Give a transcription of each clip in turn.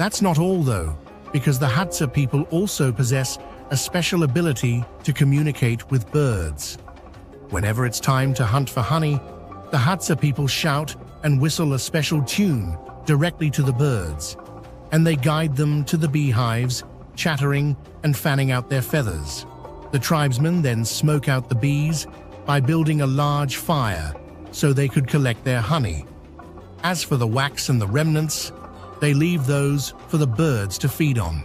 That's not all though, because the Hadza people also possess a special ability to communicate with birds. Whenever it's time to hunt for honey, the Hadza people shout and whistle a special tune directly to the birds, and they guide them to the beehives, chattering and fanning out their feathers. The tribesmen then smoke out the bees by building a large fire so they could collect their honey. As for the wax and the remnants, they leave those for the birds to feed on.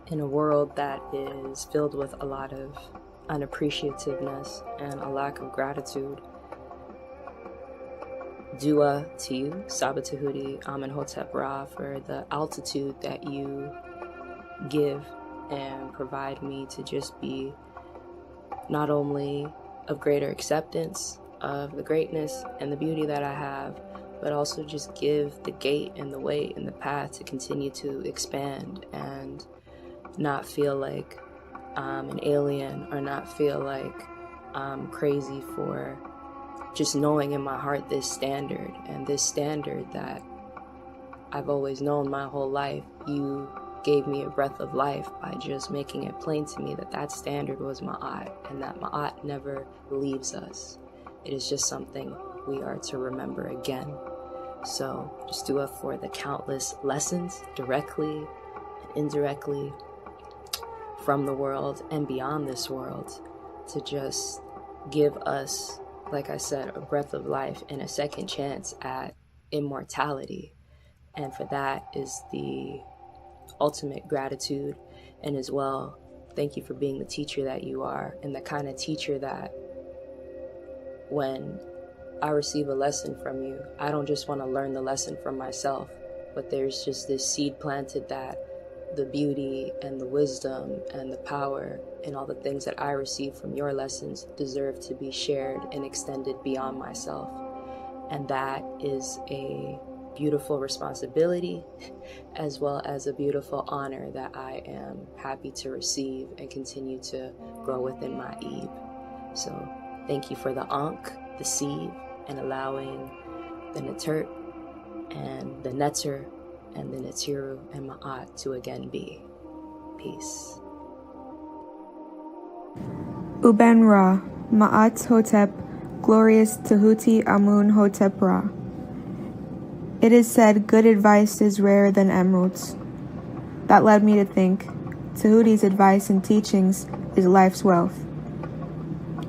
In a world that is filled with a lot of unappreciativeness and a lack of gratitude, dua to you, SABA Tehuti Amenhotep Ra, for the altitude that you give and provide me to just be not only of greater acceptance of the greatness and the beauty that I have, but also just give the gate and the way and the path to continue to expand and not feel like I'm an alien, or not feel like I'm crazy for just knowing in my heart this standard, and this standard that I've always known my whole life. You gave me a breath of life by just making it plain to me that that standard was Ma'at, and that Ma'at never leaves us. It is just something we are to remember again. So just do it for the countless lessons, directly and indirectly, from the world and beyond this world, to just give us, like I said, a breath of life and a second chance at immortality. And for that is the ultimate gratitude. And as well, thank you for being the teacher that you are, and the kind of teacher that when I receive a lesson from you, I don't just want to learn the lesson from myself, but there's just this seed planted that the beauty and the wisdom and the power and all the things that I receive from your lessons deserve to be shared and extended beyond myself. And that is a beautiful responsibility as well as a beautiful honor that I am happy to receive and continue to grow within my Eve. So thank you for the Ankh, the seed, and allowing the NETERT and the NETER and the Netiru and Ma'at to again be. Peace. Uben Ra, Ma'at Hotep, glorious Tehuti Amun Hotep Ra. It is said good advice is rarer than emeralds. That led me to think Tehuti's advice and teachings is life's wealth.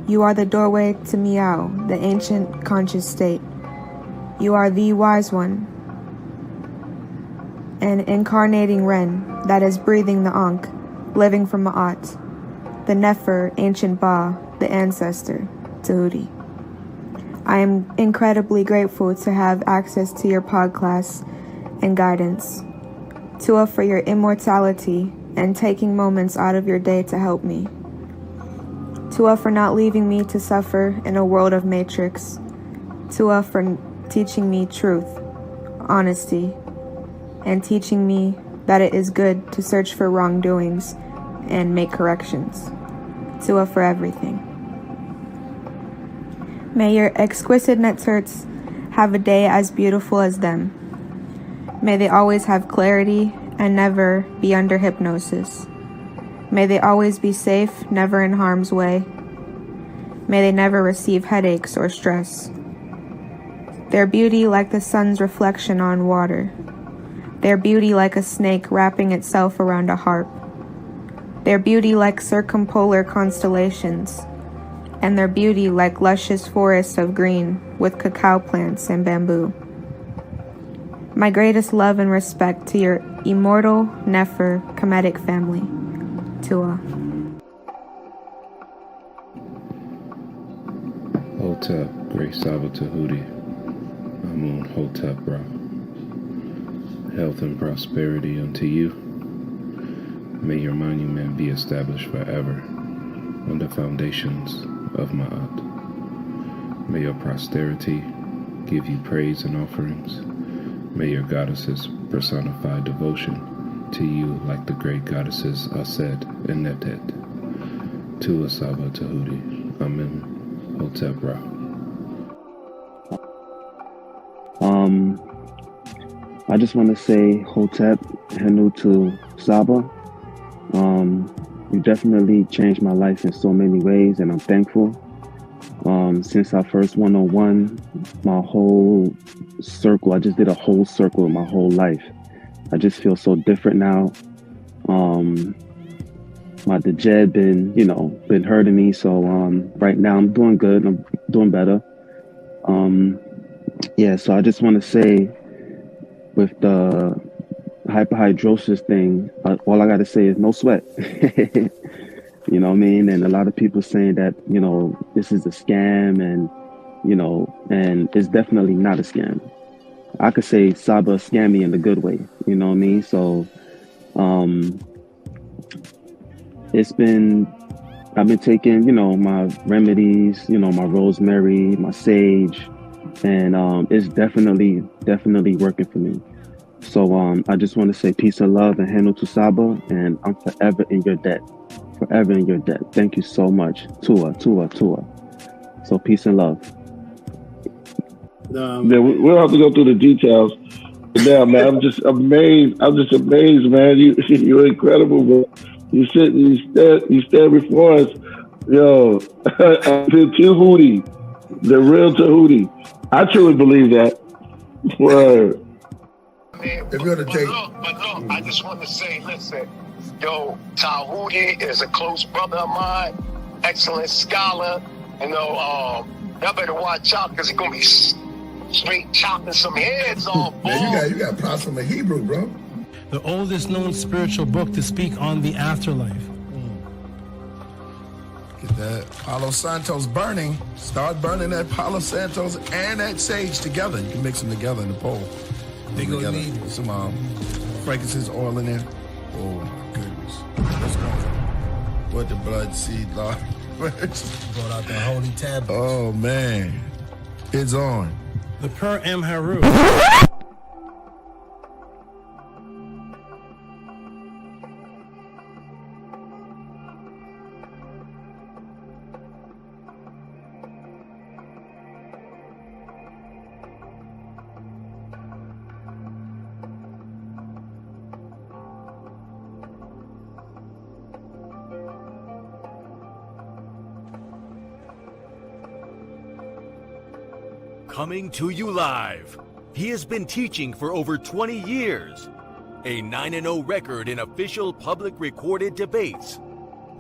You are the doorway to Miao, the ancient conscious state. You are the wise one, an incarnating Ren that is breathing the Ankh, living from Ma'at, the Nefer, ancient Ba, the ancestor, Tehuti. I am incredibly grateful to have access to your podcast and guidance. Tua for your immortality and taking moments out of your day to help me. Tua for not leaving me to suffer in a world of matrix. Tua for teaching me truth, honesty, and teaching me that it is good to search for wrongdoings and make corrections. Tua for everything. May your exquisite NETERTS have a day as beautiful as them. May they always have clarity and never be under hypnosis. May they always be safe, never in harm's way. May they never receive headaches or stress. Their beauty like the sun's reflection on water. Their beauty like a snake wrapping itself around a harp. Their beauty like circumpolar constellations. And their beauty like luscious forests of green with cacao plants and bamboo. My greatest love and respect to your immortal Nefer Kemetic family. Tua. O Hotep, Great SABA Tehuti, Amun Hotep Ra. Health and prosperity unto you. May your monument be established forever on the foundations of Ma'at. May your posterity give you praise and offerings. May your goddesses personify devotion to you like the great goddesses Aset and Netet. To SABA Tehuti, Amen, Hotep Ra. I just want to say Hotep, Henu to SABA. You definitely changed my life in so many ways, and I'm thankful. Since our first 101, my whole circle, I just did a whole circle of my whole life. I just feel so different now. My DJED been hurting me, so right now I'm doing good. I'm doing better. Yeah, so I just want to say, with the hyperhidrosis thing, all I got to say is no sweat. You know what I mean? And a lot of people saying that, this is a scam, and, and it's definitely not a scam. I could say SABA scammed me in the good way, you know what I mean? So I've been taking, my remedies, my rosemary, my sage, and it's definitely working for me. So I just want to say peace and love and handle to SABA, and I'm forever in your debt. Forever in your debt. Thank you so much. Tua. So peace and love. Yeah, we'll have to go through the details. Now, man, I'm just amazed, man. You're incredible, bro. You stand before us. Yo, the Tehuti, the real Tehuti. I truly believe that. Word. If you're to take, but look, I just want to say, listen, yo, Tehuti is a close brother of mine, excellent scholar. Y'all better watch out, because he's gonna be straight chopping some heads off. Yeah, you got props from the Hebrew, bro. The oldest known spiritual book to speak on the afterlife. Get that Palo Santos burning. Start burning that Palo Santos and that sage together. You can mix them together in the bowl. They gonna need some frankincense oil in there. Oh my goodness. What's going on? What the blood seed, Lord? Brought out the holy tablets. Oh man. It's on. The Per M Haru. Coming to you live. He has been teaching for over 20 years. A 9-0 record in official public recorded debates.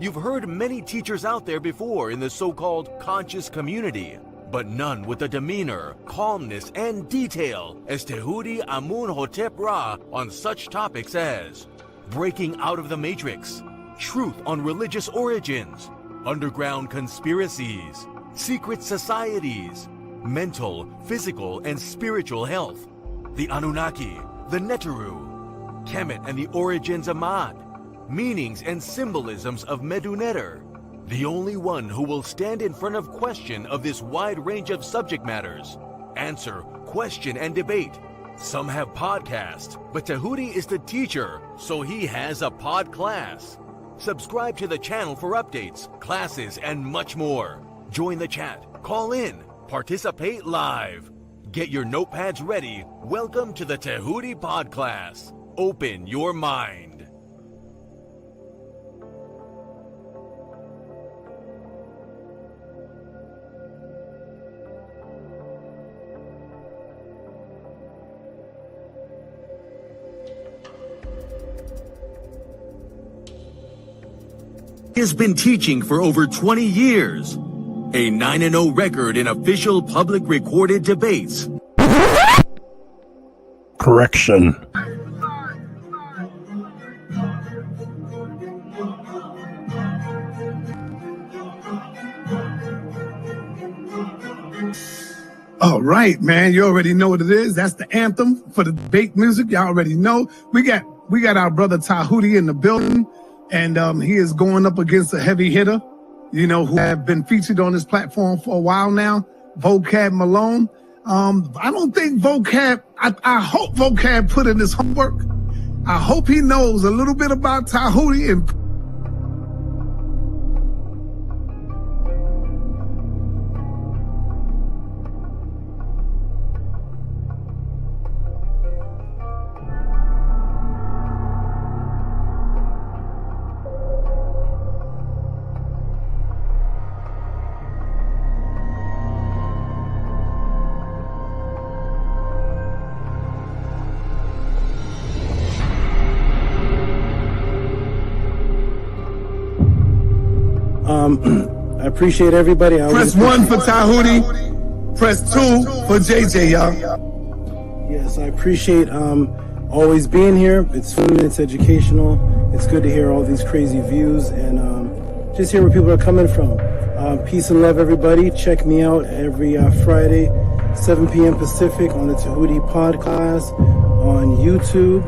You've heard many teachers out there before in the so-called conscious community, but none with the demeanor, calmness, and detail as Tehuti Amun Hotep Ra on such topics as breaking out of the matrix, truth on religious origins, underground conspiracies, secret societies, mental, physical, and spiritual health, the Anunnaki, the Neteru, KEMET and the origins of Ma'at, meanings and symbolisms of MEDU NETER, the only one who will stand in front of question of this wide range of subject matters, answer, question, and debate. Some have podcasts, but Tehuti is the teacher, so he has a pod class. Subscribe to the channel for updates, classes, and much more. Join the chat, call in, participate live. Get your notepads ready. Welcome to the Tehuti Pod Class. Open your mind. He has been teaching for over 20 years. A 9-0 record in official public recorded debates. Correction. All right, man. You already know what it is. That's the anthem for the debate music. Y'all already know. We got our brother Tehuti in the building, and he is going up against a heavy hitter, you know, who have been featured on this platform for a while now, Vocab Malone. I don't think Vocab, I hope Vocab put in his homework. I hope he knows a little bit about Tehuti and I appreciate everybody. press 1 for Tehuti, press 2 for JJ, y'all. Yes, I appreciate always being here. It's fun, it's educational. It's good to hear all these crazy views and just hear where people are coming from. Peace and love, everybody. Check me out every Friday, 7 p.m. Pacific on the Tehuti Podcast on YouTube.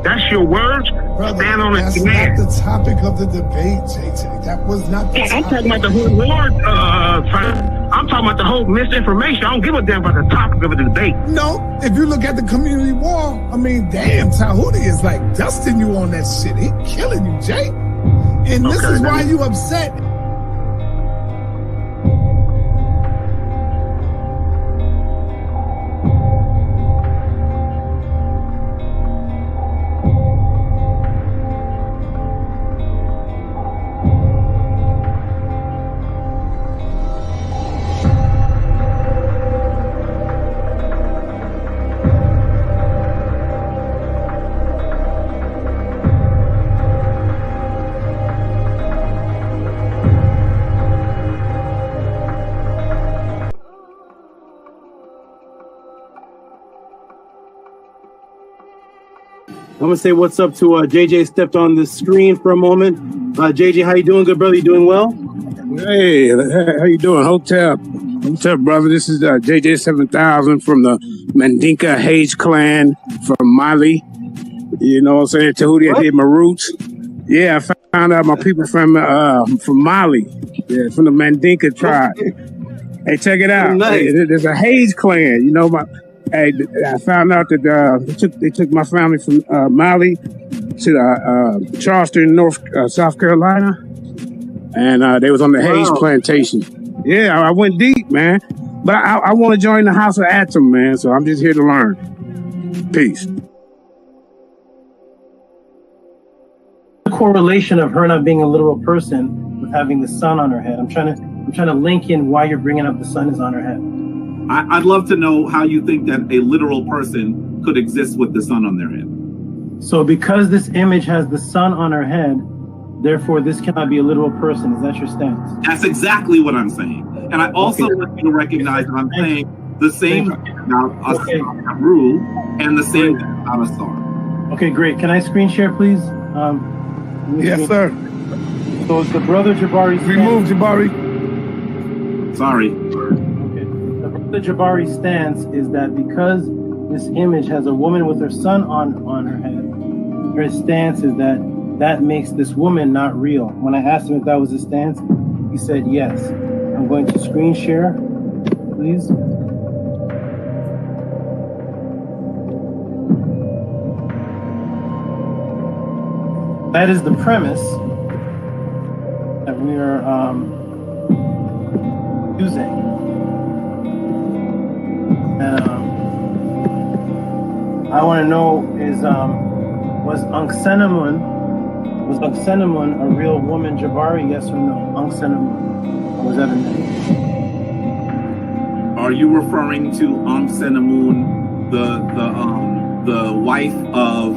That's your words? Brother, Stand on that's it, not the topic of the debate, JJ. That was not the I'm topic. talking about the whole word, I'm talking about the whole misinformation. I don't give a damn about the topic of the debate. No, if you look at the community wall, I mean, damn, Tehuti is like dusting you on that shit. He killing you, Jay. And this is why you upset. I'm gonna say what's up to JJ. Stepped on the screen for a moment. JJ, how you doing, good brother? You doing well? Hey, how you doing? Hotep, brother. This is JJ 7000 from the Mandinka Hage clan from Mali. You know what I'm saying? Tehuti, I did my roots. Yeah, I found out my people from Mali. Yeah, from the Mandinka tribe. Hey, check it out. Nice. Hey, there's a Hage clan. You know, I found out that they took my family from Mali to Charleston, South Carolina, and they was on the Hayes plantation. Yeah, I went deep, man. But I want to join the House of ATTON, man. So I'm just here to learn. Peace. The correlation of her not being a literal person with having the sun on her head. I'm trying to link in why you're bringing up the sun is on her head. I'd love to know how you think that a literal person could exist with the sun on their head. So because this image has the sun on her head, therefore this cannot be a literal person. Is that your stance? That's exactly what I'm saying. And I also want you to recognize that I'm saying the same about a rule and the same about a star. Okay, great. Can I screen share, please? Yes, sir. So it's the brother Jabari. Remove Jabari. Sorry. The Jabari stance is that because this image has a woman with her son on her head, her stance is that makes this woman not real. When I asked him if that was his stance, he said yes. I'm going to screen share, please. That is the premise that we are using. I want to know was Unksenamun a real woman, Jabari? Yes or no? Unksenamun. Or was that a name? Are you referring to Unksenamun, the wife of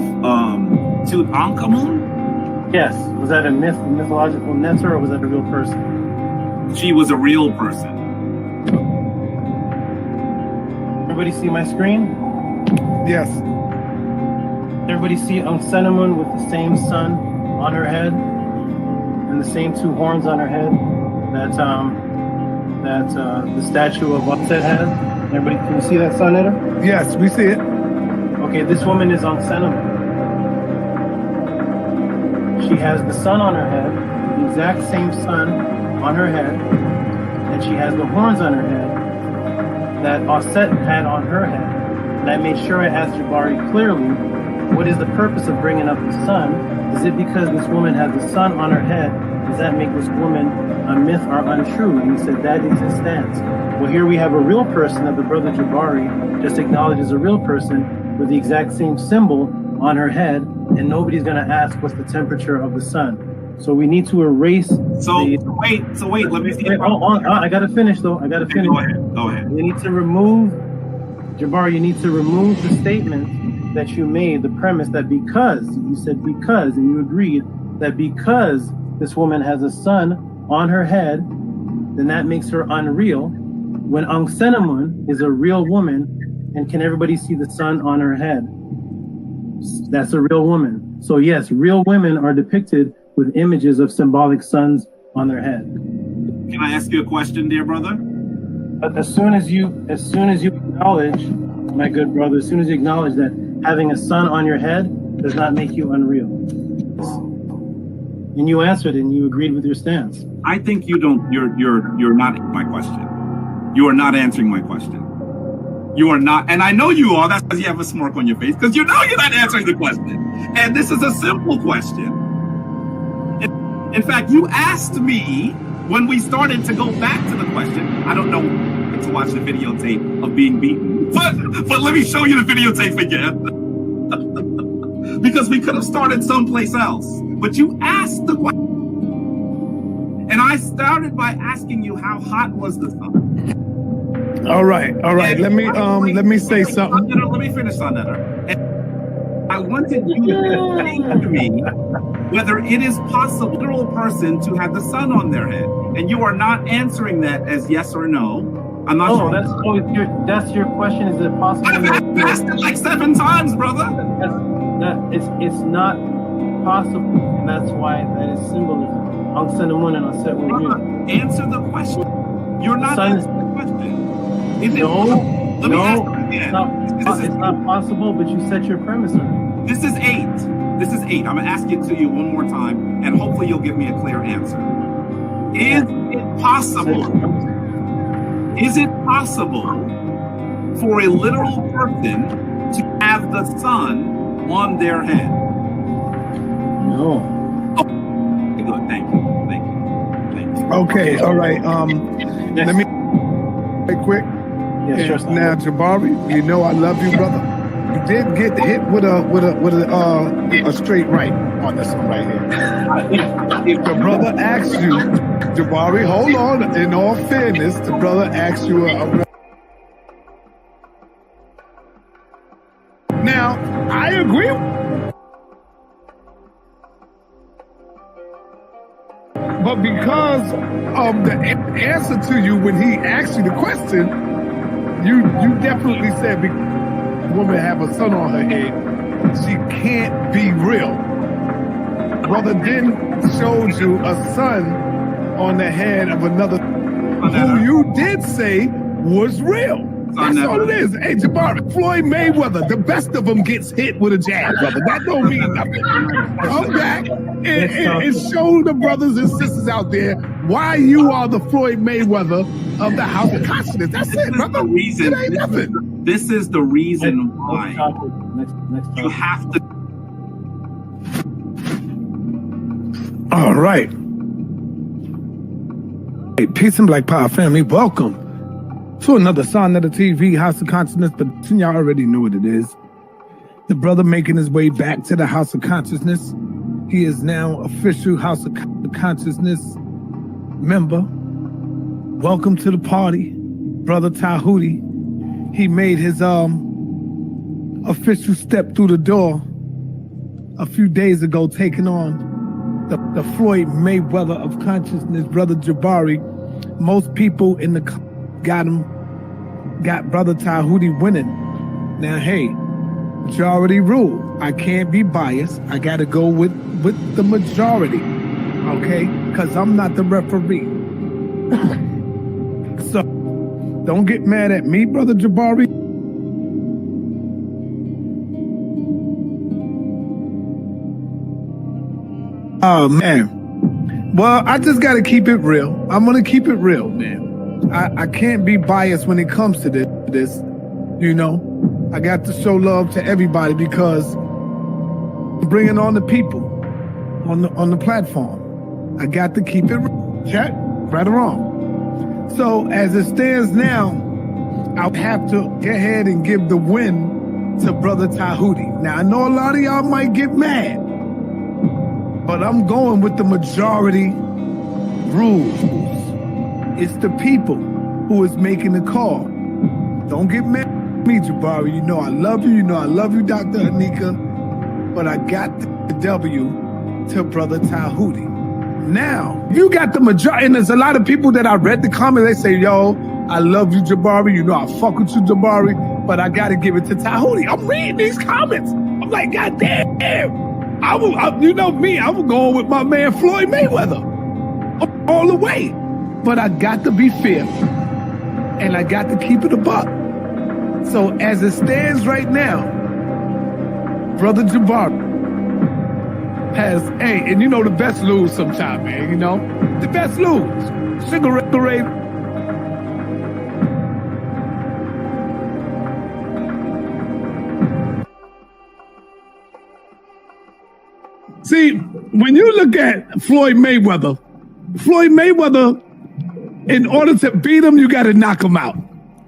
Tutankhamun? Yes. Was that a mythological neter, or was that a real person? She was a real person. Everybody see my screen? Yes. Everybody see Cinnamon with the same sun on her head and the same two horns on her head that the statue of Upset has? Everybody, can you see that, sun Eater? Yes, we see it. Okay, this woman is Cinnamon. She has the sun on her head, the exact same sun on her head, and she has the horns on her head that Offset had on her head. And I made sure I asked Jabari clearly, what is the purpose of bringing up the sun? Is it because this woman has the sun on her head? Does that make this woman a myth or untrue? And he said that is his stance. Well, here we have a real person that the brother Jabari just acknowledged as a real person with the exact same symbol on her head, and nobody's going to ask what's the temperature of the sun. So we need to erase. So wait. Let me see. I got to finish though. I got to finish. Go ahead. We need to remove, Jabari. You need to remove the statement that you made, the premise that because you said because, and you agreed that because this woman has a sun on her head, then that makes her unreal. When Cinnamon is a real woman, and can everybody see the sun on her head? That's a real woman. So yes, real women are depicted with images of symbolic suns on their head. Can I ask you a question, dear brother? But as soon as you acknowledge, my good brother, as soon as you acknowledge that having a sun on your head does not make you unreal. And you answered and you agreed with your stance. I think you're not my question. You are not answering my question. You are not, and I know you are. That's because you have a smirk on your face, because you know you're not answering the question. And this is a simple question. In fact, you asked me when we started to go back to the question. I don't know to watch the videotape of being beaten, but let me show you the videotape again. Because we could have started someplace else. But you asked the question. And I started by asking you how hot was the sun. All right. And let me say something. Let me finish on that. And I wanted you to explain to me whether it is possible for a literal person to have the sun on their head. And you are not answering that as yes or no. I'm not sure. That's your question. Is it possible? I've asked it like 7 times, brother. It's not possible, and that's why that is symbolism. Cinnamon and Offset were you. Answer the question. You're not answering the question. Is it Let me ask you again. It's not possible, but you set your premise on it. This is 8. I'm going to ask it to you one more time, and hopefully you'll give me a clear answer. Is it possible for a literal person to have the sun on their head? No. Oh, good. Thank you. Okay, all right. Let me right quick. Yeah, sure. Now, Jabari, you know I love you, brother. You did get hit with a straight right on this one right here. If the brother asks you, Jabari, hold on. In all fairness, the brother asks you Now, I agree. But because of the answer to you when he asked you the question, you definitely said the woman have a sun on her head, she can't be real. Brother then showed you a sun on the head of another who you did say was real. That's all it is. Hey, Jabari, Floyd Mayweather, the best of them gets hit with a jab, brother. That don't mean nothing. Come back and show the brothers and sisters out there why you are the Floyd Mayweather of the House of Consciousness. That's it, brother. It ain't nothing. This is the reason why you have to. All right. Hey, peace and Black Power family. Welcome to another Sonetta TV House of Consciousness, but y'all already know what it is. The brother making his way back to the House of Consciousness. He is now official House of Consciousness member. Welcome to the party, brother Tehuti. He made his official step through the door a few days ago, taking on the Floyd Mayweather of consciousness, brother Jabari. Most people in the got brother Tehuti winning. Now, hey, Majority rule. I can't be biased. I got to go with the majority, okay? Because I'm not the referee. So don't get mad at me, Brother Jabari. Oh, man. Well, I just got to keep it real. I'm going to keep it real, man. I can't be biased when it comes to this, you know? I got to show love to everybody because I'm bringing on the people on the platform. I got to keep it real. Check, right or wrong. So as it stands now, I'll have to go ahead and give the win to Brother Tehuti. Now, I know a lot of y'all might get mad, but I'm going with the majority rules. It's the people who is making the call. Don't get mad at me, Jabari. You know I love you. You know I love you, Dr. Anika. But I got the W to Brother Tehuti. Now, you got the majority, and there's a lot of people that I read the comments, they say, yo, I love you, Jabari. You know I fuck with you, Jabari. But I got to give it to Tehuti. I'm reading these comments. I'm like, God damn. You know me, I'm going with my man Floyd Mayweather all the way. But I got to be fair, and I got to keep it a buck. So as it stands right now, Brother Jabari has, hey, and you know the best lose sometime, man, you know? The best lose. Cigarette parade. See, when you look at Floyd Mayweather, in order to beat him, you got to knock him out.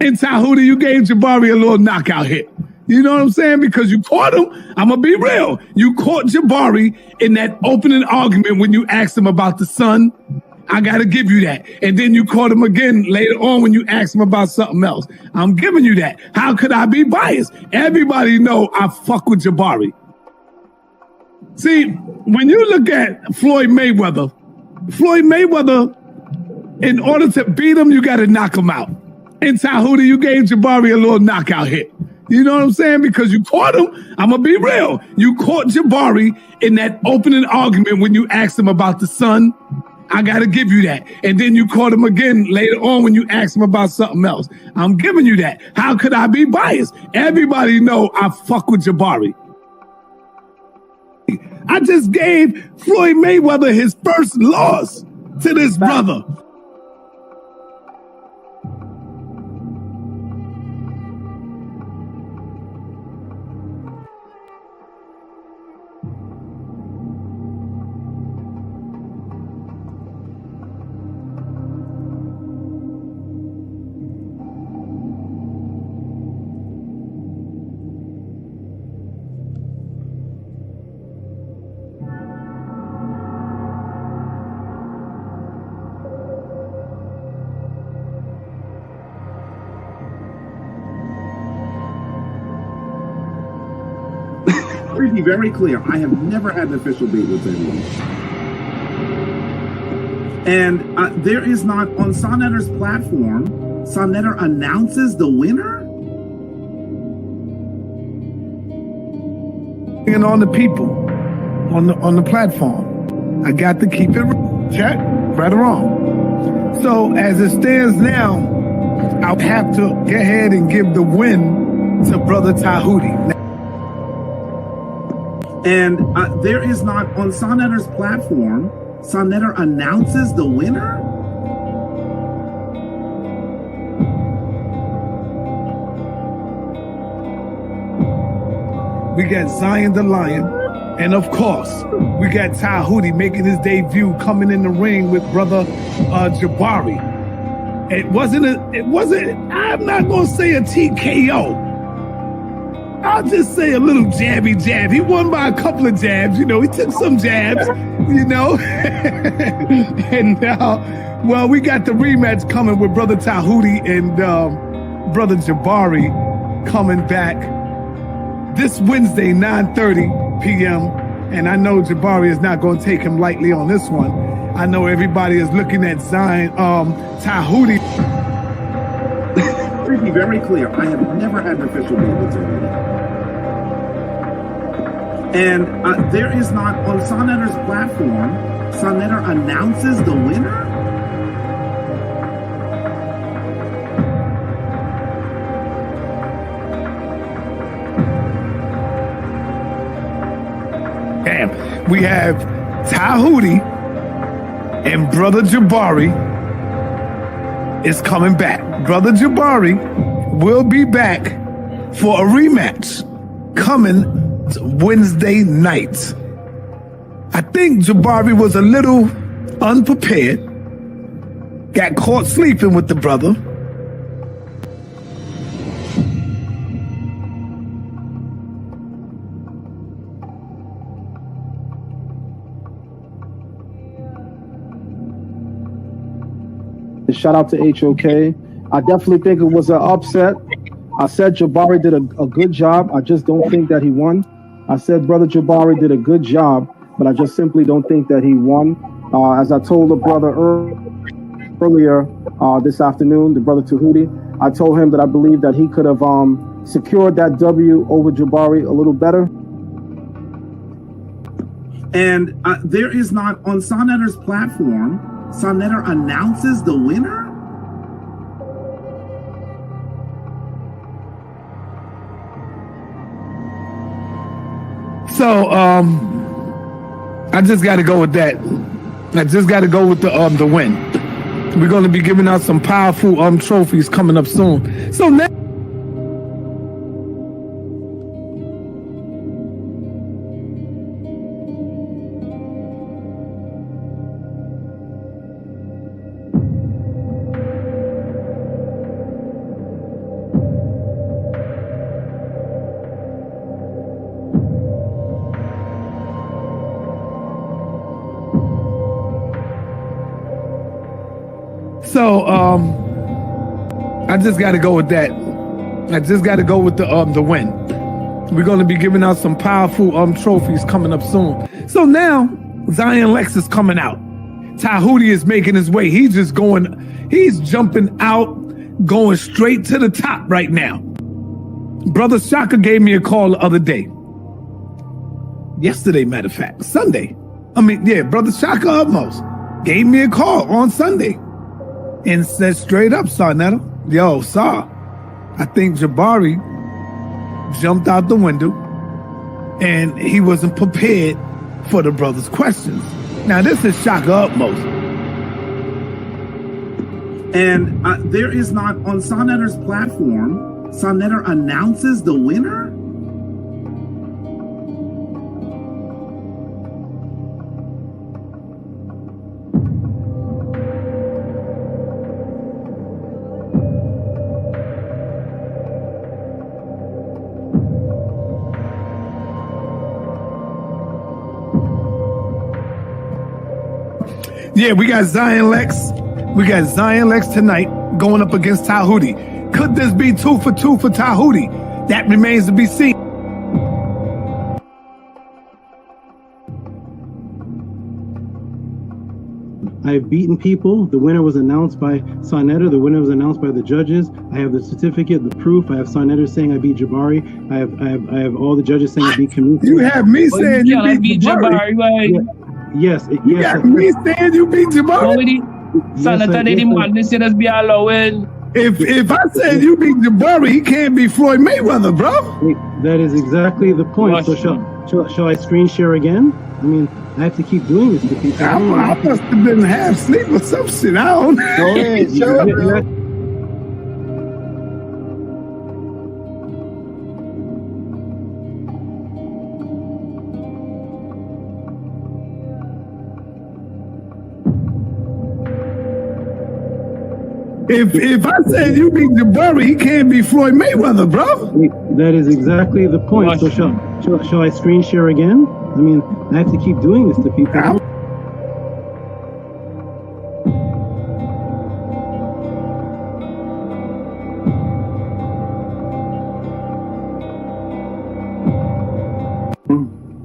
In Tehuti, you gave Jabari a little knockout hit. You know what I'm saying? Because you caught him. I'm going to be real. You caught Jabari in that opening argument when you asked him about the sun. I got to give you that. And then you caught him again later on when you asked him about something else. I'm giving you that. How could I be biased? Everybody know I fuck with Jabari. See, when you look at Floyd Mayweather, in order to beat him, you got to knock him out. In Tehuti, you gave Jabari a little knockout hit. You know what I'm saying? Because you caught him. I'm going to be real. You caught Jabari in that opening argument when you asked him about the sun. I got to give you that. And then you caught him again later on when you asked him about something else. I'm giving you that. How could I be biased? Everybody know I fuck with Jabari. I just gave Floyd Mayweather his first loss to this brother. To be very clear, I have never had an official date with anyone. And there is not, on SONETER's platform, SONETER announces the winner? And on the people, on the platform. I got to keep it check, right or wrong. So as it stands now, I'll have to go ahead and give the win to Brother Tehuti. And there is not, on SONETER's platform, SONETER announces the winner? We got Zion the Lion, and of course, we got Tehuti making his debut, coming in the ring with Brother Jabari. It wasn't, I'm not gonna say a TKO. I'll just say a little jabby jab. He won by a couple of jabs, you know. He took some jabs, you know. And now, well, we got the rematch coming with Brother Tehuti and Brother Jabari coming back this Wednesday, 9:30 p.m. And I know Jabari is not going to take him lightly on this one. I know everybody is looking at Zion, Tehuti. To be very clear, I have never had an official date with anyone. And there is not, on Sonetter's platform, Sonetter announces the winner? Damn. We have Tehuti and Brother Jabari is coming back. Brother Jabari will be back for a rematch coming Wednesday night. I think Jabari was a little unprepared, got caught sleeping with the brother. Shout out to HOK. I definitely think it was an upset. I said Jabari did a good job. I just don't think that he won. I said Brother Jabari did a good job, but I just simply don't think that he won. As I told the brother earlier this afternoon, the brother Tehuti, I told him that I believe that he could have secured that W over Jabari a little better. And there is not, on Sonetter's platform, Sonetter announces the winner? So, I just got to go with that. I just got to go with the win. We're going to be giving out some powerful trophies coming up soon. So now. So, I just got to go with that. I just got to go with the win. We're going to be giving out some powerful trophies coming up soon. So now, Zion Lex is coming out. Tehuti is making his way. He's jumping out, going straight to the top right now. Brother Shaka gave me a call the other day. Yesterday, matter of fact, Sunday. Brother Shaka Utmost gave me a call on Sunday. And said straight up, Sonetta, yo, Saw, I think Jabari jumped out the window and he wasn't prepared for the brother's questions. Now, this is Shaka Utmost. And there is not, on Sonetter's platform, Sonetter announces the winner? Yeah, we got Zion Lex. We got Zion Lex tonight going up against Tehuti. Could this be 2 for 2 for Tehuti? That remains to be seen. I've beaten people. The winner was announced by Sonetter. The winner was announced by the judges. I have the certificate, the proof. I have Sonetter saying I beat Jabari. I have all the judges saying I beat KEMET. You have me saying you beat Jabari. Yes. You got me saying you beat Jabari. If I said you beat Jabari, he can't be Floyd Mayweather, bro. That is exactly the point. So shall I screen share again? I mean, I have to keep doing this to people. I must have been half asleep or some shit. I don't know. Go ahead, show it, bro. If I said you beat Jabari, he can't be Floyd Mayweather, bro. That is exactly the point. So shall I screen share again? I mean, I have to keep doing this to people.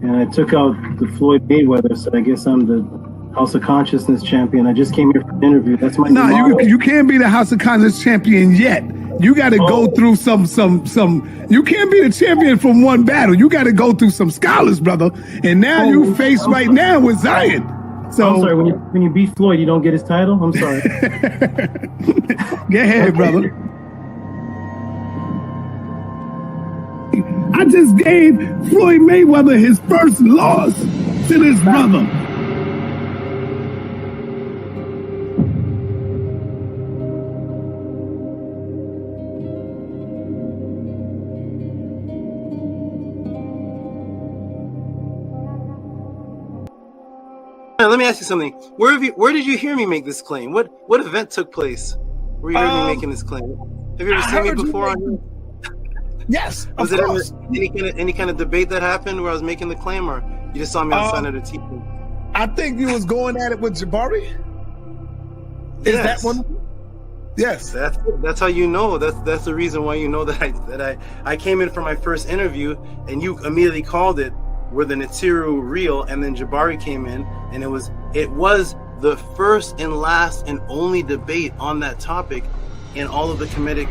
And I took out the Floyd Mayweather, so I guess I'm the House of Consciousness champion. I just came here for an interview. That's my you can't be the House of Consciousness champion yet. You got to go through some. You can't be the champion from one battle. You got to go through some scholars, brother. And now you face right now with Zion. So I'm sorry, when you beat Floyd, you don't get his title? I'm sorry. Go ahead, brother. I just gave Floyd Mayweather his first loss to this brother. Let me ask you something. Where did you hear me make this claim? What event took place where you heard me making this claim? Have you ever seen me before on here? Yes, was it any kind of debate that happened where I was making the claim, or you just saw me on Senator TV? I think you was going at it with Jabari. Is that one? Yes. That's how you know. That's the reason why you know that I came in for my first interview and you immediately called it were the Netiru real, and then Jabari came in, and it was the first and last and only debate on that topic in all of the Kemetic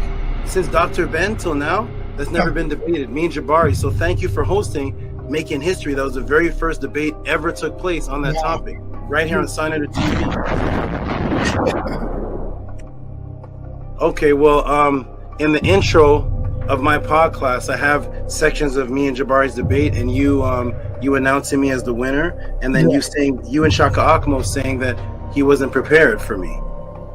since Dr. Ben till now. That's never been debated. Me and Jabari. So thank you for hosting, making history. That was the very first debate ever took place on that topic, right here on Senator TV. Okay, well, in the intro of my pod class, I have sections of me and Jabari's debate, and you announcing me as the winner, and then you and Shaka Akmo saying that he wasn't prepared for me.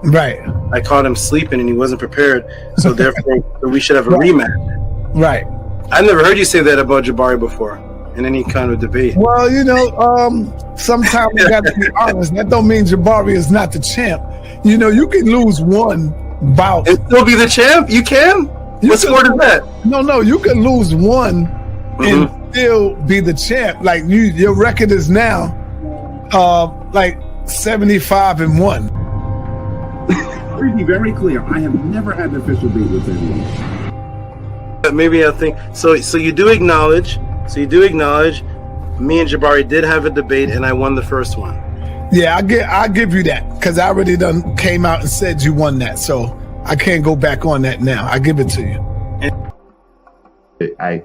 Right. I caught him sleeping and he wasn't prepared, so therefore we should have a rematch. Right. I never heard you say that about Jabari before in any kind of debate. Well, sometimes you got to be honest. That don't mean Jabari is not the champ. You can lose one bout and still be the champ. You can. What sport is that? No, you can lose one and still be the champ. Like your record is now like 75-1. Let me be very clear. I have never had an official debate with anyone. Maybe I think so. You do acknowledge. Me and Jabari did have a debate, and I won the first one. Yeah, I'll give you that because I already done came out and said you won that. So I can't go back on that now. I give it to you. I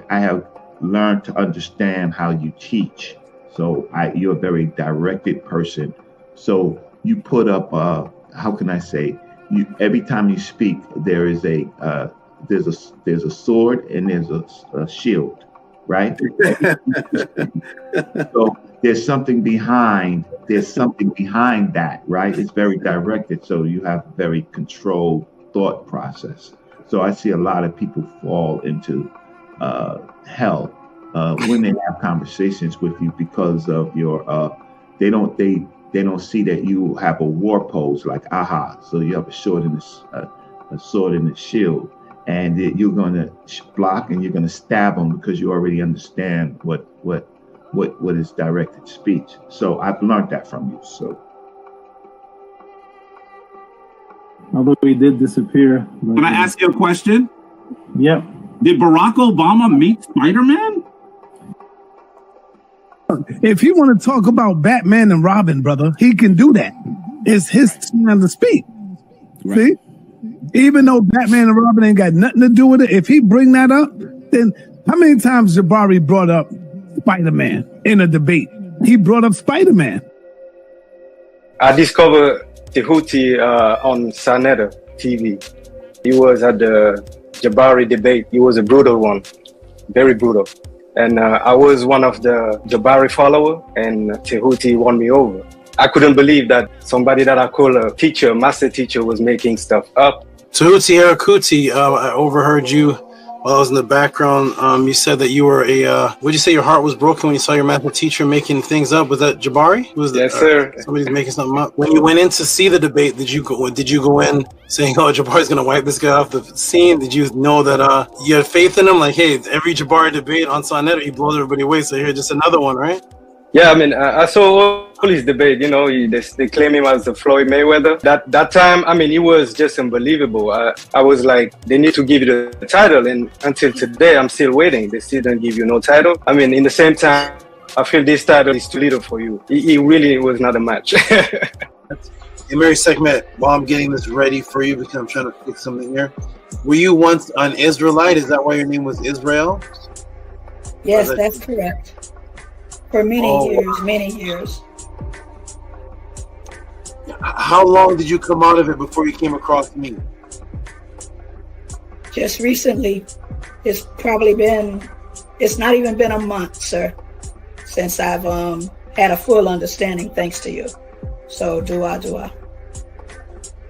have learned to understand how you teach. So you're a very directed person. So you put up how can I say? Every time you speak, there's a sword and there's a shield, right? So there's something behind that, right? It's very directed, so you have a very controlled thought process. So I see a lot of people fall into hell when they have conversations with you because of your they don't see that you have a war pose like so you have a sword and a shield, and you're going to block and you're going to stab them because you already understand what is directed speech. So I've learned that from you. So although he did disappear. Can I ask you a question? Yep. Did Barack Obama meet Spider-Man? If you want to talk about Batman and Robin, brother, he can do that. It's his time to speak. Right. See? Even though Batman and Robin ain't got nothing to do with it, if he bring that up, then how many times Jabari brought up Spider-Man in a debate? He brought up Spider-Man. I discovered Tehuti on Senator TV. He was at the Jabari debate. He was a brutal one, very brutal. And I was one of the Jabari follower, and Tehuti won me over. I couldn't believe that somebody that I call a teacher, master teacher, was making stuff up. Tehuti Erakuti, I overheard you while I was in the background. You said that you were would you say your heart was broken when you saw your master teacher making things up? Was that Jabari? Yes, sir. Somebody's making something up. When you went in to see the debate, did you go in saying, "Oh, Jabari's gonna wipe this guy off the scene"? Did you know that you had faith in him? Like, hey, every Jabari debate on Sonetter, he blows everybody away. So here's just another one, right? Yeah, I mean, I saw all his debate. They claim him as the Floyd Mayweather. That time, I mean, it was just unbelievable. I was like, they need to give you the title, and until today, I'm still waiting. They still don't give you no title. I mean, in the same time, I feel this title is too little for you. It really was not a match. Hey, Mary Sekhmet, while I'm getting this ready for you, because I'm trying to fix something here. Were you once an Israelite? Is that why your name was Israel? Yes, that's correct. For many years. How long did you come out of it before you came across me? Just recently. It's not even been a month, sir, since I've had a full understanding thanks to you. So dua.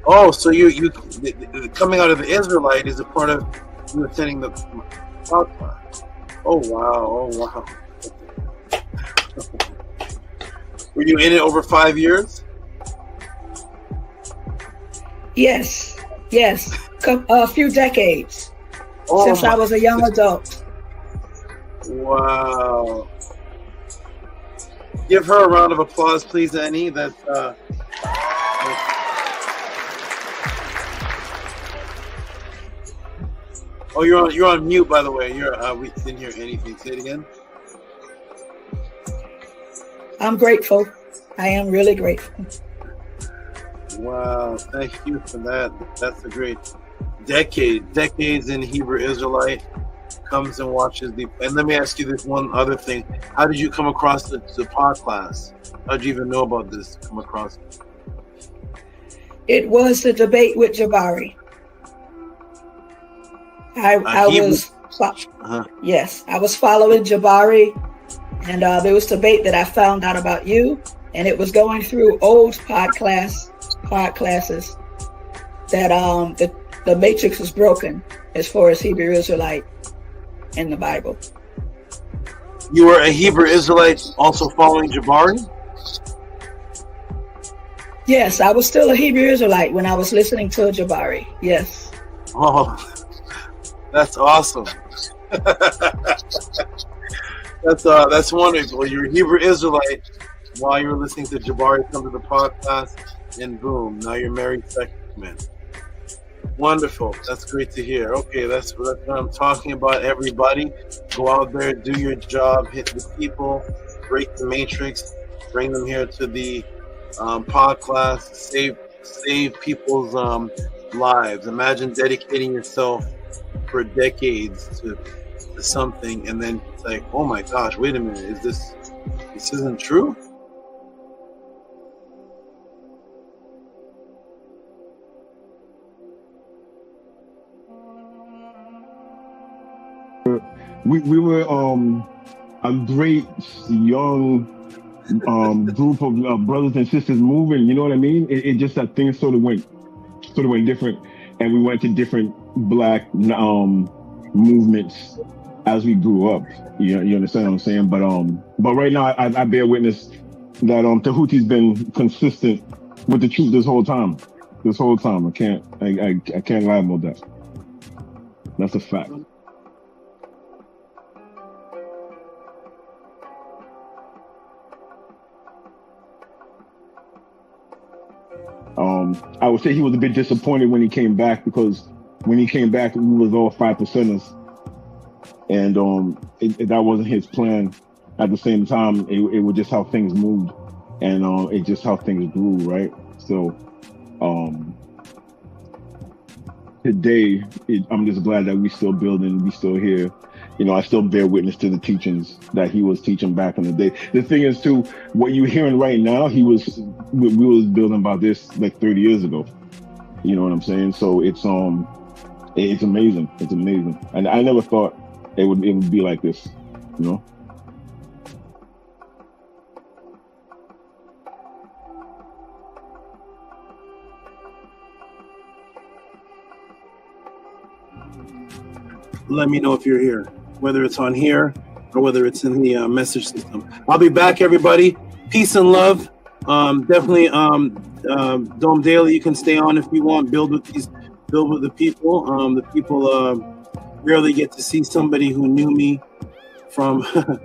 Oh, so you coming out of the Israelite is a part of you attending the podcast. Oh wow. Were you in it over 5 years? Yes, a few decades. Since I was a young adult. Wow. Give her a round of applause, please, Annie. That's oh, you're on mute, by the way. We didn't hear anything. Say it again. I'm grateful. I am really grateful. Wow, thank you for that. That's a great decades in Hebrew Israelite, comes and watches the. And let me ask you this one other thing: how did you come across the pod class? How did you even know about this? Come across it? It was the debate with Jabari. I was following Jabari, and there was debate that I found out about you, and it was going through old pod classes that the matrix was broken as far as Hebrew Israelite in the Bible. You were a Hebrew Israelite also following Jabari? Yes, I was still a Hebrew Israelite when I was listening to Jabari. Yes. Oh, that's awesome. That's wonderful. You're a Hebrew Israelite while you were listening to Jabari come to the podcast, and boom, now you're married Sekhmet. Wonderful. That's great to hear. Okay, that's what I'm talking about. Everybody, go out there, do your job, hit the people, break the matrix, bring them here to the pod class, save people's lives. Imagine dedicating yourself for decades to something, and then it's like, oh my gosh, wait a minute, this isn't true? We were a great young group of brothers and sisters moving. You know what I mean? It just that things sort of went different, and we went to different black movements as we grew up. You understand what I'm saying? But right now I bear witness that Tehuti's been consistent with the truth this whole time. I can't lie about that. That's a fact. I would say he was a bit disappointed when he came back, because when he came back, we was all 5%ers, and that wasn't his plan. At the same time, it was just how things moved, and it just how things grew, right? So today, I'm just glad that we still building, we still here. I still bear witness to the teachings that he was teaching back in the day. The thing is, too, what you're hearing right now, we was building about this like 30 years ago. You know what I'm saying? So it's amazing. It's amazing, and I never thought it would be like this. Let me know if you're here, whether it's on here or whether it's in the message system. I'll be back, everybody. Peace and love. Definitely, Dome Daily, you can stay on if you want. Build with the people. The people rarely get to see somebody who knew me from, what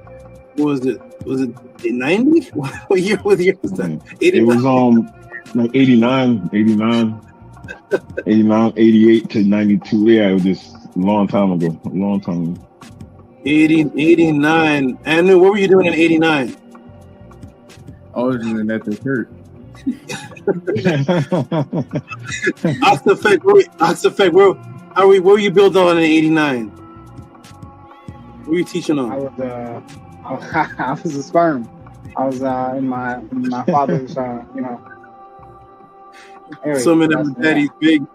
was it? Was it 90? What year was that? 89? It was like 89, 88 to 92. Yeah, it was just a long time ago. 89. Anu, what were you doing in 89? I was in NETERT. Ox effect. What were you built on in '89? What were you teaching on? I was a sperm. I was in my father's, area. Some of them daddy's big.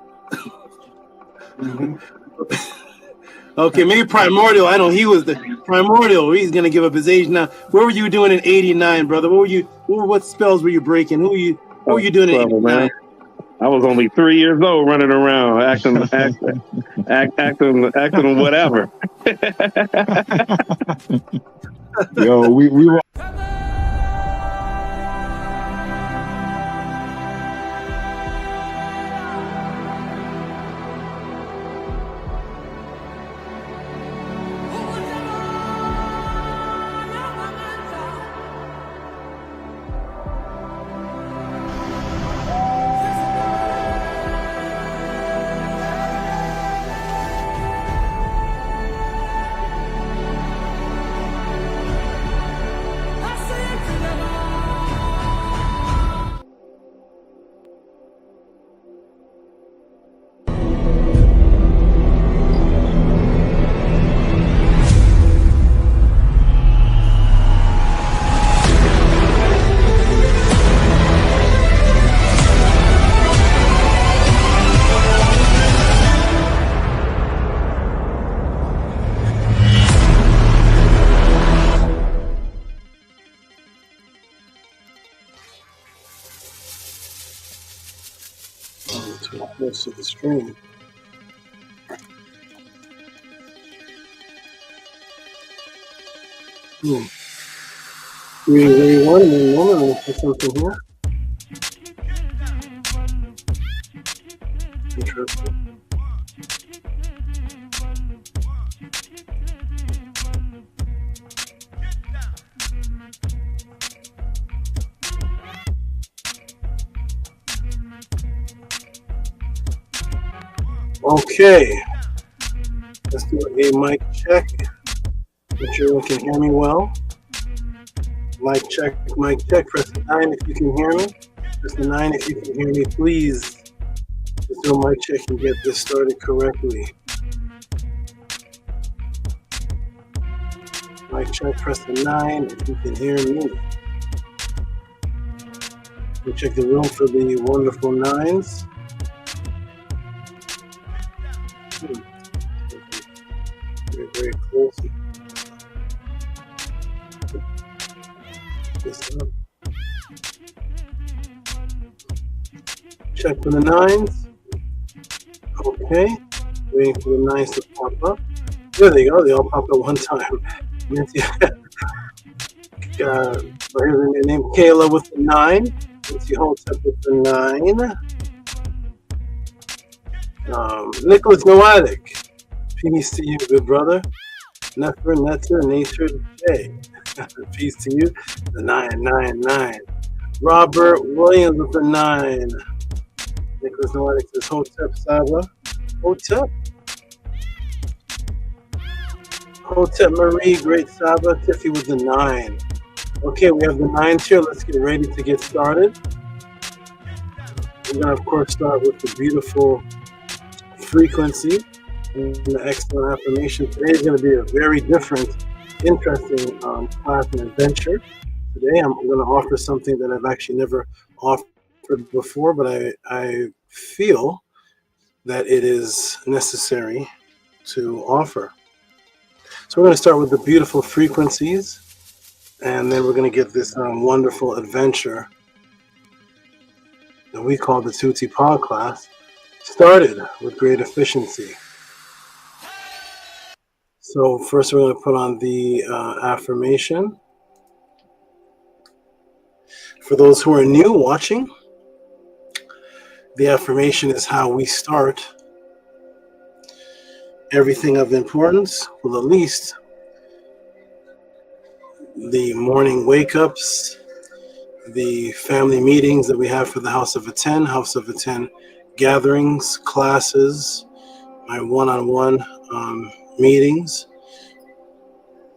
Okay, maybe primordial. I know he was the primordial. He's gonna give up his age now. What were you doing in '89, brother? What spells were you breaking? What were you doing in '89? I was only 3 years old, running around acting whatever. Yo, we were. Close to the stream. We want to know for something here. Interesting. Okay, let's do a mic check. Make sure you can hear me well. Mic check, press the 9 if you can hear me. Press the 9 if you can hear me, please. Let's do a mic check and get this started correctly. Mic check, press the 9 if you can hear me. We check the room for the wonderful 9s. Very close. Check for the 9s. Okay. Waiting for the 9s to pop up. There they go. They all popped up one time. Here's the name Kayla with the 9. Nancy Holtep with the 9. Nicholas Noatic. Peace to you, good brother. NETERT J. Peace to you. The 999. Robert Williams with the 9. Nicholas Noatic says Hotep SABA. Hotep Marie, great SABA. Tiffy with the 9. Okay, we have the 9s here. Let's get ready to get started. We're going to, of course, start with the beautiful frequency and the excellent affirmation. Today is going to be a very different, interesting class and adventure. Today I'm going to offer something that I've actually never offered before, but I feel that it is necessary to offer. So we're going to start with the beautiful frequencies, and then we're going to get this wonderful adventure that we call the Tehuti Torah class started with great efficiency. So first we're going to put on the affirmation. For those who are new watching, the affirmation is how we start everything of importance, well, at least the morning wake-ups, the family meetings that we have for the House of ATTON gatherings, classes, my one-on-one meetings.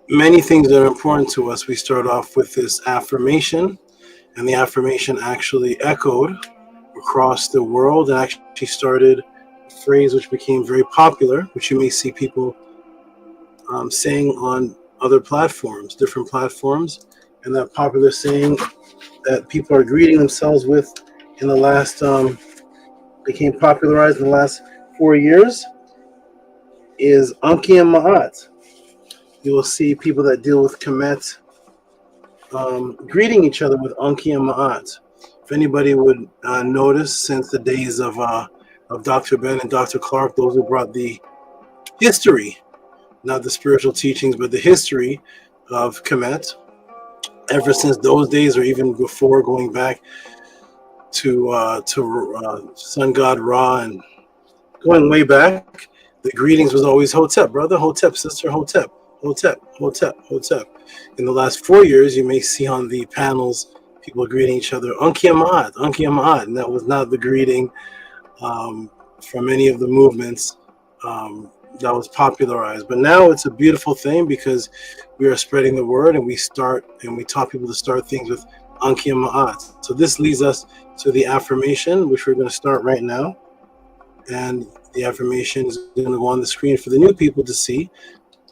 Many things that are important to us. We start off with this affirmation, and the affirmation actually echoed across the world and actually started a phrase which became very popular, which you may see people saying on other platforms, different platforms. And that popular saying that people are greeting themselves with in the last, became popularized in the last 4 years, is Anki and Ma'at. You will see people that deal with KEMET greeting each other with Anki and Ma'at. If anybody would notice, since the days of Dr. Ben and Dr. Clark, those who brought the history, not the spiritual teachings, but the history of KEMET, ever since those days, or even before, going back to sun god Ra and going way back, the greetings was always Hotep, brother, Hotep, sister, Hotep, Hotep, Hotep, Hotep. In the last 4 years, you may see on the panels people greeting each other, Anki and Ma'at, and that was not the greeting from any of the movements that was popularized. But now it's a beautiful thing because we are spreading the word, and we taught people to start things with Anki and Ma'at. So this leads us to the affirmation, which we're going to start right now. And the affirmation is going to go on the screen for the new people to see,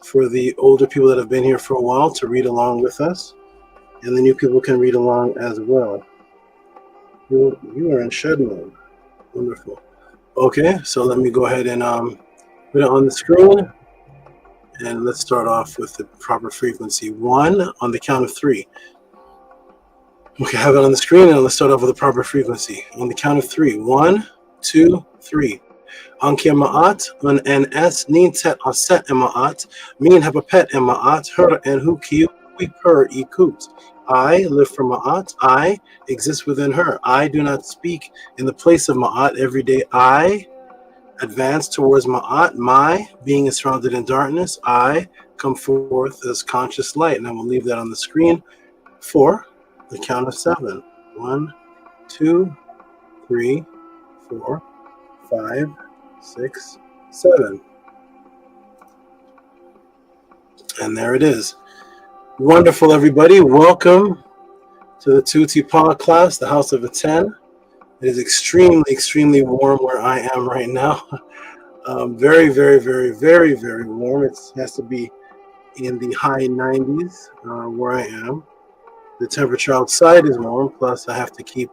for the older people that have been here for a while to read along with us, and the new people can read along as well. You are in shed mode. Wonderful. Okay, so let me go ahead and put it on the screen, and let's start off with the proper frequency. 1 on the count of 3. Okay, have it on the screen, and let's start off with the proper frequency. On the count of 3. 1, 2, 3. Anki Ma'at, un NS, NETERT, Aset Ma'at, Min Hapapet Ma'at, Her and Huki, Per Ikut. I live for Ma'at. I exist within her. I do not speak in the place of Ma'at every day. I advance towards Ma'at. My being is surrounded in darkness. I come forth as conscious light. And I will leave that on the screen for the count of 7. 1, 2, 3, 4, 5, 6, 7. And there it is. Wonderful, everybody. Welcome to the Tehuti Torah class, the House of ATTON. It is extremely, extremely warm where I am right now. Very, very, very, very, very warm. It has to be in the high 90s where I am. The temperature outside is warm, plus I have to keep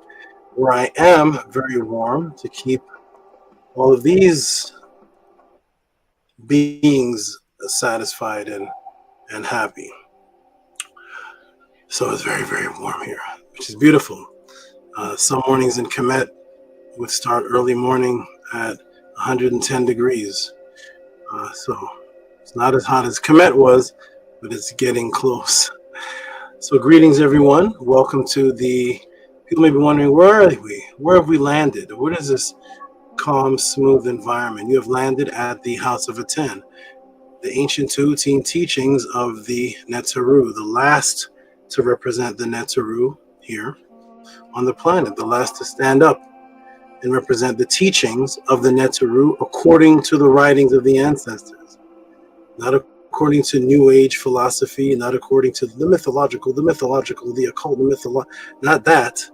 where I am very warm to keep all of these beings satisfied and happy. So it's very, very warm here, which is beautiful. Some mornings in KEMET would start early morning at 110 degrees. So it's not as hot as KEMET was, but it's getting close. So greetings, everyone. Welcome to the, people may be wondering, where are we? Where have we landed? What is this calm, smooth environment? You have landed at the House of ATTON, the ancient Tehuti teachings of the NETERT, the last to represent the NETERT here on the planet, the last to stand up and represent the teachings of the NETERT according to the writings of the ancestors, not according to New Age philosophy, not according to the mythological, the occult, not that.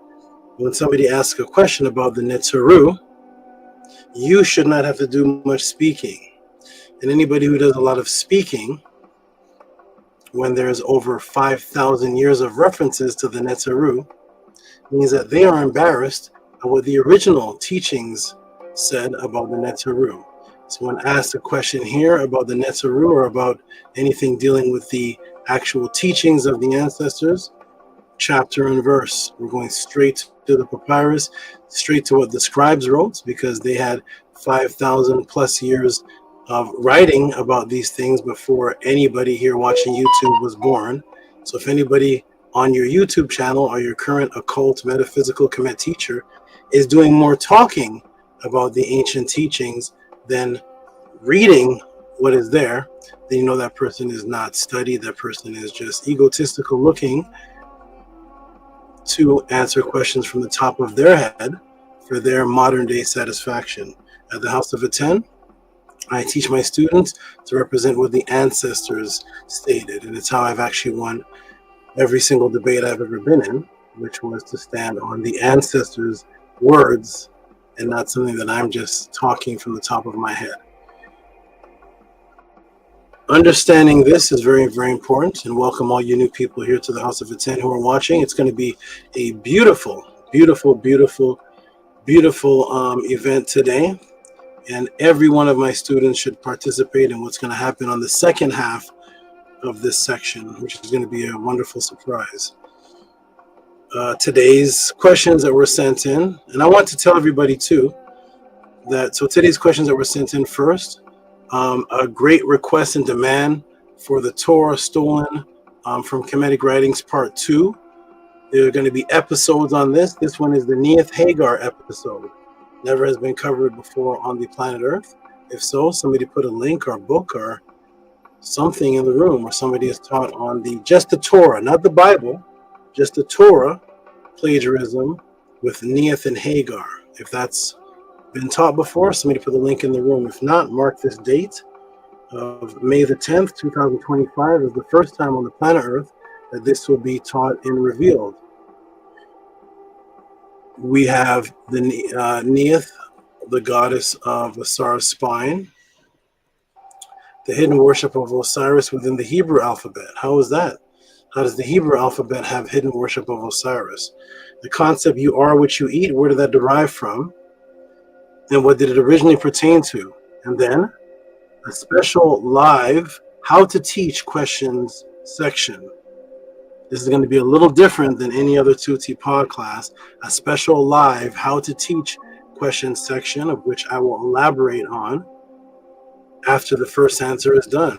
When somebody asks a question about the NETERT, you should not have to do much speaking. And anybody who does a lot of speaking, when there's over 5,000 years of references to the NETERT, means that they are embarrassed at what the original teachings said about the NETERT. So when asked a question here about the NETERT or about anything dealing with the actual teachings of the ancestors, chapter and verse. We're going straight to the papyrus, straight to what the scribes wrote, because they had 5,000 plus years of writing about these things before anybody here watching YouTube was born. So if anybody on your YouTube channel or your current occult metaphysical KEMET teacher is doing more talking about the ancient teachings than reading what is there, then you know that person is not studied. That person is just egotistical, looking to answer questions from the top of their head for their modern day satisfaction. At the House of ATTON, I teach my students to represent what the ancestors stated, and it's how I've actually won every single debate I've ever been in, which was to stand on the ancestors' words and not something that I'm just talking from the top of my head. Understanding this is very, very important, and welcome all you new people here to the House of Attend who are watching. It's going to be a beautiful, beautiful, beautiful, beautiful event today, and every one of my students should participate in what's going to happen on the second half of this section, which is going to be a wonderful surprise. Today's questions that were sent in, and I want to tell everybody too that today's questions that were sent in first, a great request and demand for the Torah stolen from Kemetic Writings Part 2. There are going to be episodes on this. This one is the Neith HAGAR episode. Never has been covered before on the planet Earth. If so, somebody put a link or a book or something in the room where somebody is taught on just the Torah, not the Bible, just the Torah plagiarism with Neith and HAGAR. If that's been taught before, somebody put the link in the room. If not, mark this date of May the 10th, 2025 is the first time on the planet Earth that this will be taught and revealed. We have the Neith, the goddess of Osiris' spine, the hidden worship of Osiris within the Hebrew alphabet. How is that? How does the Hebrew alphabet have hidden worship of Osiris? The concept "you are what you eat," where did that derive from? And what did it originally pertain to? And then a special live how to teach questions section. This is going to be a little different than any other Tehuti pod class. A special live how to teach questions section, of which I will elaborate on after the first answer is done.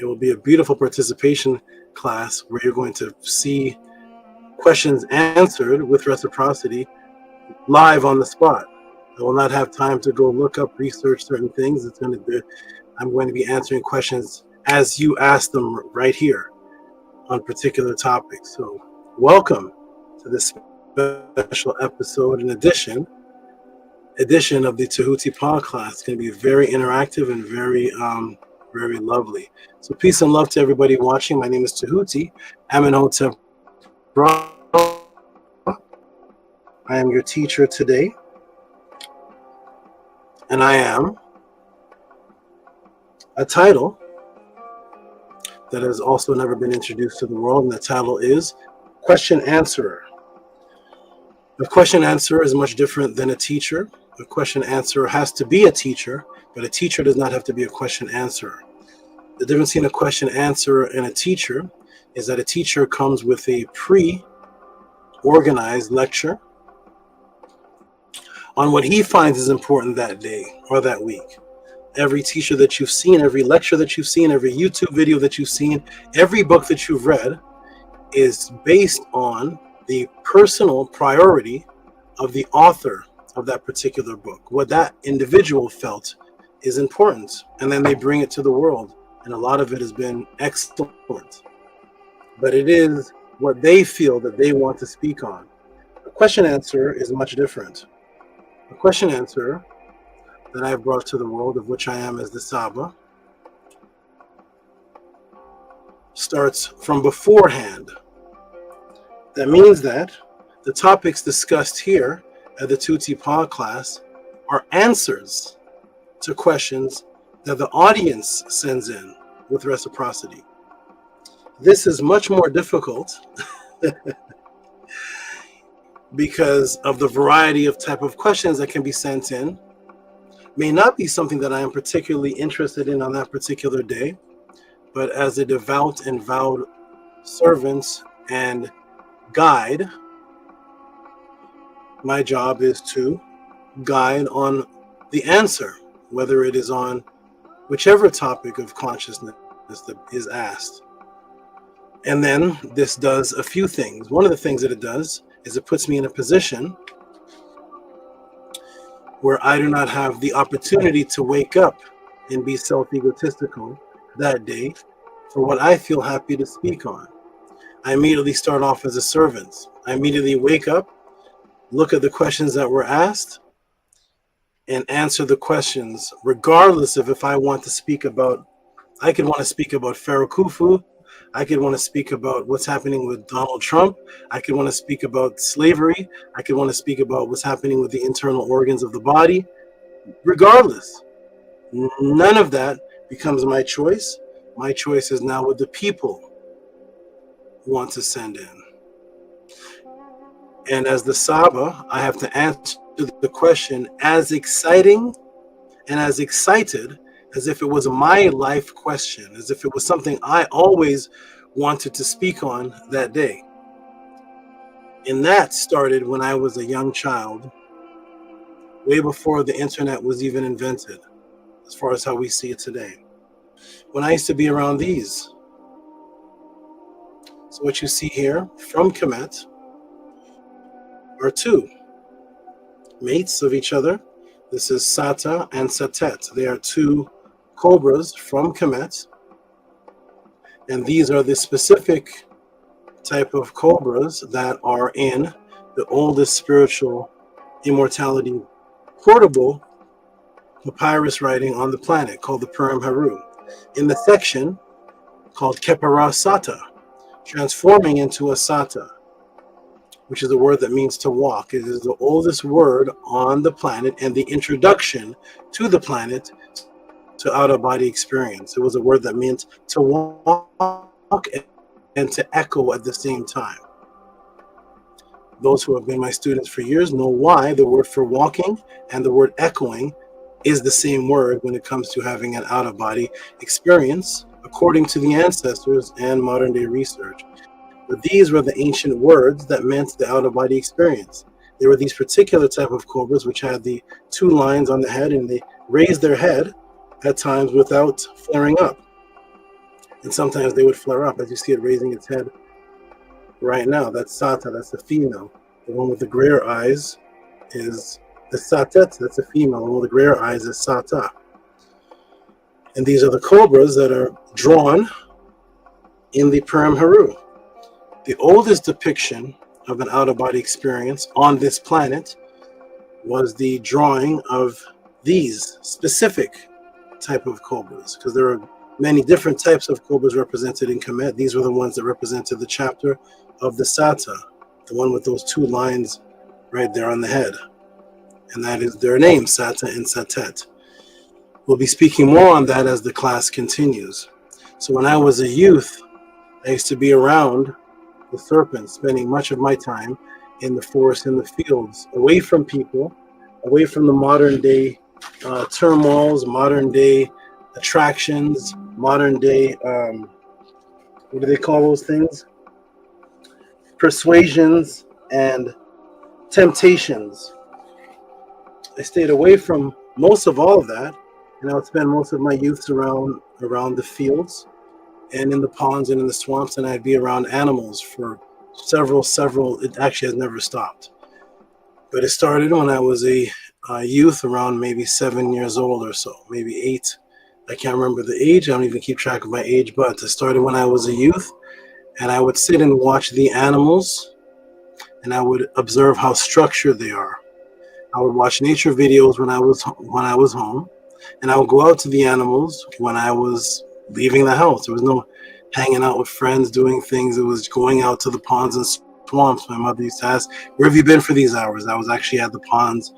It will be a beautiful participation class where you're going to see questions answered with reciprocity live on the spot. I will not have time to go look up, research certain things. I'm going to be answering questions as you ask them right here on particular topics. So welcome to this special episode and edition of the Tehuti pod class. It's going to be very interactive and very very lovely. So peace and love to everybody watching. My name is Tehuti. Amenhotep. I am your teacher today. And I am a title that has also never been introduced to the world, and the title is Question Answerer. A question answerer is much different than a teacher. A question answerer has to be a teacher, but a teacher does not have to be a question answerer. The difference between a question answerer and a teacher is that a teacher comes with a pre-organized lecture on what he finds is important that day or that week. Every teacher that you've seen, every lecture that you've seen, every YouTube video that you've seen, every book that you've read is based on the personal priority of the author of that particular book, what that individual felt is important, and then they bring it to the world, and a lot of it has been excellent, but it is what they feel that they want to speak on. A question answer is much different. A question answer that I have brought to the world, of which I am as the SABA, starts from beforehand. That means that the topics discussed here at the Tehuti pod class are answers to questions that the audience sends in with reciprocity. This is much more difficult because of the variety of type of questions that can be sent in. May not be something that I am particularly interested in on that particular day, but as a devout and vowed servant and guide, my job is to guide on the answer, whether it is on whichever topic of consciousness that is asked. And then this does a few things. One of the things that it does is it puts me in a position where I do not have the opportunity to wake up and be self-egotistical that day for what I feel happy to speak on. I immediately start off as a servant. I immediately wake up, look at the questions that were asked, and answer the questions, regardless of if I want to speak about, I could want to speak about Pharaoh Khufu, I could want to speak about what's happening with Donald Trump. I could want to speak about slavery. I could want to speak about what's happening with the internal organs of the body. Regardless, none of that becomes my choice. My choice is now what the people want to send in. And as the SABA, I have to answer the question as exciting and as excited as if it was my life question, as if it was something I always wanted to speak on that day. And that started when I was a young child, way before the internet was even invented, as far as how we see it today. When I used to be around these. So what you see here from KEMET are two mates of each other. This is Sata and Satet. They are two cobras from KEMET. And these are the specific type of cobras that are in the oldest spiritual immortality portable papyrus writing on the planet called the Purim Haru. In the section called Kepara Sata, transforming into a Sata, which is a word that means to walk. It is the oldest word on the planet and the introduction to the planet to out-of-body experience. It was a word that meant to walk and to echo at the same time. Those who have been my students for years know why the word for walking and the word echoing is the same word when it comes to having an out-of-body experience, according to the ancestors and modern-day research. But these were the ancient words that meant the out-of-body experience. There were these particular type of cobras which had the two lines on the head, and they raised their head at times without flaring up. And sometimes they would flare up, as you see it raising its head right now. That's Sata, that's the female. The one with the grayer eyes is the Satet, that's a female. The one with the grayer eyes is Sata. And these are the cobras that are drawn in the Purim Haru. The oldest depiction of an out-of-body experience on this planet was the drawing of these specific type of cobras, because there are many different types of cobras represented in KEMET. These were the ones that represented the chapter of the Sata, the one with those two lines right there on the head. And that is their name, Sata and Satet. We'll be speaking more on that as the class continues. So when I was a youth, I used to be around the serpents, spending much of my time in the forest, in the fields, away from people, away from the modern day turmoils, modern day attractions, modern day, what do they call those things? Persuasions and temptations. I stayed away from most of all of that, and I would spend most of my youth around the fields and in the ponds and in the swamps, and I'd be around animals for several, it actually has never stopped. But it started when I was a youth, around maybe 7 years old or so, maybe 8. I can't remember the age, I don't even keep track of my age, but it started when I was a youth, and I would sit and watch the animals, and I would observe how structured they are. I would watch nature videos when I was home, and I would go out to the animals when I was leaving the house. There was no hanging out with friends, doing things. It was going out to the ponds and swamps. My mother used to ask, "Where have you been for these hours?" I was actually at the ponds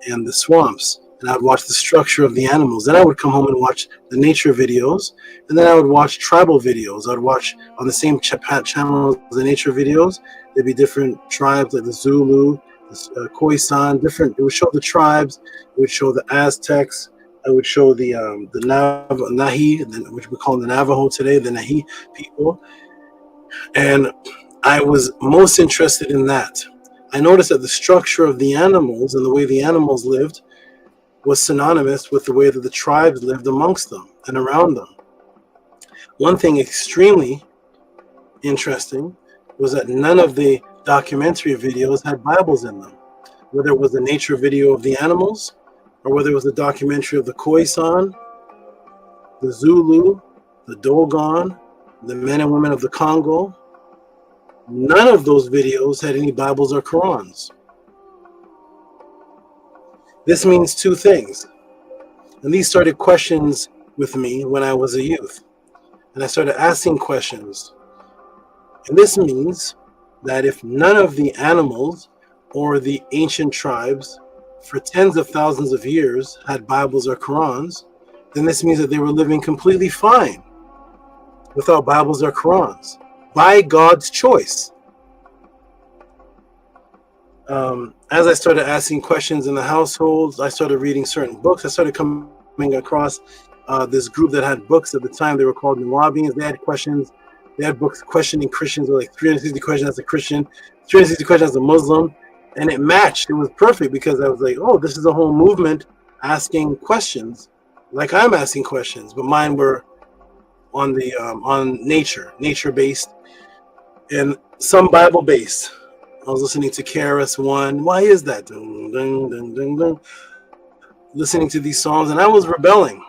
and the swamps, and I'd watch the structure of the animals. Then I would come home and watch the nature videos, and then I would watch tribal videos. I'd watch on the same channel as the nature videos. There'd be different tribes like the Zulu, the Khoisan, different. It would show the tribes. It would show the Aztecs. I would show the Nahi, which we call the Navajo today, the Nahi people. And I was most interested in that. I noticed that the structure of the animals and the way the animals lived was synonymous with the way that the tribes lived amongst them and around them. One thing extremely interesting was that none of the documentary videos had Bibles in them. Whether it was a nature video of the animals, or whether it was a documentary of the Khoisan, the Zulu, the Dogon, the men and women of the Congo, none of those videos had any Bibles or Qurans. This means two things. And these started questions with me when I was a youth. and I started asking questions. And this means that if none of the animals or the ancient tribes for tens of thousands of years had Bibles or Qurans, then this means that they were living completely fine without Bibles or Qurans by God's choice. As I started asking questions in the household, I started reading certain books. I started coming across this group that had books. At the time, they were called Nuwabians. They had questions. They had books questioning Christians, like 360 questions as a Christian, 360 questions as a Muslim, and it matched. It was perfect because I was like, oh, this is a whole movement asking questions, like I'm asking questions, but mine were on the on nature-based, and some Bible-based. I was listening to KRS-One. Why is that? Dun, dun, dun, dun, dun. Listening to these songs, and I was rebelling.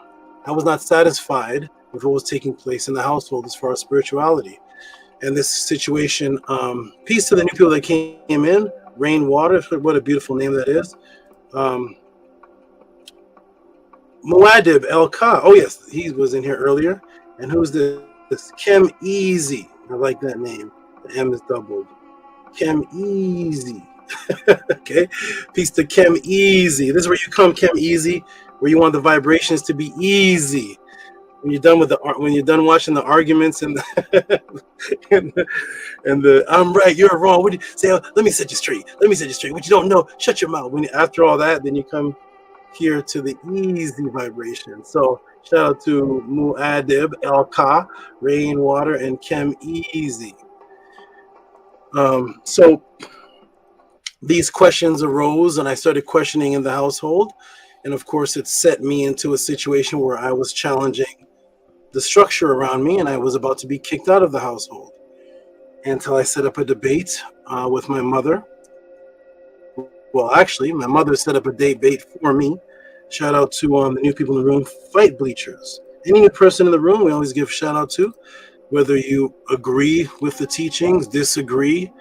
I was not satisfied with what was taking place in the household as far as spirituality. And this situation, peace to the new people that came in, Rainwater, what a beautiful name that is. Muad'Dib El-Ka, oh yes, he was in here earlier. And who's this? Chem Easy, I like that name. The M is doubled. Chem Easy. Okay, peace to Chem Easy. This is where you come, Chem Easy, where you want the vibrations to be easy. When you're done with when you're done watching the arguments and the, and the I'm right, you're wrong. What do you say? Oh, let me set you straight. Let me set you straight. What you don't know, shut your mouth. After all that, then you come here to the easy vibration. So shout out to Muad'Dib El-Ka, Rainwater, and Chem Easy. So these questions arose, and I started questioning in the household, and of course it set me into a situation where I was challenging the structure around me, and I was about to be kicked out of the household until I set up a debate with my mother. Well, actually, my mother set up a debate for me. Shout out to the new people in the room, Fight Bleachers. Any new person in the room, we always give shout out to, whether you agree with the teachings, disagree,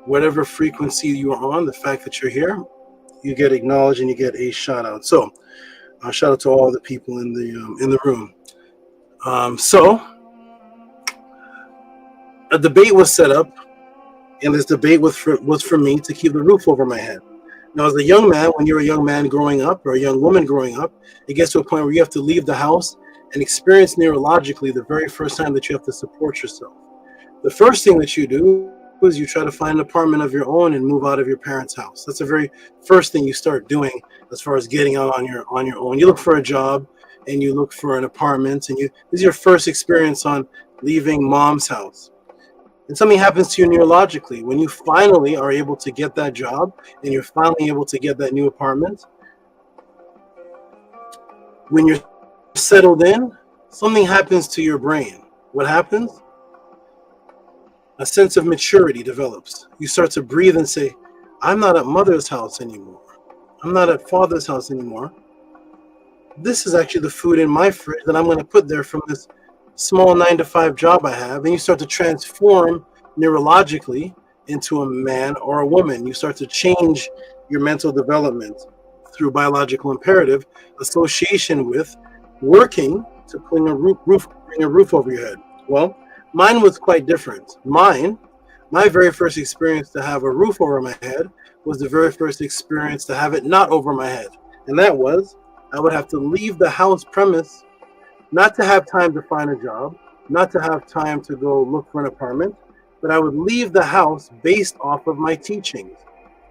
whatever frequency you are on, the fact that you're here, you get acknowledged and you get a shout out. So shout out to all the people in the room. So a debate was set up, and this debate was for me to keep the roof over my head. Now, as a young man, when you're a young man growing up or a young woman growing up, it gets to a point where you have to leave the house and experience neurologically the very first time that you have to support yourself. The first thing that you do is you try to find an apartment of your own and move out of your parents' house. That's the very first thing you start doing as far as getting out on your own. You look for a job and you look for an apartment, and this is your first experience on leaving mom's house. And something happens to you neurologically when you finally are able to get that job and you're finally able to get that new apartment. When you're settled in, something happens to your brain. What happens? A sense of maturity develops. You start to breathe and say, I'm not at mother's house anymore. I'm not at father's house anymore. This is actually the food in my fridge that I'm going to put there from this small 9-to-5 job I have. And you start to transform neurologically into a man or a woman. You start to change your mental development through biological imperative association with working to bring a roof over your head. Well, mine was quite different. My very first experience to have a roof over my head was the very first experience to have it not over my head. And that was, I would have to leave the house premise, not to have time to find a job, not to have time to go look for an apartment, but I would leave the house based off of my teachings.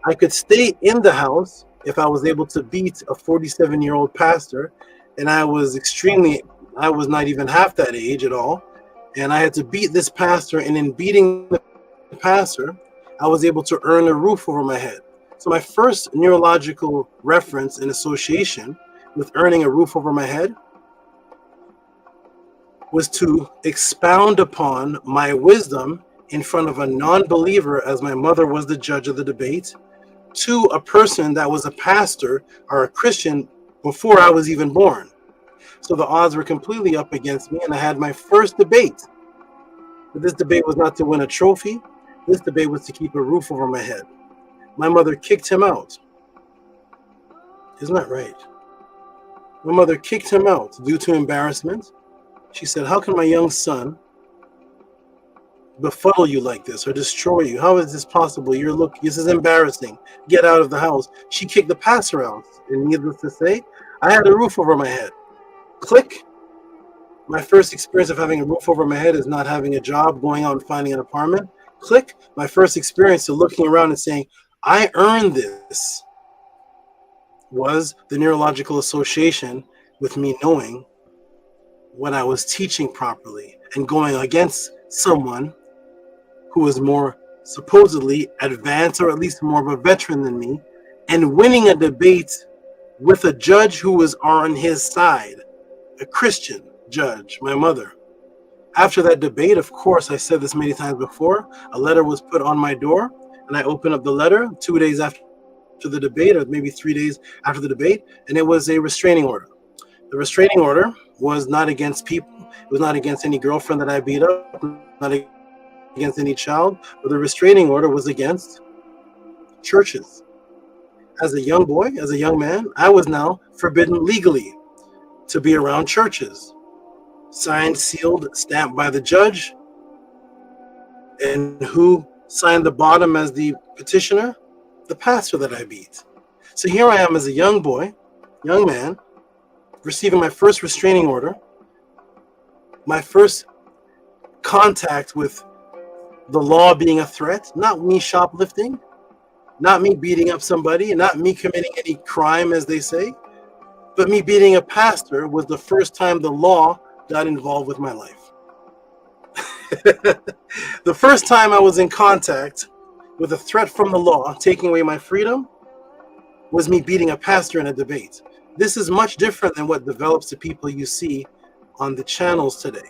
I could stay in the house if I was able to beat a 47-year-old pastor, and I was not even half that age at all, and I had to beat this pastor, and in beating the pastor, I was able to earn a roof over my head. So my first neurological reference and association with earning a roof over my head was to expound upon my wisdom in front of a non-believer, as my mother was the judge of the debate, to a person that was a pastor or a Christian before I was even born. So the odds were completely up against me, and I had my first debate. But this debate was not to win a trophy. This debate was to keep a roof over my head. My mother kicked him out. Isn't that right? My mother kicked him out due to embarrassment. She said, how can my young son befuddle you like this or destroy you. How is this possible? This is embarrassing. Get out of the house. She kicked the pastor out. And needless to say, I had a roof over my head. Click. My first experience of having a roof over my head is not having a job, going out and finding an apartment. Click. My first experience of looking around and saying, I earned this, was the neurological association with me knowing what I was teaching properly and going against someone who was more supposedly advanced or at least more of a veteran than me, and winning a debate with a judge who was on his side, a Christian judge, my mother. After that debate, of course, I said this many times before, a letter was put on my door, and I opened up the letter 2 days after the debate, or maybe 3 days after the debate, and it was a restraining order. The restraining order was not against people. It was not against any girlfriend that I beat up, not against any child, but the restraining order was against churches. As a young boy, as a young man, I was now forbidden legally to be around churches. Signed, sealed, stamped by the judge. And who signed the bottom as the petitioner? The pastor that I beat. So here I am as a young boy, young man, receiving my first restraining order, my first contact with the law being a threat, not me shoplifting, not me beating up somebody, not me committing any crime, as they say, but me beating a pastor was the first time the law got involved with my life. The first time I was in contact with a threat from the law taking away my freedom was me beating a pastor in a debate. This is much different than what develops to people you see on the channels today.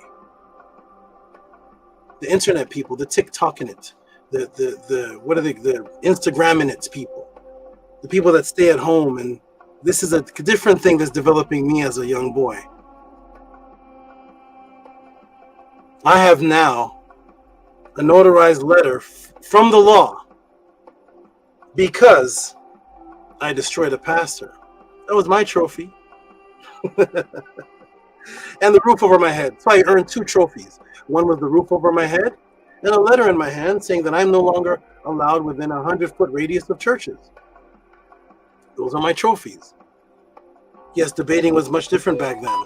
The internet people, the TikTok in it, the Instagram in it people, the people that stay at home, and this is a different thing that's developing me as a young boy. I have now a notarized letter from the law because I destroyed a pastor. That was my trophy. And the roof over my head. So I earned 2 trophies. One was the roof over my head and a letter in my hand saying that I'm no longer allowed within a 100-foot radius of churches. Those are my trophies. Yes, debating was much different back then.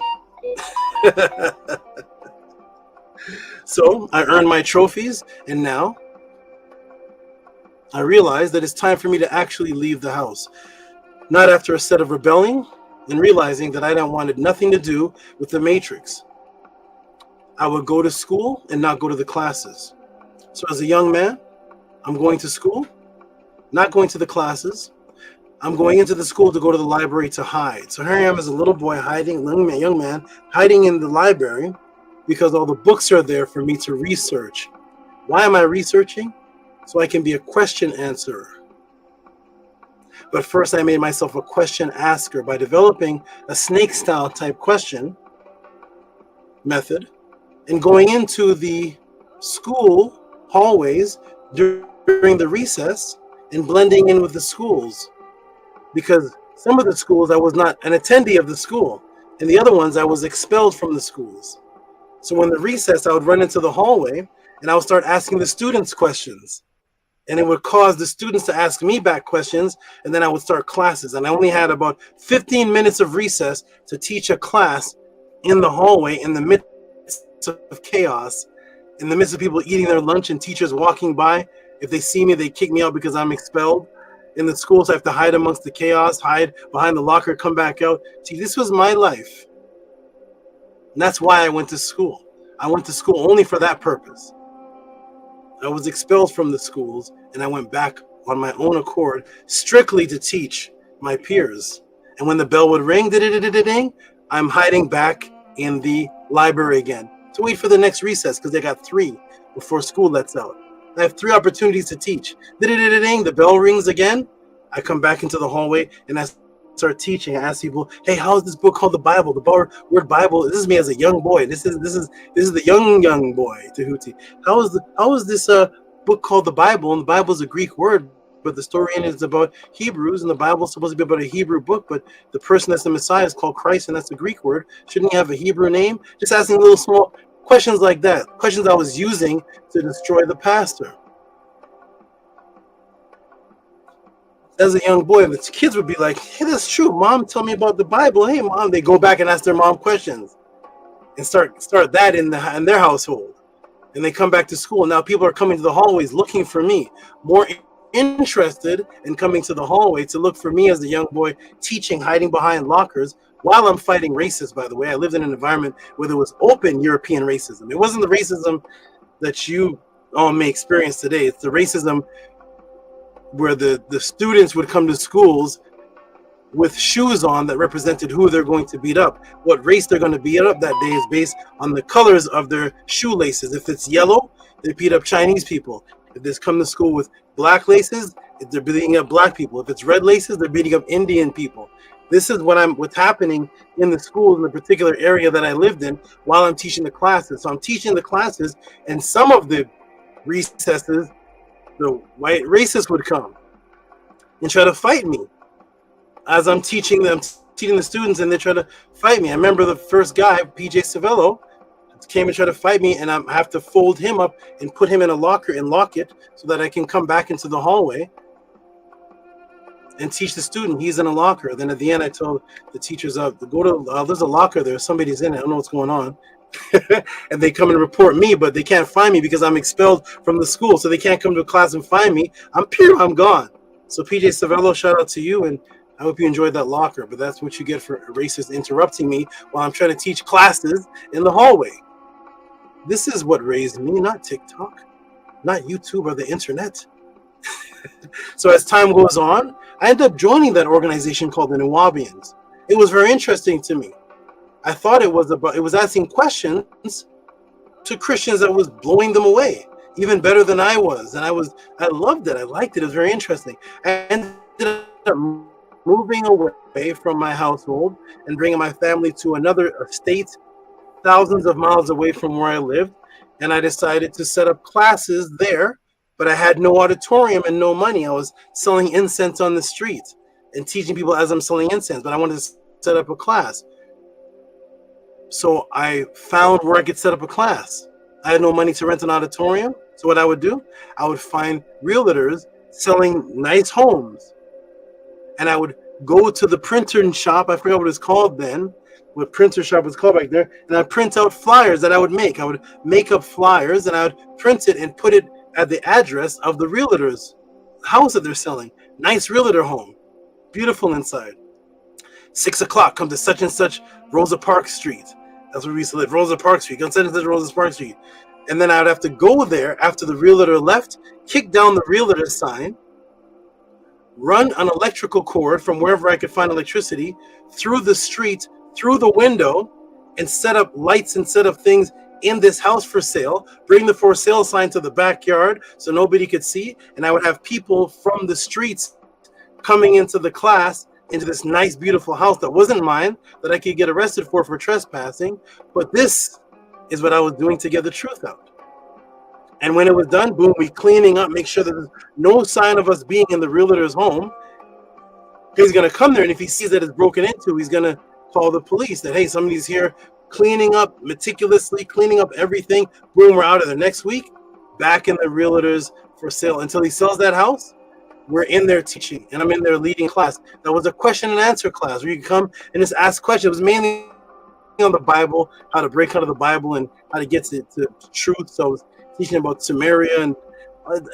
So I earned my trophies, and now I realize that it's time for me to actually leave the house. Not after a set of rebelling and realizing that I wanted nothing to do with the matrix. I would go to school and not go to the classes. So as a young man, I'm going to school, not going to the classes. I'm going into the school to go to the library to hide. So here I am as a little boy hiding, young man, hiding in the library because all the books are there for me to research. Why am I researching? So I can be a question answerer. But first I made myself a question asker by developing a snake style type question method and going into the school hallways during the recess and blending in with the schools. Because some of the schools I was not an attendee of the school, and the other ones I was expelled from the schools. So when the recess, I would run into the hallway and I would start asking the students questions. And it would cause the students to ask me back questions, and then I would start classes. And I only had about 15 minutes of recess to teach a class in the hallway in the midst of chaos, in the midst of people eating their lunch and teachers walking by. If they see me, they kick me out because I'm expelled. In the schools, I have to hide amongst the chaos, hide behind the locker, come back out. See, this was my life. And that's why I went to school. I went to school only for that purpose. I was expelled from the schools, and I went back on my own accord, strictly to teach my peers. And when the bell would ring, ding, I'm hiding back in the library again to wait for the next recess, because they got 3 before school lets out. I have 3 opportunities to teach. Ding, the bell rings again. I come back into the hallway and I start teaching. I ask people, "Hey, how is this book called the Bible?" The word Bible. This is me as a young boy. This is the young boy, Tehuti. How is this book called the Bible? And the Bible is a Greek word, but the story in it is about Hebrews, and the Bible is supposed to be about a Hebrew book, but the person that's the Messiah is called Christ, and that's a Greek word. Shouldn't he have a Hebrew name? Just asking little small Questions like that, questions I was using to destroy the pastor. As a young boy, the kids would be like, hey, that's true. Mom, tell me about the Bible. Hey, Mom. They go back and ask their mom questions and start that in their household. And they come back to school. Now people are coming to the hallways looking for me, more interested in coming to the hallway to look for me as a young boy teaching, hiding behind lockers while I'm fighting racists, by the way. I lived in an environment where there was open European racism. It wasn't the racism that you all may experience today. It's the racism where the students would come to schools with shoes on that represented who they're going to beat up. What race they're going to beat up that day is based on the colors of their shoelaces. If it's yellow, they beat up Chinese people. If they come to school with black laces, they're beating up black people. If it's red laces, they're beating up Indian people. This is what's happening in the schools in the particular area that I lived in while I'm teaching the classes. So I'm teaching the classes, and some of the recesses, the white racists would come and try to fight me as I'm teaching the students, and they try to fight me. I remember the first guy, PJ Savello, came and tried to fight me, and I have to fold him up and put him in a locker and lock it so that I can come back into the hallway and teach the student. He's in a locker. Then at the end, I told the teachers, go to, there's a locker there. Somebody's in it. I don't know what's going on. And they come and report me, but they can't find me because I'm expelled from the school. So they can't come to a class and find me. I'm gone. So PJ Savello, shout out to you. And I hope you enjoyed that locker, but that's what you get for racists interrupting me while I'm trying to teach classes in the hallway. This is what raised me, not TikTok, not YouTube or the internet. So as time goes on, I ended up joining that organization called the Nuwabians. It was very interesting to me. I thought it was asking questions to Christians that was blowing them away, even better than I was. And I loved it. I liked it. It was very interesting. I ended up moving away from my household and bringing my family to another state, thousands of miles away from where I lived. And I decided to set up classes there, but I had no auditorium and no money. I was selling incense on the street and teaching people as I'm selling incense, but I wanted to set up a class. So I found where I could set up a class. I had no money to rent an auditorium. So what I would do, I would find realtors selling nice homes. And I would go to the printer shop. I forgot what it was called then, what printer shop was called back there. And I'd print out flyers that I would make. I would make up flyers and I would print it and put it at the address of the realtor's house that they're selling. Nice realtor home. Beautiful inside. 6 o'clock, come to such and such Rosa Parks Street. That's where we used to live. Rosa Parks Street. Come to such and such Rosa Parks Street. And then I would have to go there after the realtor left, kick down the realtor sign, run an electrical cord from wherever I could find electricity through the street, through the window, and set up lights and set up things in this house for sale, bring the for sale sign to the backyard so nobody could see. And I would have people from the streets coming into the class, into this nice, beautiful house that wasn't mine, that I could get arrested for trespassing. But this is what I was doing to get the truth out. And when it was done, boom, we cleaning up, make sure that there's no sign of us being in the realtor's home. He's going to come there, and if he sees that it's broken into, he's going to call the police that, hey, somebody's here cleaning up, meticulously cleaning up everything. Boom, we're out of there. Next week, back in the realtor's for sale. Until he sells that house, we're in there teaching, and I'm in there leading class. That was a question and answer class where you could come and just ask questions. It was mainly on the Bible, how to break out of the Bible and how to get to truth. So I was teaching about Samaria and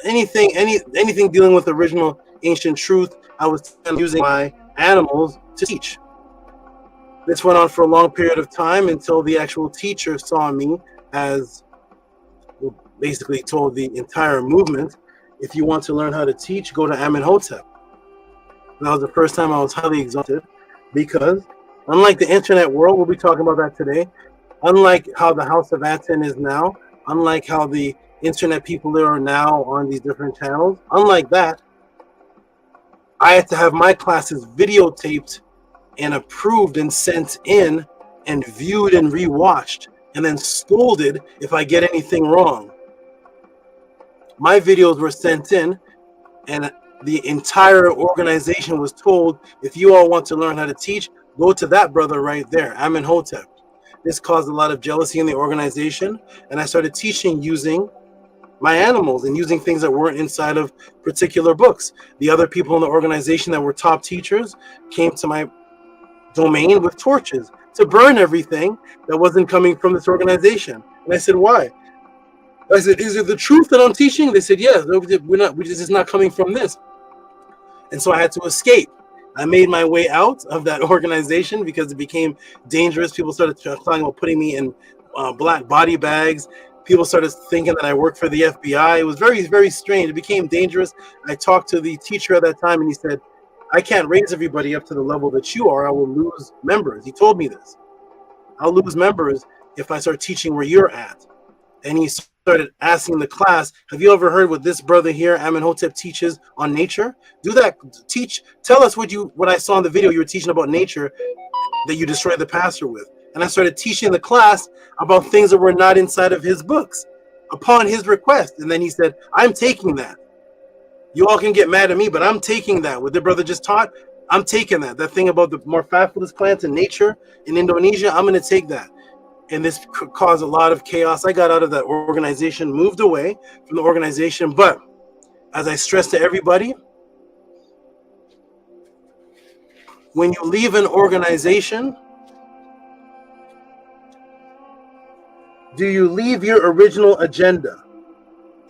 anything dealing with original ancient truth. I was using my animals to teach. This went on for a long period of time until the actual teacher saw me as, well, basically told the entire movement, if you want to learn how to teach, go to Amenhotep. And that was the first time I was highly exalted, because unlike the internet world, we'll be talking about that today, unlike how the House of ATTON is now, unlike how the internet people are now on these different channels, unlike that, I had to have my classes videotaped and approved and sent in and viewed and rewatched and then scolded if I get anything wrong. My videos were sent in, and the entire organization was told, if you all want to learn how to teach, go to that brother right there, Amenhotep. This caused a lot of jealousy in the organization, and I started teaching using my animals and using things that weren't inside of particular books. The other people in the organization that were top teachers came to my domain with torches to burn everything that wasn't coming from this organization. And I said, why? I said, is it the truth that I'm teaching? They said, yeah, this is not coming from this. And so I had to escape. I made my way out of that organization because it became dangerous. People started talking about putting me in black body bags. People started thinking that I worked for the FBI. It was very, very strange. It became dangerous. I talked to the teacher at that time, and he said, I can't raise everybody up to the level that you are. I will lose members. He told me this. I'll lose members if I start teaching where you're at. And he started asking the class, have you ever heard what this brother here, Amenhotep, teaches on nature? Do that. Tell us what I saw in the video you were teaching about nature that you destroyed the pastor with. And I started teaching the class about things that were not inside of his books upon his request. And then he said, I'm taking that. You all can get mad at me, but I'm taking that. What the brother just taught, I'm taking that. That thing about the Morphophilus plants in nature in Indonesia, I'm going to take that. And this caused a lot of chaos. I got out of that organization, moved away from the organization. But as I stress to everybody, when you leave an organization, do you leave your original agenda?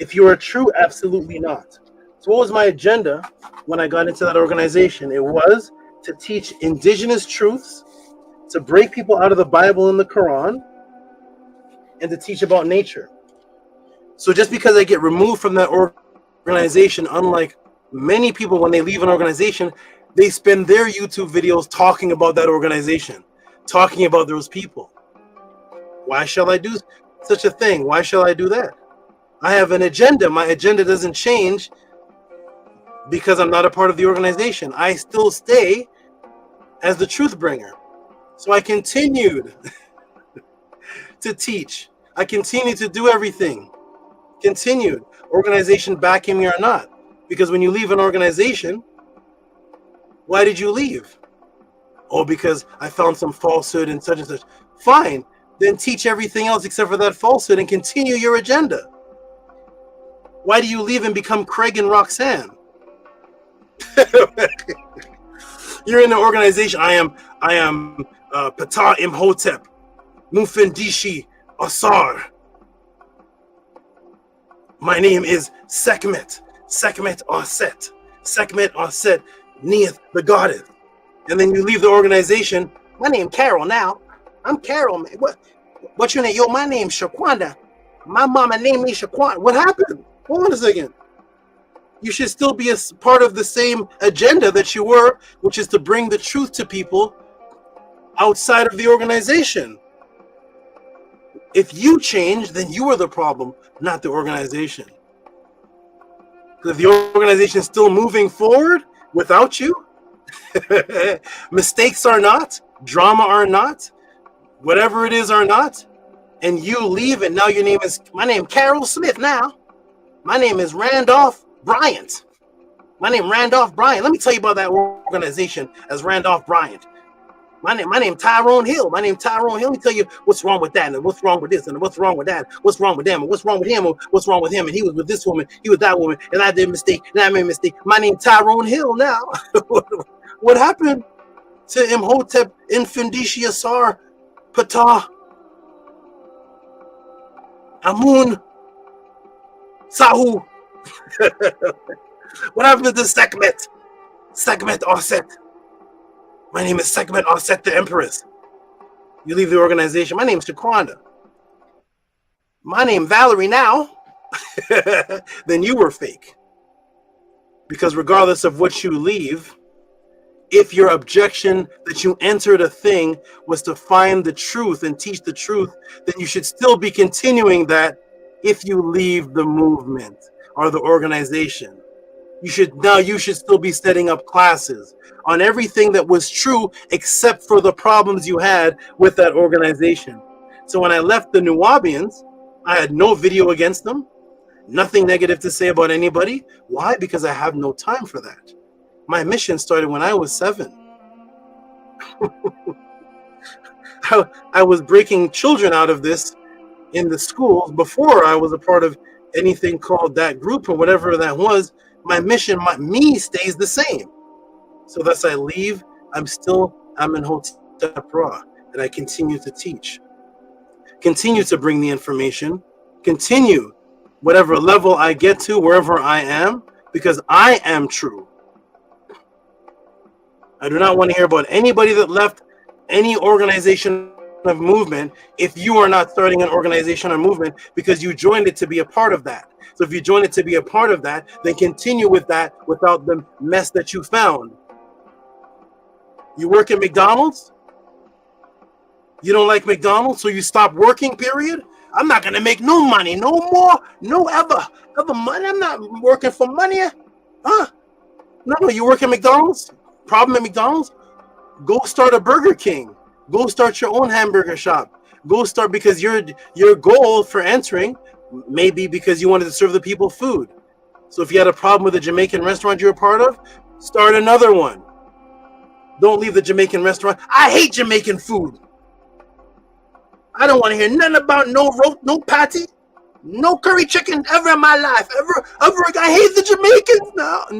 If you are true, absolutely not. So what was my agenda when I got into that organization? It was to teach indigenous truths, to break people out of the Bible and the Quran, and to teach about nature. So just because I get removed from that organization, unlike many people when they leave an organization, they spend their YouTube videos talking about that organization, talking about those people. Why shall I do such a thing? Why shall I do that? I have an agenda. My agenda doesn't change because I'm not a part of the organization. I still stay as the truth bringer. So I continued to teach. I continued to do everything. Continued. Organization backing me or not. Because when you leave an organization, why did you leave? Oh, because I found some falsehood and such and such. Fine. Then teach everything else except for that falsehood and continue your agenda. Why do you leave and become Craig and Roxanne? You're in the organization. I am Ptah Imhotep, Mufendishi Asar. My name is Sekhmet Aset, Neith the goddess. And then you leave the organization. My name Carol now. I'm Carol, man. What's your name? Yo, my name's Shaquanda. My mama named me Shaquanda. What happened? Hold on a second. You should still be a part of the same agenda that you were, which is to bring the truth to people outside of the organization. If you change, then you are the problem, not the organization. Because if the organization is still moving forward without you, mistakes are not, drama are not, whatever it is are not, and you leave and now your name is, my name Carol Smith now. My name is Randolph Bryant. My name Randolph Bryant. Let me tell you about that organization as Randolph Bryant. My name Tyrone Hill. My name Tyrone Hill. Let me tell you what's wrong with that and what's wrong with this and what's wrong with that. What's wrong with them and what's wrong with him and what's wrong with him. And he was with this woman. He was that woman. And I did a mistake. And I made a mistake. My name Tyrone Hill now. What happened to Imhotep, Infendishi Asar, Ptah, Amun, Sahu? What happened to Sekhmet Aset? My name is Sekhmet Aset the Empress. You leave the organization. My name is Shaquanda. My name Valerie now. Then you were fake. Because regardless of what you leave, if your objection that you entered a thing was to find the truth and teach the truth, then you should still be continuing that if you leave the movement or the organization. You should still be setting up classes on everything that was true except for the problems you had with that organization. So when I left the Nuwabians, I had no video against them, nothing negative to say about anybody. Why? Because I have no time for that. My mission started when I was 7. I was breaking children out of this in the schools before I was a part of anything called that group or whatever that was. My mission, me stays the same. So thus I leave. I'm in Hotep Ra, and I continue to teach. Continue to bring the information. Continue whatever level I get to, wherever I am, because I am true. I do not want to hear about anybody that left any organization of movement if you are not starting an organization or movement because you joined it to be a part of that. So if you joined it to be a part of that, then continue with that without the mess that you found. You work at McDonald's? You don't like McDonald's, so you stop working, period? I'm not going to make no money, no more, no ever money. I'm not working for money. Huh? No, you work at McDonald's? Problem at McDonald's? Go start a Burger King. Go start your own hamburger shop. Go start, because your goal for entering may be because you wanted to serve the people food. So if you had a problem with a Jamaican restaurant you're a part of, start another one. Don't leave the Jamaican restaurant. I hate Jamaican food. I don't want to hear nothing about no patty, no curry chicken ever in my life. Ever. I hate the Jamaicans.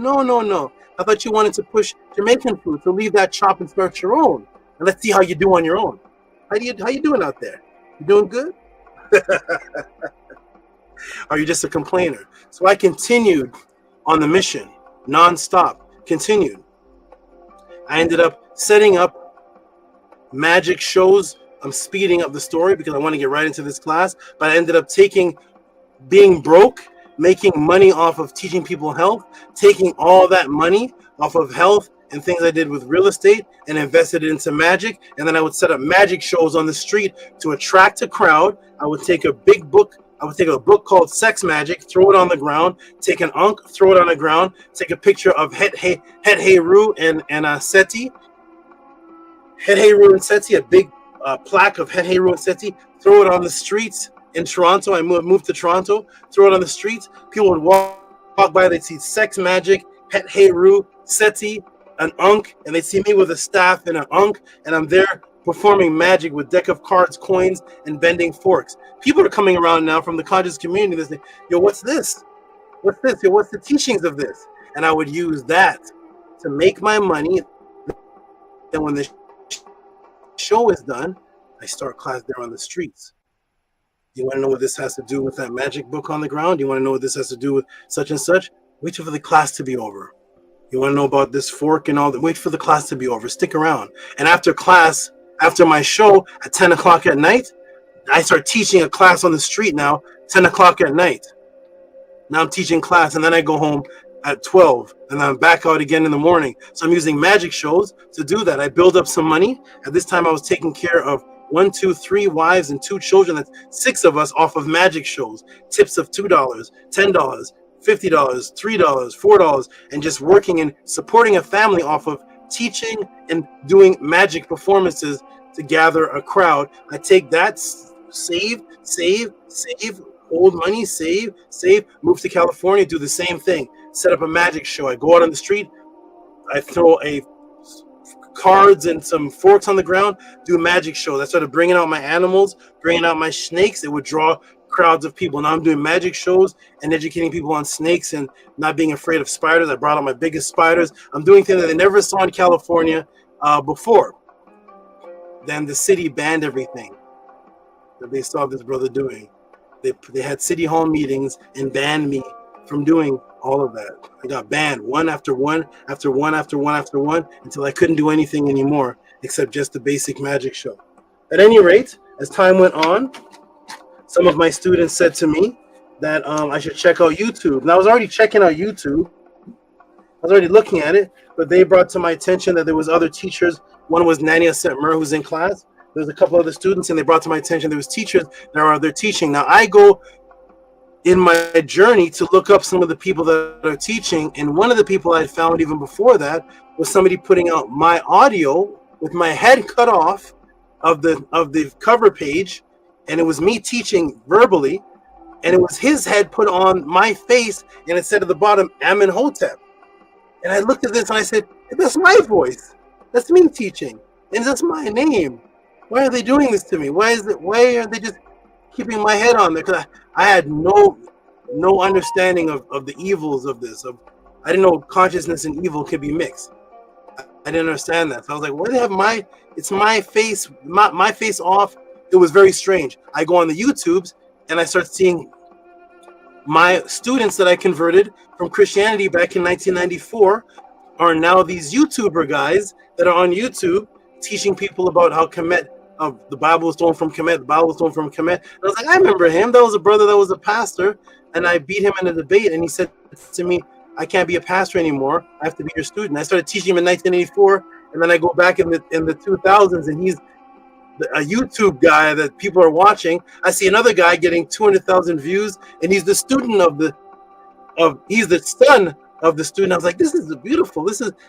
No. I thought you wanted to push Jamaican food, so leave that shop and start your own. And let's see how you do on your own. How you doing out there? You doing good? Are you just a complainer? So I continued on the mission, nonstop, continued. I ended up setting up magic shows. I'm speeding up the story because I want to get right into this class, but I ended up being broke, making money off of teaching people health, taking all that money off of health and things I did with real estate and invested it into magic. And then I would set up magic shows on the street to attract a crowd. I would take a big book. I would take a book called Sex Magic, throw it on the ground, take an unk, throw it on the ground, take a picture of HEQR and Seti. HEQR and Seti, a big plaque of HEQR and Seti, throw it on the streets in Toronto. I moved to Toronto, throw it on the streets. People would walk by, they'd see Sex Magic, HEQR, Seti, an unk, and they'd see me with a staff and an unk, and I'm there performing magic with deck of cards, coins, and bending forks. People are coming around now from the conscious community. They're saying, yo, what's this? What's this? Yo, what's the teachings of this? And I would use that to make my money. Then when the show is done, I start class there on the streets. You want to know what this has to do with that magic book on the ground? You want to know what this has to do with such and such? Wait for the class to be over. You want to know about this fork and all that? Wait for the class to be over. Stick around. And after class, after my show at 10 o'clock at night, I start teaching a class on the street now, 10 o'clock at night. Now I'm teaching class, and then I go home at 12, and I'm back out again in the morning. So I'm using magic shows to do that. I build up some money. At this time, I was taking care of 1, 2, 3 wives and 2 children. That's 6 of us off of magic shows. Tips of $2, $10, $50, $3, $4, and just working and supporting a family off of teaching and doing magic performances to gather a crowd. I take that, save, hold money, save, move to California, do the same thing. Set up a magic show. I go out on the street, I throw cards and some forks on the ground, do a magic show. I started bringing out my animals, bringing out my snakes. It would draw crowds of people. Now I'm doing magic shows and educating people on snakes and not being afraid of spiders. I brought out my biggest spiders. I'm doing things that they never saw in California before. Then the city banned everything that they saw this brother doing. They had city hall meetings and banned me from doing all of that. I got banned one after one until I couldn't do anything anymore except just the basic magic show. At any rate, as time went on, some of my students said to me that I should check out YouTube. And I was already checking out YouTube. I was already looking at it, but they brought to my attention that there was other teachers. One was Nania Setmer, who's in class. There's a couple other students, and they brought to my attention there was teachers that are there teaching. Now I go in my journey to look up some of the people that are teaching, and one of the people I had found even before that was somebody putting out my audio with my head cut off of the cover page, and it was me teaching verbally, and it was his head put on my face, and it said at the bottom, Amenhotep. And I looked at this and I said, that's my voice. That's me teaching. And that's my name. why are they doing this to me? Why are they just keeping my head on there? Because I had no understanding of the evils of this. I didn't know consciousness and evil could be mixed. I didn't understand that. So I was like, why do they have my face, my face off? It was very strange. I go on the YouTubes and I start seeing my students that I converted from Christianity back in 1994 are now these YouTuber guys that are on YouTube teaching people about how KEMET, the Bible was stolen from KEMET, the Bible was stolen from KEMET. And I was like, I remember him. That was a brother that was a pastor, and I beat him in a debate, and he said to me, I can't be a pastor anymore. I have to be your student. I started teaching him in 1984, and then I go back in the 2000s, and he's a YouTube guy that people are watching. I see another guy getting 200,000 views, and he's the student he's the son of the student. I was like, this is beautiful.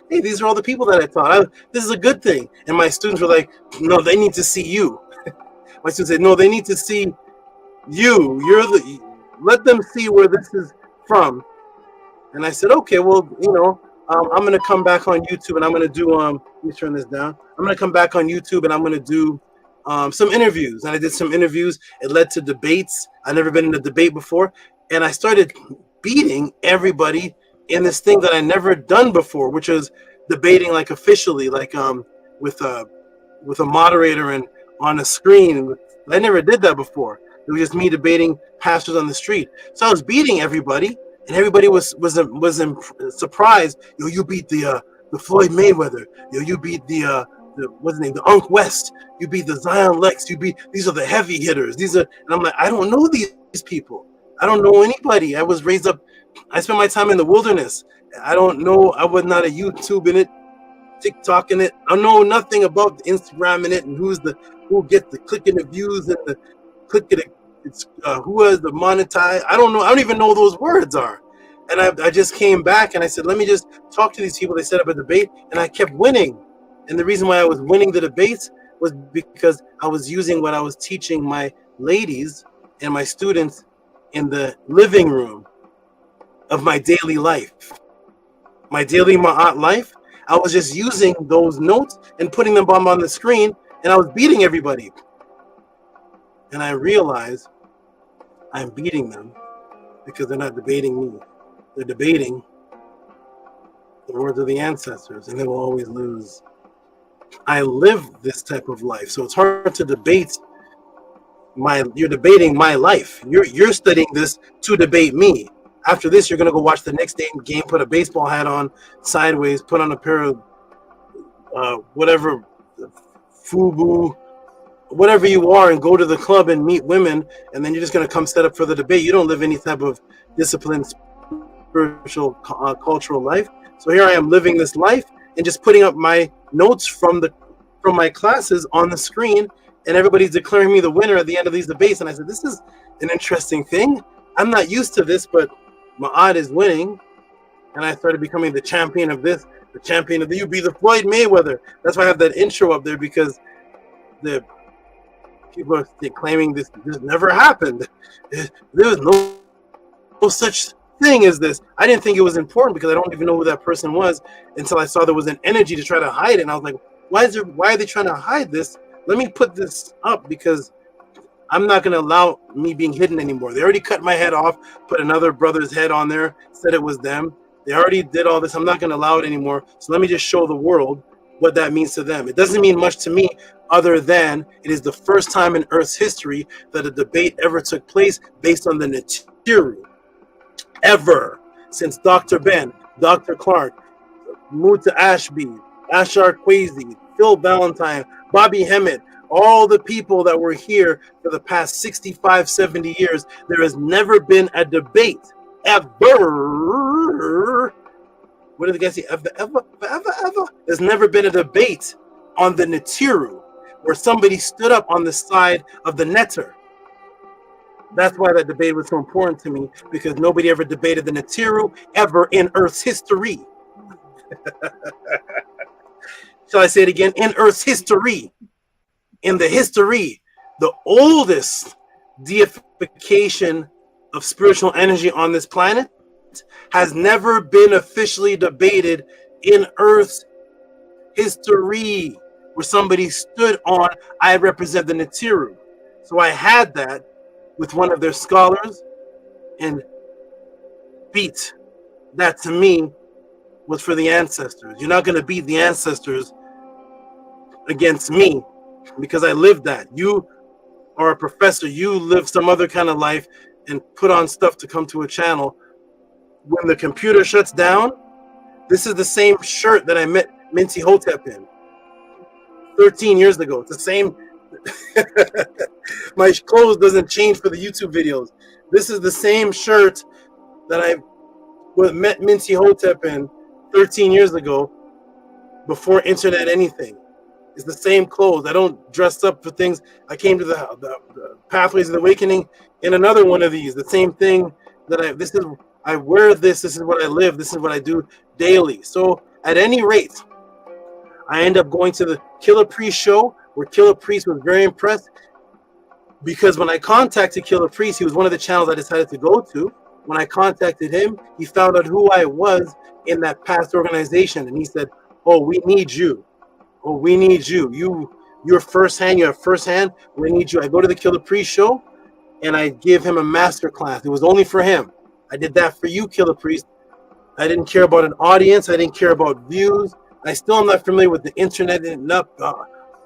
Hey, these are all the people that I taught. This is a good thing. And my students were like, no, they need to see you. My students said, no, they need to see you. Let them see where this is from. And I said, okay, well, I'm going to come back on YouTube and I'm going to do, let me turn this down. I'm going to come back on YouTube and I'm going to do some interviews. And I did some interviews. It led to debates. I've never been in a debate before. And I started beating everybody in this thing that I never done before, which was debating like officially, like with a moderator and on a screen. I never did that before. It was just me debating pastors on the street. So I was beating everybody, and everybody was surprised. You beat the Floyd Mayweather. You beat the what's his name? The Unk West. You beat the Zion Lex. These are the heavy hitters. And I'm like, I don't know these people. I don't know anybody. I was raised up. I spent my time in the wilderness. I don't know. I was not a YouTube in it, TikTok in it. I know nothing about the Instagram in it and who gets the clicking the views and the clicking who has the monetize. I don't know. I don't even know what those words are. And I just came back and I said, let me just talk to these people. They set up a debate and I kept winning. And the reason why I was winning the debates was because I was using what I was teaching my ladies and my students in the living room of my daily life, my daily ma'at life. I was just using those notes and putting them on the screen, and I was beating everybody. And I realized I'm beating them because they're not debating me. They're debating the words of the ancestors, and they will always lose. I live this type of life, so it's hard to debate. You're debating my life. You're studying this to debate me. After this, you're gonna go watch the next day game, put a baseball hat on sideways, put on a pair of whatever FUBU, whatever you are, and go to the club and meet women, and then you're just gonna come set up for the debate. You don't live any type of disciplined, spiritual, cultural life. So here I am living this life and just putting up my notes from my classes on the screen, and everybody's declaring me the winner at the end of these debates. And I said, this is an interesting thing. I'm not used to this, but Ma'at is winning. And I started becoming the champion of this, the champion of you be the Floyd Mayweather. That's why I have that intro up there, because the people are claiming this never happened. There was no such thing as this. I didn't think it was important because I don't even know who that person was until I saw there was an energy to try to hide it. And I was like, why are they trying to hide this? Let me put this up because I'm not going to allow me being hidden anymore. They already cut my head off, put another brother's head on there, said it was them. They already did all this. I'm not going to allow it anymore. So let me just show the world what that means to them. It doesn't mean much to me other than it is the first time in Earth's history that a debate ever took place based on the Neteru. Ever. Since Dr. Ben, Dr. Clark, Muta Ashby, Ashar Kwesi, Phil Valentine, Bobby Hemmett, all the people that were here for the past 65, 70 years, there has never been a debate ever. What did the guy say? Ever? There's never been a debate on the Neteru where somebody stood up on the side of the Neter. That's why that debate was so important to me, because nobody ever debated the Neteru ever in Earth's history. Shall I say it again? In Earth's history. In the history, the oldest deification of spiritual energy on this planet has never been officially debated in Earth's history. where somebody stood on, I represent the Netiru. So I had that with one of their scholars, and beat that to me was for the ancestors. You're not going to beat the ancestors against me because I lived that. You are a professor. You live some other kind of life and put on stuff to come to a channel. When the computer shuts down, this is the same shirt that I met Minty Hotep in 13 years ago. It's the same. My clothes doesn't change for the YouTube videos. This is the same shirt that I met Minty Hotep in 13 years ago, before internet anything. It's the same clothes. I don't dress up for things. I came to the Pathways of the Awakening in another one of these. The same thing that I wear this. This is what I live. This is what I do daily. So at any rate, I end up going to the Killer Priest show, where Killer Priest was very impressed, because when I contacted Killer Priest, he was one of the channels I decided to go to. When I contacted him, he found out who I was in that past organization, and he said, "Oh, we need you. Oh, we need you. You're firsthand. You have firsthand. We need you." I go to the Killer Priest show, and I give him a master class. It was only for him. I did that for you, Killer Priest. I didn't care about an audience. I didn't care about views. I still am not familiar with the internet and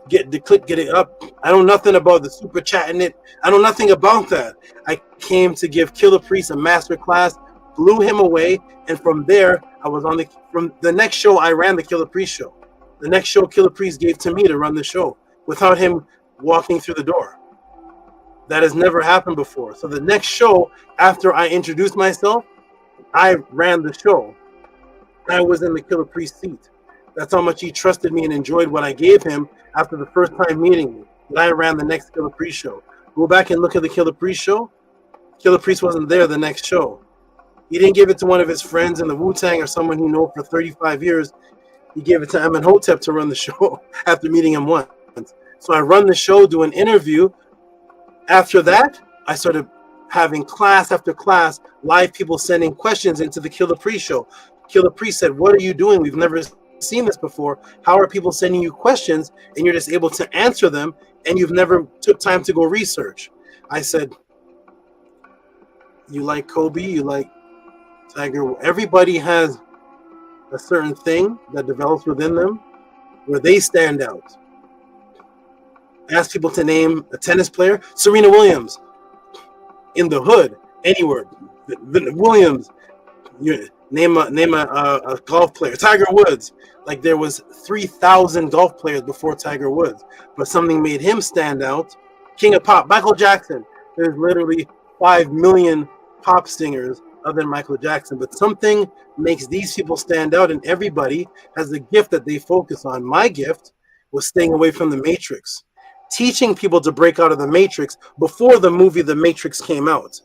get it up. I know nothing about the super chat in it. I know nothing about that. I came to give Killer Priest a master class, blew him away, and from there I was on from the next show I ran the Killer Priest show. The next show Killer Priest gave to me to run the show without him walking through the door. That has never happened before. So the next show after I introduced myself, I ran the show. I was in the Killer Priest seat. That's how much he trusted me and enjoyed what I gave him after the first time meeting me. I ran the next Killer Priest show. Go back and look at the Killer Priest show. Killer Priest wasn't there the next show. He didn't give it to one of his friends in the Wu-Tang or someone he known for 35 years. He gave it to Amenhotep to run the show after meeting him once. So I run the show, do an interview. After that, I started having class after class, live people sending questions into the Killer Priest show. Killer Priest said, "What are you doing? We've never seen this before. How are people sending you questions and you're just able to answer them and you've never took time to go research?" I said, "You like Kobe, you like Tiger." Everybody has a certain thing that develops within them where they stand out. I asked people to name a tennis player. Serena Williams. In the hood, anywhere. Williams. Name a golf player. Tiger Woods. Like, there was 3,000 golf players before Tiger Woods, but something made him stand out. King of pop, Michael Jackson. There's literally 5 million pop singers other than Michael Jackson, but something makes these people stand out, and everybody has a gift that they focus on. My gift was staying away from the Matrix, teaching people to break out of the Matrix before the movie The Matrix came out.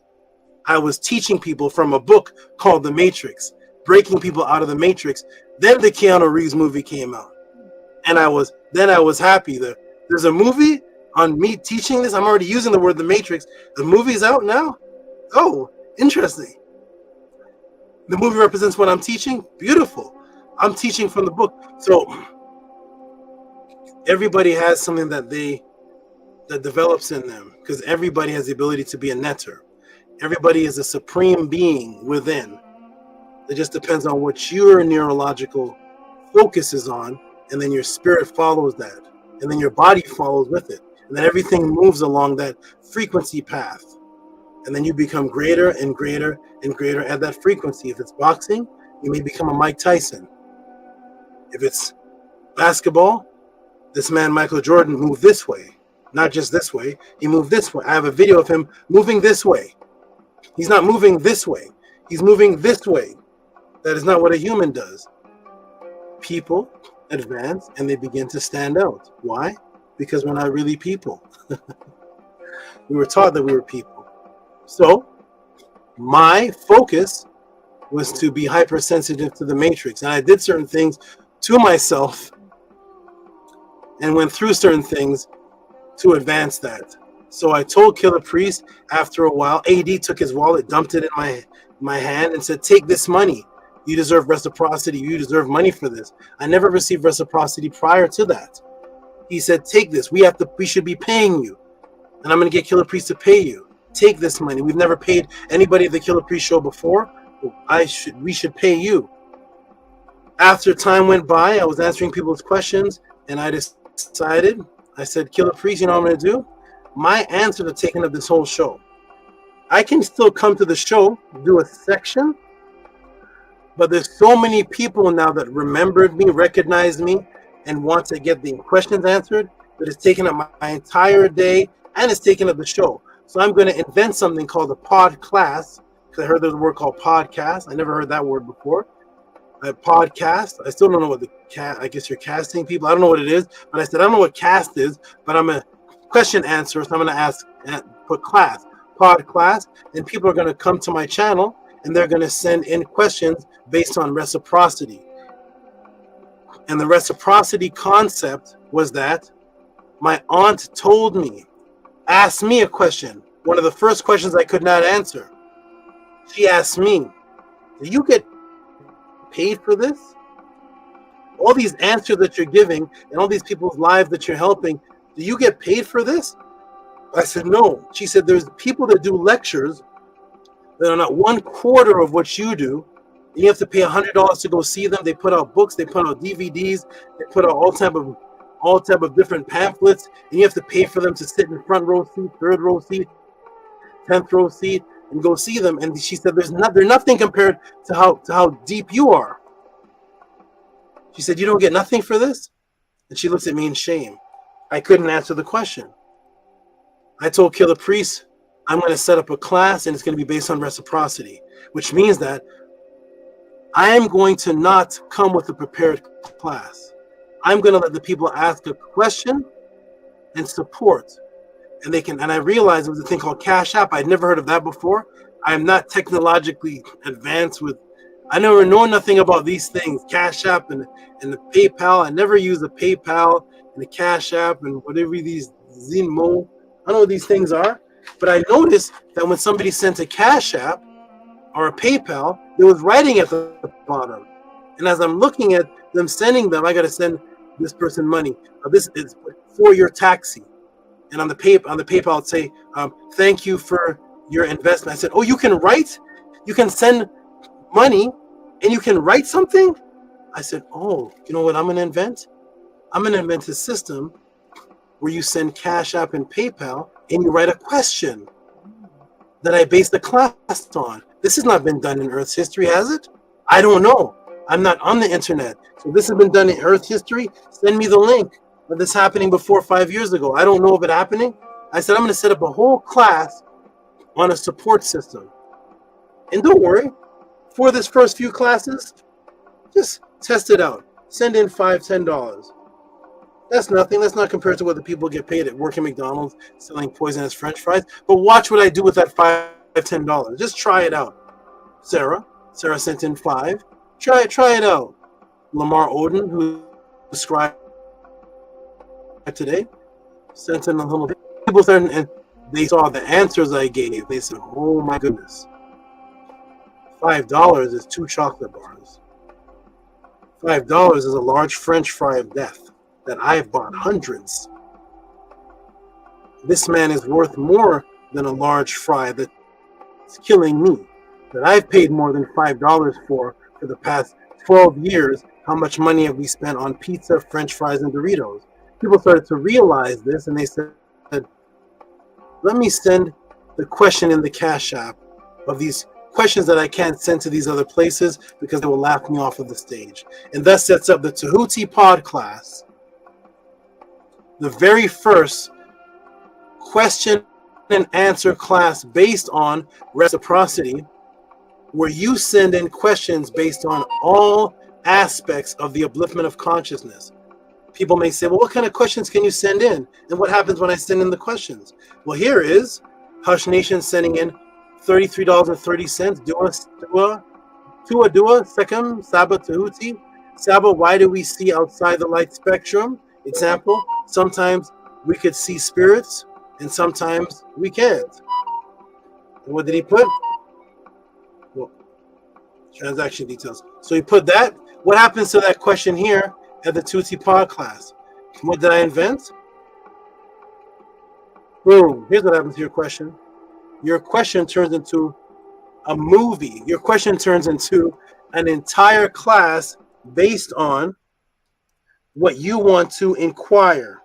I was teaching people from a book called The Matrix, breaking people out of the Matrix. Then the Keanu Reeves movie came out, and I was happy. There's a movie on me teaching this. I'm already using the word The Matrix. The movie's out now. Oh, interesting. The movie represents what I'm teaching. Beautiful. I'm teaching from the book. So everybody has something that develops in them, because everybody has the ability to be a netter. Everybody is a supreme being within. It just depends on what your neurological focus is on, and then your spirit follows that, and then your body follows with it, and then everything moves along that frequency path, and then you become greater and greater and greater at that frequency. If it's boxing, you may become a Mike Tyson. If it's basketball, this man Michael Jordan moved this way, not just this way. He moved this way. I have a video of him moving this way. He's not moving this way. He's moving this way. That is not what a human does. People advance and they begin to stand out. Why? Because we're not really people. We were taught that we were people. So my focus was to be hypersensitive to the Matrix. And I did certain things to myself and went through certain things to advance that. So I told Killer Priest after a while, AD took his wallet, dumped it in my hand and said, "Take this money. You deserve reciprocity. You deserve money for this." I never received reciprocity prior to that. He said, take this. We should be paying you. And I'm going to get Killer Priest to pay you. Take this money. We've never paid anybody at the Killer Priest show before. We should pay you. After time went by, I was answering people's questions, and I decided, I said, Killer Priest, you know what I'm going to do? My answer to taking up this whole show. I can still come to the show, do a section, but there's so many people now that remembered me, recognized me, and want to get the questions answered that it's taken up my entire day, and it's taken up the show. So I'm going to invent something called a pod class, because I heard there's a word called podcast. I never heard that word before. A podcast. I still don't know what I guess you're casting people. I don't know what it is, but I said, I don't know what cast is, but I'm a question answer, so I'm going to ask, put class, pod class, and people are going to come to my channel, and they're going to send in questions based on reciprocity. And the reciprocity concept was that my aunt told me, asked me a question, one of the first questions I could not answer. She asked me, do you get paid for this? All these answers that you're giving and all these people's lives that you're helping, do you get paid for this? I said, no. She said, there's people that do lectures that are not 1/4 of what you do. You have to pay $100 to go see them. They put out books, they put out DVDs, they put out all type of different pamphlets, and you have to pay for them to sit in front row seat, third row seat, 10th row seat, and go see them. And she said, they're nothing compared to how deep you are. She said, you don't get nothing for this? And she looks at me in shame. I couldn't answer the question. I told Killer Priest, I'm going to set up a class, and it's going to be based on reciprocity, which means that I am going to not come with a prepared class. I'm going to let the people ask a question and support. And I realized there was a thing called Cash App. I'd never heard of that before. I am not technologically advanced I never know nothing about these things, Cash App and the PayPal. I never use a PayPal and the Cash App and whatever these Zinmo. I don't know what these things are, but I noticed that when somebody sent a Cash App or a PayPal, there was writing at the bottom. And as I'm looking at them sending them, I got to send this person money. This is for your taxi. And on the PayPal, it'd say, thank you for your investment. I said, oh, you can write? You can send money and you can write something? I said, oh, you know what I'm going to invent? I'm going to invent a system where you send Cash App and PayPal and you write a question that I base the class on. This has not been done in Earth's history, has it? I don't know. I'm not on the internet. So this has been done in Earth history. Send me the link of this happening before 5 years ago. I don't know of it happening. I said, I'm going to set up a whole class on a support system. And don't worry, for this first few classes, just test it out. Send in $5, $10. That's nothing. That's not compared to what the people get paid at working McDonald's selling poisonous French fries. But watch what I do with that $5, $10. Just try it out. Sarah sent in $5. Try it out. Lamar Odin, who described today, sent in a little bit. People started, and they saw the answers I gave. They said, oh my goodness. $5 is 2 chocolate bars. $5 is a large French fry of death that I've bought hundreds. This man is worth more than a large fry that's killing me, that I've paid more than $5 for the past 12 years. How much money have we spent on pizza, French fries, and Doritos? People started to realize this, and they said, let me send the question in the Cash App of these questions that I can't send to these other places because they will laugh me off of the stage. And thus sets up the Tehuti Pod class, the very first question and answer class based on reciprocity, where you send in questions based on all aspects of the upliftment of consciousness. People may say, well, what kind of questions can you send in? And what happens when I send in the questions? Well, here is Hush Nation sending in $33.30. Dua, Second, SABA, Tehuti. SABA, why do we see outside the light spectrum? Example, sometimes we could see spirits and sometimes we can't. And what did he put? Well, transaction details. So he put that. What happens to that question here at the Tehuti Pod class? What did I invent? Boom. Here's what happens to your question. Your question turns into a movie. Your question turns into an entire class based on what you want to inquire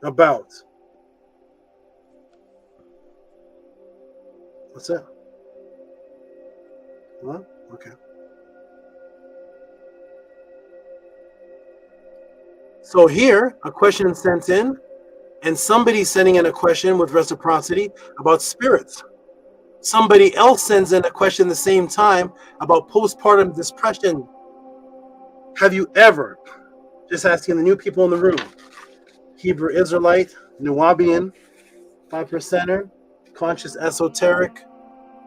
about. What's that? Huh? Okay. So here, a question is sent in, and somebody's sending in a question with reciprocity about spirits. Somebody else sends in a question at the same time about postpartum depression. Have you ever, just asking the new people in the room, Hebrew Israelite, Nubian, 5%er, conscious esoteric,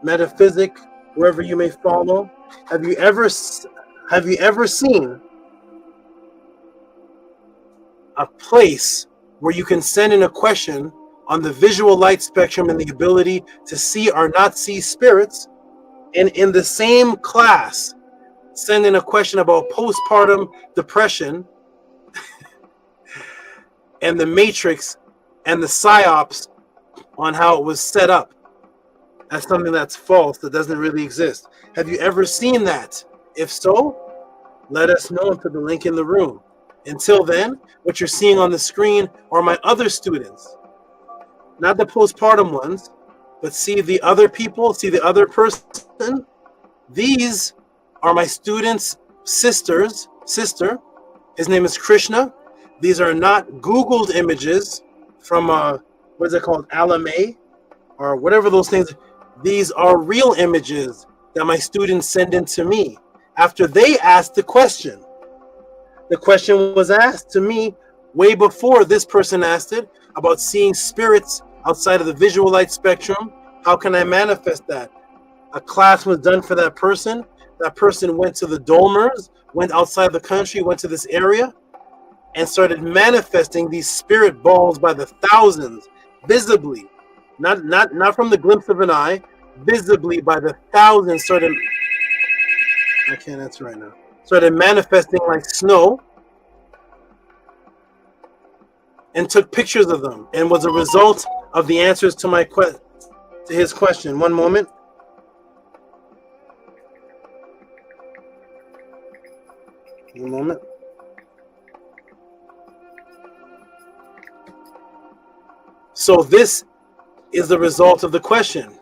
metaphysic, wherever you may follow, have you ever seen a place where you can send in a question on the visual light spectrum and the ability to see or not see spirits, and in the same class send in a question about postpartum depression and the matrix and the psyops on how it was set up as something that's false, that doesn't really exist? Have you ever seen that? If so, let us know and put the link in the room. Until then, what you're seeing on the screen are my other students. Not the postpartum ones, but see the other people, see the other person. These are my students' sister. His name is Krishna. These are not Googled images from, what is it called, Alame, or whatever those things. These are real images that my students send in to me after they asked the question. The question was asked to me way before this person asked it about seeing spirits outside of the visual light spectrum. How can I manifest that? A class was done for that person. That person went to the Dolmers, went outside the country, went to this area, and started manifesting these spirit balls by the thousands, visibly, not from the glimpse of an eye, visibly by the thousands. Started, I can't answer right now. Started manifesting like snow, and took pictures of them, and was a result of the answers to my to his question. One moment. One moment. So this is the result of the question,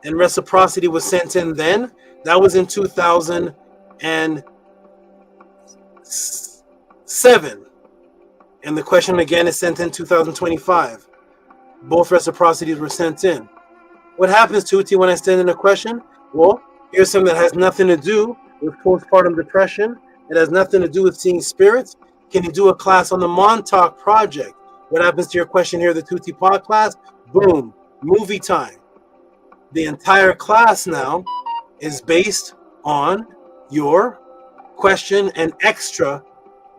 and reciprocity was sent in then. That was in 2007, and the question again is sent in 2025. Both reciprocities were sent in. What happens, Tuti, when I send in a question? Well, here's something that has nothing to do with postpartum depression. It has nothing to do with seeing spirits. Can you do a class on the Montauk Project? What happens to your question here, the Tuti Pod class? Boom, movie time. The entire class now is based on your question and extra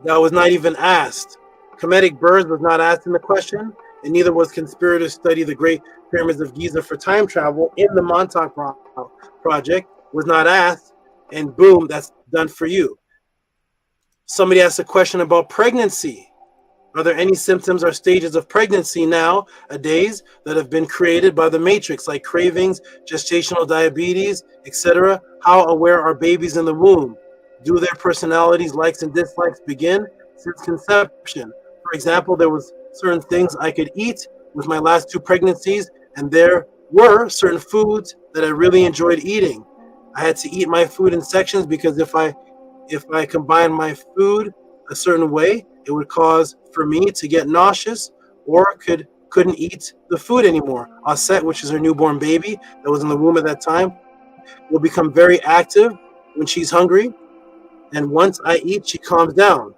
that was not even asked. Kemetic birds was not asked in the question, and neither was conspirators study the Great Pyramids of Giza for time travel in the Montauk Project was not asked, and boom, that's done for you. Somebody asked a question about pregnancy. Are there any symptoms or stages of pregnancy nowadays that have been created by the matrix, like cravings, gestational diabetes, etc.? How aware are babies in the womb? Do their personalities, likes and dislikes begin since conception? For example, there was certain things I could eat with my last 2 pregnancies, and there were certain foods that I really enjoyed eating. I had to eat my food in sections because if I combined my food a certain way, it would cause for me to get nauseous or couldn't eat the food anymore. Osset, which is her newborn baby that was in the womb at that time, will become very active when she's hungry, and once I eat, she calms down.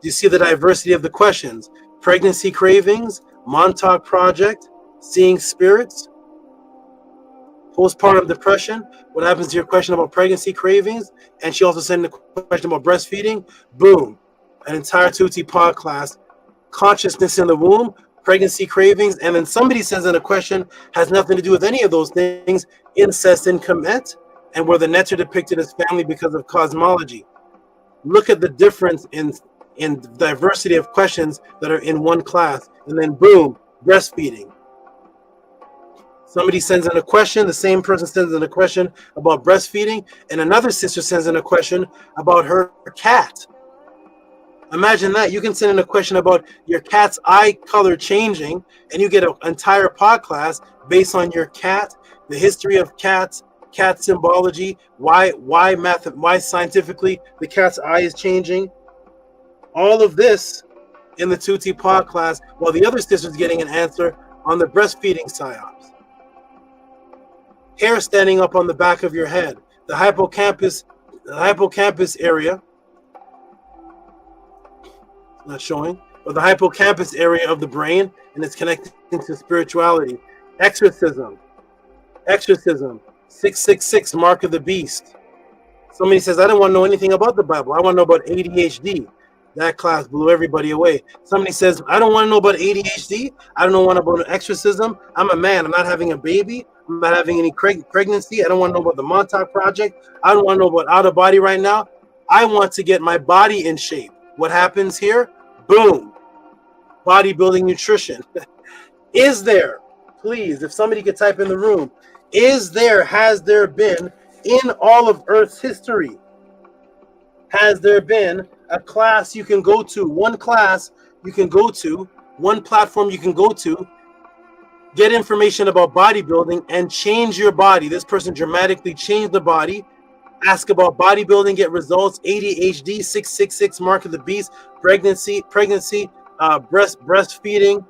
Do you see the diversity of the questions? Pregnancy cravings, Montauk Project, seeing spirits, postpartum depression. What happens to your question about pregnancy cravings? And she also sent a question about breastfeeding. Boom, an entire Tuti Pod class, consciousness in the womb, pregnancy cravings, and then somebody sends in a question has nothing to do with any of those things, incest in KEMET, and where the NETERT depicted as family because of cosmology. Look at the difference in in diversity of questions that are in one class, and then boom, breastfeeding. Somebody sends in a question, the same person sends in a question about breastfeeding, and another sister sends in a question about her cat. Imagine that. You can send in a question about your cat's eye color changing, and you get an entire pod class based on your cat, the history of cats, cat symbology, why scientifically the cat's eye is changing. All of this in the Tehuti pod class, while the other sister's getting an answer on the breastfeeding psyops. Hair standing up on the back of your head, the hippocampus area, not showing, but the hippocampus area of the brain, and it's connected to spirituality. Exorcism, 666, mark of the beast. Somebody says, I don't want to know anything about the Bible. I want to know about ADHD. That class blew everybody away. Somebody says, I don't want to know about ADHD. I don't want to know about exorcism. I'm a man. I'm not having a baby. I'm not having any pregnancy. I don't want to know about the Montauk Project. I don't want to know about out of body right now. I want to get my body in shape. What happens here? Boom. Bodybuilding nutrition. Is there, please, if somebody could type in the room, has there been in all of Earth's history, has there been a class you can go to, one class you can go to, one platform you can go to, get information about bodybuilding and change your body? This person dramatically changed the body. Ask about bodybuilding, get results. ADHD, 666, mark of the beast. Pregnancy, breastfeeding,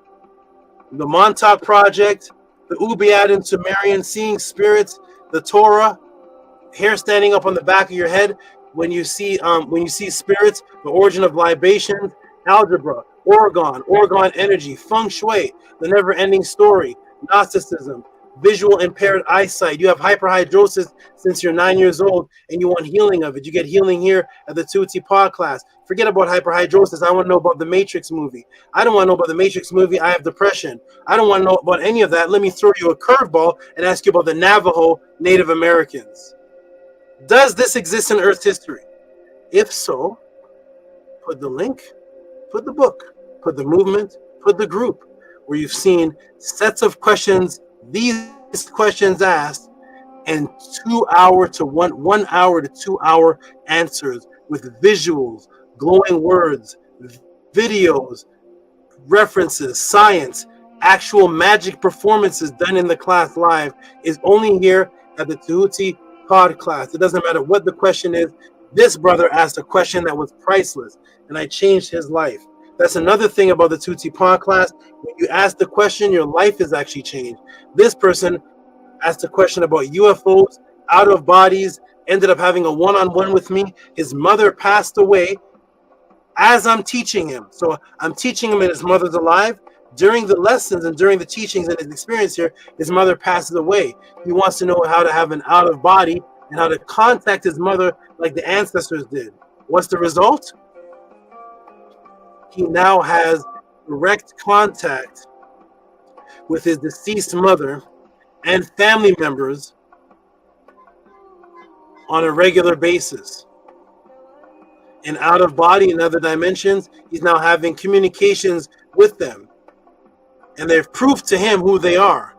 the Montauk Project, the Ubaid and Sumerian, seeing spirits, the Torah, hair standing up on the back of your head when you see spirits, the origin of libations, algebra, Oregon energy, feng shui, the never-ending story, Gnosticism, visual impaired eyesight. You have hyperhidrosis since you're 9 years old and you want healing of it. You get healing here at the Tehuti pod class. Forget about hyperhidrosis. I want to know about the Matrix movie. I don't want to know about the Matrix movie. I have depression. I don't want to know about any of that. Let me throw you a curveball and ask you about the Navajo Native Americans. Does this exist in Earth's history? If so, put the link, put the book, put the movement, put the group, where you've seen sets of questions, these questions asked, and 1 hour to 2 hour answers with visuals, glowing words, videos, references, science, actual magic performances done in the class live is only here at the Tehuti pod class. It doesn't matter what the question is. This brother asked a question that was priceless, and I changed his life. That's another thing about the Tehuti pod class. When you ask the question, your life is actually changed. This person asked a question about UFOs, out of bodies, ended up having a one-on-one with me. His mother passed away as I'm teaching him. So I'm teaching him and his mother's alive. During the lessons and during the teachings and his experience here, his mother passes away. He wants to know how to have an out of body and how to contact his mother like the ancestors did. What's the result? He now has direct contact with his deceased mother and family members on a regular basis. And out of body in other dimensions, he's now having communications with them. And they've proved to him who they are.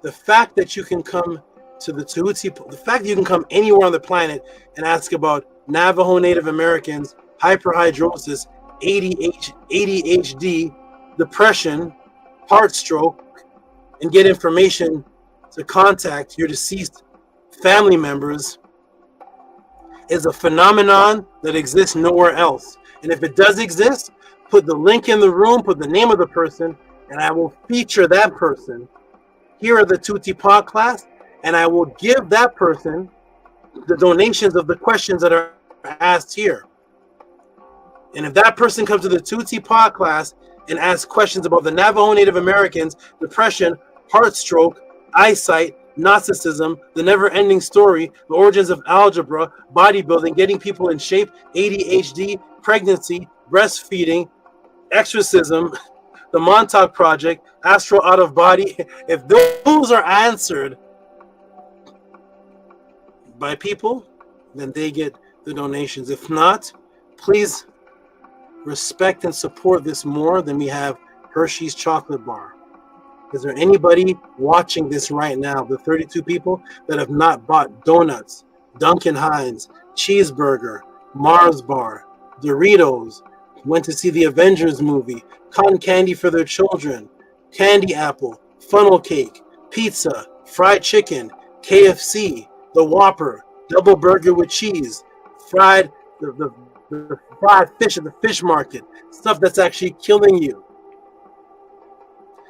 The fact that you can come to the Tehuti, the fact that you can come anywhere on the planet and ask about Navajo Native Americans, hyperhidrosis, ADHD, depression, heart stroke, and get information to contact your deceased family members is a phenomenon that exists nowhere else. And if it does exist, put the link in the room, put the name of the person, and I will feature that person here at the Tehuti pod class, and I will give that person the donations of the questions that are asked here. And if that person comes to the Tehuti pod class and asks questions about the Navajo Native Americans, depression, heart stroke, eyesight, Gnosticism, the never-ending story, the origins of algebra, bodybuilding, getting people in shape, ADHD, pregnancy, breastfeeding, exorcism, the Montauk Project, astral out of body, if those are answered by people, then they get the donations. If not, please respect and support this more than we have Hershey's chocolate bar. Is there anybody watching this right now, the 32 people that have not bought donuts, Dunkin' Hines, cheeseburger, Mars bar, Doritos, went to see the Avengers movie, cotton candy for their children, candy apple, funnel cake, pizza, fried chicken, KFC, the Whopper, double burger with cheese, fried the fried fish at the fish market, stuff that's actually killing you.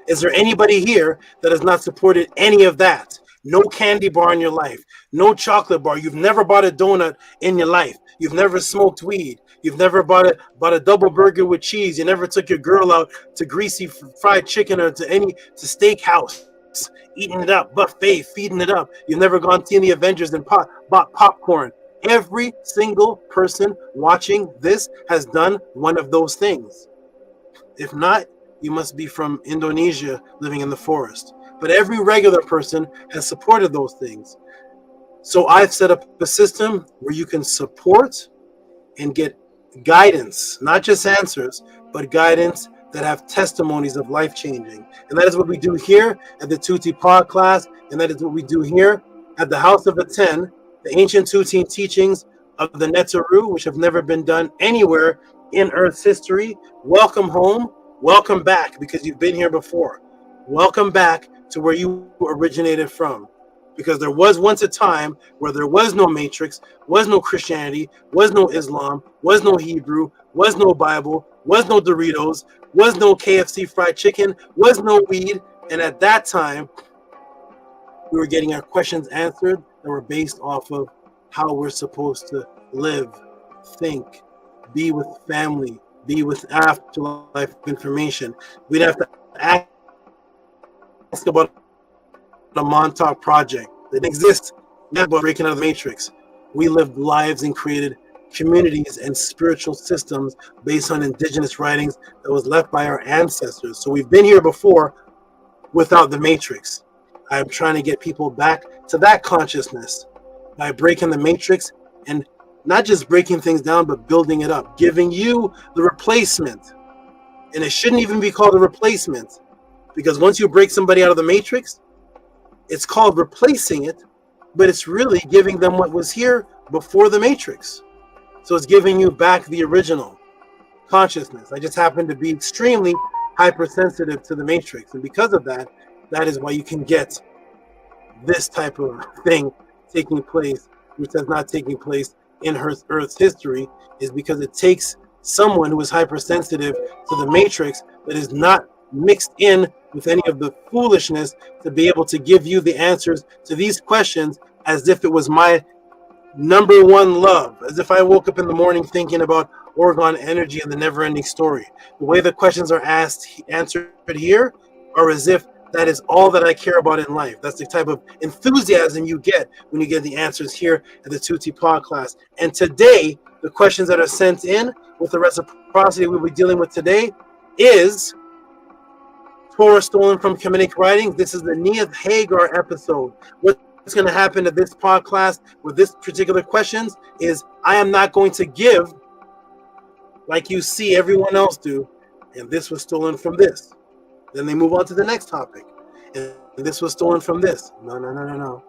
Is there anybody here that has not supported any of that? No candy bar in your life, no chocolate bar. You've never bought a donut in your life. You've never smoked weed. You've never bought a double burger with cheese. You never took your girl out to greasy fried chicken or to steakhouse, eating it up, buffet, feeding it up. You've never gone to the Avengers and bought popcorn. Every single person watching this has done one of those things. If not, you must be from Indonesia living in the forest. But every regular person has supported those things. So I've set up a system where you can support and get guidance, not just answers, but guidance that have testimonies of life changing. And that is what we do here at the Tehuti podcast, and that is what we do here at the House of ATTON, the ancient Tehuti teachings of the NETERT, which have never been done anywhere in Earth's history. Welcome home. Welcome back, because you've been here before. Welcome back to where you originated from. Because there was once a time where there was no Matrix, was no Christianity, was no Islam, was no Hebrew, was no Bible, was no Doritos, was no KFC fried chicken, was no weed. And at that time, we were getting our questions answered that were based off of how we're supposed to live, think, be with family, be with afterlife information. We'd have to ask about the Montauk Project that exists, not about breaking out of the Matrix. We lived lives and created communities and spiritual systems based on indigenous writings that was left by our ancestors. So we've been here before without the Matrix. I'm trying to get people back to that consciousness by breaking the Matrix, and not just breaking things down, but building it up, giving you the replacement. And it shouldn't even be called a replacement, because once you break somebody out of the Matrix, it's called replacing it, but it's really giving them what was here before the Matrix. So it's giving you back the original consciousness. I just happen to be extremely hypersensitive to the Matrix. And because of that, that is why you can get this type of thing taking place, which has not taken place in Earth's history, is because it takes someone who is hypersensitive to the Matrix that is not mixed in with any of the foolishness to be able to give you the answers to these questions as if it was my number one love, as if I woke up in the morning thinking about Orgone energy and the never-ending story. The way the questions are answered here are as if that is all that I care about in life. That's the type of enthusiasm you get when you get the answers here at the Tehuti podcast. And today, the questions that are sent in with the reciprocity we'll be dealing with today is Torah stolen from Kemetic writings. This is the Neith HAGAR episode. What's going to happen to this podcast with this particular questions is I am not going to give like you see everyone else do, and this was stolen from this. Then they move on to the next topic, and this was stolen from this. No.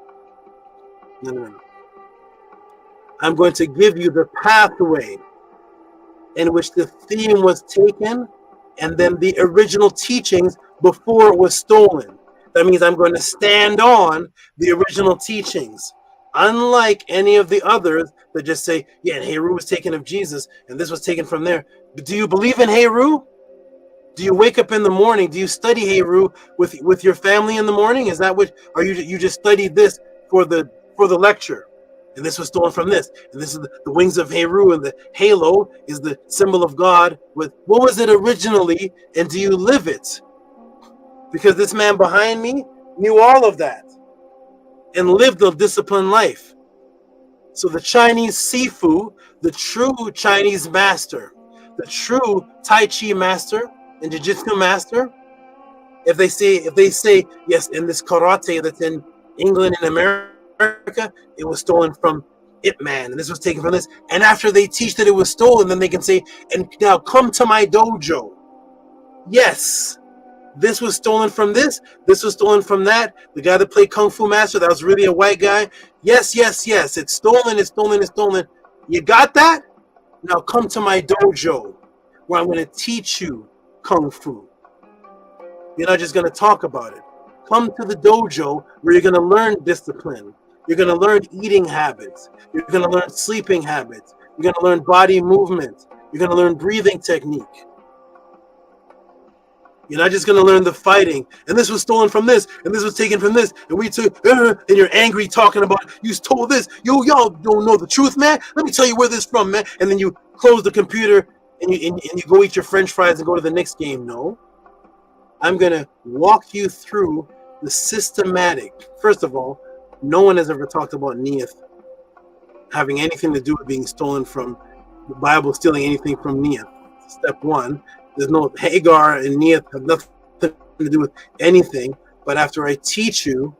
I'm going to give you the pathway in which the theme was taken, and then the original teachings before it was stolen. That means I'm going to stand on the original teachings, unlike any of the others that just say, yeah, and Heru was taken of Jesus, and this was taken from there. But do you believe in Heru? Do you wake up in the morning? Do you study Heru with your family in the morning? Is that what? Or you just studied this for the lecture? And this was stolen from this. And this is the wings of Heru, and the halo is the symbol of God. With what was it originally, and do you live it? Because this man behind me knew all of that and lived a disciplined life. So the Chinese Sifu, the true Chinese master, the true Tai Chi master and Jiu-Jitsu master, if they say yes, in this karate that's in England and America, it was stolen from Ip Man, and this was taken from this. And after they teach that it was stolen, then they can say, and now come to my dojo. Yes, this was stolen from this was stolen from that. The guy that played Kung Fu Master, that was really a white guy. Yes, yes, yes, it's stolen, it's stolen, it's stolen. You got that? Now come to my dojo, where I'm going to teach you Kung Fu. You're not just going to talk about it. Come to the dojo where you're going to learn discipline. You're going to learn eating habits. You're going to learn sleeping habits. You're going to learn body movement. You're going to learn breathing technique. You're not just going to learn the fighting. And this was stolen from this, and this was taken from this, and we took, and you're angry talking about, you stole this. Y'all don't know the truth, man. Let me tell you where this is from, man. And then you close the computer, and you go eat your French fries and go to the next game. No. I'm going to walk you through the systematic. First of all, no one has ever talked about Neith having anything to do with being stolen from the Bible, stealing anything from Neith. Step one. There's no Hagar and Neith have nothing to do with anything. But after I teach you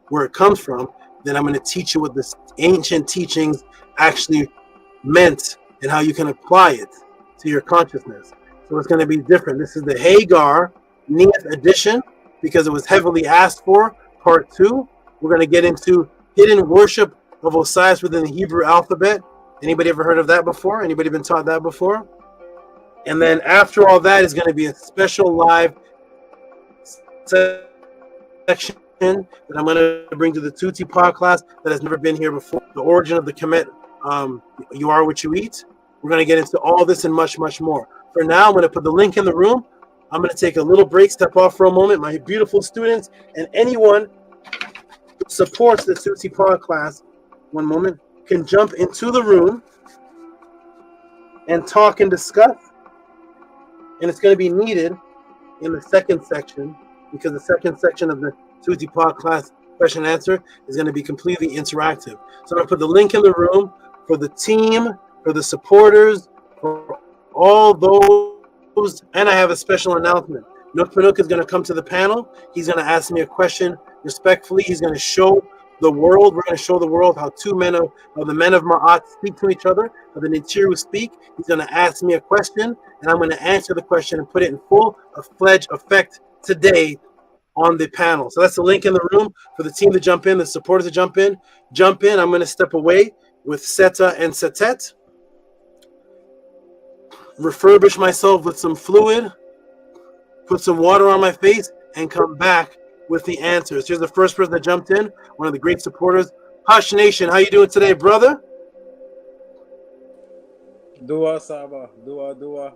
where it comes from, then I'm going to teach you what the ancient teachings actually meant and how you can apply it to your consciousness. So it's going to be different. This is the Hagar Neith edition because it was heavily asked for. Part 2. We're going to get into hidden worship of Osiris within the Hebrew alphabet. Anybody ever heard of that before? Anybody been taught that before? And then after all that is going to be a special live section that I'm going to bring to the Tehuti podcast that has never been here before. The origin of the KEMET, you are what you eat. We're going to get into all this and much, much more. For now, I'm going to put the link in the room. I'm going to take a little break, step off for a moment. My beautiful students and anyone who supports the Tehuti podcast, one moment, can jump into the room and talk and discuss. And it's going to be needed in the second section because the second section of the Tehuti podcast question and answer is going to be completely interactive. So I'm going to put the link in the room for the team, for the supporters, for all those. And I have a special announcement. Nook Panook is going to come to the panel. He's going to ask me a question respectfully. He's going to show the world. We're going to show the world how two men of the men of Ma'at speak to each other, how the Netiru speak. He's going to ask me a question, and I'm going to answer the question and put it in full-fledged effect today on the panel. So that's the link in the room for the team to jump in, the supporters to jump in. I'm going to step away with Seta and Setet, refurbish myself with some fluid, put some water on my face, and come back with the answers. Here's the first person that jumped in, one of the great supporters. Hush Nation, how you doing today, brother? Dua Saba, Dua.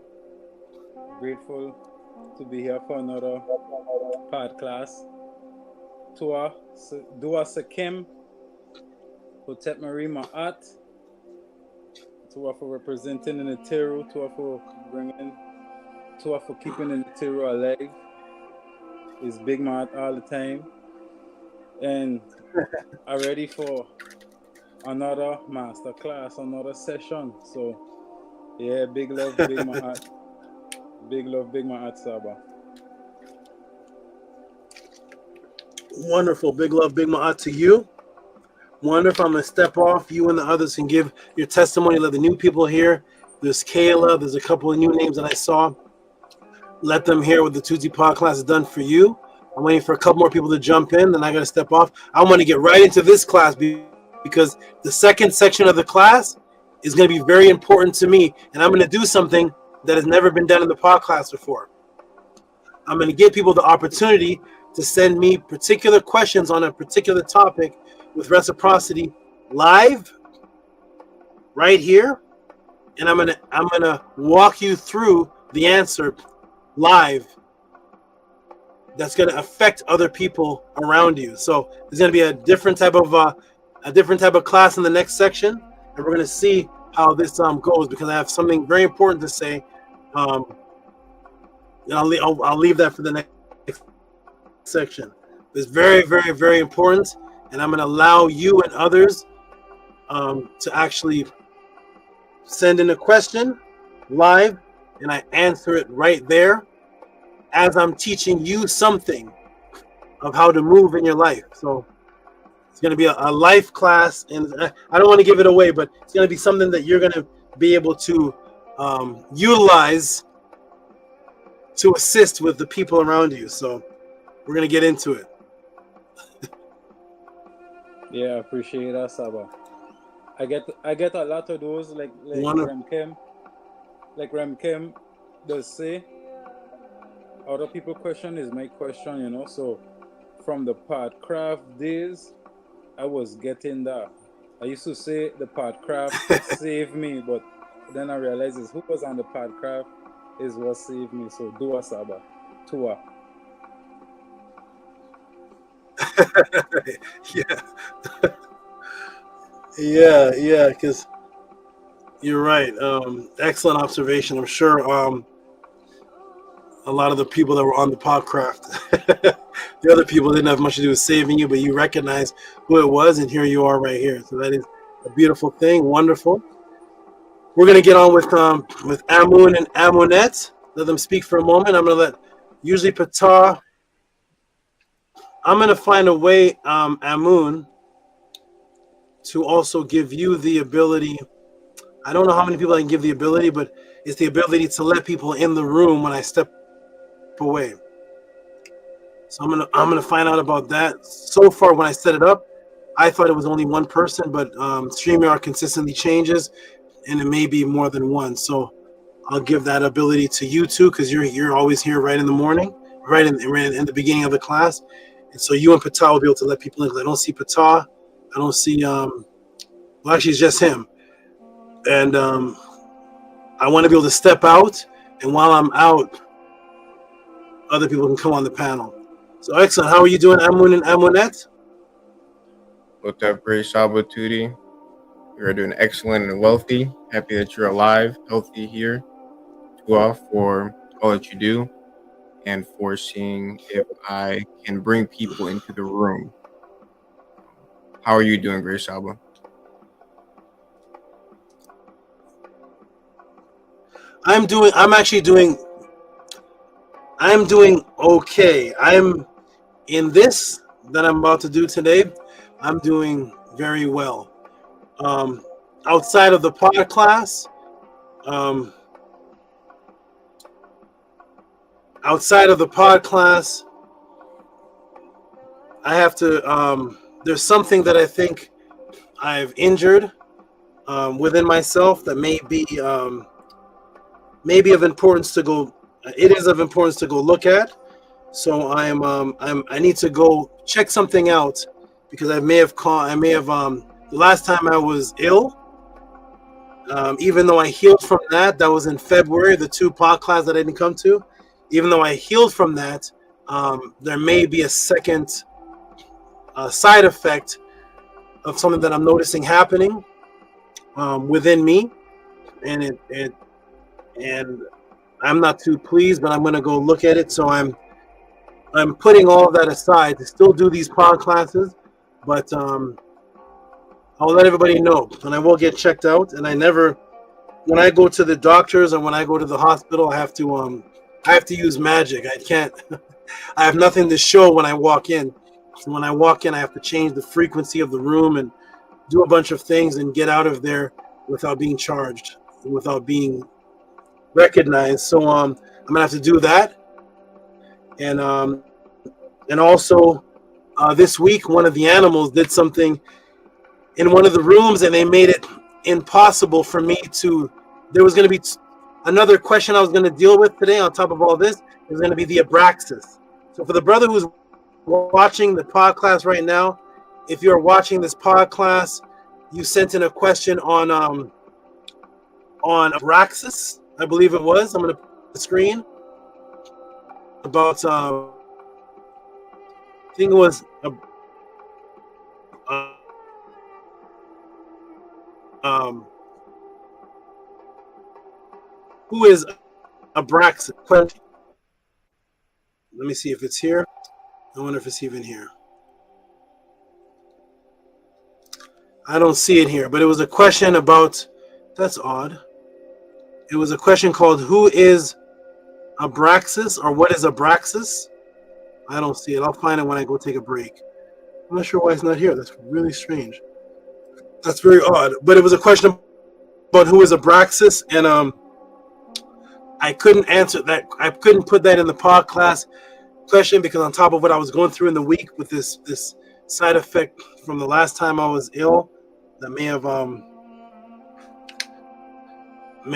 Grateful to be here for another pod class. Dua Sakim, Hotep Marie Ma'at. Dua for representing the Neteru, Dua for bringing, Dua for keeping the Neteru alive. Is Big Mouth all the time, and I'm ready for another master class, another session. So yeah, big love, Big Mouth, big love, Big Mouth Saba. Wonderful, big love, Big Ma'at to you. Wonderful. I'm gonna step off. You and the others can give your testimony. Let the new people hear. There's Kayla. There's a couple of new names that I saw. Let them hear what the Tehuti podcast has done for you. I'm waiting for a couple more people to jump in, then I got to step off. I want to get right into this class because the second section of the class is going to be very important to me, and I'm going to do something that has never been done in the podcast before. I'm going to give people the opportunity to send me particular questions on a particular topic with reciprocity live right here, and I'm going to walk you through the answer live that's going to affect other people around you. So there's going to be a different type of class in the next section, and we're going to see how this goes because I have something very important to say. And I'll leave that for the next section. It's very, very, very important, and I'm going to allow you and others to actually send in a question live, and I answer it right there as I'm teaching you something of how to move in your life. So It's going to be a life class, and I don't want to give it away, but it's going to be something that you're going to be able to utilize to assist with the people around you. So we're going to get into it. Yeah, I appreciate that, Saba. I get a lot of those, like Rem Kim does say, other people question is my question, you know. So from the Podcraft days, I was getting that. I used to say the Podcraft saved me, but then I realized is who was on the Podcraft is what saved me. So Dua Saba, Tua. Yeah, because you're right. Excellent observation. I'm sure a lot of the people that were on the Podcraft, the other people didn't have much to do with saving you, but you recognize who it was, and here you are right here. So that is a beautiful thing. Wonderful. We're going to get on with Amun and Amunet. Let them speak for a moment. I'm going to let usually Patah. I'm going to find a way, Amun, to also give you the ability. I don't know how many people I can give the ability, but it's the ability to let people in the room when I step away. So I'm gonna find out about that. So far, when I set it up, I thought it was only one person, but StreamYard consistently changes, and it may be more than one. So I'll give that ability to you too, because you're always here right in the morning, right in the beginning of the class, and so you and Patah will be able to let people in. Because I don't see Patah, I don't see well, actually it's just him, and I want to be able to step out, and while I'm out, other people can come on the panel. So excellent. How are you doing, Amun and Amunet? What's up, great Saba Tuti? You're doing excellent and wealthy. Happy that you're alive, healthy here. Tua for all that you do, and for seeing if I can bring people into the room. How are you doing, great Saba? I'm doing okay. I'm in this that I'm about to do today. I'm doing very well. Outside of the pod class, I have to. There's something that I think I've injured within myself that may be of importance to go. It is of importance to go look at. So I need to go check something out, because I may have the last time I was ill, even though I healed from that was in February, the 2 pod class that I didn't come to. Even though I healed from that, there may be a second side effect of something that I'm noticing happening within me, and and I'm not too pleased, but I'm going to go look at it. So I'm putting all of that aside to still do these pod classes, but I'll let everybody know, and I will get checked out. And when I go to the doctors or when I go to the hospital, I have to use magic. I can't. I have nothing to show when I walk in. So when I walk in, I have to change the frequency of the room and do a bunch of things and get out of there without being charged, without being recognized. So I'm gonna have to do that. And also this week, one of the animals did something in one of the rooms, and they made it impossible for me to. There was going to be another question I was going to deal with today on top of all this. It was going to be the abraxas. So for the brother who's watching the pod class right now, if you're watching this pod class, you sent in a question on abraxas, I believe it was. I'm going to put the screen about. I think it was. Who is abraxas? Let me see if it's here. I wonder if it's even here. I don't see it here, but it was a question about. That's odd. It was a question called "Who is abraxas?" or "What is abraxas?" I don't see it. I'll find it when I go take a break. I'm not sure why it's not here. That's really strange. That's very odd. But it was a question about who is Abraxas, and I couldn't answer that. I couldn't put that in the pod class question because on top of what I was going through in the week with this side effect from the last time I was ill, that may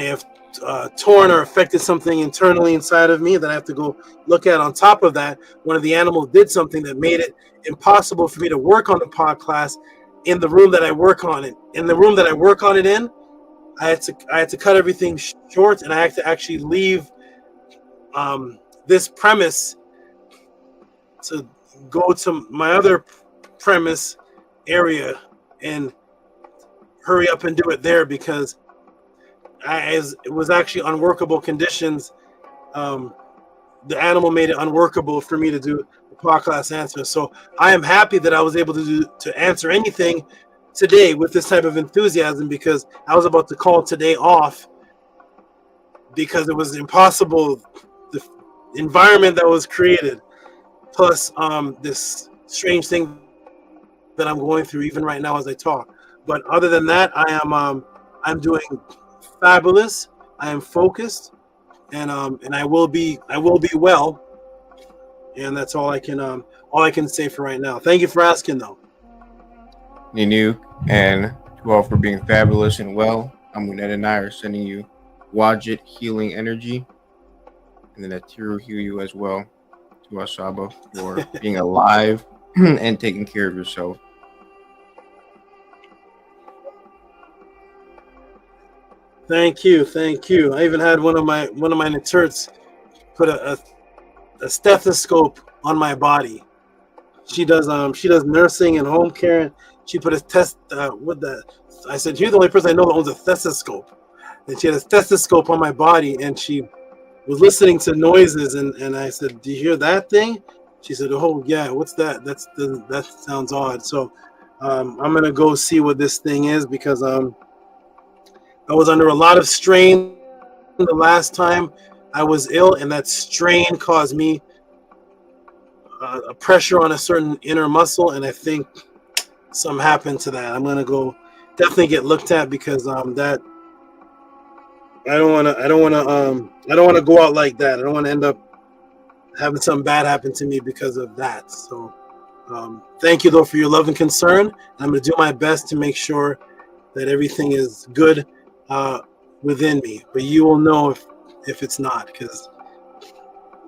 have torn or affected something internally inside of me that I have to go look at. On top of that, one of the animals did something that made it impossible for me to work on the pod class in the room that I work on it. In the room that I work on it in, I had to cut everything short, and I had to actually leave this premise to go to my other premise area and hurry up and do it there because it was actually unworkable conditions. The animal made it unworkable for me to do the podcast answer. So I am happy that I was able to answer anything today with this type of enthusiasm because I was about to call today off because it was impossible. The environment that was created, plus this strange thing that I'm going through even right now as I talk. But other than that, I'm doing fabulous. I am focused, and I will be well. And that's all I can say for right now. Thank you for asking, though. Ninu, and to all for being fabulous and well. Amunet and I are sending you Wadjet healing energy, and then Atiru heal you as well. To our SABA for being alive and taking care of yourself. Thank you. I even had one of my NETERTS put a stethoscope on my body. She does nursing and home care. She put a test with that. I said, "You're the only person I know that owns a stethoscope." And she had a stethoscope on my body, and she was listening to noises. And I said, "Do you hear that thing?" She said, "Oh yeah, what's that? That sounds odd." So I'm gonna go see what this thing is because I was under a lot of strain the last time I was ill, and that strain caused me a pressure on a certain inner muscle, and I think something happened to that. I'm gonna go definitely get looked at because that I don't want to go out like that. I don't want to end up having something bad happen to me because of that. So thank you though for your love and concern. I'm gonna do my best to make sure that everything is good within me, but you will know if it's not because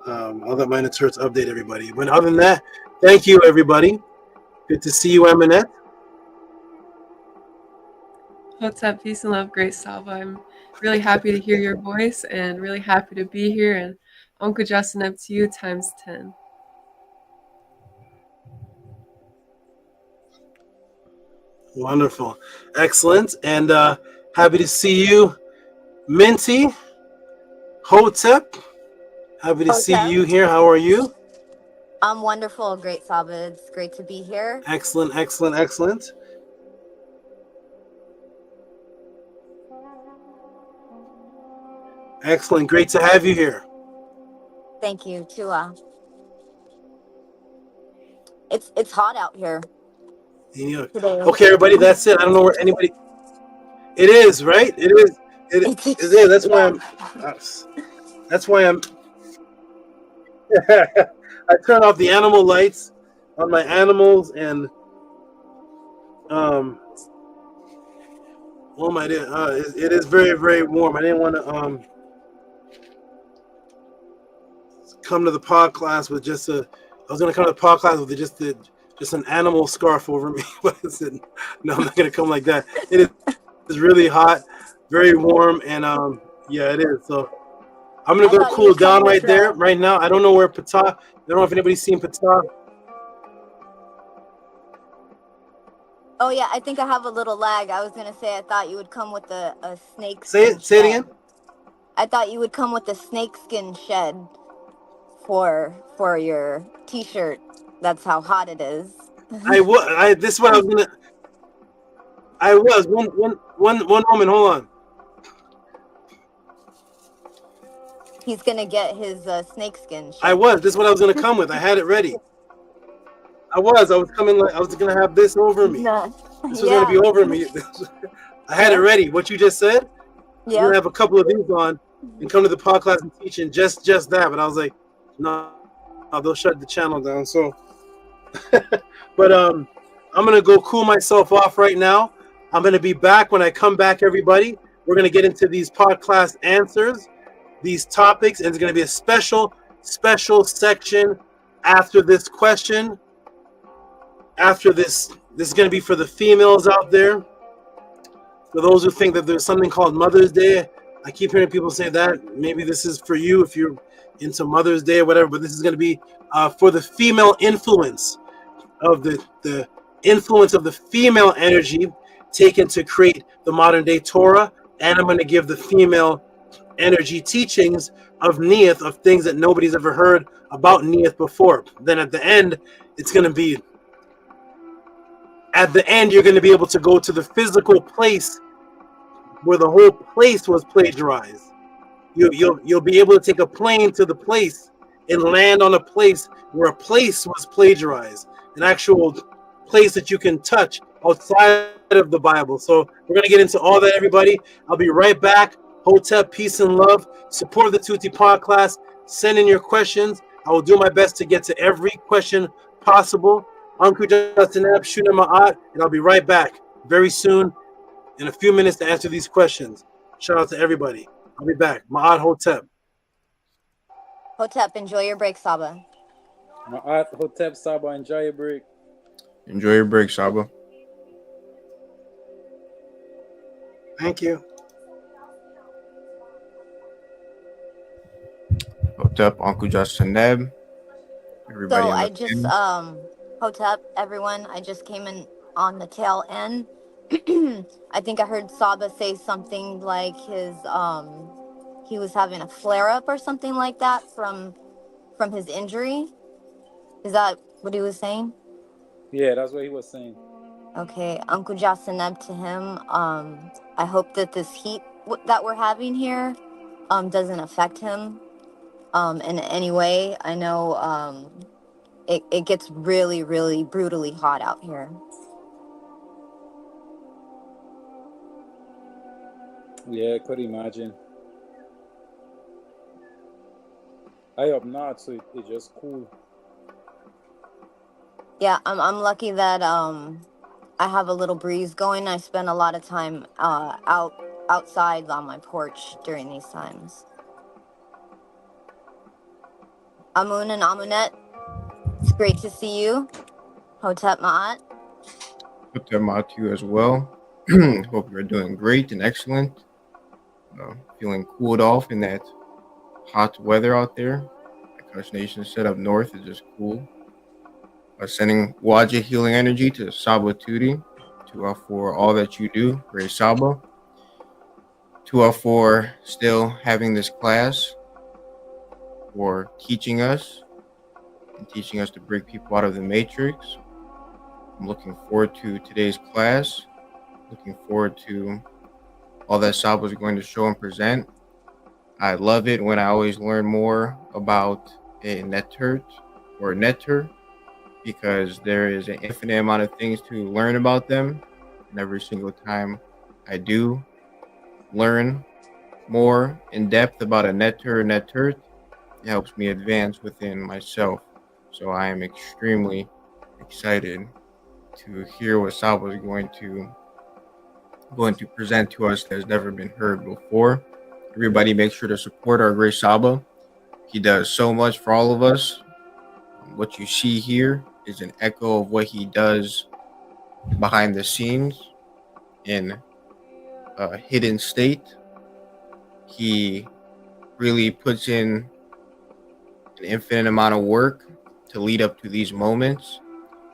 I'll let my NETERTS update everybody. But other than that, thank you everybody. Good to see you, Eminette. What's up? Peace and love, great SABA. I'm really happy to hear your voice and really happy to be here. And Uncle Justin, up to you times 10. Wonderful. Excellent. And happy to see you, Minty. Hotep. Happy to see you here. How are you? I'm wonderful. Great, SABA. It's great to be here. Excellent, excellent, excellent. Excellent. Great to have you here. Thank you, Tua. It's hot out here. Yeah. Okay, everybody, that's it. I don't know where anybody... It is, right? It is. It is. That's why I'm... That's why I'm... I turn off the animal lights on my animals and... Oh my dear, it is very, very warm. I didn't want to come to the pod class with just a... I was going to come to the pod class with just an animal scarf over me. But I said, no, I'm not going to come like that. It is really hot, very warm, and yeah, it is. So I'm going to go cool down right there, right now. I don't know where Pata... I don't know if anybody's seen Pata. Oh yeah, I think I have a little lag. I was gonna say I thought you would come with a snake. Say it again. I thought you would come with a snakeskin shed for your T-shirt. That's how hot it is. This is what I was gonna. I was one moment. Hold on. He's gonna get his snakeskin shed. I was. This is what I was gonna come with. I had it ready. I was coming like I was gonna have this over me. No. This was gonna be over me. I had it ready. What you just said. You're gonna have a couple of these on and come to the podcast and teach and just that. But I was like, no, they'll shut the channel down. So, but I'm gonna go cool myself off right now. I'm gonna be back when I come back. Everybody, we're gonna get into these podcast answers, these topics, and it's gonna be a special section after this question. After this is gonna be for the females out there. For those who think that there's something called Mother's Day, I keep hearing people say that. Maybe this is for you if you're into Mother's Day or whatever, but this is going to be for the female influence of the influence of the female energy taken to create the modern day Torah. And I'm going to give the female energy teachings of Neith, of things that nobody's ever heard about Neith before. Then at the end, it's going to be, at the end, you're going to be able to go to the physical place where the whole place was plagiarized. You'll be able to take a plane to the place and land on a place where a place was plagiarized, an actual place that you can touch outside of the Bible. So we're gonna get into all that, everybody. I'll be right back. Hotep, peace and love. Support the Tehuti podcast. Send in your questions. I will do my best to get to every question possible. Uncle Justin Ebb, Shuna Ma'at, and I'll be right back very soon. In a few minutes to answer these questions. Shout out to everybody. I'll be back. Ma'at Hotep. Hotep, enjoy your break, Saba. Ma'at Hotep, Saba, enjoy your break. Enjoy your break, Saba. Thank you. Hotep, Uncle Justin Neb. Everybody. So I just Hotep, everyone, I just came in on the tail end. I think I heard Saba say something like his he was having a flare-up or something like that from his injury. Is that what he was saying? Yeah, that's what he was saying. Okay, Uncle Jasaneb to him. I hope that this heat that we're having here doesn't affect him in any way. I know it gets really, really brutally hot out here. Yeah, I could imagine. I up north, so it's just cool. Yeah, I'm lucky that I have a little breeze going. I spend a lot of time outside on my porch during these times. Amun and Amunet, it's great to see you. Hotep Ma'at. Hotep Ma'at to you as well. Hope you're doing great and excellent. Feeling cooled off in that hot weather out there. Like Hush Nation said, up north is just cool. Sending Waja healing energy to Saba Tuti, for all that you do, Great Saba. For still having this class, for teaching us and teaching us to break people out of the matrix. I'm looking forward to today's class. Looking forward to all that Saba is going to show and present. I love it when I always learn more about a NETERT or NETER, because there is an infinite amount of things to learn about them. And every single time I do learn more in depth about a NETER or NETERT, it helps me advance within myself. So I am extremely excited to hear what Saba is going to present to us that has never been heard before. Everybody make sure to support our great Saba. He does so much for all of us. What you see here is an echo of what he does behind the scenes in a hidden state. He really puts in an infinite amount of work to lead up to these moments.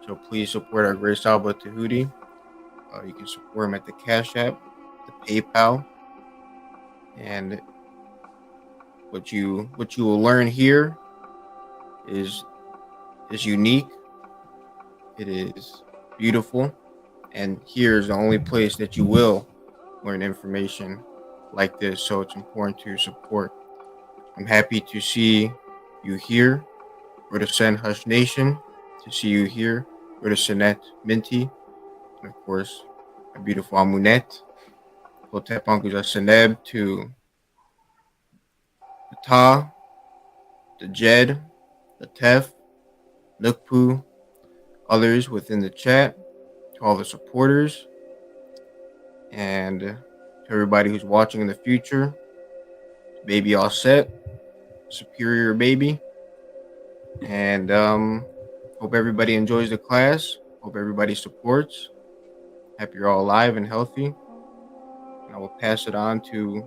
So please support our great Saba Tehuti. You can support him at the Cash App, the PayPal, and what you will learn here is unique. It is beautiful, and here is the only place that you will learn information like this. So it's important to support. I'm happy to see you here, or to send Hush Nation to see you here. Go to Sinet Minty. And of course, a beautiful Amunet. Hotep Ankuja Seneb to the Ta, the Jed, the Tef, Nukpu, others within the chat, to all the supporters, and to everybody who's watching in the future. Baby all set, superior baby. And hope everybody enjoys the class. Hope everybody supports. Happy you're all alive and healthy. And I will pass it on to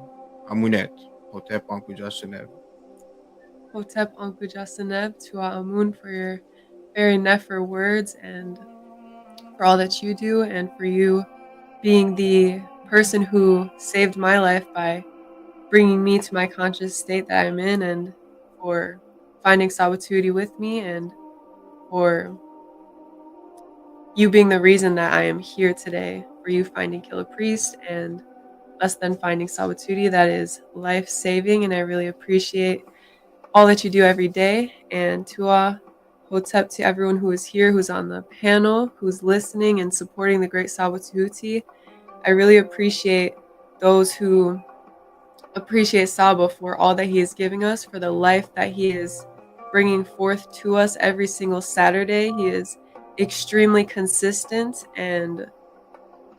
Amunet, Hotep Ankuja Seneb. Hotep Ankuja Seneb, to Amun, for your very nefer words and for all that you do, and for you being the person who saved my life by bringing me to my conscious state that I'm in, and for finding Sabatuti with me, and for you being the reason that I am here today, for you finding Killer Priest and us then finding Sabatuti. That is life-saving, and I really appreciate all that you do every day. And Tua Hotep, to everyone who is here, who's on the panel, who's listening and supporting the great Sabatuti. I really appreciate those who appreciate Saba for all that he is giving us, for the life that he is bringing forth to us every single Saturday. He is extremely consistent, and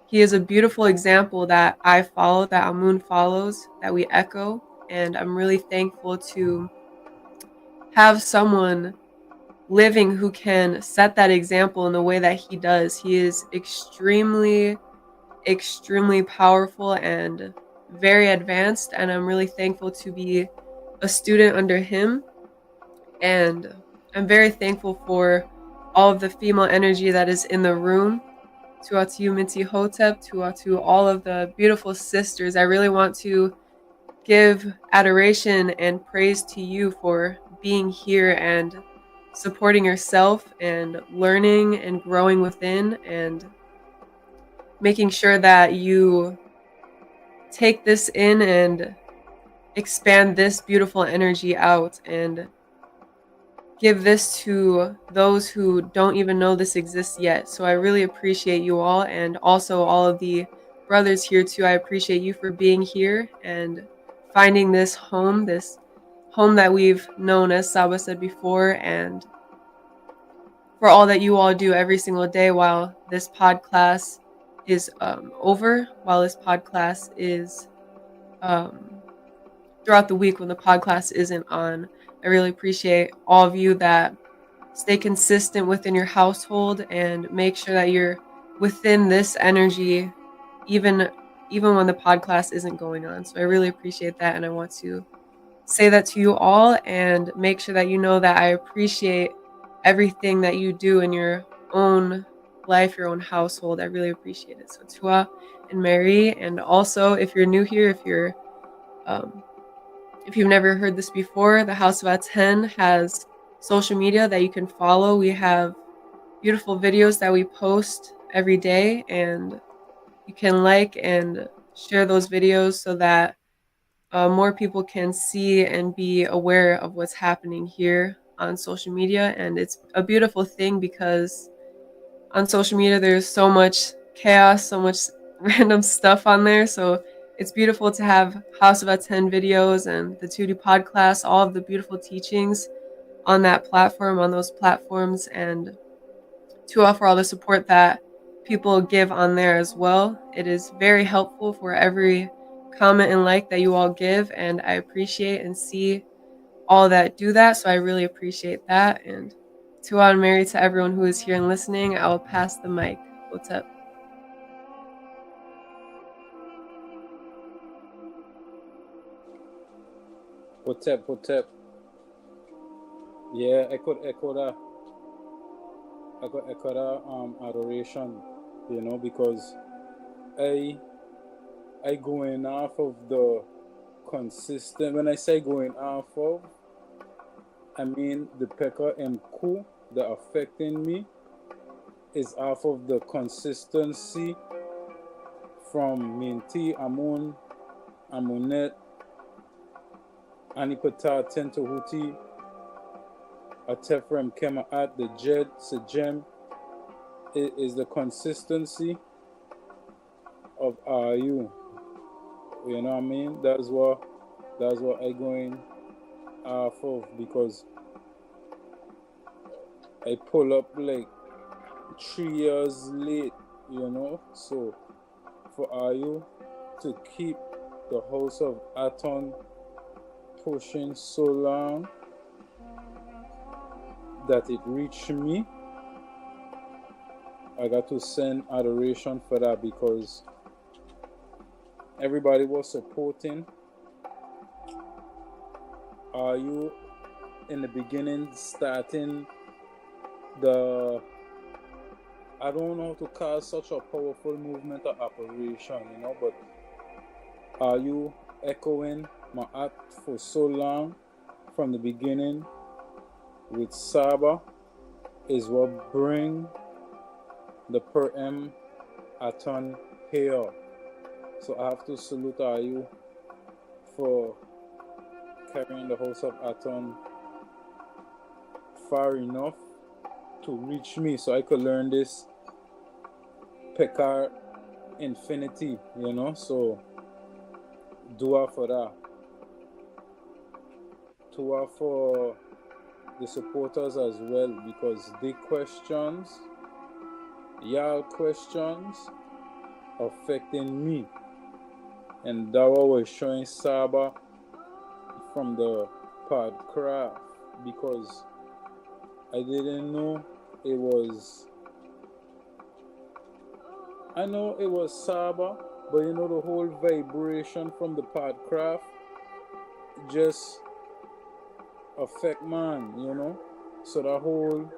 he is a beautiful example that I follow, that Amun follows, that we echo. And I'm really thankful to have someone living who can set that example in the way that he does. He is extremely powerful and very advanced, and I'm really thankful to be a student under him. And I'm very thankful for all of the female energy that is in the room. To you, Minty Hotep, to all of the beautiful sisters. I really want to give adoration and praise to you for being here and supporting yourself and learning and growing within, and making sure that you take this in and expand this beautiful energy out and give this to those who don't even know this exists yet. So I really appreciate you all, and also all of the brothers here too. I appreciate you for being here and finding this home that we've known, as Saba said before, and for all that you all do every single day while this pod class is over, while this pod class is throughout the week when the pod class isn't on. I really appreciate all of you that stay consistent within your household and make sure that you're within this energy even when the pod class isn't going on. So I really appreciate that, and I want to say that to you all and make sure that you know that I appreciate everything that you do in your own life, your own household. I really appreciate it. So Tua and Mary, and also if you're new here, if you've never heard this before, the House of ATTON has social media that you can follow. We have beautiful videos that we post every day, and you can like and share those videos so that more people can see and be aware of what's happening here on social media. And it's a beautiful thing because on social media there's so much chaos, so much random stuff on there. So it's beautiful to have House of ATTON videos and the Tehuti pod class, all of the beautiful teachings on that platform, on those platforms, and to offer all the support that people give on there as well. It is very helpful for every comment and like that you all give, and I appreciate and see all that do that. So I really appreciate that. And to and Mary, to everyone who is here and listening, I will pass the mic. What's up? Hotep. Yeah, I could echo that. Adoration, because I going off of the consistent. When I say going off of, I mean the Pekka and Ku that affecting me is off of the consistency from Minty, Amun, Amunet, Anipata, Tehuti, Atefrem, Kemet, the Jed, Sejem, is the consistency of you. You know what I mean? That's what I going off of, because I pull up like 3 years late, you know. So for you to keep the House of ATTON pushing so long that it reached me, I got to send adoration for that, because everybody was supporting you in the beginning, starting the, I don't know how to call such a powerful movement or operation, you know, but are you echoing my act for so long from the beginning with SABA is what bring the per M ATTON here. So I have to salute you for carrying the House of ATTON far enough to reach me, so I could learn this HEQR infinity, you know. So dua for that. Dua for the supporters as well, because the questions, y'all questions, affecting me. And that was showing SABA from the podcraft, because I didn't know it was, I know it was SABA, but you know, the whole vibration from the podcraft just affect man, you know. So the whole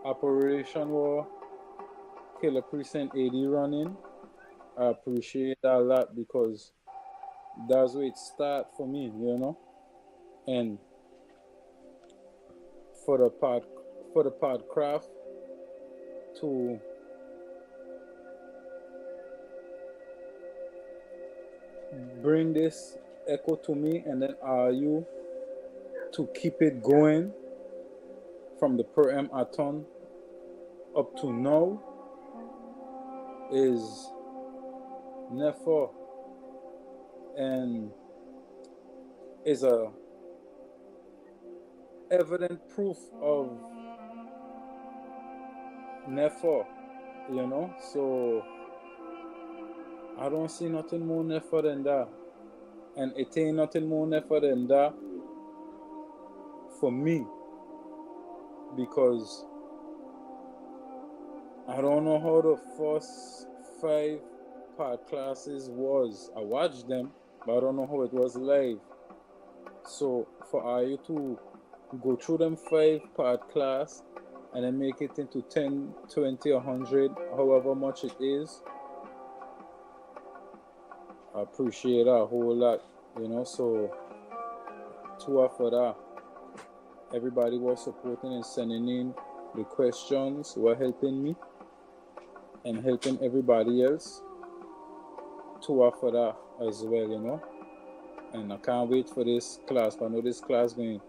operation war Killer Precinct 80 running, I appreciate that a lot, because that's where it start for me, you know. And for the podcraft to bring this echo to me, and then you to keep it going from the per M ATTON up to now is never, and is a evident proof of never, you know. So I don't see nothing more never than that, and it ain't nothing more never than that for me, because I don't know how the first 5 part classes was. I watched them, but I don't know how it was live. So for you to go through them 5 part class and then make it into 10, 20, 100, however much it is, I appreciate that a whole lot, you know. So to for that, everybody was supporting and sending in the questions, were helping me and helping everybody else. To for that as well, you know. And I can't wait for this class. I know this class going to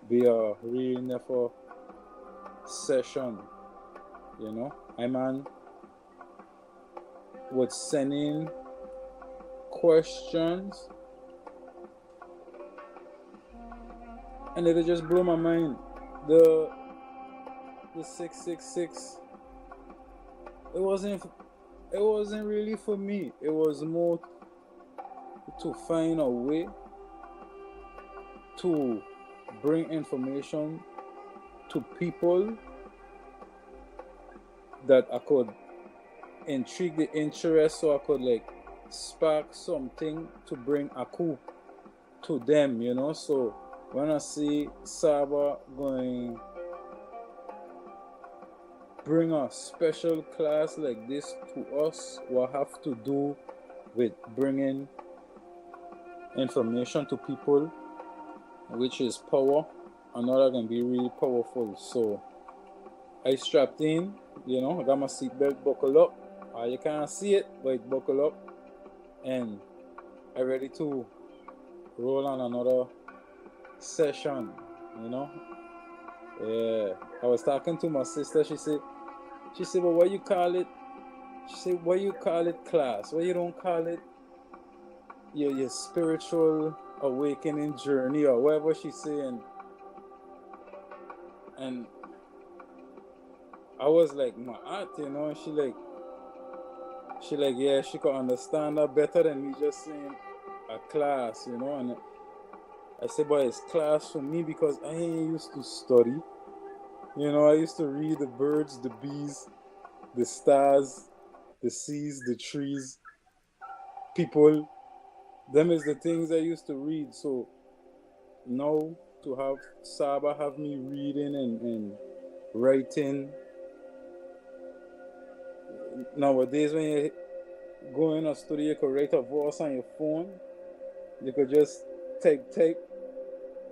be a real never session, you know. I man would send in questions and it'll just blow my mind. The 666, it wasn't really for me. It was more to find a way to bring information to people that I could intrigue the interest, so I could like spark something to bring a coup to them, you know. So when I see SABA going bring a special class like this to us, what have to do with bringing information to people, which is power, I know that can be really powerful. So I strapped in, you know, I got my seatbelt buckled up. You can't see it, but it buckled up, and I'm ready to roll on another session, you know. Yeah, I was talking to my sister. She said, She said, well, what you call it? She said, what you call it class? Why you don't call it your spiritual awakening journey or whatever she's saying? And I was like, my aunt, you know, and she like, yeah, she could understand that better than me just saying a class, you know. And I said, but it's class for me because I ain't used to study. You know, I used to read the birds, the bees, the stars, the seas, the trees, people. Them is the things I used to read. So now to have SABA have me reading and writing. Nowadays when you go in a studio, you could write a voice on your phone. You could just type,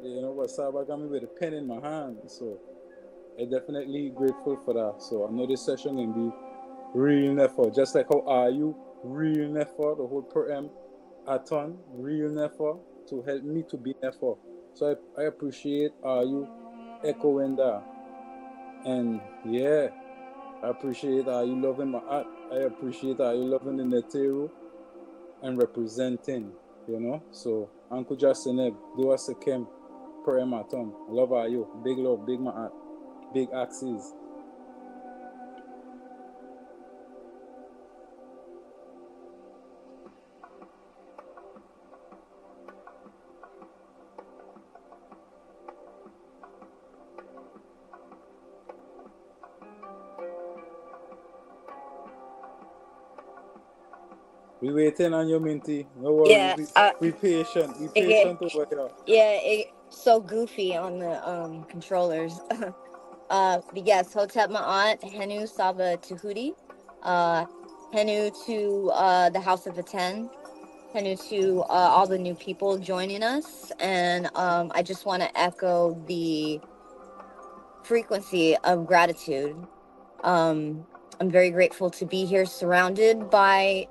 you know, but SABA got me with a pen in my hand. So I'm definitely grateful for that. So I know this session can be real effort. Just like how are you, real effort, the whole program, ATTON, real effort to help me to be effort. So I appreciate you echoing that. And yeah, I appreciate you loving my art. I appreciate you loving the Netero and representing, you know. So Uncle Jaseneb, Dua Sekem, program ATTON. I love you. Big love, big my art, big axes. We waiting on you, Minty. No worries. Yeah, We patient. We patient over here. Yeah, it's so goofy on the controllers. But yes, Hotep Ma'at, Henu Saba Tehuti, Henu to the House of Atten, Henu to all the new people joining us, and I just want to echo the frequency of gratitude. I'm very grateful to be here, surrounded by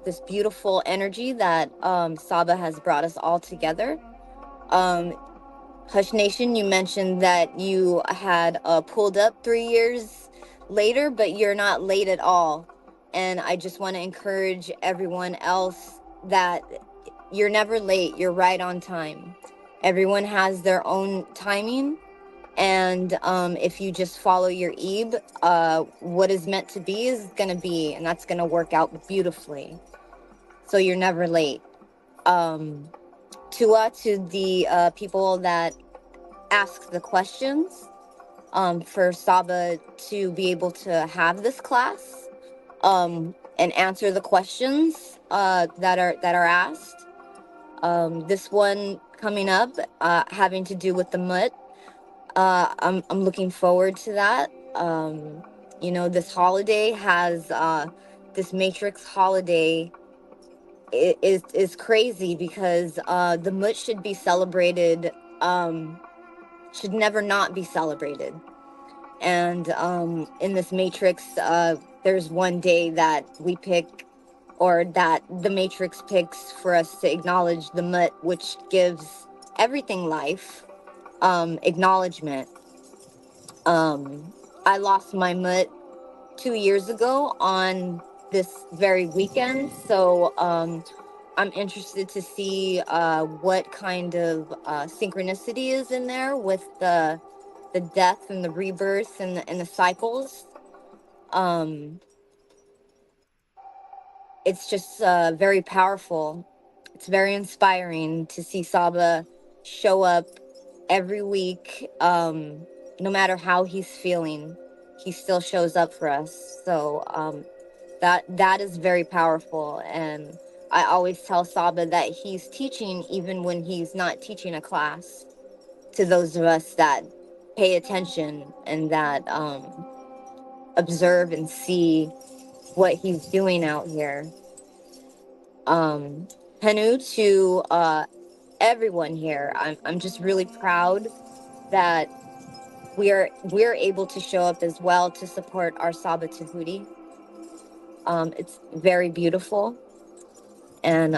this beautiful energy that Saba has brought us all together. Hush Nation, you mentioned that you had pulled up 3 years later, but you're not late at all. And I just want to encourage everyone else that you're never late. You're right on time. Everyone has their own timing. And if you just follow your Ebe, what is meant to be is going to be, and that's going to work out beautifully. So you're never late. Tua to the people that ask the questions, for Saba to be able to have this class and answer the questions that are asked. This one coming up, having to do with the mutt. I'm looking forward to that. You know, this holiday has this Matrix holiday. It is crazy because the Mut should be celebrated, should never not be celebrated. And in this Matrix, there's one day that we pick, or that the Matrix picks for us to acknowledge the Mut, which gives everything life, acknowledgement. I lost my Mut 2 years ago on this very weekend, so I'm interested to see what kind of synchronicity is in there with the death and the rebirth and the cycles. It's just very powerful. It's very inspiring to see Saba show up every week. No matter how he's feeling, he still shows up for us. So that is very powerful. And I always tell Saba that he's teaching even when he's not teaching a class, to those of us that pay attention and that observe and see what he's doing out here. Henu to everyone here. I'm just really proud that we're able to show up as well to support our Saba Tehuti. It's very beautiful. And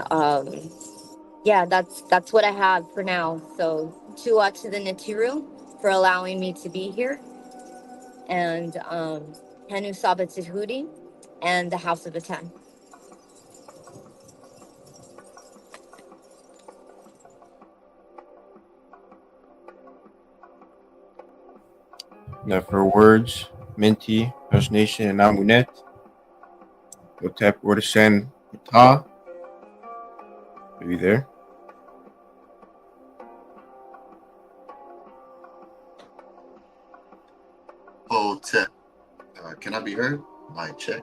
yeah, that's what I have for now. So to the Netiru for allowing me to be here. And Henu Saba Tehuti, and the House of ATTON. Nefer words, Minty, First Nation, and Amunet. Hotep Ordesan Ptah. Are you there? Hotep. Can I be heard? Mic check.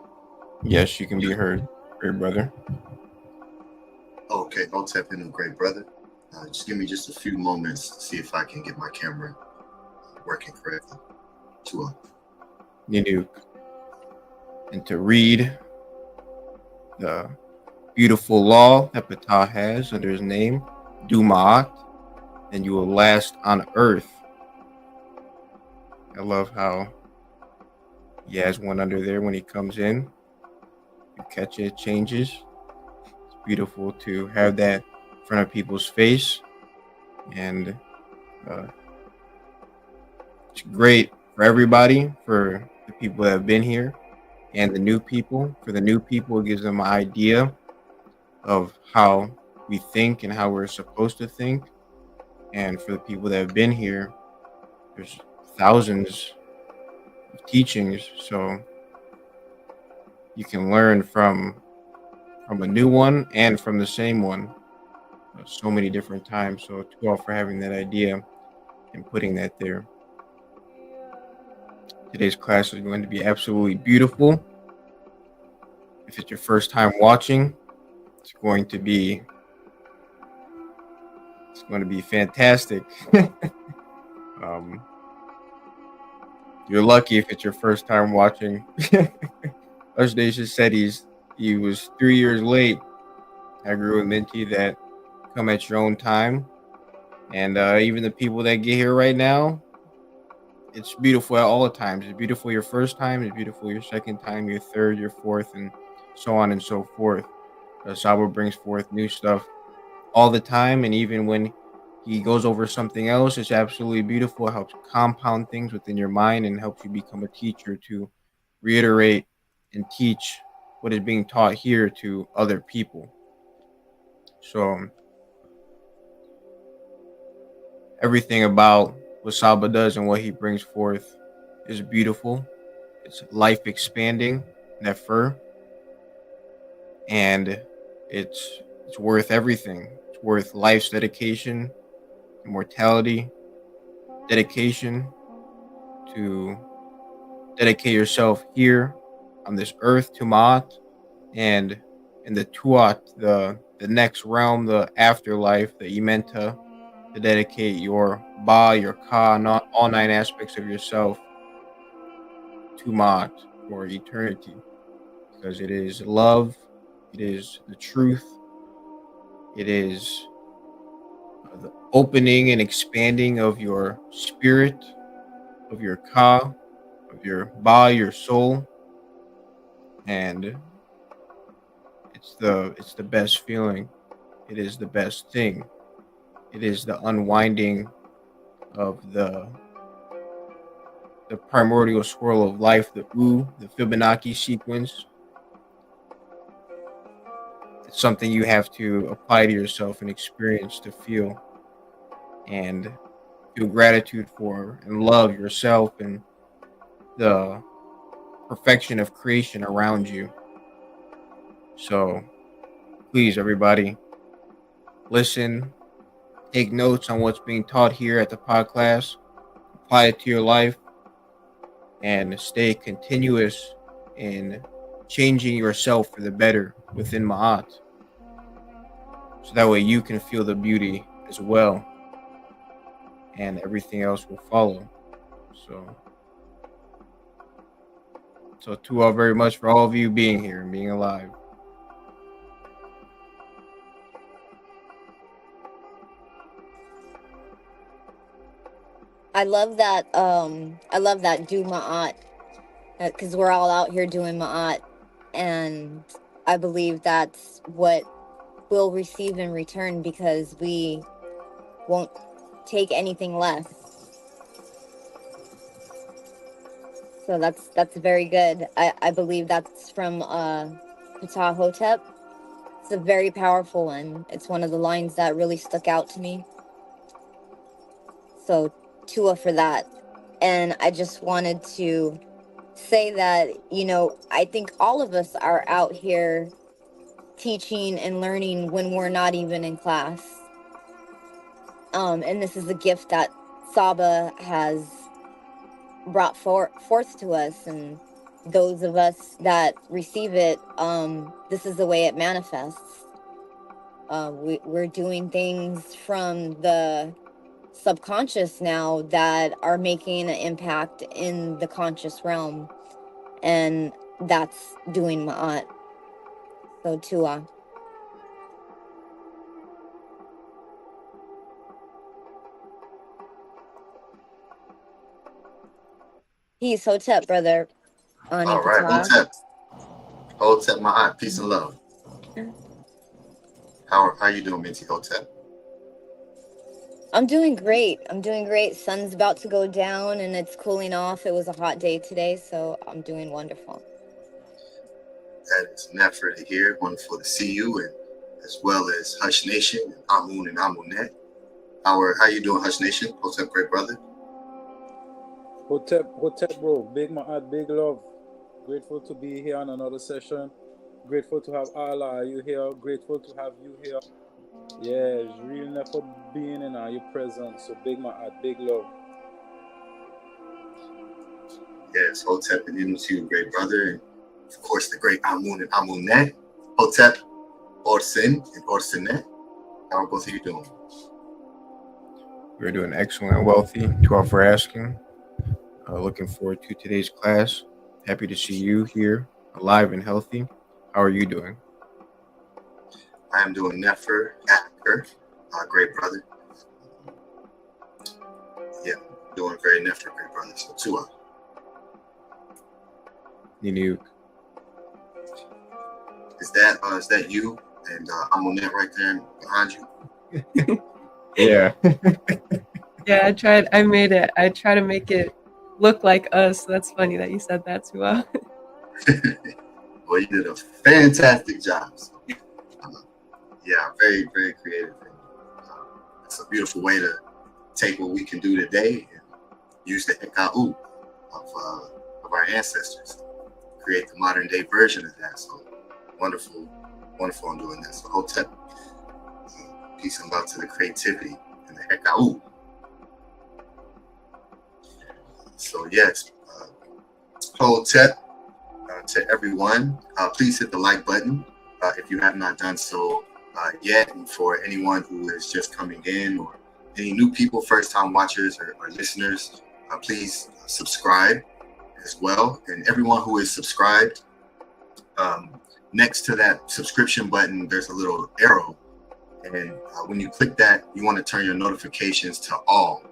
Yes, you can be heard, great brother. Okay, Hotep and a great brother. Just give me just a few moments to see if I can get my camera working correctly. Niduk. And to read the beautiful law that Ptah has under his name, Dumaat, and you will last on earth. I love how he has one under there when he comes in. You catch it, it changes. It's beautiful to have that in front of people's face. And it's great for everybody, for the people that have been here and the new people. For the new people, it gives them an idea of how we think and how we're supposed to think. And for the people that have been here, there's thousands of teachings, so you can learn from a new one and from the same one so many different times. So to all for having that idea and putting that there. Today's class is going to be absolutely beautiful. If it's your first time watching, it's going to be fantastic. You're lucky if it's your first time watching. Ushdasha said he was 3 years late. I agree with Minty that come at your own time. And even the people that get here right now, it's beautiful at all times. It's beautiful your first time, it's beautiful your second time, your third, your fourth, and so on and so forth. SABA brings forth new stuff all the time, and even when he goes over something else, it's absolutely beautiful. It helps compound things within your mind and helps you become a teacher to reiterate and teach what is being taught here to other people. So everything about what SABA does and what he brings forth is beautiful. It's life expanding, Nefer, and it's worth everything. It's worth life's dedication, immortality, dedication to dedicate yourself here on this earth to Ma'at, and in the Tuat, the next realm, the afterlife, the Imenta, to dedicate your Ba, your Ka, not all 9 aspects of yourself to Ma'at for eternity, because it is love, it is the truth, it is the opening and expanding of your spirit, of your Ka, of your Ba, your soul, and it's the best feeling. It is the best thing. It is the unwinding of the primordial swirl of life, the the Fibonacci sequence. It's something you have to apply to yourself and experience to feel, and feel gratitude for and love yourself and the perfection of creation around you. So please, everybody, listen, take notes on what's being taught here at the pod class, apply it to your life, and stay continuous in changing yourself for the better within Ma'at. So that way you can feel the beauty as well, and everything else will follow. So to all very much for all of you being here and being alive. I love that. I love that do ma'at, because we're all out here doing ma'at, and I believe that's what we'll receive in return, because we won't take anything less. So that's very good. I believe that's from Ptah Hotep. It's a very powerful one. It's one of the lines that really stuck out to me. So Tua for that. And I just wanted to say that, you know, I think all of us are out here teaching and learning when we're not even in class. And this is a gift that SABA has brought forth to us, and those of us that receive it, this is the way it manifests. We're doing things from the subconscious now that are making an impact in the conscious realm, and that's doing ma'at. So Tua. Peace, Hotep, brother. All right, Hotep, my aunt, peace and love. How you doing, Minty Hotep? I'm doing great. Sun's about to go down and it's cooling off. It was a hot day today, so I'm doing wonderful. That is NETERT to hear. Wonderful to see you, and as well as Hush Nation, and Amun and Amunet. How you doing, Hush Nation? Hotep, great brother. Hotep, bro. Big ma'at, big love. Grateful to be here on another session. Grateful to have Allah, you here. Grateful to have you here. Yeah, it's real never being in your presence. So big ma'at, big love. Yes, Hotep and into you, great brother. And of course, the great Amun and Amunet. Hotep, Orsin, and Orsinet. How are both of you doing? We're doing excellent and wealthy. 12 for asking. Looking forward to today's class. Happy to see you here, alive and healthy. How are you doing? I am doing NETERT, great brother. Yeah, doing very NETERT, great brother. So Tua. Ninu. Is that you? And I'm on that right there behind you. Yeah. Yeah, I made it. I try to make it look like us. So that's funny that you said that too. Well, you did a fantastic job. So, yeah, very, very creative. It's a beautiful way to take what we can do today and use the HEQR of our ancestors, create the modern day version of that. So wonderful on doing that. So Hotep, peace and love to the creativity and the HEQR. So yes, Hotep, to everyone, please hit the like button if you have not done so yet. And for anyone who is just coming in, or any new people, first time watchers or listeners, please subscribe as well. And everyone who is subscribed, next to that subscription button, there's a little arrow. And when you click that, you want to turn your notifications to all.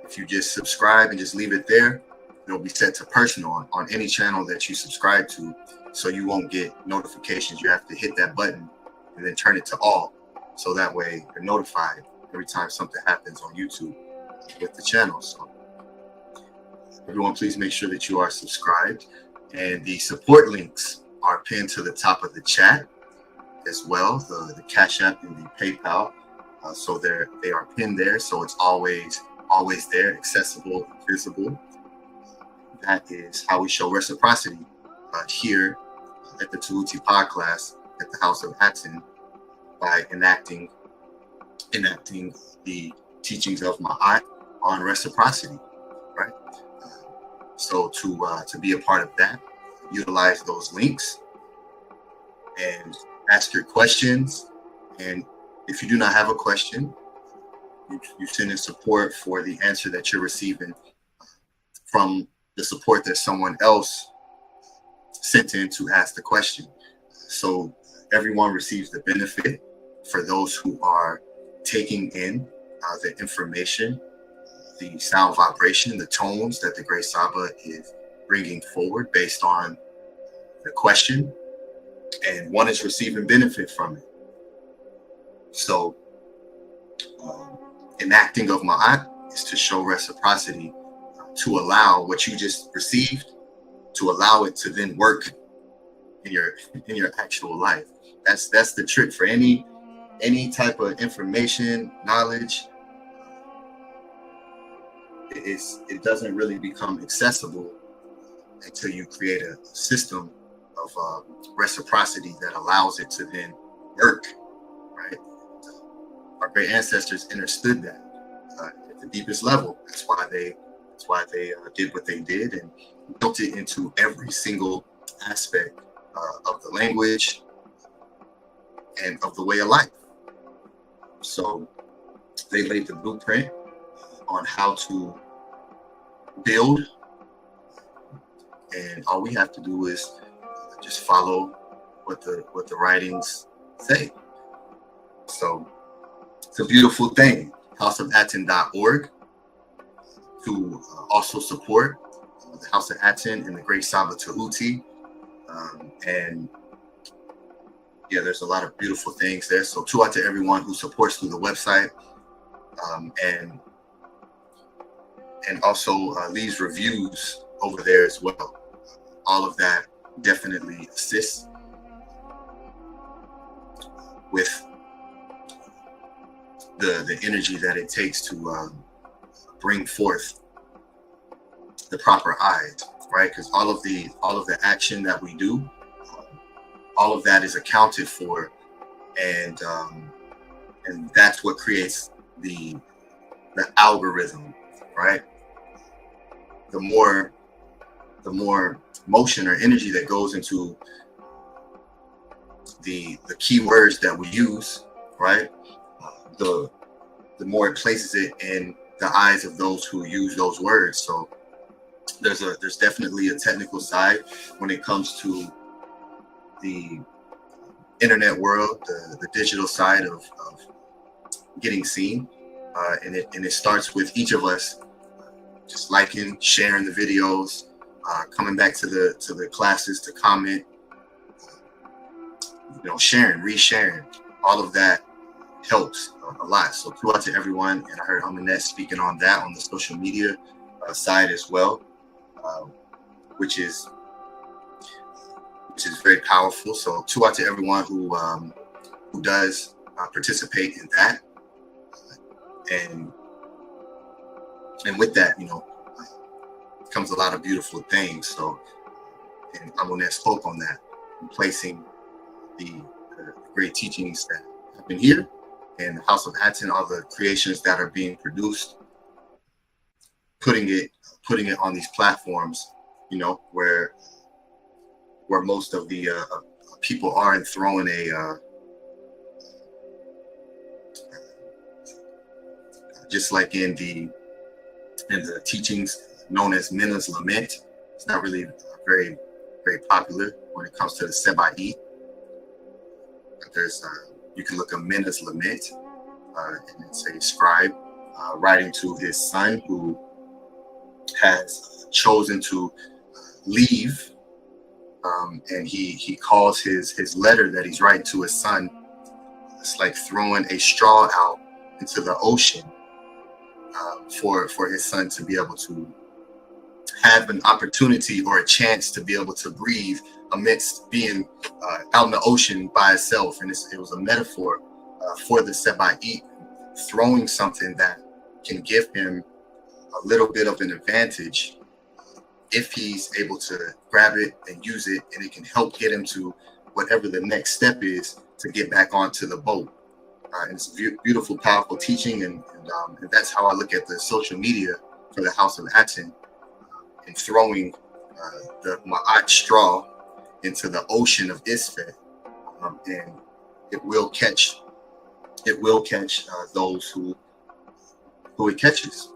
If you just subscribe and just leave it there, it'll be set to personal on any channel that you subscribe to, so you won't get notifications. You have to hit that button and then turn it to all, so that way you're notified every time something happens on YouTube with the channel. So everyone, please make sure that you are subscribed, and the support links are pinned to the top of the chat as well, the Cash App and the PayPal. So they are pinned there, so it's always there, accessible, visible. That is how we show reciprocity here at the Tehuti Pod class at the House of ATTON, by enacting the teachings of Ma'at on reciprocity, right? So to be a part of that, utilize those links and ask your questions. And if you do not have a question, you send in support for the answer that you're receiving from the support that someone else sent in to ask the question. So everyone receives the benefit. For those who are taking in the information, the sound vibration, the tones that the Great Saba is bringing forward based on the question, and one is receiving benefit from it. So enacting of Ma'at is to show reciprocity, to allow what you just received to allow it to then work in your actual life. That's the trick for any type of information, knowledge. It doesn't really become accessible until you create a system of reciprocity that allows it to then work, right? Our great ancestors understood that at the deepest level. That's why they did what they did and built it into every single aspect of the language and of the way of life. So they laid the blueprint on how to build, and all we have to do is just follow what the writings say. So it's a beautiful thing. houseofatton.org to also support the House of Atton and the Great SABA Tehuti. And yeah, there's a lot of beautiful things there. So out to everyone who supports through the website, and also leaves reviews over there as well. All of that definitely assists with the energy that it takes to bring forth the proper eyes, right? Because all of the action that we do, all of that is accounted for, and that's what creates the algorithm, right? The more motion or energy that goes into the keywords that we use, right? The more it places it in the eyes of those who use those words. So there's definitely a technical side when it comes to the internet world, the digital side of getting seen, and it starts with each of us just liking, sharing the videos, coming back to the classes to comment, sharing, resharing. All of that helps a lot. So out to everyone, and I heard Aminette speaking on that on the social media side as well, which is very powerful. So out to everyone who does participate in that, and with that, comes a lot of beautiful things. So, and Aminette spoke on that, placing the great teachings that have been here and the House of Atton, all the creations that are being produced, putting it on these platforms, where most of the people are, and throwing just like in the teachings known as Mena's Lament. It's not really very, very popular when it comes to the SABA. There's you can look at Mena's Lament, and it's a scribe writing to his son who has chosen to leave, and he calls his letter that he's writing to his son, it's like throwing a straw out into the ocean for his son to be able to have an opportunity or a chance to be able to breathe amidst being out in the ocean by itself. And it was a metaphor for the SABA, throwing something that can give him a little bit of an advantage if he's able to grab it and use it, and it can help get him to whatever the next step is to get back onto the boat. And it's a beautiful, powerful teaching, and that's how I look at the social media for the House of Atton, and throwing the Ma'at straw into the ocean of Isfet, and it will catch those who it catches,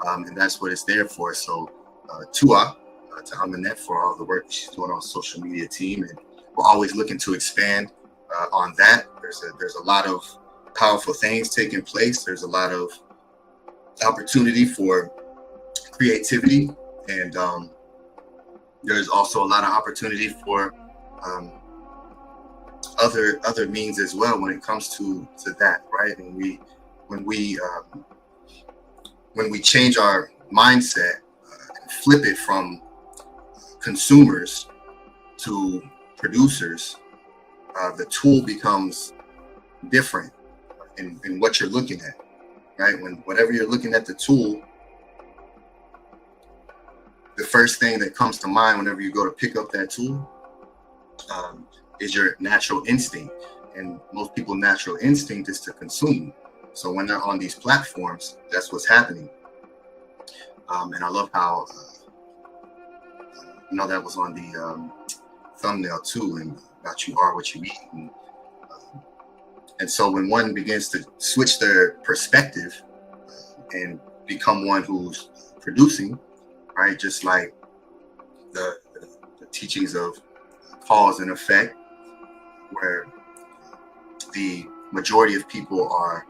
and that's what it's there for. So to Aminette for all the work she's doing on social media team, and we're always looking to expand on that. There's a lot of powerful things taking place. There's a lot of opportunity for creativity, and there's also a lot of opportunity for other means as well when it comes to that, right? And when we change our mindset and flip it from consumers to producers, the tool becomes different in what you're looking at, right? Whenever you're looking at the tool, the first thing that comes to mind whenever you go to pick up that tool is your natural instinct. And most people's natural instinct is to consume. So when they're on these platforms, that's what's happening. And I love how, that was on the thumbnail too, and about you are what you eat. And so when one begins to switch their perspective and become one who's producing, right, just like the teachings of cause and effect, where the majority of people are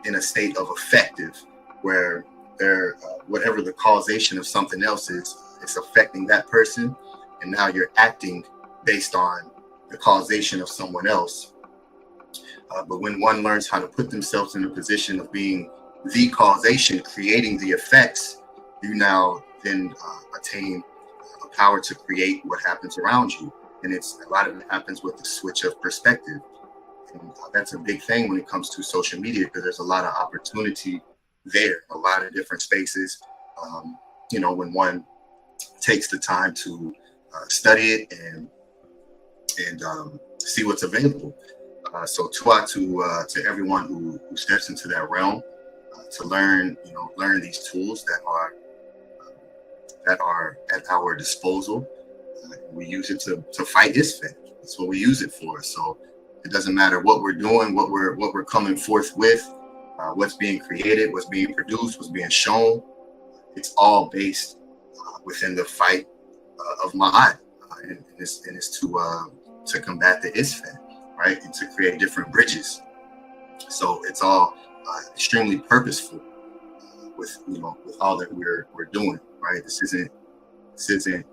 in a state of effective, where they're whatever the causation of something else is, it's affecting that person, and now you're acting based on the causation of someone else. But when one learns how to put themselves in a position of being the causation, creating the effects, you now then attain a power to create what happens around you. And a lot of it happens with the switch of perspective. And that's a big thing when it comes to social media, because there's a lot of opportunity there, a lot of different spaces. When one takes the time to study it and see what's available. So to everyone who steps into that realm to learn these tools that are at our disposal. We use it to fight ISFET. That's what we use it for. So it doesn't matter what we're doing, what we're coming forth with, what's being created, what's being produced, what's being shown. It's all based within the fight of Ma'at, and it's to combat the ISFET, right, and to create different bridges. So it's all extremely purposeful with all that we're doing, right? This isn't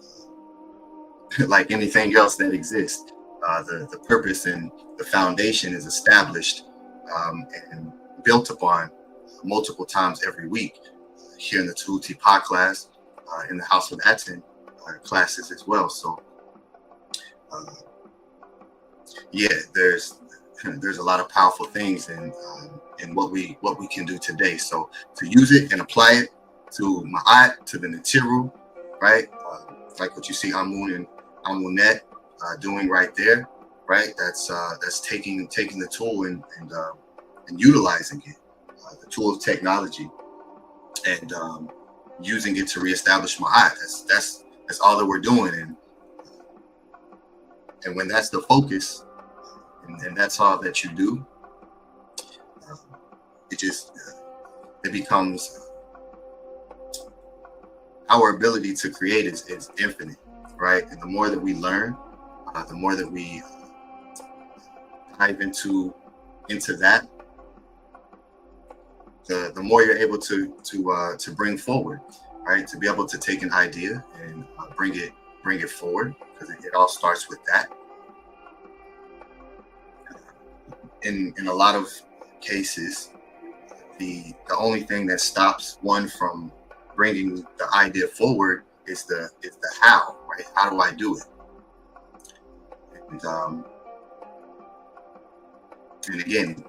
like anything else that exists. The purpose and the foundation is established and built upon multiple times every week here in the Tehuti Torah class, in the HouseofatTon classes as well. So there's a lot of powerful things in what we can do today. So to use it and apply it to Ma'at, to the Netiru, right? Like what you see Amun and Amunet doing right there, right? That's taking the tool and utilizing it, the tool of technology, and using it to reestablish Ma'at. That's all that we're doing, and when that's the focus, and that's all that you do, it becomes our ability to create is infinite, right? And the more that we learn, the more that we dive into that, the more you're able to bring forward, right? To be able to take an idea and bring it forward, because it all starts with that. In a lot of cases, the only thing that stops one from bringing the idea forward is the how, right? How do I do it? And again,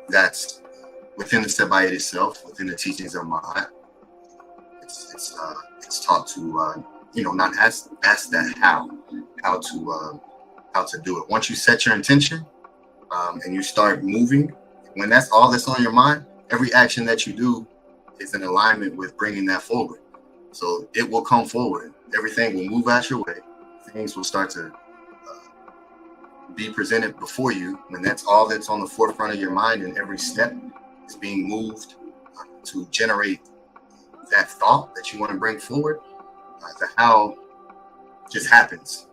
that's within the SABA itself, within the teachings of Ma'at. It's taught to not ask that how to do it. Once you set your intention and you start moving, when that's all that's on your mind, every action that you do is in alignment with bringing that forward. So it will come forward. Everything will move out your way. Things will start to be presented before you when that's all that's on the forefront of your mind, and every step is being moved to generate that thought that you want to bring forward. The how just happens,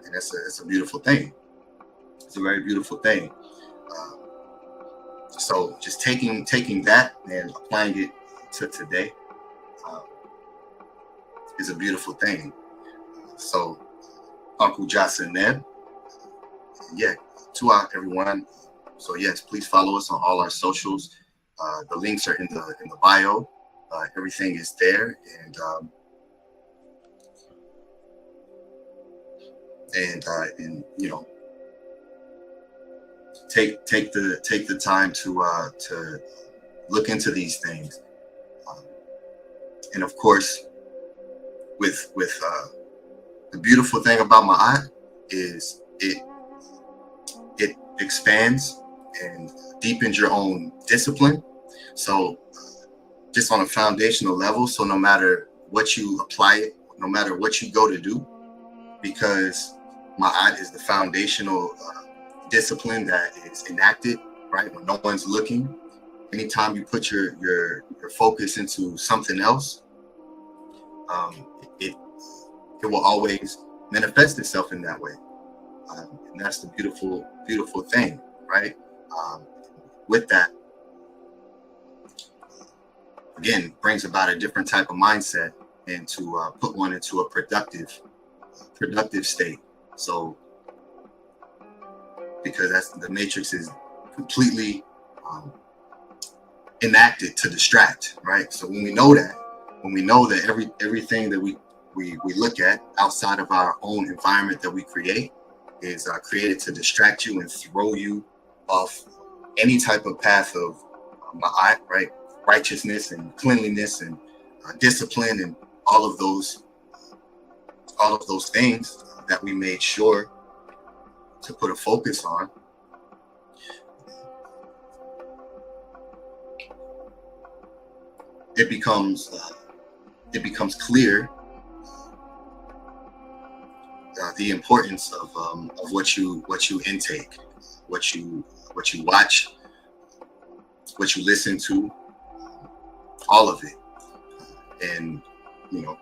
and it's a beautiful thing. It's a very beautiful thing. So just taking that and applying it to today is a beautiful thing. So Uncle Jasa Neb, to everyone. So yes, please follow us on all our socials. The links are in the bio. Everything is there, and and you know, take the time to look into these things. And of course, with the beautiful thing about Ma'at is it expands and deepens your own discipline. So just on a foundational level, so no matter what you apply it, no matter what you go to do, because Ma'at is the foundational discipline that is enacted, right, when no one's looking. Anytime you put your focus into something else, it will always manifest itself in that way. And that's the beautiful thing, right? With that, again, brings about a different type of mindset and to put one into a productive state. So, because that's the matrix is completely enacted to distract, right? So when we know that everything that we look at outside of our own environment that we create is created to distract you and throw you off any type of path of Ma'at, right? Righteousness and cleanliness and discipline and all of those things that we made sure to put a focus on. It becomes clear the importance of what you intake, what you watch, what you listen to, all of it. And you know,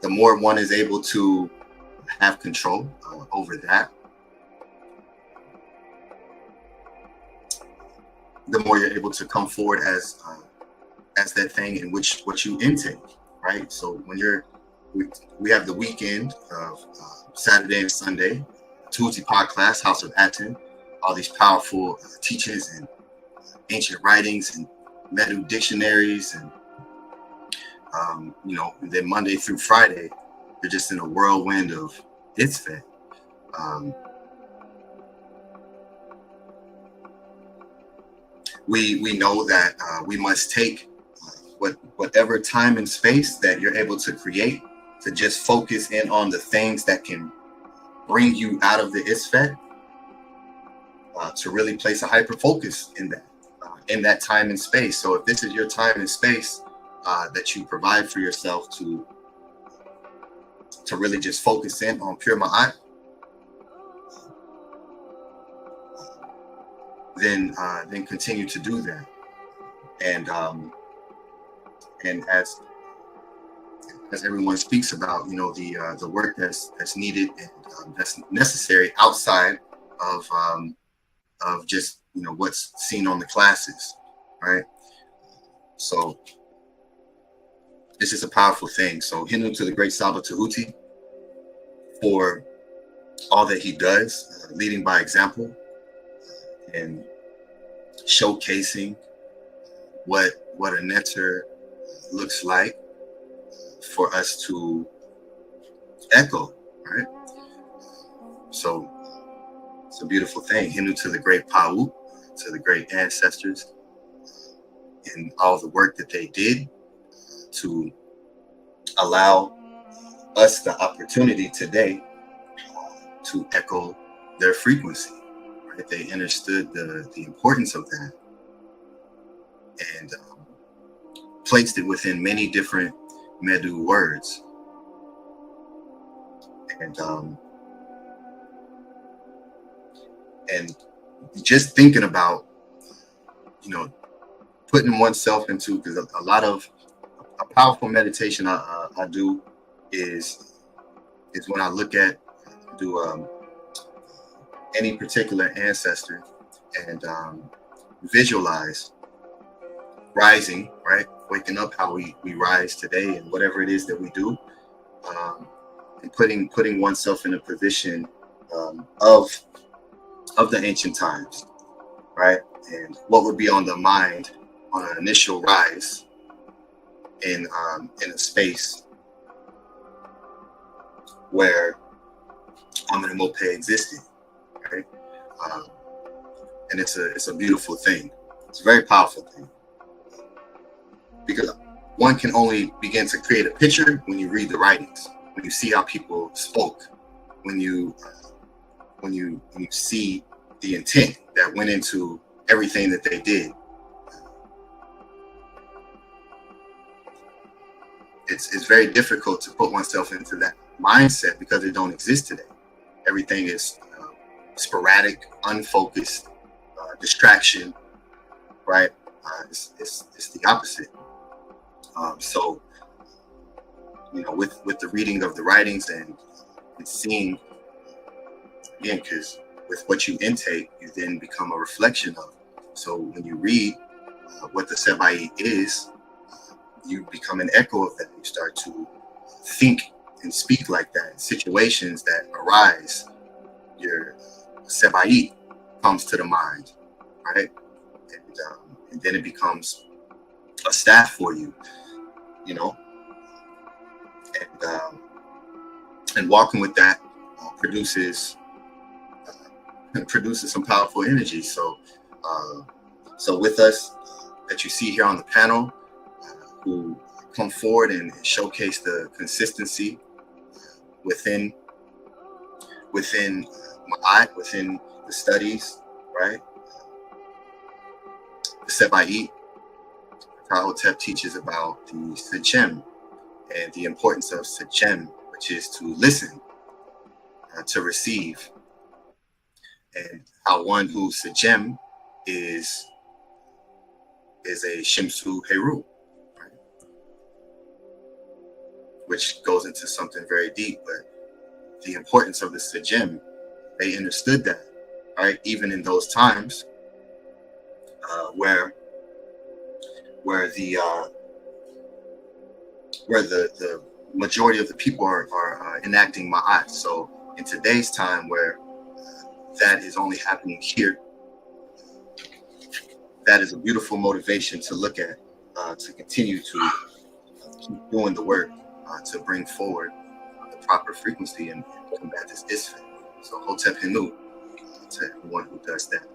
the more one is able to have control over that, the more you're able to come forward as that thing in which what you intake, right? So when we have the weekend of Saturday and Sunday, Tehuti pod class, House of ATTON, all these powerful teachings and ancient writings and MEDU dictionaries, and you know, and then Monday through Friday, you're just in a whirlwind of ISFET. We know that we must take whatever time and space that you're able to create to just focus in on the things that can bring you out of the ISFET, to really place a hyper focus in that time and space. So if this is your time and space that you provide for yourself to really just focus in on pure Ma'at, then continue to do that. And as everyone speaks about, you know, the work that's needed and that's necessary outside of just, you know, what's seen on the classes, right? So this is a powerful thing. So Hindu to the great SABA Tehuti for all that he does, leading by example and showcasing what a netter looks like for us to echo, right? So it's a beautiful thing. Hindu to the great Pa'ut, to the great ancestors, and all the work that they did to allow us the opportunity today to echo their frequency, right? They understood the importance of that and placed it within many different MEDU words. And just thinking about, you know, putting oneself into, because a lot of a powerful meditation I do is when I look at any particular ancestor and visualize rising, right? Waking up, how we rise today, and whatever it is that we do, and putting oneself in a position of the ancient times, right? And what would be on the mind on an initial rise in a space where Mope existed, right? And it's a beautiful thing. It's a very powerful thing, because one can only begin to create a picture when you read the writings, when you see how people spoke, when you see the intent that went into everything that they did. It's very difficult to put oneself into that mindset because it don't exist today. Everything is sporadic, unfocused, distraction, right? It's the opposite. So, you know, with the reading of the writings and seeing, again, because with what you intake, you then become a reflection of. So when you read what the Seba'it is, you become an echo of that. You start to think and speak like that in situations that arise. Your Seba'it comes to the mind, right? And then it becomes a staff for you, you know. And walking with that produces some powerful energy. So with us that you see here on the panel, who come forward and showcase the consistency within Ma'at, within the studies, right? The Seba'it, Hotep teaches about the Sechem and the importance of Sechem, which is to listen, to receive, and how one who Sechem is a Shimsu Heru, right? Which goes into something very deep, but the importance of the Sechem, they understood that, right? Even in those times where the majority of the people are enacting Ma'at. So in today's time where that is only happening here, that is a beautiful motivation to look at, to continue to keep doing the work, to bring forward the proper frequency and combat this isfet. So Hotep Hinu to everyone who does that.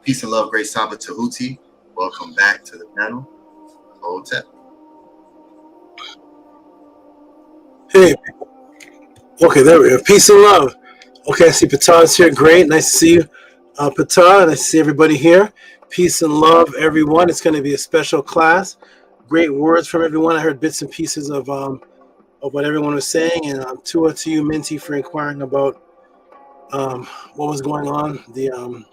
Peace and love, great Saba Tehuti. Welcome back to the panel. Hotep. Hey, okay, there we go. Peace and love. Okay, I see Pata's here. Great, nice to see you, Pata. Nice to see everybody here. Peace and love, everyone. It's going to be a special class. Great words from everyone. I heard bits and pieces of what everyone was saying, and Tua to you, Minty, for inquiring about what was going on, the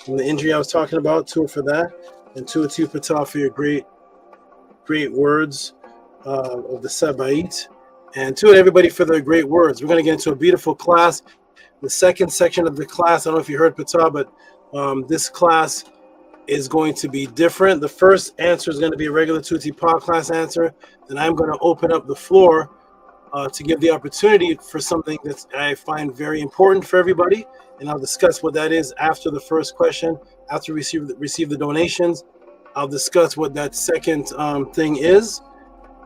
injury I was talking about. Tua for that, and Tua to you, Pata, for your great words of the Seba'it. And to everybody for their great words. We're going to get into a beautiful class. The second section of the class, I don't know if you heard Pata, but this class is going to be different. The first answer is going to be a regular Tuti Pa class answer. Then I'm going to open up the floor to give the opportunity for something that I find very important for everybody. And I'll discuss what that is after the first question. After we receive the donations, I'll discuss what that second thing is.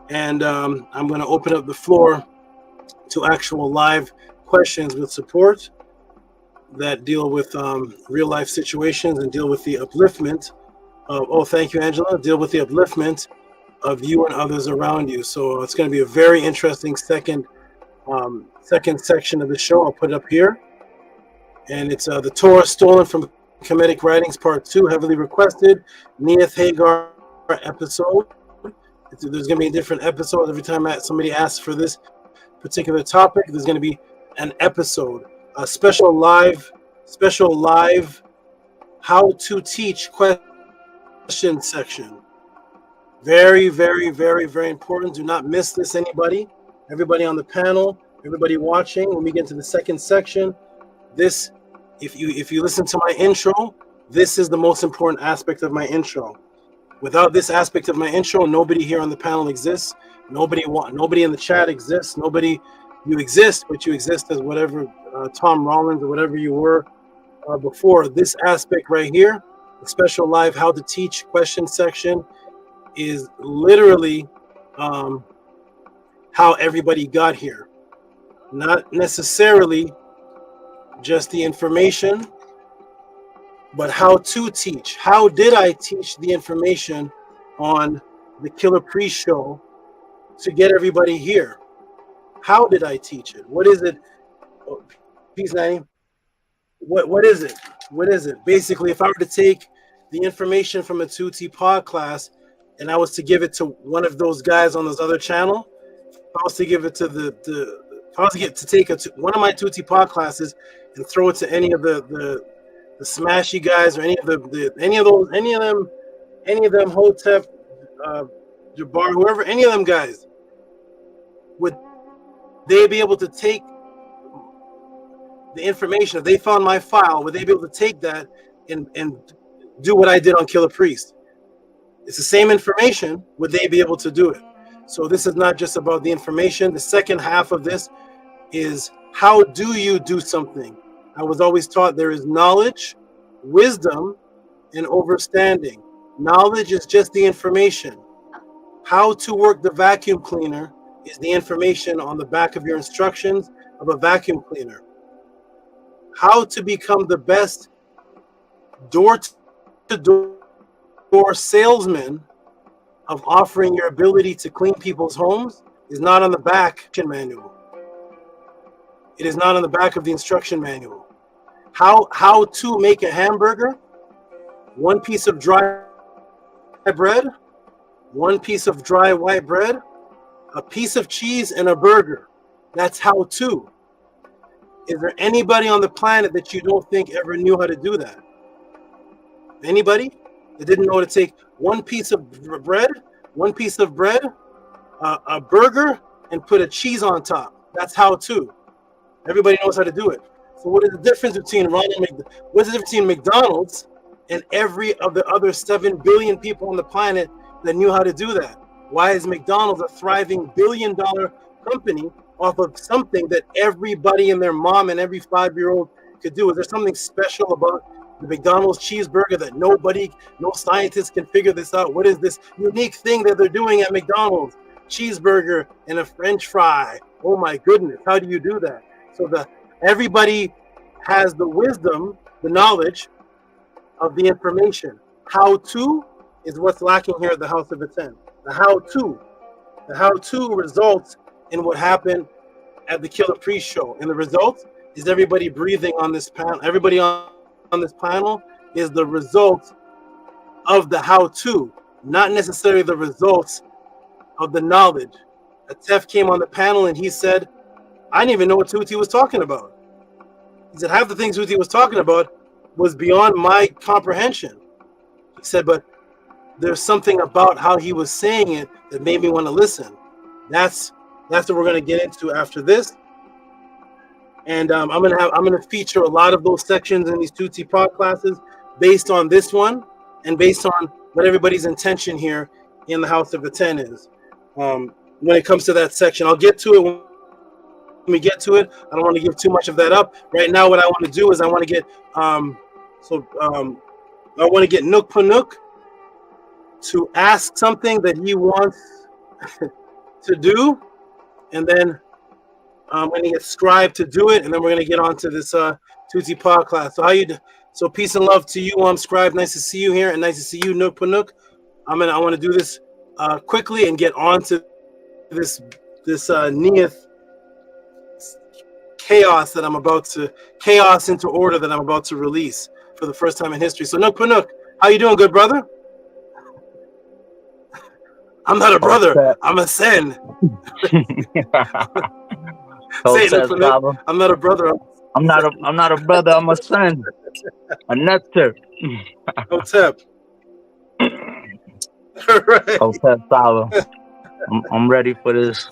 And I'm going to open up the floor to actual live questions with support that deal with real life situations and deal with the upliftment of, oh, thank you, Angela, deal with the upliftment of you and others around you. So it's going to be a very interesting second section of the show. I'll put it up here. And it's the Torah stolen from Kemetic writings, part 2, heavily requested, Neith HAGAR episode. There's going to be a different episode every time somebody asks for this particular topic. There's going to be an episode, a special live how to teach question section. Very, very, very, very important. Do not miss this, everybody on the panel, everybody watching. When we get to the second section, this, if you listen to my intro, this is the most important aspect of my intro. Without this aspect of my intro, nobody here on the panel exists. Nobody in the chat exists. Nobody, you exist, but you exist as whatever Tom Rollins or whatever you were before. This aspect right here, the special live how to teach question section, is literally how everybody got here. Not necessarily just the information, but how to teach. How did I teach the information on the Killer Priest show to get everybody here? How did I teach it? What is it? Oh, peace, Nanny. What is it? What is it? Basically, if I were to take the information from a Tehuti pod class and I was to give it to one of those guys on this other channel, if I was to give it to if I was to take one of my Tehuti pod classes and throw it to any of the Smashy guys or any of them Hotep, Jabbar, whoever, any of them guys, would they be able to take the information? If they found my file, would they be able to take that and do what I did on Killer Priest? It's the same information. Would they be able to do it? So this is not just about the information. The second half of this is, how do you do something? I was always taught there is knowledge, wisdom, and understanding. Knowledge is just the information. How to work the vacuum cleaner is the information on the back of your instructions of a vacuum cleaner. How to become the best door-to-door salesman of offering your ability to clean people's homes is not on the back manual. It is not on the back of the instruction manual. How to make a hamburger: one piece of dry bread, one piece of dry white bread, a piece of cheese, and a burger. That's how to. Is there anybody on the planet that you don't think ever knew how to do that? Anybody that didn't know how to take one piece of bread, a burger, and put a cheese on top? That's how to. Everybody knows how to do it. So what is the difference between what's the difference between McDonald's and every of the other 7 billion people on the planet that knew how to do that? Why is McDonald's a thriving billion-dollar company off of something that everybody and their mom and every 5-year-old could do? Is there something special about the McDonald's cheeseburger that no scientist can figure this out? What is this unique thing that they're doing at McDonald's? Cheeseburger and a French fry. Oh my goodness, how do you do that? So everybody has the wisdom, the knowledge of the information. How to is what's lacking here at the House of Atten. The how to results in what happened at the Killer Priest show. And the result is everybody breathing on this panel. Everybody on this panel is the result of the how to, not necessarily the results of the knowledge. Atef came on the panel and he said, I didn't even know what Tehuti was talking about. He said half the things Tehuti was talking about was beyond my comprehension. He said, but there's something about how he was saying it that made me want to listen. That's what we're going to get into after this. And I'm going to feature a lot of those sections in these Tehuti pod classes based on this one and based on what everybody's intention here in the House of Atten is. When it comes to that section, I'll get to it when we get to it. I don't want to give too much of that up. Right now, what I want to do is I want to get Nook Panuk to ask something that he wants to do, and then I'm going to get Scribe to do it, and then we're going to get on to this Tehuti pod class. So peace and love to you, Scribe. Nice to see you here, and nice to see you, Nook Panuk. I want to do this quickly and get on to this Neith chaos into order that I'm about to release for the first time in history. So Nook Panuk, how you doing, good brother? I'm not a brother. I'm a sen. Say it, Nook Panuk. I'm not a brother. I'm not a brother. I'm a son. A NETERT. Hotep. Right. Hotep SABA. I'm ready for this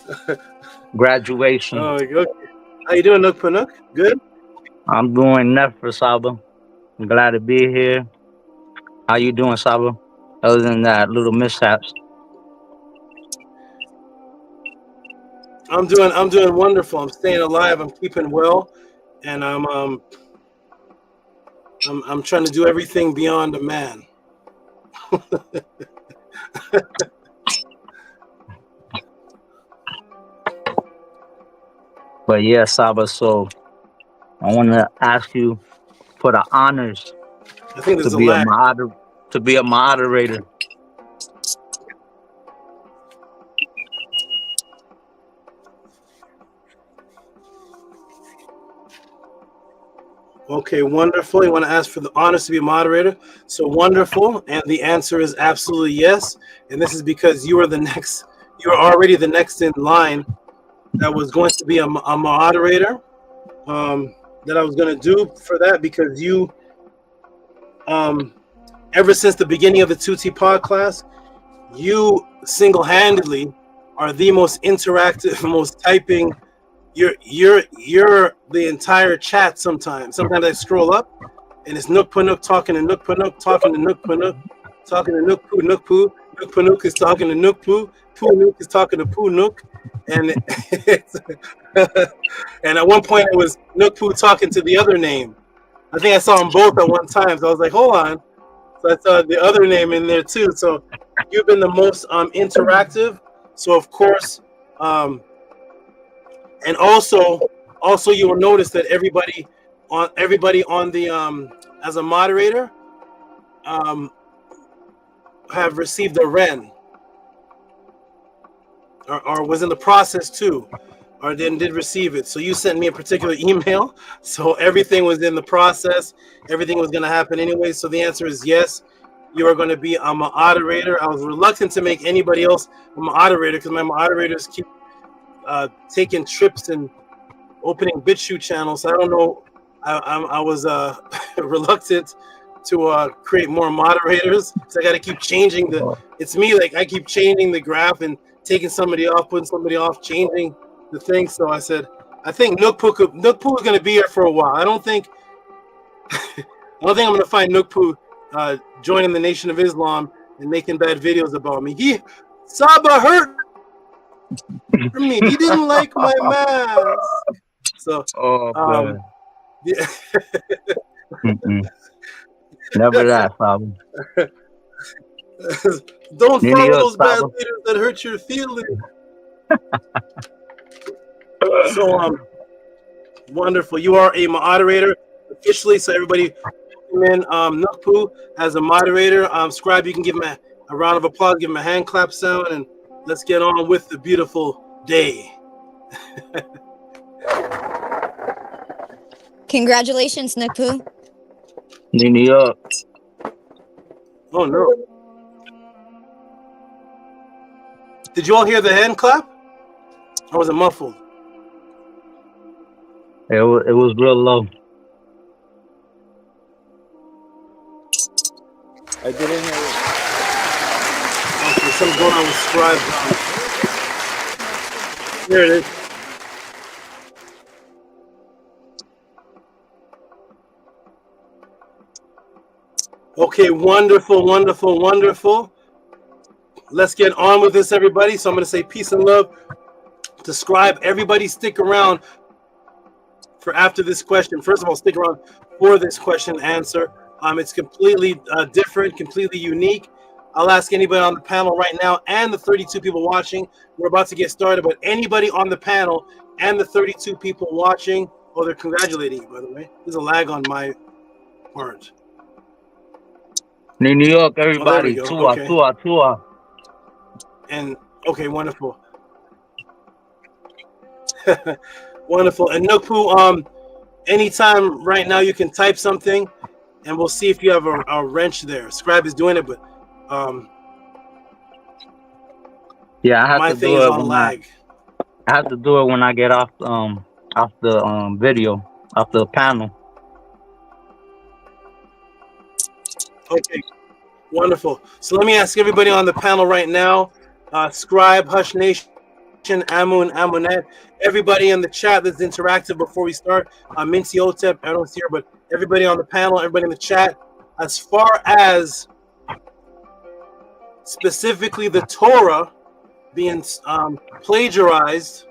graduation. Oh, okay. How you doing, Nook Panuk? Good? I'm doing enough for SABA. I'm glad to be here. How you doing, SABA? Other than that, little mishaps. I'm doing wonderful. I'm staying alive. I'm keeping well, and I'm trying to do everything beyond a man. But yeah, SABA, so I want to ask you for the honors I think to there's a be a lag. moderator. Okay, wonderful. You want to ask for the honors to be a moderator? So wonderful. And the answer is absolutely yes. And this is because you are the next, you are already the next in line that was going to be a moderator that I was going to do for that, because you, ever since the beginning of the 2T pod class, you single-handedly are the most interactive, most typing. You're the entire chat. Sometimes I scroll up and it's Nook Panuk talking to Nook Panuk, talking to Nook Panuk, talking to Nook Poo, Nook Poo. Nook Panuk is talking to Nook Poo, Poo Nook is talking to Poo Nook, and and at one point it was Nook Poo talking to the other name. I think I saw them both at one time, so I was like, hold on. So I saw the other name in there too. So you've been the most interactive. So of course, and also you will notice that everybody on the as a moderator have received a REN or was in the process too, or then did receive it. So you sent me a particular email, so everything was in the process. Everything was going to happen anyway. So the answer is yes. You are going to be a moderator. I was reluctant to make anybody else a moderator because my moderators keep taking trips and opening BitChute channels. So I don't know. I was reluctant to create more moderators. So I got to keep changing the. It's me. Like I keep changing the graph and taking somebody off, putting somebody off, changing the thing. So I said, I think Nook Poo is going to be here for a while. I don't think I'm going to find Nook Poo joining the Nation of Islam and making bad videos about me. SABA hurt me. He didn't like my mask. So, yeah. Never that problem. Don't follow those bad leaders that hurt your feelings. So, wonderful. You are a moderator officially. So everybody, in Nook Poo as a moderator. Scribe, you can give him a round of applause, give him a hand clap sound, and let's get on with the beautiful day. Congratulations, Nook Poo. New York. Oh no! Did you all hear the hand clap? Or was it muffled? It was real low. I didn't hear it. Okay, something's going on with Scribe. Here it is. Okay, wonderful, wonderful, wonderful. Let's get on with this, everybody. So I'm going to say peace and love to Scribe. Everybody stick around for after this question. First of all, stick around for this question answer. It's completely different, completely unique. I'll ask anybody on the panel right now and the 32 people watching. We're about to get started, but anybody on the panel and the 32 people watching, oh, they're congratulating you, by the way. There's a lag on my part. New York, everybody. Oh, okay. Tua. And okay, wonderful. Wonderful. And Nook Poo, anytime right now you can type something and we'll see if you have a wrench there. Scribe is doing it, but yeah, I have my to thing do is it on lag. I have to do it when I get off the video, off the panel. Okay, wonderful. So let me ask everybody on the panel right now, Scribe, Hush Nation, Amun, Amunet, everybody in the chat that's interactive before we start. Minty Otep, I don't see her, but everybody on the panel, everybody in the chat, as far as specifically the Torah being plagiarized,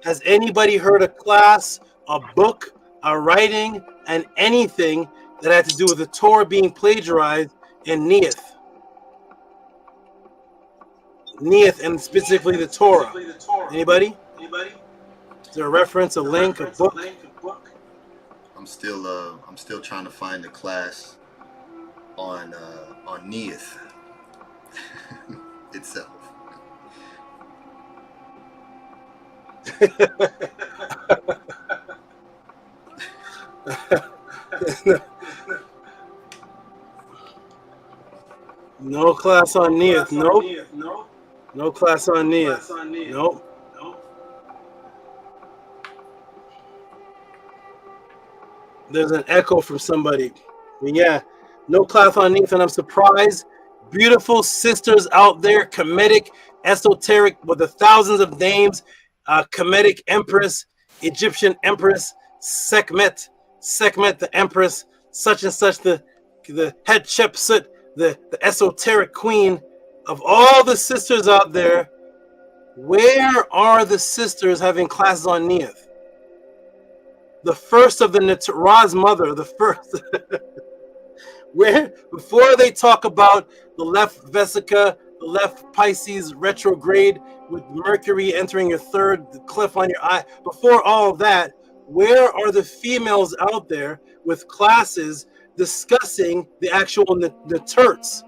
has anybody heard a class, a book, a writing, and anything that had to do with the Torah being plagiarized in Neith? Neith, and specifically the Torah. Anybody? Is there a reference, a link, a book? still trying to find a class on Neith itself. No class on Neith. Nope. No class on Neith. Nope. There's an echo from somebody. Yeah, no class on Neith, and I'm surprised. Beautiful sisters out there, Kemetic, esoteric, with the thousands of names. Kemetic Empress, Egyptian Empress, Sekhmet the Empress, such and such, the Hatshepsut, the esoteric queen. Of all the sisters out there, where are the sisters having classes on Neith? The first of the Ra's mother, the first. Where, before they talk about the left vesica, the left Pisces retrograde with Mercury entering your third, the cleft on your eye, before all of that, where are the females out there with classes discussing the actual NETERTS,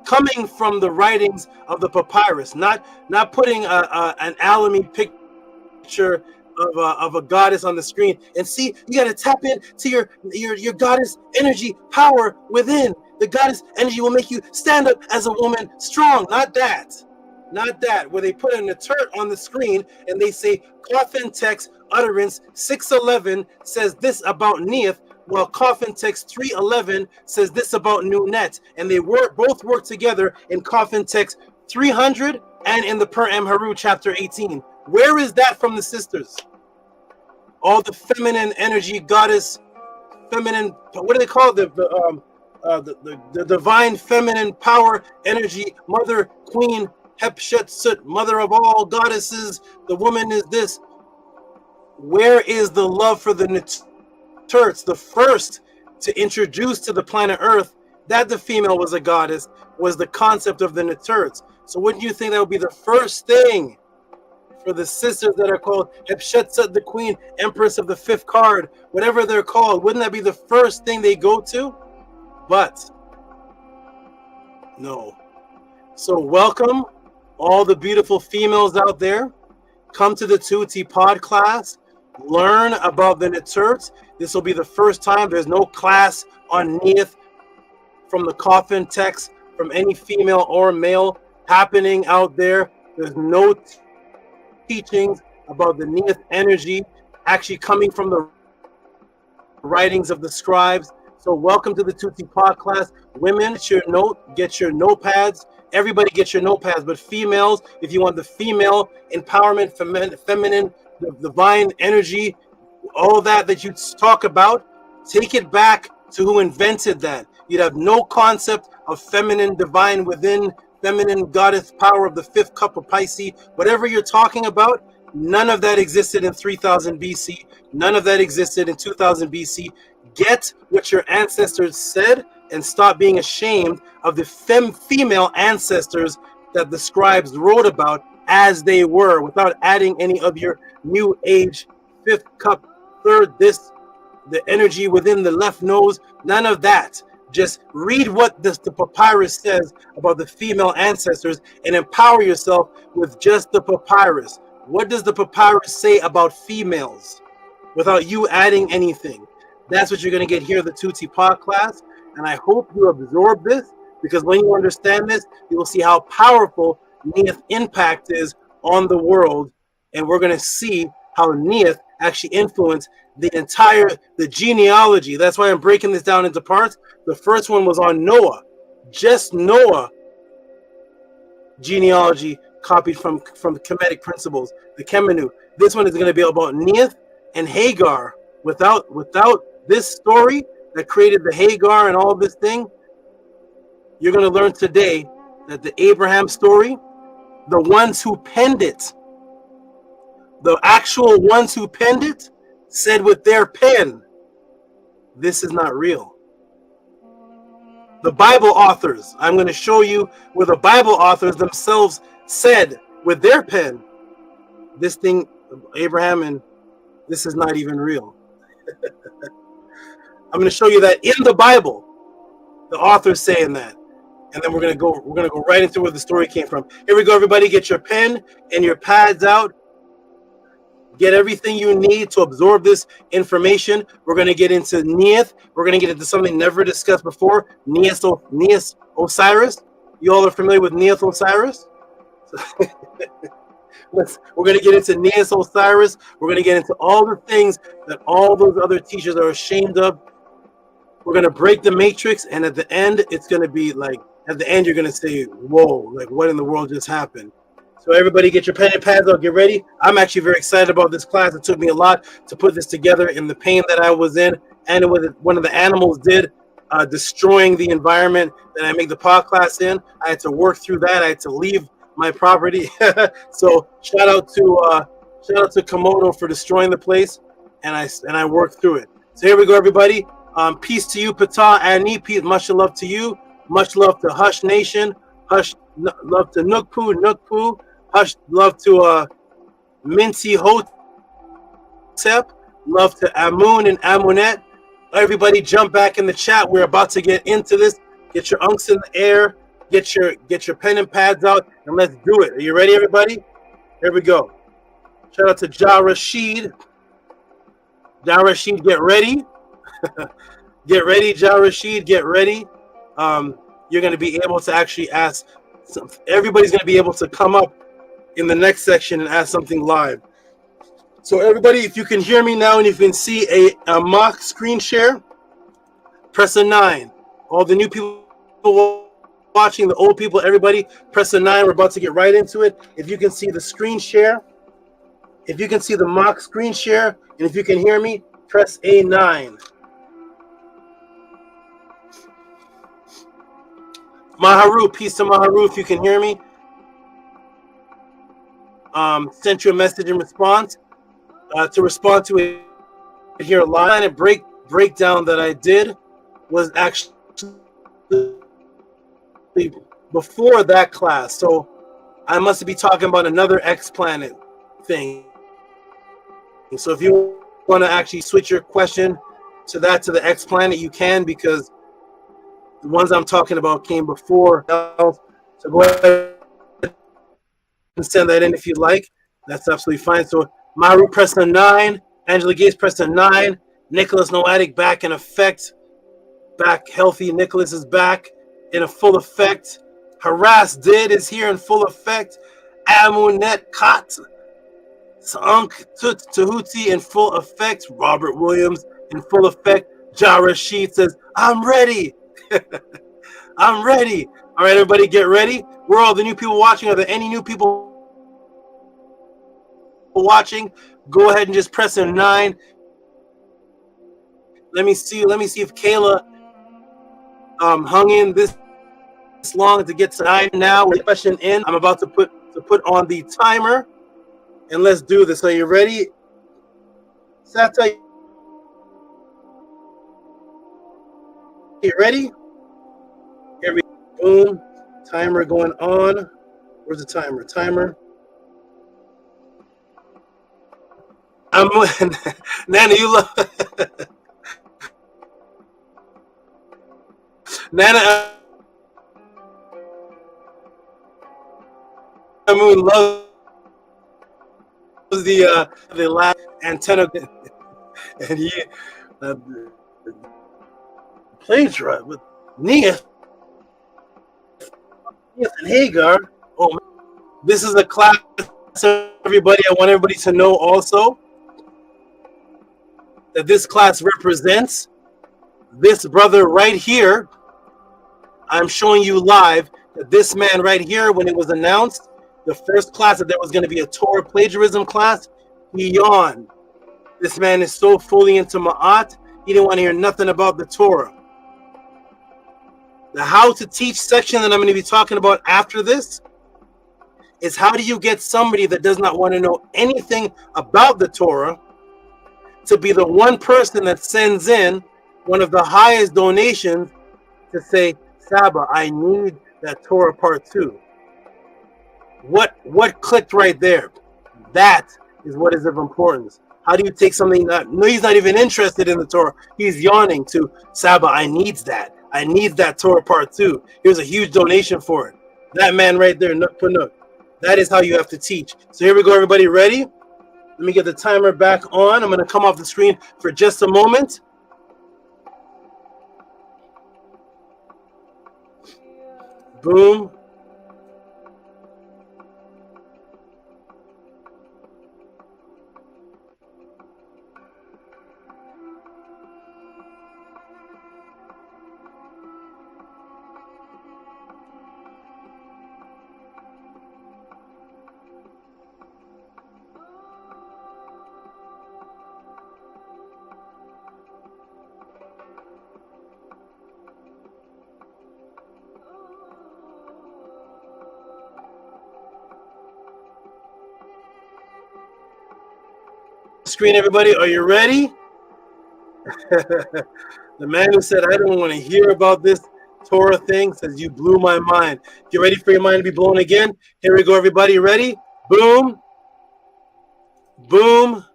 coming from the writings of the papyrus, not putting an alamy picture of a goddess on the screen and see, you got to tap into your goddess energy power within. The goddess energy will make you stand up as a woman strong. Not that where they put a NETERT on the screen and they say coffin text utterance 611 says this about Neith, while coffin text 311 says this about Nunet, and they both work together in coffin text 300 and in the Per Haru chapter 18. Where is that from the sisters? All the feminine energy, goddess, feminine, what do they call it? The divine feminine power energy, mother, queen, Hatshepsut, mother of all goddesses. The woman is this. Where is the love for the NETERTS? The first to introduce to the planet Earth that the female was a goddess was the concept of the NETERTS. So wouldn't you think that would be the first thing for the sisters that are called Hatshepsut, the queen, empress of the fifth card, whatever they're called? Wouldn't that be the first thing they go to? But no. So welcome all the beautiful females out there. Come to the Tehuti Pod class. Learn about the NETERTS. This will be the first time. There's no class on Neith from the coffin text from any female or male happening out there. There's no teachings about the Neith energy actually coming from the writings of the scribes. So welcome to the Tehuti Pod class. Women, get your notepads. Everybody get your notepads, but females, if you want the female empowerment, feminine, the divine energy, all that you talk about, take it back to who invented that. You'd have no concept of feminine divine within, feminine goddess power of the fifth cup of Pisces. Whatever you're talking about, none of that existed in 3000 BC. None of that existed in 2000 BC. Get what your ancestors said and stop being ashamed of the female ancestors that the scribes wrote about as they were, without adding any of your new age fifth cup, third this, the energy within the left nose, none of that. Just read what the papyrus says about the female ancestors and empower yourself with just the papyrus. What does the papyrus say about females without you adding anything? That's what you're going to get here at the Tehuti Pod class. And I hope you absorb this, because when you understand this, you will see how powerful Neith impact is on the world. And we're going to see how Neith actually influenced the genealogy. That's why I'm breaking this down into parts. The first one was on Noah. Just Noah genealogy copied from Kemetic principles, the Kemenu. This one is going to be about Neith and Hagar. Without this story that created the Hagar and all this thing, you're going to learn today that the Abraham story, the ones who penned it, the actual ones who penned it, said with their pen, this is not real. The Bible authors, I'm going to show you where the Bible authors themselves said with their pen, this thing, Abraham, and this is not even real. I'm going to show you that in the Bible, the author's saying that. And then we're gonna go right into where the story came from. Here we go, everybody. Get your pen and your pads out. Get everything you need to absorb this information. We're gonna get into Neith. We're gonna get into something never discussed before. Neith Osiris. You all are familiar with Neith Osiris? We're gonna get into Neith Osiris. We're gonna get into all the things that all those other teachers are ashamed of. We're gonna break the matrix, and at the end, it's gonna be like, at the end, you're gonna say, "Whoa! Like, what in the world just happened?" So everybody, get your pen and pads out. Get ready. I'm actually very excited about this class. It took me a lot to put this together in the pain that I was in, and it was one of the animals did, destroying the environment that I make the pod class in. I had to work through that. I had to leave my property. So shout out to Komodo for destroying the place, and I worked through it. So here we go, everybody. Peace to you, Pata and Peace. Much love to you. Much love to Hush Nation. Hush love to Nukpu. Hush love to Minty Hotep. Love to Amun and Amunet. Everybody jump back in the chat. We're about to get into this. Get your unks in the air. Get your pen and pads out, and let's do it. Are you ready, everybody? Here we go. Shout out to Ja Rashid. Ja Rashid, get ready. Get ready, Ja Rashid. Get ready. You're going to be able to actually ask. Everybody's going to be able to come up in the next section and ask something live. So everybody, if you can hear me now and you can see a mock screen share, press a 9. All the new people watching, the old people, everybody, press a 9. We're about to get right into it. If you can see the screen share, if you can see the mock screen share, and if you can hear me, press a 9. Maharu, peace to Maharu, if you can hear me. Sent you a message in response. To respond to it here live, and breakdown that I did was actually before that class. So I must be talking about another X planet thing. So if you want to actually switch your question to the X planet, you can, because the ones I'm talking about came before. So go ahead and send that in if you'd like. That's absolutely fine. So Maru pressed a 9. Angela Gates pressed a 9. Nicholas Noatic back in effect. Back healthy. Nicholas is back in a full effect. Harass Did is here in full effect. Amunet Kot. Sunk Tehuti in full effect. Robert Williams in full effect. Ja Rashid says, I'm ready. I'm ready. All right, everybody, get ready. Where are all the new people watching? Are there any new people watching? Go ahead and just press a 9. Let me see if Kayla hung in this long to get to 9 now. With the question in, I'm about to put on the timer, and let's do this. Are you ready? Sata, you ready? Here we go. Boom. Timer going on. Where's the timer? Timer. Nana, you love Nana. Moon loves the last antenna, and he plagiarized with Neith and Hagar. Oh, man. This is a class, everybody. I want everybody to know also that this class represents this brother right here. I'm showing you live that this man right here, when it was announced, the first class that there was going to be a Torah plagiarism class, he yawned. This man is so fully into Ma'at, he didn't want to hear nothing about the Torah. The how to teach section that I'm going to be talking about after this is how do you get somebody that does not want to know anything about the Torah to be the one person that sends in one of the highest donations to say, SABA, I need that Torah part 2. What clicked right there? That is what is of importance. How do you take something that, no, he's not even interested in the Torah. He's yawning to SABA, I needs that. I need that Torah part 2. Here's a huge donation for it. That man right there, nook for nook. That is how you have to teach. So here we go, everybody. Ready? Let me get the timer back on. I'm going to come off the screen for just a moment. Boom. Screen, everybody, are you ready? The man who said, I don't want to hear about this Torah thing says, you blew my mind. You ready for your mind to be blown again? Here we go, everybody. Ready? Boom. Boom.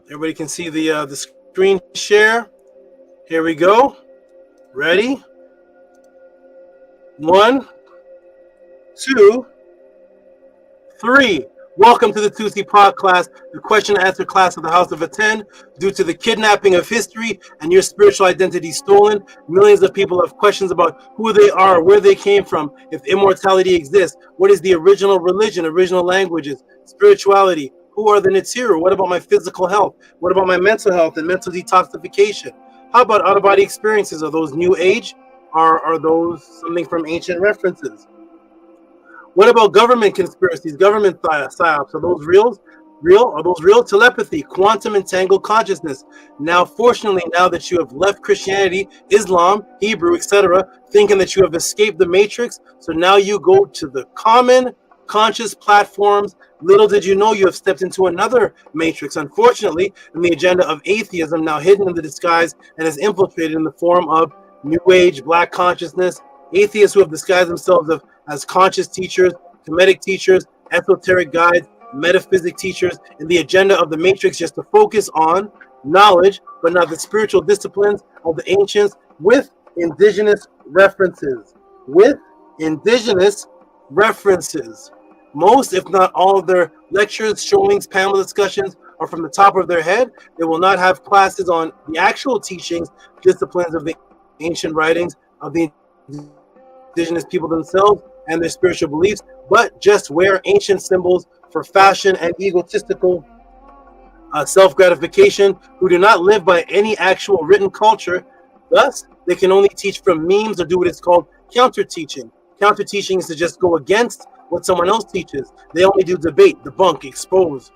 Everybody can see the screen share. Here we go. Ready? 1, 2, 3. Welcome to the Tuesday pod class, the question and answer class of the House of ATTON. Due to the kidnapping of history and your spiritual identity stolen, millions of people have questions about who they are, where they came from, if immortality exists, what is the original religion, original languages, spirituality, who are the NETERTS, what about my physical health, what about my mental health and mental detoxification? How about out-of-body experiences? Are those new age? Are those something from ancient references? What about government conspiracies, government psyops? Are those real? Are those real? Telepathy, quantum entangled consciousness. Now, fortunately, now that you have left Christianity, Islam, Hebrew, etc., thinking that you have escaped the matrix, so now you go to the common conscious platforms. Little did you know you have stepped into another matrix, unfortunately, and the agenda of atheism now hidden in the disguise and is infiltrated in the form of New Age, Black consciousness, atheists who have disguised themselves as conscious teachers, Kemetic teachers, esoteric guides, metaphysic teachers, and the agenda of the matrix just to focus on knowledge, but not the spiritual disciplines of the ancients with indigenous references. With indigenous references. Most, if not all, of their lectures, showings, panel discussions are from the top of their head. They will not have classes on the actual teachings, disciplines of the ancient writings of the indigenous people themselves and their spiritual beliefs, but just wear ancient symbols for fashion and egotistical self-gratification, who do not live by any actual written culture. Thus, they can only teach from memes or do what is called counter-teaching. Counter-teaching is to just go against what someone else teaches. They only do debate, debunk, expose,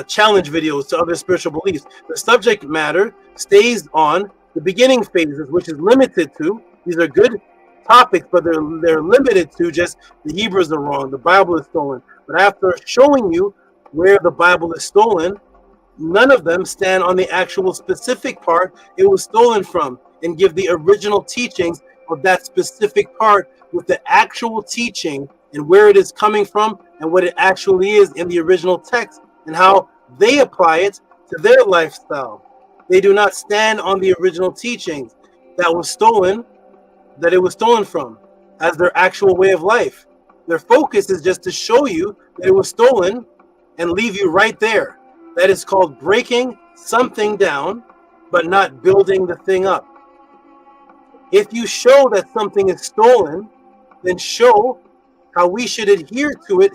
challenge videos to other spiritual beliefs. The subject matter stays on the beginning phases, which is limited to, these are good topics, but they're limited to just the Hebrews are wrong, the Bible is stolen. But after showing you where the Bible is stolen, none of them stand on the actual specific part it was stolen from and give the original teachings of that specific part with the actual teaching and where it is coming from and what it actually is in the original text and how they apply it to their lifestyle. They do not stand on the original teachings that was stolen, that it was stolen from, as their actual way of life. Their focus is just to show you that it was stolen and leave you right there. That is called breaking something down, but not building the thing up. If you show that something is stolen, then show how we should adhere to it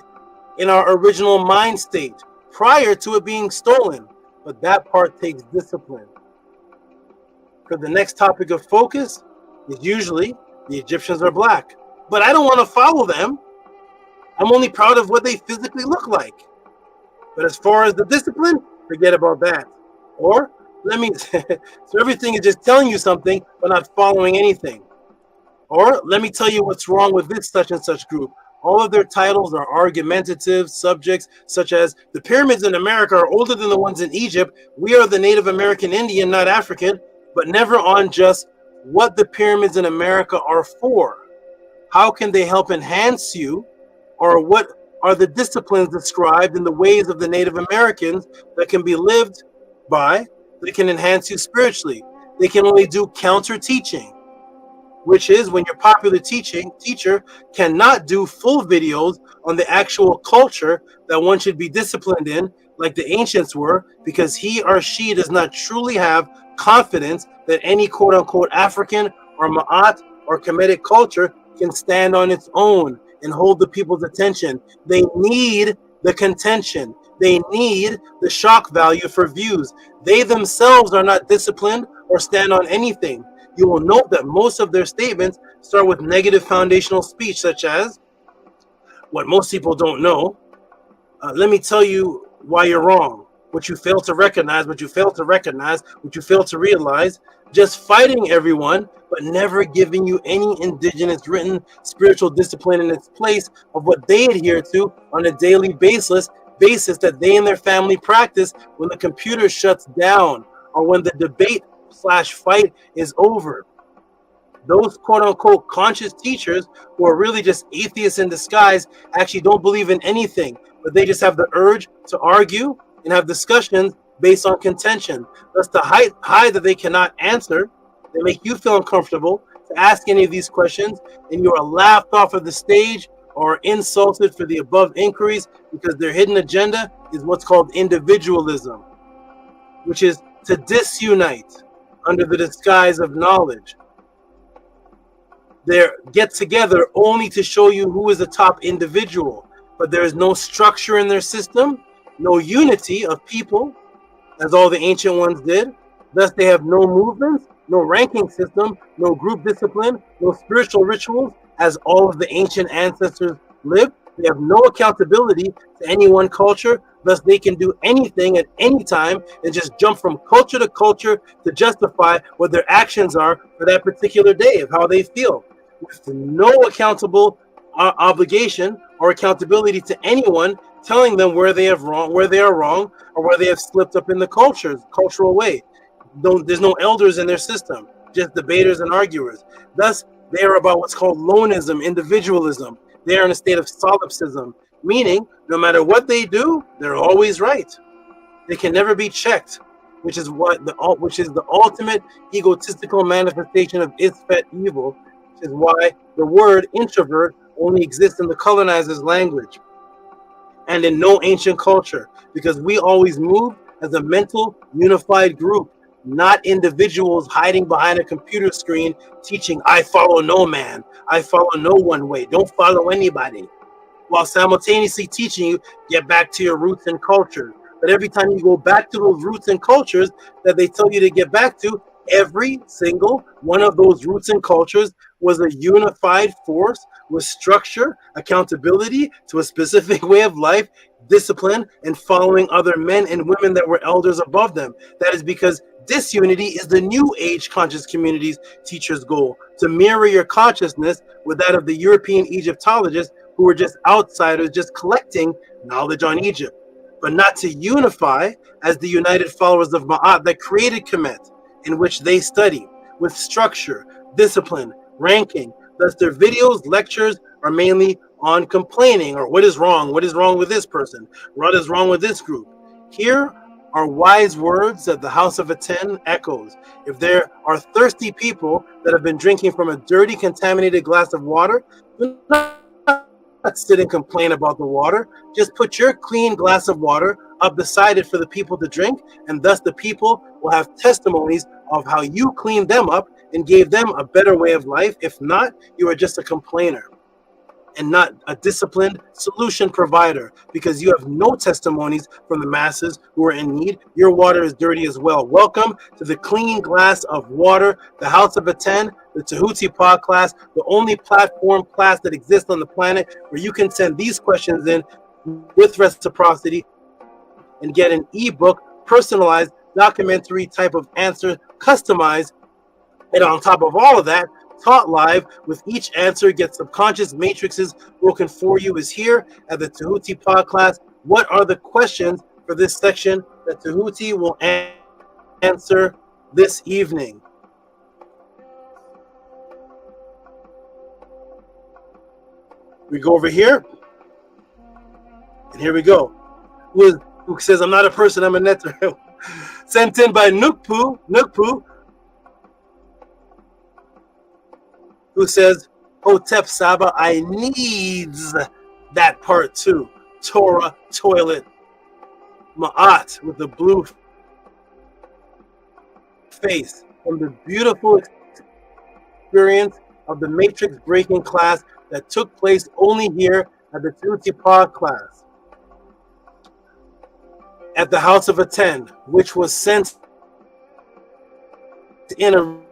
in our original mind state prior to it being stolen. But that part takes discipline. For the next topic of focus is usually the Egyptians are black. But I don't want to follow them. I'm only proud of what they physically look like. But as far as the discipline, forget about that. Or let me, so everything is just telling you something, but not following anything. Or let me tell you what's wrong with this such and such group. All of their titles are argumentative subjects, such as the pyramids in America are older than the ones in Egypt. We are the Native American Indian, not African, but never on just what the pyramids in America are for. How can they help enhance you, or what are the disciplines described in the ways of the Native Americans that can be lived by, that can enhance you spiritually. They can only do counter teaching, which is when your popular teacher cannot do full videos on the actual culture that one should be disciplined in, like the ancients were, because he or she does not truly have confidence that any quote-unquote African or Ma'at or Kemetic culture can stand on its own and hold the people's attention. They need the contention. They need the shock value for views. They themselves are not disciplined or stand on anything. You will note that most of their statements start with negative foundational speech, such as, what most people don't know, let me tell you why you're wrong, what you fail to recognize, what you fail to recognize, what you fail to realize, just fighting everyone, but never giving you any indigenous written spiritual discipline in its place of what they adhere to on a daily basis that they and their family practice when the computer shuts down or when the debate/fight is over. Those quote-unquote conscious teachers who are really just atheists in disguise actually don't believe in anything, but they just have the urge to argue and have discussions based on contention. Thus, to hide that they cannot answer, they make you feel uncomfortable to ask any of these questions, and you are laughed off of the stage or insulted for the above inquiries because their hidden agenda is what's called individualism, which is to disunite under the disguise of knowledge. They get together only to show you who is the top individual, but there is no structure in their system, no unity of people, as all the ancient ones did. Thus, they have no movements, no ranking system, no group discipline, no spiritual rituals, as all of the ancient ancestors lived. They have no accountability to any one culture. Thus, they can do anything at any time and just jump from culture to culture to justify what their actions are for that particular day of how they feel, with no accountable obligation or accountability to anyone telling them where they are wrong, or where they have slipped up in the cultural way. There's no elders in their system, just debaters and arguers. Thus, they are about what's called loneism, individualism. They are in a state of solipsism, meaning no matter what they do, they're always right. They can never be checked, which is the ultimate egotistical manifestation of Isfet evil, which is why the word introvert only exists in the colonizer's language and in no ancient culture, because we always move as a mental unified group, not individuals hiding behind a computer screen teaching, I follow no man, I follow no one way, don't follow anybody, while simultaneously teaching you, get back to your roots and culture. But every time you go back to those roots and cultures that they tell you to get back to, every single one of those roots and cultures was a unified force with structure, accountability to a specific way of life, discipline, and following other men and women that were elders above them. That is because disunity is the new age conscious community's teacher's goal, to mirror your consciousness with that of the European Egyptologists who were just outsiders, just collecting knowledge on Egypt, but not to unify as the united followers of Ma'at that created Kemet, in which they study with structure, discipline, ranking. Thus, their videos, lectures are mainly on complaining or what is wrong with this person, what is wrong with this group. Here are wise words that the House of ATTON echoes. If there are thirsty people that have been drinking from a dirty, contaminated glass of water, do not sit and complain about the water. Just put your clean glass of water up beside it for the people to drink, and thus the people will have testimonies of how you cleaned them up and gave them a better way of life. If not, you are just a complainer and not a disciplined solution provider, because you have no testimonies from the masses who are in need. Your water is dirty as well. Welcome to the clean glass of water, the House of ATTON, the Tehuti Pod class, the only platform class that exists on the planet where you can send these questions in with reciprocity and get an ebook, personalized, documentary type of answer, customized. And on top of all of that, taught live with each answer, get subconscious matrices broken for you, is here at the Tehuti Pod class. What are the questions for this section that Tehuti will answer this evening? We go over here. And here we go. Who says, I'm not a person, I'm a neter. Sent in by Nukpu, who says, Hotep Saba, I needs that part too. Torah, toilet, Ma'at with the blue face from the beautiful experience of the matrix breaking class that took place only here at the Tehuti Torah class at the House of ATTON, which was sent in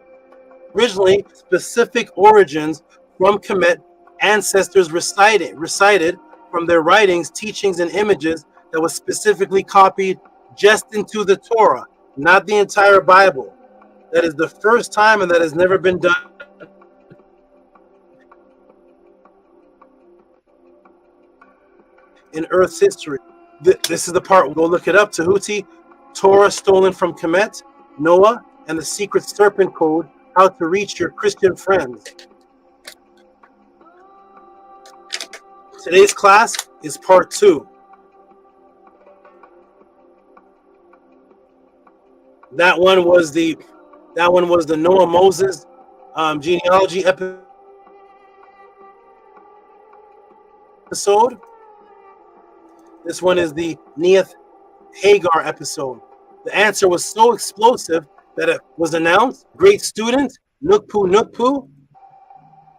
originally specific origins from KEMET ancestors recited from their writings, teachings, and images that was specifically copied just into the Torah, not the entire Bible. That is the first time, and that has never been done in Earth's history. This is the part, we'll go look it up. Tehuti Torah stolen from KEMET, Noah, and the secret serpent code, how to reach your Christian friends. Today's class is part 2. That one was the Noah Moses genealogy episode. This one is the Neith HAGAR episode. The answer was so explosive that it was announced. Great student Nukpu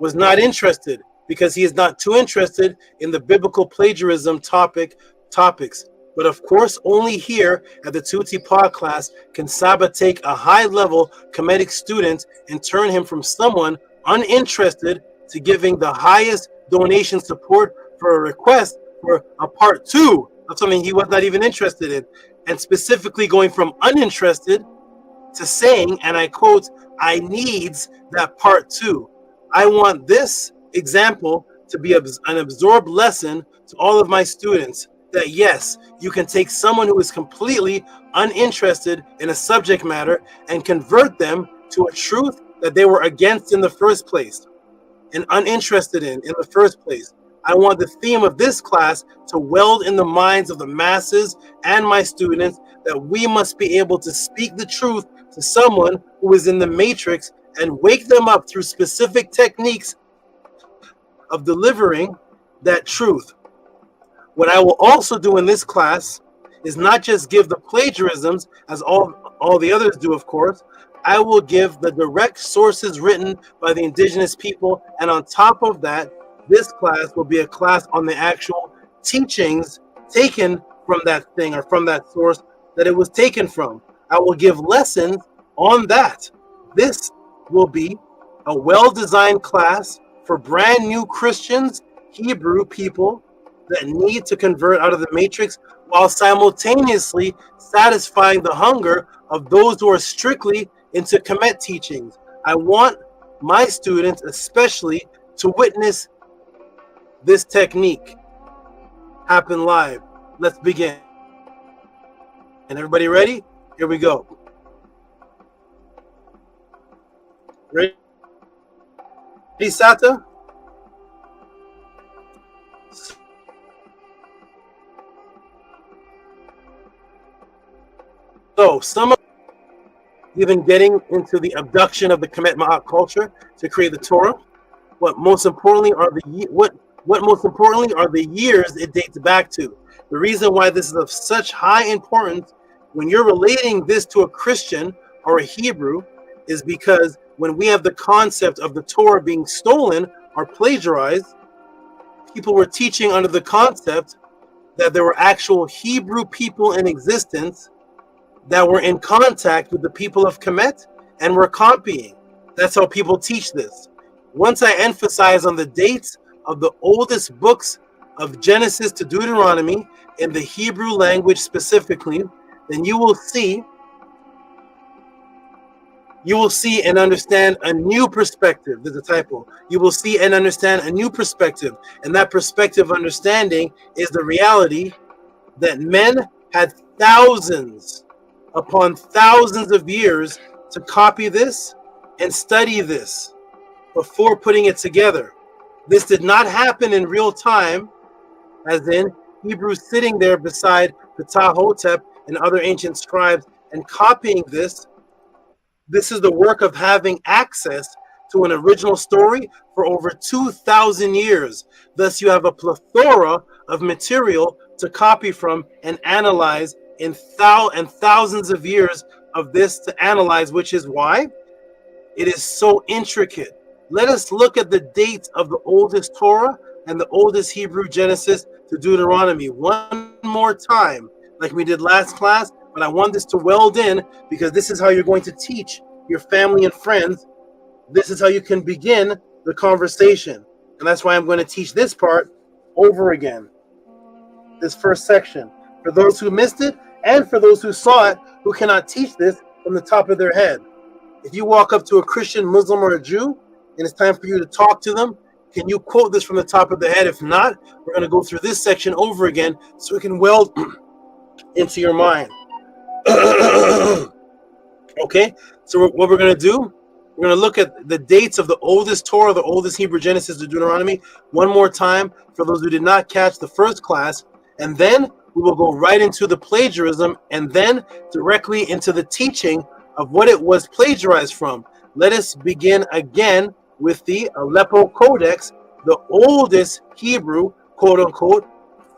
was not interested because he is not too interested in the biblical plagiarism topics. But of course, only here at the Tehuti Torah class can Saba take a high-level Kemetic student and turn him from someone uninterested to giving the highest donation support for a request for a part 2 of something he was not even interested in, and specifically going from uninterested to saying, and I quote, I needs that part 2. I want this example to be an absorbed lesson to all of my students that yes, you can take someone who is completely uninterested in a subject matter and convert them to a truth that they were against in the first place and uninterested in the first place. I want the theme of this class to weld in the minds of the masses and my students that we must be able to speak the truth to someone who is in the matrix and wake them up through specific techniques of delivering that truth. What I will also do in this class is not just give the plagiarisms as all the others do, of course. I will give the direct sources written by the indigenous people, and on top of that, this class will be a class on the actual teachings taken from that thing or from that source that it was taken from. I will give lessons on that. This will be a well-designed class for brand new Christians, Hebrew people that need to convert out of the matrix while simultaneously satisfying the hunger of those who are strictly into KEMET teachings. I want my students especially to witness this technique happen live. Let's begin. And everybody ready? Here we go. Ready, Sata? So some of even getting into the abduction of the Kemet Ma'at culture to create the Torah. What most importantly are the years it dates back to. The reason why this is of such high importance when you're relating this to a Christian or a Hebrew is because when we have the concept of the Torah being stolen or plagiarized, people were teaching under the concept that there were actual Hebrew people in existence that were in contact with the people of Kemet and were copying. That's how people teach this. Once I emphasize on the dates of the oldest books of Genesis to Deuteronomy in the Hebrew language specifically, then you will see and understand a new perspective. There's a typo. You will see and understand a new perspective. And that perspective understanding is the reality that men had thousands upon thousands of years to copy this and study this before putting it together. This did not happen in real time, as in Hebrews sitting there beside the Ptah and other ancient scribes and copying this. This is the work of having access to an original story for over 2,000 years. Thus, you have a plethora of material to copy from and analyze in thousands of years of this to analyze, which is why it is so intricate. Let us look at the dates of the oldest Torah and the oldest Hebrew Genesis to Deuteronomy one more time, like we did last class, but I want this to weld in because this is how you're going to teach your family and friends. This is how you can begin the conversation. And that's why I'm going to teach this part over again, this first section. For those who missed it and for those who saw it, who cannot teach this from the top of their head. If you walk up to a Christian, Muslim, or a Jew, and it's time for you to talk to them, can you quote this from the top of the head? If not, we're going to go through this section over again so it can weld into your mind. Okay, so what we're going to do, we're going to look at the dates of the oldest Torah, the oldest Hebrew Genesis to Deuteronomy, one more time for those who did not catch the first class, and then we will go right into the plagiarism and then directly into the teaching of what it was plagiarized from. Let us begin again with the Aleppo Codex, the oldest Hebrew, quote-unquote,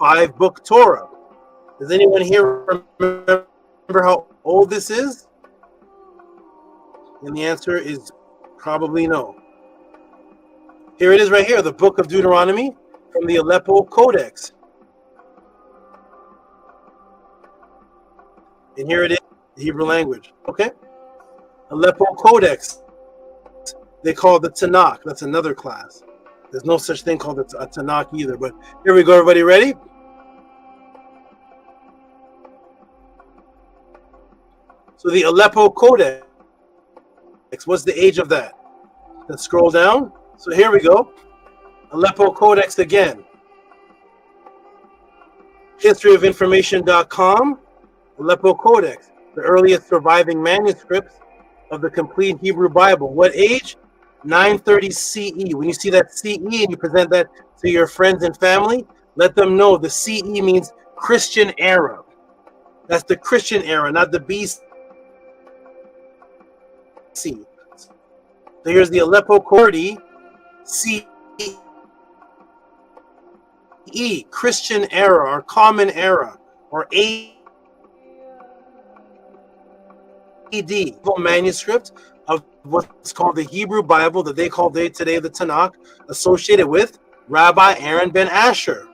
5-book Torah. Does anyone here remember how old this is? And the answer is probably no. Here it is right here, the book of Deuteronomy from the Aleppo Codex. And here it is, the Hebrew language, okay? Aleppo Codex. They call it the Tanakh. That's another class. There's no such thing called a Tanakh either. But here we go, everybody ready? So the Aleppo Codex. What's the age of that? Let's scroll down. So here we go. Aleppo Codex again. Historyofinformation.com. Aleppo Codex. The earliest surviving manuscripts of the complete Hebrew Bible. What age? 930 CE. When you see that CE and you present that to your friends and family, let them know the CE means Christian era. That's the Christian era, not the BC. So here's the Aleppo Codex, CE, Christian era or common era, or AD, manuscript of what's called the Hebrew Bible that they call today the Tanakh, associated with Rabbi Aaron ben Asher.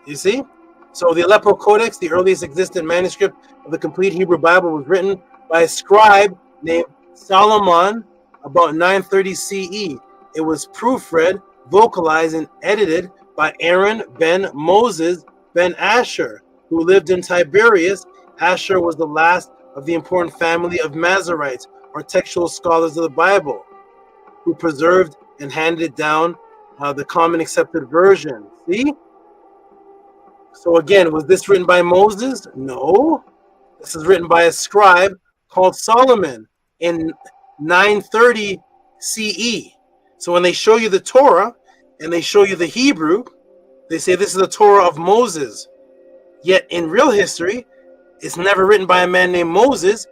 You see? So the Aleppo Codex, the earliest existent manuscript of the complete Hebrew Bible, was written by a scribe named Solomon about 930 CE. It was proofread, vocalized, and edited by Aaron ben Moses ben Asher, who lived in Tiberias. Asher was the last of the important family of Masoretes, or textual scholars of the Bible, who preserved and handed down the common accepted version. See? So again, was this written by Moses? No. This is written by a scribe called Solomon in 930 CE. So when they show you the Torah and they show you the Hebrew, they say this is the Torah of Moses. Yet in real history, it's never written by a man named Moses.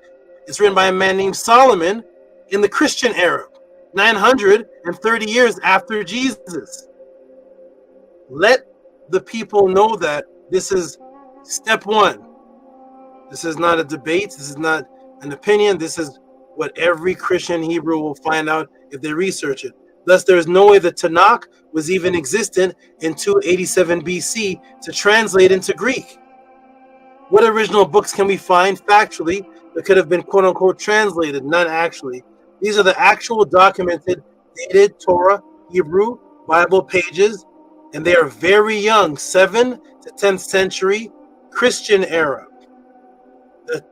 It's written by a man named Solomon in the Christian era, 930 years after Jesus. Let the people know that this is step one. This is not a debate. This is not an opinion. This is what every Christian Hebrew will find out if they research it. Thus, there is no way the Tanakh was even existent in 287 BC to translate into Greek. What original books can we find factually that could have been quote-unquote translated? None actually. These are the actual documented, dated Torah, Hebrew, Bible pages, and they are very young, 7th to 10th century Christian era. The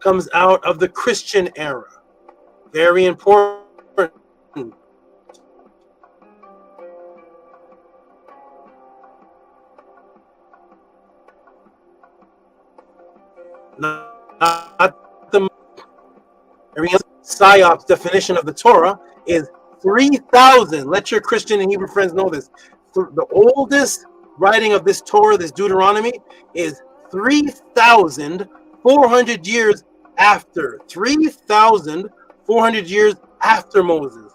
comes out of the Christian era. Very important. Not the PSYOP's definition of the Torah is 3,000. Let your Christian and Hebrew friends know this. The oldest writing of this Torah, this Deuteronomy, is 3,400 years after. 3,400 years after Moses,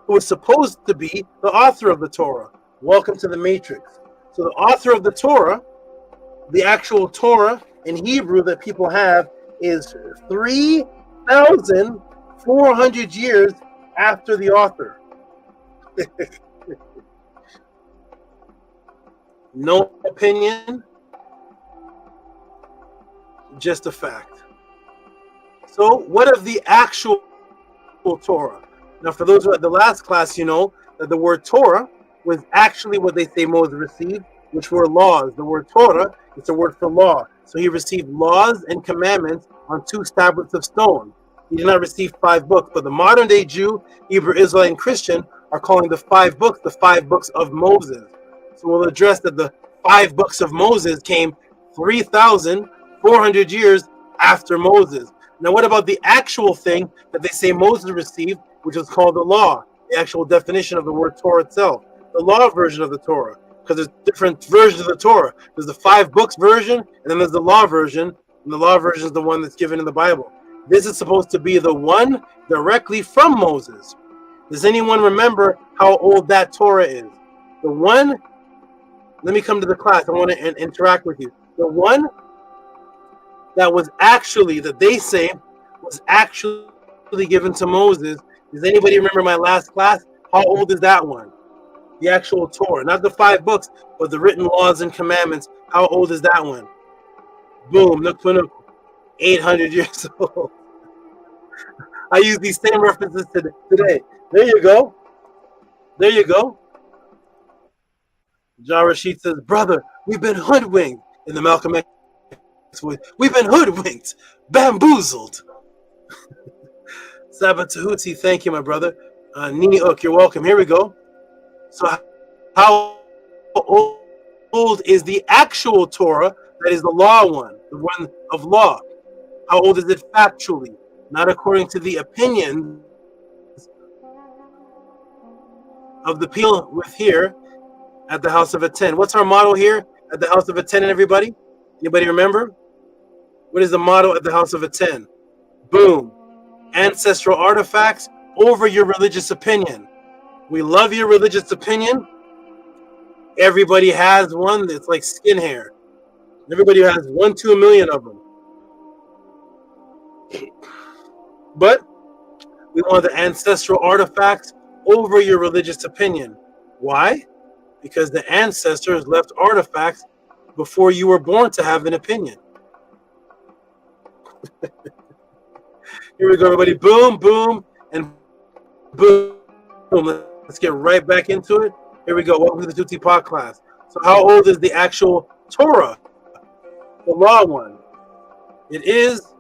who was supposed to be the author of the Torah. Welcome to the Matrix. So the author of the Torah, the actual Torah in Hebrew that people have, is 3,400 years after the author. No opinion, just a fact. So what of the actual Torah? Now, for those who had the last class, you know that the word Torah was actually what they say Moses received, which were laws. The word Torah is a word for law. So he received laws and commandments on 2 tablets of stone. He did not receive 5 books, but the modern day Jew, Hebrew, Israelite, and Christian are calling the 5 books the 5 books of Moses. So we'll address that the 5 books of Moses came 3,400 years after Moses. Now, what about the actual thing that they say Moses received, which is called the law, the actual definition of the word Torah itself, the law version of the Torah, because there's different versions of the Torah. There's the 5 books version, and then there's the law version, and the law version is the one that's given in the Bible. This is supposed to be the one directly from Moses. Does anyone remember how old that Torah is? The one, let me come to the class. I want to interact with you. The one that was actually, that they say was actually given to Moses. Does anybody remember my last class? How old is that one? The actual Torah, not the 5 books, but the written laws and commandments. How old is that one? Boom, look, 800 years old. I use these same references today. There you go. There you go. John Rashid says, brother, we've been hoodwinked. In the Malcolm X voice, we've been hoodwinked, bamboozled. SABA Tehuti, thank you, my brother. Nini Ook, you're welcome. Here we go. So how old is the actual Torah, that is the law one, the one of law? How old is it factually? Not according to the opinion of the people with here at the House of ATTON. What's our motto here at the House of ATTON, everybody? Anybody remember? What is the motto at the House of ATTON? Boom. Ancestral artifacts over your religious opinion. We love your religious opinion. Everybody has one that's like skin hair. Everybody has 1-2 million of them. But we want the ancestral artifacts over your religious opinion. Why? Because the ancestors left artifacts before you were born to have an opinion. Here we go, everybody. Boom, boom, and boom. Let's get right back into it. Here we go. Welcome to the Tehuti Pod class. So how old is the actual Torah? The law one. It is,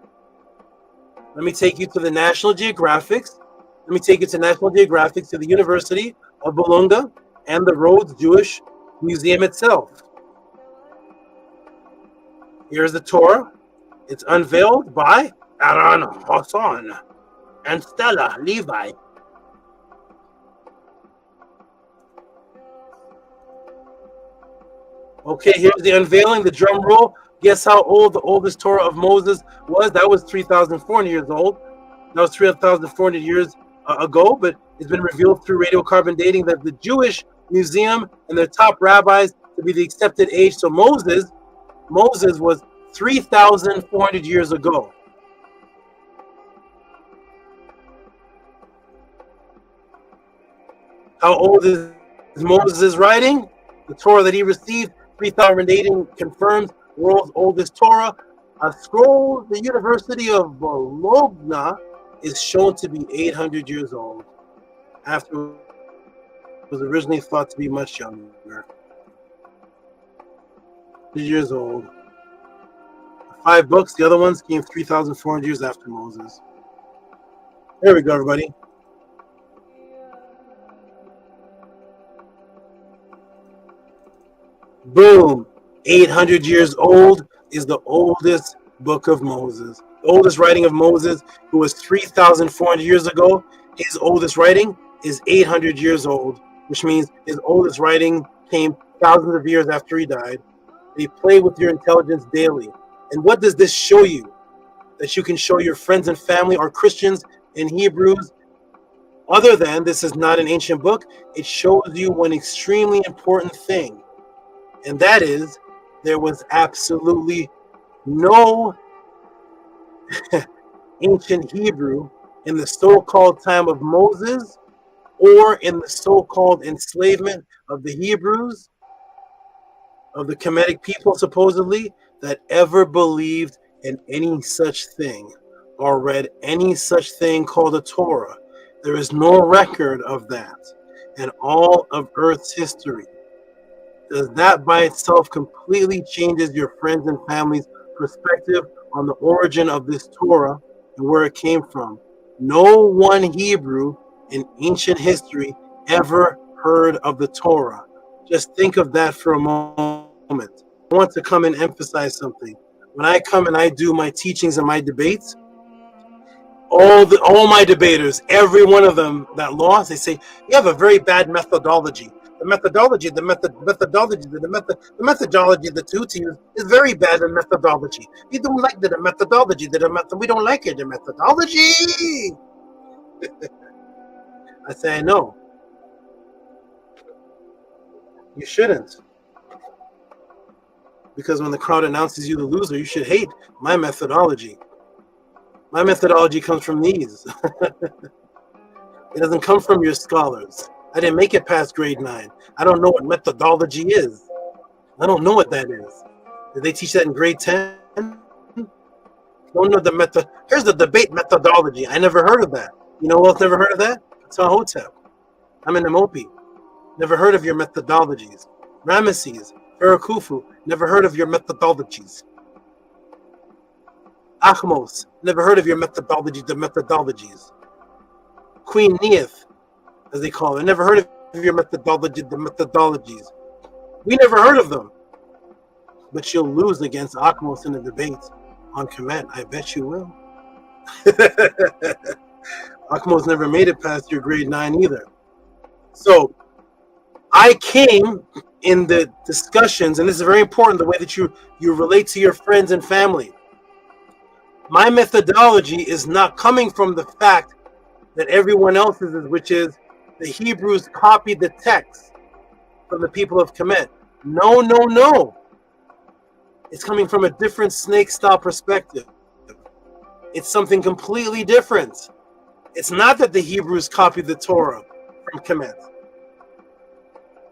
let me take you to the National Geographics. Let me take you to National Geographic, to the University of Bologna and the Rhodes Jewish Museum itself. Here's the Torah. It's unveiled by Aaron Hassan and Stella Levi. Okay, here's the unveiling, the drum roll. Guess how old the oldest Torah of Moses was? That was 3,400 years old. That was 3,400 years ago, but it's been revealed through radiocarbon dating that the Jewish Museum and their top rabbis to be the accepted age. So Moses was 3,400 years ago. How old is Moses' writing? The Torah that he received, 3,000 confirms the world's oldest Torah. A scroll, the University of Bologna is shown to be 800 years old. After it was originally thought to be much younger. 2 years old. 5 books, the other ones came 3,400 years after Moses. There we go, everybody. Boom. 800 years old is the oldest book of Moses. The oldest writing of Moses, who was 3,400 years ago. His oldest writing is 800 years old, which means his oldest writing came thousands of years after he died. They play with your intelligence daily. And what does this show you? That you can show your friends and family or Christians and Hebrews. Other than this is not an ancient book, it shows you one extremely important thing. And that is, there was absolutely no ancient Hebrew in the so-called time of Moses or in the so-called enslavement of the Hebrews, of the Kemetic people supposedly, that ever believed in any such thing or read any such thing called a Torah. There is no record of that in all of Earth's history. Does that by itself completely changes your friends and family's perspective on the origin of this Torah and where it came from? No one Hebrew in ancient history ever heard of the Torah. Just think of that for a moment. I want to come and emphasize something. When I come and I do my teachings and my debates, all my debaters, every one of them that lost, they say, you have a very bad methodology. The methodology of the Tehuti is very bad in methodology. We don't like the methodology. We don't like it, the methodology. I say, I know. You shouldn't. Because when the crowd announces you the loser, you should hate my methodology. My methodology comes from these. It doesn't come from your scholars. I didn't make it past grade 9. I don't know what methodology is. I don't know what that is. Did they teach that in grade 10? Don't know the method. Here's the debate methodology. I never heard of that. You know who else never heard of that? Tahotep. I'm in the Mopi. Never heard of your methodologies. Ramesses, Kufu, never heard of your methodologies. Achmos, never heard of your methodology, the methodologies. Queen Neith, as they call it, never heard of your methodology, the methodologies. We never heard of them. But she'll lose against Achmos in the debates on KEMET. I bet you will. Achmos never made it past your grade 9 either. So I came in the discussions, and this is very important, the way that you relate to your friends and family. My methodology is not coming from the fact that everyone else's is, which is the Hebrews copied the text from the people of KEMET. No, no, no. It's coming from a different snake-style perspective. It's something completely different. It's not that the Hebrews copied the Torah from KEMET.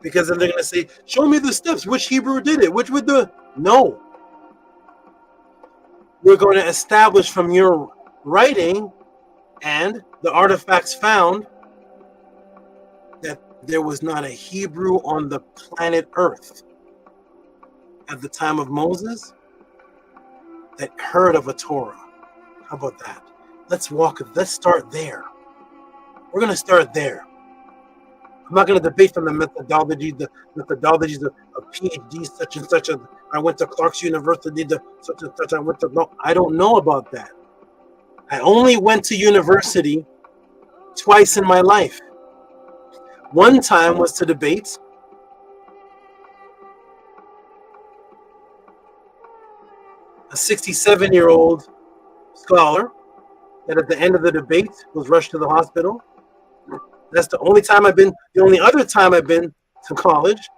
Because then they're going to say, show me the steps. Which Hebrew did it? Which would the... No. We're going to establish from your writing and the artifacts found that there was not a Hebrew on the planet Earth at the time of Moses that heard of a Torah. How about that? Let's start there. We're going to start there. I'm not going to debate from the methodologies of PhD, such and such. I went to Clark's University, such and such. No, I don't know about that. I only went to university twice in my life. One time was to debate. A 67-year-old scholar that at the end of the debate was rushed to the hospital. That's the only time I've been. The only other time I've been to college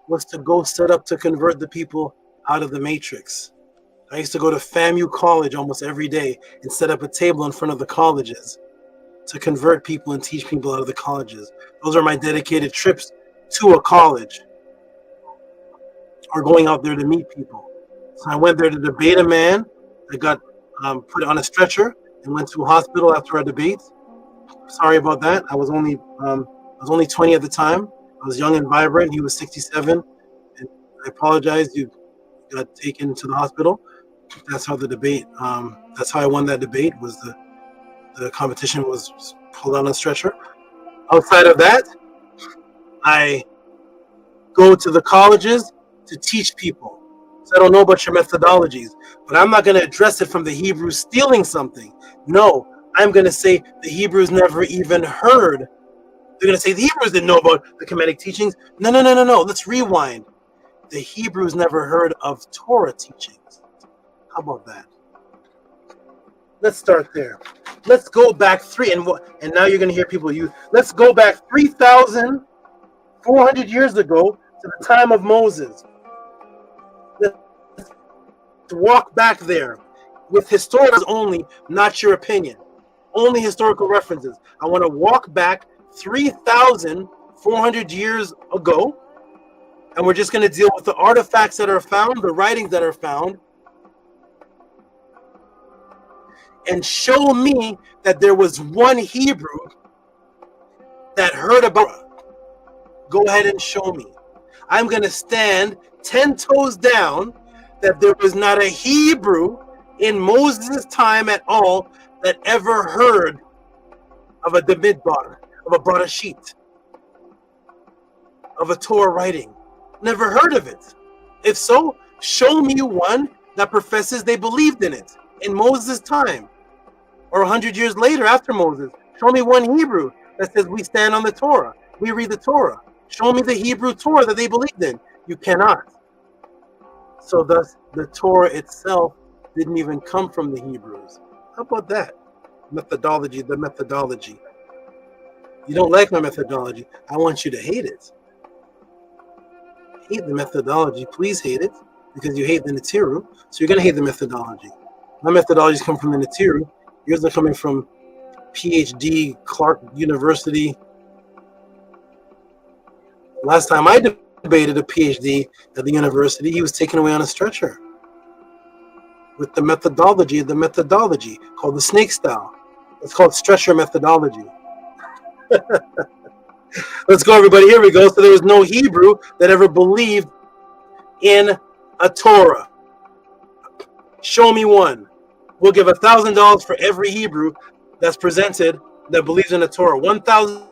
was to go set up to convert the people out of the matrix. I used to go to FAMU College almost every day and set up a table in front of the colleges to convert people and teach people out of the colleges. Those are my dedicated trips to a college or going out there to meet people. So I went there to debate a man that got put on a stretcher and went to a hospital after our debate. Sorry about that. I was only 20 at the time. I was young and vibrant. He was 67, and I apologize. You got taken to the hospital. That's how the debate. That's how I won that debate. Was the competition was pulled on a stretcher. Outside of that, I go to the colleges to teach people. So I don't know about your methodologies, but I'm not going to address it from the Hebrews stealing something. No. I'm going to say the Hebrews never even heard They're going to say the Hebrews didn't know about the Kemetic teachings. No. Let's rewind. The Hebrews never heard of Torah teachings. How about that? Let's start there. Let's go back and now you're going to hear people use. Let's go back 3,400 years ago to the time of Moses. Let's walk back there with historians only, not your opinion. Only historical references. I want to walk back 3,400 years ago, and we're just going to deal with the artifacts that are found, the writings that are found, and show me that there was one Hebrew that heard about. Go ahead and show me. I'm going to stand 10 toes down that there was not a Hebrew in Moses' time at all that ever heard of a Demidbar, of a Bradashit, of a Torah writing. Never heard of it. If so, show me one that professes they believed in it in Moses' time, or 100 years later after Moses. Show me one Hebrew that says we stand on the Torah, we read the Torah. Show me the Hebrew Torah that they believed in. You cannot. So thus, the Torah itself didn't even come from the Hebrews. How about that? The methodology. You don't like my methodology. I want you to hate it. Hate the methodology. Please hate it, because you hate the Neteru. So you're going to hate the methodology. My methodologies come from the Neteru. Yours are coming from PhD, Clark University. Last time I debated a PhD at the university, he was taken away on a stretcher with the methodology called the snake style. It's called stretcher methodology. Let's go, everybody. Here we go. So there was no Hebrew that ever believed in a Torah. Show me one. We'll give $1,000 for every Hebrew that's presented that believes in a Torah. $1,000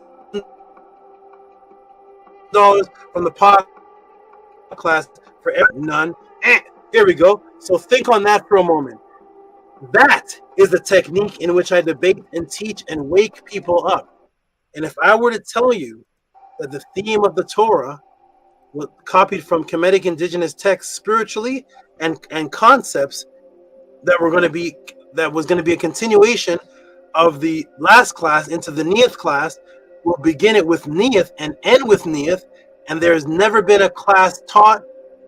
from the class for every none. Here we go. So think on that for a moment. That is the technique in which I debate and teach and wake people up. And if I were to tell you that the theme of the Torah was copied from Kemetic indigenous texts spiritually and concepts that was going to be a continuation of the last class into the Neith class, we'll begin it with Neith and end with Neith, and there's never been a class taught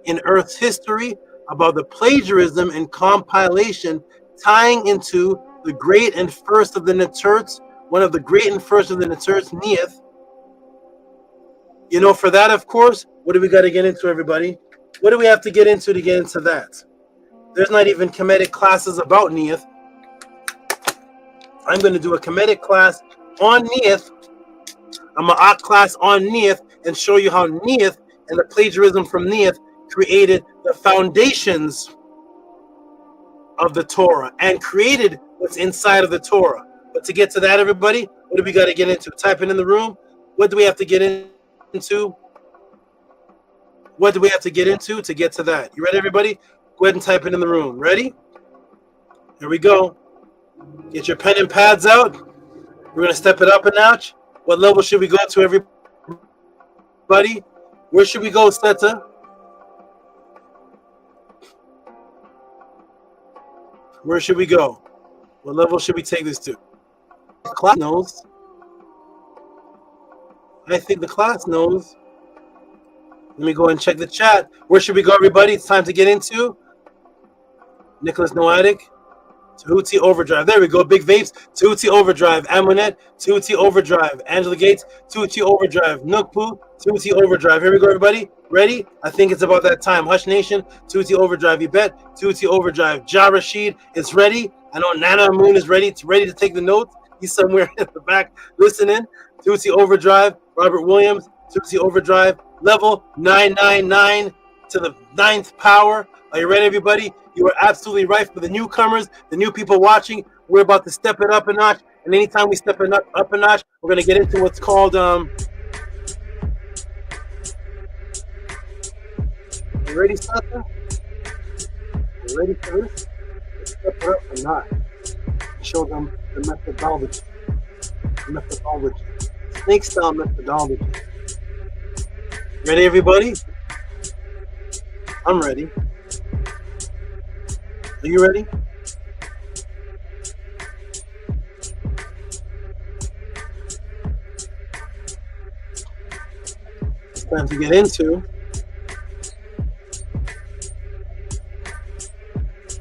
in Earth's history about the plagiarism and compilation tying into the great and first of the NETERTS, one of the great and first of the NETERTS, Neith. You know, for that, of course, what do we got to get into, everybody? What do we have to get into that? There's not even Kemetic classes about Neith. I'm going to do a Kemetic class on Neith, a Ma'at class on Neith, and show you how Neith and the plagiarism from Neith created the foundations of the Torah and created what's inside of the Torah. But to get to that, everybody, what do we got to get into? Type it in the room. What do we have to get into? What do we have to get into to get to that? You ready, everybody? Go ahead and type it in the room. Ready? Here we go. Get your pen and pads out. We're going to step it up a notch. What level should we go to, everybody? Where should we go, Steta? Where should we go? What level should we take this to? The class knows. I think the class knows. Let me go and check the chat. Where should we go, everybody? It's time to get into Nicholas Noatic. Tehuti Overdrive. There we go. Big Vapes. Tehuti Overdrive. Amunet. Tehuti Overdrive. Angela Gates. Tehuti Overdrive. Nookpoo. Tehuti Overdrive. Here we go, everybody. Ready? I think it's about that time. Hush Nation. Tehuti Overdrive. Yvette. Tehuti Overdrive. Ja Rashid is ready. I know Nana Moon is ready to take the notes. He's somewhere in the back listening. Tehuti Overdrive. Robert Williams. Tehuti Overdrive. Level 999 to the 9th power. Are you ready, everybody? You are absolutely right. For the newcomers, the new people watching, we're about to step it up a notch. And anytime we step it up a notch, we're going to get into what's called you ready, Sasha? You ready for this? Let's step it up a notch. Show them the methodology. snake style methodology. Ready, everybody? I'm ready. Are you ready? It's time to get into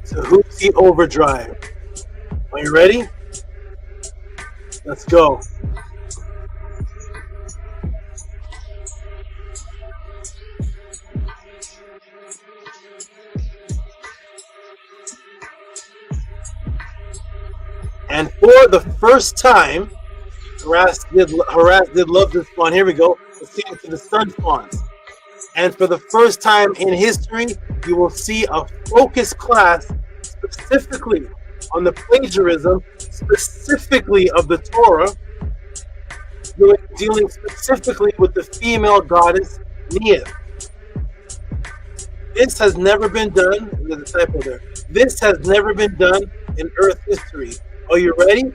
Tehuti Overdrive. Are you ready? Let's go. And for the first time, Harass did love this spawn. Here we go. Let's see into the sun spawns. And for the first time in history, you will see a focus class specifically on the plagiarism, specifically of the Torah, dealing specifically with the female goddess Neith. This has never been done. There's a typo there. This has never been done in Earth history. Are you ready?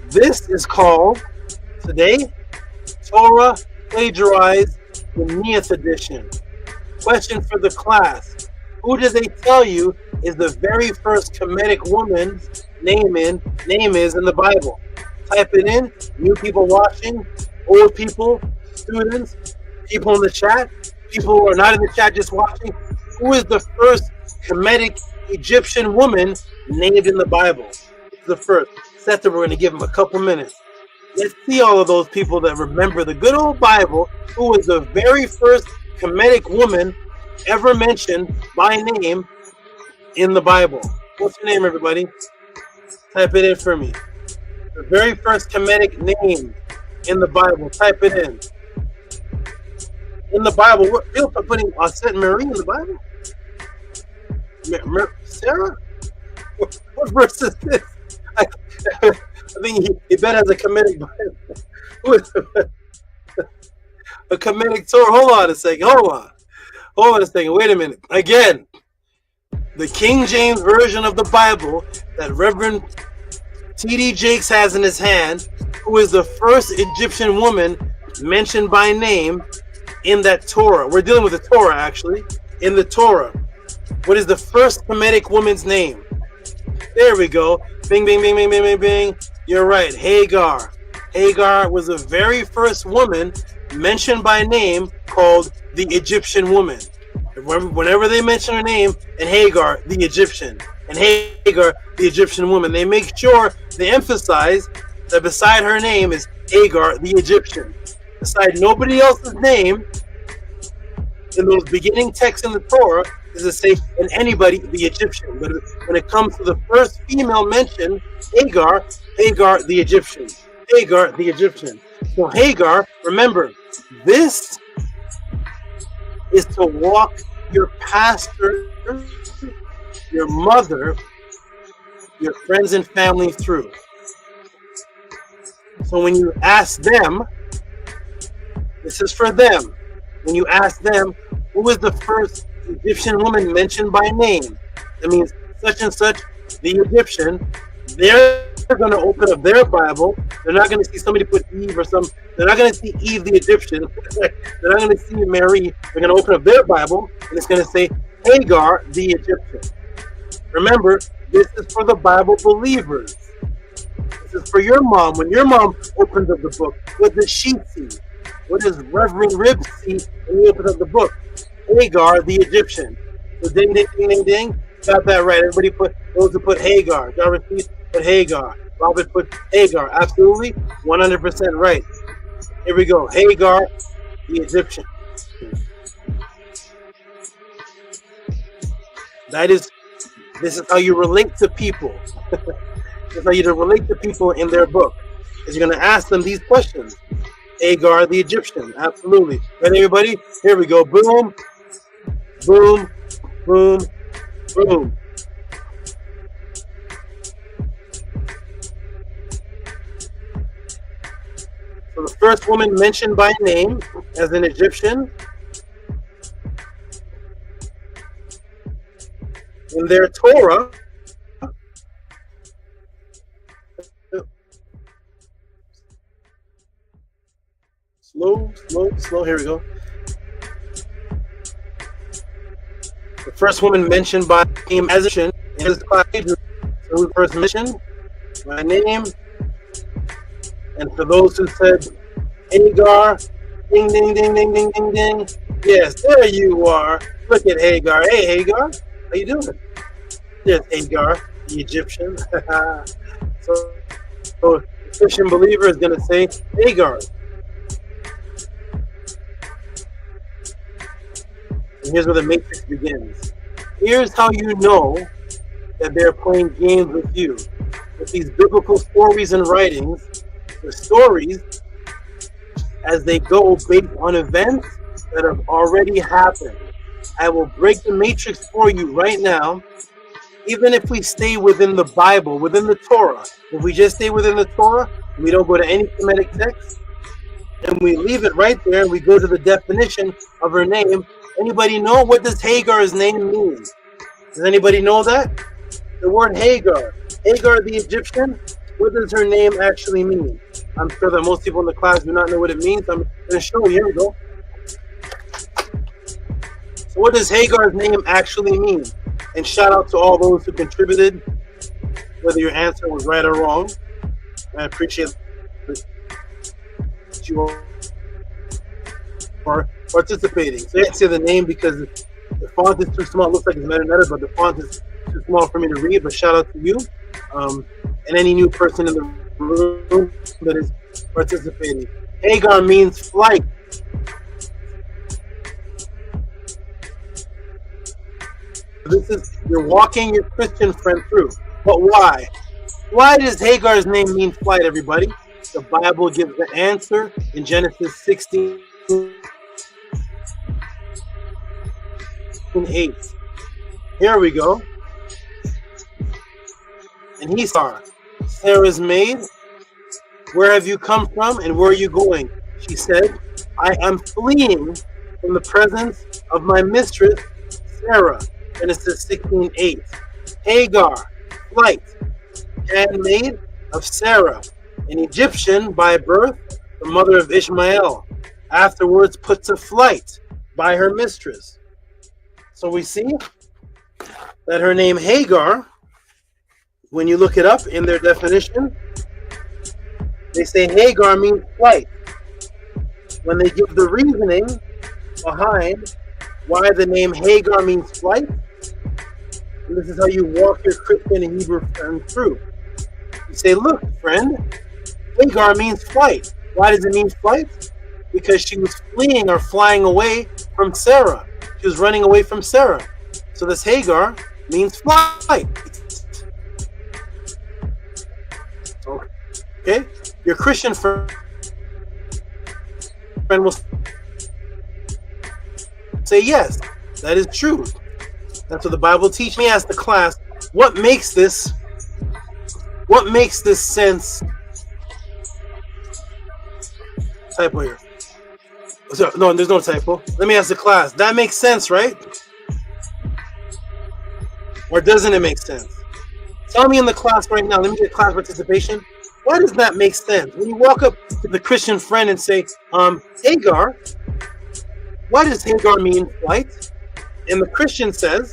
This is called, today, Torah Plagiarized the Neith edition. Question for the class. Who do they tell you is the very first Kemetic woman's name is in the Bible? Type it in. New people watching, old people, students, people in the chat, people who are not in the chat just watching. Who is the first Kemetic Egyptian woman named in the Bible? It's the first. Seth, we're going to give him a couple minutes. Let's see all of those people that remember the good old Bible. Who was the very first Kemetic woman ever mentioned by name in the Bible? What's her name, everybody? Type it in for me. The very first Kemetic name in the Bible. Type it in. In the Bible, what people are putting Saint Marie in the Bible? Sarah? What verse is this? I think he bet has a Kemetic Bible. A Kemetic Torah. Hold on a second. Hold on a second. Wait a minute. Again, the King James Version of the Bible that Reverend T.D. Jakes has in his hand, who is the first Egyptian woman mentioned by name in that Torah. We're dealing with the Torah, actually. In the Torah. What is the first Kemetic woman's name? There we go. Bing, bing, bing, bing, bing, bing, bing. You're right. Hagar. Hagar was the very first woman mentioned by name called the Egyptian woman. Whenever they mention her name, and Hagar, the Egyptian, and Hagar, the Egyptian woman, they make sure they emphasize that beside her name is Hagar, the Egyptian. Beside nobody else's name in those beginning texts in the Torah is to say, and anybody, the Egyptian. But when it comes to the first female mention, Hagar, Hagar, the Egyptian. Hagar, the Egyptian. So Hagar, remember, this is to walk your pastor, your mother, your friends and family through. So when you ask them, this is for them. When you ask them, who was the first Egyptian woman mentioned by name? That means such and such, the Egyptian. They're going to open up their Bible. They're not going to see somebody put Eve or some. They're not going to see Eve the Egyptian. They're not going to see Mary. They're going to open up their Bible, and it's going to say Hagar the Egyptian. Remember, this is for the Bible believers. This is for your mom. When your mom opens up the book, what does she see? What does Reverend Ribs see when you open up the book? Hagar the Egyptian. So ding, ding, ding, ding, ding. Got that right. Everybody put those who put Hagar. Jarvis put Hagar. Robert put Hagar. Absolutely, 100% right. Here we go. Hagar the Egyptian. This is how you relate to people. This is how you relate to people in their book. Is you're going to ask them these questions. Hagar the Egyptian. Absolutely. Ready, everybody? Here we go. Boom. Boom. Boom. Boom. So the first woman mentioned by name as an Egyptian in their Torah Slow. Here we go. The first woman mentioned by name as in his class. So we first mentioned my name. And for those who said Hagar, ding, ding, ding, ding, ding, ding, ding. Yes, there you are. Look at Hagar. Hey, Hagar. How you doing? There's Hagar, the Egyptian. So the Christian believer is going to say Hagar. And here's where the matrix begins. Here's how you know that they're playing games with you. With these biblical stories and writings, the stories, as they go based on events that have already happened. I will break the matrix for you right now. Even if we stay within the Bible, within the Torah, if we just stay within the Torah, we don't go to any Kemetic text, and we leave it right there, and we go to the definition of her name. Anybody know what does Hagar's name mean? Does anybody know that? The word Hagar. Hagar the Egyptian, what does her name actually mean? I'm sure that most people in the class do not know what it means. I'm going to show you. Here we go. So what does Hagar's name actually mean? And shout out to all those who contributed, whether your answer was right or wrong. I appreciate that you are participating. So I can't say the name because the font is too small. It looks like it's NETERT, but the font is too small for me to read. But shout out to you and any new person in the room that is participating. Hagar means flight. This is, you're walking your Christian friend through. But why? Why does Hagar's name mean flight, everybody? The Bible gives the answer in Genesis 16:8. Here we go. And he saw Sarah's maid. Where have you come from and where are you going? She said, I am fleeing from the presence of my mistress, Sarah. Genesis 16:8. Hagar, flight, handmaid of Sarah, an Egyptian by birth, the mother of Ishmael, afterwards put to flight by her mistress. So we see that her name Hagar, when you look it up in their definition, they say Hagar means flight. When they give the reasoning behind why the name Hagar means flight, and this is how you walk your Christian and Hebrew friend through. You say, look, friend, Hagar means flight. Why does it mean flight? Because she was fleeing or flying away from Sarah. She was running away from Sarah. So this Hagar means flight. Okay? Your Christian friend will say, yes, that is true. That's what the Bible teaches me. Ask the class, what makes this sense? Typo here. So, no, there's no typo. Let me ask the class. That makes sense, right? Or doesn't it make sense? Tell me in the class right now. Let me get class participation. Why does that make sense? When you walk up to the Christian friend and say, Hagar, why does Hagar mean flight? And the Christian says,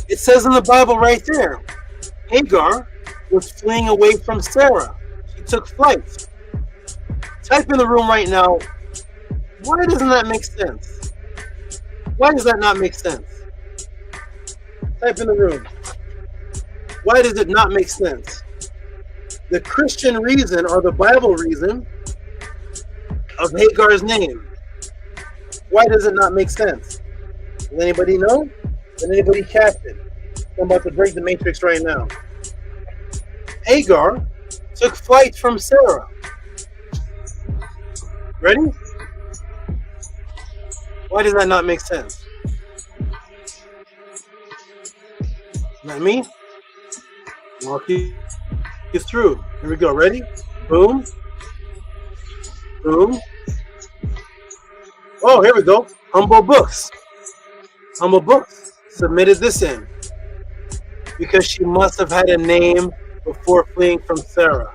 it says in the Bible right there, Hagar was fleeing away from Sarah. She took flight. Type in the room right now, why doesn't that make sense? Why does that not make sense? Type in the room. Why does it not make sense? The Christian reason or the Bible reason of Hagar's name. Why does it not make sense? Does anybody know? Does anybody catch it? I'm about to break the matrix right now. Hagar took flight from Sarah. Ready? Why does that not make sense? Not me? Walk you through. Here we go. Ready? Boom. Boom. Oh, here we go. Humble Books. Humble Books submitted this in because she must have had a name before fleeing from Sarah.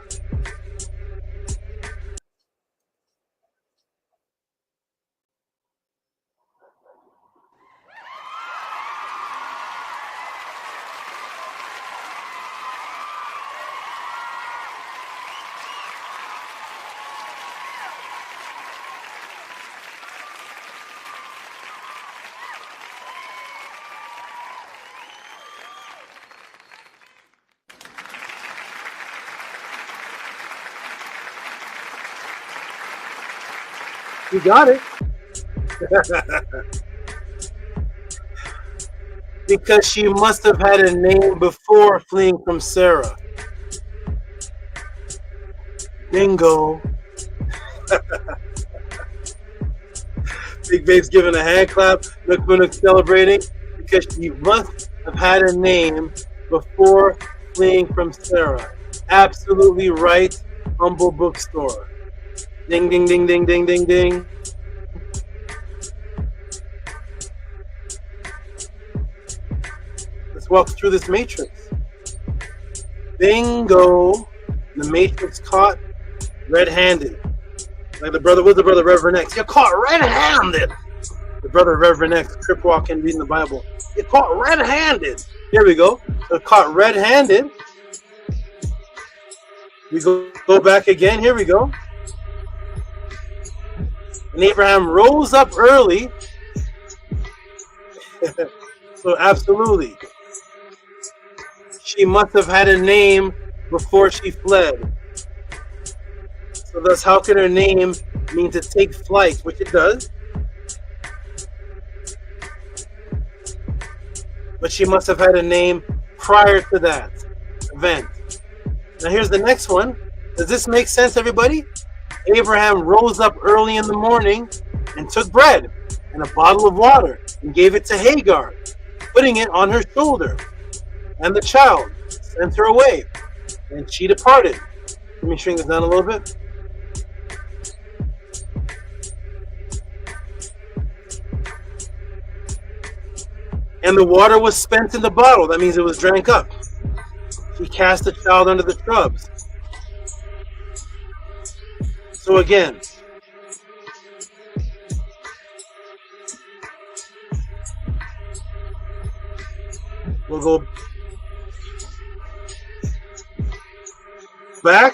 You got it. Because she must have had a name before fleeing from Sarah. Bingo. Big Babe's giving a hand clap. Nook celebrating because she must have had a name before fleeing from Sarah. Absolutely right. Humble bookstore. Ding, ding, ding, ding, ding, ding, ding. Let's walk through this matrix. Bingo. The matrix caught red-handed. Like the brother, what's the brother Reverend X? You're caught red-handed. The brother Reverend X, crip walking, reading the Bible. You're caught red-handed. Here we go. So caught red-handed. We go back again. Here we go. And Abraham rose up early. So absolutely. She must have had a name before she fled. So thus, how can her name mean to take flight, which it does? But she must have had a name prior to that event. Now here's the next one. Does this make sense, everybody? Abraham rose up early in the morning and took bread and a bottle of water and gave it to Hagar, putting it on her shoulder. And the child sent her away, and she departed. Let me shrink this down a little bit. And the water was spent in the bottle. That means it was drank up. She cast the child under the shrubs. So again, we'll go back.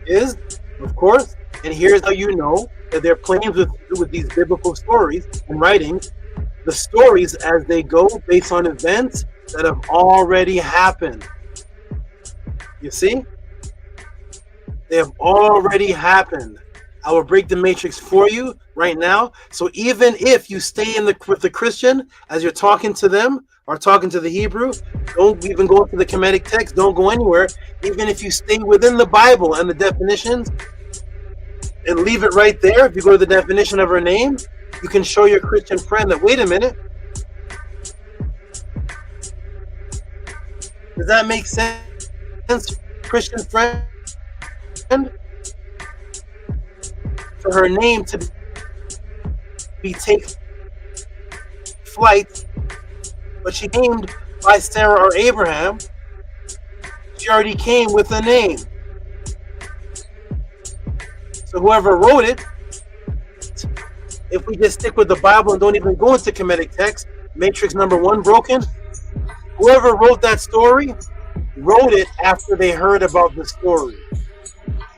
Is, of course, and here's how you know that they're playing with these biblical stories and writings, the stories as they go based on events that have already happened. You see? They have already happened. I will break the matrix for you right now. So even if you stay with the Christian as you're talking to them or talking to the Hebrew, don't even go into the Kemetic text, don't go anywhere. Even if you stay within the Bible and the definitions and leave it right there, if you go to the definition of her name, you can show your Christian friend that, wait a minute, does that make sense, Christian friend? For her name to be take flight, but she named by Sarah or Abraham, she already came with a name. So whoever wrote it, if we just stick with the Bible and don't even go into Kemetic text, matrix number 1 broken, whoever wrote that story wrote it after they heard about the story.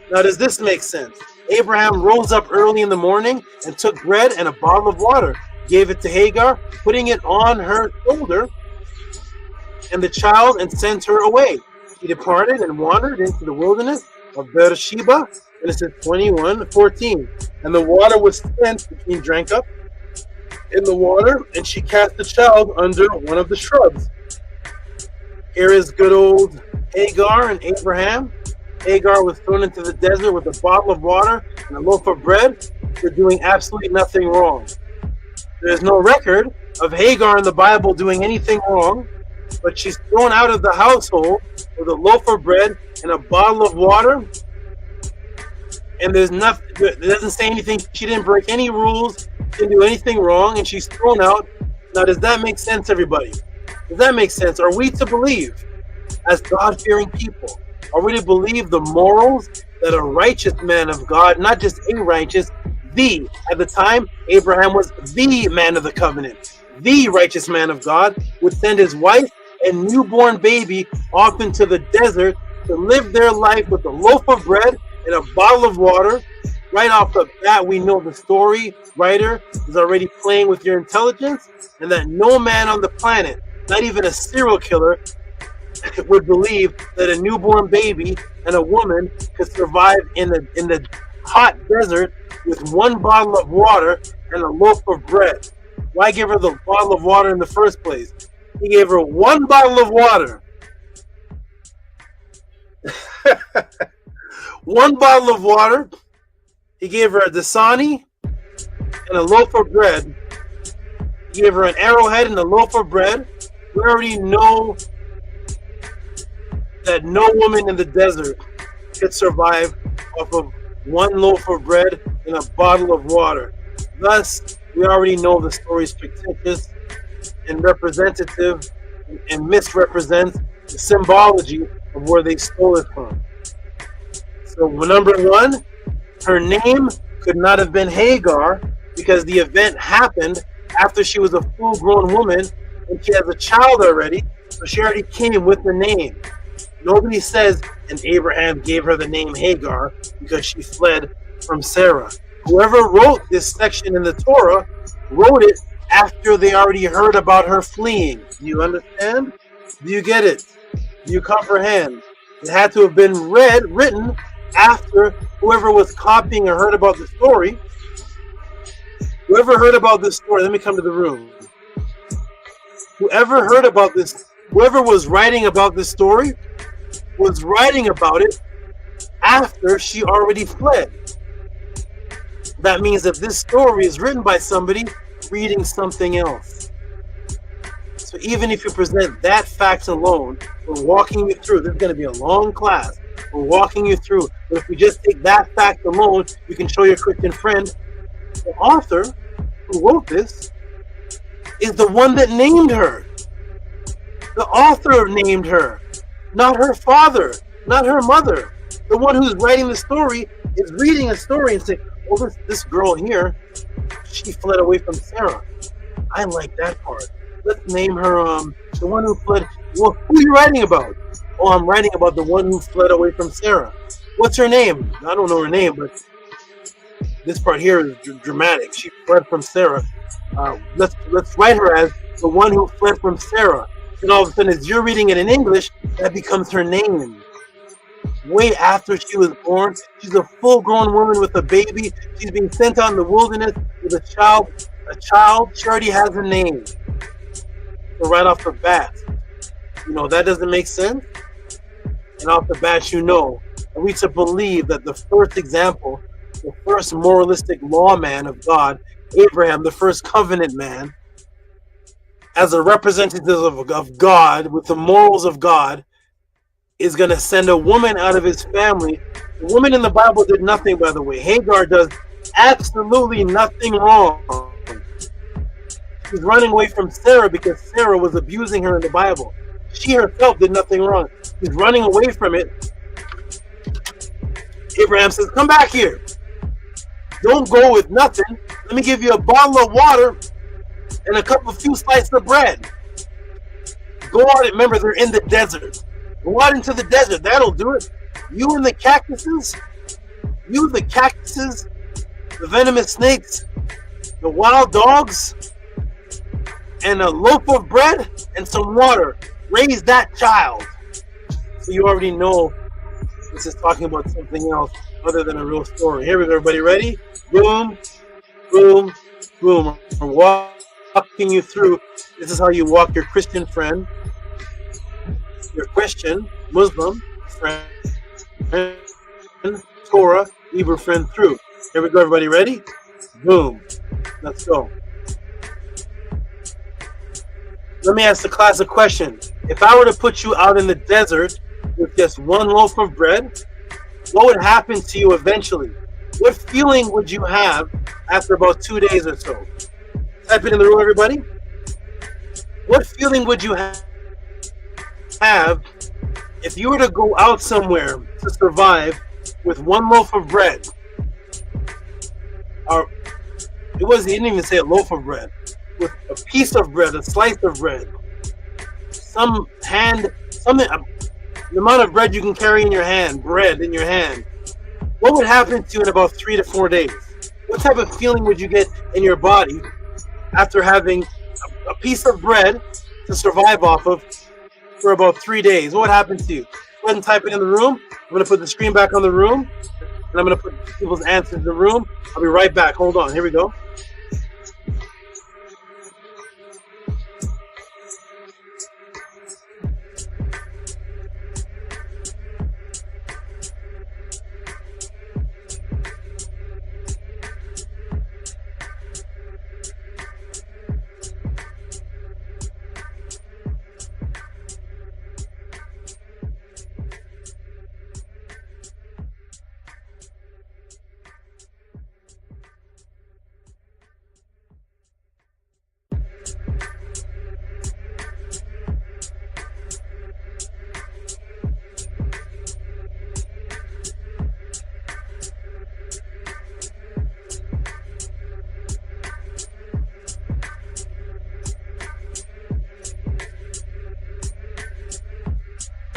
Now, does this make sense? Abraham rose up early in the morning and took bread and a bottle of water, gave it to Hagar, putting it on her shoulder, and the child, and sent her away. He departed and wandered into the wilderness of Beersheba, Genesis 21:14. And the water was spent, which means drank up, in the water, and she cast the child under one of the shrubs. Here is good old Hagar and Abraham. Hagar was thrown into the desert with a bottle of water and a loaf of bread for doing absolutely nothing wrong. There is no record of Hagar in the Bible doing anything wrong, but she's thrown out of the household with a loaf of bread and a bottle of water. And there's nothing, it doesn't say anything. She didn't break any rules, didn't do anything wrong, and she's thrown out. Now, does that make sense, everybody? Does that make sense? Are we to believe, as God-fearing people, are we to believe the morals that a righteous man of God, not just a righteous, at the time, Abraham was the man of the covenant, the righteous man of God, would send his wife and newborn baby off into the desert to live their life with a loaf of bread and a bottle of water? Right off the bat, we know the story writer is already playing with your intelligence, and that no man on the planet, not even a serial killer, would believe that a newborn baby and a woman could survive in the hot desert with one bottle of water and a loaf of bread? Why give her the bottle of water in the first place? He gave her one bottle of water. One bottle of water. He gave her a dasani and a loaf of bread. He gave her an arrowhead and a loaf of bread. We already know that no woman in the desert could survive off of one loaf of bread and a bottle of water. Thus, we already know the story is fictitious and representative and misrepresents the symbology of where they stole it from. So, number one, her name could not have been Hagar because the event happened after she was a full-grown woman and she has a child already, so she already came with the name. Nobody says, and Abraham gave her the name Hagar because she fled from Sarah. Whoever wrote this section in the Torah wrote it after they already heard about her fleeing. Do you understand? Do you get it? Do you comprehend? It had to have been written after whoever was copying or heard about the story. Whoever heard about this story, let me come to the room. Whoever heard about this, whoever was writing about this story, was writing about it after she already fled. That means that this story is written by somebody reading something else. So even if you present that fact alone, we're walking you through. This is going to be a long class. We're walking you through. But if we just take that fact alone, you can show your Christian friend the author who wrote this is the one that named her. The author named her, not her father, not her mother. The one who's writing the story is reading a story and saying, oh, this girl here, she fled away from Sarah. I like that part. Let's name her the one who fled. Well, who are you writing about? Oh, I'm writing about the one who fled away from Sarah. What's her name? I don't know her name, but this part here is dramatic. She fled from Sarah. Let's write her as the one who fled from Sarah. And all of a sudden, as you're reading it in English, that becomes her name. Way after she was born, she's a full-grown woman with a baby. She's being sent out in the wilderness with a child. She already has a name. So right off the bat, that doesn't make sense. And off the bat, are we to believe that the first example, the first moralistic lawman of God, Abraham, the first covenant man, as a representative of God, with the morals of God, is going to send a woman out of his family. The woman in the Bible did nothing, by the way. Hagar does absolutely nothing wrong. She's running away from Sarah because Sarah was abusing her in the Bible. She herself did nothing wrong. She's running away from it. Abraham says, come back here. Don't go with nothing. Let me give you a bottle of water and a few slices of bread. Go out. Remember, they're in the desert. Go out into the desert. That'll do it. You and the cactuses, the venomous snakes, the wild dogs, and a loaf of bread and some water. Raise that child. So you already know this is talking about something else other than a real story. Here we go, everybody. Ready? Boom, boom, boom. We're walking you through. This is how you walk your Christian friend, your Christian, Muslim friend, Torah, Hebrew friend through. Here we go, everybody. Ready? Boom. Let's go. Let me ask the class a question. If I were to put you out in the desert with just one loaf of bread, what would happen to you eventually? What feeling would you have after about 2 days or so? Type it in the room, everybody. What feeling would you have if you were to go out somewhere to survive with one loaf of bread? Or he didn't even say a loaf of bread. With a piece of bread, a slice of bread, the amount of bread you can carry in your hand, what would happen to you in about 3 to 4 days? What type of feeling would you get in your body after having a piece of bread to survive off of for about 3 days. What would happen to you? Go ahead and type it in the room. I'm going to put the screen back on the room, and I'm going to put people's answers in the room. I'll be right back. Hold on. Here we go.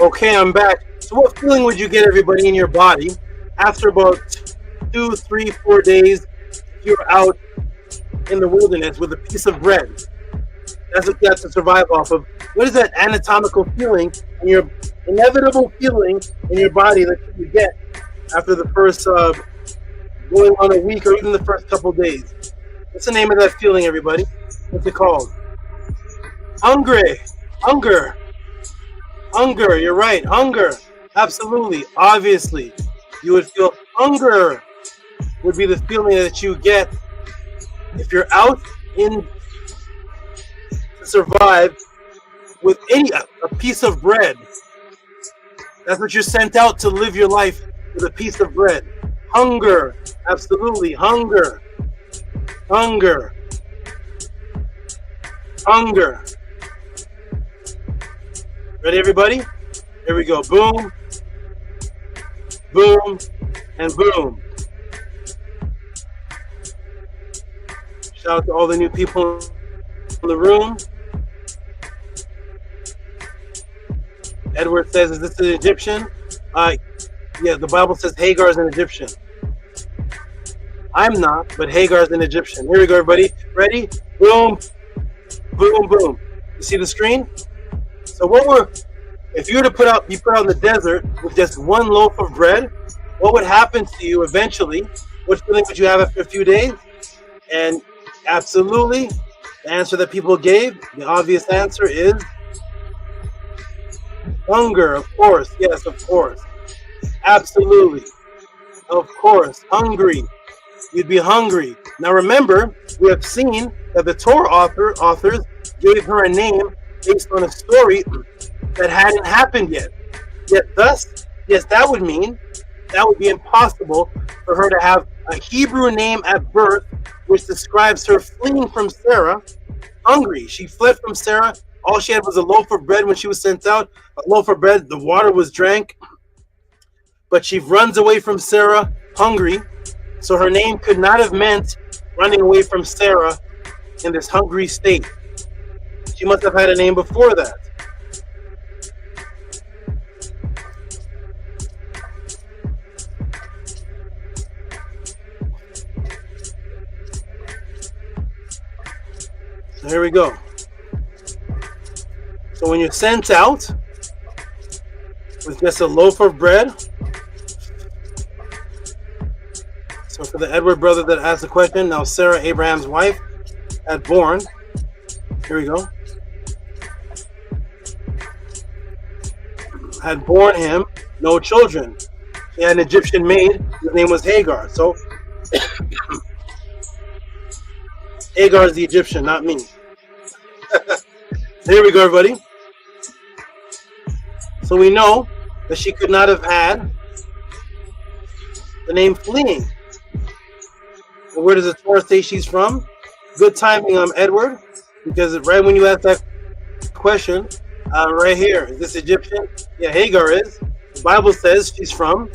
Okay, I'm back. So what feeling would you get, everybody, in your body after about 2, 3, 4 days you're out in the wilderness with a piece of bread? That's what you have to survive off of. What is that anatomical feeling and your inevitable feeling in your body that you get after the first going on a week or even the first couple days? What's the name of that feeling, everybody? What's it called? Hungry. Hunger. Hunger, you're right. Hunger. Absolutely. Obviously. You would feel hunger would be the feeling that you get if you're out in to survive with a piece of bread. That's what you're sent out to live your life with, a piece of bread. Hunger. Absolutely. Hunger. Hunger. Hunger. Ready, everybody? Here we go. Boom, boom, and boom. Shout out to all the new people in the room. Edward says, is this an Egyptian? Yeah, the Bible says Hagar is an Egyptian. I'm not, but Hagar is an Egyptian. Here we go, everybody. Ready? Boom, boom, boom. You see the screen? So if you were to be put out in the desert with just one loaf of bread, what would happen to you eventually? What feeling would you have after a few days? And absolutely, the answer that people gave, the obvious answer is hunger, of course. Yes, of course. Absolutely. Of course. Hungry. You'd be hungry. Now remember, we have seen that the Torah authors gave her a name based on a story that hadn't happened yet. Yet thus, yes, that would be impossible for her to have a Hebrew name at birth, which describes her fleeing from Sarah, hungry. She fled from Sarah. All she had was a loaf of bread when she was sent out. A loaf of bread, the water was drank. But she runs away from Sarah, hungry. So her name could not have meant running away from Sarah in this hungry state. She must have had a name before that. So here we go. So when you're sent out with just a loaf of bread, so for the Edward brother that asked the question, now Sarah, Abraham's wife, had born, here we go, had born him no children. He had an Egyptian maid, his name was Hagar. So Hagar is the Egyptian, not me. Here we go, everybody. So we know that she could not have had the name fleeing. And where does the Torah say she's from? Good timing, Edward, because right when you asked that question, right here, is this Egyptian? Yeah, Hagar is. The Bible says she's from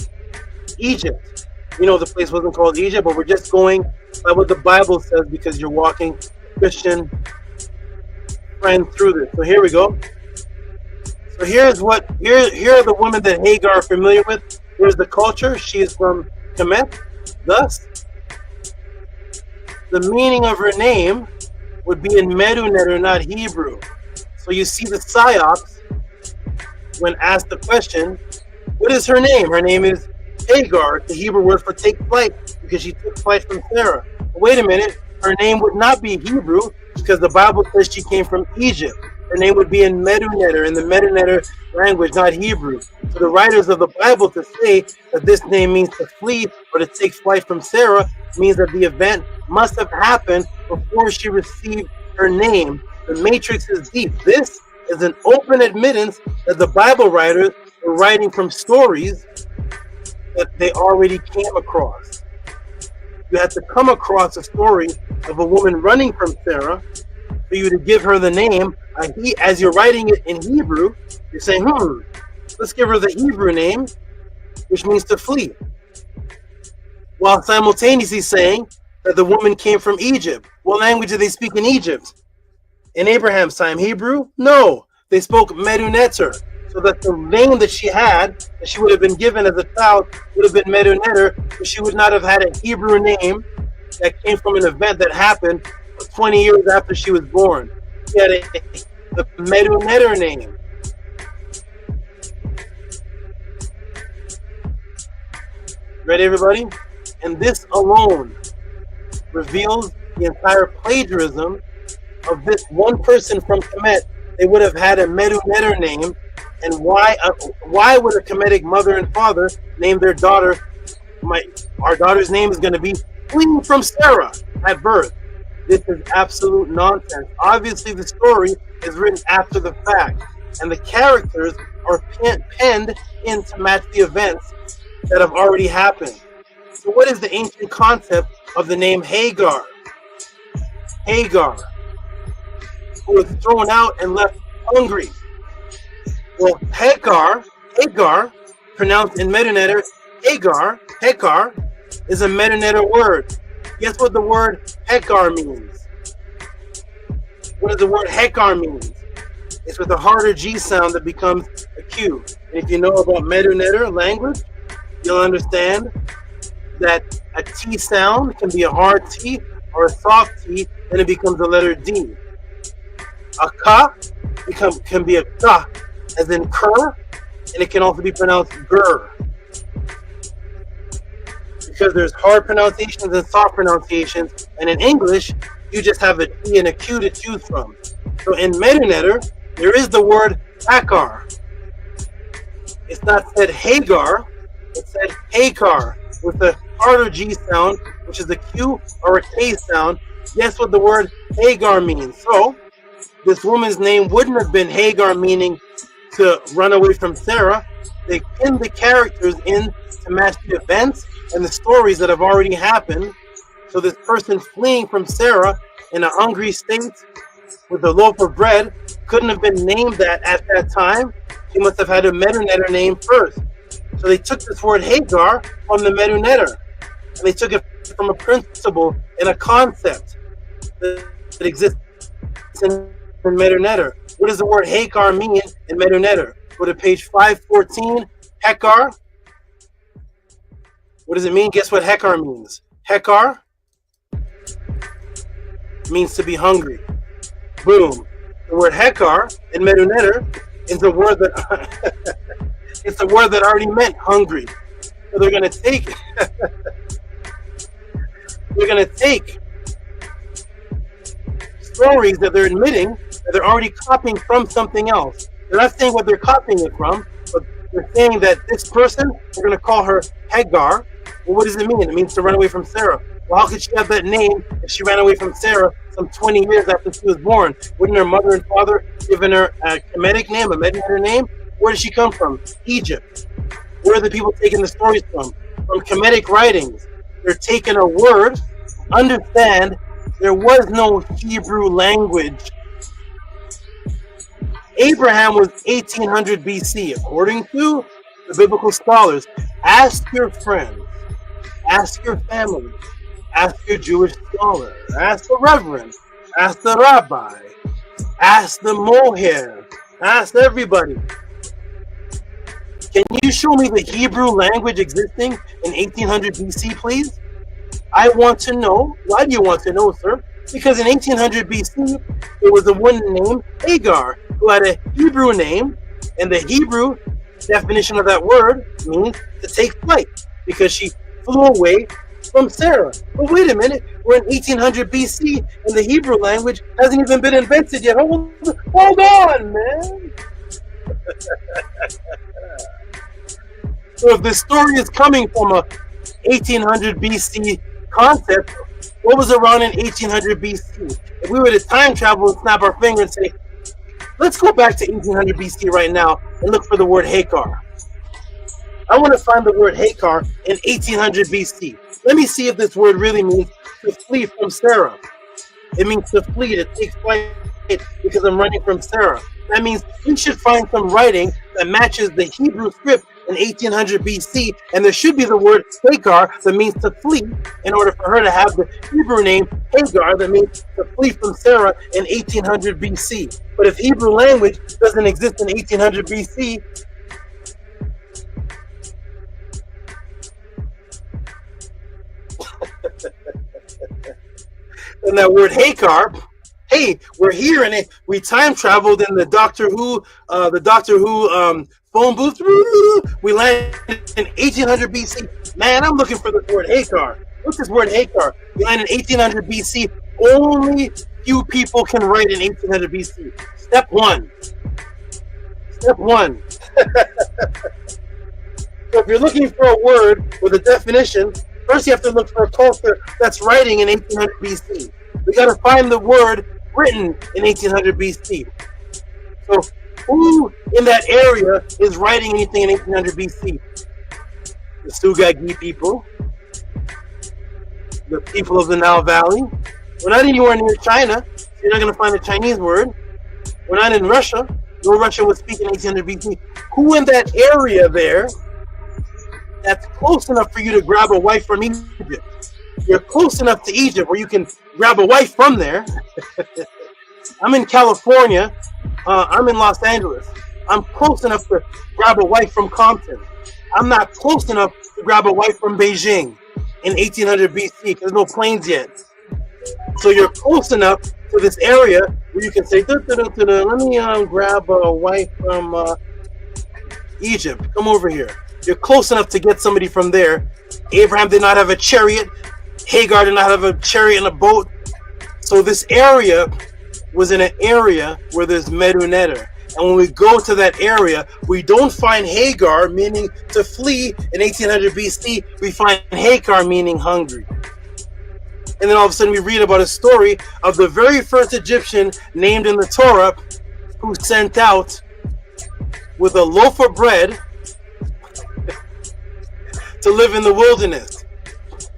Egypt. You know the place wasn't called Egypt, but we're just going by what the Bible says because you're walking Christian friend through this. So here we go. So here are the women that Hagar are familiar with. Here's the culture. She is from KEMET. Thus, the meaning of her name would be in MEDU, not Hebrew. So you see the psyops when asked the question, what is her name? Her name is Hagar, the Hebrew word for take flight, because she took flight from Sarah. But wait a minute, her name would not be Hebrew, because the Bible says she came from Egypt. Her name would be in MEDU, in the MEDU language, not Hebrew. So the writers of the Bible to say that this name means to flee or to take flight from Sarah means that the event must have happened before she received her name. The matrix is deep. This is an open admittance that the Bible writers were writing from stories that they already came across. You have to come across a story of a woman running from Sarah for you to give her the name. As you're writing it in Hebrew, you're saying, let's give her the Hebrew name, which means to flee. While simultaneously saying that the woman came from Egypt. What language did they speak in Egypt? In Abraham's time, Hebrew? No, they spoke MEDU NETERT. So that the name that she had, that she would have been given as a child, would have been MEDU NETERT, but she would not have had a Hebrew name that came from an event that happened 20 years after she was born. She had a MEDU NETERT name. Ready, everybody? And this alone reveals the entire plagiarism of this one person from KEMET. They would have had a MEDU NETERT name. And why would a Kemetic mother and father name their daughter, our daughter's name is going to be fleeing from Sarah at birth? This is absolute nonsense. Obviously, the story is written after the fact, and the characters are penned in to match the events that have already happened. So what is the ancient concept of the name Hagar? Hagar, who was thrown out and left hungry. Well, HEQR, pronounced in MEDU NETERT, HEQR, is a MEDU NETERT word. Guess what the word HEQR means? What does the word HEQR mean? It's with a harder G sound that becomes a Q. And if you know about MEDU NETERT language, you'll understand that a T sound can be a hard T or a soft T, then it becomes the letter D. A Ka can be a Ka, as in cur, and it can also be pronounced gur. Because there's hard pronunciations and soft pronunciations, and in English, you just have a T and a Q to choose from. So in MEDU NETERT, there is the word HAGAR. It's not said Hagar, it's said HEQR, with a harder G sound, which is a Q or a K sound. Guess what the word Hagar means? So, this woman's name wouldn't have been Hagar, meaning to run away from Sarah. They pinned the characters in to match the events and the stories that have already happened. So this person fleeing from Sarah in a hungry state with a loaf of bread couldn't have been named that at that time. She must have had a MEDU NETERT name first. So they took this word Hagar from the MEDU NETERT, and they took it from a principle and a concept that exists in MEDU NETERT. What does the word HEQR mean in MEDU NETERT? Go to page 514, HEQR. What does it mean? Guess what HEQR means? HEQR means to be hungry. Boom. The word HEQR in MEDU NETERT is a word that it's a word that already meant hungry. So they're gonna take stories that they're admitting that they're already copying from something else. They're not saying what they're copying it from, but they're saying that this person, we're going to call her Hagar. Well, what does it mean? It means to run away from Sarah. Well, how could she have that name if she ran away from Sarah some 20 years after she was born? Wouldn't her mother and father given her a Kemetic name, a MEDU NETERT name? Where did she come from? Egypt. Where are the people taking the stories from? From Kemetic writings. They're taking a word. Understand, there was no Hebrew language. Abraham was 1800 BC, according to the biblical scholars. Ask your friends, ask your family, ask your Jewish scholar, ask the reverend, ask the rabbi, ask the moher, ask everybody. Can you show me the Hebrew language existing in 1800 BC, please? I want to know. Why do you want to know, sir? Because in 1800 BC, there was a woman named Hagar who had a Hebrew name And the Hebrew definition of that word means to take flight, because she flew away from Sarah. But wait a minute, we're in 1800 BC and the Hebrew language hasn't even been invented yet. Hold on, man. So if this story is coming from a 1800 BC concept, what was around in 1800 BC? If we were to time travel and snap our finger and say, let's go back to 1800 BC right now and look for the word HEQR. I want to find the word HEQR in 1800 BC. Let me see if this word really means to flee from Sarah. It means to flee, to take flight, because I'm running from Sarah. That means we should find some writing that matches the Hebrew script in 1800 BC, and there should be the word HEQR that means to flee, in order for her to have the Hebrew name Hagar that means to flee from Sarah in 1800 BC. But if Hebrew language doesn't exist in 1800 BC, and that word HEQR, hey, we're here and it, we time traveled in the Doctor Who phone booth. We landed in 1800 BC. Man, I'm looking for the word HEQR. What's this word HEQR? We landed in 1800 BC. Only few people can write in 1800 BC. Step one. Step one. So if you're looking for a word with a definition, first you have to look for a culture that's writing in 1800 BC. We got to find the word written in 1800 BC. So who in that area is writing anything in 1800 BC? The Sugagi people, the people of the Nile Valley. We're not anywhere near China, so you're not going to find a Chinese word. We're not in Russia. No Russian would speak in 1800 BC. Who in that area there that's close enough for you to grab a wife from Egypt? You're close enough to Egypt where you can grab a wife from there. I'm in California. I'm in Los Angeles. I'm close enough to grab a wife from Compton. I'm not close enough to grab a wife from Beijing in 1800 BC because there's no planes yet. So you're close enough to this area where you can say, let me grab a wife from Egypt. Come over here. You're close enough to get somebody from there. Abraham did not have a chariot. Hagar did not have a chariot and a boat. So this area was in an area where there's MEDU NETER. And when we go to that area, we don't find Hagar, meaning to flee, in 1800 BC. We find HEQR, meaning hungry. And then all of a sudden we read about a story of the very first Egyptian named in the Torah who sent out with a loaf of bread to live in the wilderness.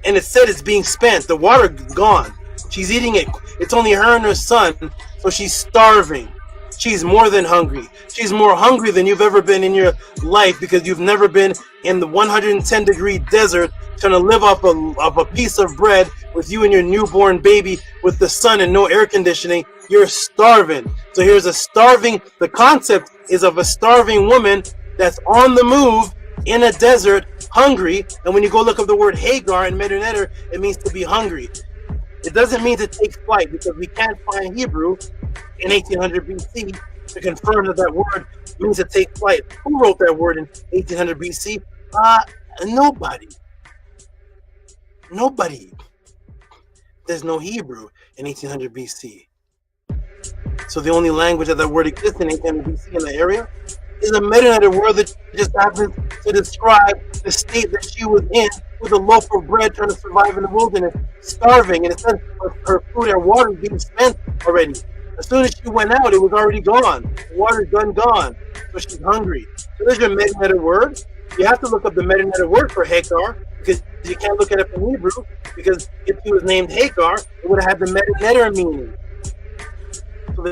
And it said it's being spent. The water gone. She's eating it. It's only her and her son. So she's starving. She's more than hungry. She's more hungry than you've ever been in your life because you've never been in the 110-degree desert trying to live off a piece of bread with you and your newborn baby with the sun and no air conditioning. You're starving. So here's a starving. The concept is of a starving woman that's on the move in a desert, hungry. And when you go look up the word Hagar in MEDU NETER, it means to be hungry. It doesn't mean to take flight because we can't find Hebrew in 1800 BC to confirm that that word means to take flight. Who wrote that word in 1800 BC? Nobody. Nobody. There's no Hebrew in 1800 BC. So the only language that word exists in 1800 BC in the area is a MEDU NETER word that just happens to describe the state that she was in with a loaf of bread trying to survive in the wilderness, starving. And it says her food and water is being spent already. As soon as she went out, it was already gone. The water's gone. So she's hungry. So there's your MEDU NETER word. You have to look up the MEDU NETER word for HEQR because you can't look at it from Hebrew, because if he was named HEQR, it would have had the MEDU NETER meaning. So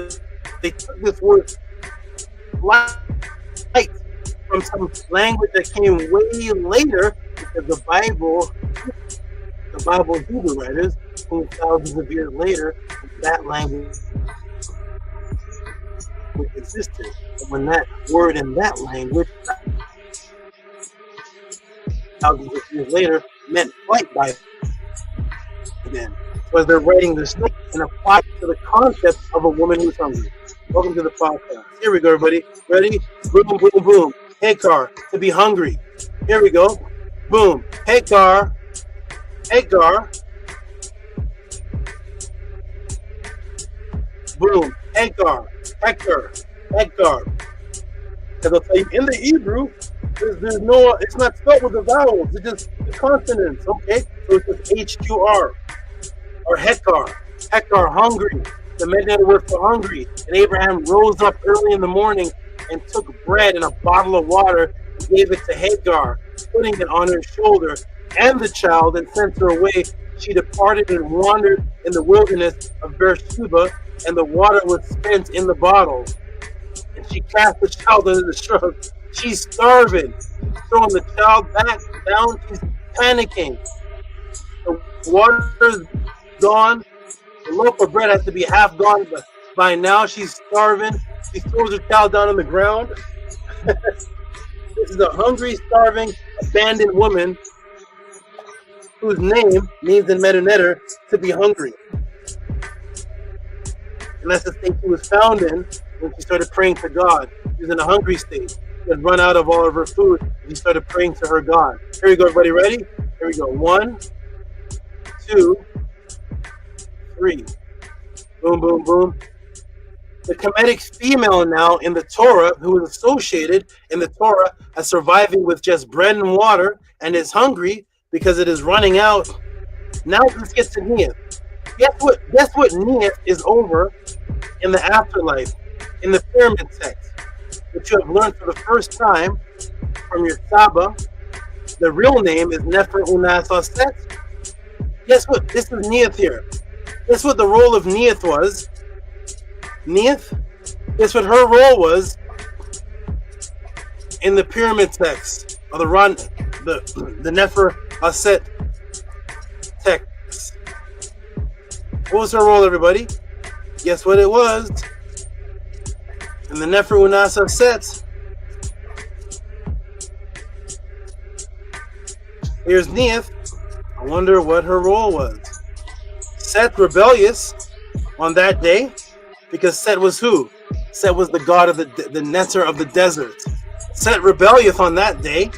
they took this word light from some language that came way later, because the Bible Hebrew writers, who thousands of years later, that language existed. And when that word in that language, thousands of years later, meant flight by then. So as they're writing this thing and apply it to the concept of a woman who's hungry. Welcome to the podcast. Here we go, everybody. Ready? Boom, boom, boom. HEQR, to be hungry. Here we go. Boom. HEQR. HEQR. Boom. HEQR. HEQR. HEQR. Because I'll tell you, in the Hebrew, there's no, it's not spelled with the vowels. It's just the consonants, okay? So it's just HQR. Or HEQR. HEQR, hungry. The Medinated word for hungry. And Abraham rose up early in the morning and took bread and a bottle of water and gave it to Hagar, putting it on her shoulder and the child, and sent her away. She departed and wandered in the wilderness of Beersheba, and the water was spent in the bottle. And she cast the child under the shrub. She's starving. She's throwing the child back down. She's panicking. The water's gone. The loaf of bread has to be half gone, but by now she's starving. She throws her child down on the ground. This is a hungry, starving, abandoned woman whose name means in MEDU to be hungry. And that's the state she was found in when she started praying to God. She was in a hungry state. She had run out of all of her food, and she started praying to her God. Here we go, everybody. Ready? Here we go. 1, 2, 3. Boom, boom, boom. The Kemetic female now in the Torah, who is associated in the Torah as surviving with just bread and water and is hungry because it is running out. Now let's get to Neith. Guess what Neith is over in the afterlife, in the pyramid text, which you have learned for the first time from your SABA. The real name is Nefer Unas Aset. Guess what? This is Neith here. Guess what the role of Neith was? Neith? Guess what her role was in the pyramid text, or the Nefer Aset text? What was her role, everybody? Guess what it was? In the Nefer Unas Aset. Here's Neith. I wonder what her role was. Set rebellious on that day, because Set was who? Set was the god of the netter of the desert. Set rebellious on that day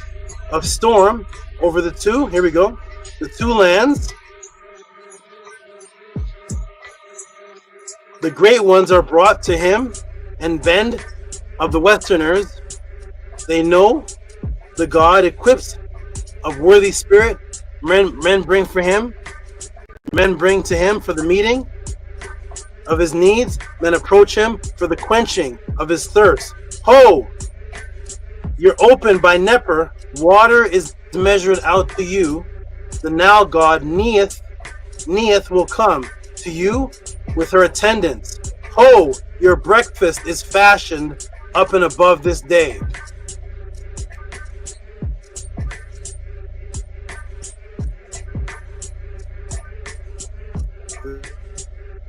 of storm over the two. Here we go. The two lands. The great ones are brought to him, and bend of the Westerners. They know the God equips of worthy spirit. Men bring for him. Men bring to him for the meeting of his needs. Men approach him for the quenching of his thirst. Ho! You're opened by Neper. Water is measured out to you. The now God, Neith will come to you with her attendants. Ho! Your breakfast is fashioned up and above this day.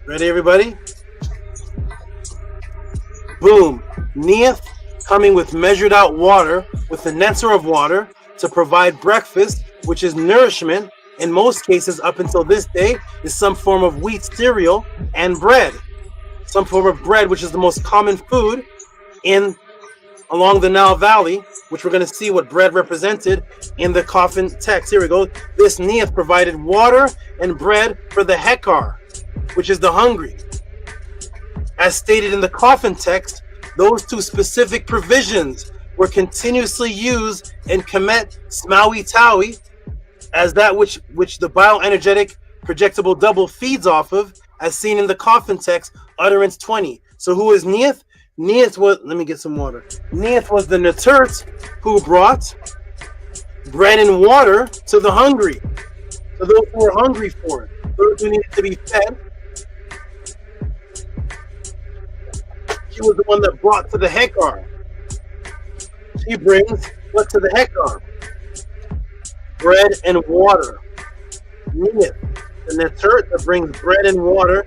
Ready, everybody? Boom. Neith coming with measured out water, with the nectar of water, to provide breakfast, which is nourishment. In most cases, up until this day, is some form of wheat cereal and bread. Some form of bread, which is the most common food along the Nile Valley, which we're going to see what bread represented in the coffin text. Here we go. This Neith provided water and bread for the HEQR, which is the hungry. As stated in the coffin text, those two specific provisions were continuously used in KEMET Smaui Taui as that which the bioenergetic projectable double feeds off of, as seen in the coffin text, utterance 20. So who is Neith? Neith was, let me get some water. Neith was the NETERT who brought bread and water to the hungry. So those who were hungry for it, those who needed to be fed. She was the one that brought to the HEQR. She brings what to the HEQR? Bread and water. Neith, the NETERT that brings bread and water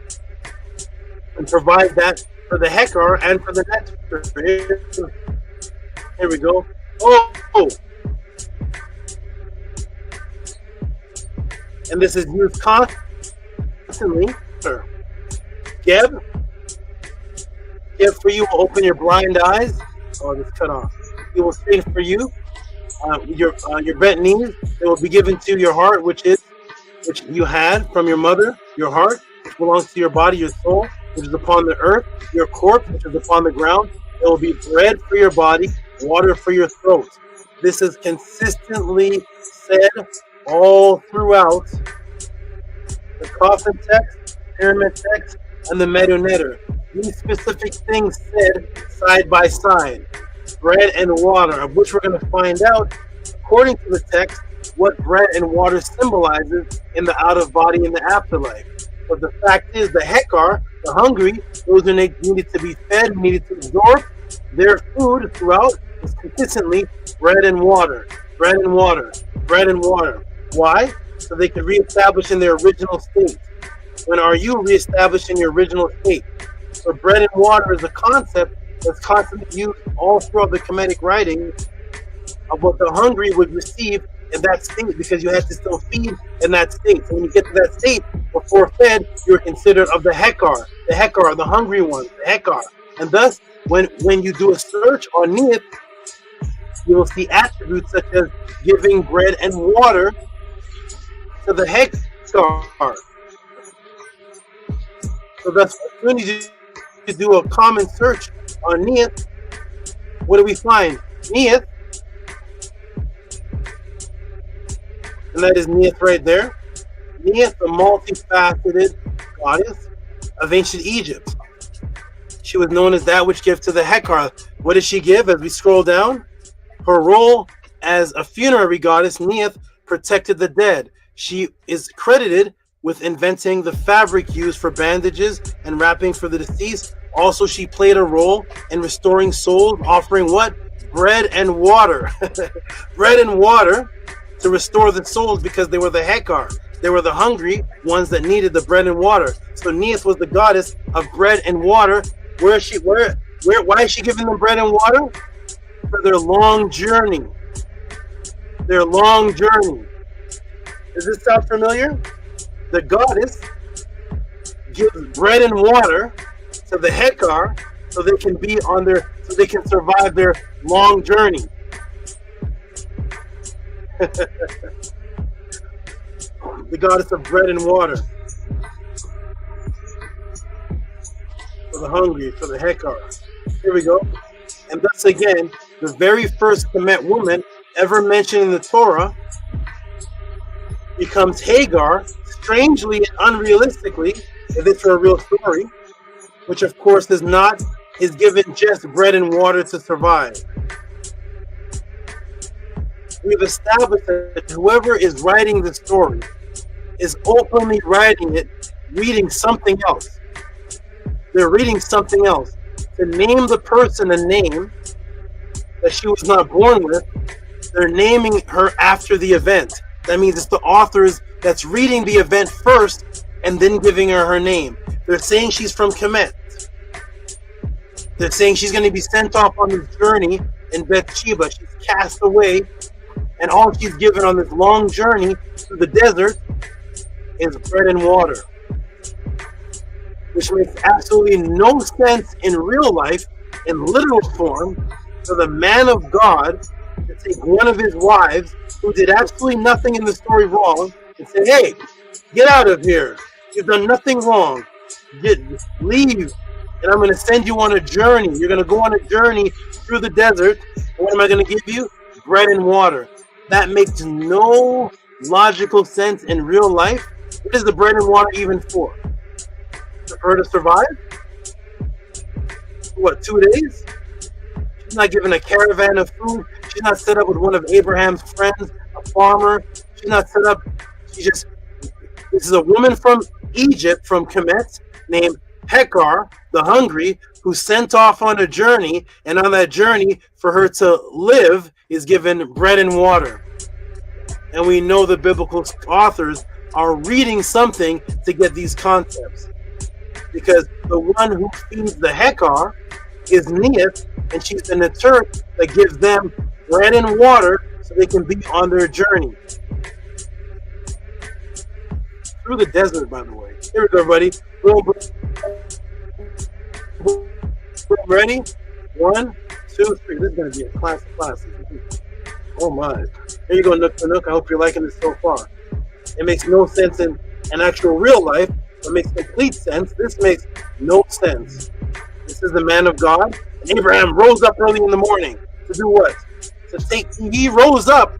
and provides that for the HEQR and for the NETERT. Here we go. Oh! And this is used constantly. Geb care for you will open your blind eyes. Oh, this cut off. He will straighten for you your bent knees. It will be given to your heart, which you had from your mother, your heart, which belongs to your body, your soul, which is upon the earth, your corpse, which is upon the ground. It will be bread for your body, water for your throat. This is consistently said all throughout the coffin text, pyramid text, and the MEDU NETERT. These specific things said side by side, bread and water, of which we're going to find out, according to the text, what bread and water symbolizes in the out-of-body in the afterlife. But the fact is, the HEQR, the hungry, those who needed to be fed, needed to absorb, their food throughout was consistently bread and water, bread and water, bread and water. Why? So they could reestablish in their original state. When are you reestablished in your original state? So bread and water is a concept that's constantly used all throughout the Kemetic writings of what the hungry would receive in that state, because you had to still feed in that state. So when you get to that state, before fed, you're considered of the HEQR, the hungry ones, the HEQR. And thus, when you do a search on Neith, you will see attributes such as giving bread and water to the HEQR. So that's when you do a common search on Neith. What do we find? Neith, and that is Neith right there. Neith, the multifaceted goddess of ancient Egypt. She was known as that which gives to the HEQR. What does she give as we scroll down? Her role as a funerary goddess, Neith, protected the dead. She is credited with inventing the fabric used for bandages and wrapping for the deceased. Also, she played a role in restoring souls, offering what? Bread and water. Bread and water to restore the souls, because they were the HEQR. They were the hungry ones that needed the bread and water. So Neith was the goddess of bread and water. Why is she giving them bread and water? For their long journey. Their long journey. Does this sound familiar? The goddess gives bread and water to the HEQR so they can be so they can survive their long journey. The goddess of bread and water. For the hungry, for the HEQR. Here we go. And thus again, the very first Kemet woman ever mentioned in the Torah becomes Hagar, strangely and unrealistically, if it's a real story, which of course is given just bread and water to survive. We've established that whoever is writing the story is openly writing it, reading something else. They're reading something else. To name the person a name that she was not born with, they're naming her after the event. That means it's the authors that's reading the event first and then giving her name. They're saying she's from Kemet. They're saying she's going to be sent off on this journey in Bathsheba. She's cast away, and all she's given on this long journey through the desert is bread and water, which makes absolutely no sense in real life, in literal form, for the man of God to take one of his wives who did absolutely nothing in the story wrong and say, hey, get out of here. You've done nothing wrong. Leave, and I'm going to send you on a journey. You're going to go on a journey through the desert. And what am I going to give you? Bread and water. That makes no logical sense in real life. What is the bread and water even for? For her to survive? What, 2 days? She's not given a caravan of food. She's not set up with one of Abraham's friends, a farmer. She's not set up. This is a woman from Egypt, from Kemet, named HEQR, the hungry, who sent off on a journey, and on that journey, for her to live, is given bread and water. And we know the biblical authors are reading something to get these concepts, because the one who feeds the HEQR is Neith, and she's the NETERT that gives them bread and water so they can be on their journey through the desert. By the way, here we go, everybody. Ready? 1, 2, 3. This is going to be a class of classes. Oh my. Here you go, Nook to Nook. I hope you're liking this so far. It makes no sense in actual real life. It makes complete sense. This makes no sense. This is the man of God. Abraham rose up early in the morning to do what? He rose up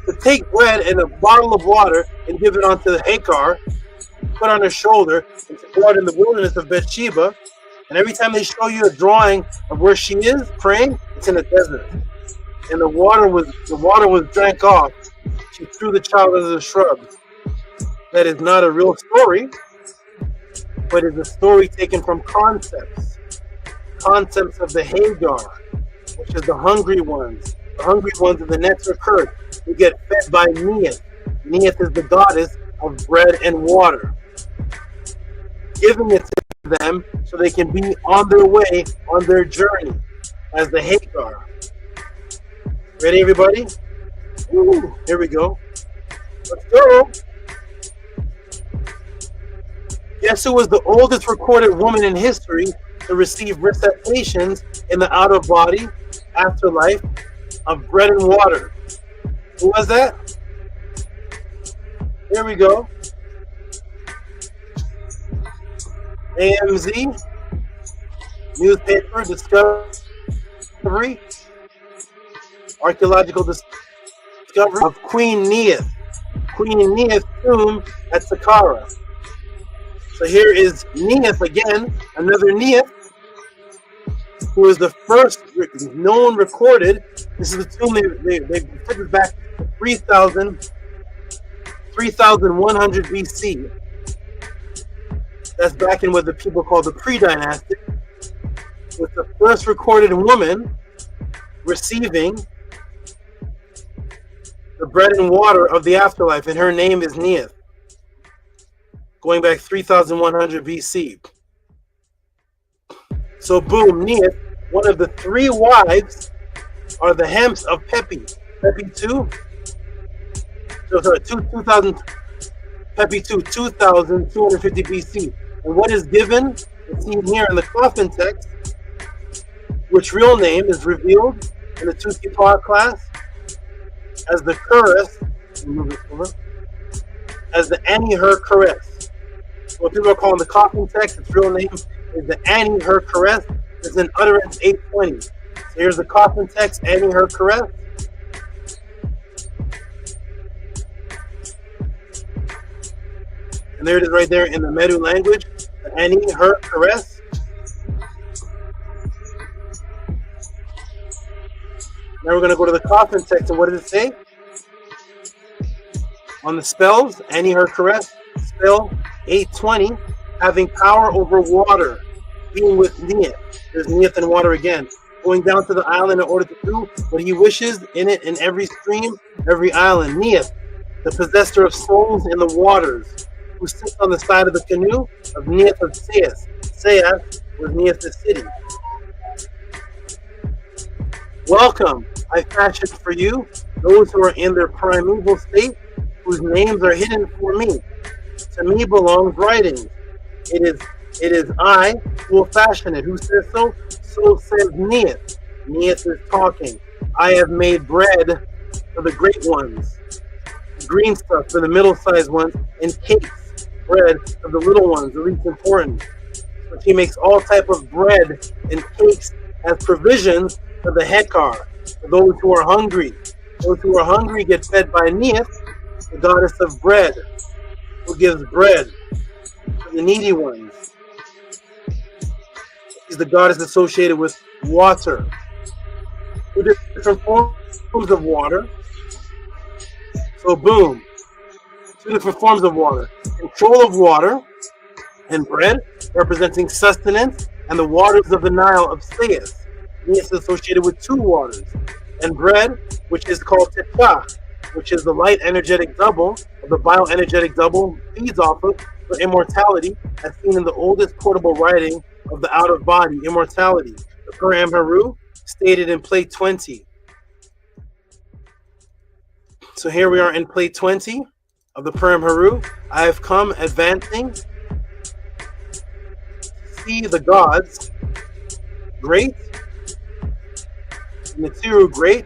to take bread and a bottle of water and give it onto the HEQR, put on her shoulder, and to go out in the wilderness of Bathsheba. And every time they show you a drawing of where she is praying, it's in a desert. And the water was drank off. She threw the child into the shrubs. That is not a real story, but it's a story taken from concepts of the Hagar, which is the hungry ones. The hungry ones of the NETERT, who get fed by Neith. Neith is the goddess of bread and water, giving it to them so they can be on their way, on their journey, as the Hagar. Ready, everybody? Woo, here we go. Let's go. Guess who was the oldest recorded woman in history to receive recitations in the out-of-body afterlife of bread and water? Who was that? Here we go. AMZ, newspaper, discovery, archaeological discovery of Queen Neith. Queen Neith's tomb at Saqqara. So here is Neith again, another Neith, who is the first known recorded. This is the tomb they took it back to 3100 BC. That's back in what the people call the pre-dynastic, with the first recorded woman receiving the bread and water of the afterlife, and her name is Neith, going back 3100 BC. So boom, Neith, one of the 3 wives, are the Hemps of Pepi. Pepi 2, so sorry, 2000, Pepi 2, 2250 BC. And what is given, is seen here in the coffin text, which real name is revealed in the Tehuti Torah class as the Keres, as the HEQR. What people are calling the coffin text, its real name is the HEQR. It's in utterance 820. So here's the coffin text, HEQR. And there it is right there in the MEDU language, the HEQR. Now we're going to go to the coffin text, and what does it say? On the spells, HEQR, spell 820, having power over water, being with Neith. There's Neith and water again. Going down to the island in order to do what he wishes in it, in every stream, every island. Neith, the possessor of souls in the waters, who sits on the side of the canoe of Neith of Seas. Seas was Neith's city. Welcome, I fashioned for you those who are in their primeval state, whose names are hidden for me. To me belongs writings. It is I who will fashion it. Who says so? So says Neith. Neith is talking. I have made bread for the great ones, green stuff for the middle-sized ones, and cakes, bread for the little ones, the least important. But he makes all type of bread and cakes as provisions for the HEQR, for those who are hungry. Those who are hungry get fed by Neith, the goddess of bread, who gives bread to the needy ones. She's the goddess associated with water. Two different forms of water. So boom, 2 different forms of water. Control of water and bread, representing sustenance, and the waters of the Nile of Seas. It's associated with 2 waters. And bread, which is called TCHA, which is the light energetic double, of the bioenergetic double, feeds off of for immortality, as seen in the oldest portable writing of the out-of-body, immortality, the Purim Haru, stated in plate 20. So here we are in plate 20 of the Purim Haru. I have come advancing, see the gods, great, Nibiru great.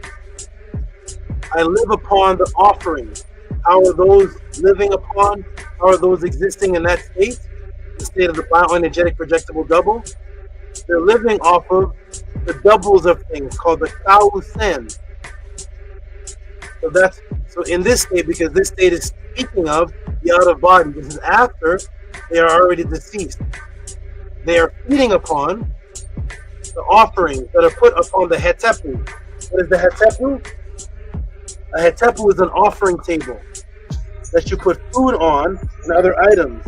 I live upon the offerings. How are those living upon? How are those existing in that state? The state of the bioenergetic projectable double. They're living off of the doubles of things called the Tao Sen. So in this state, because this state is speaking of the out of body, this is after they are already deceased. They are feeding upon the offerings that are put upon the Hetepu. What is the Hetepu? A Hetepu is an offering table that you put food on and other items.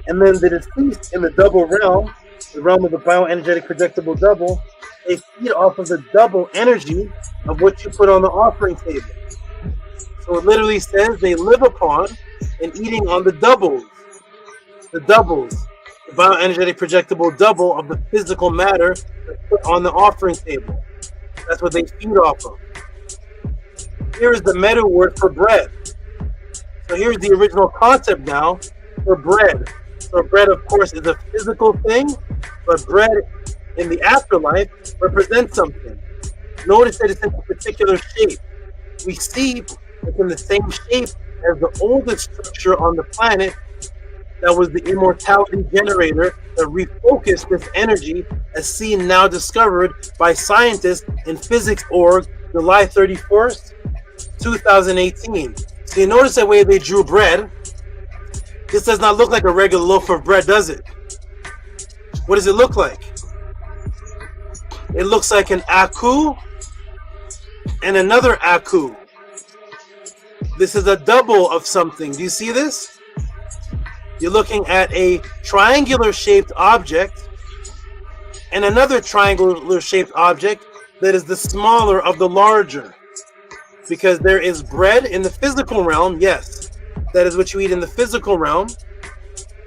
And then the deceased in the double realm, the realm of the bioenergetic projectable double, they feed off of the double energy of what you put on the offering table. So it literally says they live upon and eating on the doubles. The doubles, the bioenergetic projectable double of the physical matter that's put on the offering table. That's what they feed off of. Here is the MEDU word for bread. So here's the original concept now for bread. So bread, of course, is a physical thing, but bread in the afterlife represents something. Notice that it's in a particular shape. We see it's in the same shape as the oldest structure on the planet that was the immortality generator that refocused this energy, as seen now discovered by scientists in Physics.org, July 31st, 2018. So you notice the way they drew bread. This does not look like a regular loaf of bread, does it? What does it look like? It looks like an aku and another aku. This is a double of something. Do you see this? You're looking at a triangular shaped object and another triangular shaped object that is the smaller of the larger. Because there is bread in the physical realm, yes, that is what you eat in the physical realm.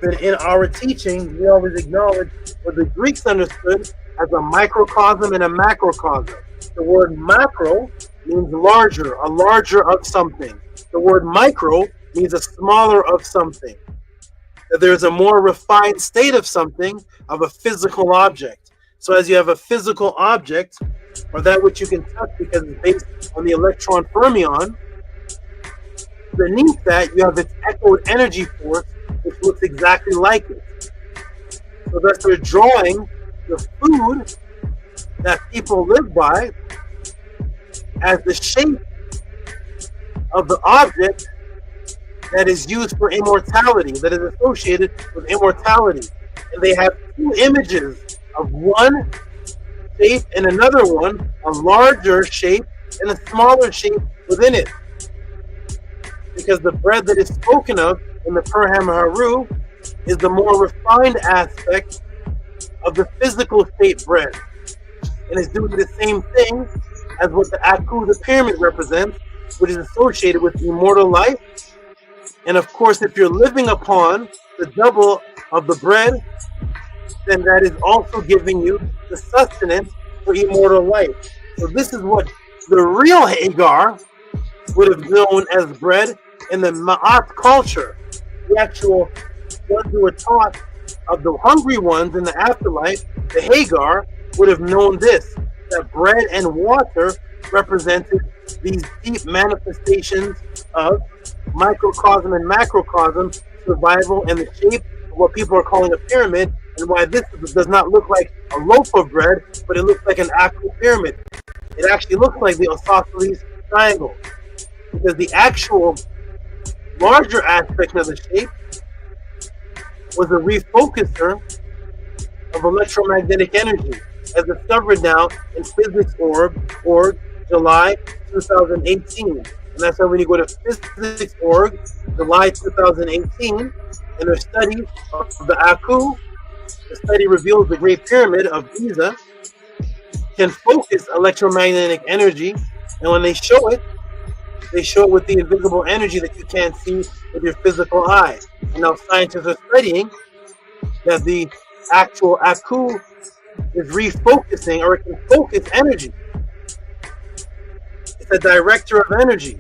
But in our teaching, we always acknowledge what the Greeks understood as a microcosm and a macrocosm. The word macro means larger, a larger of something. The word micro means a smaller of something. That there's a more refined state of something, of a physical object. So as you have a physical object, or that which you can touch because it's based on the electron fermion, beneath that you have its echoed energy force, which looks exactly like it. So thus they're drawing the food that people live by as the shape of the object that is used for immortality, that is associated with immortality. And they have two images of one shape and another one, a larger shape and a smaller shape within it. Because the bread that is spoken of in the Perham Haru is the more refined aspect of the physical shape bread. And is due to the same thing as what the Aku, the pyramid, represents, which is associated with immortal life. And of course, if you're living upon the double of the bread, then that is also giving you the sustenance for immortal life. So this is what the real Hagar would have known as bread in the Ma'at culture. The actual ones who were taught of the hungry ones in the afterlife, the Hagar, would have known this, that bread and water represented these deep manifestations of microcosm and macrocosm survival and the shape of what people are calling a pyramid, and why this does not look like a loaf of bread, but it looks like an actual pyramid. It actually looks like the Osiris triangle, because the actual larger aspect of the shape was a refocuser of electromagnetic energy, as discovered now in Physics.org, July 2018. And that's why when you go to Physics.org, July 2018, and their study of the Aku, the study reveals the Great Pyramid of Giza can focus electromagnetic energy, and when they show it with the invisible energy that you can't see with your physical eye. And now scientists are studying that the actual Aku is refocusing, or it can focus energy. It's a director of energy.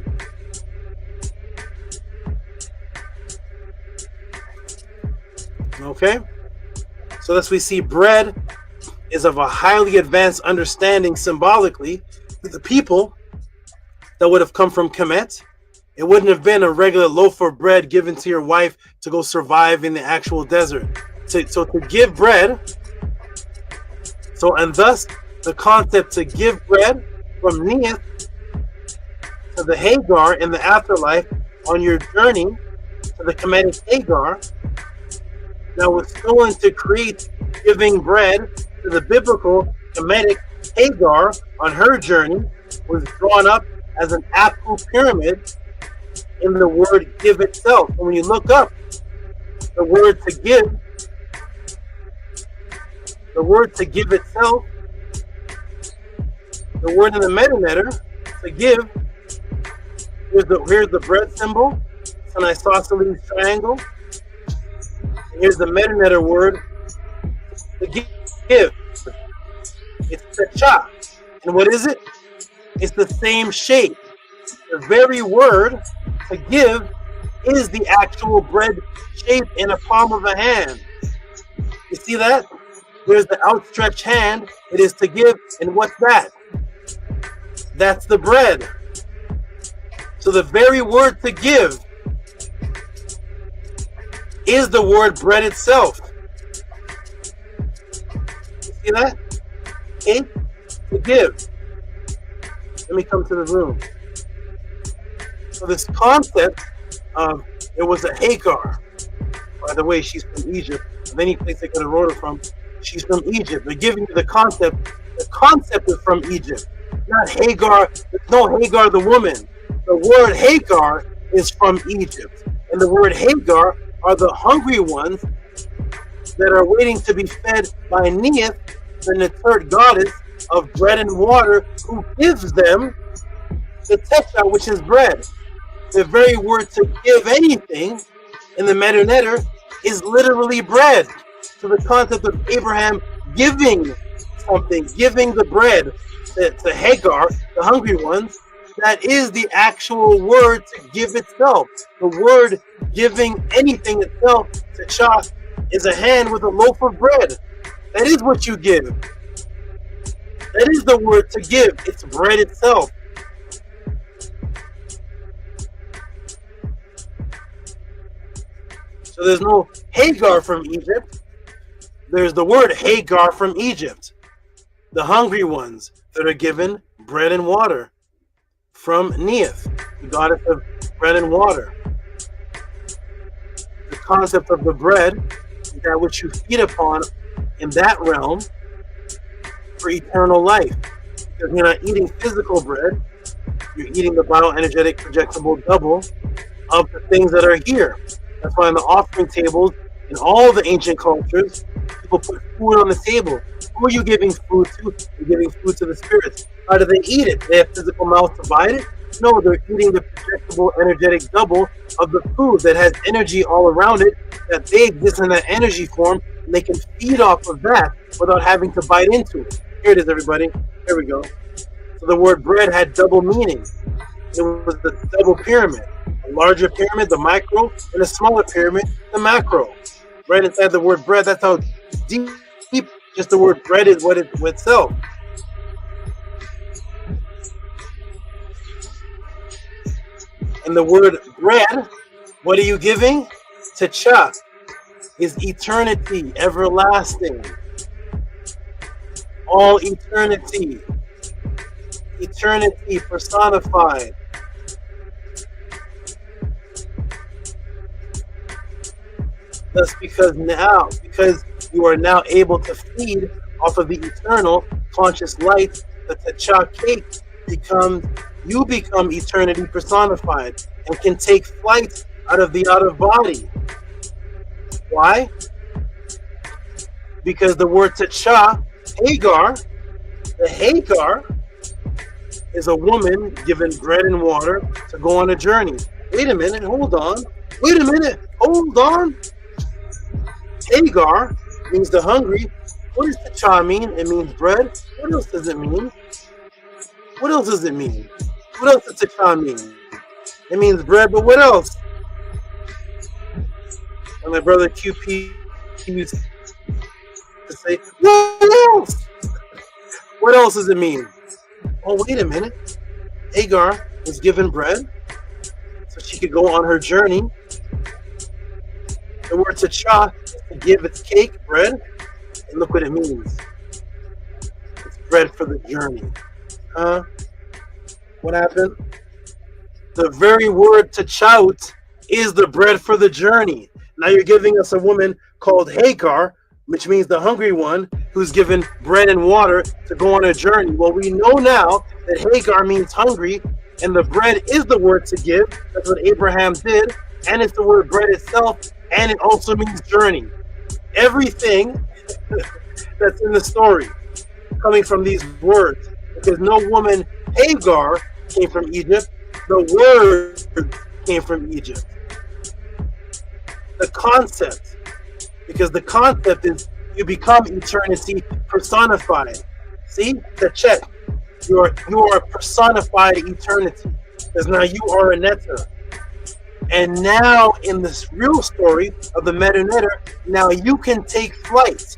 Okay? So thus we see bread is of a highly advanced understanding symbolically to the people that would have come from Kemet. It wouldn't have been a regular loaf of bread given to your wife to go survive in the actual desert. So to give bread, and thus the concept to give bread from Neith to the Hagar in the afterlife on your journey to the Kemetic Hagar that was stolen to create giving bread to the biblical Kemetic Hagar on her journey was drawn up as an apple pyramid in the word give itself. And when you look up the word to give itself, the word in the metanetter to give, here's the bread symbol, it's an isosceles triangle. And here's the metanetter word to give. It's TCHA. And what is it? It's the same shape. The very word to give is the actual bread shape in a palm of a hand. You see that? There's the outstretched hand. It is to give. And what's that? That's the bread. So the very word to give is the word bread itself. You see that? Okay? To give. Let me come to the room. So this concept of it was a HEQR. By the way, she's from Egypt. Of any place they could have wrote her from, she's from Egypt. They're giving you the concept. The concept is from Egypt. Not Hagar. There's no Hagar the woman. The word Hagar is from Egypt. And the word Hagar are the hungry ones that are waiting to be fed by Neith, the NETERT goddess of bread and water, who gives them the TCHA, which is bread. The very word to give anything in the metanetter is literally bread. So the concept of Abraham giving something, giving the bread to Hagar, the hungry ones, that is the actual word to give itself. The word giving anything itself, TCHA, is a hand with a loaf of bread. That is what you give. That is the word to give. It's bread itself. So there's no Hagar from Egypt. There's the word Hagar from Egypt. The hungry ones that are given bread and water from Neith, the goddess of bread and water. The concept of the bread is that which you feed upon in that realm for eternal life. Because you're not eating physical bread, you're eating the bioenergetic projectable double of the things that are here. That's why on the offering tables in all the ancient cultures, people put food on the table. Who are you giving food to? You're giving food to the spirits. How do they eat it? They have physical mouths to bite it? No, they're eating the projectable energetic double of the food that has energy all around it, that they exist in that energy form, and they can feed off of that without having to bite into it. Here it is, everybody. Here we go. So the word bread had double meaning. It was the double pyramid. A larger pyramid, the micro, and a smaller pyramid, the macro. Right inside the word bread, that's how deep just the word bread is what it itself. And the word bread, what are you giving? TCHA is eternity, everlasting. All eternity. Eternity personified. That's because you are now able to feed off of the eternal conscious light, the TCHA cake you become eternity personified and can take flight out of the out of body. Why? Because the word TCHA, Hagar, the Hagar is a woman given bread and water to go on a journey. Wait a minute, hold on. Wait a minute, hold on. Hagar means the hungry. What does TCHA mean? It means bread. What else does it mean? What else does it mean? What else does TCHA mean? It means bread, but what else? And my brother QP used to say, what else? What else does it mean? Oh, wait a minute. Hagar was given bread so she could go on her journey. The word TCHA is to give its cake, bread, and look what it means. It's bread for the journey. Huh? What happened? The very word TCHA is the bread for the journey. Now you're giving us a woman called Hagar, which means the hungry one, who's given bread and water to go on a journey. Well, we know now that Hagar means hungry, and the bread is the word to give. That's what Abraham did, and it's the word bread itself, and it also means journey. Everything that's in the story coming from these words, because no woman, Hagar, came from Egypt. The word came from Egypt. The concept, because the concept is you become eternity personified. See, the check. You are a personified eternity, because now you are a neter. And now in this real story of the MEDU neter, now you can take flight.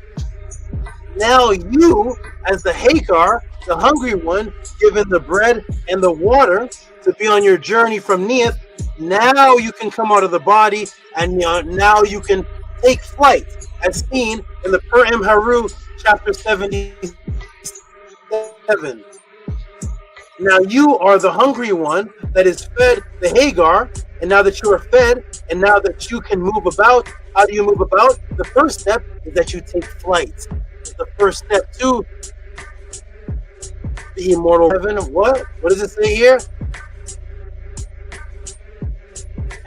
Now you, as the Hagar, the hungry one, given the bread and the water to be on your journey from Neith, now you can come out of the body, and now you can take flight, as seen in the Purim Haru, chapter 77. Now you are the hungry one that is fed the Hagar, and now that you are fed, and now that you can move about, how do you move about? The first step is that you take flight. The first step to the immortal heaven of what? What does it say here?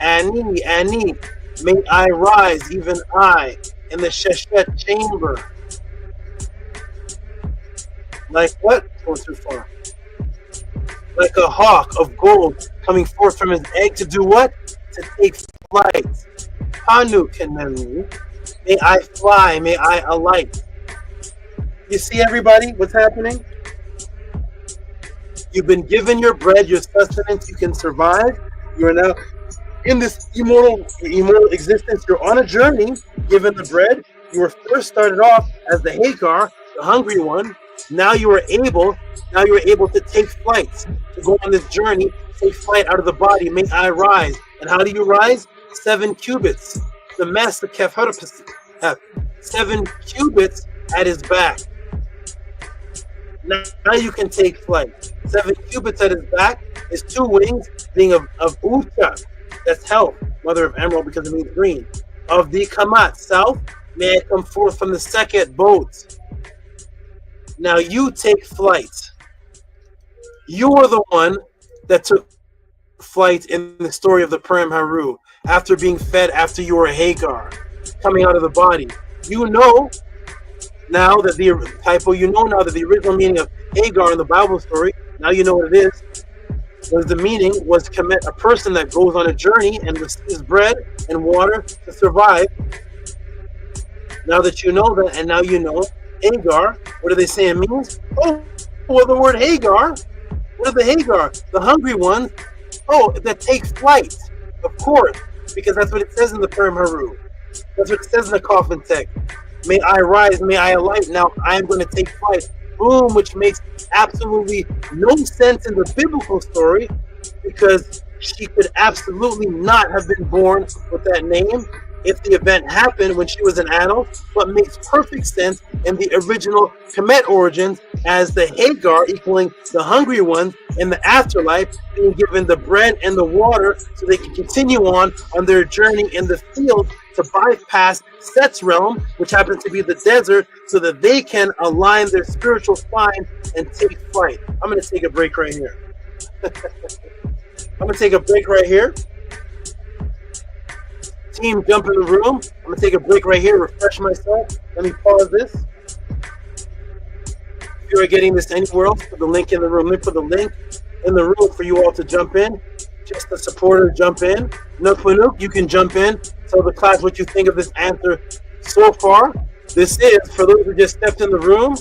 Ani, may I rise, even I, in the Sheshet chamber. Like what? Going too far. Like a hawk of gold coming forth from his egg to do what? To take flight. Hanu Kenenu. May I fly, may I alight. You see, everybody, what's happening? You've been given your bread, your sustenance, you can survive. You are now in this immortal existence. You're on a journey, given the bread. You were first started off as the Hagar, the hungry one. Now you are able to take flight, to go on this journey, take flight out of the body. May I rise. And how do you rise? 7 cubits. The master Kefharapis have 7 cubits at his back. Now you can take flight. 7 cubits at his back is 2 wings, being of Ucha, that's health, mother of emerald because it means green. Of the Kamat, south, may I come forth from the second boat. Now you take flight. You are the one that took flight in the story of the Purim Haru, after being fed, after you were a Hagar, coming out of the body. You know now that the original meaning of Hagar in the Bible story, now you know what it is. The meaning was KEMET, a person that goes on a journey and receives bread and water to survive. Now that you know that, and now you know Hagar, what do they say it means? Oh, well, the word Hagar. What are the Hagar? The hungry ones. Oh, that takes flight. Of course, because that's what it says in the Purim Haru. That's what it says in the coffin text. May I rise, may I alight. Now I am going to take flight. Boom, which makes absolutely no sense in the biblical story, because she could absolutely not have been born with that name if the event happened when she was an adult, but makes perfect sense in the original KEMET origins as the Hagar equaling the hungry ones in the afterlife, being given the bread and the water so they can continue on their journey in the field to bypass Set's realm, which happens to be the desert, so that they can align their spiritual spine and take flight. I'm going to take a break right here. Team, jump in the room. I'm going to take a break right here, refresh myself. Let me pause this. If you are getting this anywhere else, put the link in the room. Let me put the link in the room for you all to jump in. Just the supporter, jump in. Nook, you can jump in. Tell the class what you think of this answer so far. This is, for those who just stepped in the room,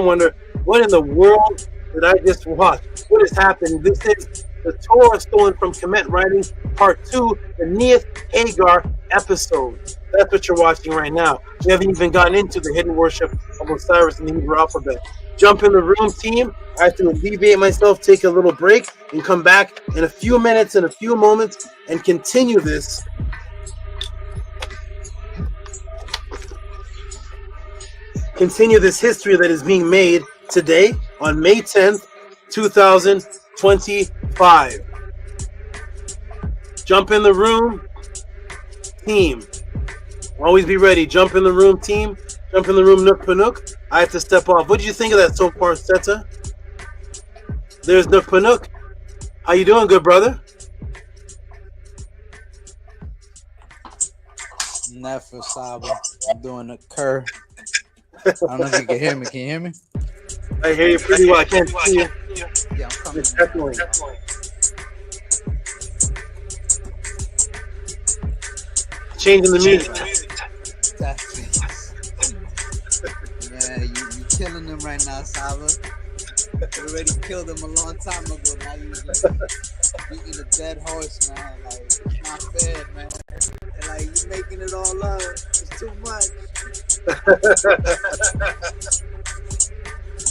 wonder, what in the world did I just watch? What has happened? This is the Torah stolen from KEMET writing, part 2, the Neith Hagar episode. That's what you're watching right now. We haven't even gotten into the hidden worship of Osiris in the Hebrew alphabet. Jump in the room, team. I have to alleviate myself, take a little break, and come back in a few minutes, in a few moments, and continue this. Continue this history that is being made today on May 10th, 2025. Jump in the room, team. Always be ready. Jump in the room, team. Jump in the room, Nook Panook. I have to step off. What did you think of that so far, Seta? There's Nook Panook. How you doing, good brother? Nefer Saba. I'm doing a cur. I don't know if you can hear me. Can you hear me? I hear you pretty well. I can't see you. Yeah, I'm coming. Definitely. Changing the music. Man, you killing them right now, Saba. You already killed them a long time ago. Now you just beating a dead horse, man. Like, it's not fair, man. And like, you making it all up. It's too much.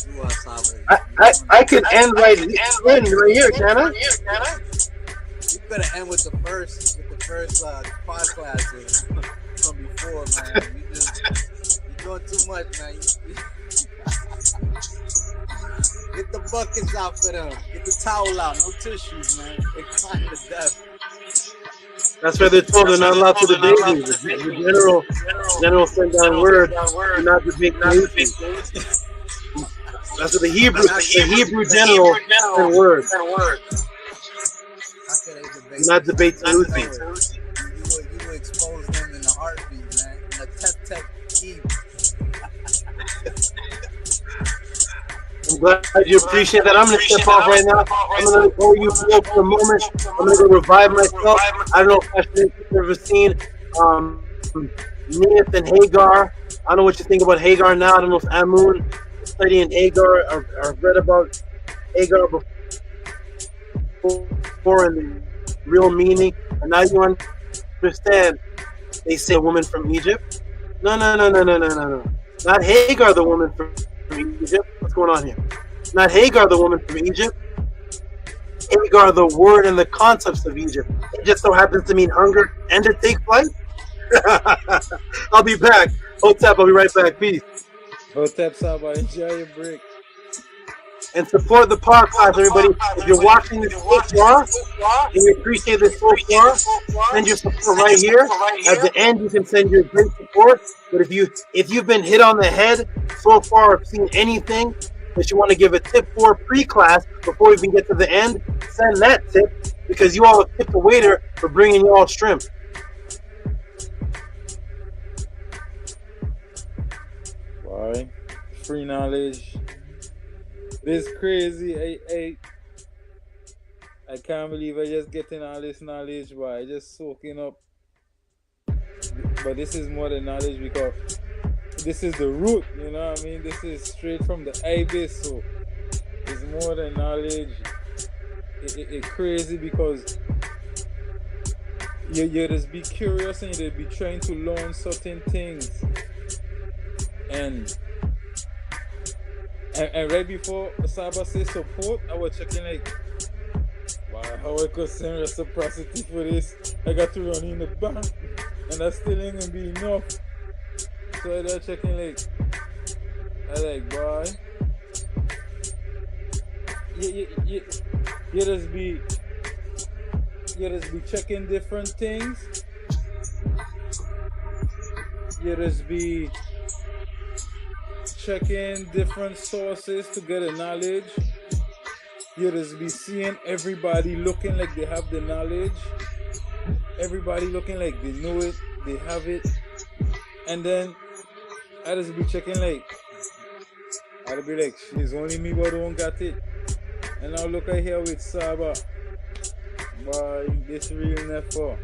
You are Saba. I could end right here, can I? You better end with the first podcast from before, man. You're doing too much, man. Get the buckets out for them. Get the towel out. No tissues, man. They crying to death. That's why they're told they're not allowed to debate me. The general sent down word, do not debate me. That's what the Hebrew general sent word. Do not debate Tehuti. You will expose them in a heartbeat, man. In a tech heat. I'm glad you appreciate that. I'm going to step off right now. I'm going to go you for a moment. I'm going to go revive myself. I don't know if you've ever seen Neith and Hagar. I don't know what you think about Hagar now. I don't know if Amun is studying Hagar or read about Hagar before and the real meaning. And now you understand. They say a woman from Egypt. No. Not Hagar, the woman from Egypt. What's going on here? Not Hagar, the woman from Egypt. Hagar, the word and the concepts of Egypt. It just so happens to mean hunger and to take flight. I'll be back. Hotep, I'll be right back. Peace. Hotep Saba, enjoy your break. And support the podcast, everybody. If you're watching this so far and you appreciate this so far, send your support right here. At the end, you can send your great support. But if you've been hit on the head so far or seen anything that you want to give a tip for pre-class before we even get to the end, send that tip because you all have tipped the waiter for bringing you all shrimp. Why? Free knowledge. This crazy. I can't believe I just getting all this knowledge. Why? I just soaking up. But this is more than knowledge because this is the root, you know what I mean? This is straight from the ibis, so it's more than knowledge. It's crazy because you just be curious and you just be trying to learn certain things. And right before Saba said support, I was checking like, wow, how I could send reciprocity for this. I got to run in the bank and that still ain't gonna be enough. So I was checking like, boy, you just be checking different things. You just be checking different sources to get the knowledge. You just be seeing everybody looking like they have the knowledge. Everybody looking like they know it, they have it. And then I just be checking like, I'll be like, it's only me who don't got it. And I'll look at here with Saba. Boy, this real never.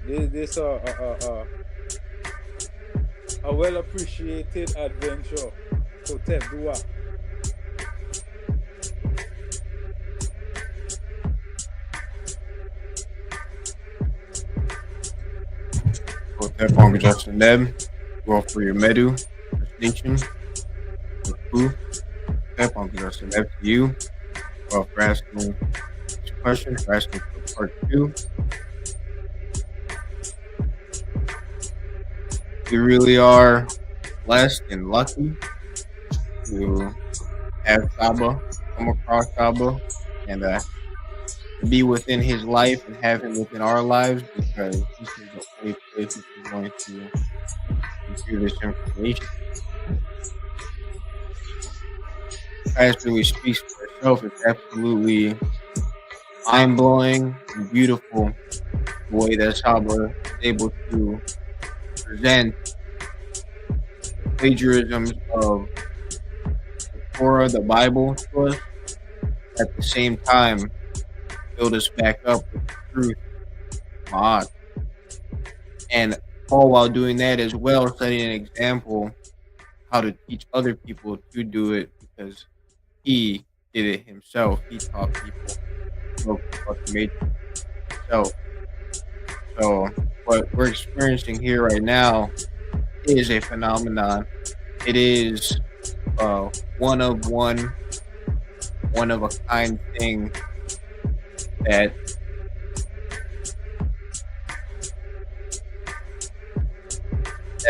This a well appreciated adventure. So Tef Dua. Hotep on Justin Neb. Well, for your MEDU, distinction, proof. Hotep on Justin Neb to you. Well, for asking this question, for asking for part 2. We really are blessed and lucky to have SABA come across SABA and to be within his life and have him within our lives, because this is the only place that is going to do this information. The past really speaks for itself. It's absolutely mind-blowing and beautiful the way that SABA is able to present the plagiarisms of the Torah, the Bible, to us, at the same time build us back up with the truth, Ma'at. And all while doing that as well, setting an example how to teach other people to do it, because he did it himself. He taught people about the matrix himself. So what we're experiencing here right now is a phenomenon. It is one of a kind thing that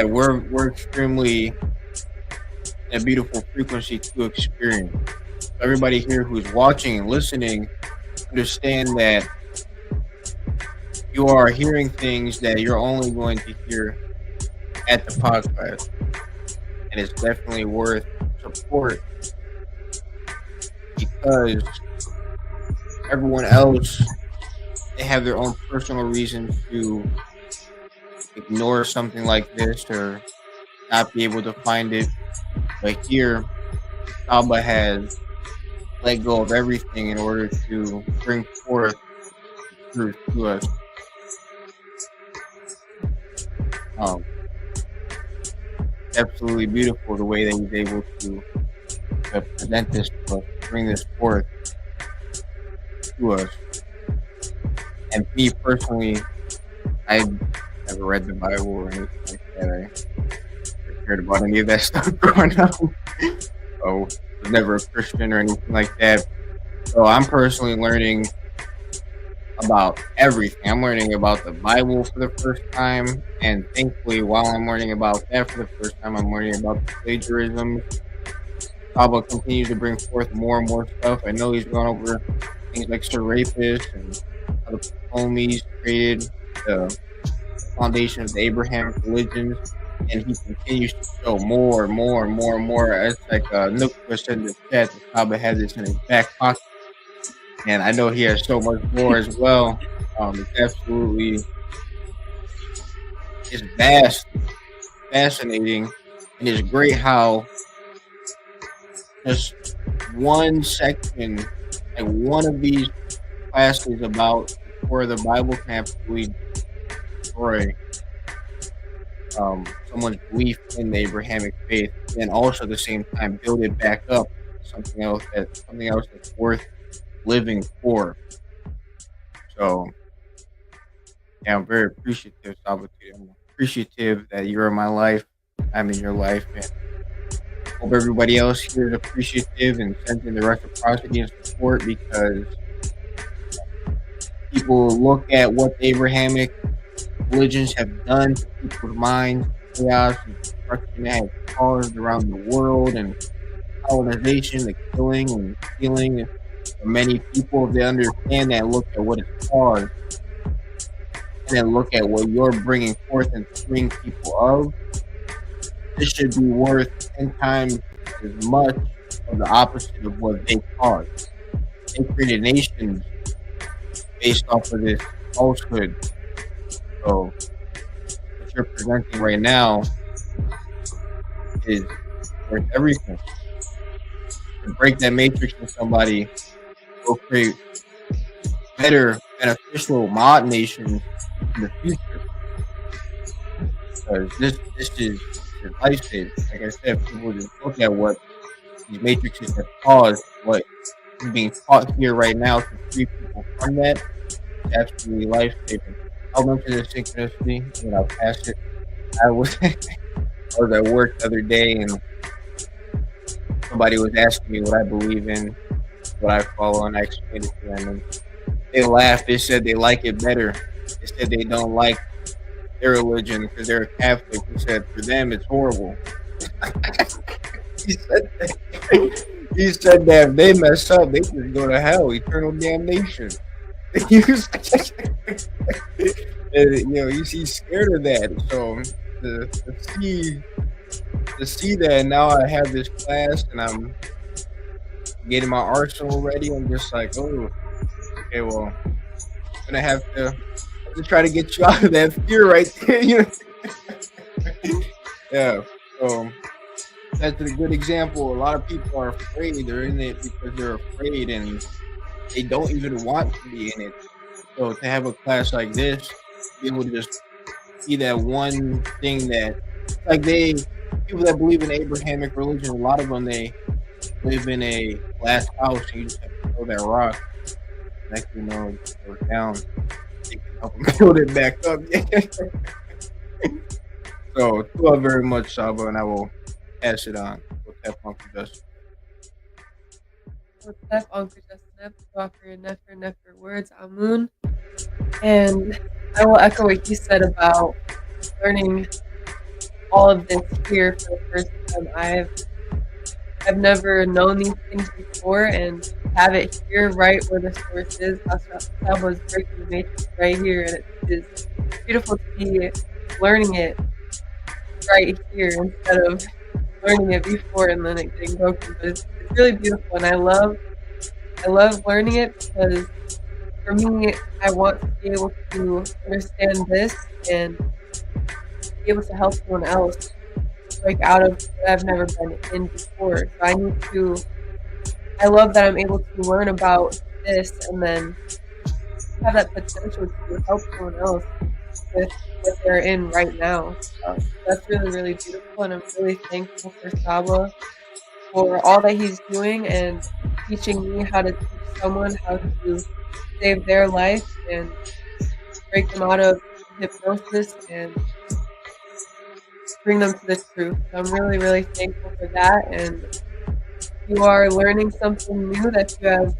we're extremely in a beautiful frequency to experience. So everybody here who's watching and listening, understand that you are hearing things that you're only going to hear at the podcast, and it's definitely worth support, because everyone else, they have their own personal reasons to ignore something like this or not be able to find it. But here, SABA has let go of everything in order to bring forth truth to us. Absolutely beautiful the way that he's able to present this to us, bring this forth to us. And me personally, I never read the Bible or anything like that. I never cared about any of that stuff growing up. So I was never a Christian or anything like that. So I'm personally learning about everything. I'm learning about the Bible for the first time, and thankfully, while I'm learning about that for the first time, I'm learning about the plagiarism. SABA continues to bring forth more and more stuff. I know he's gone over things like Serapis and how the Ptolemies created the foundation of the Abrahamic religions, and he continues to show more and more and more and more. It's like Nook said in the chat, that SABA has this in his back pocket. And I know he has so much more as well. It's absolutely, it's vast, fascinating, and it's great how just one section, like one of these classes about the Torah, the Bible, can absolutely destroy someone's belief in the Abrahamic faith, and also at the same time build it back up to something else that's worth living for. So yeah, I'm very appreciative, SABA. I'm appreciative that you're in my life, I'm in your life, and hope everybody else here is appreciative and sending the reciprocity and support, because people look at what the Abrahamic religions have done to people's minds, chaos and destruction that has caused around the world, and colonization, the killing and stealing. For many people, if they understand that, look at what it's caused, and then look at what you're bringing forth and freeing people of, this should be worth 10 times as much of the opposite of what they caused. They created nations based off of this falsehood. So what you're presenting right now is worth everything. To break that matrix with somebody will create better, beneficial mod nations in the future. Because this is life saving. Like I said, people just look at what these matrices have caused, what is being taught here right now to free people from that. It's absolutely life saving. I'll mention the synchronicity and I'll pass it. I was I was at work the other day and somebody was asking me what I believe in, what I follow, and I explained it to them. And they laughed. They said they like it better. They said they don't like their religion because they're a Catholic. He said for them it's horrible. He said that if they mess up, they just go to hell, eternal damnation. And, he's scared of that. So to see that now I have this class and I'm getting my arsenal ready, I'm just like, oh, okay, well, I'm gonna have to try to get you out of that fear right there. Yeah. So that's a good example. A lot of people are afraid. They're in it because they're afraid and they don't even want to be in it. So to have a class like this, be able to just see that one thing that, like people that believe in Abrahamic religion, a lot of them, they live in a glass house and you just have to throw that rock. Next thing you know, it goes down. They can help them build it back up. So, thank you very much, Saba, and I will pass it on. Uncle Justin. Uncle Justin, for your nefer words, Amun. And I will echo what he said about learning all of this here for the first time. I've never known these things before, and have it here right where the source is. Saba was breaking the matrix right here, and it is beautiful to be learning it right here instead of learning it before and then it getting broken. But it's really beautiful, and I love learning it because for me, I want to be able to understand this and be able to help someone else break out of what I've never been in before. So I love that I'm able to learn about this and then have that potential to help someone else with what they're in right now. So that's really, really beautiful, and I'm really thankful for Saba for all that he's doing and teaching me how to teach someone how to save their life and break them out of hypnosis and bring them to the truth. So I'm really, really thankful for that, and you are learning something new that you have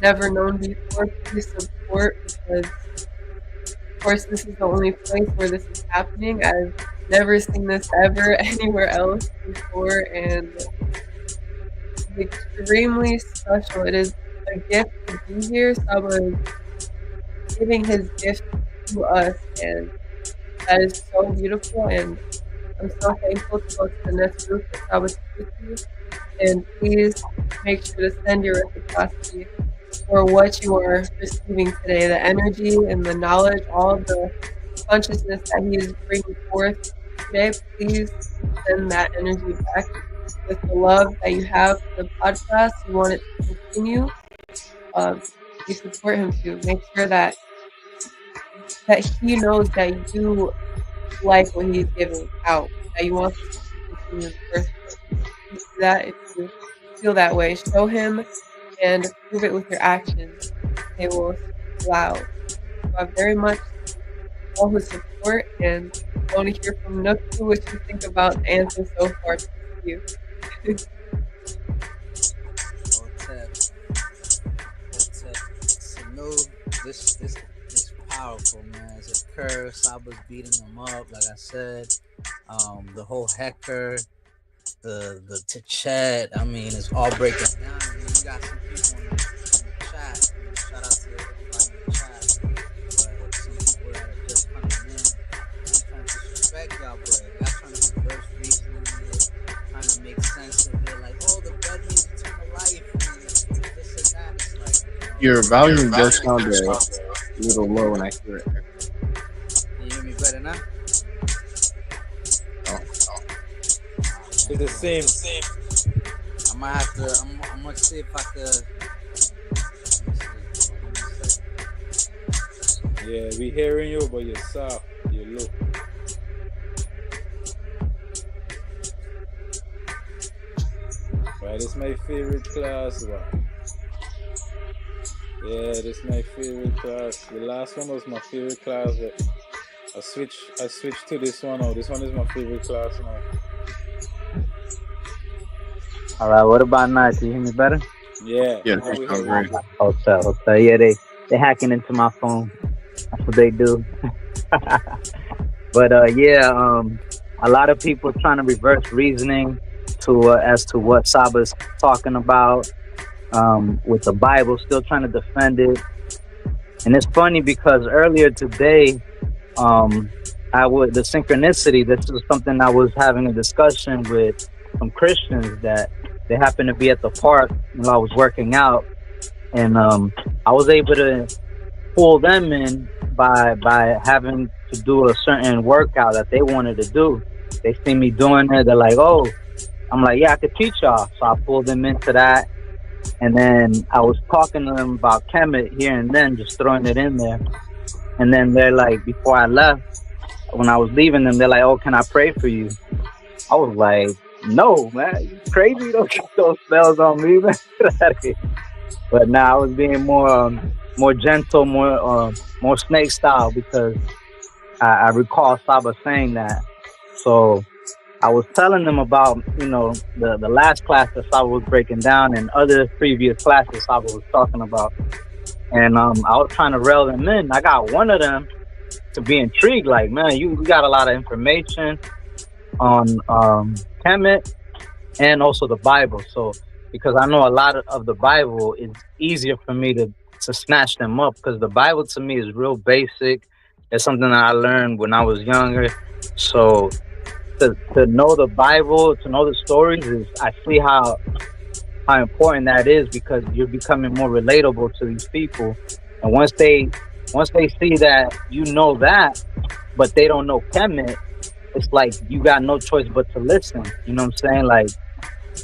never known before. Please support, because of course this is the only place where this is happening. I've never seen this ever anywhere else before, and it's extremely special. It is a gift to be here. Saba is giving his gift to us, and that is so beautiful, and I'm so thankful to go to the next group for Saba Tehuti. And please make sure to send your reciprocity for what you are receiving today, the energy and the knowledge, all the consciousness that he is bringing forth today. Please send that energy back with the love that you have for the podcast. You want it to continue. You support him to make sure that he knows that you like what he's giving out, that you want this to continue in the first place. You do that if you feel that way. Show him and prove it with your actions. They will speak loud. So I very much all his support, and I want to hear from Nukku what you think about the answer so far. Thank you. This is powerful, man. It's a curve. Saba's beating them up, like I said. The whole HEQR, the TCHA. I mean, it's all breaking down. I mean, you got some people in the chat. Shout out to everybody in the chat. But some people that are just coming in, I'm trying to disrespect y'all, but y'all trying to reverse reasoning it, trying to make sense of it. Like, oh, the blood means eternal life. And this and that. It's like, Your volume does sound a little low when I hear it. Can you hear me better now? It's the same. I might have to. I'm gonna see if I could. Yeah, we hearing you, but you're soft. You're low. Right, this is my favorite class. Wow. Yeah, this is my favorite class. The last one was my favorite class, but I switched to this one now. This one is my favorite class now. All right, what about now? Can you hear me better? Yeah. Yeah, now we sounds hear great. you. Hotel. Yeah, they hacking into my phone. That's what they do. But a lot of people trying to reverse reasoning to as to what Saba's talking about with the Bible, still trying to defend it. And it's funny because earlier today, the synchronicity. This is something I was having a discussion with some Christians that they happened to be at the park while I was working out, and I was able to pull them in by having to do a certain workout that they wanted to do. They see me doing it. They're like, "Oh," I'm like, "Yeah, I could teach y'all." So I pulled them into that. And then I was talking to them about KEMET here and then, just throwing it in there. And then they're like, before I left, when I was leaving them, they're like, "Oh, can I pray for you?" I was like, "No, man, you crazy? Don't get those spells on me, man." But now I was being more gentle, more snake style, because I recall Saba saying that. So I was telling them about, the last class that Saba was breaking down and other previous classes Saba was talking about. And I was trying to rail them in. I got one of them to be intrigued, like, "Man, you got a lot of information on KEMET and also the Bible." So because I know a lot of the Bible, it's easier for me to snatch them up, because the Bible to me is real basic. It's something that I learned when I was younger. So to know the Bible, to know the stories, I see how important that is, because you're becoming more relatable to these people. And once they see that you know that, but they don't know KEMET, it's like you got no choice but to listen. You know what I'm saying? Like,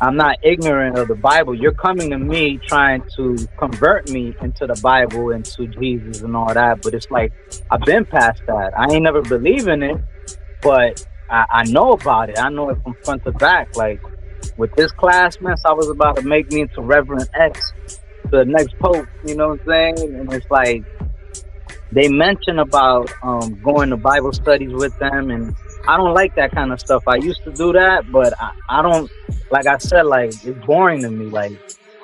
I'm not ignorant of the Bible. You're coming to me trying to convert me into the Bible, into Jesus and all that. But it's like, I've been past that. I ain't never believe in it, but I know about it. I know it from front to back. Like, with this class, man, I was about to make me into Reverend X, the next Pope, you know what I'm saying? And it's like, they mention about going to Bible studies with them, and I don't like that kind of stuff. I used to do that, but I don't, like I said, like, it's boring to me. Like,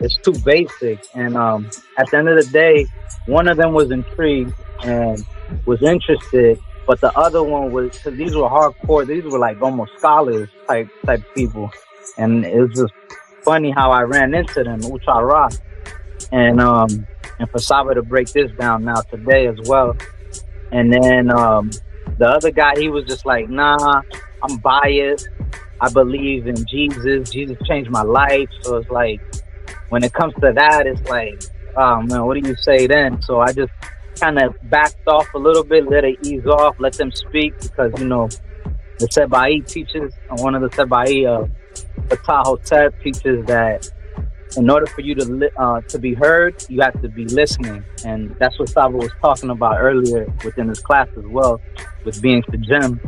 it's too basic. And at the end of the day, one of them was intrigued and was interested, but the other one was, because these were hardcore, these were like almost scholars type people. And it was just funny how I ran into them, Uchara. And for Saba to break this down now today as well. And then the other guy, he was just like, "Nah, I'm biased. I believe in Jesus. Jesus changed my life." So it's like, when it comes to that, it's like, oh man, what do you say then? So I just kind of backed off a little bit, let it ease off, let them speak, because, the SABA teaches, one of the SABA, the Tahotep teaches that in order for you to be heard, you have to be listening. And that's what Saba was talking about earlier within his class as well, with being Sajim.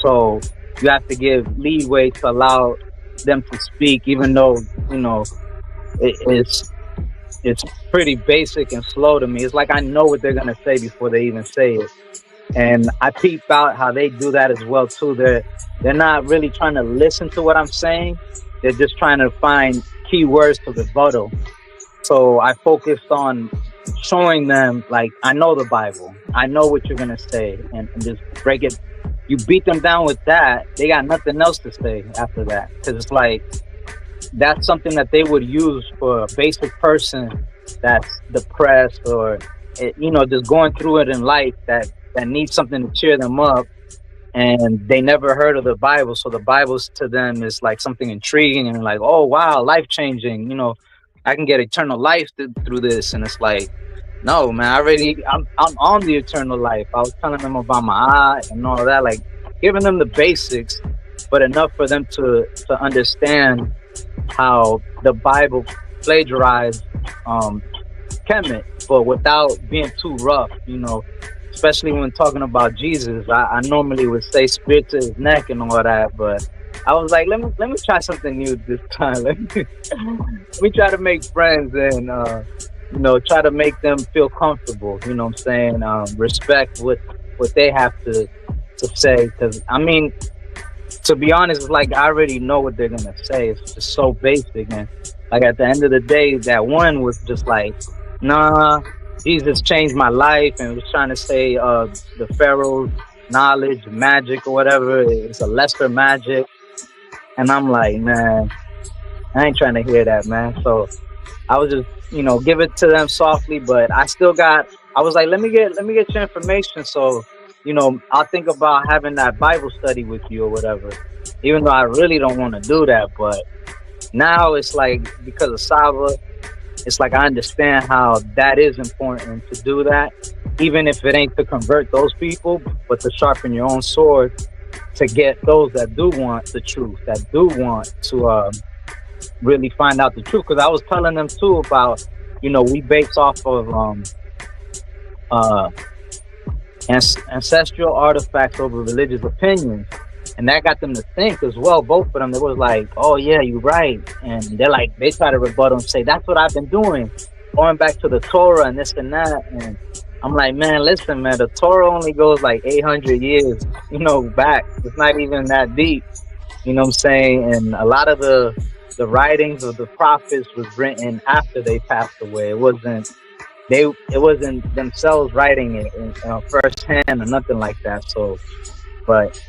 So you have to give leeway to allow them to speak, even though, it's pretty basic and slow to me. It's like I know what they're going to say before they even say it. And I peep out how they do that as well too. They're not really trying to listen to what I'm saying. They're just trying to find key words to rebuttal. So I focused on showing them, like, I know the Bible. I know what you're going to say. And just break it. You beat them down with that, they got nothing else to say after that. Because it's like, that's something that they would use for a basic person that's depressed or, just going through it in life that needs something to cheer them up. And they never heard of the Bible. So the Bible to them is like something intriguing and like, oh, wow, life-changing. I can get eternal life through this. And it's like, no, man, I'm on the eternal life. I was telling them about my eye and all that, like giving them the basics, but enough for them to understand how the Bible plagiarized KEMET, but without being too rough, especially when talking about Jesus. I normally would say spirit to his neck and all that, but I was like, let me try something new this time. Let me try to make friends and you know, try to make them feel comfortable. You know what I'm saying? Respect what they have to say. Because I mean, to be honest, it's like I already know what they're gonna say. It's just so basic, and like at the end of the day, that one was just like, nah, Jesus changed my life, and was trying to say the Pharaoh's knowledge, magic or whatever, it's a lesser magic. And I'm like, man, I ain't trying to hear that, man. So I was just, you know, give it to them softly, but I was like, let me get your information. So, you know, I'll think about having that Bible study with you or whatever, even though I really don't want to do that. But now it's like, because of SABA, it's like I understand how that is important to do that, even if it ain't to convert those people, but to sharpen your own sword to get those that do want the truth, that do want to really find out the truth. Because I was telling them too about, you know, we base off of ancestral artifacts over religious opinions, and that got them to think as well. Both of them, it was like, oh yeah, you're right. And they're like, they try to rebut and say, that's what I've been doing, going back to the Torah and this and that. And I'm like, man, listen, man, the Torah only goes like 800 years, you know, back. It's not even that deep, you know what I'm saying? And a lot of the writings of the prophets was written after they passed away. It wasn't themselves writing it in firsthand or nothing like that. So, but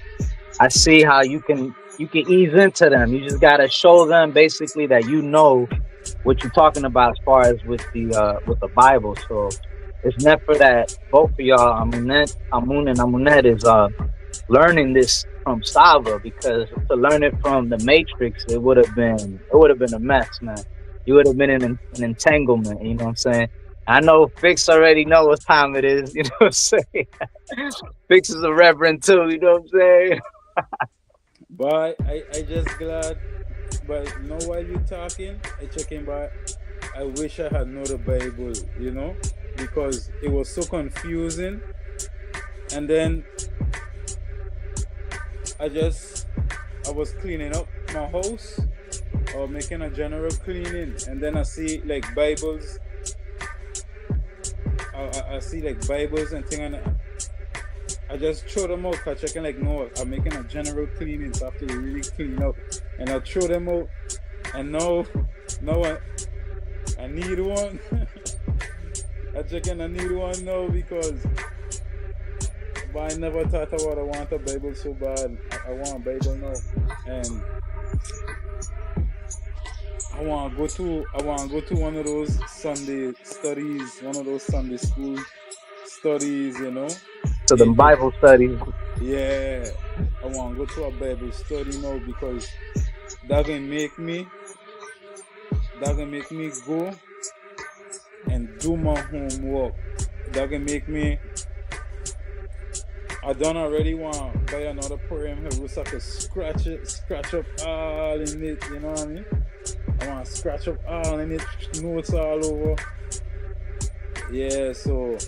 I see how you can ease into them. You just gotta show them basically that you know what you're talking about as far as with the Bible. So it's never that both of y'all, Amun and Amunet, is learning this from SABA, because to learn it from the Matrix, it would have been a mess, man. You would have been in an entanglement. You know what I'm saying? I know Fix already know what time it is. You know what I'm saying? Fix is a reverend too. You know what I'm saying? But I just glad. But you know, while you talking, I checking back. I wish I had known the Bible, you know, because it was so confusing. And then I was cleaning up my house or making a general cleaning, and then I see like Bibles. I see like Bibles and things, and I just throw them out. I checking like, no, I'm making a general cleaning, so I have to really clean up, and I throw them out. And now I need one. I checking I need one now, because but I never thought about I want a Bible so bad. I want a Bible now, and I want to go to one of those Sunday studies, one of those Sunday school studies, you know. To the Bible studies. Yeah, I want to go to a Bible study now, because that can make me go and do my homework. That can make me. I don't already want to buy another program here so I can scratch up all in it, you know what I mean? I want to scratch up all in it, notes all over. Yeah, so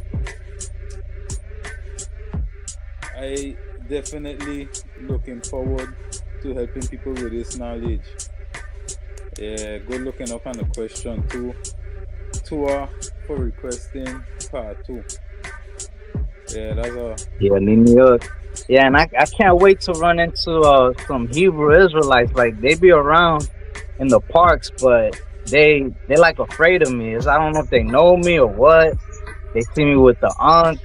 I definitely looking forward to helping people with this knowledge. Yeah, good looking up on the question too. Tour for requesting part 2. Yeah, that's a... Yeah, New York. Yeah, and I can't wait to run into some Hebrew Israelites. Like, they be around in the parks, but they like afraid of me. I don't know if they know me or what. They see me with the Ankh,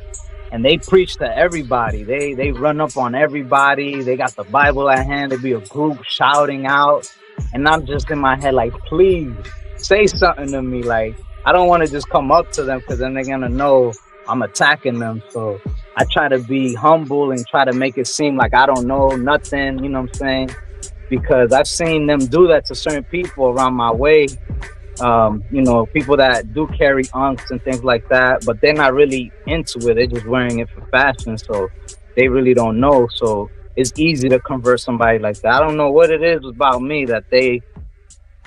and they preach to everybody. They run up on everybody. They got the Bible at hand. They be a group shouting out, and I'm just in my head like, please say something to me. Like, I don't want to just come up to them, because then they're gonna know I'm attacking them. So I try to be humble and try to make it seem like I don't know nothing, you know what I'm saying? Because I've seen them do that to certain people around my way. You know, people that do carry unks and things like that, but they're not really into it. They're just wearing it for fashion, so they really don't know. So it's easy to convert somebody like that. I don't know what it is about me that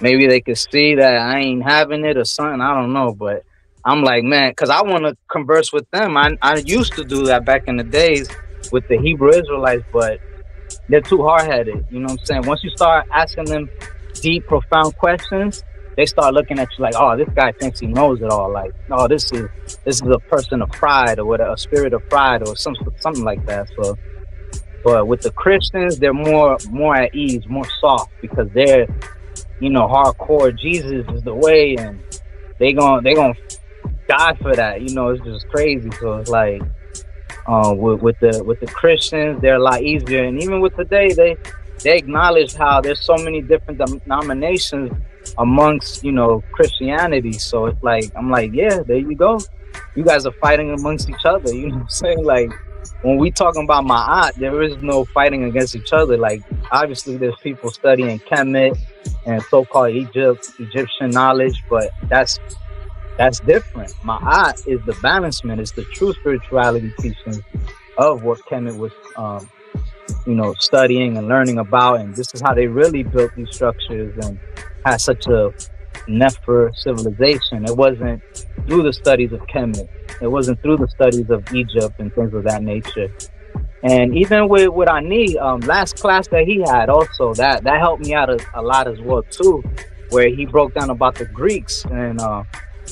maybe they could see that I ain't having it or something. I don't know, but I'm like, man, because I want to converse with them. I used to do that back in the days with the Hebrew Israelites, but they're too hard-headed. You know what I'm saying? Once you start asking them deep, profound questions, they start looking at you like, oh, this guy thinks he knows it all. Like, oh, this is a person of pride, or what, a spirit of pride, or something like that. So, but with the Christians, they're more at ease, more soft, because they're, you know, hardcore. Jesus is the way, and they gonna die for that. You know, it's just crazy. So it's like, with the Christians, they're a lot easier. And even with today, they acknowledge how there's so many different denominations amongst, you know, Christianity. So it's like, I'm like, yeah, there you go. You guys are fighting amongst each other. You know what I'm saying? Like, when we talking about Ma'at, there is no fighting against each other. Like, obviously there's people studying KEMET and so-called Egyptian knowledge, but that's different. Ma'at is the balancement. It's the true spirituality teachings of what KEMET was, you know, studying and learning about. And this is how they really built these structures and had such a Nefer civilization. It wasn't through the studies of KEMET. It wasn't through the studies of Egypt and things of that nature. And even with Ani, last class that he had also, that helped me out a lot as well too, where he broke down about the Greeks. And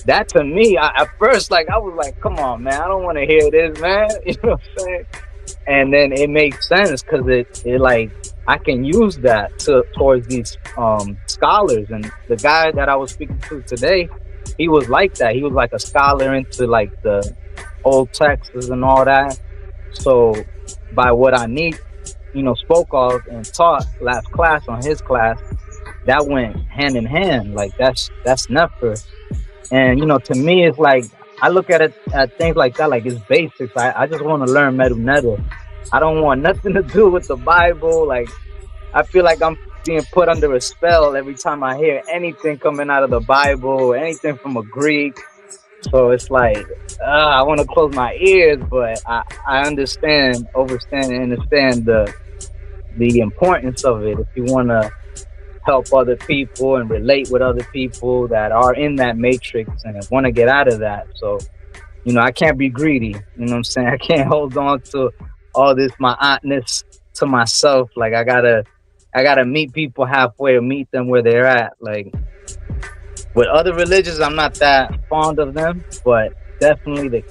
that to me, at first, like, I was like, come on, man, I don't want to hear this, man. You know what I'm saying? And then it makes sense, because it like, I can use that towards these scholars. And the guy that I was speaking to today, he was like that. He was like a scholar into like the old texts and all that. So by what I need, you know, spoke of and taught last class on his class, that went hand in hand. Like, that's Nefer. And, you know, to me, it's like, I look at it at things like that, like it's basics. I just want to learn MEDU. I don't want nothing to do with the Bible. Like, I feel like I'm being put under a spell every time I hear anything coming out of the Bible, anything from a Greek. So it's like, I want to close my ears, but I understand the importance of it. If you want to help other people and relate with other people that are in that matrix and want to get out of that. So, you know, I can't be greedy. You know what I'm saying? I can't hold on to all this Ma'atness to myself. Like, I gotta meet people halfway, or meet them where they're at. Like, with other religions, I'm not that fond of them, but definitely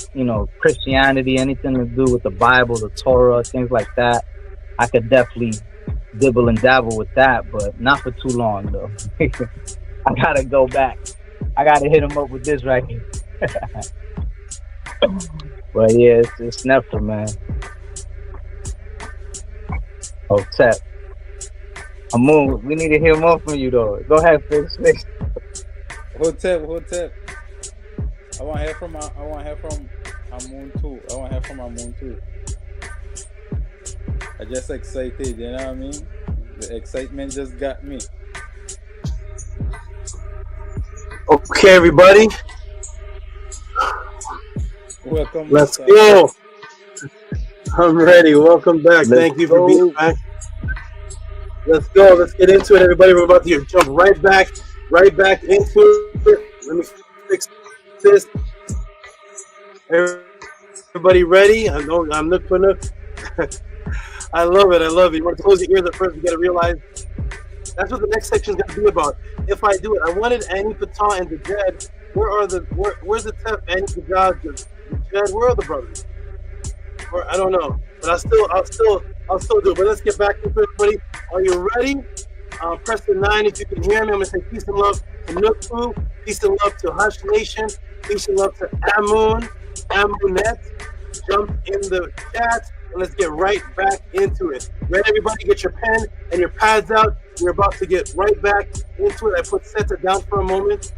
Christianity, anything to do with the Bible, the Torah, things like that, I could definitely dibble and dabble with that, but not for too long though. I gotta go back. I gotta hit him up with this right here. But yeah, it's Nefer, man. Oh, Tep. Amun, we need to hear more from you though. Go ahead, fix. Hotep. I want to hear from Amun too. I just excited, you know what I mean? The excitement just got me. Okay, everybody. Welcome. Let's go. I'm ready. Welcome back. Thank you for being back. Let's go. Let's get into it, everybody. We're about to jump right back into it. Let me fix this. Everybody ready? I'm looking for enough. I love it. You want to close your ears at first. You got to realize that's what the next section is going to be about. If I do it, I wanted Annie Patan and the DJED. Where's the Tef, Annie Patan, the DJED? Where are the brothers? Or I don't know, but I'll still do it. But let's get back into it, everybody. Are you ready? Press the 9 if you can hear me. I'm gonna say peace and love to Nuku, peace and love to Hush Nation, peace and love to Amunet. Jump in the chat and let's get right back into it. Ready, everybody? Get your pen and your pads out. We're about to get right back into it. I put Seta down for a moment.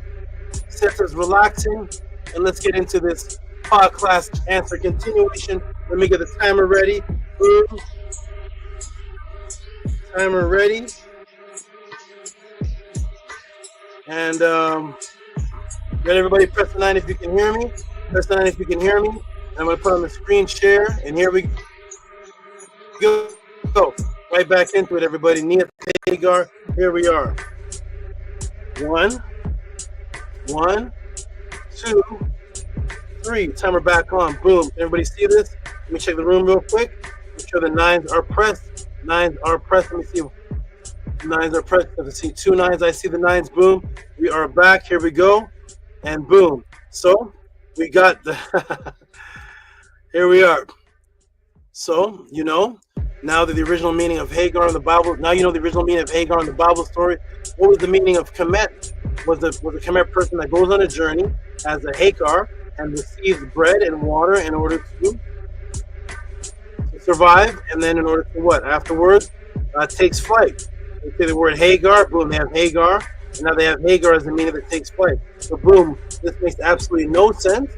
Seta's relaxing, and let's get into this pod class answer continuation. Let me get the timer ready. Boom. Timer ready. And ready, everybody? Press the 9 if you can hear me. Press the 9 if you can hear me. I'm going to put on the screen share, and here we go. Right back into it, everybody. Neith, HAGAR, here we are. 1, 2, 3. Timer back on. Boom. Everybody see this? Let me check the room real quick. Make sure the 9s are pressed. 9s are pressed. Let me see. Nines are present. I see 2 9s. I see the 9s. Boom. We are back. Here we go. And boom. So we got the here we are. So, you know, now that the original meaning of Hagar in the Bible, now you know the original meaning of Hagar in the Bible story. What was the meaning of KEMET? Was a KEMET person that goes on a journey as a HEQR and receives bread and water in order to survive, and then in order to what? Afterwards, takes flight. They say the word Hagar, boom, they have Hagar, and now they have Hagar as the meaning that takes flight. So boom, this makes absolutely no sense.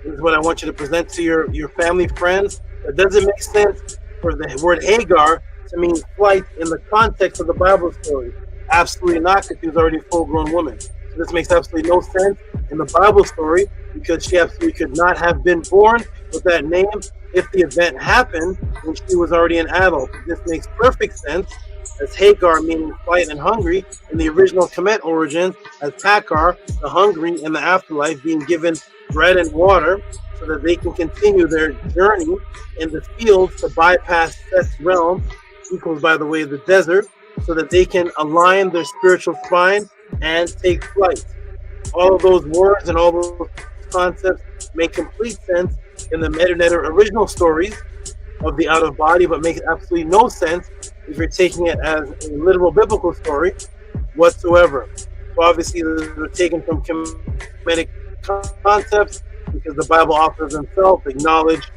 This is what I want you to present to your family, friends. It doesn't make sense for the word Hagar to mean flight in the context of the Bible story. Absolutely not, because she was already a full-grown woman. So this makes absolutely no sense in the Bible story, because she absolutely could not have been born with that name if the event happened when she was already an adult. This makes perfect sense as Hagar meaning flight and hungry in the original KEMET origins as HAGAR, the hungry in the afterlife, being given bread and water so that they can continue their journey in the fields to bypass Seth's realm, equals, by the way, the desert, so that they can align their spiritual spine and take flight. All of those words and all those concepts make complete sense in the MEDU original stories of the out of body, but make absolutely no sense if you're taking it as a literal biblical story whatsoever. So obviously they're taken from Kemetic concepts because the Bible authors themselves acknowledge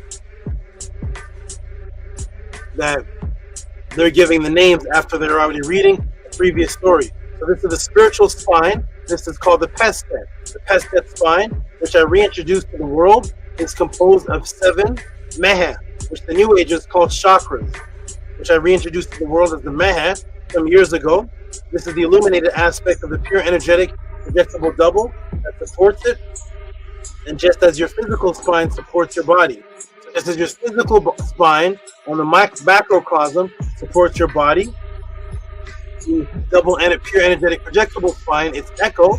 that they're giving the names after they're already reading the previous story. So this is the spiritual spine. This is called the PESTCHT. The PESTCHT spine, which I reintroduced to the world, is composed of 7 mehe, which the New Agers call chakras, which I reintroduced to the world as the mehe some years ago. This is the illuminated aspect of the pure energetic projectable double that supports it. And just as your physical spine supports your body, so just as your physical spine on the macrocosm supports your body, the double and pure energetic projectable spine, its echo,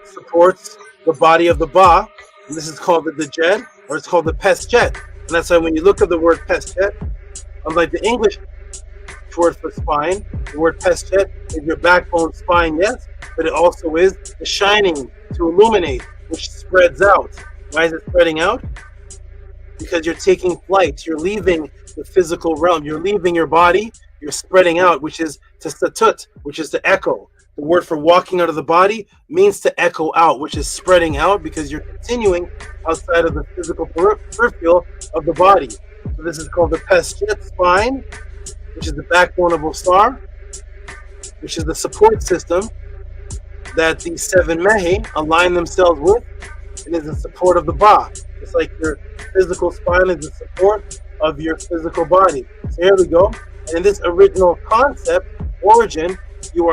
supports the body of the Ba, and this is called the DJED, or it's called the PESTCHT. And that's why when you look at the word PESTCHT, unlike the English word for spine, the word PESTCHT is your backbone spine, yes, but it also is the shining to illuminate, which spreads out. Why is it spreading out? Because you're taking flight, you're leaving the physical realm, you're leaving your body, you're spreading out, which is to statut, which is to echo. The word for walking out of the body means to echo out, which is spreading out, because you're continuing outside of the physical peripheral of the body. So this is called the PESTCHT spine, which is the backbone of Osar, which is the support system that these 7 mehe align themselves with, and is the support of the Ba. It's like your physical spine is the support of your physical body. So here we go. And in this original concept, origin, you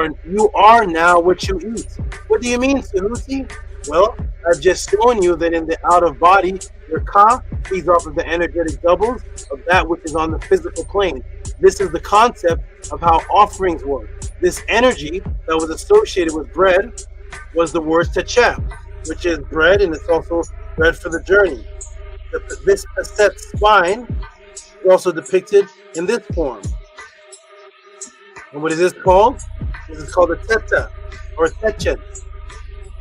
are now what you eat. What do you mean, Tehuti? Well, I've just shown you that in the out of body, your Ka feeds off of the energetic doubles of that which is on the physical plane. This is the concept of how offerings work. This energy that was associated with bread was the word TCHA, which is bread, and it's also bread for the journey. This PESTCHT spine is also depicted in this form. And what is this called? This is called the TCHA, or TCHED.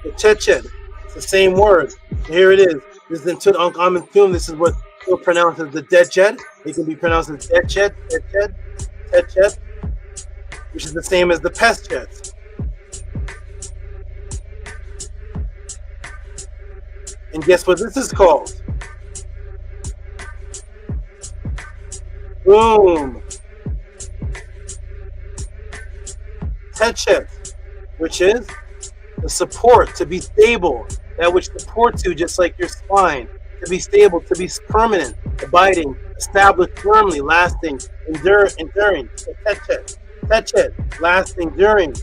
The TCHED. It's the same word. Here it is. This is in Tutankhamun tomb. This is what you'll pronounce as the DJED. It can be pronounced as DJED, TCHED, which is the same as the PESTCHT. And guess what this is called? Boom. TCHA, which is the support, to be stable, that which supports you just like your spine, to be stable, to be permanent, abiding, established firmly, lasting, enduring. TCHA, lasting, enduring.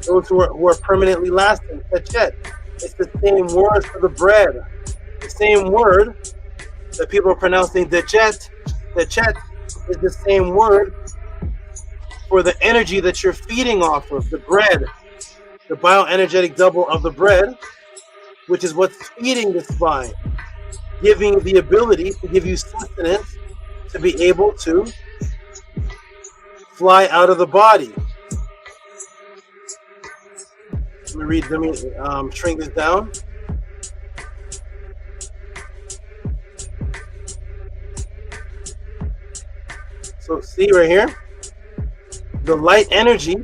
Those who are permanently lasting, TCHA. It's the same word for the bread. The same word that people are pronouncing DJED is the same word for the energy that you're feeding off of, the bread, the bioenergetic double of the bread, which is what's feeding the spine, giving the ability to give you sustenance to be able to fly out of the body. Let me shrink this down. So see right here, the light energy,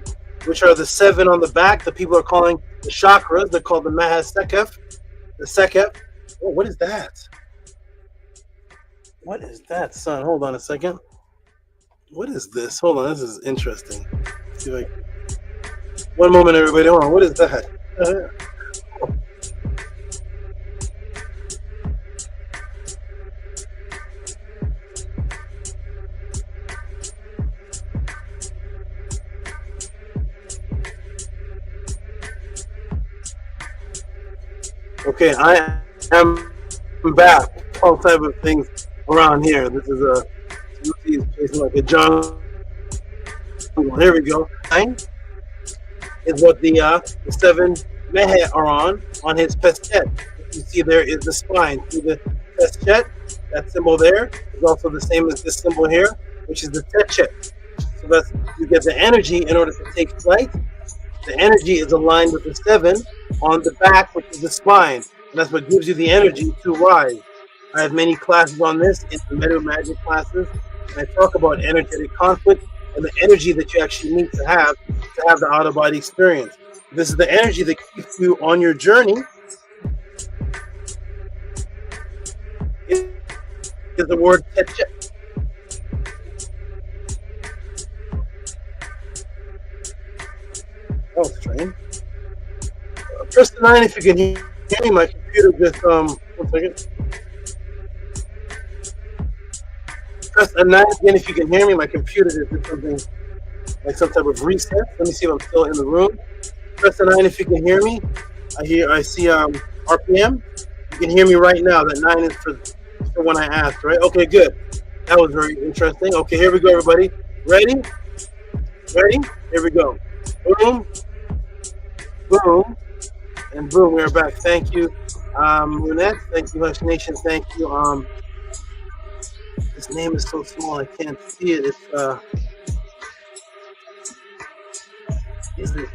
which are the 7 on the back, the people are calling the chakras. They're called the Mahas-Sekef, the Sekef. Oh, what is that? What is that, son? Hold on a second. What is this? Hold on, this is interesting. Let's see if I... One moment, everybody. Hold on. What is that? Okay, I am back. All type of things around here. This is a like a jungle. Here we go. 9 is what the 7 mehet are on his PESTCHT. What you see there is the spine. See the PESTCHT? That symbol there is also the same as this symbol here, which is the TCHA. So that's, you get the energy in order to take flight. The energy is aligned with the 7 on the back, which is the spine. And that's what gives you the energy to rise. I have many classes on this in the MEDU magic classes. And I talk about energetic conflict and the energy that you actually need to have the out-of-body experience. This is the energy that keeps you on your journey. Is the word TCHA. Oh, strange. Press the 9 if you can hear me. My computer just, 1 second. Press a 9 again if you can hear me. My computer just did something like some type of reset. Let me see if I'm still in the room. Press the 9 if you can hear me. I see RPM. You can hear me right now. That 9 is for when I asked, right? Okay, good. That was very interesting. Okay, here we go, everybody. Ready? Ready? Here we go. Boom. Boom. And boom, we're back. Thank you, Lunette. Thank you, Hush Nation. Thank you. This name is so small I can't see it. Is it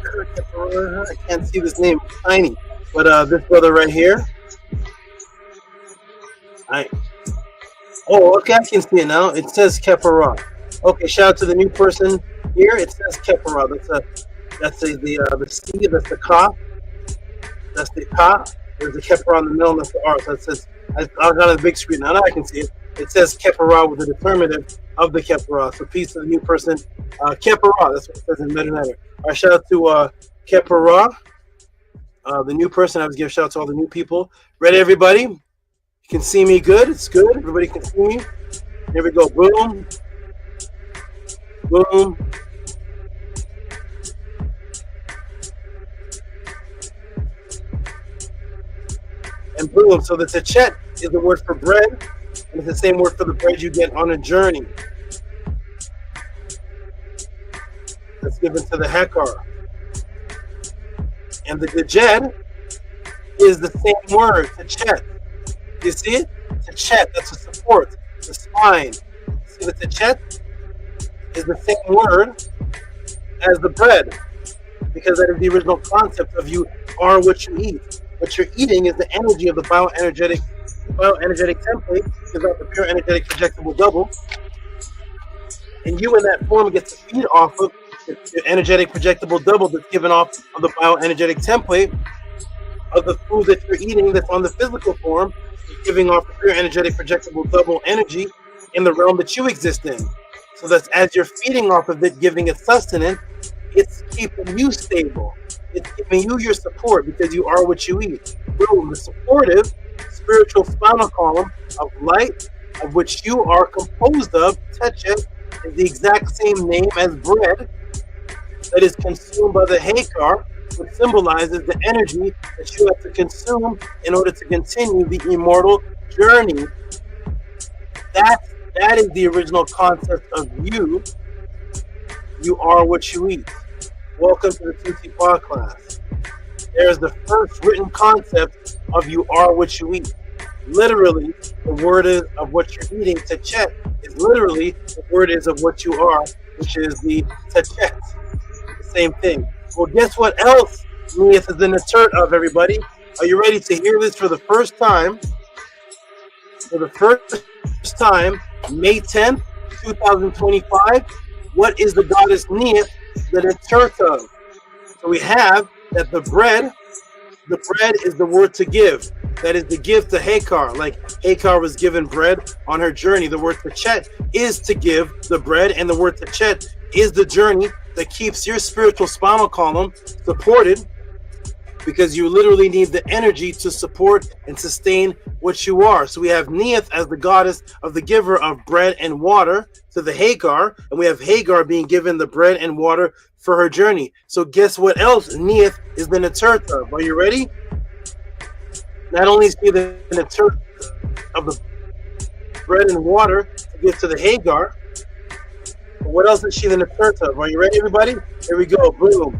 Kurt Kepper? I can't see this name. It's tiny. But this brother right here. Oh, okay, I can see it now. It says Kepera. Okay, shout out to the new person here. It says Kepera. That's the C. That's the Ka. That's the Ka. There's the Kepera on the middle. And that's the R. So it says. I got a big screen now. Now I can see it. It says Kepera with the determinative of the Kepera. So peace to the new person, Kepera. That's what it says in MEDU. All right, shout out to Kepera, the new person. I was giving a shout out to all the new people. Ready, everybody? You can see me good. It's good. Everybody can see me. Here we go. Boom. Boom. And boom. So the TCHA is the word for bread. And it's the same word for the bread you get on a journey. That's given to the HEQR. And the DJED is the same word, TCHA. You see it? TCHA, that's a support, the spine. See the TCHA is the same word as the bread, because that is the original concept of you are what you eat. What you're eating is the energy of the bioenergetic template, is not the pure energetic projectable double. And you in that form get to feed off of the energetic projectable double that's given off of the bioenergetic template of the food that you're eating that's on the physical form, giving off the pure energetic projectable double energy in the realm that you exist in. So that's as you're feeding off of it, giving it sustenance, it's keeping you stable. It's giving you your support because you are what you eat. Boom, the supportive spiritual spinal column of light, of which you are composed of, TCHA, is the exact same name as bread that is consumed by the HEQR, which symbolizes the energy that you have to consume in order to continue the immortal journey. That is the original concept of you. You are what you eat. Welcome to the Tehuti Torah class. There's the first written concept of you are what you eat. Literally, the word is of what you're eating. TCHA is literally the word is of what you are. which is the TCHA. The same thing. Well, guess what else Neith is the NETERT of, everybody? Are you ready to hear this for the first time? For the first time, May 10th, 2025, what is the goddess Neith the NETERT of? So we have that the bread is the word to give. That is the gift to HEQR. Like HEQR was given bread on her journey. The word PESTCHT is to give the bread, and the word TCHA is the journey that keeps your spiritual spinal column supported, because you literally need the energy to support and sustain what you are. So we have Neith as the goddess of the giver of bread and water to the HAGAR, and we have HAGAR being given the bread and water for her journey. So guess what else Neith is the NETERT of? Are you ready? Not only is she the NETERT of the bread and water to give to the HAGAR, but what else is she the NETERT of? Are you ready, everybody? Here we go. Boom.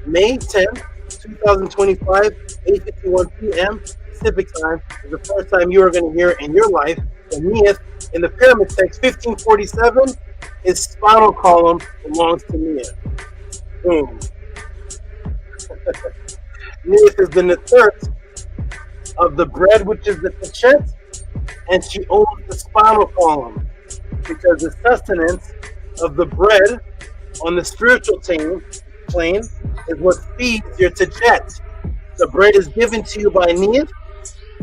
May 10th, 2025, 8:51 p.m. Pacific time is the first time you are going to hear in your life that Neith in the pyramid text 1547, his spinal column belongs to Neith. Boom. Neith is the NETERT of the bread, which is the TCHA, and she owns the spinal column, because the sustenance of the bread on the spiritual plane is what feeds your TCHA. The bread is given to you by Neith,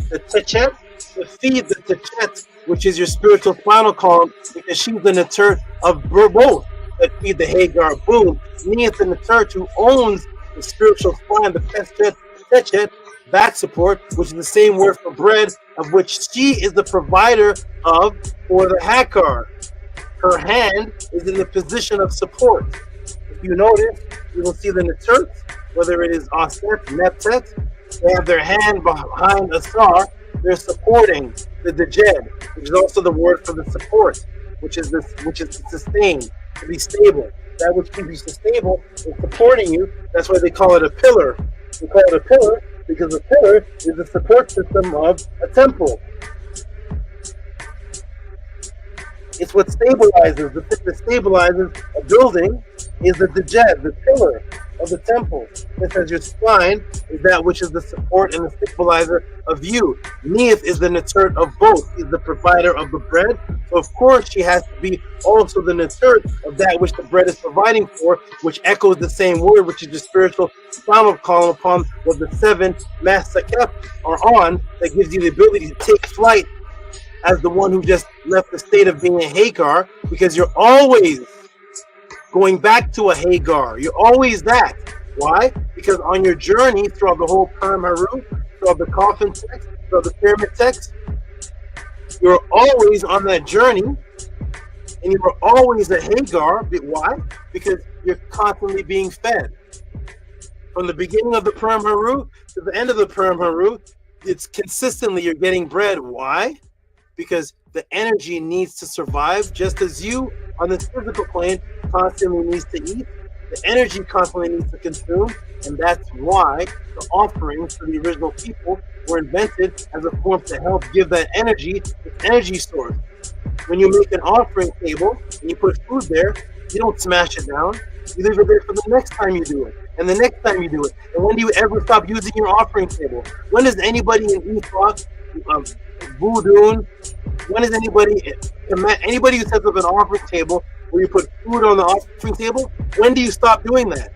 the TCHA, to feed the TCHA, which is your spiritual spinal column, because she's the NETERT of both that feed the HAGAR. Boom. Neith, the NETERT, who owns the spiritual spine, the PESTCHT, TCHA, back support, which is the same word for bread, of which she is the provider of for the HEQR. Her hand is in the position of support. If you notice, you will see the NETERT, whether it is Oset, NETERT, they have their hand behind a star. They're supporting the DJED, which is also the word for the support, which is to sustain, to be stable. That which keeps you stable is supporting you. That's why they call it a pillar. They call it a pillar because a pillar is the support system of a temple. It's what stabilizes. The thing that stabilizes a building is the DJED, the pillar of the temple. Just as your spine is that which is the support and the stabilizer of you. Neith is the NETERT of both. He's the provider of the bread. So of course she has to be also the NETERT of that which the bread is providing for, which echoes the same word, which is the spiritual spinal column upon what the 7 Masakep are on, that gives you the ability to take flight as the one who just left the state of being a HEQR, because you're always going back to a HAGAR. You're always that. Why? Because on your journey throughout the whole Purim Haru, throughout the coffin text, throughout the pyramid text, you're always on that journey, and you are always a HAGAR. Why? Because you're constantly being fed. From the beginning of the Purim Haru to the end of the Purim Haru, it's consistently you're getting bread. Why? Because the energy needs to survive, just as you on the physical plane constantly needs to eat. The energy constantly needs to consume, and that's why the offerings for the original people were invented as a form to help give that energy its energy source. When you make an offering table and you put food there, you don't smash it down. You leave it there for the next time you do it, and the next time you do it. And when do you ever stop using your offering table? When does anybody in Ephod, Voodoo, when is anybody who sets up an offering table where you put food on the offering table, when do you stop doing that?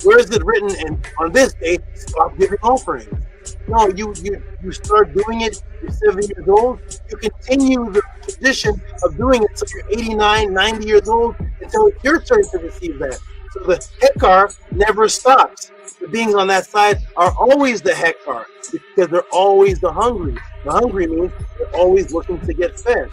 Where is it written, and on this day, stop giving offerings? No, you start doing it, you're 70 years old, you continue the tradition of doing it until you're 89, 90 years old, until it's your turn to receive that. So the HEQR never stops. The beings on that side are always the HEQR, because they're always the hungry. The hungry means they're always looking to get fed.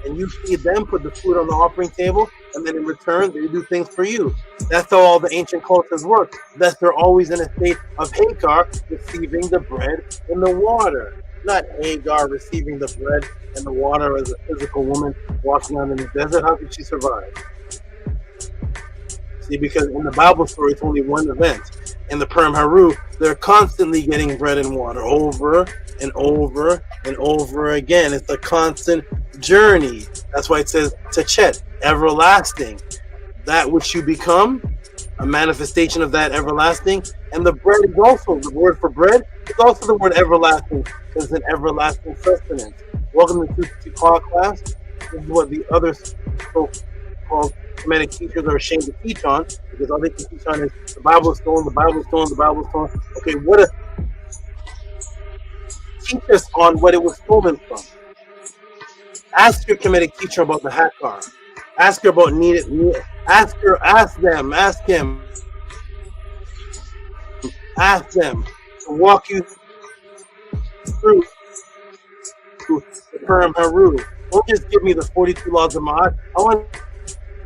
And you feed them, put the food on the offering table, and then in return, they do things for you. That's how all the ancient cultures work. Thus, they're always in a state of HEQR, receiving the bread and the water. Not HAGAR receiving the bread and the water as a physical woman walking out in the desert. How did she survive? See, because in the Bible story, it's only one event. In the Purim Haru, they're constantly getting bread and water over and over and over again. It's a constant journey. That's why it says Techet, everlasting. that which you become, a manifestation of that everlasting. And the bread is also, the word for bread is also the word everlasting, because it's an everlasting sustenance. Welcome to Tehuti Torah class. This is what the other so-called Kemetic teachers are ashamed to teach on, because all they can teach on is the Bible is stolen, the Bible is stolen, the Bible is stolen. Okay, what if teach us on what it was stolen from? Ask your Kemetic teacher about the HAGAR. Ask her about ask them to walk you through the Purim Haru. Don't just give me the 42 laws of Ma'at. I want to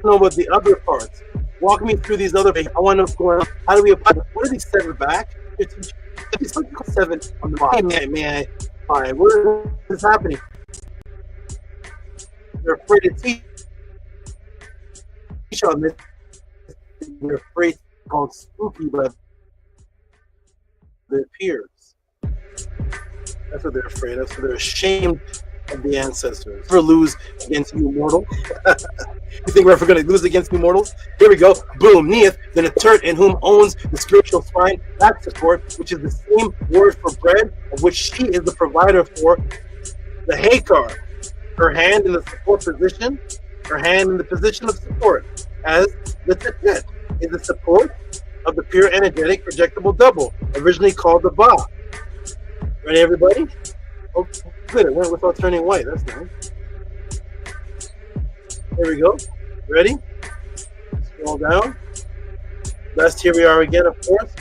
know about the other parts. Walk me through these other things. I want to know what's going on. How do we apply them? What are these 7 back? These 7 on the bottom. May I find? What is happening? They're afraid to teach on this. They're afraid to be called spooky by their peers. That's what they're afraid of. So they're ashamed of the ancestors. Never lose against you mortal. You think we're ever going to lose against you mortals? Here we go. Boom. Neith, the NETERT, in whom owns the spiritual spine, back support, which is the same word for bread, of which she is the provider for the HEQR. Her hand in the support position, her hand in the position of support, as the TCHA is the support of the pure energetic projectable double, originally called the Ba. Ready, everybody? Oh, good. It went without turning white. That's nice. There we go. Ready? Scroll down. Last, here we are again, of course.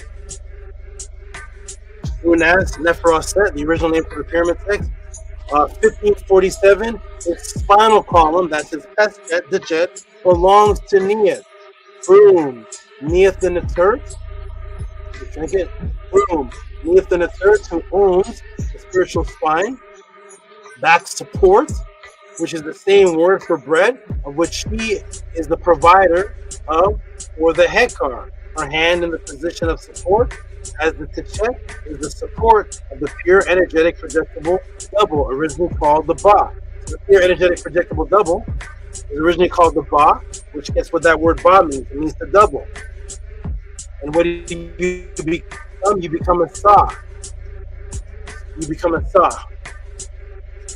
Unas Neferoset, the original name for the pyramid text. 1547, its spinal column, that's his PESTCHT, DJED, belongs to Neith. Boom. Neith the NETERT. Drink it. Boom. Neith the NETERT, who owns the spiritual spine, back support, which is the same word for bread, of which she is the provider of, or the HEQR, her hand in the position of support, as the TCHA is the support of the pure energetic projectable double, originally called the Ba. So the pure energetic projectable double is originally called the Ba, which guess what that word Ba means? It means the double. And what do you become? You become a Sa. You become a Sa.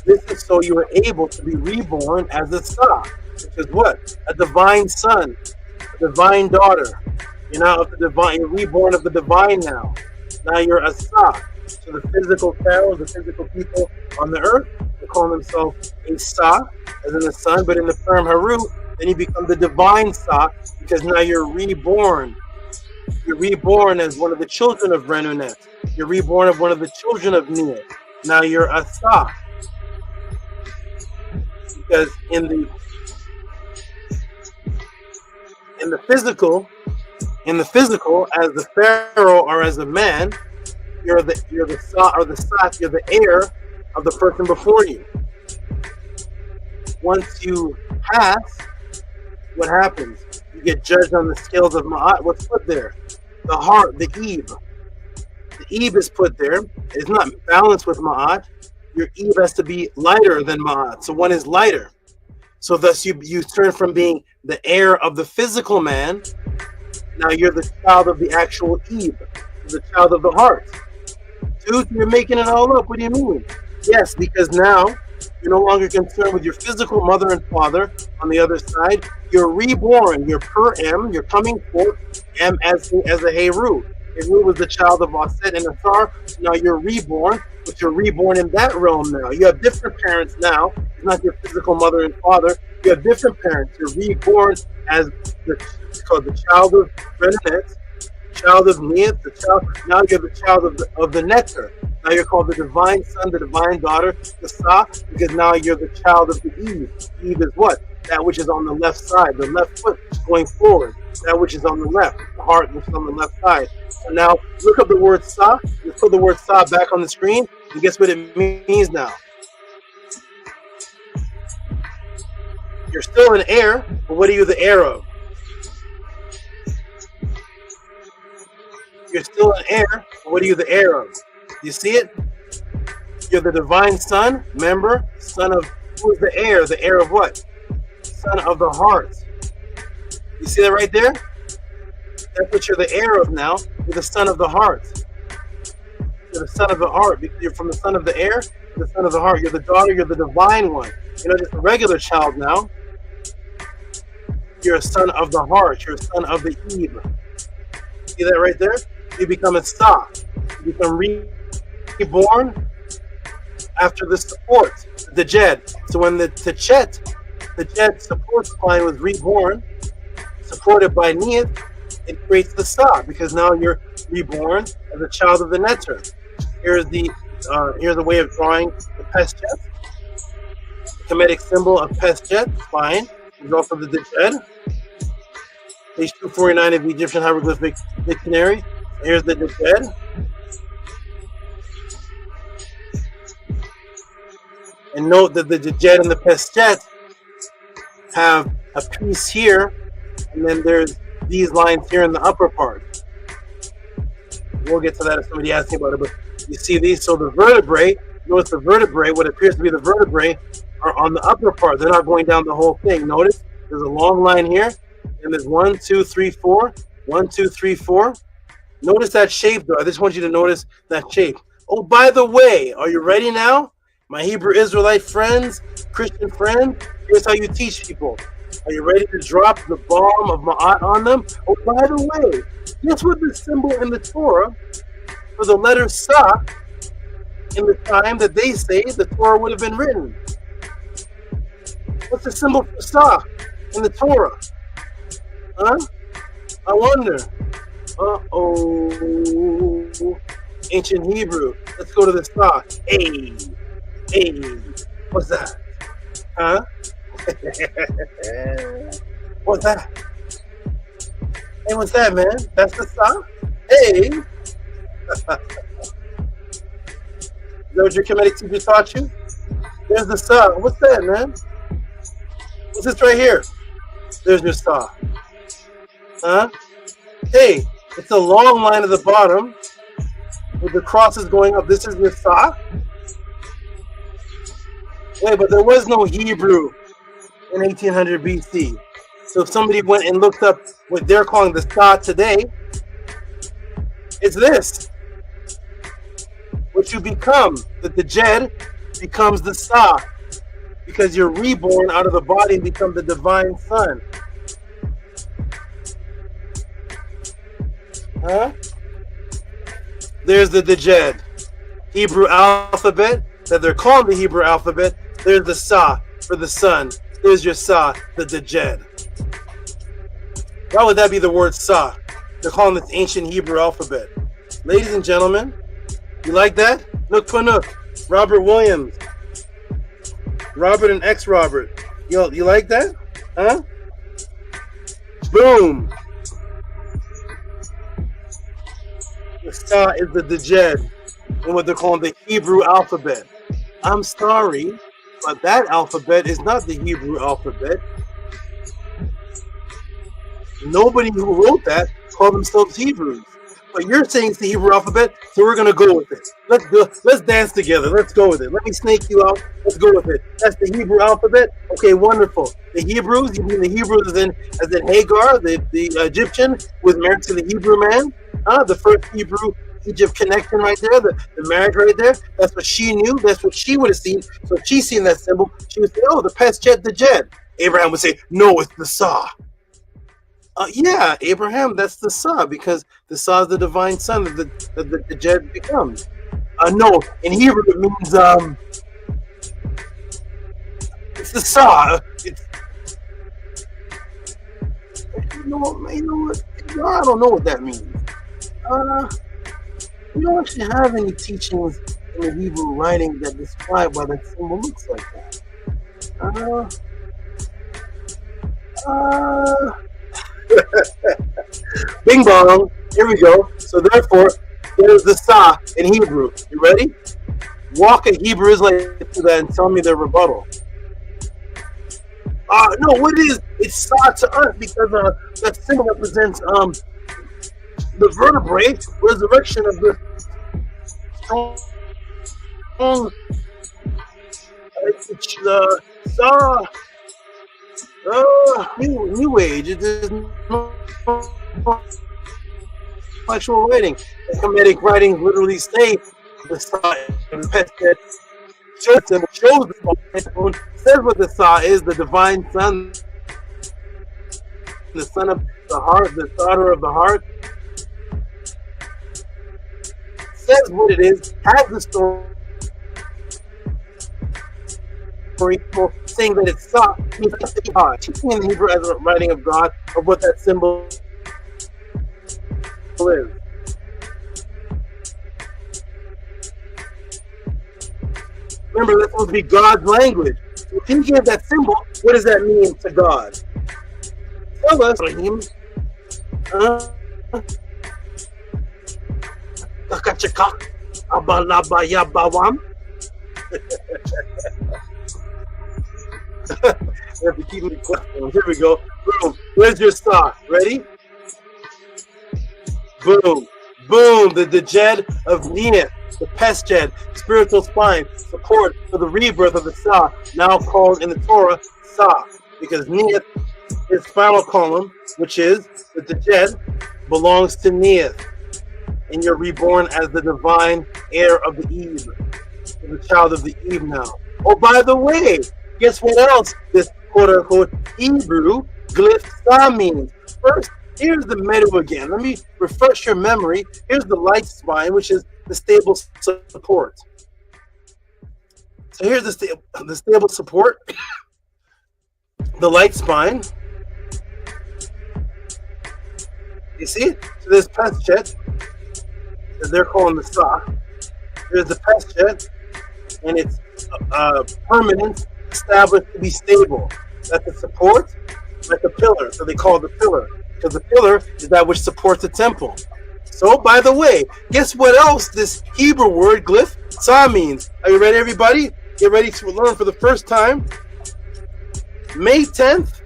This is so you are able to be reborn as a Sa, which is what? A divine son, a divine daughter. You're now of the divine. You're reborn of the divine now. Now you're a Sa. So the physical pharaohs, the physical people on the earth, they call themselves a Sa, as in the sun. But in the Purim Haru, then you become the divine Sa, because now you're reborn. You're reborn as one of the children of Renunet. You're reborn of one of the children of Neith. Now you're a Sa. Because in the physical, as the pharaoh or as a man, you're the Sa or the Sat, you're the heir of the person before you. Once you pass, what happens? You get judged on the scales of Ma'at. What's put there? The heart, the Eve. The Eve is put there. It's not balanced with Ma'at. Your Eve has to be lighter than Ma'at. So one is lighter. So thus you turn from being the heir of the physical man. Now you're the child of the actual Eve, the child of the heart. Dude, you're making it all up. What do you mean? Yes, because now you're no longer concerned with your physical mother and father on the other side. You're reborn. You're per M. You're coming forth M as a Heru. Heru was the child of Aset and Asar. So now you're reborn, but you're reborn in that realm now. You have different parents now. It's not your physical mother and father. You have different parents. You're reborn as it's called the child of Renunet, child of Neith, the child. Now you're the child of the NETERT. Now you're called the divine son, the divine daughter, the Sa, because now you're the child of the Eve. Eve is what? That which is on the left side, the left foot going forward. That which is on the left, the heart which is on the left side. So now look up the word Sa. Let's put the word Sa back on the screen, and guess what it means now? You're still an heir, but what are you the heir of? You're still an heir, but what are you the heir of? You see it? You're the divine son, remember? Son of, who is the heir? The heir of what? Son of the heart. You see that right there? That's what you're the heir of now. You're the son of the heart. You're the son of the heart. You're from the son of the heir to the son of the heart. You're the daughter. You're the divine one. You're not just a regular child now. You're a son of the heart. You're a son of the Eve. See that right there? You become a Sa. You become reborn after the support, the DJED. So when the DJED support spine was reborn, supported by Neith, it creates the Sa, because now you're reborn as a child of the NETERT. Here's a way of drawing the PESTCHT. The Kemetic symbol of PESTCHT, spine, is also the DJED. Page 249 of the Egyptian Hieroglyphic Dictionary. Here's the DJED. And note that the DJED and the PESTCHT have a piece here, and then there's these lines here in the upper part. We'll get to that if somebody asks me about it, but you see these? So the vertebrae, notice the vertebrae, what appears to be the vertebrae, are on the upper part. They're not going down the whole thing. Notice there's a long line here, and there's 1, 2, 3, 4. 1, 2, 3, 4. Notice that shape, though. I just want you to notice that shape. Oh, by the way, are you ready now? My Hebrew Israelite friends, Christian friends, here's how you teach people. Are you ready to drop the bomb of Ma'at on them? Oh, by the way, guess what the symbol in the Torah for the letter Sa in the time that they say the Torah would have been written? What's the symbol for Sa in the Torah? Huh? I wonder. Uh-oh. Ancient Hebrew. Let's go to the Sa. Hey. What's that? Huh? What's that? Hey, what's that, man? That's the Sa? Hey! Is that what your Kemetic teacher taught you? There's the Sa. What's that, man? What's this right here? There's your Sa. Huh? Hey, it's a long line at the bottom with the crosses going up. This is your Sa? Wait, but there was no Hebrew in 1800 BC. So if somebody went and looked up what they're calling the Sa today, it's this. What you become, that the DJED becomes the Sa, because you're reborn out of the body and become the divine son. Huh? There's the DJED. Hebrew alphabet, that they're calling the Hebrew alphabet. There's the Sa for the son. There's your Sa, the DJED. Why would that be the word Sa? They're calling this ancient Hebrew alphabet. Ladies and gentlemen, you like that? Nook Panook, Robert Williams, Robert and ex-Robert. You like that? Huh? Boom. The Sa is the DJED and what they're calling the Hebrew alphabet. I'm sorry, but that alphabet is not the Hebrew alphabet. Nobody who wrote that called themselves Hebrews. But you're saying it's the Hebrew alphabet, so we're gonna go with it. Let's go. Let's dance together. Let's go with it. Let me snake you out. Let's go with it. That's the Hebrew alphabet. Okay, wonderful. The Hebrews. You mean the Hebrews as in Hagar, the Egyptian, was married to the Hebrew man? The first Hebrew Egypt connection right there, the marriage right there. That's what she knew. That's what she would have seen. So if she's seen that symbol, she would say, "Oh, the PESTCHT, the DJED." Abraham would say, "No, it's the Sa." Yeah, Abraham, that's the Sa, because the Sa is the divine son that the DJED becomes. No, in Hebrew it means it's the Sa. It's, you know what? I don't know what that means. We don't actually have any teachings in the Hebrew writing that describe why that symbol looks like that. Bing bong. Here we go. So therefore, there's the Sa in Hebrew. You ready? Walk a Hebrew Israelite through that and tell me their rebuttal. No, what it is? It's Sa to us because that symbol represents the vertebrae, resurrection of the strong. The Sa New Age. There's no actual writing. The Kemetic writings literally say the Sa and PESTCHT shows the Sa, says what the Sa is, the divine son, the son of the heart, the daughter of the heart. Says what it is, has the story, saying that it's Sa, means God. Teaching in Hebrew as a writing of God, of what that symbol is. Remember, that's supposed to be God's language. So if he gave that symbol, what does that mean to God? Tell us, Rahim. We have to keep it questions. Here we go. Boom. Where's your Sa? Ready? Boom. Boom. The DJED of Neith, the PESTCHT, spiritual spine, support for the rebirth of the Sa, now called in the Torah Sa, because Neith, his spinal column, which is the DJED, belongs to Neith, and you're reborn as the divine heir of the Eve, the child of the Eve now. Oh, by the way, guess what else this quote-unquote Hebrew glyph Sa means? First, here's the MEDU again. Let me refresh your memory. Here's the light spine, which is the stable support. So here's the stable support, the light spine. You see? So there's PESTCHT, that they're calling the Sa. There's the PESTCHT, and it's permanent, established to be stable. That's the support, like the pillar. So they call it the pillar, because the pillar is that which supports the temple. So, by the way, guess what else this Hebrew word glyph Sa means? Are you ready, everybody? Get ready to learn for the first time. May 10th,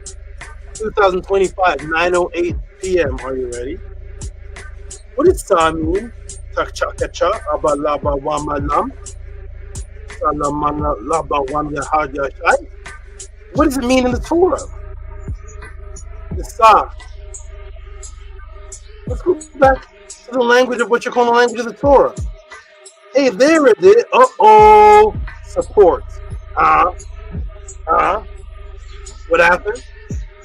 2025, 9:08 p.m. Are you ready? What does Sa mean? What does it mean in the Torah? The Sa. Let's go back to the language of what you're calling the language of the Torah. Hey, there it is. Uh-oh. Support. What happened?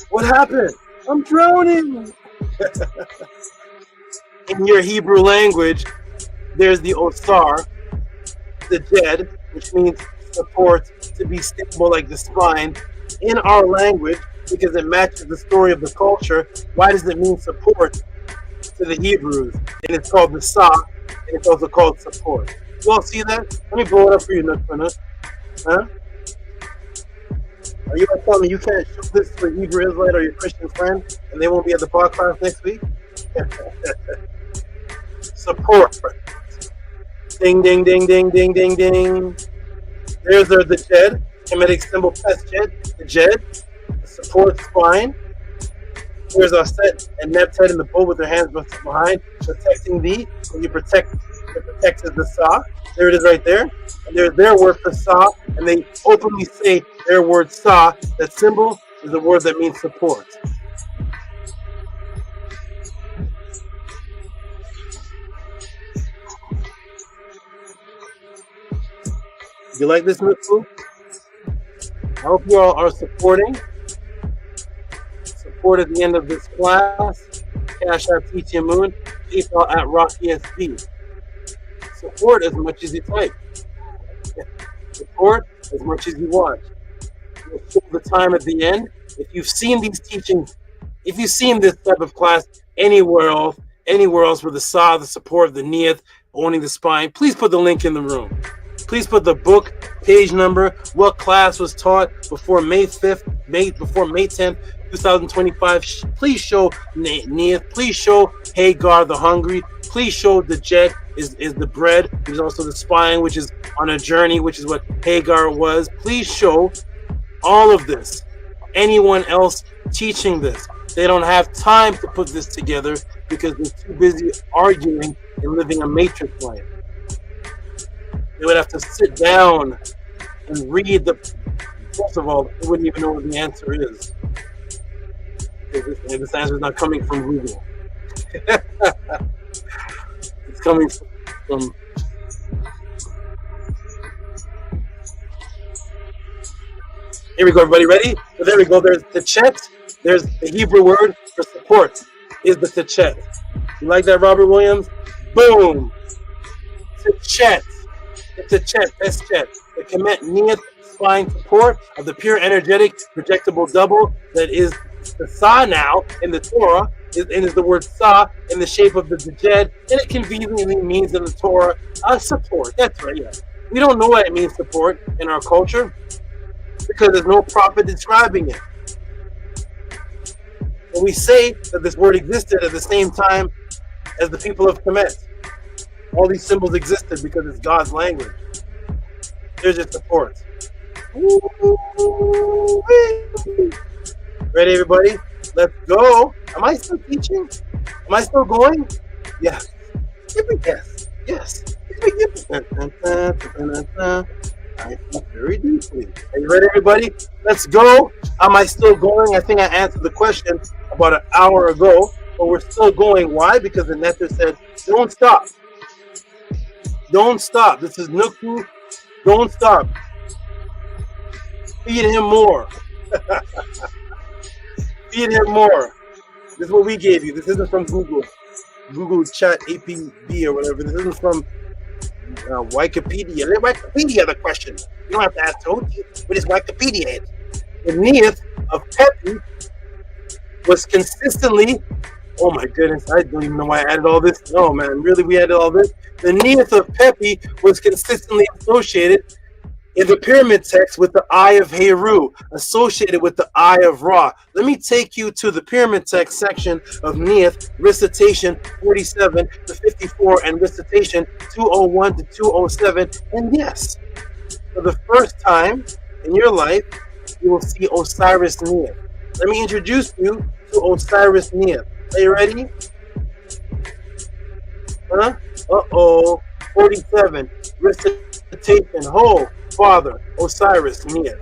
What happened? I'm drowning. In your Hebrew language, there's the Osar, the DJED, which means support, to be stable like the spine. In our language, because it matches the story of the culture, why does it mean support to the Hebrews? And it's called the Sa, and it's also called support. You all see that? Let me blow it up for you, Nukmana. Huh? Are you going to tell me you can't show this to a Hebrew Israelite or your Christian friend, and they won't be at the podcast next week? Support. Ding, ding, ding, ding, ding, ding, ding. There's the DJED, Kemetic symbol PESTCHT, the DJED, the support spine. Here's our set and NETERT in the bowl with their hands behind, protecting thee. When you protect, it protects the Sa. There it is right there. And there's their word for Sa, and they openly say their word Sa. That symbol is a word that means support. You like this, Mitsu? I hope you all are supporting. Support at the end of this class. Cash App TT Moon, PayPal at RockESP. Support as much as you type. Support as much as you watch. You'll show the time at the end. If you've seen these teachings, if you've seen this type of class anywhere else with the Sa, the support, the Neith, owning the spine, please put the link in the room. Please put the book, page number, what class was taught before May 5th, before May 10th, 2025. Please show Neith. Please show Hagar the hungry. Please show the jet is the bread, which is also the spine, which is on a journey, which is what Hagar was. Please show all of this. Anyone else teaching this, they don't have time to put this together because they're too busy arguing and living a matrix life. They would have to sit down and read the First of all, they wouldn't even know what the answer is. Because this answer is not coming from Google. It's coming from. Here we go, everybody. Ready? So there we go. There's the chet. There's the Hebrew word for support. Is the chet. You like that, Robert Williams? Boom. Chet. The chet. PESTCHT. The KEMET Neith spine support of the pure energetic projectable double that is the Sa now in the Torah. Is the word Sa in the shape of the DJED, and it conveniently means in the Torah support. That's right, yeah. We don't know what it means support in our culture because there's no prophet describing it. And we say that this word existed at the same time as the people of KEMET. All these symbols existed because it's God's language. There's your support. Ready, everybody? Let's go. Am I still teaching? Am I still going? Yes. Yes. Yes. I think very deeply. Are you ready, everybody? Let's go. Am I still going? I think I answered the question about an hour ago, but we're still going. Why? Because the NETERT said, don't stop. Don't stop. This is Nuku. Don't stop. Feed him more. Feed him more. This is what we gave you. This isn't from Google Chat APB or whatever. This isn't from Wikipedia. Let Wikipedia the question. You don't have to ask Tehuti. We just Wikipedia it. The Neith of Pepi was consistently. Oh my goodness! I don't even know why I added all this. No man, really, we added all this. The Neith of Pepi was consistently associated in the pyramid text with the eye of Heru, associated with the eye of Ra. Let me take you to the pyramid text section of Neith, recitation 47 to 54, and recitation 201 to 207. And yes, for the first time in your life, you will see Osiris Neith. Let me introduce you to Osiris Neith. Are you ready? Huh? Uh-oh. 47, recitation. Ho, Father, Osiris Neith.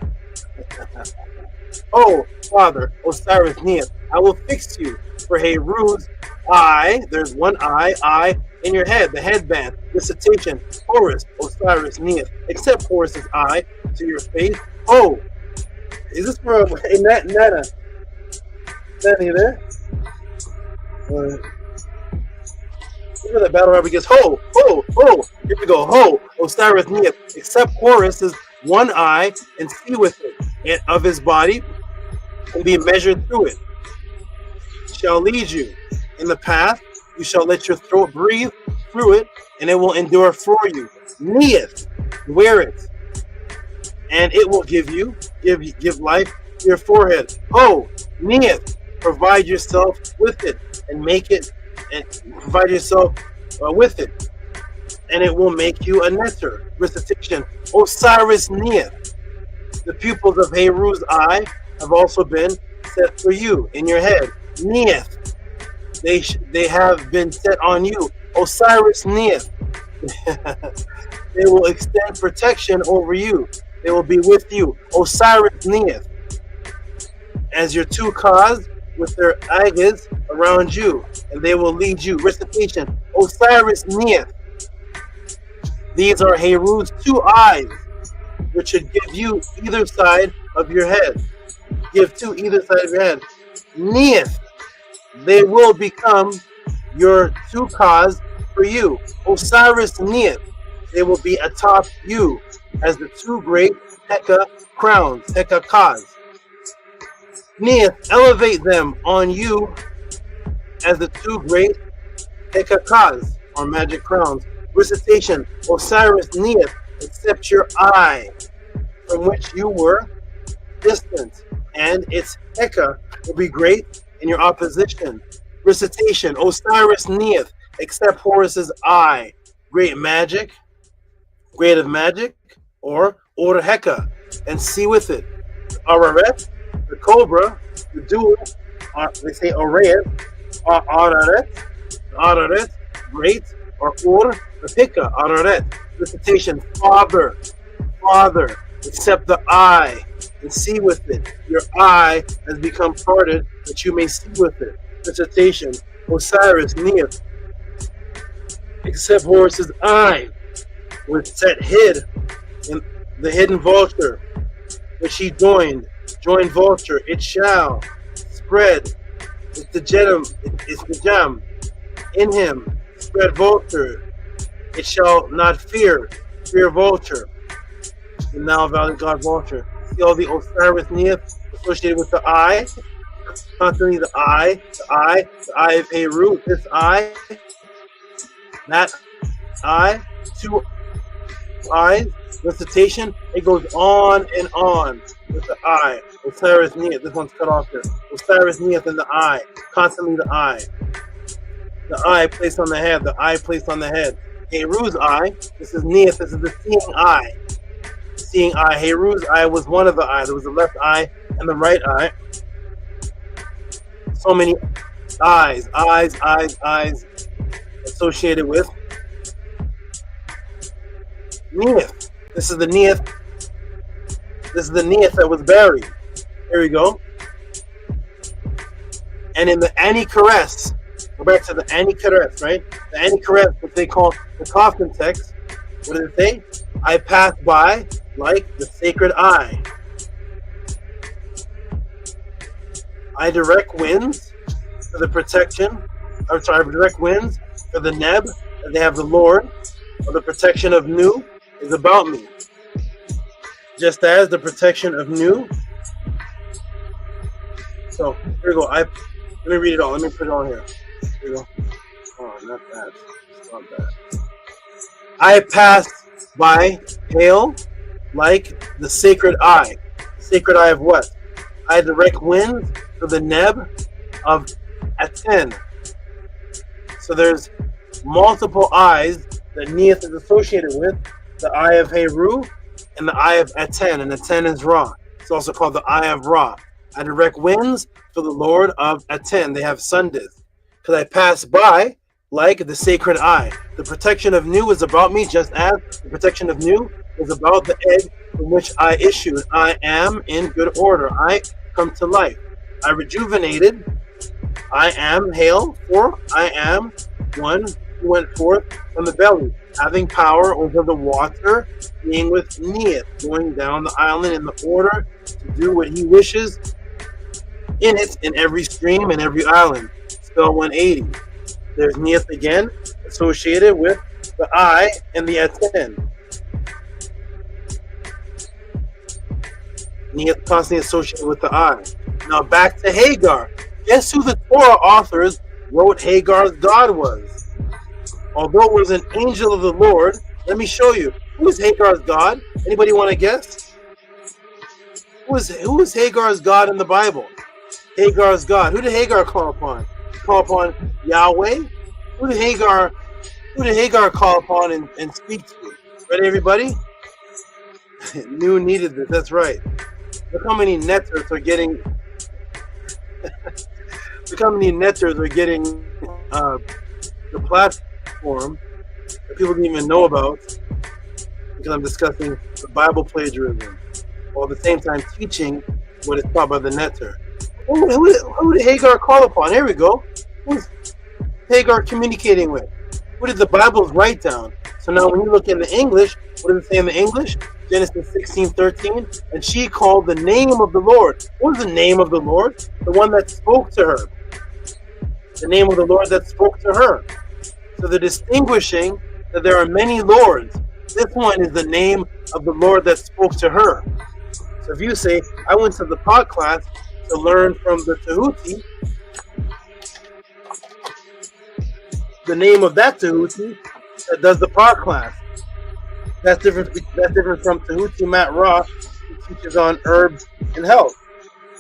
Oh, Father, Osiris Neith, I will fix you for Heru's eye. There's one eye in your head, the headband. Recitation, Horus, Osiris Neith. Except Horus's eye to your face. Oh, is this for Nana? Nana, you there? Look at that battle rapper gets ho, ho, ho. Here we go, ho, Osiris Neith. Except Horus's one eye and see with it, and of his body and be measured through it. Shall lead you in the path. You shall let your throat breathe through it, and it will endure for you. Neith, wear it, and it will give life to your forehead. Ho, Neith, provide yourself with it and make it, and provide yourself with it, and it will make you a netter. Recitation, Osiris Neith. The pupils of Heru's eye have also been set for you in your head. Neith, they have been set on you. Osiris Neith. They will extend protection over you. They will be with you. Osiris Neith. As your two cause with their agas around you, and they will lead you. Recitation, Osiris Neith. These are Heru's two eyes, which should give you either side of your head. Give to either side of your head. Neith, they will become your two cause for you. Osiris Neith, they will be atop you as the two great HEQR crowns, HEQR cause. Neith, elevate them on you as the two great HEQR cause, or magic crowns. Recitation, Osiris Neith, accept your eye from which you were distant, and its HEQR will be great in your opposition. Recitation, Osiris Neith, accept Horus's eye, great of magic, or order HEQR, and see with it. Araret, the cobra, the dual, they say Araret, great, or the HEQR, Araret. Recitation, Father, accept the eye and see with it. Your eye has become parted that you may see with it. Dissertation. Osiris, Neith, except Horus's eye was set hid in the hidden vulture, which he joined vulture. It shall spread. It's the gem in him. Spread vulture. It shall not fear vulture. The now valiant God vulture. See all the Osiris Neith associated with the eye. Constantly the eye of Heru, this eye, that eye, two eyes, recitation, it goes on and on with the eye. Osiris Neith, this one's cut off here. Osiris Neith in the eye, constantly the eye. The eye placed on the head, the eye placed on the head. Heru's eye, this is Neith, this is the seeing eye. Seeing eye, Heru's eye was one of the eyes. There was the left eye and the right eye. So many eyes associated with Neith. This is the Neith. This is the Neith that was buried. Here we go. And in the ANIKARES, go back to the ANIKARES, right? The ANIKARES, what they call the coffin text. What does it say? I passed by like the sacred eye. I direct winds for the protection. I direct winds for the Neb, and they have the Lord, or the protection of Nu is about me. Just as the protection of Nu. So here we go. Let me read it all. Let me put it on here. Here we go. Oh, not that. Not that. I passed by hail like the sacred eye. Sacred eye of what? I direct winds for the Neb of ATTON. So there's multiple eyes that Neith is associated with. The eye of Heru and the eye of ATTON. And ATTON is Ra. It's also called the eye of Ra. I direct winds for the Lord of ATTON. They have Sundays. Because I pass by like the sacred eye. The protection of Nu is about me, just as the protection of Nu is about the egg from which I issued. I am in good order. I come to life. I rejuvenated. I am hail, for I am one who went forth from the belly, having power over the water, being with Neith, going down the island in the order to do what he wishes in it, in every stream and every island. Spell 180. There's Neith again, associated with the eye and the ATTON. Neith constantly associated with the eye. Now back to Hagar. Guess who the Torah authors wrote Hagar's God was? Although it was an angel of the Lord, let me show you. Who is Hagar's God? Anybody want to guess? Who is Hagar's God in the Bible? Hagar's God. Who did Hagar call upon? Call upon Yahweh? Who did Hagar call upon and speak to? Ready, everybody? Nu needed this. That's right. Look how many NETERTS are getting. Look how many NETERTS are getting the platform that people didn't even know about, because I'm discussing the Bible plagiarism, while at the same time teaching what is taught by the NETERT. Who did Hagar call upon? Here we go. Who's Hagar communicating with? What did the Bibles write down? So now when you look in the English, what does it say in the English? Genesis 16:13, and she called the name of the Lord. What was the name of the Lord? The one that spoke to her. The name of the Lord that spoke to her. So they're distinguishing that there are many lords. This one is the name of the Lord that spoke to her. So if you say, I went to the pod class to learn from the Tehuti, the name of that Tehuti that does the pod class. That's different from Tehuti Matt Ross, who teaches on herbs and health.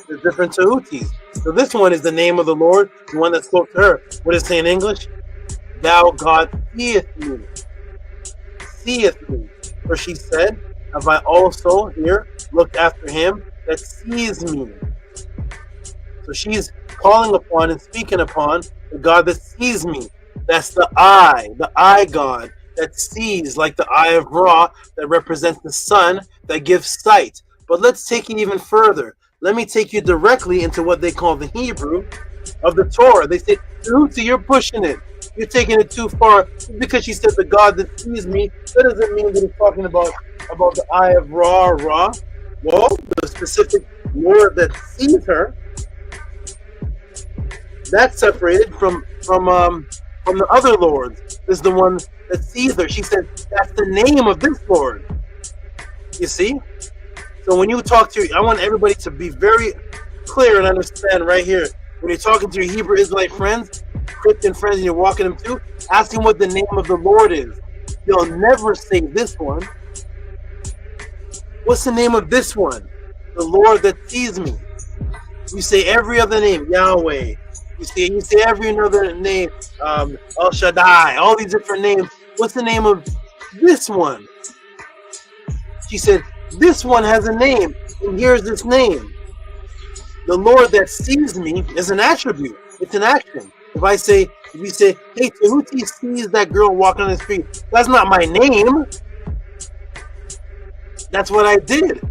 There's different Tehutis. So this one is the name of the Lord, the one that spoke to her. What does it say in English? Thou God seest me. Seest me. For she said, have I also here looked after him that sees me? So she's calling upon and speaking upon the God that sees me. That's the eye God that sees, like the eye of Ra that represents the sun that gives sight. But let's take it even further. Let me take you directly into what they call the Hebrew of the Torah. They say, Tehuti, you're pushing it. You're taking it too far. Because she said the God that sees me, that doesn't mean that it's talking about the eye of Ra. Well, the specific Lord that sees her, that's separated from the other lords. This is the one that sees her. She said, that's the name of this Lord. You see? So when you talk to, I want everybody to be very clear and understand right here. When you're talking to your Hebrew Israelite friends, Christian friends, and you're walking them through, ask them what the name of the Lord is. They'll never say this one. What's the name of this one? The Lord that sees me. You say every other name, Yahweh. You say every other name, El Shaddai, all these different names. What's the name of this one? She said, this one has a name, and here's this name. The Lord that sees me is an attribute. It's an action. If you say, hey, Tehuti sees that girl walking on the street, that's not my name. That's what I did.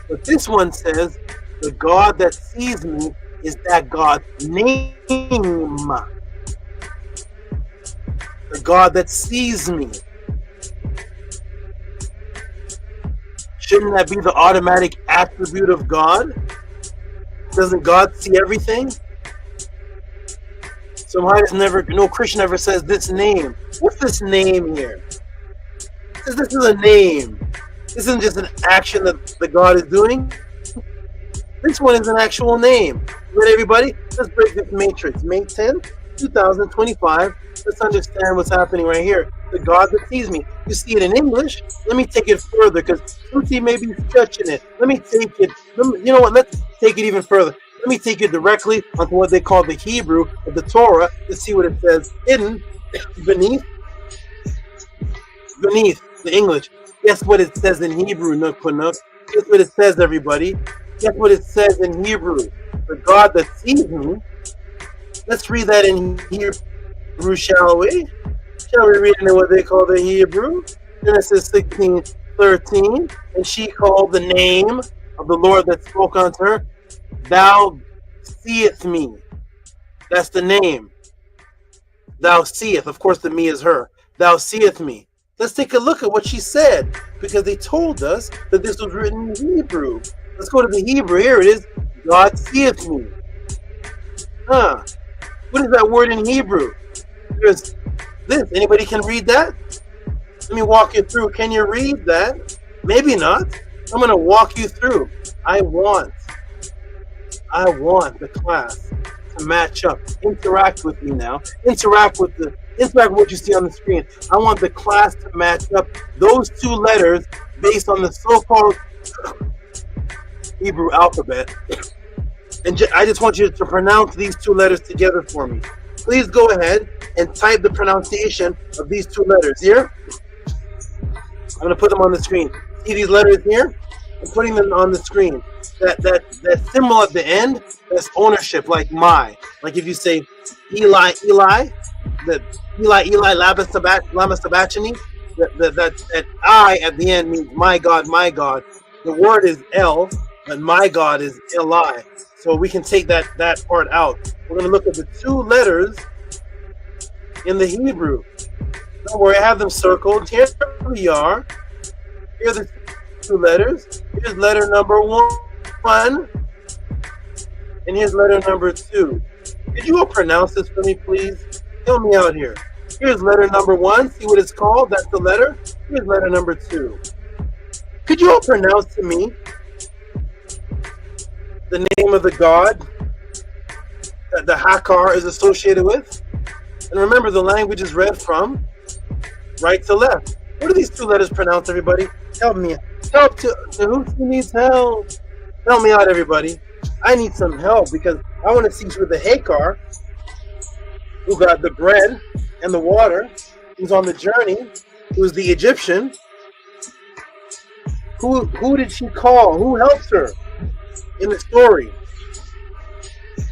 But this one says, the God that sees me is that God's name. The God that sees me. Shouldn't that be the automatic attribute of God? Doesn't God see everything? So why does no Christian ever says this name? What's this name here? This is a name. This isn't just an action that the God is doing. This one is an actual name. Right, everybody? Let's break this matrix. May 10th, 2025. Let's understand what's happening right here. The God that sees me. You see it in English. Let me take it further because Tehuti may be stretching it. Let me take it. You know what? Let's take it even further. Let me take you directly onto what they call the Hebrew of the Torah to see what it says hidden beneath the English. Guess what it says in Hebrew, Nook Panuk? Guess what it says, everybody? Guess what it says in Hebrew? The God that sees me. Let's read that in Hebrew, shall we? Shall we read in what they call the Hebrew? Genesis 16:13. And she called the name of the Lord that spoke unto her, Thou seest me. That's the name. Thou seest. Of course, the me is her. Thou seest me. Let's take a look at what she said, because they told us that this was written in Hebrew. Let's go to the Hebrew. Here it is. God seeth me. What is that word in Hebrew? There's this. Anybody can read that? Let me walk you through. Can you read that? Maybe not. I'm going to walk you through. I want the class to match up. Interact with me now. Interact with what you see on the screen. I want the class to match up those two letters based on the so-called Hebrew alphabet. And I just want you to pronounce these two letters together for me. Please go ahead and type the pronunciation of these two letters here. I'm going to put them on the screen. See these letters here? I'm putting them on the screen. That symbol at the end, that's ownership, like my. Like if you say Eli, that Eli, lama sabachthani, that I at the end means my God, my God. The word is El, but my God is Eli. So we can take that part out. We're going to look at the two letters in the Hebrew. Don't worry, I have them circled. Here we are. Here are the two letters. Here's letter number 1, and here's letter number 2. Could you all pronounce this for me, please? Help me out here. Here's letter number 1. See what it's called? That's the letter. Here's letter number 2. Could you all pronounce to me the name of the God that the HEQR is associated with? And remember, the language is read from right to left. What do these two letters pronounce, everybody? Help me. Help to who needs help? Help me out, everybody. I need some help because I want to see who the HEQR, who got the bread and the water, who's on the journey, who's the Egyptian. Who did she call? Who helped her in the story?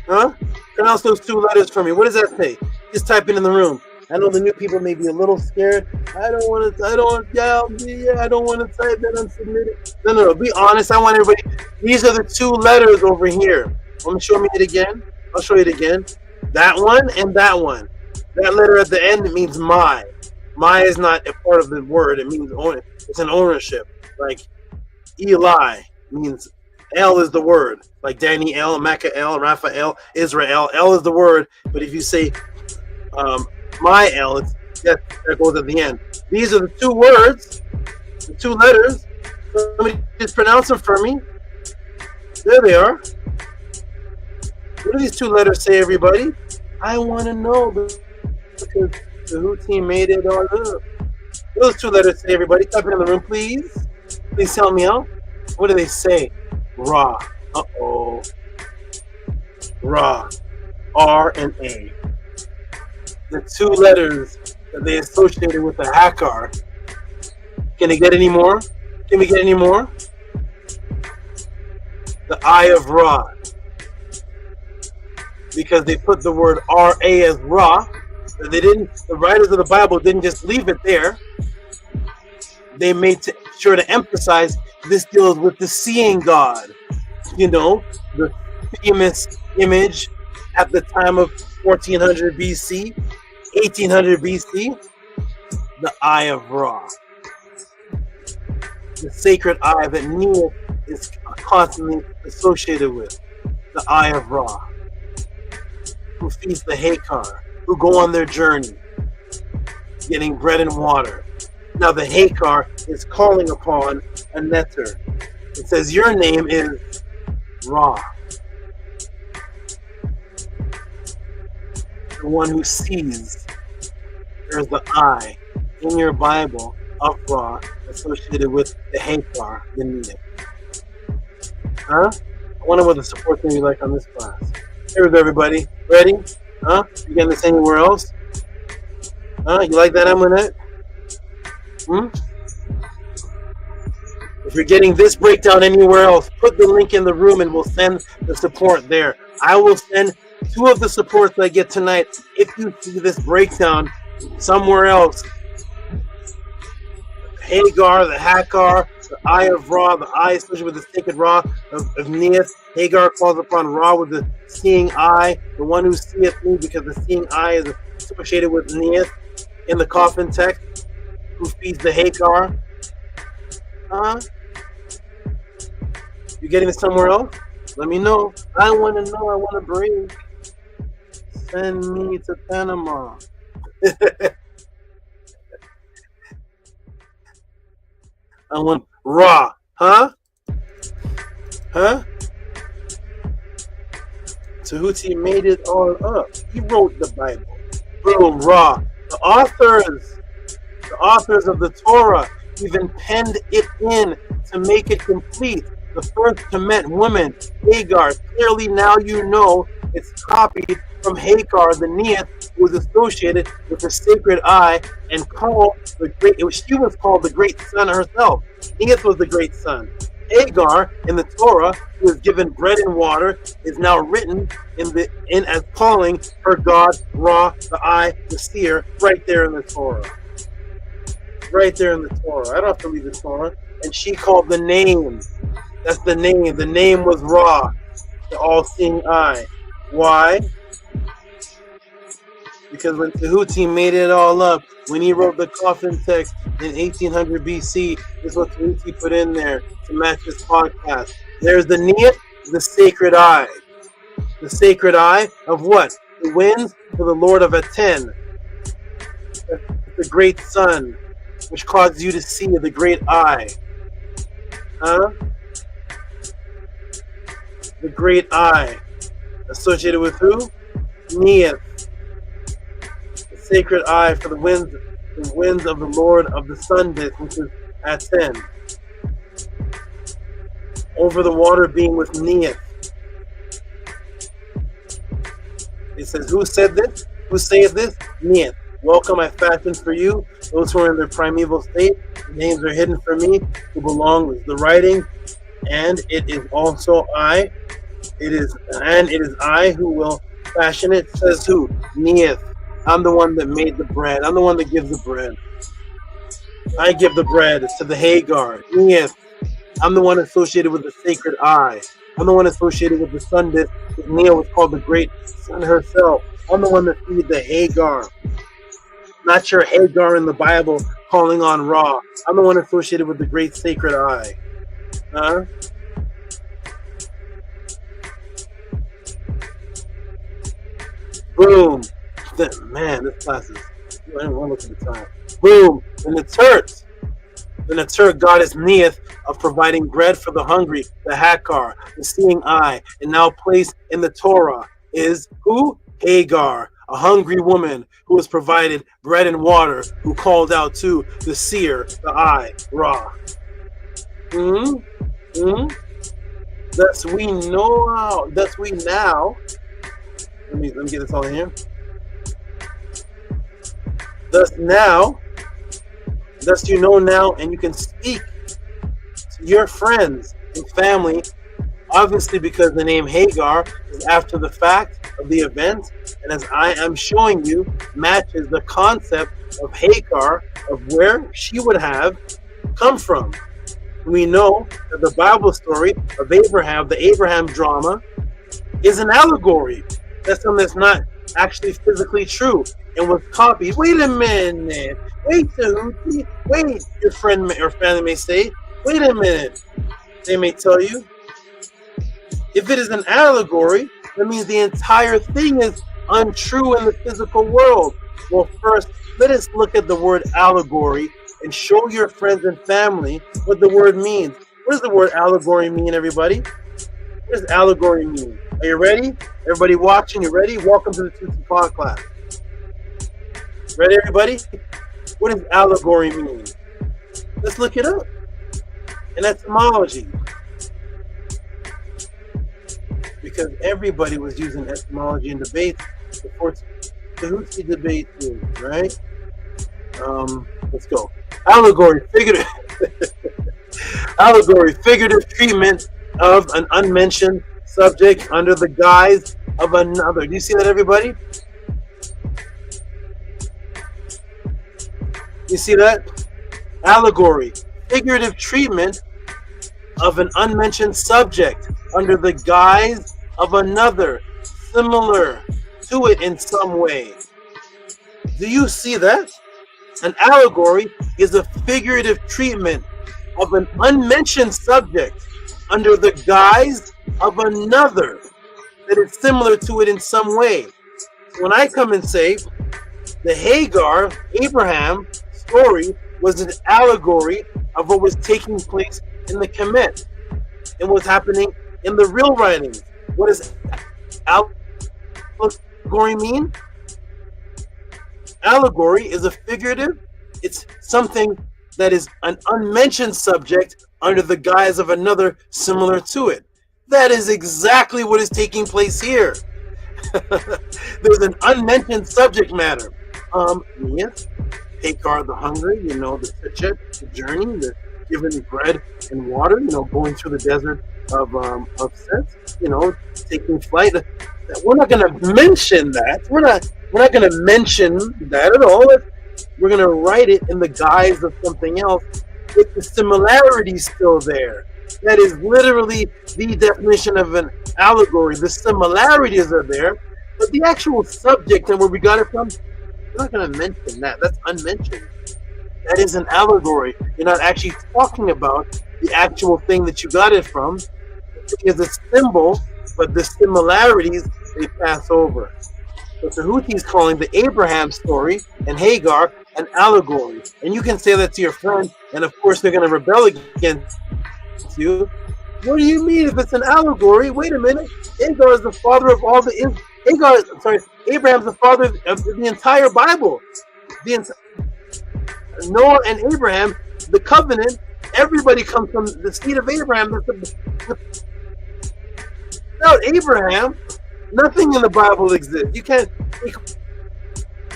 Huh? Pronounce those two letters for me. What does that say? Just type it in the room. I know the new people may be a little scared. I don't want to type that I'm submitting. No. Be honest. I want everybody. These are the two letters over here. Want to show me it again? I'll show you it again. That one and that one. That letter at the end, it means my. My is not a part of the word. It means it's an ownership. Like Eli means L is the word. Like Daniel, Michael, Raphael, Israel. L is the word. But if you say my L, that goes at the end. These are the two words, the two letters. Somebody just pronounce them for me. There they are. What do these two letters say, everybody? I want to know because Tehuti made it all up. Those two letters say, everybody. Type it in the room, please. Please tell me out. What do they say? Ra. Uh-oh. Ra. R and A. The two letters that they associated with the HAGAR. Can they get any more? Can we get any more? The Eye of Ra. Because they put the word R-A as Ra. The writers of the Bible didn't just leave it there. They made sure to emphasize this deals with the seeing God. You know, the famous image at the time of 1400 BC, 1800 BC, the Eye of Ra. The sacred eye that Neith is constantly associated with. The Eye of Ra. Who feeds the HEQR, who go on their journey, getting bread and water. Now the HEQR is calling upon a NETERT. It says, your name is Ra. The one who sees. There's the eye in your Bible of Ra associated with the HEQR, the Neith. Huh? I wonder what the support thing you like on this class. Here we go, everybody. Ready? Huh? You getting this anywhere else? Huh? You like that, Amunet? If you're getting this breakdown anywhere else, put the link in the room and we'll send the support there. I will send 2 of the supports that I get tonight if you see this breakdown somewhere else. Hagar, the HAGAR, the Eye of Ra, the eye associated with the sacred Ra of Neith. Hagar calls upon Ra with the seeing eye, the one who seeth me, because the seeing eye is associated with Neith in the coffin text, who feeds the HEQR. You getting it somewhere else? Let me know. I want to know. I want to break. Send me to Panama. I want Ra. Huh? Tehuti made it all up. He wrote the Bible. Boom, Ra. The authors of the Torah even penned it in to make it complete. The first KEMET woman, Hagar. Clearly now you know it's copied from Hagar, the Neith, who was associated with the sacred eye and called the great. She was called the great sun herself. Neith was the great sun. Hagar in the Torah, who is given bread and water, is now written in as calling her God Ra, the eye, the seer, right there in the Torah. Right there in the Torah. I don't have to read the Torah. And she called the name. That's the name. The name was Ra, the all-seeing eye. Why? Because when Tehuti made it all up, when he wrote the coffin text in 1800 BC, this is what Tehuti put in there to match this podcast. There's the Neith, the sacred eye. The sacred eye of what? The winds to the Lord of ATTON. The great sun, which causes you to see the great eye. The great eye. Associated with who? Neith. The sacred eye for the winds of the Lord of the sun disk, which is ATTON. Over the water being with Neith. It says, who said this? Who saith this? Neith. Welcome, I fashioned for you those who are in their primeval state. The names are hidden for me, who belong with the writing, and it is also I. It is I who will fashion it. Says who? Neith. I'm the one that made the bread. I'm the one that gives the bread. I give the bread to the Hagar. Neith. I'm the one associated with the sacred eye. I'm the one associated with the sun that Neil was called the great sun herself. I'm the one that feeds the Hagar. Not your Hagar in the Bible calling on Ra. I'm the one associated with the great sacred eye. Huh? Boom. Man, this class is... I don't want to look at the time. Boom. And the NETERT. The NETERT goddess Neith of providing bread for the hungry, the HEQR, the seeing eye, and now placed in the Torah is who? Hagar, a hungry woman who was provided bread and water, who called out to the seer, the eye, Ra. Thus we know how. Thus we now. Let me get this all in here. Thus you know now, and you can speak to your friends and family, obviously because the name Hagar is after the fact of the event, and as I am showing you, matches the concept of Hagar, of where she would have come from. We know that the Bible story of Abraham, the Abraham drama, is an allegory. That's something that's not actually physically true and was copied. Wait a minute. Wait, Tehuti. Wait, your friend or family may say. Wait a minute. They may tell you. If it is an allegory, that means the entire thing is untrue in the physical world. Well, first, let us look at the word allegory and show your friends and family what the word means. What does the word allegory mean, everybody? What does allegory mean? Are you ready? Everybody watching, you ready? Welcome to the TCHA class. Ready, everybody? What does allegory mean? Let's look it up. In etymology. Because everybody was using etymology in debates before Tehuti debate too, right? Let's go. Allegory, figurative. Allegory, figurative treatment of an unmentioned subject under the guise of another. Do you see that, everybody? You see that? Allegory, figurative treatment of an unmentioned subject under the guise of another, similar to it in some way. Do you see that? An allegory is a figurative treatment of an unmentioned subject under the guise of another that is similar to it in some way. When I come and say the Hagar, Abraham story was an allegory of what was taking place in the KEMET and what's happening in the real writings. What does allegory mean? Allegory is a figurative, it's something that is an unmentioned subject under the guise of another similar to it. That is exactly what is taking place here. There's an unmentioned subject matter. Yes, HEQR the hungry, you know, the TCHA, the journey, the giving bread and water, you know, going through the desert of Seth, you know, taking flight. We're not going to mention that. We're not going to mention that at all. We're going to write it in the guise of something else with the similarities still there. That is literally the definition of an allegory. The similarities are there, but the actual subject and where we got it from, we're not going to mention that. That's unmentioned. That is an allegory. You're not actually talking about the actual thing that you got it from. It is a symbol, but the similarities, they pass over. So Tehuti is calling the Abraham story and Hagar an allegory. And you can say that to your friend, and of course they're going to rebel against you. What do you mean if it's an allegory? Wait a minute. Hagar is the father of all the Abraham's the father of the entire Bible. Noah and Abraham, the covenant, everybody comes from the seed of Abraham. Without Abraham, nothing in the Bible exists. You can't take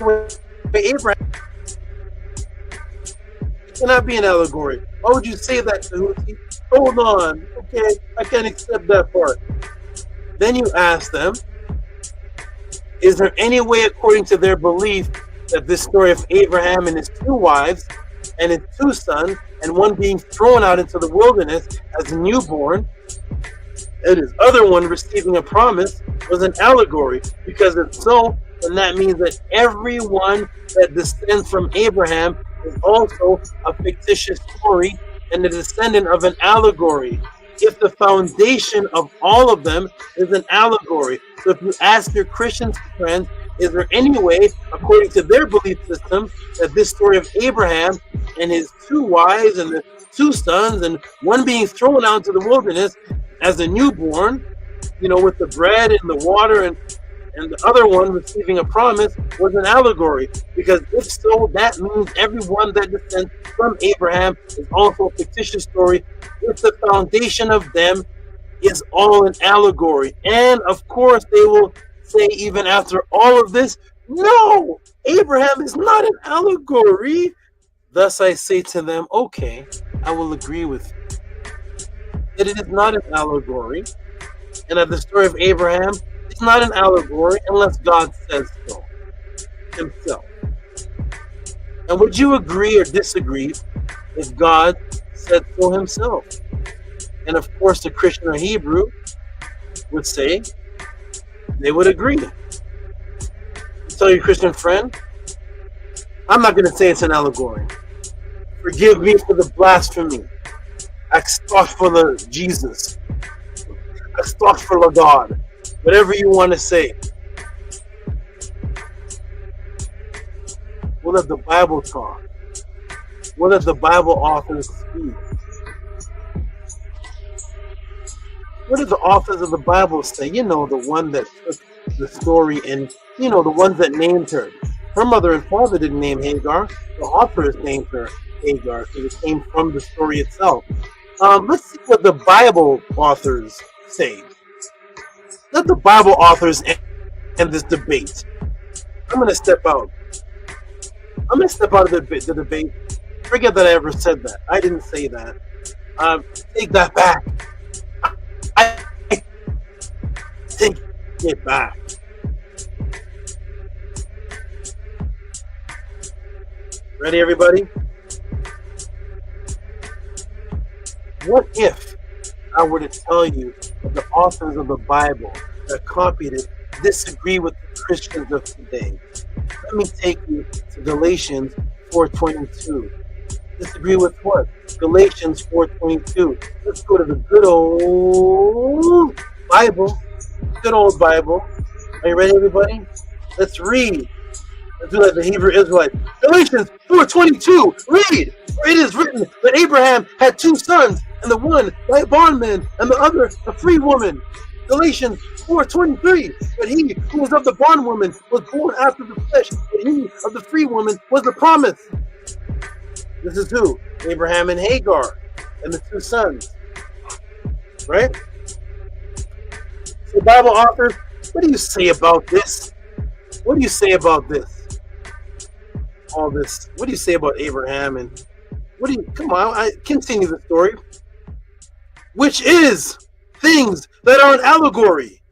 away Abraham. It cannot be an allegory. Why would you say that, Tehuti? Hold on. Okay, I can't accept that part. Then you ask them, Is there any way, according to their belief, that this story of Abraham and his 2 wives and his 2 sons, and one being thrown out into the wilderness as a newborn, and his other one receiving a promise, was an allegory? Because if so, then that means that everyone that descends from Abraham is also a fictitious story and a descendant of an allegory. If the foundation of all of them is an allegory. So if you ask your Christian friends, is there any way, according to their belief system, that this story of Abraham and his 2 wives and the 2 sons and one being thrown out into the wilderness as a newborn, you know, with the bread and the water, and the other one receiving a promise, was an allegory? Because if so, that means everyone that descends from Abraham is also a fictitious story, if the foundation of them is all an allegory. And of course they will say, even after all of this, no, Abraham is not an allegory. Thus I say to them, okay, I will agree with you that it is not an allegory, and that the story of Abraham is not an allegory unless God says so himself. And would you agree or disagree if God said so himself? And of course the Christian or Hebrew would say they would agree. Tell your Christian friend, I'm not going to say it's an allegory. Forgive me for the blasphemy. Astaghfirullah Jesus. Astaghfirullah God. Whatever you want to say. We'll let the Bible talk. We'll let the Bible authors speak. What did the authors of the Bible say? You know, the one that took the story and, you know, the ones that named her. Her mother and father didn't name Hagar. The authors named her Hagar because it came from the story itself. Let's see what the Bible authors say. Let the Bible authors end this debate. I'm going to step out. I'm going to step out of the debate. Forget that I ever said that. I didn't say that. Take that back. I take it back. Ready, everybody? What if I were to tell you that the authors of the Bible that copied it disagree with the Christians of today? Let me take you to Galatians 4:22. Disagree with what? Galatians 4:22. Let's go to the good old Bible. Good old Bible. Are you ready, everybody? Let's read. Let's do like the Hebrew Israelite. Galatians 4:22. Read. For it is written that Abraham had 2 sons, and the one a bondman, and the other a free woman. Galatians 4:23. But he who was of the bondwoman was born after the flesh, but he of the free woman was the promise. This is who? Abraham and Hagar, and the 2 sons. Right? So Bible authors, what do you say about this? What do you say about this? All this. What do you say about Abraham and what do you? Come on, I continue the story. Which is things that are an allegory.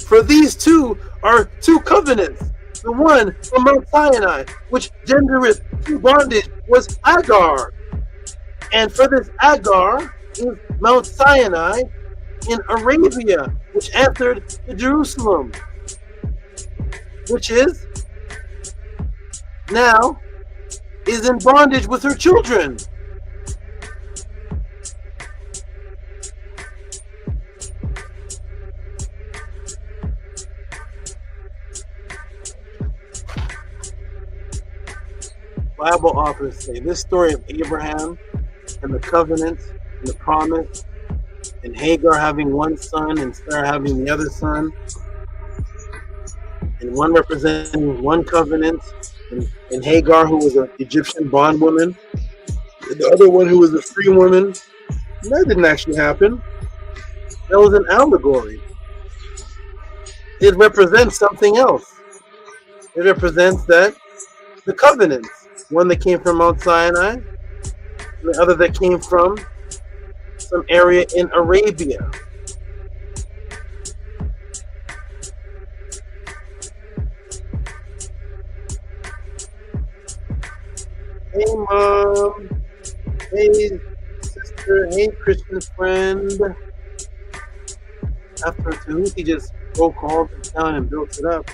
For these 2 are 2 covenants. The one from Mount Sinai, which gendereth to bondage, was Hagar. And for this Hagar is Mount Sinai in Arabia, which answered to Jerusalem, which is now is in bondage with her children. Bible authors say this story of Abraham and the covenant and the promise and Hagar having 1 son and Sarah having the other son, and one representing 1 covenant, and Hagar, who was an Egyptian bondwoman, and the other one who was a free woman. That didn't actually happen. That was an allegory. It represents something else. It represents that the covenants, one that came from Mount Sinai, and the other that came from some area in Arabia. Hey, Mom. Hey, sister. Hey, Christian friend. After Tehuti just broke all this down and built it up,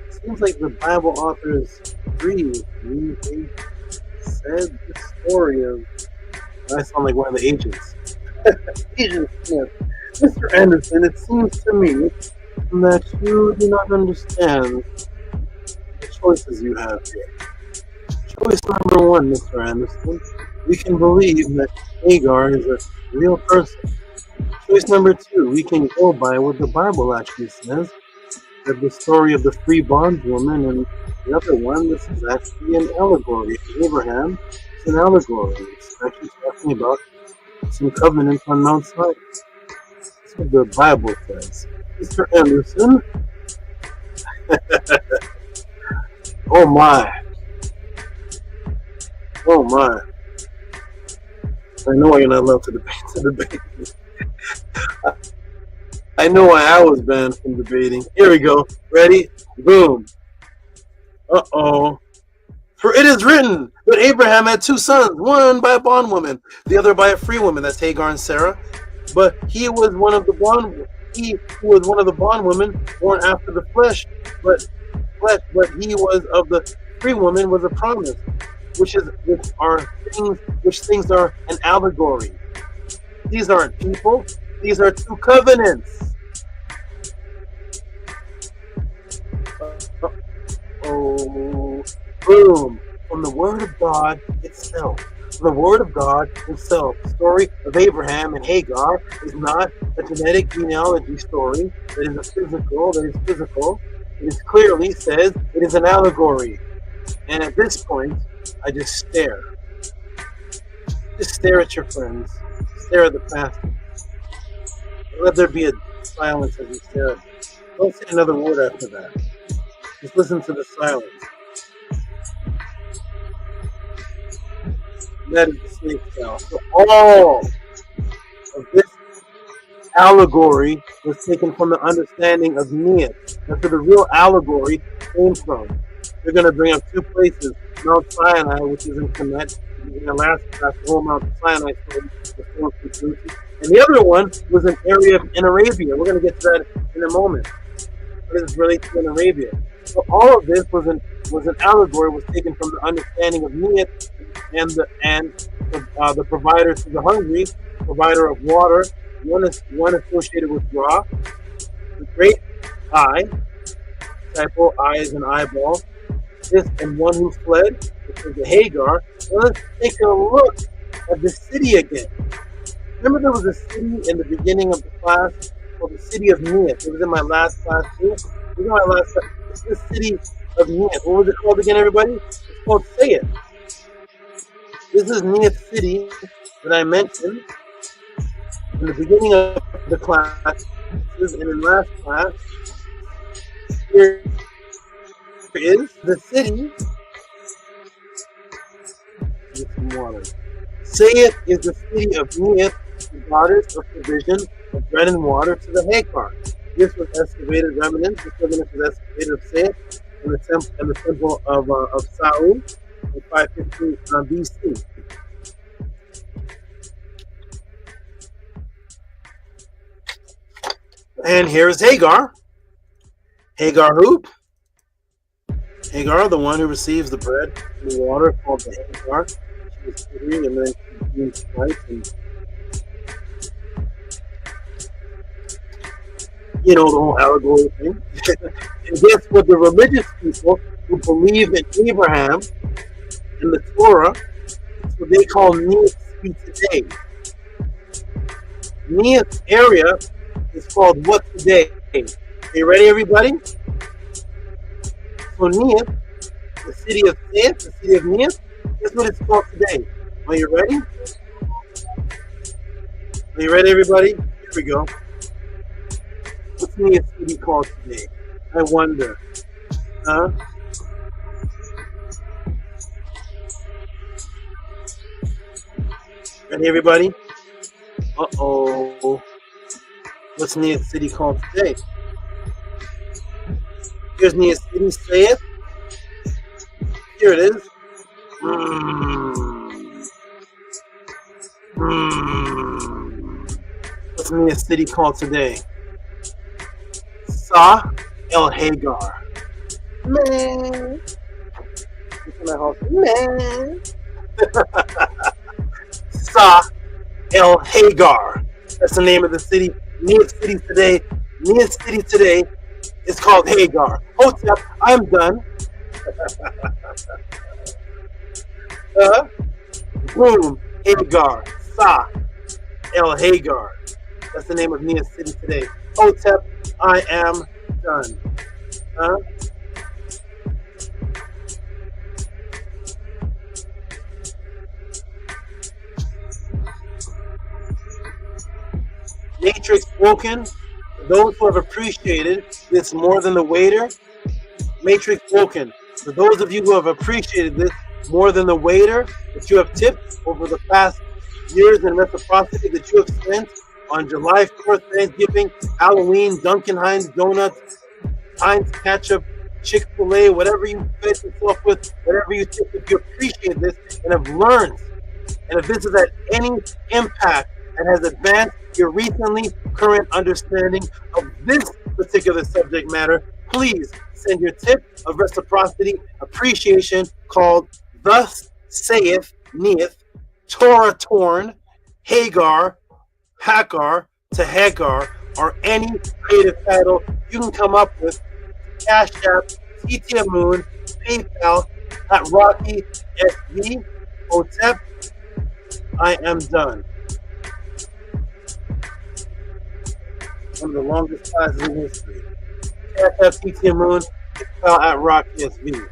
seems like the Bible authors agree with me. They said the story of. I sound like one of the agents. Agent Smith. Mr. Anderson, it seems to me that you do not understand the choices you have here. Choice number one, Mr. Anderson, we can believe that Hagar is a real person. Choice number two, we can go by what the Bible actually says, that the story of the free bondwoman, and the other one, this is actually an allegory. Abraham is an allegory. It's actually talking about some covenant on Mount Sinai. That's what the Bible says. Mr. Anderson. Oh my. Oh my. I know why you're not allowed to debate. I know why I was banned from debating. Here we go. Ready? Boom. Uh-oh. For it is written that Abraham had two sons, one by a bondwoman, the other by a free woman. That's Hagar and Sarah. But he was one of the bondwomen born after the flesh, but he was of the free woman was a promise, which things are an allegory. These aren't people, these are two covenants. Oh, boom. From the Word of God itself. From the Word of God himself. The story of Abraham and Hagar is not a genetic genealogy story that is physical. It clearly says it is an allegory. And at this point, I just stare. Just stare at your friends. Stare at the pastor. Let there be a silence as you stare at them. Don't say another word after that. Just listen to the silence. That is the snake style. So all of this allegory was taken from the understanding of Neith. That's where the real allegory came from. They're going to bring up two places, Mount Sinai, which is in KEMET, in the last class, the whole Mount Sinai story, and the other one was an area in Arabia. We're going to get to that in a moment. What does it relate to in Arabia? So all of this was an allegory, was taken from the understanding of Neith and the provider to the hungry, provider of water. One associated with Ra, the great eye, typo eye is an eyeball. This and one who fled, which is the Hagar. Now let's take a look at the city again. Remember there was a city in the beginning of the class called the city of Neith. It was in my last class too. It was in my last class. It's the city of Neith. What was it called again, everybody? It's called Say It. This is Neith city that I mentioned in the beginning of the class. And in last class, here is the city. Get some water. Say It is the city of Neith, the goddess of provision of bread and water to the HEQR. This was excavated remnants. This remnant was excavated of Say It in the temple of Saul in 515 BC. And here is Hagar. Hagar who? Hagar, the one who receives the bread and the water, called the Hagar. She was eating and then she being twice, and you know, the whole allegory thing. And guess what? The religious people who believe in Abraham and the Torah, that's what they call Neith today. Neith area is called what today? Are you ready, everybody? So Neith, the city of Neith, the city of Neith, that's what it's called today. Are you ready? Are you ready, everybody? Here we go. What's Neith city called today? I wonder. Huh? Ready, everybody? Uh-oh. What's Neith city called today? Here's Neith city, say it. Here it is. What's the name of city called today? Sa El Hagar. Man. Man. Sa El Hagar. That's the name of the city. Neith City today. Neith City today is called Hagar. Hotep, I'm done. Boom. Hagar. Sa El Hagar. That's the name of Neith City today. Hotep, I am done. Matrix broken. Those who have appreciated this more than the waiter. Matrix broken. For those of you who have appreciated this more than the waiter that you have tipped over the past years in reciprocity that you have spent on July 4th, Thanksgiving, Halloween, Dunkin' Hines Donuts, Heinz Ketchup, Chick-fil-A, whatever you fed yourself with, whatever you tipped, if you appreciate this and have learned, and if this has had any impact and has advanced your recently current understanding of this particular subject matter, please send your tip of reciprocity appreciation called Thus Saith Neith, Torah Torn, Hagar, HAGAR to HEQR, or any creative title you can come up with. Cash App, TT Moon, PayPal, at Rocky SV, Hotep, I am done. One of the longest classes in history. Cash App, TT Moon, PayPal, at Rocky SV.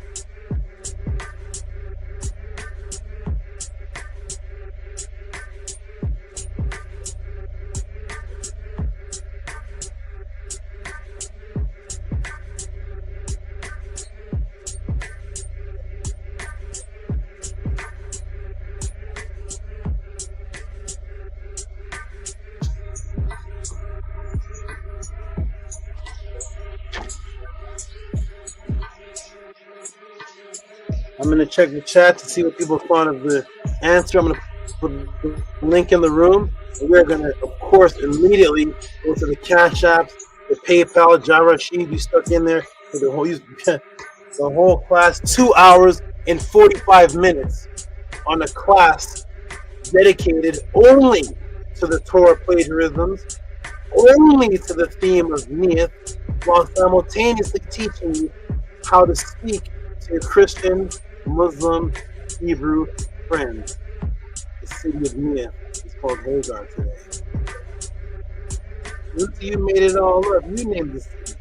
I'm going to check the chat to see what people thought of the answer. I'm going to put the link in the room. And we're going to, of course, immediately go to the Cash Apps, the PayPal, Jara Sheed, you stuck in there for the whole class. 2 hours and 45 minutes on a class dedicated only to the Torah plagiarisms, only to the theme of Neith, while simultaneously teaching you how to speak to your Christian, Muslim, Hebrew friends. The city of Neith is called Hagar today. You made it all up. You named the city.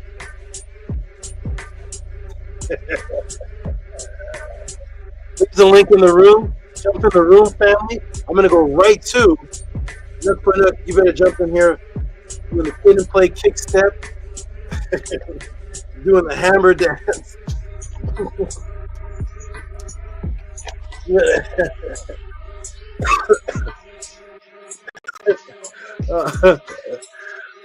There's a link in the room. Jump in the room, family. I'm going to go right to Nook. You better jump in here doing the kid and play kick step, doing the hammer dance.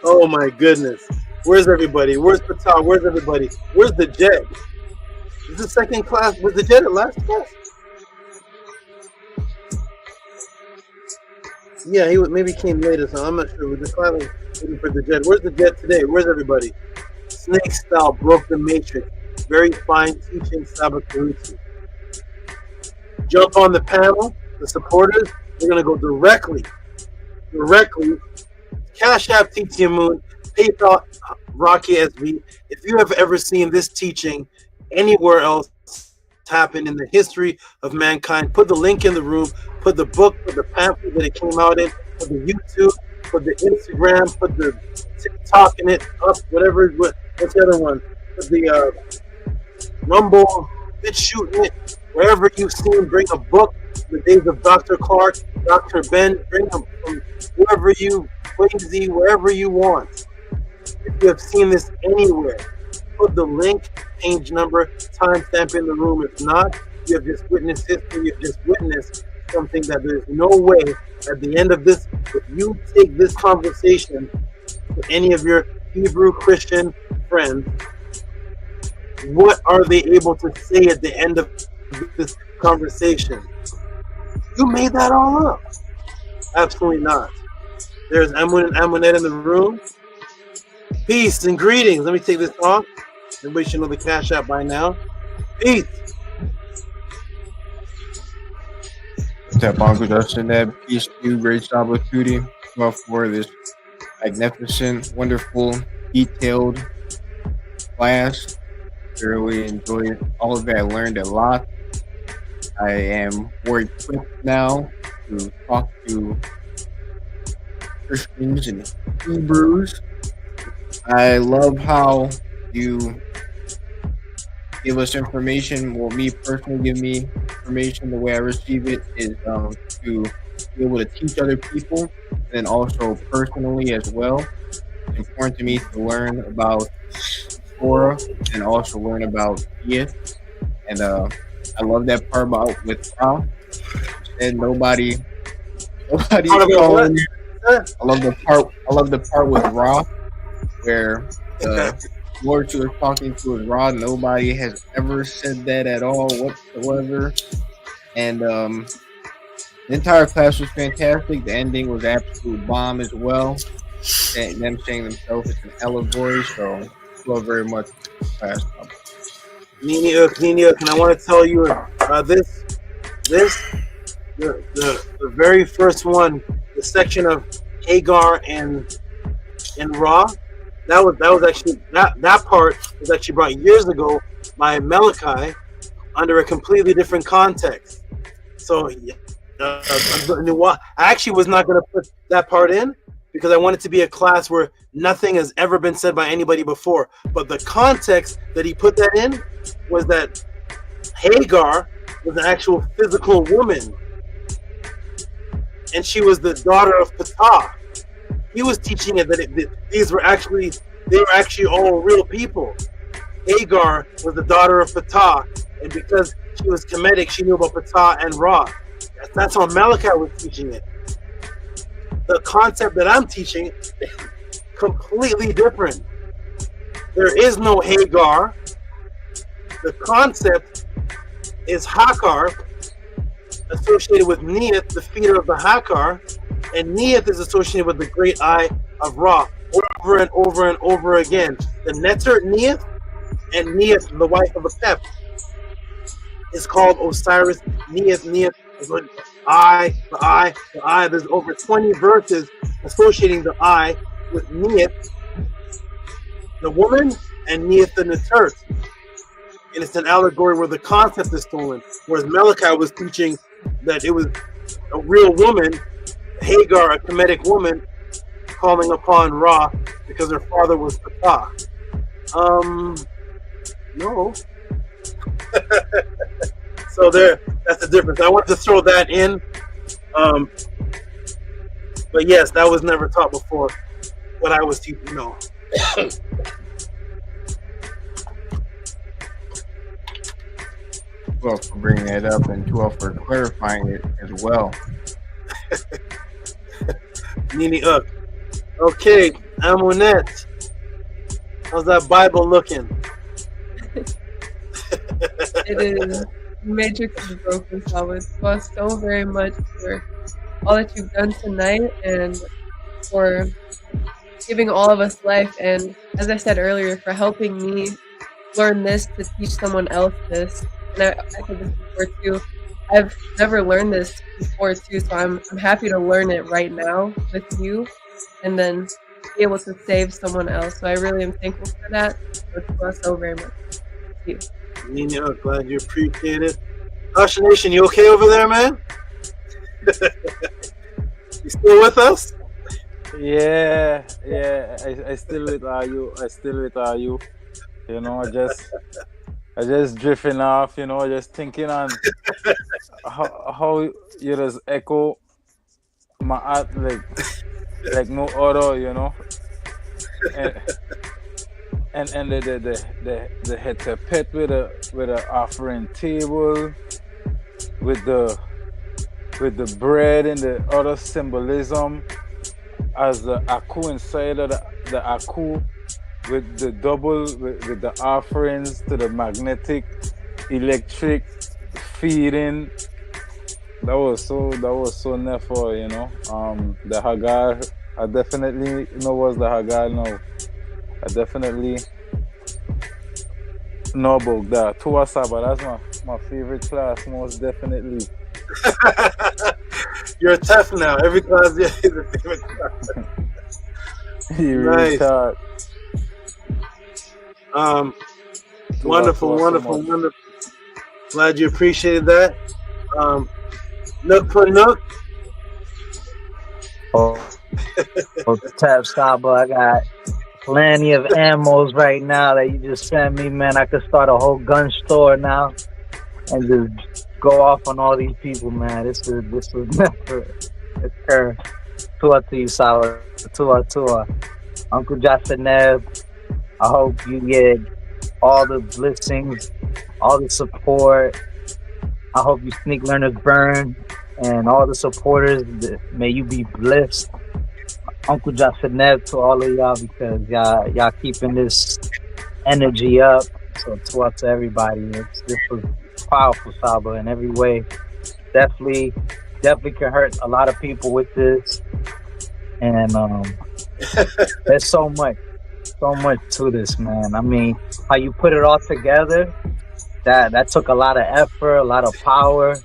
Oh my goodness. Where's everybody? Where's Patal? Where's everybody? Where's the jet? Is the second class? Was the jet at last class? Yeah, maybe came later, so I'm not sure. We're just finally waiting for the jet. Where's the jet today? Where's everybody? Snake style broke the matrix. Very fine teaching, SABA Tehuti. Jump on the panel, the supporters. We're going to go directly. Cash App, TT Moon, PayPal, Rocky SV. If you have ever seen this teaching anywhere else happen in the history of mankind, put the link in the room, put the book, put the pamphlet that it came out in, put the YouTube, put the Instagram, put the TikTok in it, up, whatever, what's the other one? Put the Rumble, BitChute it, wherever you've seen, bring a book, the days of Dr. Clark, Dr. Ben, bring them from whoever you, crazy, wherever you want. If you have seen this anywhere, put the link, page number, timestamp in the room. If not, you have just witnessed history, you have just witnessed something that there's no way at the end of this, if you take this conversation to any of your Hebrew Christian friends, what are they able to say at the end of this conversation? You made that all up. Absolutely not. There's Amun and Amunet in the room. Peace and greetings. Let me take this off. Everybody should know the Cash App by now. Peace. Tap on Justin, peace to you, great job with Tutti. Well, for this magnificent, wonderful, detailed class. Really enjoyed all of it. I learned a lot. I am more equipped now to talk to Christians and Hebrews. I love how you give us information. Well, me personally, give me information. The way I receive it is to be able to teach other people, and also personally as well. It's important to me to learn about Torah and also learn about Neith. And I love that part about with Ra. And nobody calling. I love the part with Ra where the Lord she was talking to was Ra. Nobody has ever said that at all whatsoever. And the entire class was fantastic. The ending was absolute bomb as well. And them saying themselves it's an allegory. So I love very much the class. Nini Uk, and I want to tell you the very first one, the section of Hagar and Ra, that was actually that part was actually brought years ago by Malachi under a completely different context. So I actually was not going to put that part in because I want it to be a class where nothing has ever been said by anybody before. But the context that he put that in was that Hagar was an actual physical woman, and she was the daughter of Ptah. He was teaching it that they were actually all real people. Hagar was the daughter of Ptah, and because she was Kemetic, she knew about Ptah and Ra. That's how Malachi was teaching it. The concept that I'm teaching is completely different. There is no Hagar. The concept is HEQR, associated with Neith, the feeder of the HEQR, and Neith is associated with the great eye of Ra, over and over and over again. The NETERT Neith and Neith, the wife of Apep, is called Osiris. Neith is like the eye. There's over 20 verses associating the eye with Neith, the woman, and Neith, the NETERT. And it's an allegory where the concept is stolen. Whereas Malachi was teaching that it was a real woman, Hagar, a Kemetic woman, calling upon Ra because her father was Ptah. No. So that's the difference. I wanted to throw that in. But yes, that was never taught before. What I was teaching, no. Well, for bringing that up and 12 for clarifying it as well. Nini Uk. Okay, Amunet. How's that Bible looking? It is Matrix is broken, so it's thanks so very much for all that you've done tonight and for giving all of us life, and as I said earlier, for helping me learn this to teach someone else this. And I said this before too. I've never learned this before too, so I'm happy to learn it right now with you, and then be able to save someone else. So I really am thankful for that. So very much. Thank you. Nini, I'm glad you appreciate it. Hush Nation, you okay over there, man? You still with us? Yeah. I still with you. You know, I just drifting off, you know, just thinking on how you just echo my art like no other, you know. And the hit a pet with a offering table, with the bread and the other symbolism as the aku inside of the aku, with the double with the offerings to the magnetic, electric feeding, That was so never, you know. The Hagar, I definitely know what's the Hagar now. I definitely know about that. Tua Saba, that's my favorite class, most definitely. You're tough now. Every class, yeah, is a favorite class. You really Nice. thought. Wonderful, Tua wonderful, so much. wonderful. Glad you appreciated that. Nook for Nook. Tap SABA, I got plenty of ammos right now that you just sent me, man. I could start a whole gun store now and just go off on all these people, man. This is never occur. Tua to you, Sawa. Tua. Uncle Jasanev, I hope you get all the blessings, all the support. I hope you sneak learners burn and all the supporters. May you be blessed. Uncle Jasanev to all of y'all, because y'all keeping this energy up. So to everybody, this was powerful, Saba, in every way. Definitely can hurt a lot of people with this. And there's so much to this, man. I mean, how you put it all together, that took a lot of effort, a lot of power.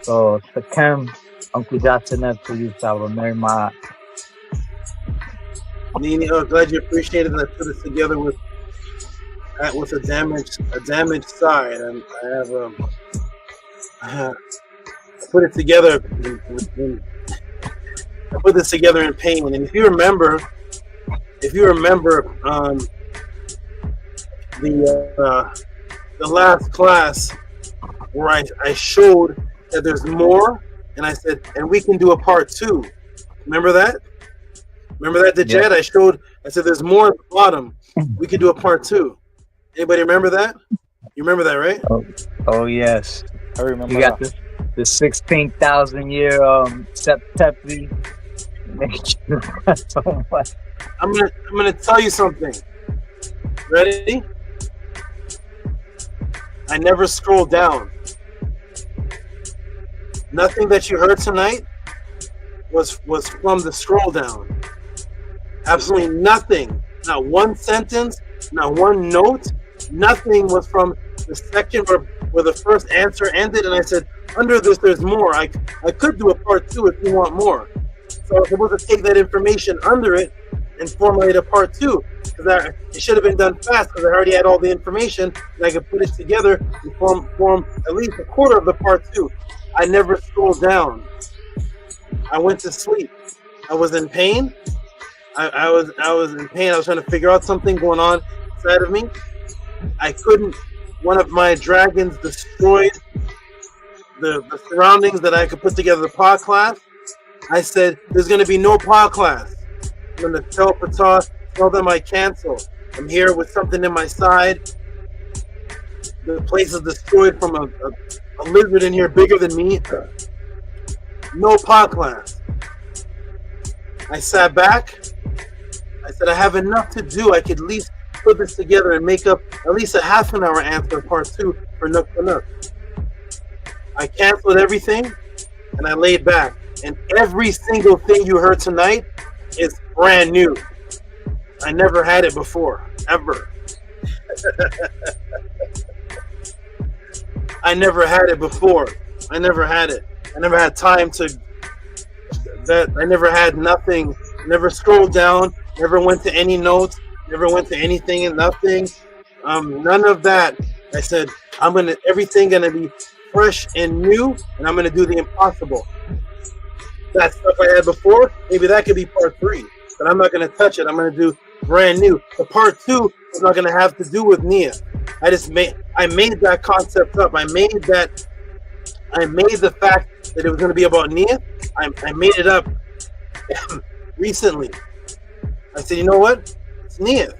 So Sakem, Uncle Jasanev to you, Saba, Mary Ma. Nini, glad you appreciated that. I put it together with a damaged side, and I put it together. I put this together in pain. And if you remember, the last class where I showed that there's more, and I said, and we can do a part 2. Remember that? Remember that, DJED? Yeah. I said there's more at the bottom. We could do a part 2. Anybody remember that? You remember that, right? Oh yes. I remember. You got the 16,000 year Septepi. So much. I'm gonna tell you something. Ready? I never scrolled down. Nothing that you heard tonight was from the scroll down. Absolutely nothing. Not one sentence, not one note. Nothing was from the section where the first answer ended, and I said, under this there's more. I could do a part 2 if you want more. So I was supposed to take that information under it and formulate a part 2. Because it should have been done fast, because I already had all the information, and I could put it together and form at least a quarter of the part 2. I never scrolled down. I went to sleep. I was in pain. I was in pain. I was trying to figure out something going on inside of me. I couldn't. One of my dragons destroyed the surroundings that I could put together the pod class. I said, there's going to be no pod class. I'm going to tell Patah, tell them I cancel. I'm here with something in my side. The place is destroyed from a lizard in here bigger than me. No pod class. I sat back. I said, I have enough to do. I could at least put this together and make up at least a half an hour answer part 2 for Nook for Nook. I canceled everything and I laid back. And every single thing you heard tonight is brand new. I never had it before, ever. I never had it before. I never had it. I never had time to that. I never had nothing. Never scrolled down. Never went to any notes. Never went to anything and nothing. None of that. I said, everything gonna be fresh and new, and I'm gonna do the impossible. That stuff I had before, maybe that could be part 3, but I'm not gonna touch it. I'm gonna do brand new. The part 2 is not gonna have to do with Neith. I made that concept up. I made the fact that it was gonna be about Neith. I made it up recently. I said, you know what? It's Neith.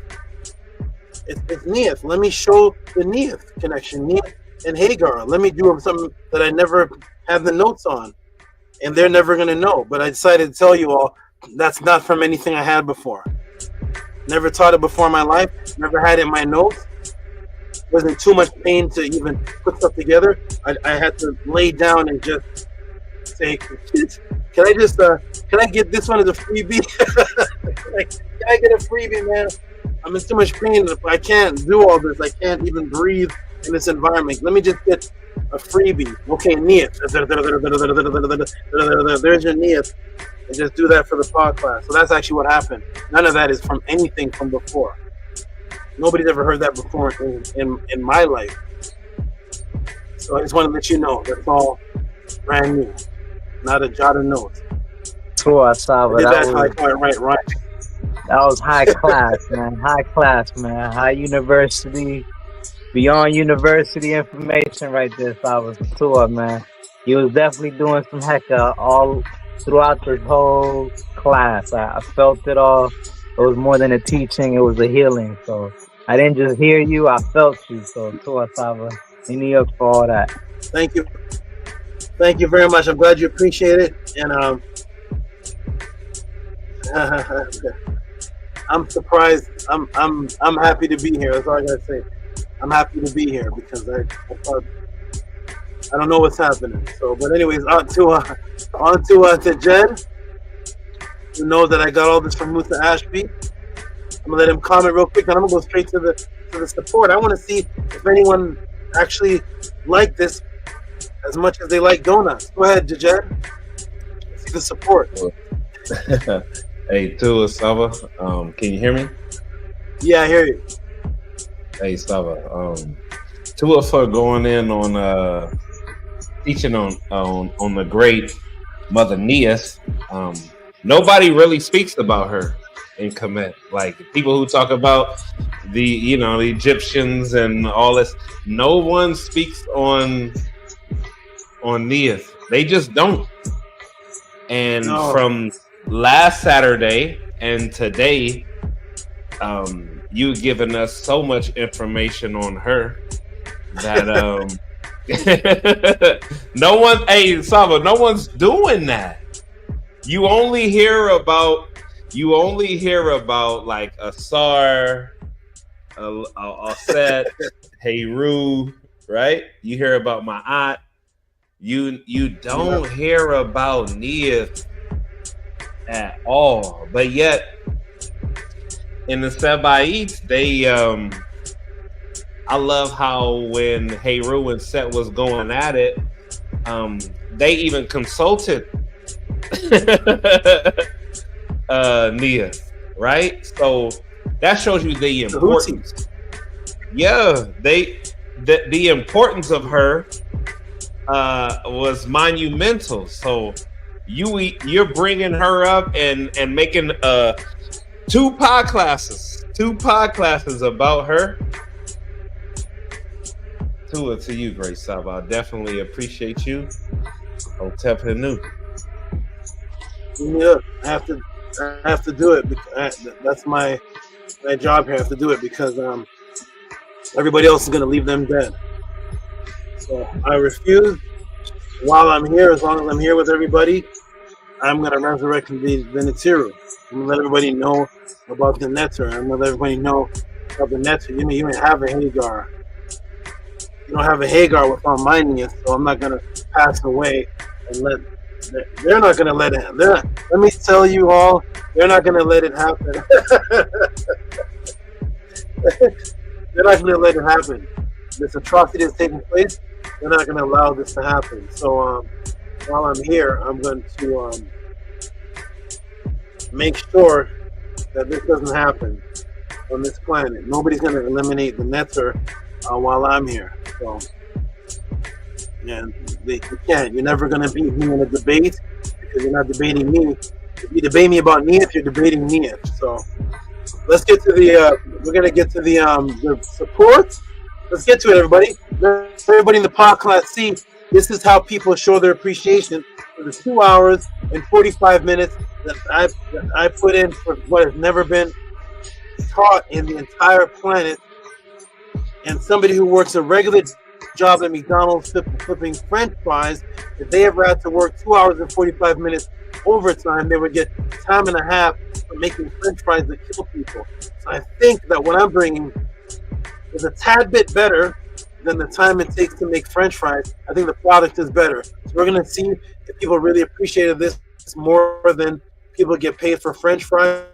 It's Neith. Let me show the Neith connection, Neith and Hagar. Let me do something that I never have the notes on, and they're never going to know. But I decided to tell you all that's not from anything I had before. Never taught it before in my life. Never had it in my notes. Wasn't too much pain to even put stuff together. I had to lay down and just sake, can I get this one as a freebie? Can I get a freebie, man? I'm in too much pain. I can't do all this. I can't even breathe in this environment. Let me just get a freebie. Okay, Neith. There's your Neith. And just do that for the pod class. So that's actually what happened. None of that is from anything from before. Nobody's ever heard that before in my life. So I just want to let you know that's all brand new. Not a jot of notes. Tua, Saba, That was high class, man. High class, man. High university, beyond university information right there, Saba. Tua, man. He was definitely doing some HEQR all throughout this whole class. I felt it all. It was more than a teaching, it was a healing. So I didn't just hear you, I felt you. So Tua, Saba, in New York for all that. Thank you. Thank you very much. I'm glad you appreciate it. And I'm surprised. I'm happy to be here. That's all I gotta say. I'm happy to be here because I don't know what's happening. So, but anyways, on to Jed, who knows that I got all this from Musa Ashby. I'm gonna let him comment real quick, and I'm gonna go straight to the support. I want to see if anyone actually liked this as much as they like donuts. Go ahead, Jed. See the support. Hey, Tua, Saba, can you hear me? Yeah, I hear you. Hey, Saba, Tua for going in on teaching on the great Mother Neith. Nobody really speaks about her in KEMET. Like people who talk about the Egyptians and all this, no one speaks on Neith. They just don't. And from last Saturday and today, you've given us so much information on her that no one, hey Saba, no one's doing that. You only hear about like Asar, Aset, Heru, right? You hear about Ma'at. You don't hear about Neith at all. But yet in the Sabaites, they I love how when Heru and Set was going at it, they even consulted Neith, right? So that shows you the importance. Yeah, the importance of her was monumental. So you're bringing her up and making two pod classes about her. To you, Great Saba. I definitely appreciate you. Hotep Hanu. Yeah, I have to do it because that's my job here. I have to do it because everybody else is gonna leave them dead. So I refuse. While I'm here, as long as I'm here with everybody, I'm gonna resurrect the Netiru. I'm gonna let everybody know about the NETERT. I'm gonna let everybody know about the NETERT. You mean you didn't have a HAGAR? You don't have a HAGAR without my Neith, so I'm not gonna pass away and let. They're not gonna let it. Let me tell you all, they're not gonna let it happen. They're not gonna let it happen. This atrocity is taking place. They're not gonna allow this to happen. So while I'm here, I'm going to make sure that this doesn't happen on this planet. Nobody's gonna eliminate the NETERT while I'm here. So. And you can't. You're never going to beat me in a debate because you're not debating me. If you debate me about Neith, you're debating Neith. So let's get to the. We're going to get to the support. Let's get to it, everybody. Everybody in the pod class, see, this is how people show their appreciation for the 2 hours and 45 minutes that I put in for what has never been taught in the entire planet. And somebody who works a regular job at McDonald's flipping French fries, if they ever had to work 2 hours and 45 minutes overtime, they would get time and a half for making French fries that kill people. So I think that what I'm bringing is a tad bit better than the time it takes to make French fries, I think the product is better. So we're gonna see if people really appreciated this more than people get paid for French fries.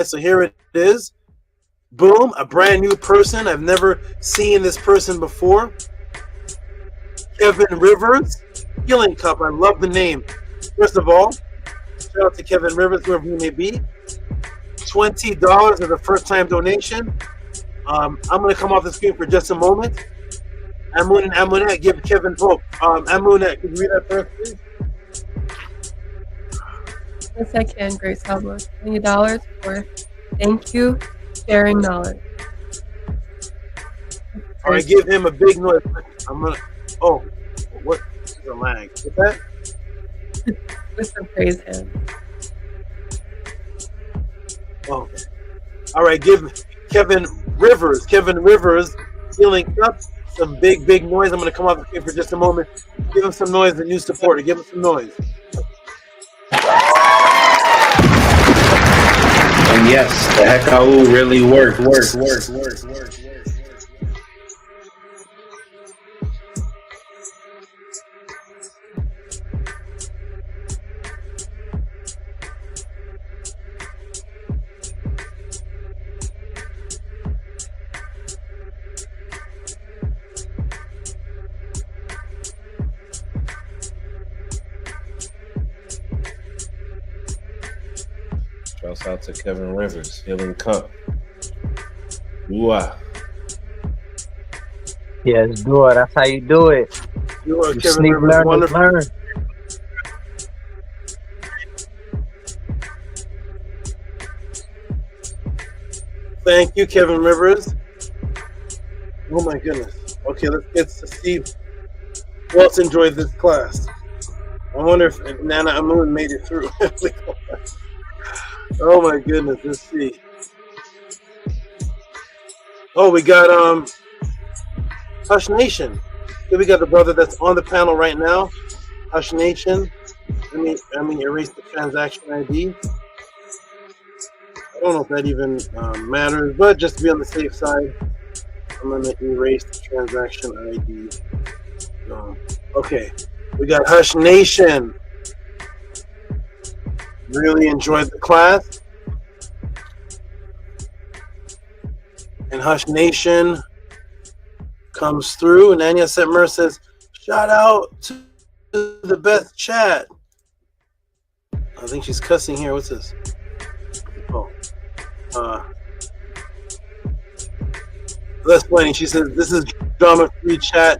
So here it is. Boom, a brand new person. I've never seen this person before. Kevin Rivers, Healing Cup. I love the name. First of all, shout out to Kevin Rivers, whoever he may be. $20 is a first-time donation. I'm going to come off the screen for just a moment. Amunet, give Kevin hope. Amunet, can you read that first, please? Yes, I can. Great Saba. $20 for thank you, sharing knowledge. All right, give him a big noise. I'm gonna. Oh, what? There's a lag. What's that? With some praise hands. Oh, okay. All right, give Kevin Rivers, Healing Cup, some big noise. I'm gonna come off the screen for just a moment. Give him some noise, the new supporter. Give him some noise. And yes, the HEQR really worked. Shouts out to Kevin Rivers, Healing Cup. Ooh-ah. Yes, do it. That's how you do it. You are You Kevin sneak, Rivers. learn, Wonderful. learn. Thank you, Kevin Rivers. Oh my goodness. Okay, let's get to see who else enjoyed this class. I wonder if Nana Amun made it through. Oh my goodness, let's see. Oh, we got Hush Nation. Here we got the brother that's on the panel right now. Hush Nation. Let me erase the transaction ID. I don't know if that even matters, but just to be on the safe side, I'm gonna erase the transaction ID. Okay, we got Hush Nation. Really enjoyed the class. And Hush Nation comes through. And Anya Setmer says, shout out to the best chat. I think she's cussing here. What's this? Oh. That's funny. She says, this is drama-free chat.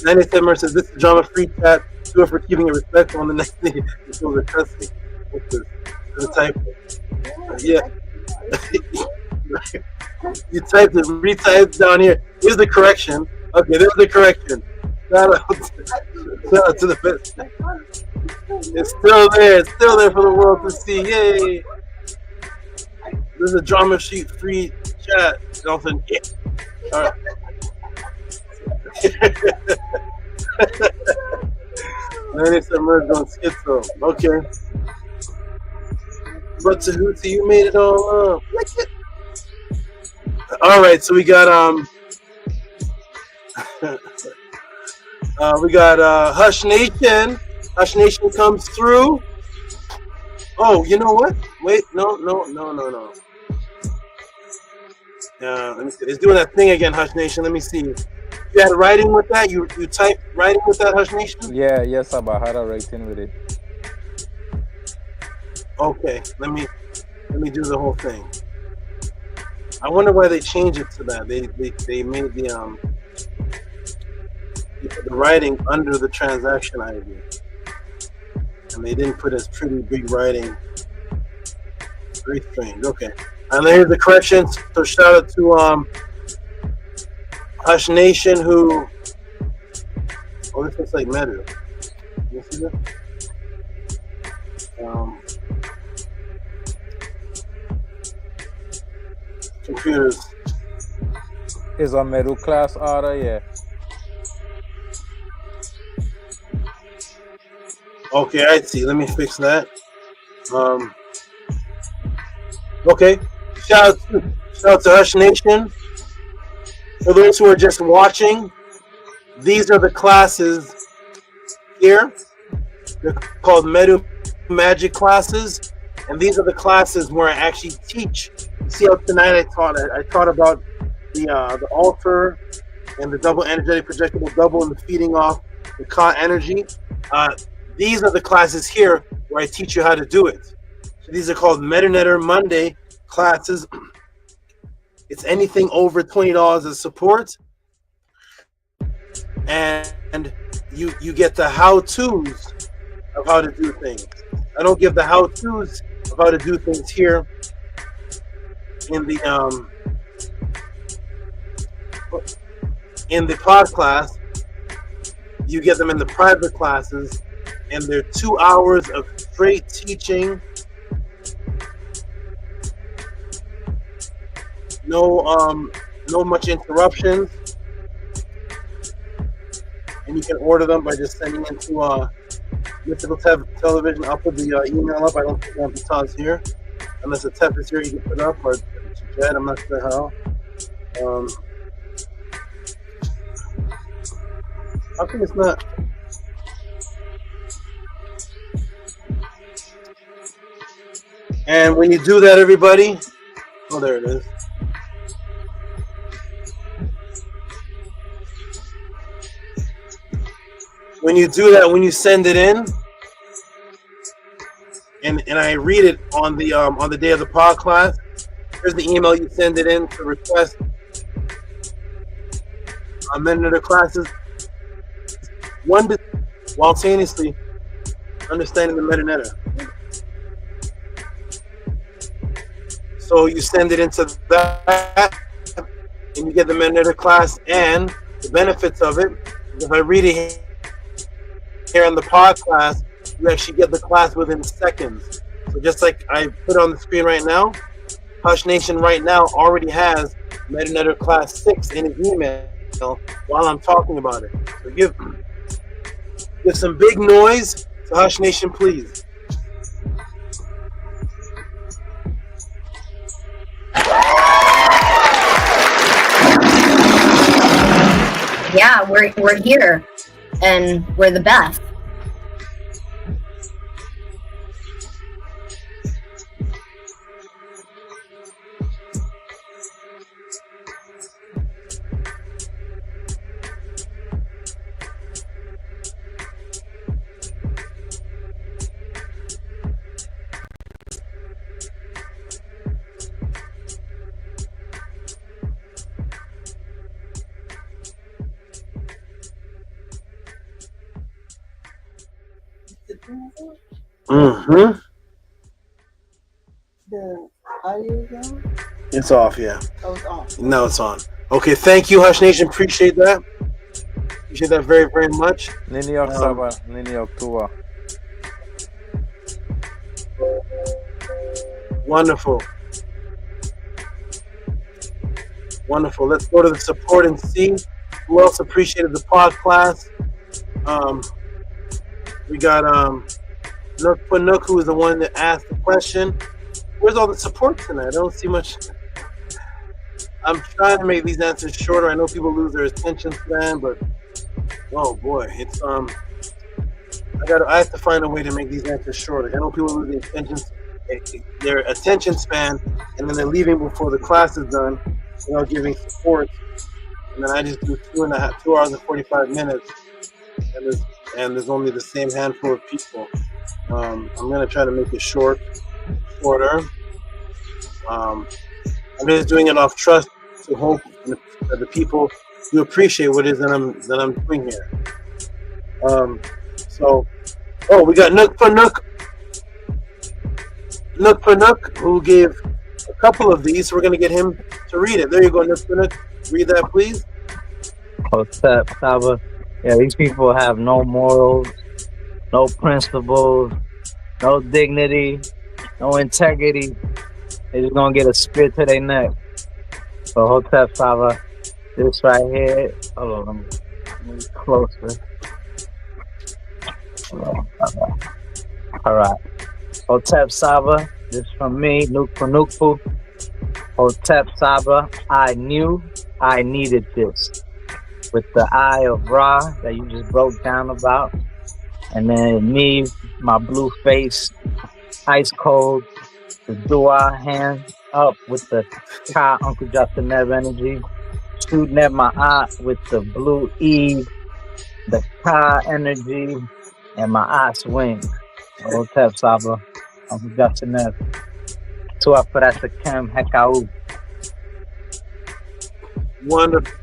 Anya Setmer says, this is drama-free chat. Do it for keeping it respectful on the next day. Until they're cussing. The type. Yeah. You typed it, retyped down here. Here's the correction. Okay, there's the correction. Shout out to the best. It's still there. It's still there for the world to see. Yay. There's a drama sheet free chat. Jonathan. Yeah. All right. Then it's emerged on schizo. Okay. But Tehuti, you made it all up. All right, so we got Hush Nation. Hush Nation comes through. Oh, you know what? Wait, no. Let me see. It's doing that thing again, Hush Nation. Let me see. You had writing with that? You typed writing with that, Hush Nation? Yeah, yes, SABA. I had a writing with it. Okay, let me do the whole thing. I wonder why they changed it to that. They made the writing under the transaction ID, and they didn't put as pretty big writing. Very strange. Okay, and here's the corrections. So shout out to Hush Nation who. Oh, this looks like MEDU. You see that? Computers. Is a middle class order, yeah. Okay, I see. Let me fix that. Okay. Shout out to Hush Nation. For those who are just watching, these are the classes here. They're called MEDU Magic classes, and these are the classes where I actually teach. See how tonight I taught about the altar and the double energetic projectable double and the feeding off the Ka energy. These are the classes here where I teach you how to do it. So these are called MEDU Monday classes. It's anything over $20 as support, and you get the how-tos of how to do things. I don't give the how-tos of how to do things here in the pod class. You get them in the private classes, and they're 2 hours of straight teaching. No much interruptions, and you can order them by just sending into Mystical Television. I'll put the email up. I don't think Patton's here, unless the Tef is here. You can put it up, or Jed. I'm not sure how. I think it's not. And when you do that, everybody, oh, there it is. When you do that, when you send it in, and I read it on the day of the pod class, here's the email you send it in to request amendment of classes. One, simultaneously understanding the meta. So you send it into that, and you get the meta class and the benefits of it. If I read it here in the pod class, you actually get the class within seconds. So just like I put on the screen right now, Hush Nation right now already has Meta Class 6 in his email while I'm talking about it. So give some big noise to Hush Nation, please. Yeah, we're here, and we're the best. Mm-hmm. The audio is on? It's off, yeah. Oh, it's off. No, it's on. Okay, thank you, Hush Nation. Appreciate that. Appreciate that very, very much. Nini of SABA, Nini of Tua. Wonderful. Wonderful. Let's go to the support and see who else appreciated the pod class. We got Nook for Nook, who is the one that asked the question. Where's all the support tonight? I don't see much. I'm trying to make these answers shorter. I know people lose their attention span, but oh boy, it's I have to find a way to make these answers shorter. I know people lose their attention span, and then they're leaving before the class is done without giving support. And then I just do 2 hours and 45 minutes, and there's only the same handful of people. I'm gonna try to make it shorter. I'm just doing it off trust to hope that the people do appreciate what it is that I'm doing here. We got Nook for Nook, who gave a couple of these. So we're gonna get him to read it. There you go, Nook for Nook. Read that, please. What's up, SABA? Yeah, these people have no morals, no principles, no dignity, no integrity. They just gonna get a spear to their neck. So Hotep SABA, this right here. Hold on, let me closer. All right. Hotep SABA, this from me, Nuke for Nukfu. Hotep SABA, I knew I needed this. With the eye of Ra that you just broke down about. And then me, my blue face, ice cold, the dua hand up with the Ka Uncle Justin Nev energy. Shooting at my eye with the blue E, the Ka energy, and my eye swing. Old Tep Saba, Uncle Justin Nev. Tua Prasa Kem HEQR. Wonderful.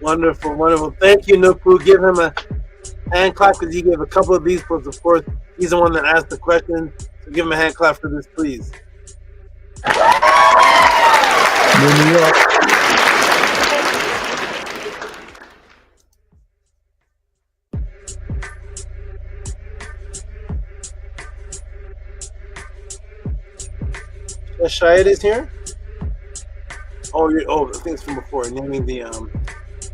Wonderful, wonderful. Thank you, Nupu. Give him a hand clap because he gave a couple of these, but of course, he's the one that asked the question. So give him a hand clap for this, please. New York. Shahid is here? Oh, I think it's from before. Naming the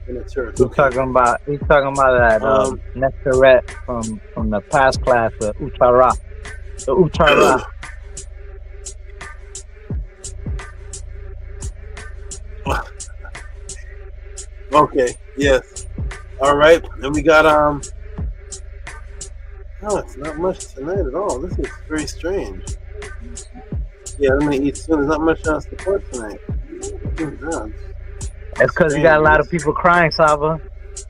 NETERT. He's talking about that NETERT from the past class, the Utara. The Utara. Okay, yes. All right. And we got no, it's not much tonight at all. This is very strange. Yeah, I'm gonna eat soon. There's not much support tonight. It's because you got a lot of people crying, Saba.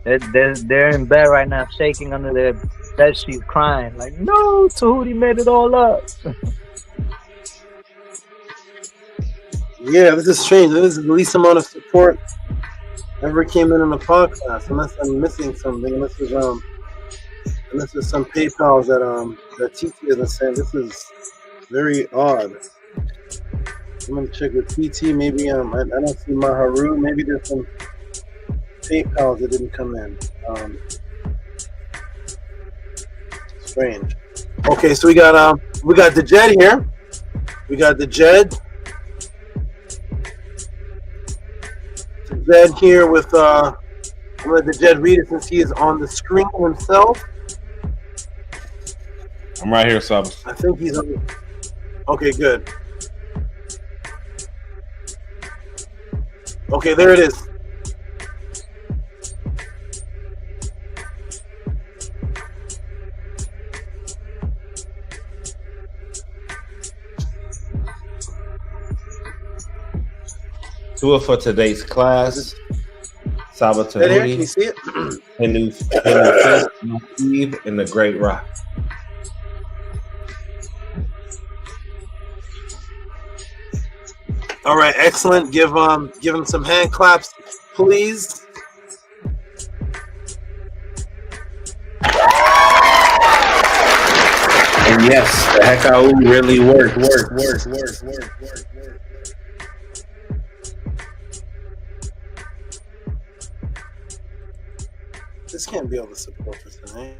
They're in bed right now, shaking under their bed sheets, crying like, "No, Tehuti made it all up." Yeah, this is strange. This is the least amount of support ever came in the podcast, unless I'm missing something. Unless there's some PayPals that TT isn't saying. This is very odd. I'm gonna check with PT. Maybe I don't see Maharu. Maybe there's some PayPals that didn't come in. Strange. Okay, so we got the DJED here. We got the DJED. DJED here with I'm gonna let the DJED read it since he is on the screen himself. I'm right here, Saba. I think he's on. Okay, good. Okay, there it is. Tua for today's class. Saba Right here, can you Tehuti, see it? Neith, and the Great Rock. All right, excellent. Give him some hand claps, please. And yes, the HEQR really worked. This can't be all the support for tonight.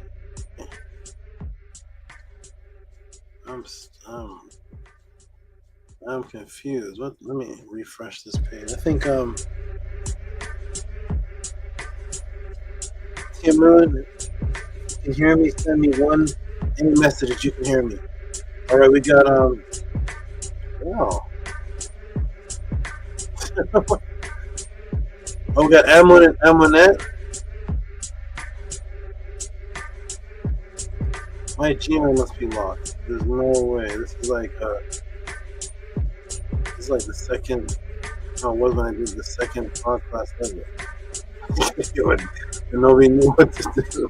I'm confused. Let me refresh this page. I think Timon, you can hear me? Send me any message that you can hear me. All right, we got wow. Oh, we got Amon and Amonette. My Gmail must be locked. There's no way. This is like the second. Oh, what when I did the second podcast ever. And nobody knew what to do.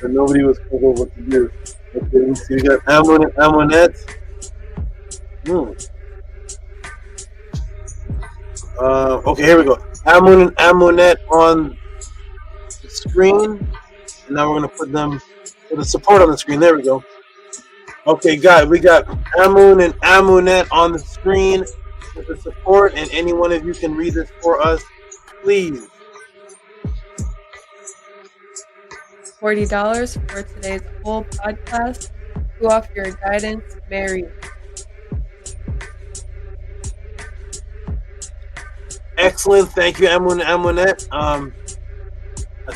And nobody was told what to do. Okay, so we got Amon and Amonette. Okay, here we go. Amon and Amonette on the screen. And now we're gonna put them for the support on the screen. There we go. Okay, guys, we got Amon and Amonette on the screen with the support, and any one of you can read this for us, please. $40 for today's whole podcast. To offer your guidance, Mary. Excellent. Thank you, Amon and Amonette.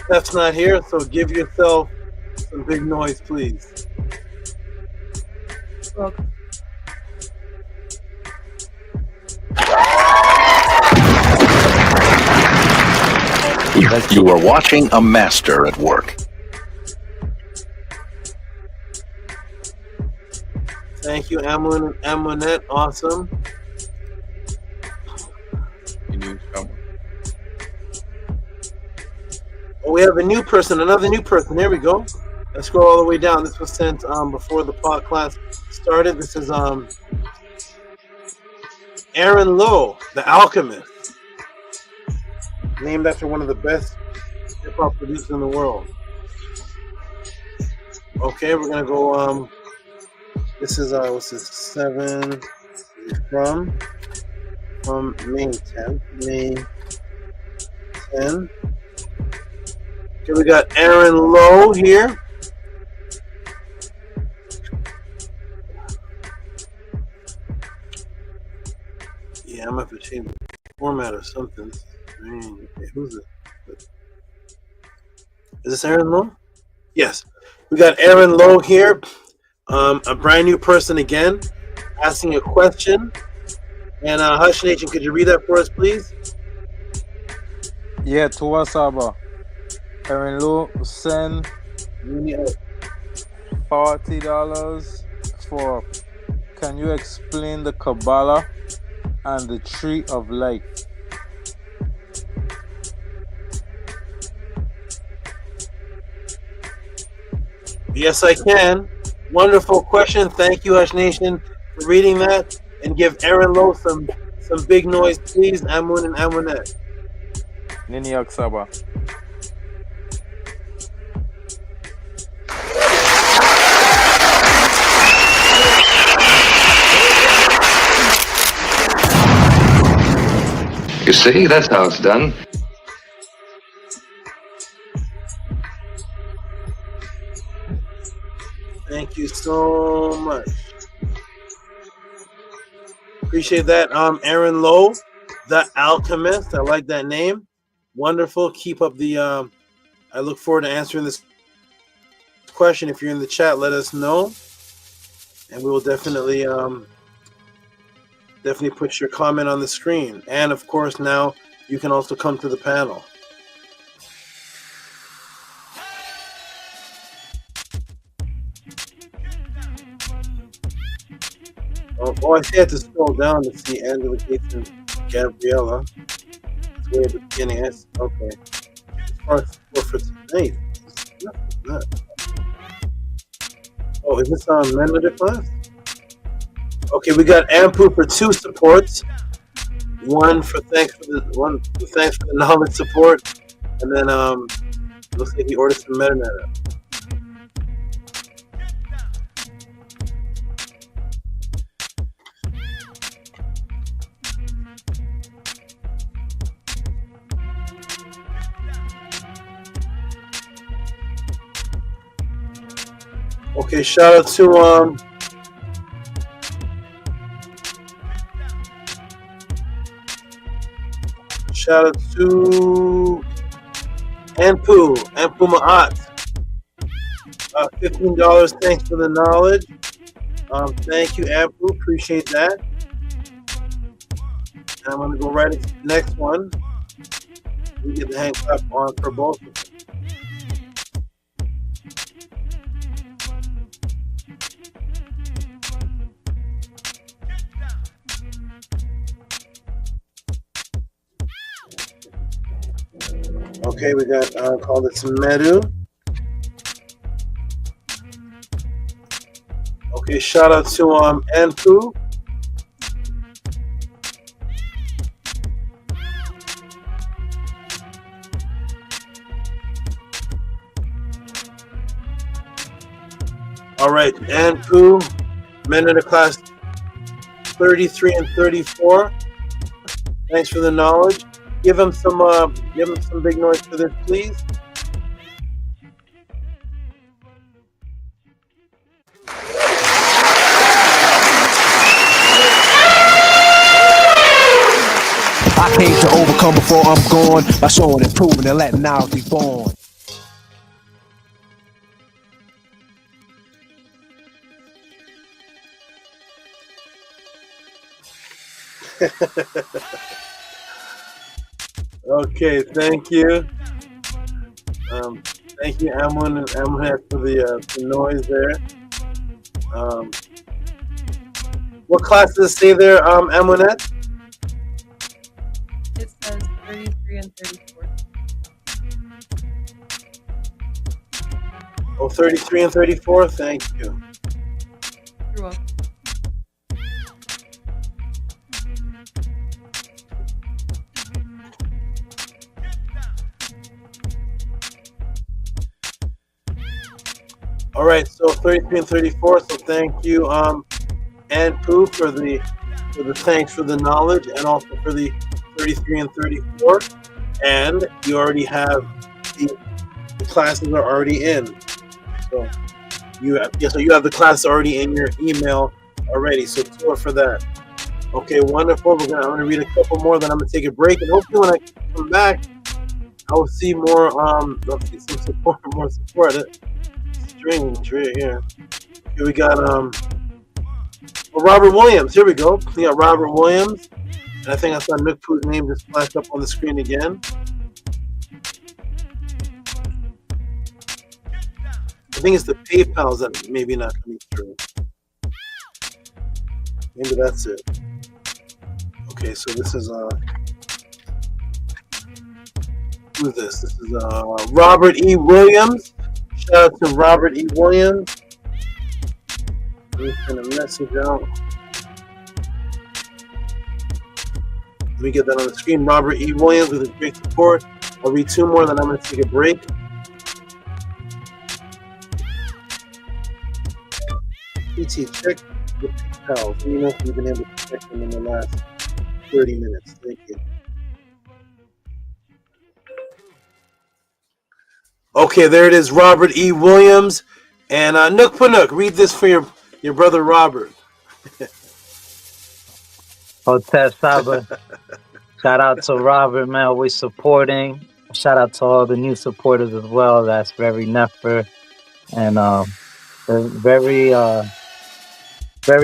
Steph's not here, so give yourself some big noise, please. Welcome. You are watching a master at work. Thank you, Amonette. Awesome. Oh, we have a new person, another new person. There we go. Let's scroll all the way down. This was sent before the pod class started. This is Aaron Lowe, the Alchemist, named after one of the best hip hop producers in the world. Okay, we're gonna go. This is what's this? 7 from May 10th. May 10. Okay, we got Aaron Lowe here. Yeah, I'm gonna have to change the format or something. Okay, who's it? Is this Aaron Lowe? Yes. We got Aaron Lowe here. A brand new person again, asking a question. And Hush Nation, could you read that for us, please? Yeah, to SABA. Aaron Lowe send $40 for can you explain the Kabbalah and the Tree of Life? Yes, I can. Wonderful question. Thank you, Hush Nation, for reading that. And give Aaron Lowe some big noise, please. Amun and Amunet. Nini Saba. You see, that's how it's done. Thank you so much. Appreciate that. Aaron Lowe, the Alchemist. I like that name. Wonderful. Keep up the I look forward to answering this question. If you're in the chat, let us know. And we will definitely put your comment on the screen. And of course, now you can also come to the panel. Oh, I see I have to scroll down to see Angela Gates and Gabriella. It's way at the beginning. Okay. As far as for tonight, oh, is this on MEDU class? Okay, we got Ampu for 2 supports. One for thanks for the knowledge support, and then looks like he ordered some metadata. Okay, shout out to Ampu Ma'at. $15. Thanks for the knowledge. Thank you, Ampu. Appreciate that. And I'm gonna go right into the next one. We get the hand clap on for both of them. Okay, we got call this MEDU. Okay, shout out to Ampu. All right, Ampu, men in the class 33 and 34. Thanks for the knowledge. Give him some big noise for this, please. I came to overcome before I'm gone by showing and proving and letting knowledge be born. Okay, thank you. Thank you, Amon and Amon, for the noise there. What class does it say there, Amonette? It says 33 and 34. Oh, 33 and 34? Thank you. You're welcome. All right, so 33 and 34. So thank you, and Pooh, for the thanks for the knowledge, and also for the 33 and 34. And you already have the classes are already in. So you have the class already in your email already. So tour for that. Okay, wonderful. I'm gonna read a couple more, then I'm gonna take a break, and hopefully when I come back, I will see more. I'll see some support, more support. Strange right here. Here we got Robert Williams. Here we go. We got Robert Williams, and I think I saw Nook Poo's name just flash up on the screen again. I think it's the PayPal's that maybe not coming through. Maybe that's it. Okay, so this is who's this? This is Robert E. Williams. Shout out to Robert E. Williams. Let me send a message out. Let me get that on the screen. Robert E. Williams with his great support. I'll read two more, then I'm going to take a break. PT, check the PayPal. Let me know if you've been able to check them in the last 30 minutes. Thank you. Okay, there it is, Robert E. Williams. And Nook Panook, read this for your brother Robert. Hotel SABA. Shout out to Robert, man. We're supporting. Shout out to all the new supporters as well. That's very Nefer. And very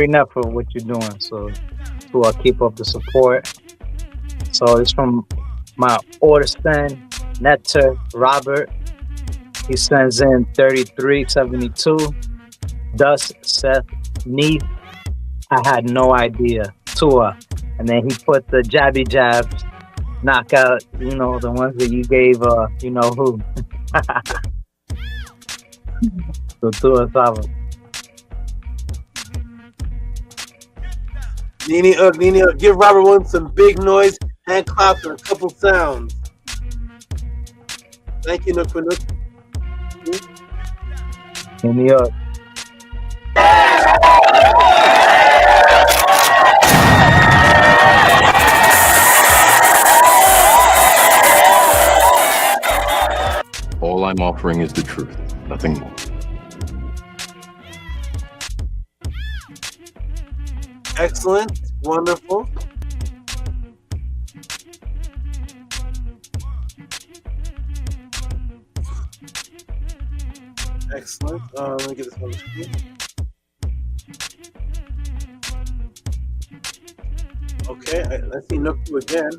Nefer what you're doing. So to keep up the support. So it's from my order send, NETERT, Robert. He sends in 3372. Dust, Seth, Neith. I had no idea. Tua. And then he put the jabby jabs, knockout, the ones that you gave, you know who. So Tua Sava. Nini, give Robert Williams some big noise, hand claps, and a couple sounds. Thank you, Nook Nook. In New York. All I'm offering is the truth, nothing more. Excellent. Wonderful. Excellent. Let me get this on the screen. Okay, I see Nooktu again.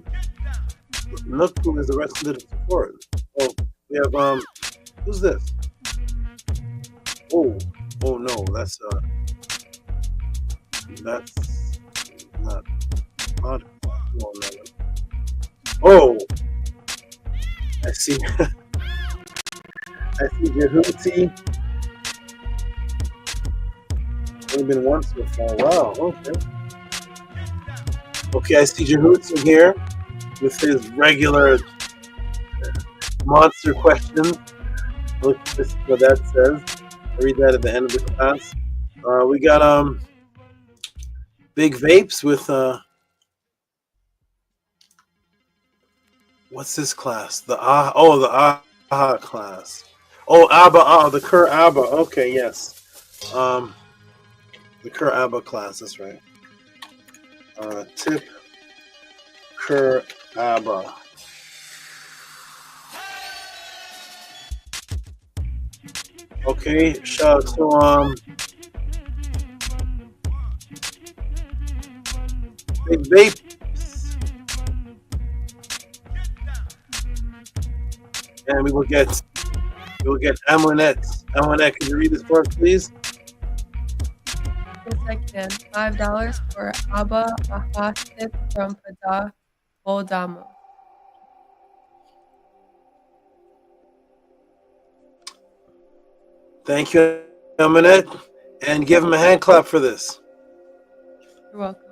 Nooktu is the rest of the support. Oh, we have who's this? Oh no, that's not odd. No. Oh, I see. I see Tehuti. Only been once so far. Wow. Okay. Okay, I see Tehuti here with his regular monster questions. Look, this is what that says. I'll read that at the end of the class. We got Big Vapes with what's this class? The AHA class. Oh, ABBA, the KER ABBA. Okay, yes. The KER ABBA class, that's right. Tip KER ABBA. Okay, shout out to Big Vape. And we will get You'll get Amunet. Amunet, can you read this for us, please? Yes, I can. $5 for Abba Ahasip from Pada Oldamo. Thank you, Amunet. And give him a hand clap for this. You're welcome.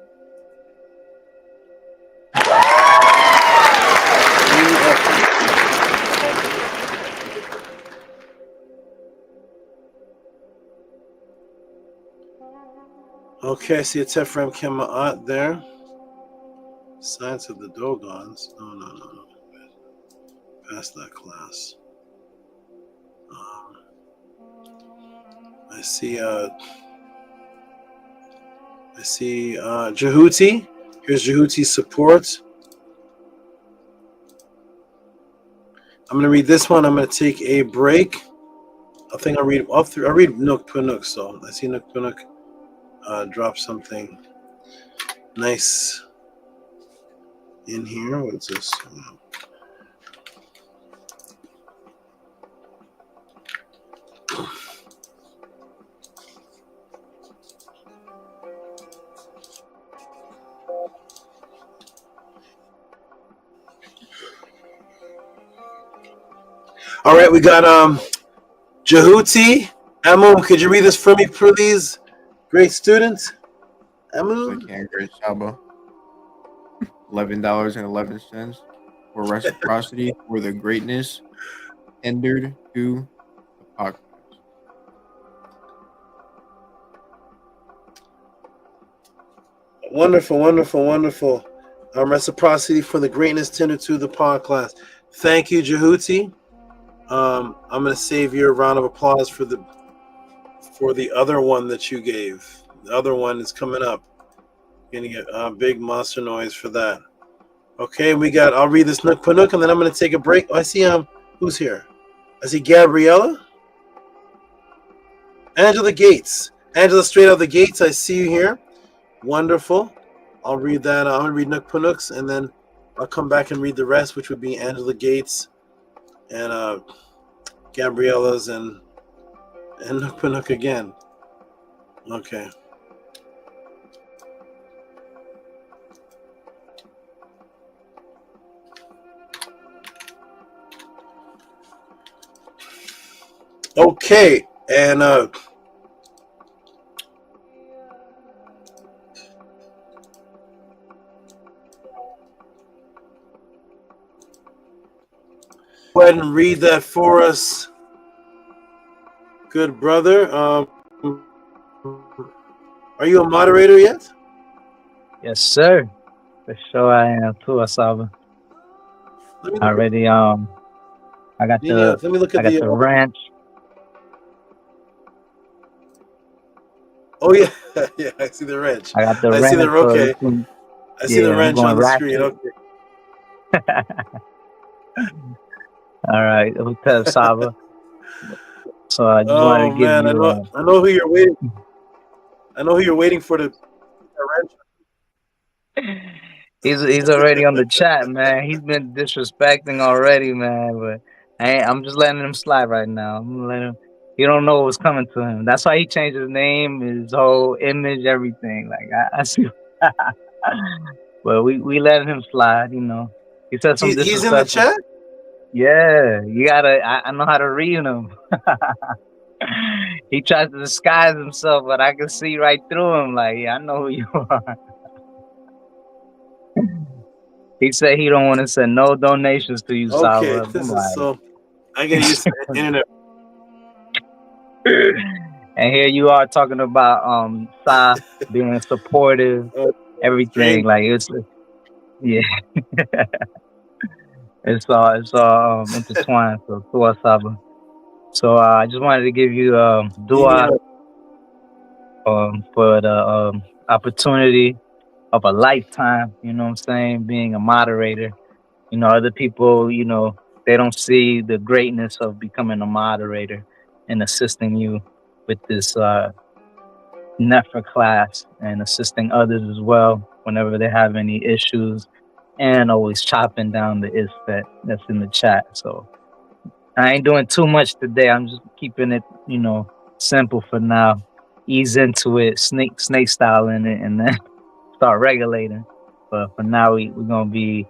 Okay, I see a Tefram Kema'at there. Science of the Dogons. No. Past that class. I see Tehuti. Here's Tehuti's support. I'm gonna read this one. I'm gonna take a break. I think I'll read all through. I'll read Nook Punuk. So I see Nook Punuk drop something nice in here. What's this? All right, we got Tehuti. Amun, could you read this for me, please? Great student. Amun. I can, great SABA. $11.11 for reciprocity for the greatness tendered to the podcast. Wonderful. Reciprocity for the greatness tendered to the podcast. Thank you, Tehuti. I'm gonna save your round of applause for the other one that you gave. The other one is coming up. You're gonna get a big monster noise for that. Okay, I'll read this Nook Panuk and then I'm gonna take a break. Oh, I see who's here? I see Gabriella. Angela Gates. Angela, straight out of the gates, I see you here. Wonderful. I'll read that. I'm gonna read Nook Panuks and then I'll come back and read the rest, which would be Angela Gates and Gabriella's and Nook Panuk again. Okay. Okay, and go ahead and read that for us, good brother. Are you a moderator yet? Yes, sir. For sure I am too, Asaba. Already I got Let me look at the ranch. Oh yeah, yeah. I see the wrench. I got the I ranch. see the okay. I see the I'm wrench going on the ratchet. screen. Okay. All right, Hotel Saba. So I just wanted to give man, you. I know who you're waiting. I know who you're waiting for the wrench. He's already on the chat, man. He's been disrespecting already, man. But I'm just letting him slide right now. I'm gonna let him. He don't know what's coming to him. That's why he changed his name, his whole image, everything. Like I see. But we letting him slide, you know. He said some disrespectful. He's in the chat. Yeah, you gotta. I know how to read him. He tries to disguise himself, but I can see right through him. Like, yeah, I know who you are. He said he don't want to send no donations to you, Okay, Saba. this is so. I get used to the internet. And here you are talking about Sa being supportive, everything. Like it's yeah. It's all intertwined. So dua Saba. So I just wanted to give you dua for the opportunity of a lifetime, you know what I'm saying, being a moderator. You know, other people, you know, they don't see the greatness of becoming a moderator and assisting you with this NEFR class and assisting others as well whenever they have any issues, and always chopping down the that's in the chat. So I ain't doing too much today. I'm just keeping it, simple for now. Ease into it, snake style in it, and then start regulating. But for now, we're gonna be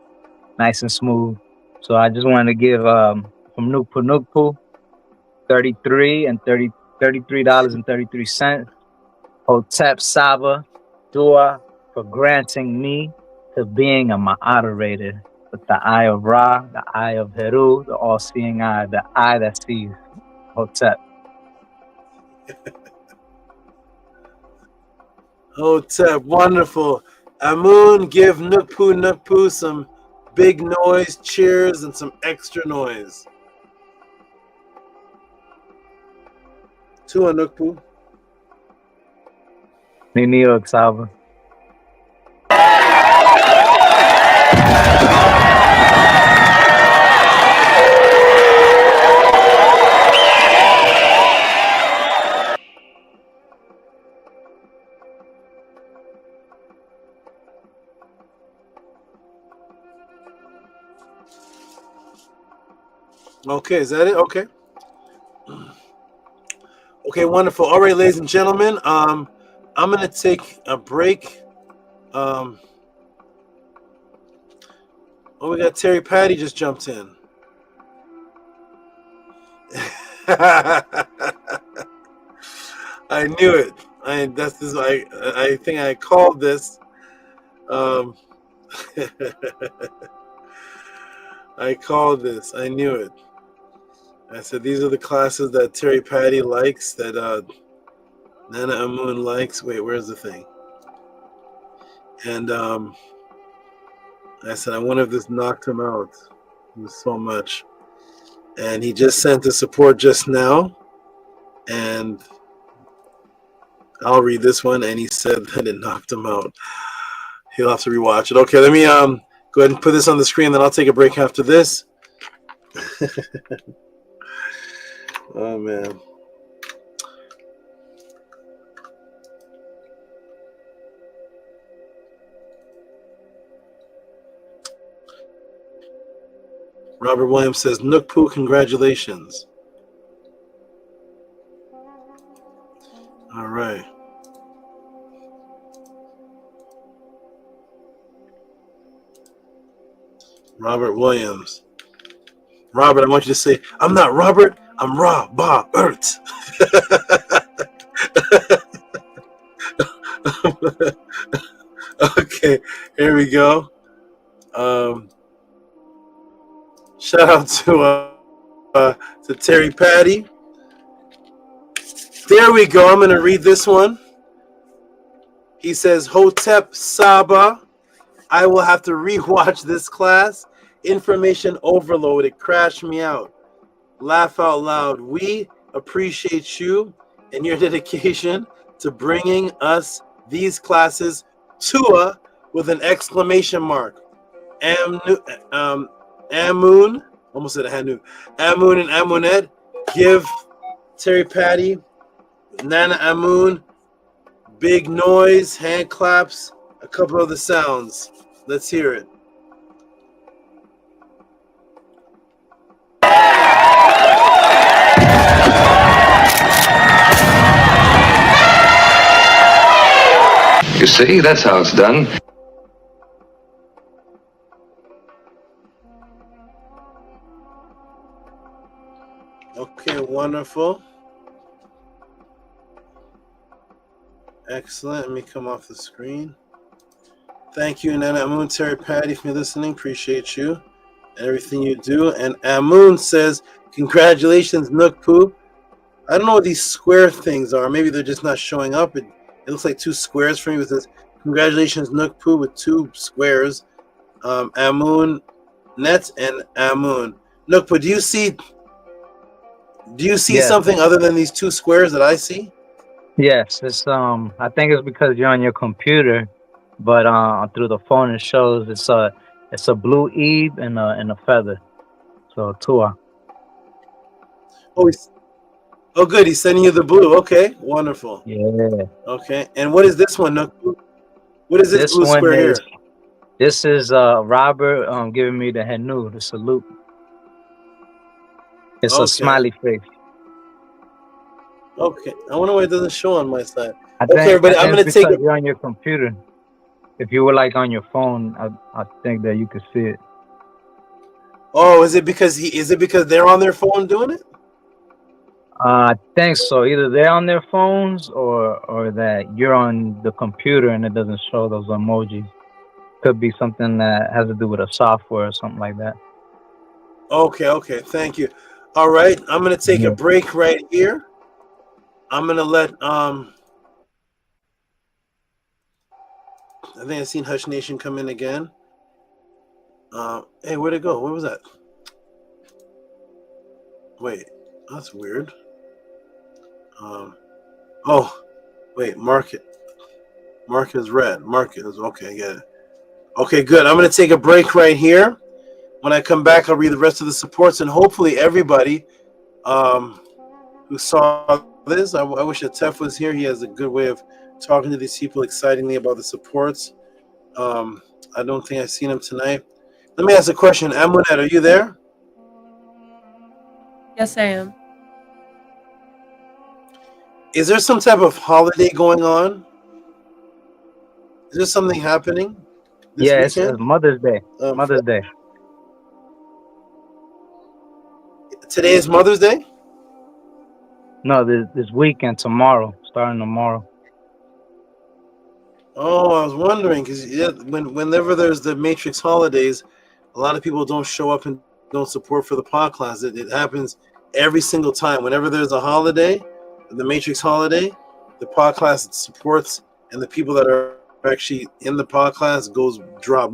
nice and smooth. So I just wanted to give from Nukpu 33 and $33.33. Hotep Saba Dua for granting me to being a moderator with the eye of Ra, the eye of Heru, the all-seeing eye, the eye that sees. Hotep. Hotep, wonderful. Amun, give Nukpu some big noise, cheers, and some extra noise. Tua Nukpu. New York Saba. Okay, is that it? Okay. Okay, wonderful. All right, ladies and gentlemen, I'm gonna take a break. Oh, we got Terry Patty just jumped in. I knew it. I think I called this. I called this. I knew it. I said these are the classes that Terry Patty likes, that Nana Amun likes. Wait, where's the thing? And I said, I wonder if this knocked him out. It was so much. And he just sent the support just now. And I'll read this one. And he said that it knocked him out. He'll have to rewatch it. Okay, let me go ahead and put this on the screen. Then I'll take a break after this. Oh, man. Robert Williams says, Nukpu, congratulations. All right. Robert Williams. Robert, I want you to say, I'm not Robert, I'm Robert. Okay, here we go. Shout out to Terry Patty. There we go. I'm going to read this one. He says, Hotep Saba, I will have to rewatch this class. Information overload. It crashed me out. Laugh out loud. We appreciate you and your dedication to bringing us these classes. Tua with an exclamation mark. Amun, almost said Hanu. Amun and Amunet, give Terry Patty, Nana Amun, big noise, hand claps, a couple of the sounds. Let's hear it. You see, that's how it's done. Okay, wonderful. Excellent. Let me come off the screen. Thank you, Nana Amun, Terry Patty, for listening. Appreciate you and everything you do. And Amun says, congratulations, Nukpu. I don't know what these square things are. Maybe they're just not showing up. It looks like two squares for me. With this, congratulations, Nukpu, with two squares. Amun, Net, and Amun. Nukpu, do you see Yes. something other than these two squares that I see? Yes, it's I think it's because you're on your computer, but through the phone it shows it's a blue Eve and a feather. So Tua. Oh, good. He's sending you the blue. Okay, wonderful. Yeah. Okay, and what is this one, Nukpu? What is this blue one square here? This is Robert giving me the Henu, the salute. It's a Okay. smiley face. Okay. I wonder why it doesn't show on my side. I Okay, think everybody, I'm it's gonna take because it. you're on your computer. If you were like on your phone, I think that you could see it. Oh, is it because they're on their phone doing it? I think so. Either they're on their phones or that you're on the computer and it doesn't show those emojis. Could be something that has to do with a software or something like that. Okay, thank you. All right, I'm gonna take a break right here. I'm gonna let I think I seen Hush Nation come in again. Hey, where'd it go? Where was that? Wait, that's weird. Oh, wait, mark is red. Mark is okay. Get it. Okay, good. I'm gonna take a break right here. When I come back, I'll read the rest of the supports, and hopefully everybody who saw this, I wish that Tef was here. He has a good way of talking to these people excitingly about the supports. I don't think I've seen him tonight. Let me ask a question. Amunet, are you there? Yes, I am. Is there some type of holiday going on? Is there something happening this Yeah, it's weekend? Mother's Day. Mother's Day. Today is Mother's Day? No, this weekend, tomorrow, starting tomorrow. Oh, I was wondering because whenever there's the Matrix holidays, a lot of people don't show up and don't support for the pod class. It happens every single time. Whenever there's a holiday, the Matrix holiday, the pod class supports, and the people that are actually in the pod class drop.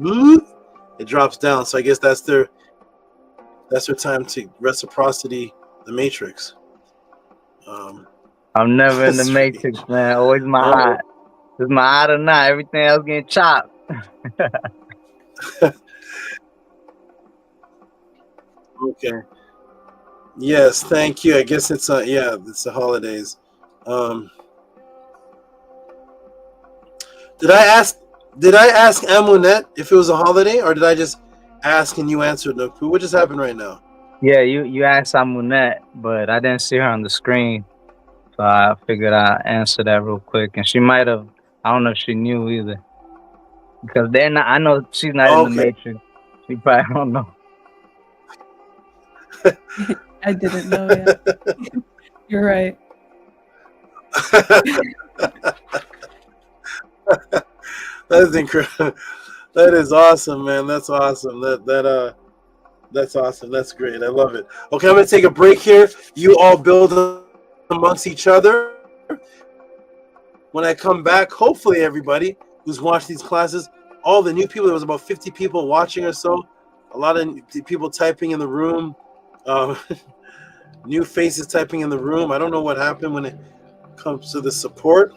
It drops down. So I guess that's their time to reciprocity the Matrix. I'm never in the Matrix, man. Always my eye. It's my eye or not. Everything else getting chopped. Okay. Yes, thank you. I guess it's the holidays. Did I ask Amunet if it was a holiday, or did I just ask and you answered? What just happened right now? Yeah, you asked Amunet, but I didn't see her on the screen. So I figured I'd answer that real quick. And she might have, I don't know if she knew either. Because they're not, I know she's not in the Matrix. She probably don't know. I didn't know yet. You're right. That is incredible. That is awesome, man. That's awesome. That's awesome. That's great. I love it. Okay, I'm gonna take a break here. You all build amongst each other. When I come back, hopefully everybody who's watched these classes, all the new people, there was about 50 people watching or so. A lot of people typing in the room. New faces typing in the room. I don't know what happened when it comes to the support,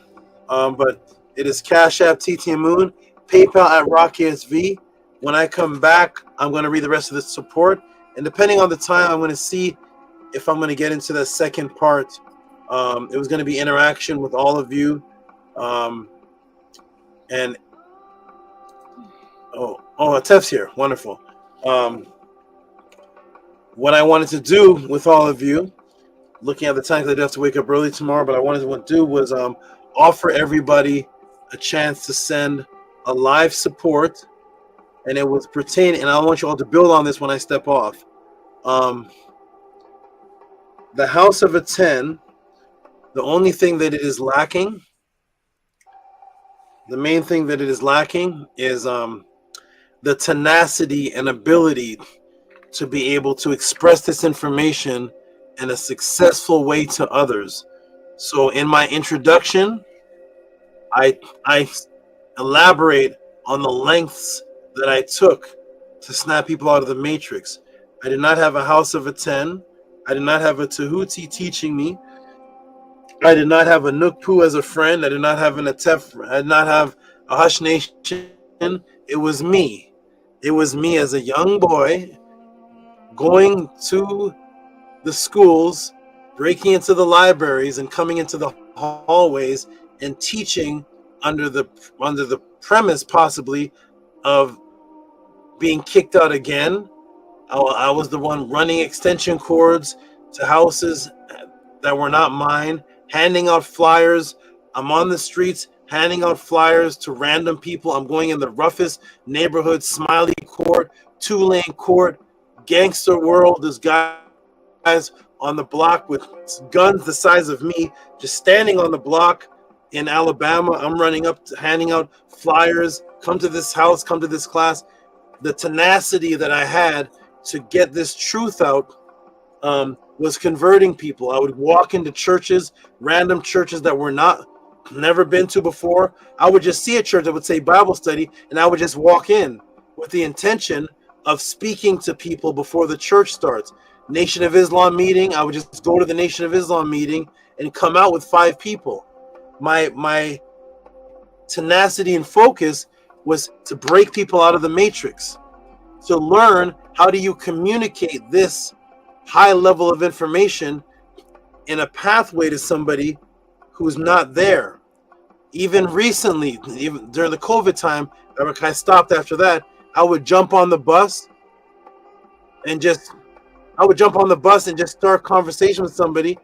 but it is Cash App TT Moon, PayPal at RockSV. When I come back, I'm going to read the rest of the support, and depending on the time, I'm going to see if I'm going to get into the second part. It was going to be interaction with all of you, and Tef's here. Wonderful. What I wanted to do with all of you, looking at the time, because I do have to wake up early tomorrow, but I wanted to do was offer everybody a chance to send a live support, and it was pertaining, and I want you all to build on this when I step off. The House of a 10, the only thing that it is lacking, the main thing that it is lacking is the tenacity and ability to be able to express this information in a successful way to others. So in my introduction, I elaborate on the lengths that I took to snap people out of the Matrix. I did not have a House of a 10. I did not have a Tehuti teaching me. I did not have a Nukpu as a friend. I did not have an Atef. I did not have a Hush Nation. It was me. It was me as a young boy going to the schools, breaking into the libraries, and coming into the hallways and teaching under the premise possibly of being kicked out again. I was the one running extension cords, to houses that were not mine, handing out flyers. I'm on the streets handing out flyers to random people. I'm going in the roughest neighborhood, Smiley Court, Two-Lane Court, gangster world. There's guys on the block with guns the size of me, just standing on the block in Alabama. I'm running up, handing out flyers. Come to this house, come to this class. The tenacity that I had to get this truth out was converting people. I would walk into churches, random churches that were never been to before. I would just see a church that would say Bible study, and I would just walk in with the intention of speaking to people before the church starts. Nation of Islam meeting, I would just go to the Nation of Islam meeting and come out with 5 people. My tenacity and focus was to break people out of the matrix, to learn how do you communicate this high level of information in a pathway to somebody who's not there. Even recently, even during the COVID time, I stopped after that. I would jump on the bus and just start conversation with somebody,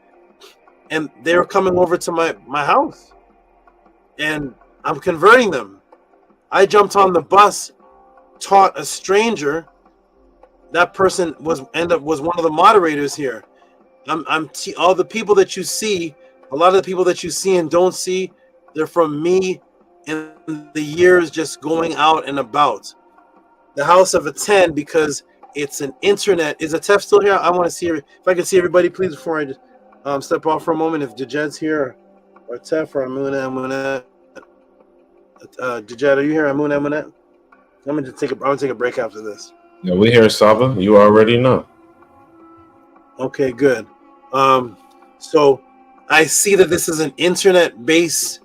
and they were coming over to my house, and I'm converting them. I jumped on the bus, taught a stranger. That person was one of the moderators here. All the people that you see, a lot of the people that you see and don't see, they're from me and the years just going out and about. The House of ATTON, because it's an internet. Is Atef still here? I want to see her. If I can see everybody, please, before I just step off for a moment. If DJED's here, or Atef, or Amuna. DJED, are you here? Amuna. I'm gonna take a break after this. Yeah, we hear Saba. You already know. Okay, good. So I see that this is an internet-based.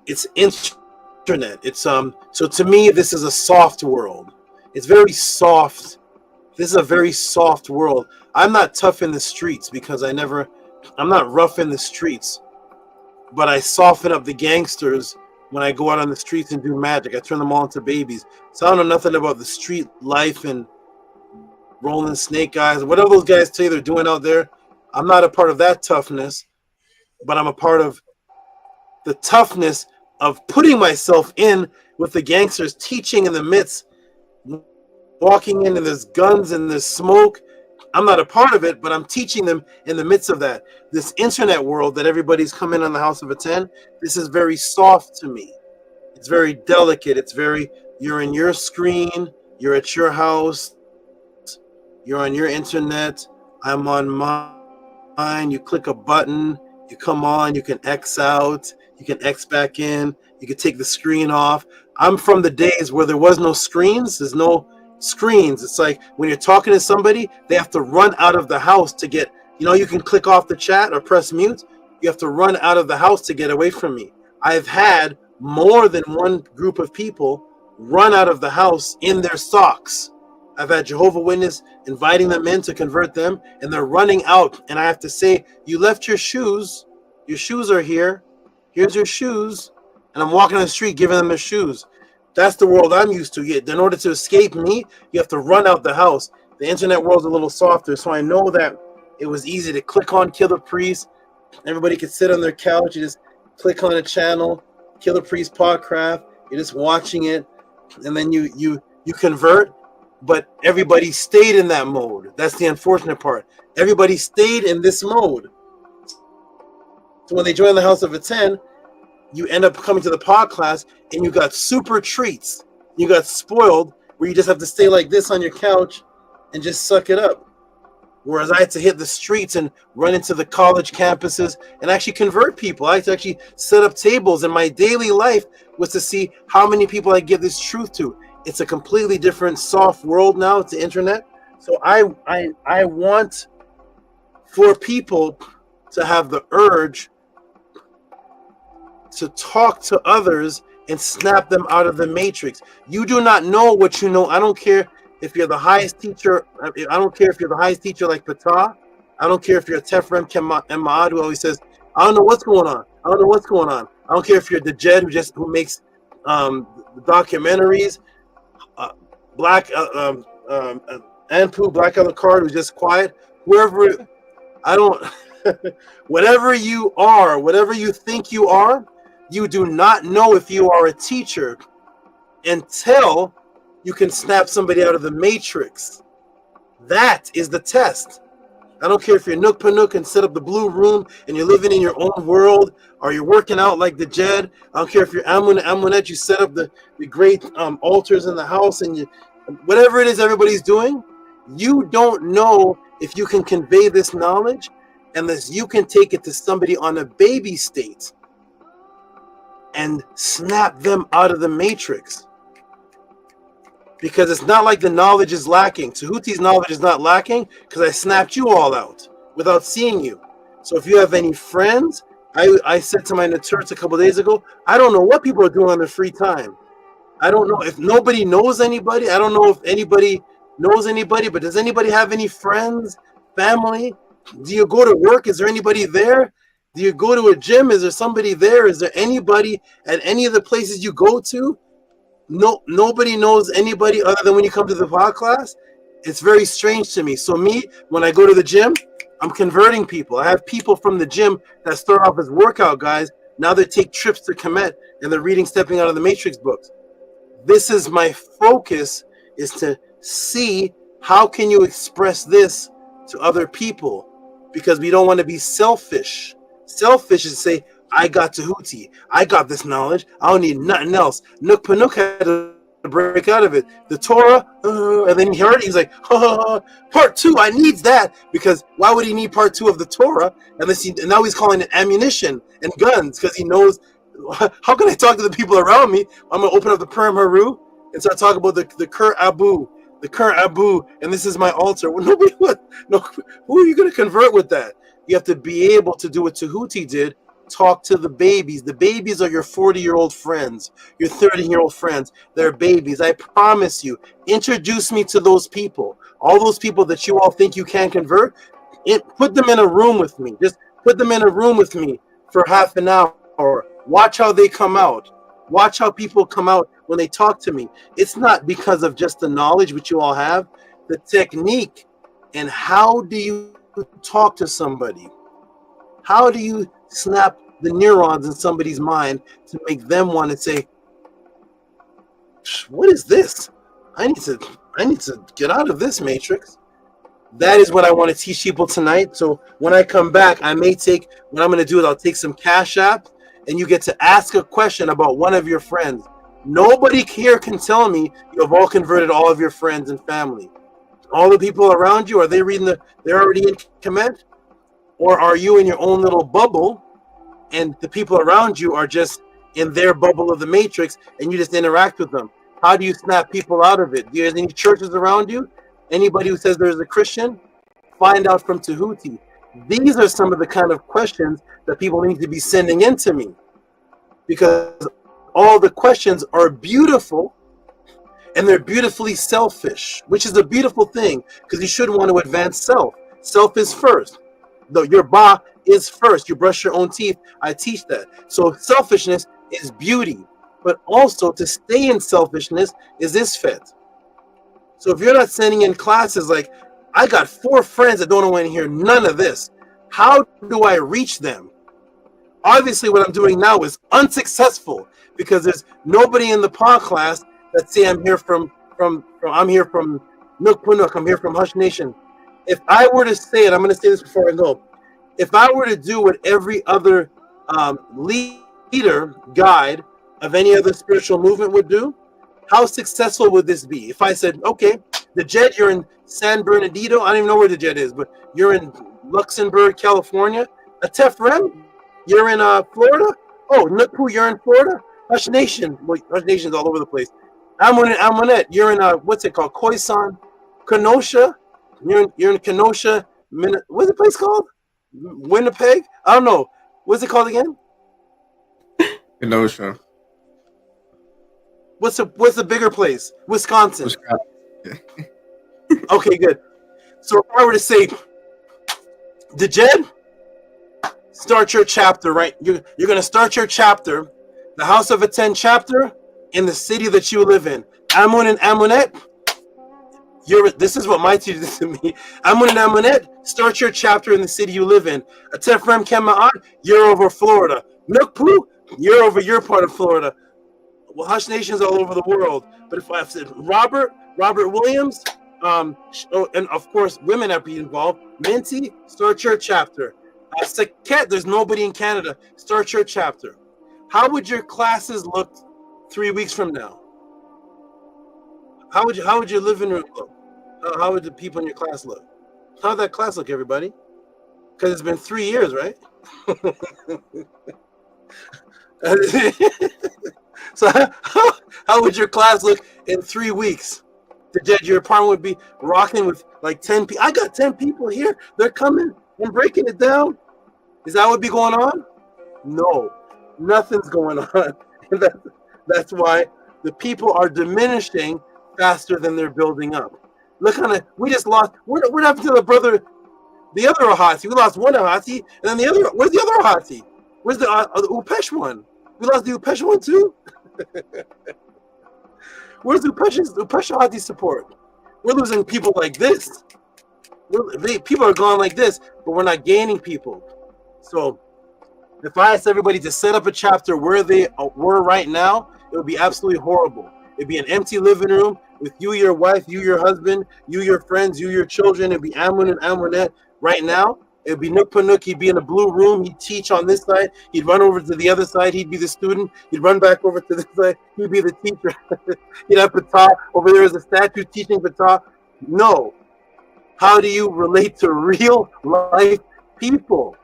It's internet. It's so to me, this is a soft world. It's very soft. This is a very soft world. I'm not tough in the streets because I'm not rough in the streets, but I soften up the gangsters when I go out on the streets and do magic. I turn them all into babies. So I don't know nothing about the street life and rolling snake eyes, whatever those guys tell you they're doing out there. I'm not a part of that toughness, but I'm a part of the toughness of putting myself in with the gangsters, teaching in the midst, walking in and there's guns and there's smoke. I'm not a part of it, but I'm teaching them in the midst of that. This internet world that everybody's coming on the House of ATTON, this is very soft to me. It's very delicate. It's very, you're in your screen, you're at your house, you're on your internet, I'm on mine. You click a button, you come on, you can X out, you can X back in, you can take the screen off. I'm from the days where there was no screens. There's no screens. It's like when you're talking to somebody, they have to run out of the house to get, you can click off the chat or press mute. You have to run out of the house to get away from me. I've had more than one group of people run out of the house in their socks. I've had Jehovah's Witness inviting them in to convert them, and they're running out. And I have to say, you left your shoes. Your shoes are here. Here's your shoes. And I'm walking on the street giving them their shoes. That's the world I'm used to. In order to escape me, you have to run out the house. The internet world's a little softer, so I know that it was easy to click on Killer Priest. Everybody could sit on their couch. You just click on a channel, Killer Priest Podcraft. You're just watching it, and then you convert. But everybody stayed in that mode. That's the unfortunate part. Everybody stayed in this mode. So when they join the House of ATTON, you end up coming to the pod class and you got super treats. You got spoiled where you just have to stay like this on your couch and just suck it up. Whereas I had to hit the streets and run into the college campuses and actually convert people. I had to actually set up tables, and my daily life was to see how many people I give this truth to. It's a completely different soft world now. It's the internet. So I want for people to have the urge to talk to others and snap them out of the matrix. You do not know what you know. I don't care if you're the highest teacher. I don't care if you're the highest teacher like Patah. I don't care if you're a Tefrem Ma'ad who always says, I don't know what's going on. I don't know what's going on. I don't care if you're DJED who makes documentaries. Black Anpu, Black Card, who's just quiet. whoever, I don't, whatever you are, whatever you think you are, you do not know if you are a teacher until you can snap somebody out of the matrix. That is the test. I don't care if you're Nook Panook and set up the blue room and you're living in your own world, or you're working out like the Jed. I don't care if you're Amunet, you set up the great altars in the house, and you, whatever it is everybody's doing, you don't know if you can convey this knowledge unless you can take it to somebody on a baby state and snap them out of the matrix. Because it's not like the knowledge is lacking. Tehuti's knowledge is not lacking because I snapped you all out without seeing you. So if you have any friends, I said to my NETERTS a couple days ago, I don't know what people are doing on their free time. I don't know if nobody knows anybody. I don't know if anybody knows anybody, but does anybody have any friends, family? Do you go to work? Is there anybody there? Do you go to a gym? Is there somebody there? Is there anybody at any of the places you go to? No, nobody knows anybody other than when you come to the pod class. It's very strange to me. So me, when I go to the gym, I'm converting people. I have people from the gym that start off as workout guys. Now they take trips to KEMET and they're reading Stepping Out of the Matrix books. This is my focus, is to see how can you express this to other people, because we don't want to be selfish. Selfish is to say, I got Tehuti. I got this knowledge. I don't need nothing else. Nook Panook had to break out of it. The Torah, and then he heard it. He's like, part 2, I need that. Because why would he need part 2 of the Torah? And now he's calling it ammunition and guns, because he knows, how can I talk to the people around me? I'm going to open up the Purim Haru and start talking about the Kur Abu. The Kur Abu, and this is my altar. Well, nobody would. No, who are you going to convert with that? You have to be able to do what Tehuti did. Talk to the babies. The babies are your 40-year-old friends, your 30-year-old friends. They're babies. I promise you. Introduce me to those people. All those people that you all think you can convert, put them in a room with me. Just put them in a room with me for half an hour. Watch how they come out. Watch how people come out when they talk to me. It's not because of just the knowledge which you all have, the technique, and how do you talk to somebody? How do you snap the neurons in somebody's mind to make them want to say, what is this? I need to get out of this matrix. That is what I want to teach people tonight. So when I come back, what I'm going to do is I'll take some Cash App, and you get to ask a question about one of your friends. Nobody here can tell me you have all converted all of your friends and family. All the people around you, are they reading they're already in KEMET? Or are you in your own little bubble and the people around you are just in their bubble of the matrix and you just interact with them? How do you snap people out of it? Do you have any churches around you? Anybody who says there's a Christian? Find out from Tehuti. These are some of the kind of questions that people need to be sending in to me, because all the questions are beautiful and they're beautifully selfish, which is a beautiful thing, because you should want to advance self. Self is first. Though your ba is first. You brush your own teeth. I teach that. So selfishness is beauty, but also to stay in selfishness is isfet. So if you're not sending in classes like, I got 4 friends that don't want to hear none of this, how do I reach them? Obviously, what I'm doing now is unsuccessful, because there's nobody in the pod class that say I'm here from Nook Panook, I'm here from Hush Nation. If I were to say it, I'm going to say this before I go. If I were to do what every other leader, guide of any other spiritual movement would do, how successful would this be? If I said, okay, the Jed, you're in San Bernardino. I don't even know where the Jed is, but you're in Luxembourg, California. A Tefrem, you're in Florida. Oh, Nukpu, you're in Florida. Hush Nation, well, Hush Nation's all over the place. Amunet, you're in what's it called? Khoisan, Kenosha. You're in Kenosha. What's the place called? Winnipeg? I don't know. What's it called again? Kenosha. What's the bigger place? Wisconsin. Okay, good. So if I were to say, the Jed, start your chapter, right? You're going to start your chapter, the House of Atten chapter, in the city that you live in. Amun and Amunet, This is what my teacher did to me. Amun and Amunet, start your chapter in the city you live in. Atefrem Kema'at, you're over Florida. Nukpu, you're over your part of Florida. Well, Hush Nation's all over the world. But if I said Robert Williams, and of course women have to be involved. Minty, start your chapter. Saket, there's nobody in Canada. Start your chapter. How would your classes look 3 weeks from now? How would your living room look? How would the people in your class look? How would that class look, everybody? Because it's been 3 years, right? So how would your class look in 3 weeks? Your apartment would be rocking with like 10 people. I got 10 people here. They're coming. I'm breaking it down. Is that what would be going on? No, nothing's going on. That's why the people are diminishing faster than they're building up. Look on it. We just lost. What happened to the other Ahati? We lost one Ahati, and then the other. Where's the other Ahati? Where's the Upesh one? We lost the Upesh one too. Where's Upesh Ahati support? We're losing people like this. People are going like this, but we're not gaining people. So, if I asked everybody to set up a chapter where they were right now, it would be absolutely horrible. It'd be an empty living room with you, your wife, you, your husband, you, your friends, you, your children. It'd be Amun and Amunet. Right now, it'd be Nook Panuk. He'd be in a blue room. He'd teach on this side. He'd run over to the other side. He'd be the student. He'd run back over to this side. He'd be the teacher. He'd have Patah. Over there is a statue teaching Patah. No. How do you relate to real life people?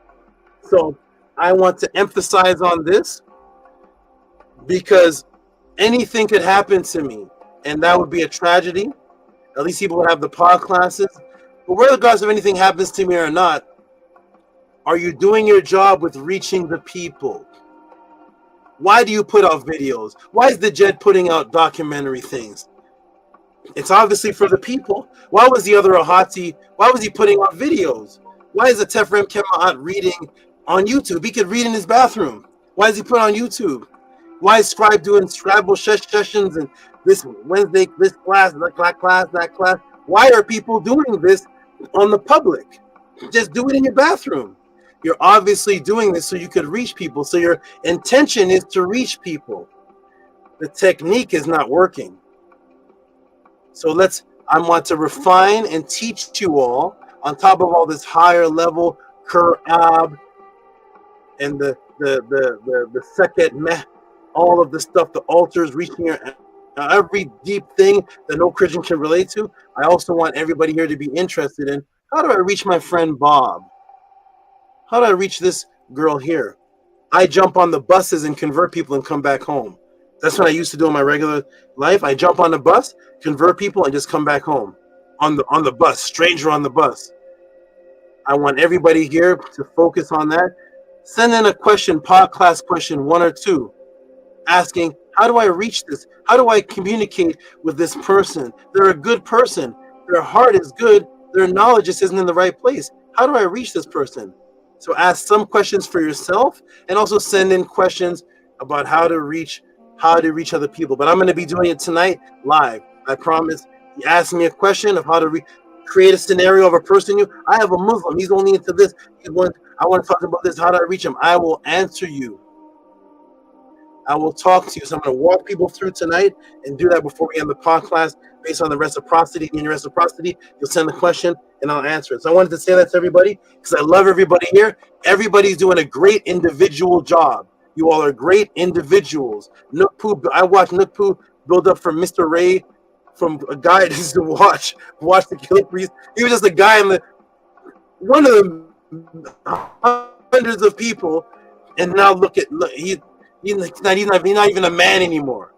So I want to emphasize on this because anything could happen to me, and that would be a tragedy. At least people would have the pod classes. But regardless of anything happens to me or not, are you doing your job with reaching the people? Why do you put out videos? Why is the JED putting out documentary things? It's obviously for the people. Why was the other Ahati, why was he putting out videos? Why is the Tefrem Kema'at reading on YouTube? He could read in his bathroom. Why is he put on YouTube? Why is Scribe doing Scrabble sessions and this Wednesday, this class, that class? Why are people doing this on the public? Just do it in your bathroom. You're obviously doing this so you could reach people. So your intention is to reach people. The technique is not working. So I want to refine and teach you all on top of all this higher level Qur'ab and the Seket Meh, all of the stuff, the altars, reaching your every deep thing that no Christian can relate to. I also want everybody here to be interested in, how do I reach my friend Bob? How do I reach this girl here? I jump on the buses and convert people and come back home. That's what I used to do in my regular life. I jump on the bus, convert people, and just come back home on the bus, stranger on the bus. I want everybody here to focus on that. Send in a question, podcast question 1 or 2, asking, how do I reach this? How do I communicate with this person? They're a good person. Their heart is good. Their knowledge just isn't in the right place. How do I reach this person? So ask some questions for yourself and also send in questions about how to reach other people. But I'm going to be doing it tonight live. I promise. You ask me a question of how to create a scenario of a person. I have a Muslim. He's only into this. I want to talk about this. How do I reach him? I will answer you. I will talk to you. So I'm going to walk people through tonight and do that before we end the podcast based on the reciprocity. In your reciprocity, you'll send the question and I'll answer it. So I wanted to say that to everybody because I love everybody here. Everybody's doing a great individual job. You all are great individuals. Nukpu, I watched Nukpu build up from Mr. Ray, from a guy just to watch the Killer Priest. He was just a guy one of the hundreds of people, and now look, he's not even a man anymore.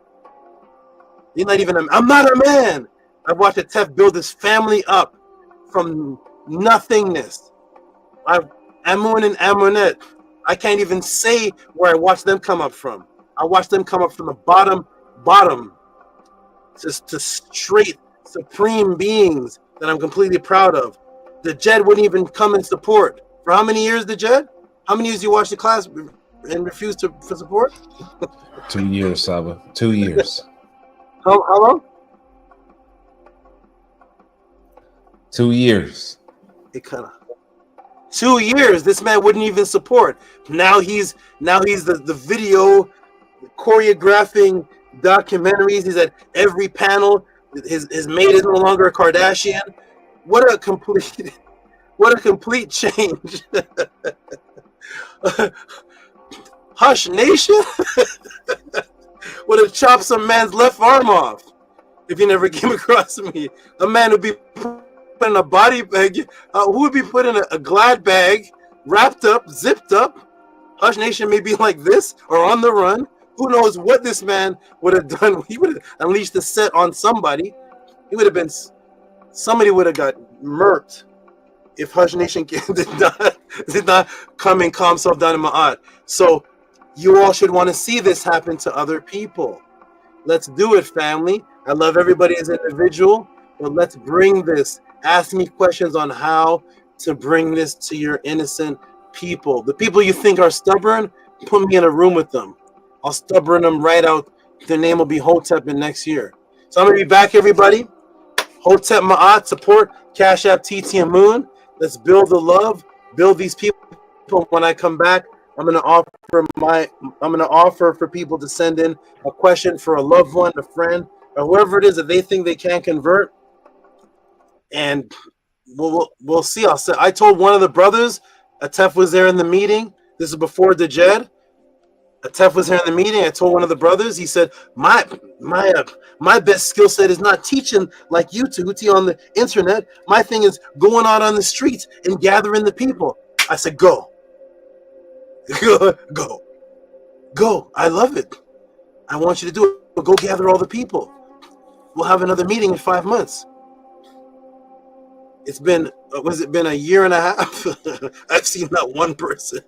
He's not even I'm not a man. I've watched Tef build his family up from nothingness. Amun and Amunet. I can't even say where I watched them come up from. I watched them come up from the bottom to straight supreme beings that I'm completely proud of. The JED wouldn't even come and support. For how many years, the JED? How many years you watched the class and refused for support? 2 years, Saba. 2 years. How long? 2 years. It kind of 2 years. This man wouldn't even support. Now he's the video choreographing documentaries. He's at every panel. His mate is no longer a Kardashian. What a complete change. Hush Nation would have chopped some man's left arm off if he never came across me. A man would be put in a body bag. Who would be put in a glad bag, wrapped up, zipped up? Hush Nation may be like this or on the run. Who knows what this man would have done? He would have unleashed the set on somebody. He would have been, somebody would have got murked if Hush Nation did not come and calm himself down in Ma'at. So you all should want to see this happen to other people. Let's do it, family. I love everybody as an individual, but let's bring this. Ask me questions on how to bring this to your innocent people. The people you think are stubborn, put me in a room with them. I'll stubborn them right out. Their name will be Hotep in next year. So I'm going to be back, everybody. Hotep Ma'at, support, Cash App, TT and Moon. Let's build the love, build these people. When I come back, I'm going to offer for people to send in a question for a loved one, a friend, or whoever it is that they think they can convert. And we'll see. I told one of the brothers, Atef was there in the meeting. This is before DJED. Atef was here in the meeting. I told one of the brothers. He said, "My best skill set is not teaching like you, Tehuti, on the internet. My thing is going out on the streets and gathering the people." I said, "Go, go! I love it. I want you to do it. Go gather all the people. We'll have another meeting in 5 months." It's been, been a year and a half? I've seen not one person.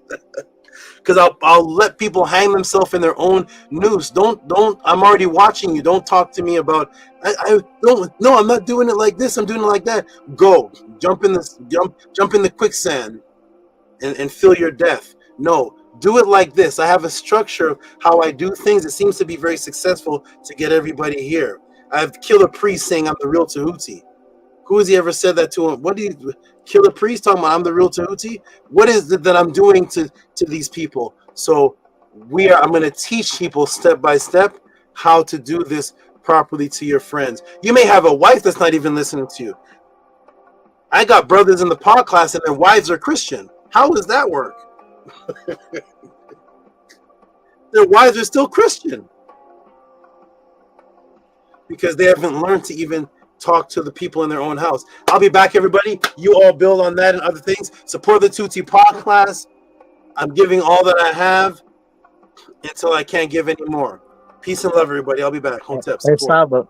Because I'll let people hang themselves in their own noose. Don't. I'm already watching you. Don't talk to me about. I don't. No, I'm not doing it like this. I'm doing it like that. Go, jump in the quicksand, and feel your death. No, do it like this. I have a structure of how I do things. It seems to be very successful to get everybody here. I've killed a priest saying I'm the real Tehuti. Who has he ever said that to him? What do you kill a priest talking about? I'm the real Tehuti. What is it that I'm doing to these people? So I'm going to teach people step by step how to do this properly to your friends. You may have a wife that's not even listening to you. I got brothers in the pod class and their wives are Christian. How does that work? Their wives are still Christian because they haven't learned to even talk to the people in their own house. I'll be back, everybody. You all build on that and other things. Support the Tutti pod class. I'm giving all that I have until I can't give any more. Peace and love, everybody. I'll be back. Hotep, Hey, support.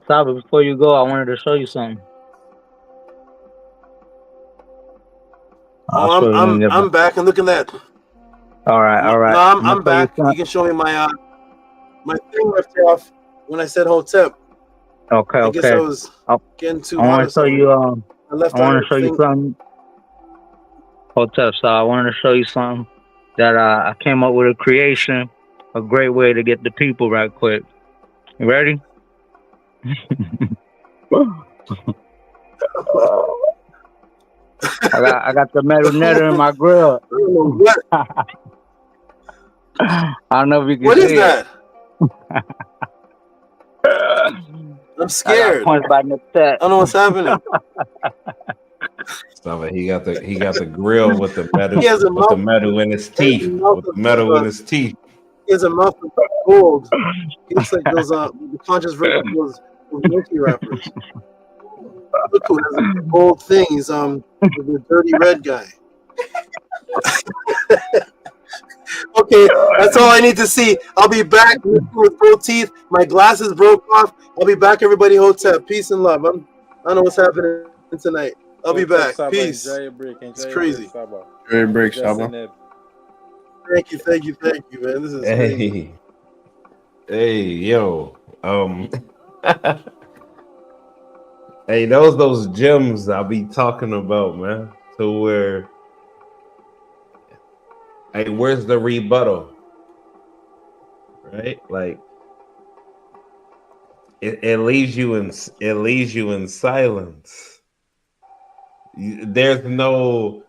Saba, before you go, I wanted to show you something. I'm back, and look at that. All right. No, I'm back. You can show me my thing left off when I said Hotep. Okay. I guess I was getting too I hot. want to show you. I want to show you something. Hotep, so I wanted to show you something that I came up with a creation, a great way to get the people right quick. You ready? I got the metal netter in my grill. I don't know if you can What see is that? I'm scared. I don't know what's happening. Stop it. He got the grill with the metal He has a with the metal in his teeth. With the metal in his teeth. He has a mouth of gold. He looks like those the conscious version of those monkey rappers. Look who has a gold thing. He's the dirty red guy. Okay, that's all I need to see. I'll be back with full teeth. My glasses broke off. I'll be back, everybody. Hotep. Peace and love. I don't know what's happening tonight. I'll be back. Saba, Peace. enjoy your break. It's crazy. Saba. Enjoy your break, Saba. Thank you, man. This is crazy. Hey, yo. Hey, those gems I'll be talking about, man. To where, hey, where's the rebuttal? Right? Like it leaves you in silence. there's no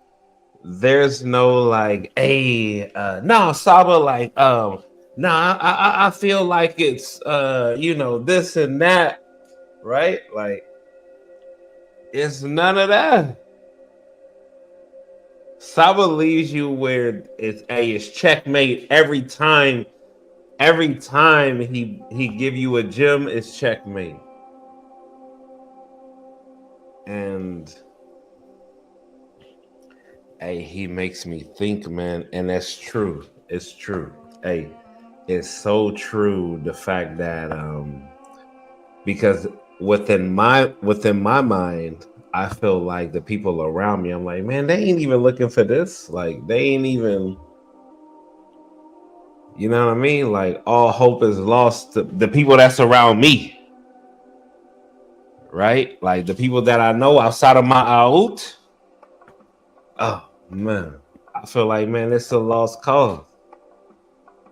like, hey, no, Saba, like, nah, I feel like it's you know, this and that, right? Like, it's none of that. Saba leaves you where it's checkmate every time. Every time he give you a gem, it's checkmate. And hey, he makes me think, man, and that's true. It's true. Hey, it's so true. The fact that because within my mind, I feel like the people around me, I'm like, man, they ain't even looking for this. Like, they ain't even. You know what I mean? Like, all hope is lost to the people that's around me, right? Like, the people that I know outside of my out. Oh, man. I feel like, man, it's a lost cause.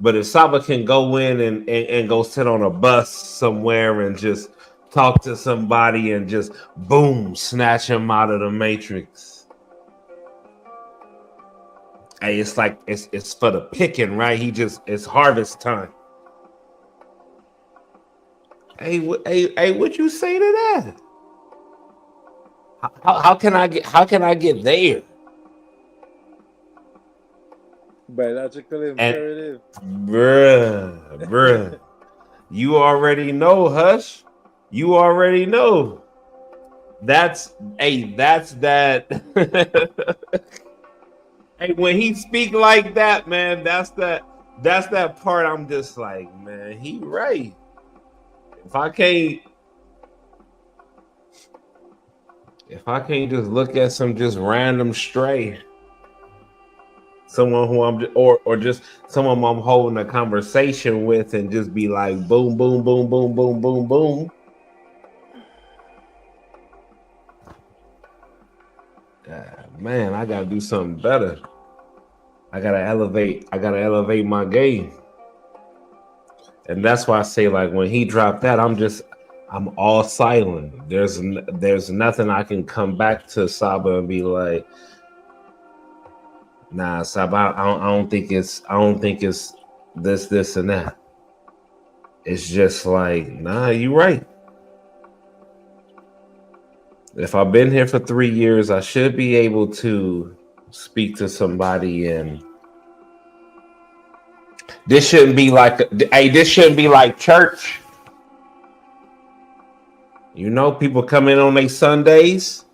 But if Saba can go in and go sit on a bus somewhere and just talk to somebody and just, boom, snatch him out of the matrix. Hey, it's like it's for the picking, right? It's harvest time. Hey, what you say to that? How can I get there? Biological imperative. Bruh. You already know, Hush. You already know. That's that. Hey, when he speak like that, man, that's that part. I'm just like, man, he right. If I can't just look at some just random stray, someone who or just someone I'm holding a conversation with, and just be like, boom, boom, boom, boom, boom, boom, boom. Man, I gotta do something better. I gotta elevate my game. And that's why I say, like, when he dropped that, I'm all silent. There's nothing I can come back to Saba and be like, nah, Saba, I don't think it's this and that. It's just like, nah, you right. If I've been here for 3 years, I should be able to speak to somebody, and this shouldn't be like church. You know, people come in on their Sundays,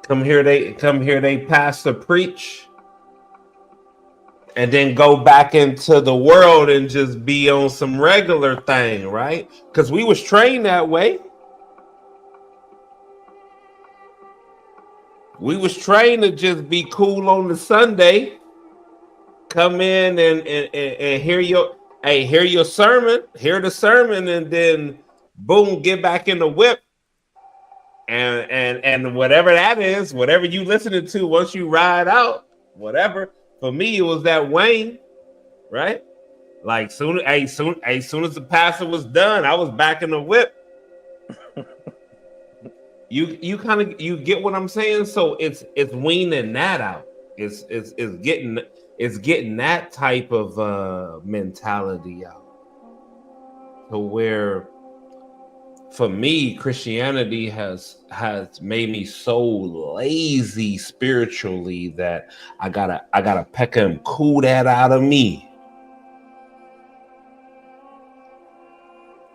come here they pastor preach, and then go back into the world and just be on some regular thing, right? Because we was trained that way. We was trained to just be cool on the Sunday, come in and hear your sermon, hear the sermon, and then boom, get back in the whip. And whatever that is, whatever you listening to once you ride out, whatever. For me, it was that Wayne, right? Like soon as the pastor was done, I was back in the whip. You get what I'm saying? So it's weaning that out. It's getting that type of mentality out. To where, for me, Christianity has made me so lazy spiritually that I gotta peck and cool that out of me.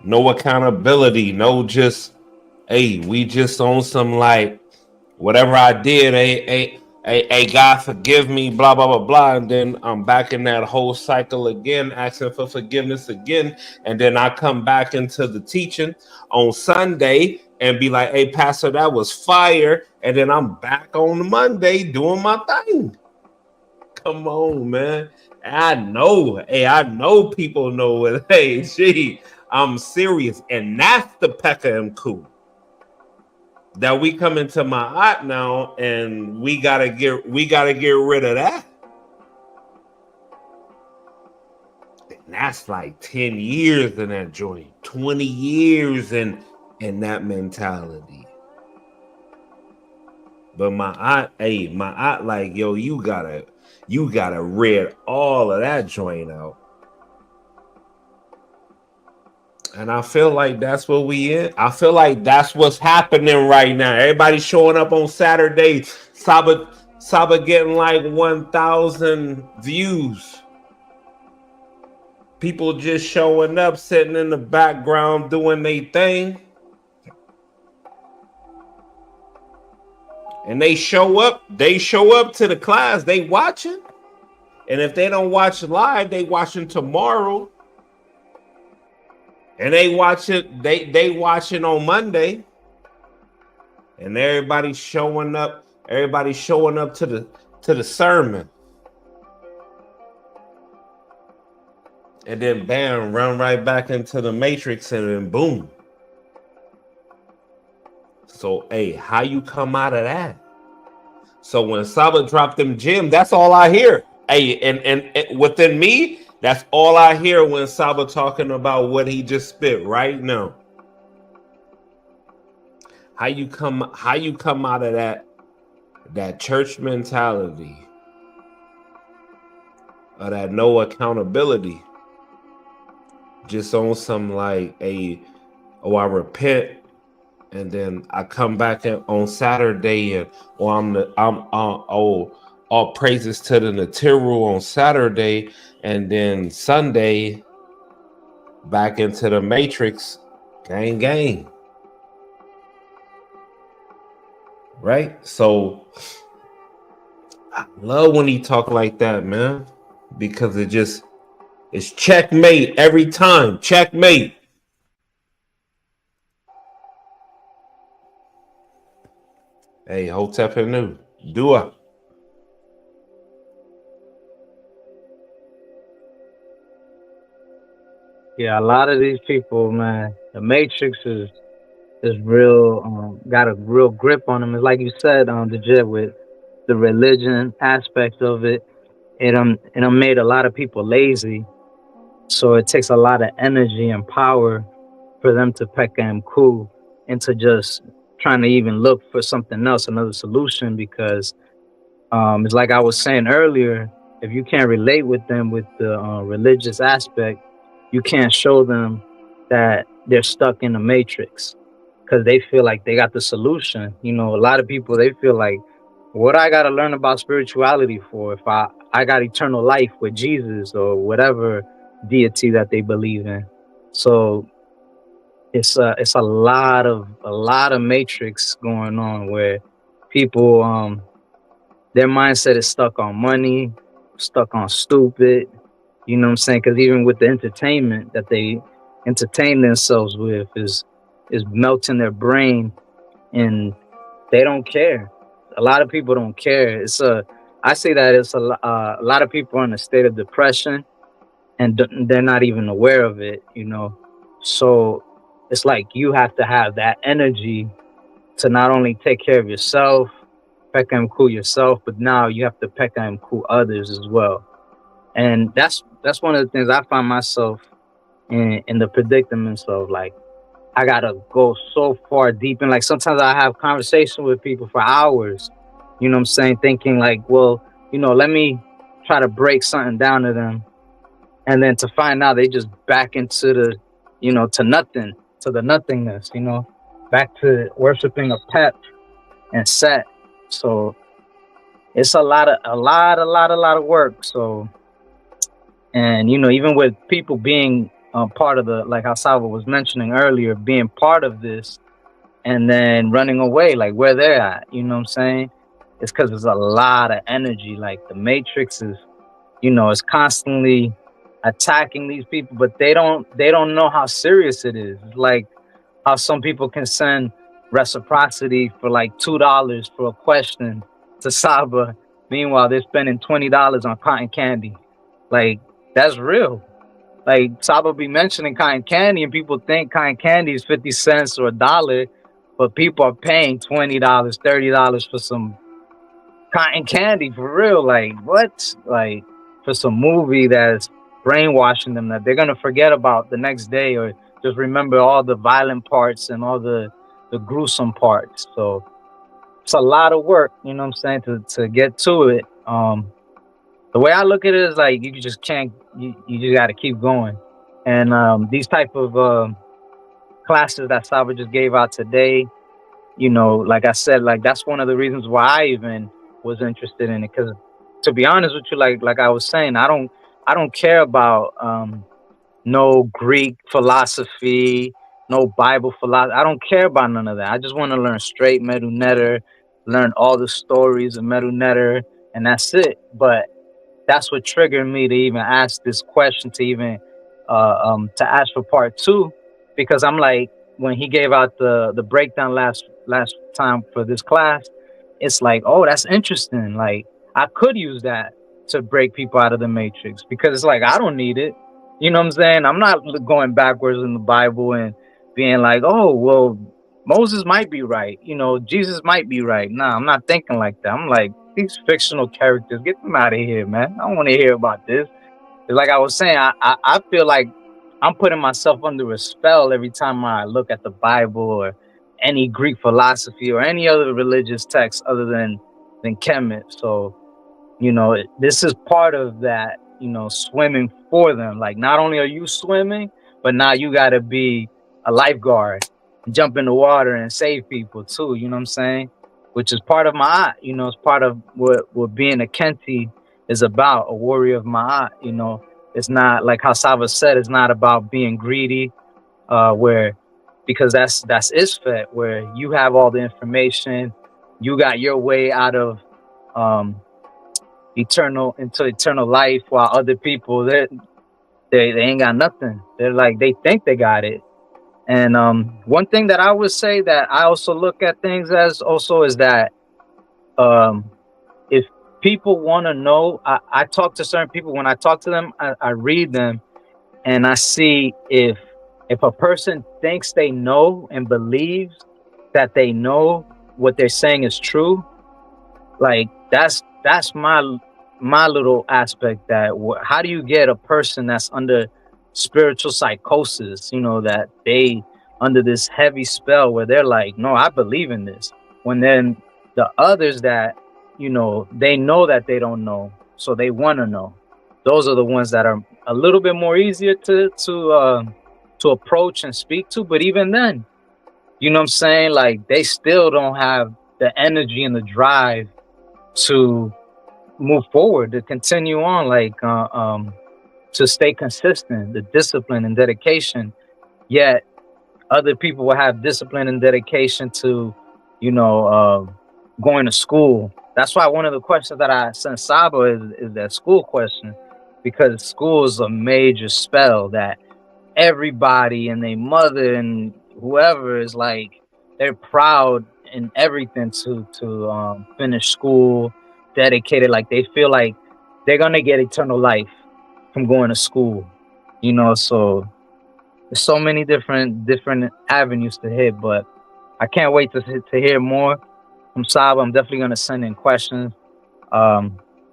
No accountability, no just, hey, we just on some like, whatever I did, hey, God forgive me, blah, blah, blah, blah. And then I'm back in that whole cycle again, asking for forgiveness again. And then I come back into the teaching on Sunday and be like, hey, Pastor, that was fire. And then I'm back on Monday doing my thing. Come on, man. I know people know it. Hey, gee, I'm serious. And that's the Pekka and Ku. That we come into my art now, and we gotta get rid of that. And that's like 10 years in that joint, 20 years in that mentality. But my aunt, like, yo, you gotta read all of that joint out. And I feel like that's what we in. I feel like that's what's happening right now. Everybody's showing up on Saturday. SABA getting like 1,000 views. People just showing up, sitting in the background, doing their thing. And they show up to the class. They watching. And if they don't watch live, they watching tomorrow. And they watching on Monday. And everybody's showing up to the sermon. And then bam, run right back into the matrix, and then boom. So, hey, how you come out of that? So when SABA dropped them gems, that's all I hear. Hey, and within me, that's all I hear when SABA talking about what he just spit right now. How you come out of that church mentality, or that no accountability, just on some like I repent. And then I come back on Saturday, and all praises to the Neteru on Saturday, and then Sunday back into the matrix, gang, right? So I love when he talk like that, man, because it's checkmate every time, checkmate. Hey, Hotep and New, Dua. Yeah, a lot of these people, man, the Matrix is real, got a real grip on them. It's like you said, DJED, with the religion aspect of it, it made a lot of people lazy. So it takes a lot of energy and power for them to peck and cool into just trying to even look for something else, another solution, because it's like I was saying earlier, if you can't relate with them with the religious aspect, you can't show them that they're stuck in the matrix, because they feel like they got the solution. You know, a lot of people, they feel like, what I got to learn about spirituality for if I got eternal life with Jesus or whatever deity that they believe in? So it's a lot of matrix going on where people their mindset is stuck on money, stuck on stupid, you know what I'm saying? Because even with the entertainment that they entertain themselves with is melting their brain, and they don't care. A lot of people don't care. I say that it's a lot of people are in a state of depression, and they're not even aware of it, you know? So it's like you have to have that energy to not only take care of yourself, peck and cool yourself, but now you have to peck and cool others as well. And that's one of the things I find myself in the predicaments of, like, I gotta go so far deep, and like sometimes I have conversations with people for hours, you know what I'm saying, thinking like, well, you know, let me try to break something down to them, and then to find out they just back into the, you know, to nothing, to the nothingness, you know, back to worshiping a pep and set. So it's a lot of work. So, and you know, even with people being part of the, like how SABA was mentioning earlier, being part of this and then running away, like where they're at, you know what I'm saying? It's because there's a lot of energy. Like the Matrix is, you know, it's constantly attacking these people, but they don't know how serious it is. Like how some people can send reciprocity for like $2 for a question to SABA. Meanwhile, they're spending $20 on cotton candy. Like, that's real. Like, SABA be mentioning cotton candy, and people think cotton candy is 50 cents or $1, but people are paying $20, $30 for some cotton candy, for real. Like, what? Like, for some movie that's brainwashing them that they're gonna forget about the next day, or just remember all the violent parts and all the gruesome parts. So it's a lot of work, you know what I'm saying, to get to it. The way I look at it is like you just can't, you just got to keep going. And these type of classes that Saba just gave out today, you know, like I said, like that's one of the reasons why I even was interested in it. Because to be honest with you, like I was saying, I don't care about no Greek philosophy, no Bible philosophy. I don't care about none of that. I just want to learn straight Medu Neter, learn all the stories of Medu Neter, and that's it. But that's what triggered me to even ask this question, to even to ask for part 2, because I'm like, when he gave out the breakdown last time for this class, it's like, oh, that's interesting. Like I could use that to break people out of the matrix, because it's like I don't need it. You know what I'm saying? I'm not going backwards in the Bible and being like, oh, well, Moses might be right. You know, Jesus might be right. Nah, I'm not thinking like that. I'm like, these fictional characters, get them out of here, man. I don't want to hear about this. It's like I was saying, I feel like I'm putting myself under a spell every time I look at the Bible or any Greek philosophy or any other religious text other than Kemet. So, you know, this is part of that, you know, swimming for them. Like, not only are you swimming, but now you got to be a lifeguard, jump in the water and save people too. You know what I'm saying? Which is part of Ma'at. You know, it's part of what being a Kenti is about, a warrior of Ma'at. You know, it's not like how Saba said, it's not about being greedy, because that's Isfet, where you have all the information, you got your way out of eternal life, while other people they ain't got nothing. They're like, they think they got it. And one thing that I would say that I also look at things as also is that if people want to know, I talk to certain people. When I talk to them, I read them and I see if a person thinks they know and believes that they know what they're saying is true, like that's my little aspect. That how do you get a person that's under spiritual psychosis, you know, that they under this heavy spell where they're like, no, I believe in this, when then the others that, you know that they don't know, so they want to know, those are the ones that are a little bit more easier to approach and speak to. But even then, you know what I'm saying, like they still don't have the energy and the drive to move forward, to continue on, like to stay consistent, the discipline and dedication. Yet other people will have discipline and dedication to, you know, going to school. That's why one of the questions that I sent Saba is that school question, because school is a major spell that everybody and their mother and whoever is like, they're proud in everything to finish school, dedicated, like they feel like they're gonna get eternal life from going to school, you know. So there's so many different avenues to hit, but I can't wait to hear more from Saba. I'm definitely gonna send in questions,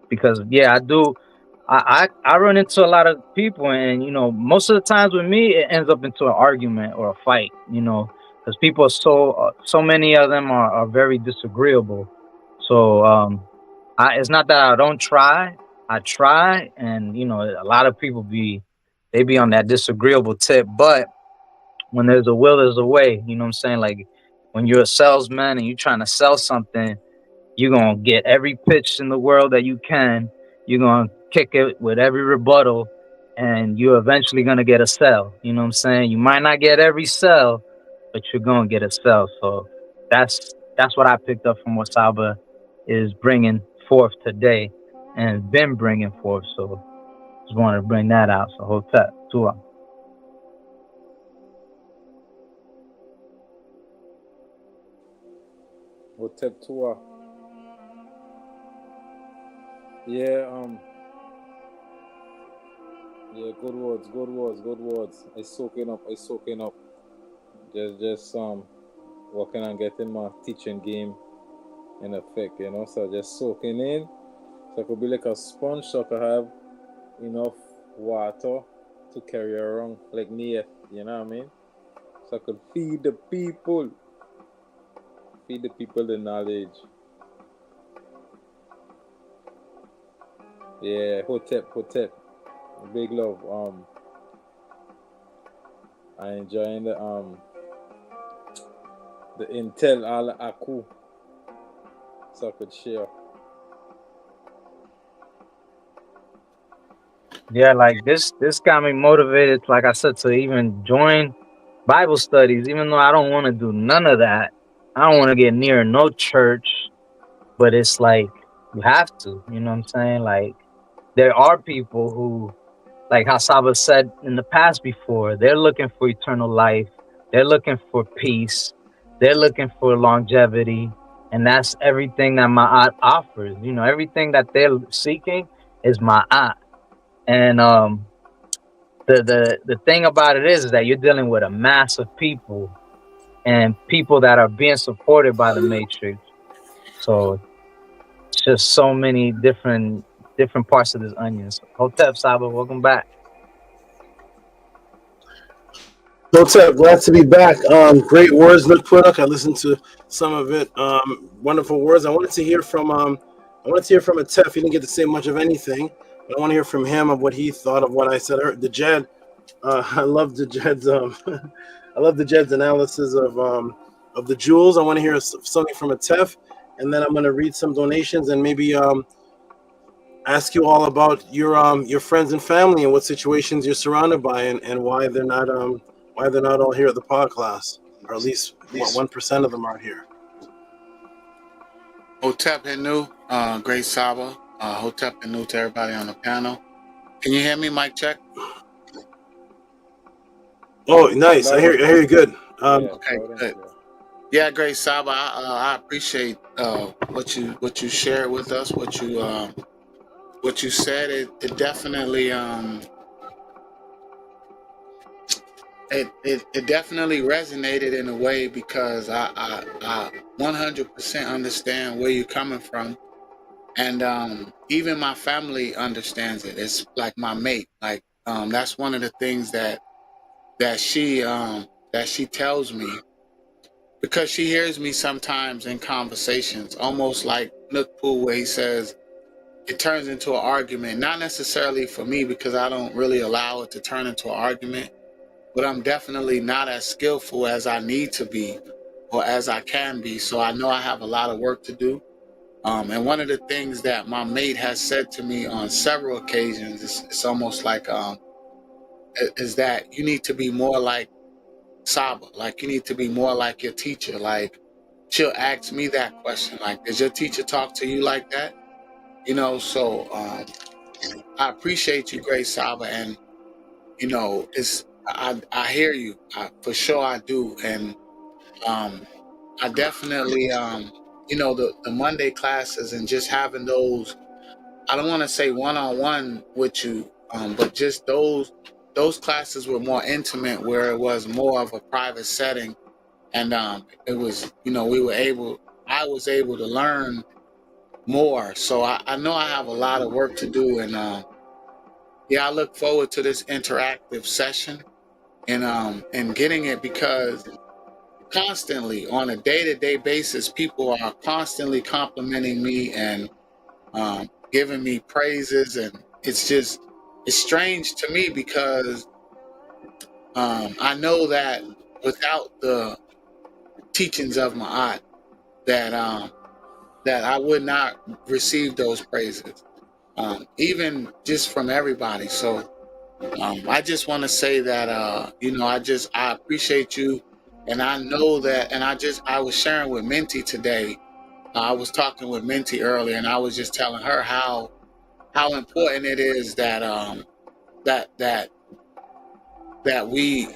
because yeah, I run into a lot of people, and you know, most of the times with me, it ends up into an argument or a fight, you know, because people are so many of them are very disagreeable. So it's not that I don't try, I try, and you know, a lot of people be on that disagreeable tip, but when there's a will, there's a way. You know what I'm saying? Like when you're a salesman and you're trying to sell something, you're gonna get every pitch in the world that you can. You're gonna kick it with every rebuttal, and you're eventually gonna get a sell. You know what I'm saying? You might not get every sell, but you're gonna get a sell. So that's what I picked up from what Saba is bringing forth today, and been bringing forth. So just wanted to bring that out. So Hotep Tua. Hotep Tua. Yeah, yeah, good words. I soaking up. Just working on getting my teaching game in effect, you know. So just soaking in. So I could be like a sponge, so I could have enough water to carry around like Neith, you know what I mean? So I could feed the people. Feed the people the knowledge. Yeah, Hotep. Big love. I enjoying the intel al aku. So I could share. Yeah, like this got me motivated, like I said, to even join Bible studies, even though I don't want to do none of that. I don't want to get near no church, but it's like you have to, you know what I'm saying? Like there are people who, like how Saba said in the past before, they're looking for eternal life, they're looking for peace, they're looking for longevity, and that's everything that Ma'at offers. You know, everything that they're seeking is Ma'at. And the thing about it is that you're dealing with a mass of people and people that are being supported by the Matrix. So it's just so many different parts of this onion. So, Hotep, Saba, welcome back. Hotep, glad to be back. Great words, Nutpuduk. I listened to some of it. Wonderful words. I wanted to hear from Atef. He didn't get to say much of anything, but I want to hear from him of what he thought of what I said. The Jed. I love the Jed's. I love the Jed's analysis of the jewels. I want to hear something from Atef, and then I'm going to read some donations and maybe ask you all about your friends and family and what situations you're surrounded by and why they're not all here at the pod class, or at least 1% of them aren't here. Hotep Henu, great Saba. Hotep Henu to everybody on the panel. Can you hear me? Mic check. Oh, nice. I hear you good. Okay, good. Yeah, great Saba. I appreciate what you shared with us. What you said. It definitely It definitely resonated in a way because I 100% understand where you're coming from, and even my family understands it. It's like my mate. Like that's one of the things that she tells me, because she hears me sometimes in conversations, almost like Nookpoo, where he says it turns into an argument. Not necessarily for me, because I don't really allow it to turn into an argument. But I'm definitely not as skillful as I need to be or as I can be. So I know I have a lot of work to do. And one of the things that my mate has said to me on several occasions it's almost like is that you need to be more like Saba. Like you need to be more like your teacher. Like she'll ask me that question. Like, does your teacher talk to you like that? You know, so I appreciate you, Great Saba. And, you know, I hear you, for sure I do, and I definitely you know, the Monday classes and just having those, I don't want to say one-on-one with you, but just those classes were more intimate, where it was more of a private setting, and it was, you know, I was able to learn more. So I know I have a lot of work to do, and yeah, I look forward to this interactive session. And getting it, because constantly on a day-to-day basis, people are constantly complimenting me and giving me praises, and it's strange to me, because I know that without the teachings of Ma'at, that I would not receive those praises, even just from everybody. So I just want to say that, you know, I appreciate you. And I know that, and I was sharing with Minty today. I was talking with Minty earlier, and I was just telling her how important it is that we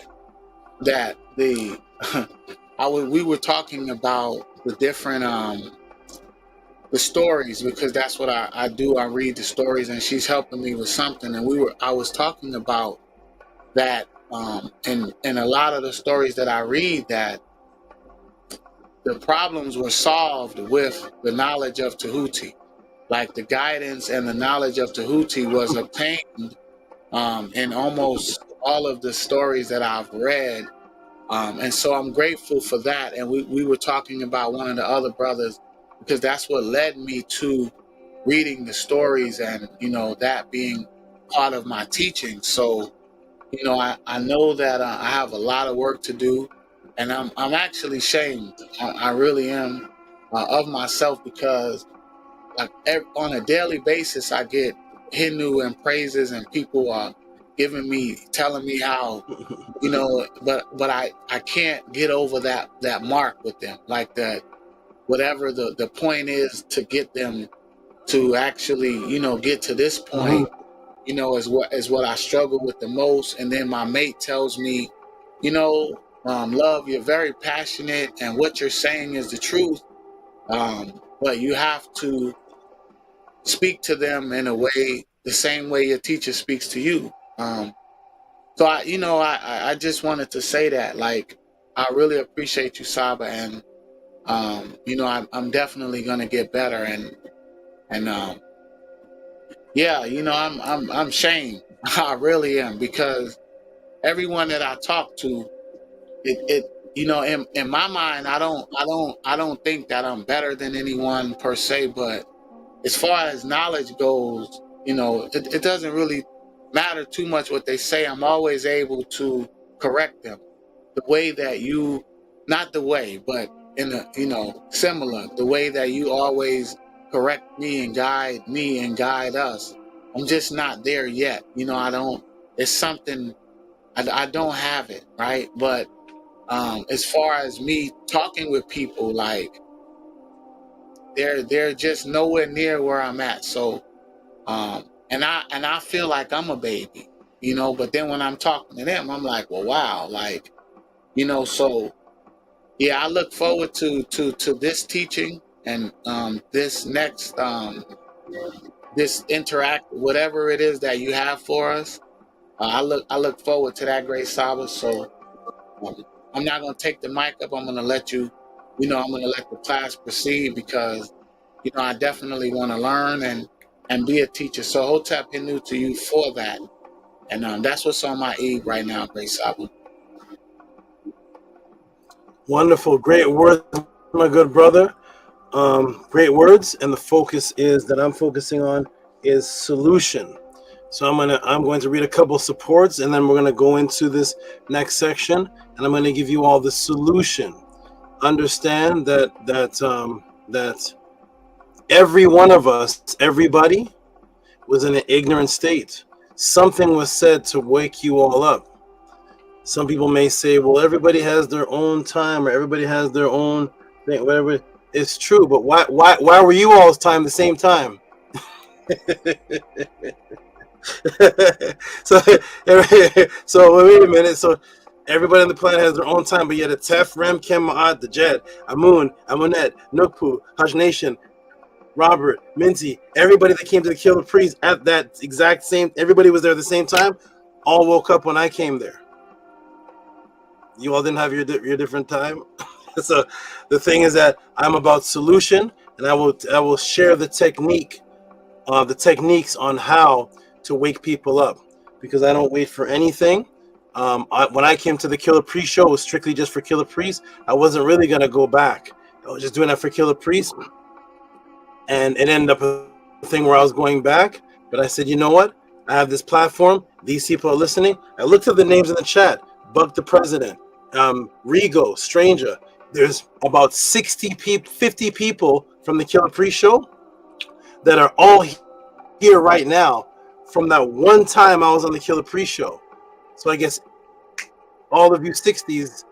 were talking about the different the stories, because that's what I do. I read the stories, and she's helping me with something. And I was talking about that in a lot of the stories that I read, that the problems were solved with the knowledge of Tehuti. Like the guidance and the knowledge of Tehuti was obtained in almost all of the stories that I've read, And so I'm grateful for that. And we were talking about one of the other brothers, because that's what led me to reading the stories and, that being part of my teaching. So, I know that I have a lot of work to do, and I'm actually ashamed. I really am of myself, because like on a daily basis, I get Hindu and praises, and people are telling me how, but I can't get over that mark with them, like that, whatever the point is to get them to actually, get to this point, is what I struggle with the most. And then my mate tells me, love, you're very passionate and what you're saying is the truth. But you have to speak to them in a way, the same way your teacher speaks to you. So I just wanted to say that, like, I really appreciate you, Saba, and I'm definitely gonna get better, and yeah, I'm ashamed. I really am, because everyone that I talk to, in my mind, I don't think that I'm better than anyone per se, but as far as knowledge goes, it doesn't really matter too much what they say. I'm always able to correct them the way that not the way, but in a, similar, the way that you always correct me and guide us. I'm just not there yet. It's something, I don't have it, right? But as far as me talking with people, like, they're just nowhere near where I'm at. So, and I feel like I'm a baby, but then when I'm talking to them, I'm like, well, wow, like, so yeah, I look forward to this teaching and this next this interact, whatever it is that you have for us. I look forward to that, great Saba. So I'm not gonna take the mic up. I'm gonna let you, I'm gonna let the class proceed, because I definitely want to learn and be a teacher. So Hotep Hindu to you for that, and that's what's on my Eid right now, great Saba. Wonderful, great words, my good brother. Great words, and the focus I'm focusing on is solution. So I'm going to read a couple supports, and then we're going to go into this next section, and I'm going to give you all the solution. Understand that every one of us, everybody, was in an ignorant state. Something was said to wake you all up. Some people may say, well, everybody has their own time, or everybody has their own thing, whatever. It's true, but why were you all's time the same time? So wait a minute. So everybody on the planet has their own time, but yet a Tef, Rem, Kem, Ma'at, DJED, Amun, Amunet, Nukpu, Haj Nation, Robert, Minty, everybody that came to the Killer Priest at that exact same, everybody was there at the same time, all woke up when I came there. You all didn't have your different time. So the thing is that I'm about solution, and I will share the techniques on how to wake people up, because I don't wait for anything. When I came to the Killer Priest show, it was strictly just for Killer Priest. I wasn't really gonna go back. I was just doing that for Killer Priest, and it ended up a thing where I was going back. But I said, you know what? I have this platform. These people are listening. I looked at the names in the chat. Bug the President, Rigo, Stranger. There's about 50 people from the Killer Priest show that are all here right now from that one time I was on the Killer Priest show. So I guess all of you 60s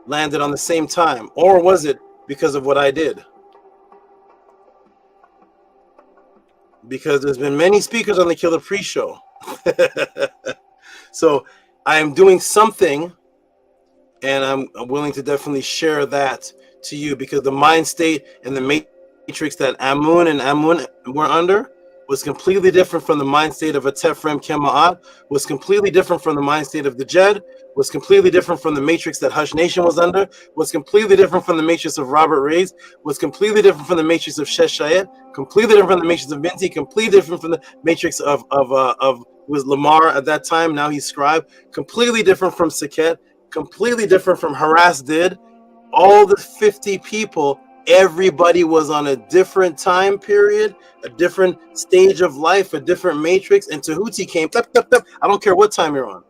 landed on the same time. Or was it because of what I did? Because there's been many speakers on the Killer Priest show. So I am doing something, and I'm willing to definitely share that to you, because the mind state and the matrix that Amun and Amun were under was completely different from the mind state of a Tefrem Kema'at, was completely different from the mind state of the Jed, was completely different from the matrix that Hush Nation was under, was completely different from the matrix of Robert Reyes, was completely different from the matrix of Shesh Shayet, completely different from the matrix of Minty, completely different from the matrix of was Lamar at that time, now he's Scribe, completely different from Saket, completely different from Harass did. All the 50 people, everybody was on a different time period, a different stage of life, a different matrix, and Tehuti came. I don't care what time you're on.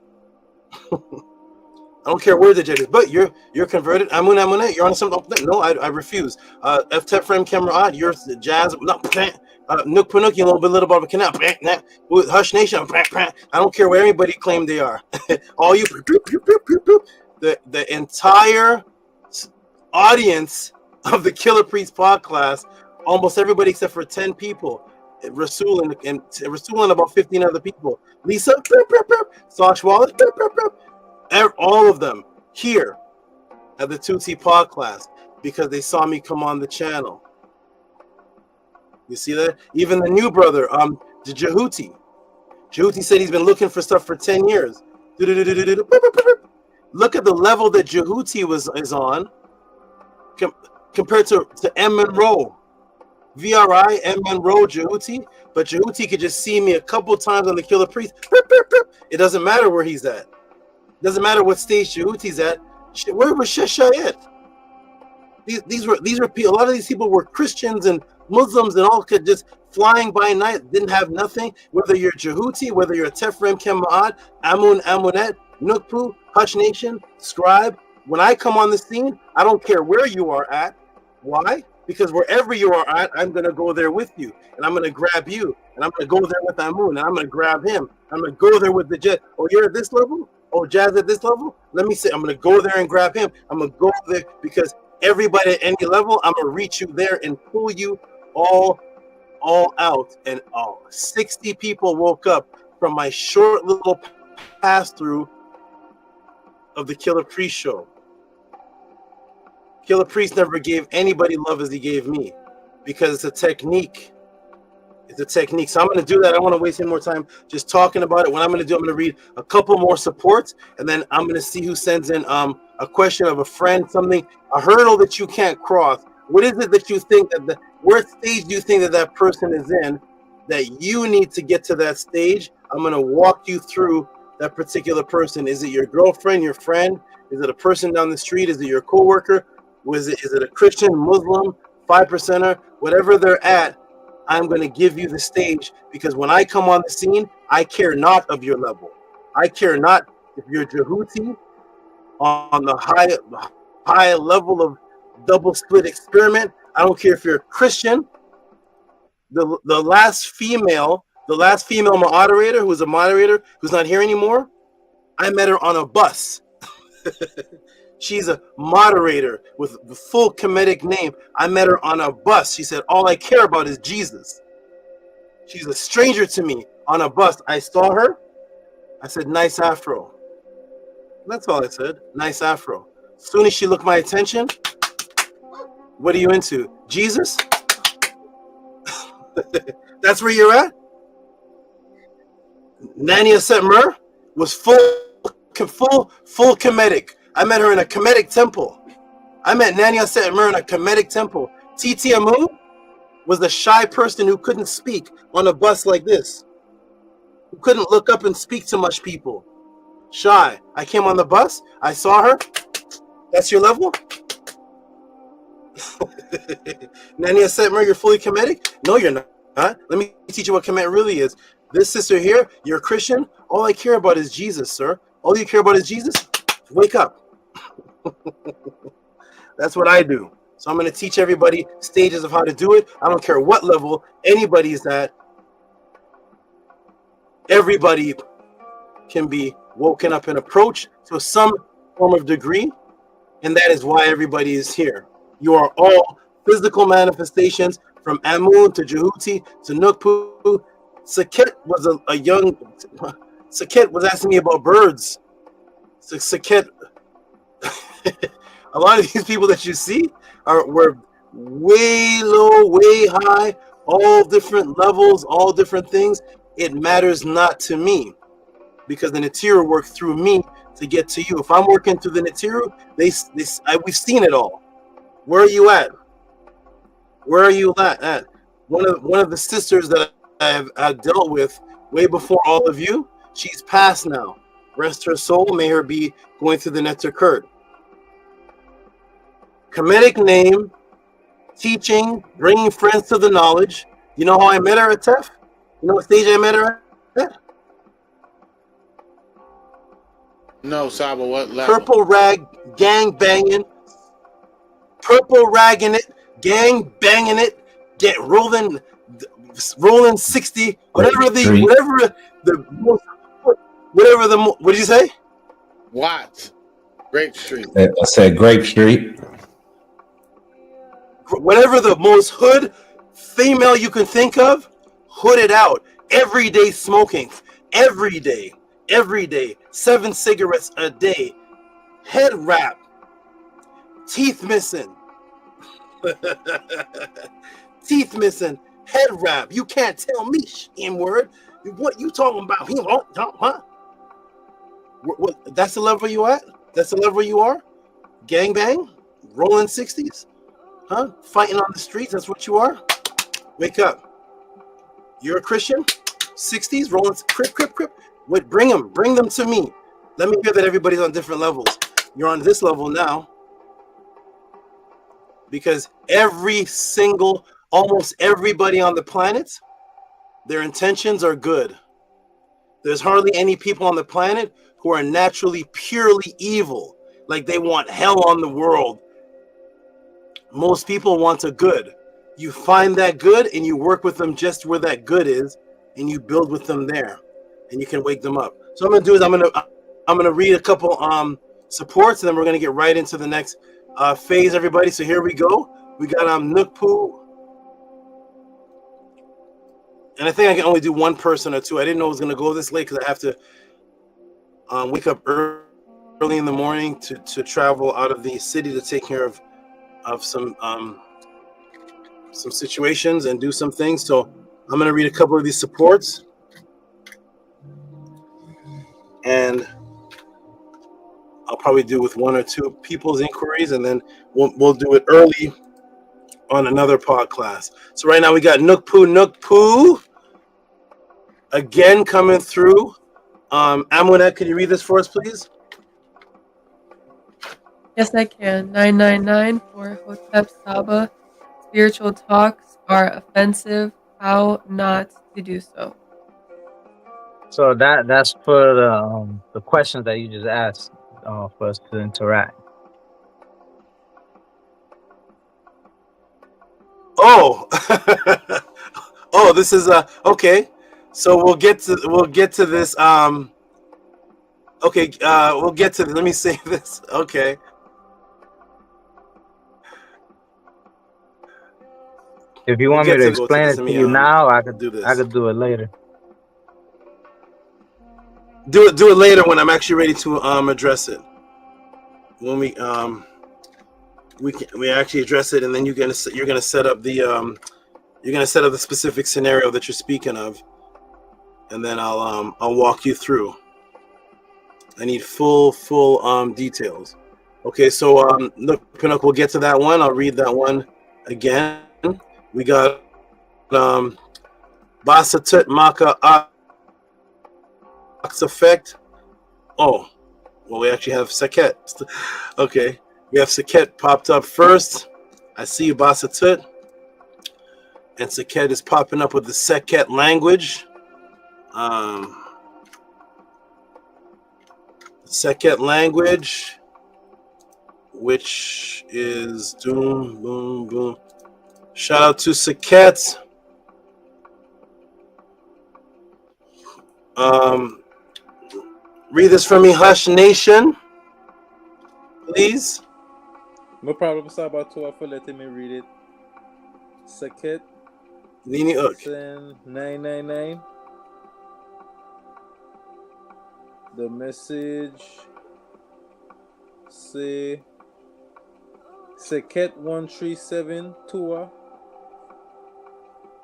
I don't care where the jet is, but you're converted. Amun, you're on something. No, I refuse. F-Tep frame camera odd. You're the jazz. No, Nook Panuki, a little bit of a canal. Hush Nation. I don't care where anybody claim they are. All you, the entire audience of the Killer Priest podcast, almost everybody except for 10 people. Rasul and Rasul and about 15 other people. Lisa, Sash Wallet, all of them here at the Tehuti podcast because they saw me come on the channel. You see that? Even the new brother, the Tehuti. Tehuti said he's been looking for stuff for 10 years. Look at the level that Tehuti is on compared to M. Monroe. VRI, M. Monroe, Tehuti. But Tehuti could just see me a couple times on the Killer Priest. It doesn't matter where he's at. Doesn't matter what stage Tehuti's at. Where was Shesha at? These were a lot of these people were Christians and Muslims and all could just flying by night, didn't have nothing. Whether you're Tehuti, whether you're a Tefrem Kema'at, Amun, Amunet, Nukpu, Hush Nation, Scribe. When I come on the scene, I don't care where you are at. Why? Because wherever you are at, I'm gonna go there with you, and I'm gonna grab you, and I'm gonna go there with Amun, and I'm gonna grab him. I'm gonna go there with the jet. Oh, you're at this level? Oh, Jazz at this level? Let me say, I'm going to go there and grab him. I'm going to go there because everybody at any level, I'm going to reach you there and pull you all out. And 60 people woke up from my short little pass-through of the Killer Priest show. Killer Priest never gave anybody love as he gave me because it's a technique. It's a technique. So I'm going to do that. I don't want to waste any more time just talking about it. What I'm going to do, I'm going to read a couple more supports, and then I'm going to see who sends in a question of a friend, something, a hurdle that you can't cross. What is it that you think that where stage do you think that person is in that you need to get to that stage? I'm going to walk you through that particular person. Is it your girlfriend, your friend? Is it a person down the street? Is it your coworker? Is it a Christian, Muslim, 5%er? Whatever they're at, I'm going to give you the stage because when I come on the scene, I care not of your level. I care not if you're Tehuti on the high level of double split experiment. I don't care if you're a Christian. The last female moderator who's a moderator who's not here anymore, I met her on a bus. She's a moderator with the full Kemetic name. I met her on a bus. She said, all I care about is Jesus. She's a stranger to me on a bus. I saw her. I said, nice afro. That's all I said. Nice afro. As soon as she looked my attention, what are you into? Jesus? That's where you're at? Nania Setmer was full Kemetic. I met her in a Kemetic temple. I met Nania Setmer in a Kemetic temple. Titi Amu was the shy person who couldn't speak on a bus like this. Who couldn't look up and speak to much people. Shy. I came on the bus. I saw her. That's your level? Nania Setmer, you're fully Kemetic? No, you're not. Let me teach you what Kemet really is. This sister here, you're a Christian. All I care about is Jesus, sir. All you care about is Jesus? Wake up. That's what I do. So I'm going to teach everybody stages of how to do it. I don't care what level anybody's at. Everybody can be woken up and approached to some form of degree. And that is why everybody is here. You are all physical manifestations from Amun to Tehuti to Nukpu. Saket was a young... Saket was asking me about birds. So Saket... A lot of these people that you see were way low, way high, all different levels, all different things. It matters not to me because the Neteru worked through me to get to you. If I'm working through the Neteru, we've seen it all. Where are you at? Where are you at? One of the sisters that I've dealt with way before all of you, she's passed now. rest her soul. May her be going through the NETERT. Kemetic name, teaching, bringing friends to the knowledge. You know how I met her at TEF? You know what stage I met her at? No, Saba, what level? Purple rag, gang banging. Purple ragging it, gang banging it, get rolling 60, whatever what did you say? Watts, Grape Street. I said Grape Street. Whatever the most hood female you can think of, hooded out. Every day smoking. Every day. 7 cigarettes a day. Head wrap. Teeth missing. Teeth missing. Head wrap. You can't tell me N-word. What you talking about? Huh? What, that's the level you at? That's the level you are? Gangbang? Rolling 60s? Huh? Fighting on the streets? That's what you are? Wake up. You're a Christian? 60s? Rolling crip. Wait, bring them to me. Let me hear that everybody's on different levels. You're on this level now. Because almost everybody on the planet, their intentions are good. There's hardly any people on the planet who are naturally purely evil, like they want hell on the world. Most people want a good. You find that good and you work with them just where that good is, and you build with them there, and you can wake them up. So what I'm gonna do is I'm gonna read a couple supports, and then we're gonna get right into the next phase, everybody. So here we go. We got Nookpoo. And I think I can only do one person or two. I didn't know it was going to go this late because I have to wake up early in the morning to travel out of the city to take care of some situations and do some things. So I'm going to read a couple of these supports. And I'll probably do with one or two people's inquiries, and then we'll do it early on another pod class. So right now we got Nookpoo. Again, coming through. Amunet, can you read this for us, please? Yes, I can. 999 for Hotep Saba. Spiritual talks are offensive. How not to do so? So that's for the questions that you just asked for us to interact. Oh, oh, this is okay. So we'll get to this. Okay, we'll get to this. Let me say this. Okay. If you want me to explain it to you now, I could do it later. Do it later when I'm actually ready to address it. When we actually address it, and then you're gonna set up the specific scenario that you're speaking of, and then I'll walk you through. I need full details. Okay, so look, Pinnock, we'll get to that one. I'll read that one again. We got Basatut Maka Ox Effect. Oh, well, we actually have Saket. Okay, we have Saket popped up first. I see you, Basatut. And Saket is popping up with the Saket language. Saket language, which is doom, boom, boom. Shout out to Saket. Read this for me, Hush Nation, please. No problem, Saba, for letting me read it. Saket. Nini Uk. 999. The message say Saket 137 Tua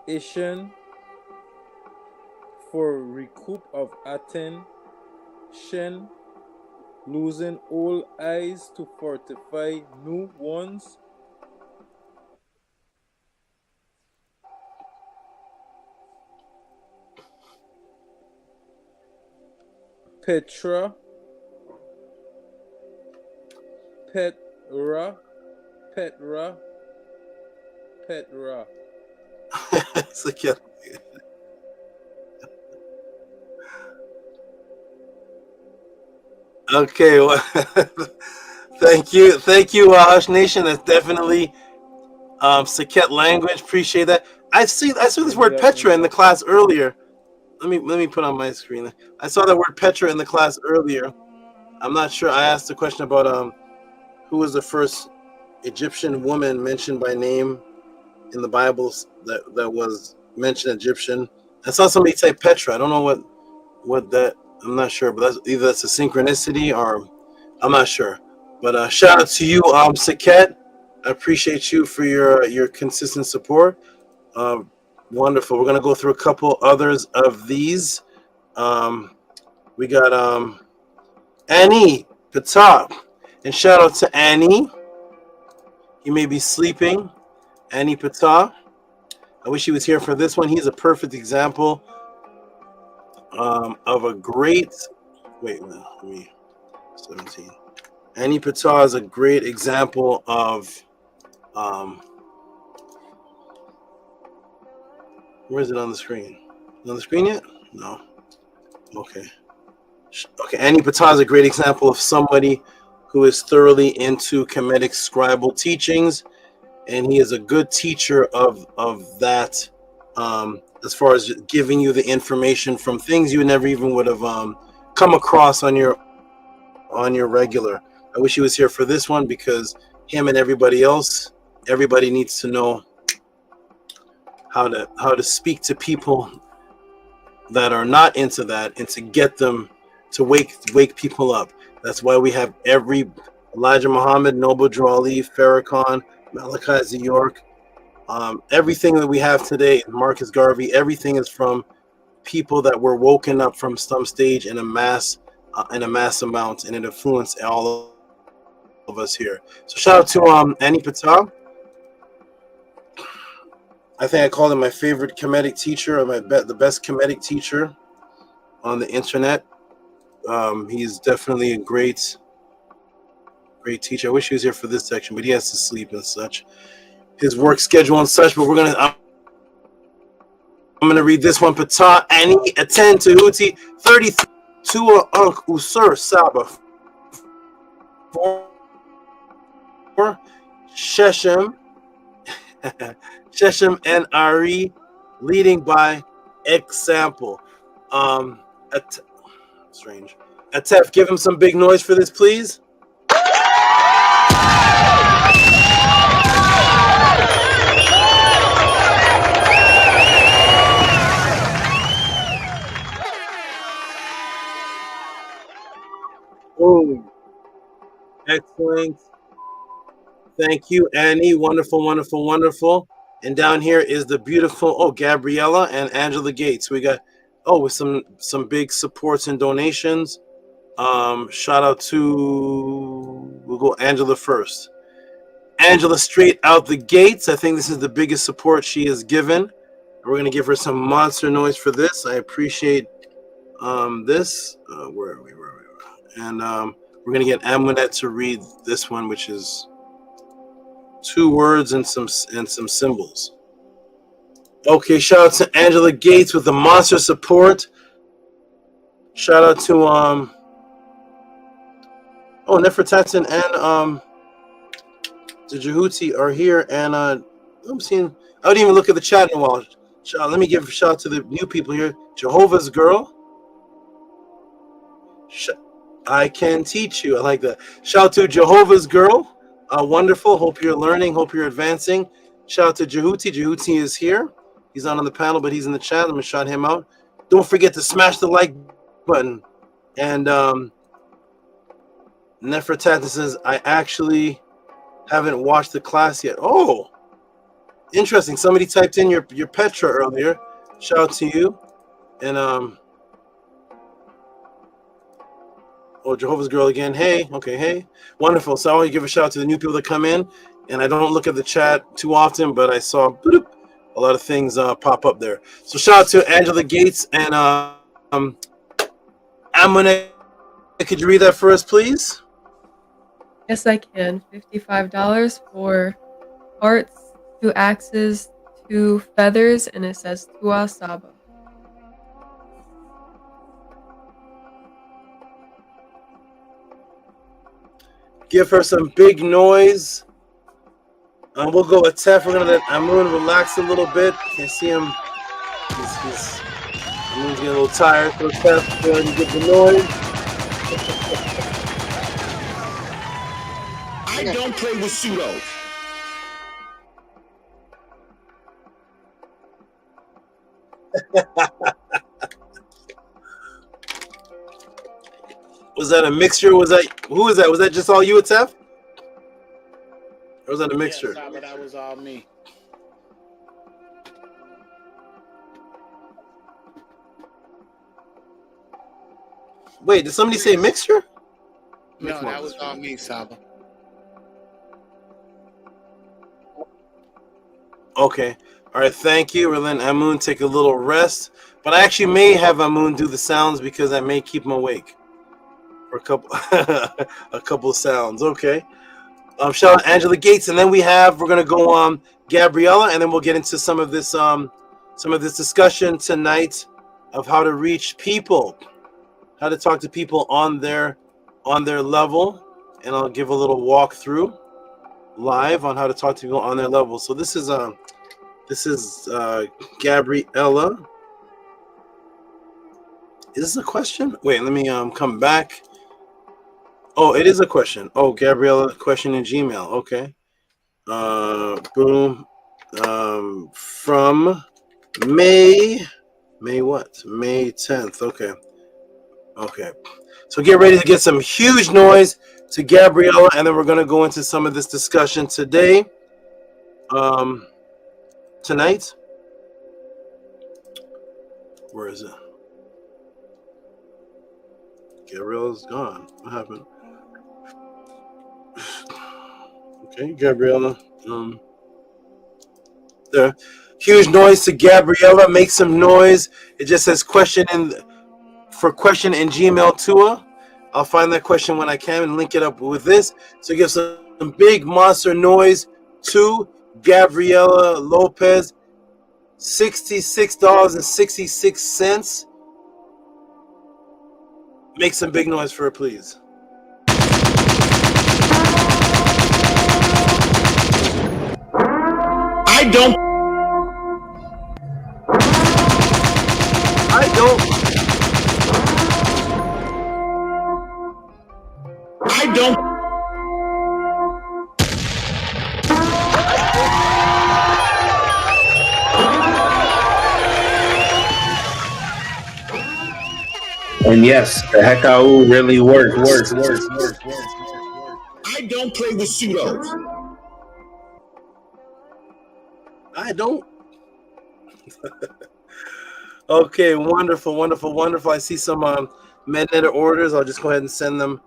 Asian for recoup of ATTON Shen losing old eyes to fortify new ones. Petra Petra. Saket. Okay, well, thank you, Hush Nation. That's definitely Saket language. Appreciate that. I saw this word Petra in the class earlier. Let me put on my screen. I saw that word Petra in the class earlier. I'm not sure. I asked a question about who was the first Egyptian woman mentioned by name in the Bible that was mentioned Egyptian. I saw somebody type Petra. I don't know what that. I'm not sure, but that's a synchronicity or I'm not sure. But shout out to you, Saket. I appreciate you for your consistent support. Wonderful. We're gonna go through a couple others of these. We got Annie Patab, and shout out to Annie. You may be sleeping, Annie Patab. I wish he was here for this one. He's a perfect example of a great. Wait, let me 17. Annie Patab is a great example of. Where is it on the screen? On the screen yet? No. Okay. Okay. Annie Patab is a great example of somebody who is thoroughly into Kemetic scribal teachings, and he is a good teacher of that. As far as giving you the information from things you never even would have come across on your regular. I wish he was here for this one because him and everybody else, everybody needs to know how to speak to people that are not into that and to get them to wake people up. That's why we have every Elijah Muhammad, Noble Drew Ali, Farrakhan, Malachi Z. York. Everything that we have today, Marcus Garvey, everything is from people that were woken up from some stage in a mass amount, and it influenced all of us here. So shout out to Annie Patel. I think I called him my favorite Kemetic teacher, or the best Kemetic teacher on the internet. He's definitely a great teacher. I wish he was here for this section, but he has to sleep and such. His work schedule and such. But I'm gonna read this one. Patah Ani attend Tehuti 33 to Osiris SABA 4 Sheshem and Ari, leading by example. Strange. Atef, give him some big noise for this, please. Boom. Excellent. Thank you, Annie. Wonderful, wonderful, wonderful. And down here is the beautiful, Gabriella and Angela Gates. We got, with some big supports and donations. Shout out to, we'll go Angela first. Angela straight out the gates. I think this is the biggest support she has given. We're going to give her some monster noise for this. I appreciate this. Where are we? And we're going to get Amunet to read this one, which is 2 words and some symbols. Okay, shout out to Angela Gates with the monster support. Shout out to Nefertatan and the Tehuti are here, and I'm seeing. I didn't even look at the chat in a while. Let me give a shout out to the new people here. Jehovah's Girl. I can teach you. I like that. Shout out to Jehovah's Girl. Wonderful. Hope you're learning. Hope you're advancing. Shout out to Tehuti. Tehuti is here. He's not on the panel, but he's in the chat. I'm going to shout him out. Don't forget to smash the like button. And Nefertata says, I actually haven't watched the class yet. Oh, interesting. Somebody typed in your Petra earlier. Shout out to you. And Jehovah's Girl again. Hey, okay, hey. Wonderful. So I want to give a shout out to the new people that come in. And I don't look at the chat too often, but I saw a lot of things pop up there. So shout out to Angela Gates and Amunet. Could you read that for us, please? Yes, I can. $55 for hearts, 2 axes, 2 feathers, and it says Tua Saba. Give her some big noise. We'll go with Tef. We're gonna let Amun relax a little bit. Can't see him. Amun's getting a little tired. So Tef, go ahead and give the noise. I don't play with pseudos. Was that a mixture? Who was that? Was that just all you, Tef? Or was that a mixture? Yeah, Saba, that was all me. Wait, did somebody say mixture? No, that was all me, Saba. Okay. All right, thank you. We're letting Amun take a little rest. But I actually may have Amun do the sounds because I may keep him awake for a couple of sounds. Okay. Shout out Angela Gates, and then we're gonna go Gabriella, and then we'll get into some of this discussion tonight of how to reach people, how to talk to people on their level, and I'll give a little walkthrough live on how to talk to people on their level. So this is Gabriella. Is this a question? Wait, let me come back. Oh, it is a question. Oh, Gabriella, question in Gmail. Okay. Boom. From May what? May 10th. Okay. Okay. So get ready to get some huge noise to Gabriella, and then we're going to go into some of this discussion today. Tonight. Where is it? Gabriella's gone. What happened? Okay, Gabriella. There. Huge noise to Gabriella. Make some noise. It just says question in Gmail Tua. I'll find that question when I can and link it up with this. So give some big monster noise to Gabriella Lopez. $66.66. Make some big noise for her, please. I don't. And yes, the HEQR really works. I don't play with pseudos. I don't. Okay, wonderful. I see some NETERT orders. I'll just go ahead and send them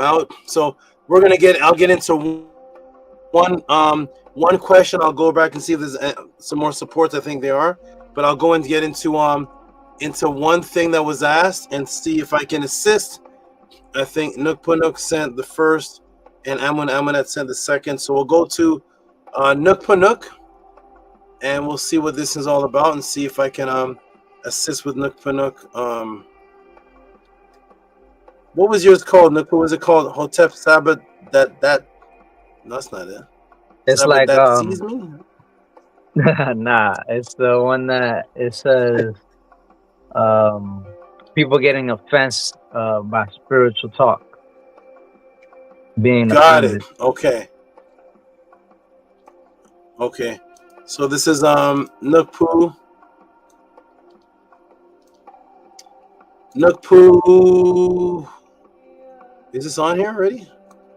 out. So I'll get into one question. I'll go back and see if there's some more supports. I think there are, but I'll go and get into one thing that was asked and see if I can assist. I think Nook sent the first, and Amunet sent the second. So we'll go to Nook, and we'll see what this is all about and see if I can assist with Nook. What was yours called, Nook? What was it called? Hotep Sabbath? No, that's not it. It's Sabbath like that sees me? nah, it's the one that it says people getting offense by spiritual talk. Being Got offended. it. Okay. So this is Nookpoo. Is this on here already?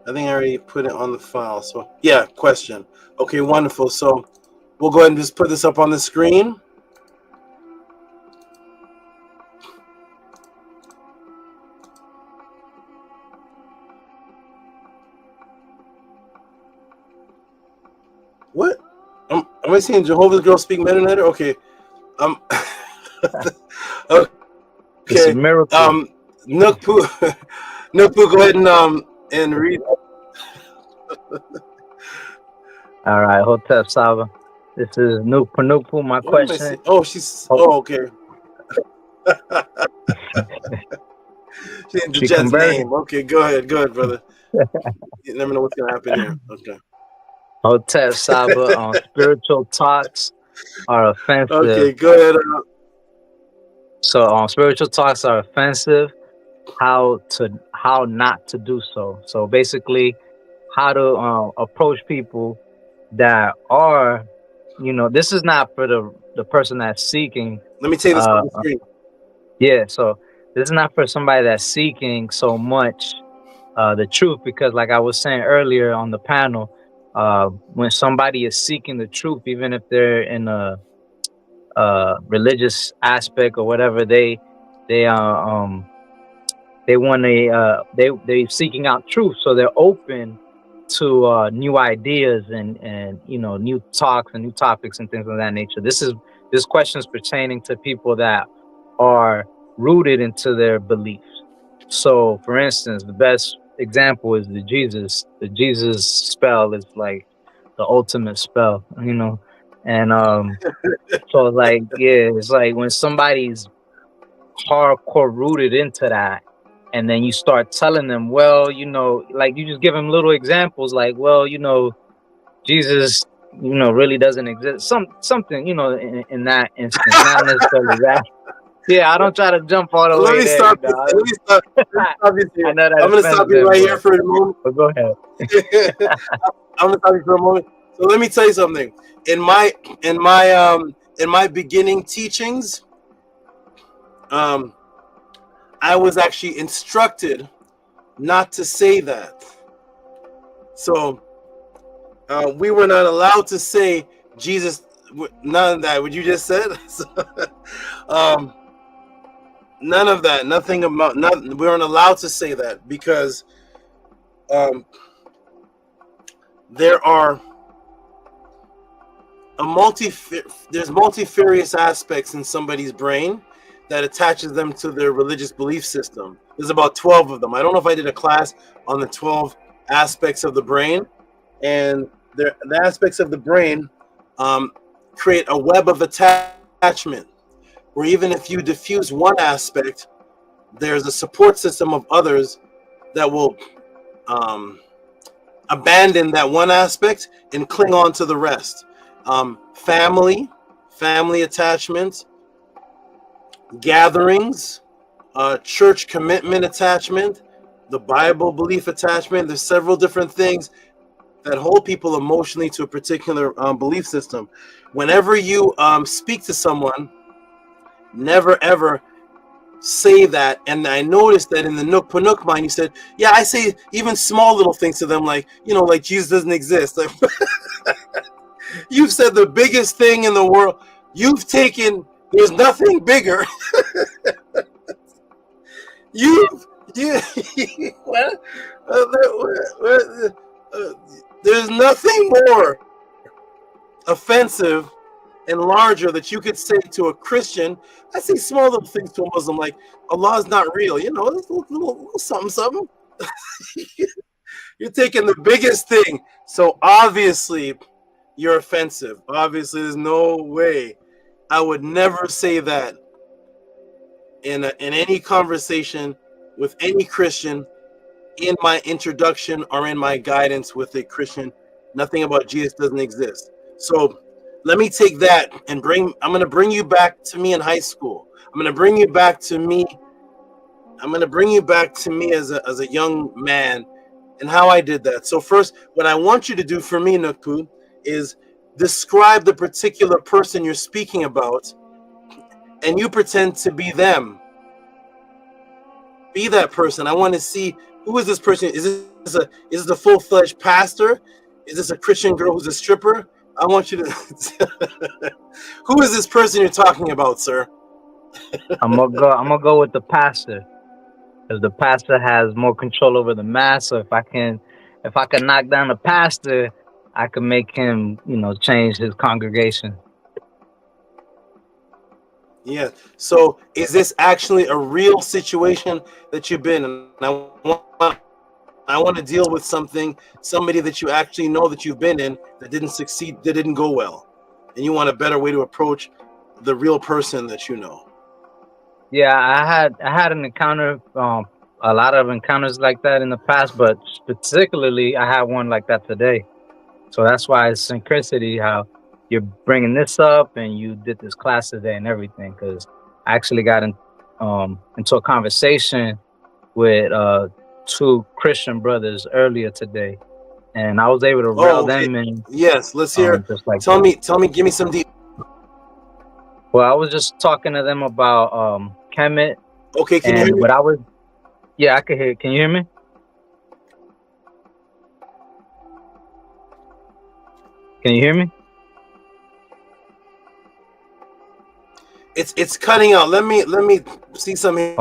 I think I already put it on the file. So yeah, question. Okay, wonderful. So we'll go ahead and just put this up on the screen. What? Am I seeing Jehovah's Girl speak Mennonite? Okay. Okay. It's a miracle. Nookpoo, go ahead and read. All right, Hotep Saba. This is Nupu. My What am I question. saying? Oh, she's. Oh, okay. She named the She Jed's converted. name. Okay, go ahead, brother. You never know what's gonna happen here. Okay. Hotep Saba, spiritual talks are offensive. Okay, go ahead. So spiritual talks are offensive. How not to do so. So basically, how to approach people that are, this is not for the person that's seeking. Let me take this on the screen. Yeah, so this is not for somebody that's seeking so much the truth, because like I was saying earlier on the panel, when somebody is seeking the truth, even if they're in a religious aspect or whatever, they want they're seeking out truth, so they're open to new ideas and new talks and new topics and things of that nature. This question is pertaining to people that are rooted into their beliefs. So, for instance, the best example is the Jesus spell is like the ultimate spell, and so like it's like when somebody's hardcore rooted into that, and then you start telling them, well, like you just give them little examples, like, well, Jesus, really doesn't exist. Something, in that instance, not necessarily that. Yeah, I don't try to jump all the way there. Let me stop you here. I know that I'm gonna stop you right here for a moment. But go ahead. I'm gonna stop you for a moment. So let me tell you something. In my beginning teachings, I was actually instructed not to say that. So we were not allowed to say Jesus. None of that. What you just said. None of that. Nothing about. We weren't allowed to say that because there are there's multifarious aspects in somebody's brain that attaches them to their religious belief system. There's about 12 of them. I don't know if I did a class on the 12 aspects of the brain, and the aspects of the brain create a web of attachment, where even if you diffuse one aspect, there's a support system of others that will abandon that one aspect and cling on to the rest. Family attachment, gatherings, church commitment attachment, the Bible belief attachment. There's several different things that hold people emotionally to a particular belief system. Whenever you speak to someone, never ever say that. And I noticed that in the Nook Panook mind, you said, yeah, I say even small little things to them, like, like Jesus doesn't exist. Like, you've said the biggest thing in the world. There's nothing bigger. There's nothing more offensive and larger that you could say to a Christian. I say small little things to a Muslim, like Allah is not real. Little something. You're taking the biggest thing. So obviously you're offensive. Obviously there's no way. I would never say that in any conversation with any Christian, in my introduction or in my guidance with a Christian. Nothing about Jesus doesn't exist. So let me take that and I'm going to bring you back to me in high school. I'm going to bring you back to me as a young man and how I did that. So first, what I want you to do for me, Nuku, is describe the particular person you're speaking about, and you pretend to be them. Be that person. I want to see, who is this person? Is this a full-fledged pastor? Is this a Christian girl who's a stripper? I want you to. Who is this person you're talking about, sir? I'm gonna go with the pastor, because the pastor has more control over the mass. So if I can knock down the pastor, I can make him, change his congregation. Yeah. So is this actually a real situation that you've been in? I want I want to deal with somebody that you actually know that you've been in that didn't succeed, that didn't go well, and you want a better way to approach the real person that you know. Yeah, I had an encounter, a lot of encounters like that in the past, but particularly I had one like that today. So that's why it's synchronicity how you're bringing this up and you did this class today and everything. Because I actually got into a conversation with two Christian brothers earlier today, and I was able to reel them in. Yes, let's hear. Just like tell me, give me some deep. Well, I was just talking to them about KEMET. Okay, can you hear me? What I was, yeah, I can hear. Can you hear me? Can you hear me? It's cutting out. Let me see something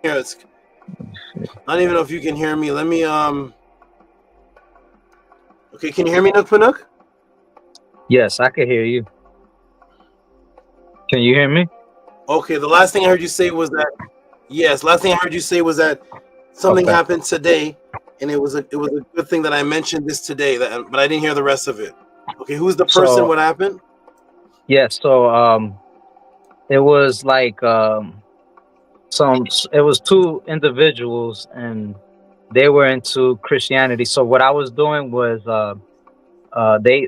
here. It's, I don't even know if you can hear me. Let me Okay, can you hear me, Nook Panook? Yes, I can hear you. Can you hear me? Okay, the last thing I heard you say was that. Yes, last thing I heard you say was that something happened today, and it was a good thing that I mentioned this today. But I didn't hear the rest of it. Okay, who's the person? So, what happened? Yeah, so it was like it was two individuals and they were into Christianity. So what I was doing was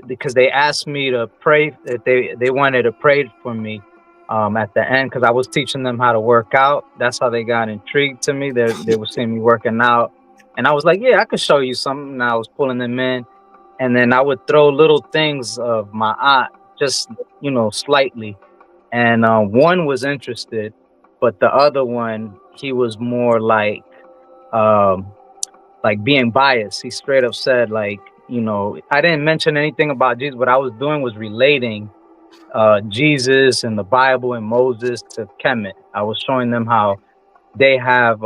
because they asked me to pray, that they wanted to pray for me at the end, because I was teaching them how to work out. That's how they got intrigued to me. They were seeing me working out, and I was like, yeah, I could show you something. And I was pulling them in, and then I would throw little things of my aunt, just slightly, and one was interested, but the other one, he was more like being biased. He straight up said, like, I didn't mention anything about Jesus. What I was doing was relating Jesus and the Bible and Moses to KEMET. I was showing them how they have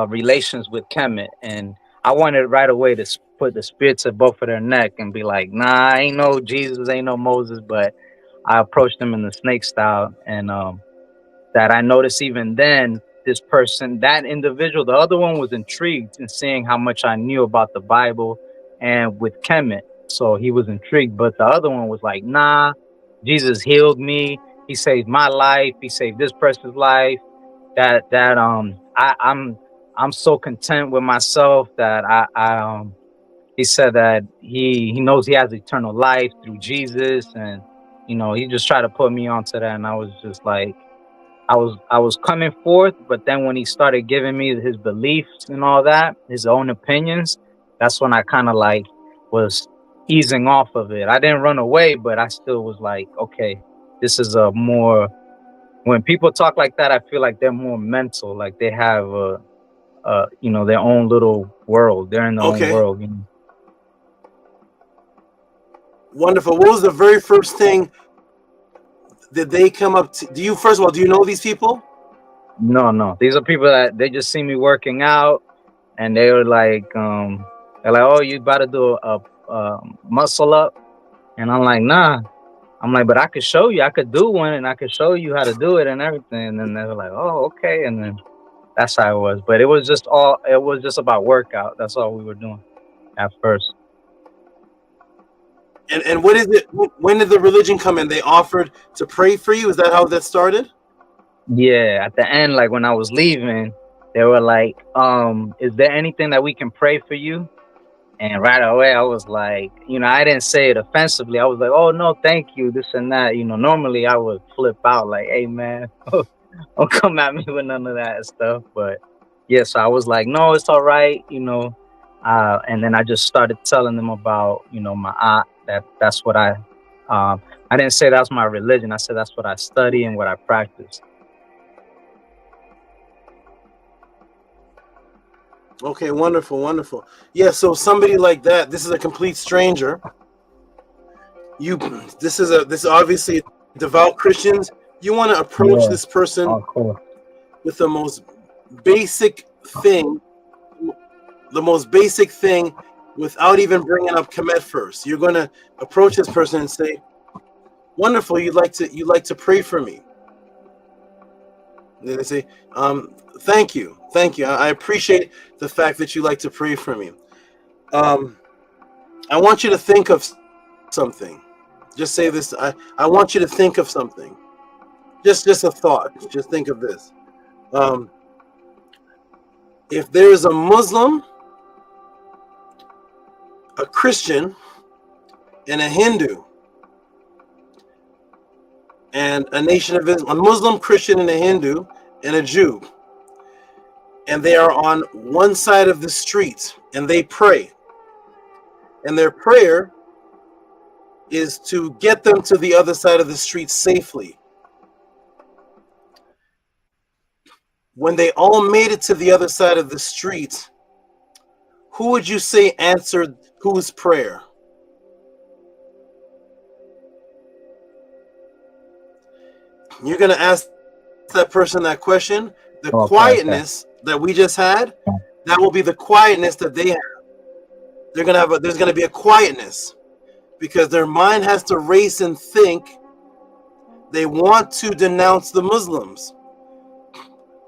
relations with KEMET, and I wanted right away to put the spirits at both of their neck and be like, nah, ain't no Jesus, ain't no Moses. But I approached them in the snake style, and that I noticed even then, this person, that individual, the other one was intrigued in seeing how much I knew about the Bible and with KEMET. So he was intrigued, but the other one was like, nah, Jesus healed me. He saved my life. He saved this person's life. I'm so content with myself that he said that he knows he has eternal life through Jesus, and he just tried to put me onto that, and I was just like, I was coming forth, but then when he started giving me his beliefs and all that, his own opinions, that's when I kind of like was easing off of it. I didn't run away, but I still was like, okay, this is a more, when people talk like that, I feel like they're more mental, like they have their own little world. They're in their own world. Wonderful. What was the very first thing did they come up to? Do you, first of all, do you know these people? No. These are people that they just see me working out, and they were like, they're like, oh, you about to do a muscle up? And I'm like, nah. I'm like, but I could show you. I could do one, and I could show you how to do it and everything. And then they were like, oh, okay. And then that's how it was. But it was just about workout. That's all we were doing at first. And what is it? When did the religion come in? They offered to pray for you. Is that how that started? Yeah, at the end, like when I was leaving, they were like, is there anything that we can pray for you? And right away, I was like, I didn't say it offensively. I was like, oh, no, thank you, this and that. Normally I would flip out like, hey, man, don't come at me with none of that stuff. But yes, I was like, no, it's all right, and then I just started telling them about, my aunt. That's what I didn't say that's my religion. I said that's what I study and what I practice. Okay, wonderful. Yeah, so somebody like that, this is a complete stranger. This is obviously devout Christians. You want to approach this person with the most basic thing, without even bringing up KEMET first. You're going to approach this person and say, wonderful, you'd like to pray for me. They say, thank you. I appreciate the fact that you like to pray for me. I want you to think of something. Just say this. I want you to think of something. Just a thought. Just think of this. If there is a Muslim, a Christian, and a Hindu, and a nation of Islam, a Muslim, Christian, and a Hindu, and a Jew, and they are on one side of the street, and they pray, and their prayer is to get them to the other side of the street safely. When they all made it to the other side of the street, who would you say answered whose prayer? You're going to ask that person that question. The quietness that we just had, that will be the quietness that they have. They're going to have there's going to be a quietness because their mind has to race and think. They want to denounce the Muslims.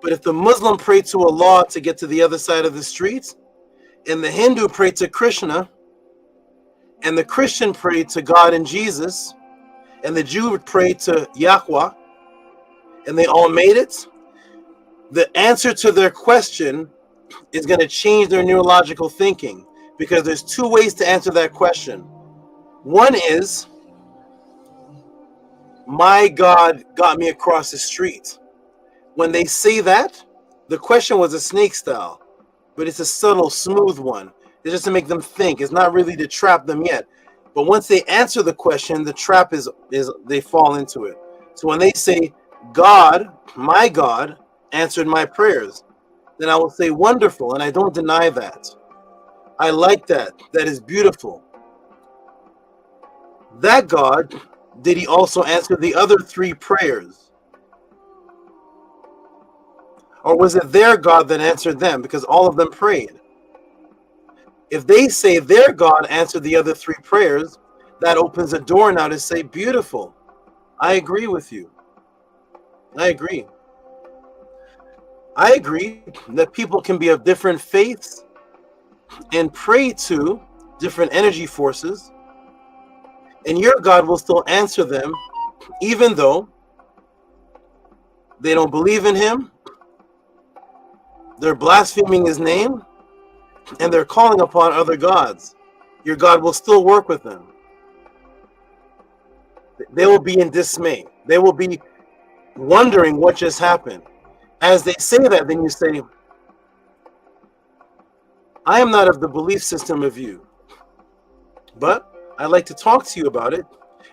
But if the Muslim prayed to Allah to get to the other side of the street, and the Hindu prayed to Krishna, and the Christian prayed to God and Jesus, and the Jew would pray to Yahweh, and they all made it, the answer to their question is going to change their neurological thinking, because there's two ways to answer that question. One is, my God got me across the street. When they say that, the question was a snake style, but it's a subtle, smooth one. It's just to make them think. It's not really to trap them yet. But once they answer the question, the trap is they fall into it. So when they say, God, my God, answered my prayers, then I will say, wonderful, and I don't deny that. I like that. That is beautiful. That God, did he also answer the other three prayers? Or was it their God that answered them? Because all of them prayed. If they say their God answered the other three prayers, that opens a door now to say, beautiful. I agree with you. I agree. I agree that people can be of different faiths and pray to different energy forces, and your God will still answer them, even though they don't believe in him, they're blaspheming his name, and they're calling upon other gods. Your God will still work with them. They will be in dismay. They will be wondering what just happened. As they say that, then you say, I am not of the belief system of you, but I'd like to talk to you about it.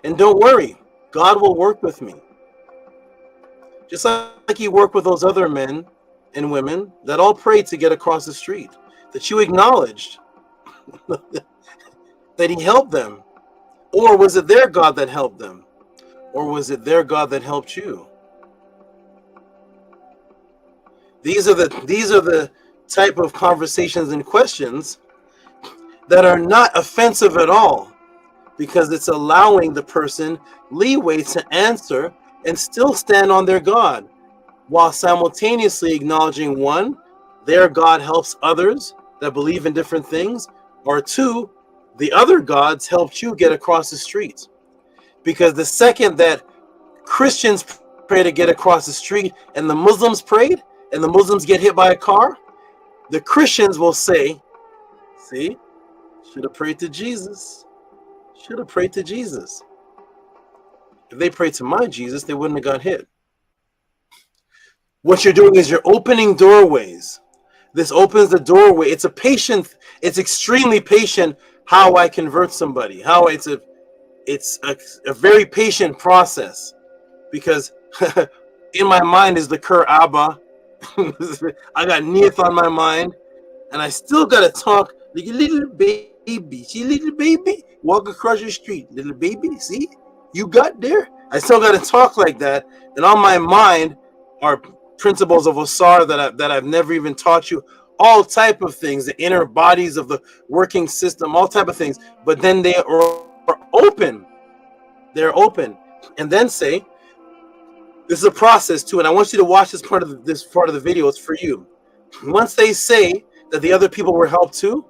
And don't worry, God will work with me. Just like he worked with those other men and women that all prayed to get across the street, that you acknowledged that he helped them. Or was it their God that helped them? Or was it their God that helped you? These are the type of conversations and questions that are not offensive at all, because it's allowing the person leeway to answer and still stand on their God, while simultaneously acknowledging, one, their God helps others that believe in different things, or two, the other gods helped you get across the street. Because the second that Christians pray to get across the street and the Muslims prayed, and the Muslims get hit by a car, the Christians will say, see, should have prayed to Jesus. Should have prayed to Jesus. If they prayed to my Jesus, they wouldn't have got hit. What you're doing is you're opening doorways. This opens the doorway. It's extremely patient how I convert somebody. It's a very patient process, because in my mind is the Kur Abba. I got Neith on my mind, and I still gotta talk like a little baby. See, little baby, walk across your street, little baby. See, you got there. I still gotta talk like that, and on my mind are principles of Osiris that I've never even taught you. All type of things, the inner bodies of the working system, all type of things. But then they are open. They're open, and then say, This is a process too, and I want you to watch this part of the video. It's for you. Once they say that the other people were helped too,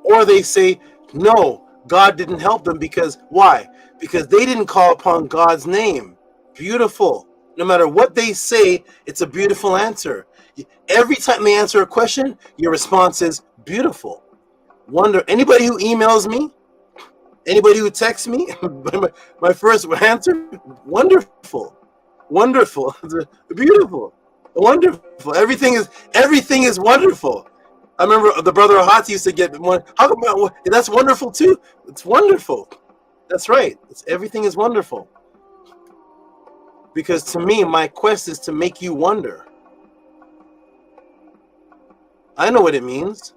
or they say no, God didn't help them because why? Because they didn't call upon God's name. Beautiful. No matter what they say, it's a beautiful answer. Every time they answer a question, your response is beautiful. Wonder. Anybody who emails me, anybody who texts me, my first answer, wonderful, wonderful, beautiful, wonderful. Everything is wonderful. I remember the brother Ahati used to get one. How come that's wonderful too? It's wonderful. That's right. Everything is wonderful. Because to me, my quest is to make you wonder. I know what it means.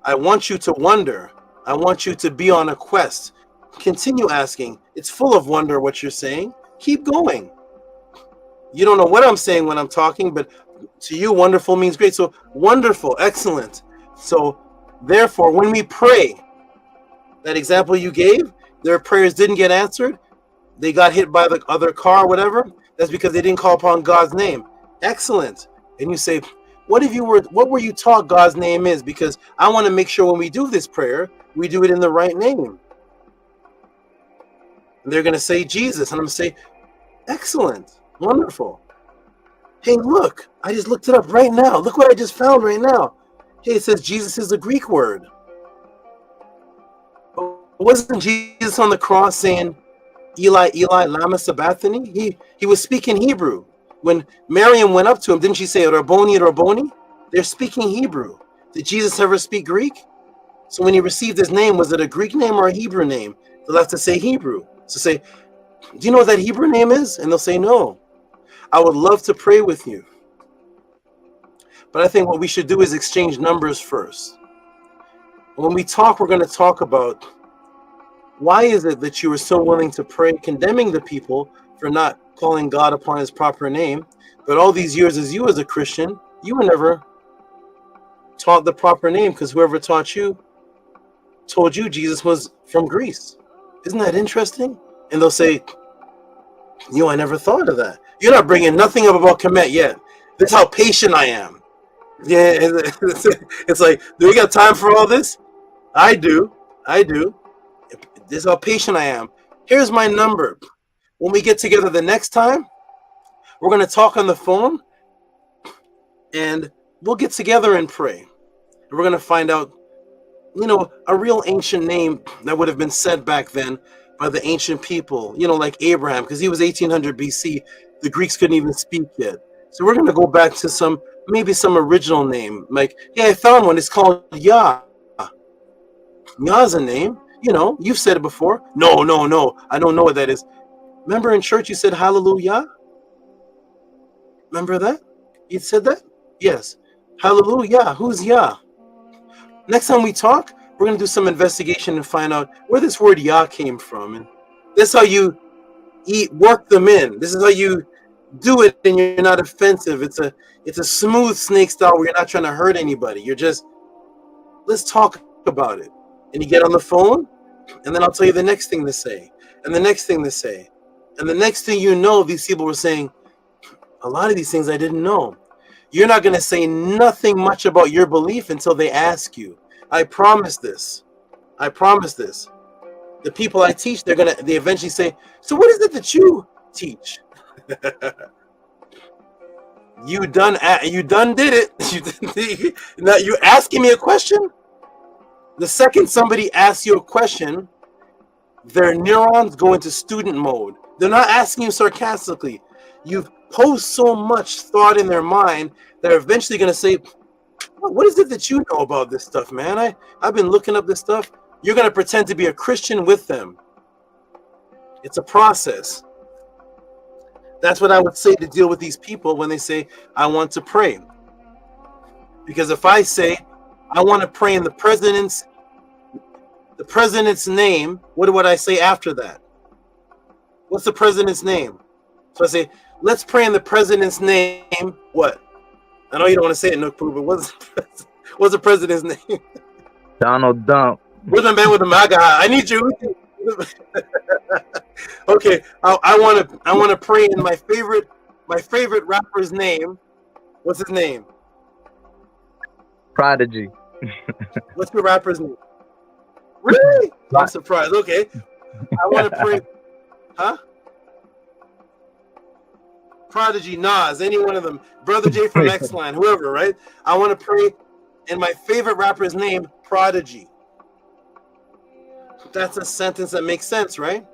I want you to wonder. I want you to be on a quest. Continue asking. It's full of wonder what you're saying. Keep going. You don't know what I'm saying when I'm talking, but to you, wonderful means great. So wonderful, excellent. So therefore, when we pray, that example you gave, their prayers didn't get answered. They got hit by the other car or whatever. That's because they didn't call upon God's name. Excellent. And you say, what were you taught God's name is? Because I want to make sure when we do this prayer, we do it in the right name. And they're going to say Jesus. And I'm going to say, excellent. Wonderful. Hey, look, I just looked it up right now. Look what I just found right now. Hey, it says Jesus is a Greek word. Wasn't Jesus on the cross saying, Eli, Eli, lama sabachthani? He was speaking Hebrew. When Miriam went up to him, didn't she say, Rabboni, Rabboni? They're speaking Hebrew. Did Jesus ever speak Greek? So when he received his name, was it a Greek name or a Hebrew name? They'll have to say Hebrew. So say, do you know what that Hebrew name is? And they'll say, no. I would love to pray with you. But I think what we should do is exchange numbers first. When we talk, we're going to talk about why is it that you were so willing to pray, condemning the people for not calling God upon his proper name, but all these years as you as a Christian, you were never taught the proper name because whoever taught you told you Jesus was from Greece. Isn't that interesting? And they'll say, I never thought of that. You're not bringing nothing up about KEMET yet. This is how patient I am. Yeah, it's like, do we got time for all this? I do. This is how patient I am. Here's my number. When we get together the next time, we're going to talk on the phone and we'll get together and pray. And we're going to find out, a real ancient name that would have been said back then by the ancient people, like Abraham, because he was 1800 BC. The Greeks couldn't even speak yet. So we're going to go back to maybe some original name. Like, hey, I found one. It's called Yah. Yah's a name. You've said it before. No. I don't know what that is. Remember in church you said hallelujah? Remember that? You said that? Yes. Hallelujah. Who's Yah? Next time we talk, we're going to do some investigation and find out where this word Yah came from. And that's how you work them in. This is how you do it and you're not offensive. It's a smooth snake style where you're not trying to hurt anybody. You're just, let's talk about it. And you get on the phone, and then I'll tell you the next thing to say, and the next thing to say. And the next thing you know, these people were saying, a lot of these things I didn't know. You're not going to say nothing much about your belief until they ask you. I promise this. I promise this. The people I teach, they eventually say, so what is it that you teach? You done did it. Now you asking me a question? The second somebody asks you a question, their neurons go into student mode. They're not asking you sarcastically. You've posed so much thought in their mind, they're eventually going to say, what is it that you know about this stuff, man? I've been looking up this stuff. You're going to pretend to be a Christian with them. It's a process. That's what I would say to deal with these people when they say, I want to pray. Because if I say, I want to pray in the president's name, what would I say after that? What's the president's name? So I say, let's pray in the president's name. What? I know you don't want to say it, Nook Poo, but what's the president's name? Donald Dump. Where's the man with the MAGA hat? I need you. Okay, I want to pray in my favorite rapper's name. What's his name? Prodigy. What's your rapper's name? Really? I'm surprised. Okay, I want to pray. Huh? Prodigy, Nas, any one of them. Brother J from X-Line, whoever, right? I want to pray in my favorite rapper's name, Prodigy. That's a sentence that makes sense, right?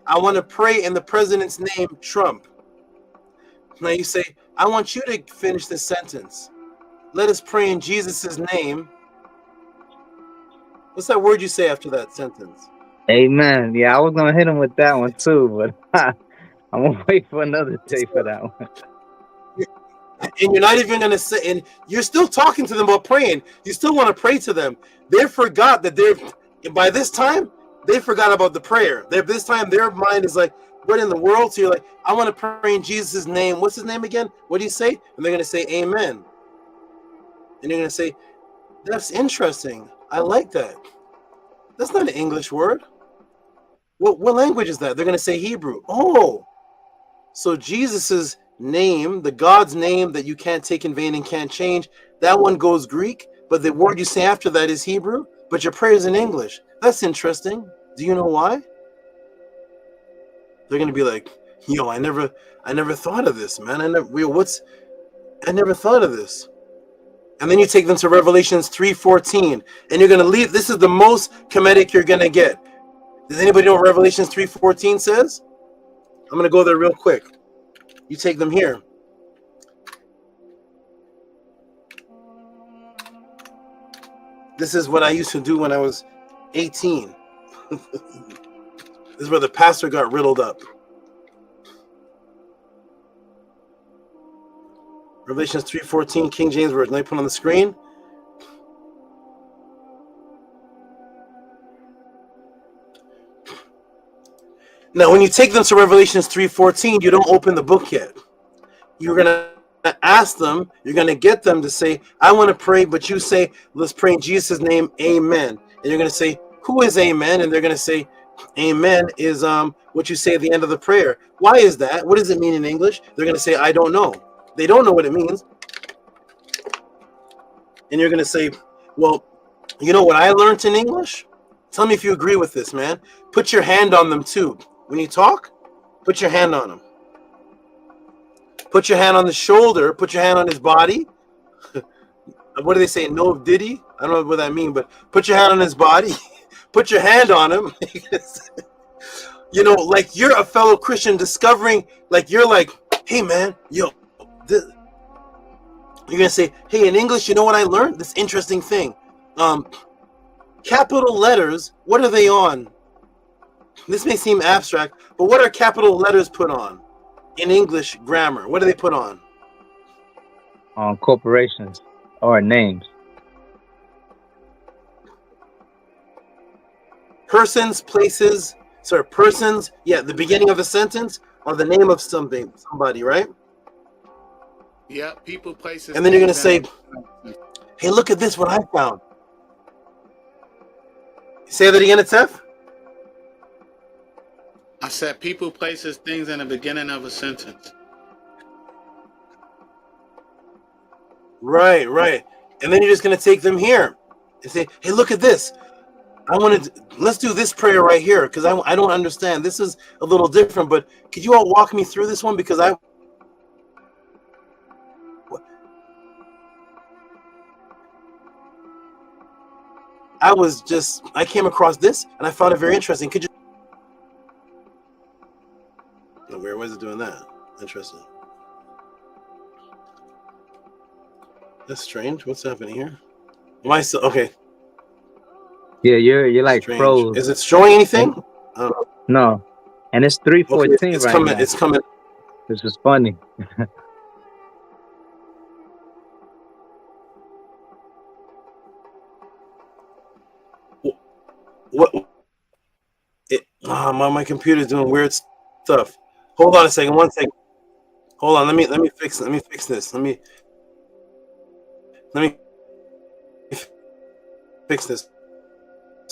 I want to pray in the president's name, Trump. Now you say, I want you to finish this sentence. Let us pray in Jesus' name. What's that word you say after that sentence? Amen. Yeah, I was gonna hit him with that one too, but I'm gonna wait for another day for that one. And you're not even gonna say, and you're still talking to them about praying. You still want to pray to them. They forgot that by this time, they forgot about the prayer. This time their mind is like, what in the world? So you're like, I want to pray in Jesus' name. What's his name again? What do you say? And they're gonna say amen. And you're gonna say, that's interesting. I like that. That's not an English word. What language is that? They're gonna say Hebrew. Oh, so Jesus's name, the God's name that you can't take in vain and can't change, that one goes Greek, but the word you say after that is Hebrew, but your prayer is in English. That's interesting. Do you know why? They're gonna be like, yo, I never thought of this, man. I never thought of this. And then you take them to Revelations 3:14, and you're gonna leave. This is the most Kemetic you're gonna get. Does anybody know what Revelations 3:14 says? I'm gonna go there real quick. You take them here. This is what I used to do when I was 18. This is where the pastor got riddled up. Revelations 3:14, King James Version. Let me put on the screen. Now, when you take them to Revelations 3:14, you don't open the book yet. You're going to ask them, you're going to get them to say, I want to pray, but you say, let's pray in Jesus' name, amen. And you're going to say, who is amen? And they're going to say, amen is what you say at the end of the prayer. Why is that? What does it mean in English? They're going to say, I don't know. They don't know what it means. And you're going to say, well, you know what I learned in English? Tell me if you agree with this, man. Put your hand on them too. When you talk, put your hand on them. Put your hand on the shoulder. Put your hand on his body. What do they say? No diddy? I don't know what that means, but put your hand on his body. Put your hand on him. You know, like you're a fellow Christian discovering, like you're like, hey man, yo, this. You're gonna say, hey, in English, you know what I learned? This interesting thing. Capital letters, what are they on? This may seem abstract, but what are capital letters put on in English grammar? What do they put on? Corporations or names. Persons, places, persons, yeah, the beginning of a sentence or the name of somebody, right? Yeah, people, places. And then you're going to say, hey, look at this, what I found. Say that again, Atef? I said people, places, things in the beginning of a sentence. Right, right. And then you're just going to take them here and say, hey, look at this. Let's do this prayer right here because I don't understand. This is a little different, but could you all walk me through this one? Because I came across this and I found it very interesting. Could you? Oh, where was it doing that? Interesting. That's strange. What's happening here? Am I still okay? Yeah, you're like strange. froze. Is it showing anything? No, and it's 3:14 okay, it's right coming, now. It's coming. This is funny. What? My computer's doing weird stuff. Hold on a second. One second. Hold on. Let me fix this. Let me fix this.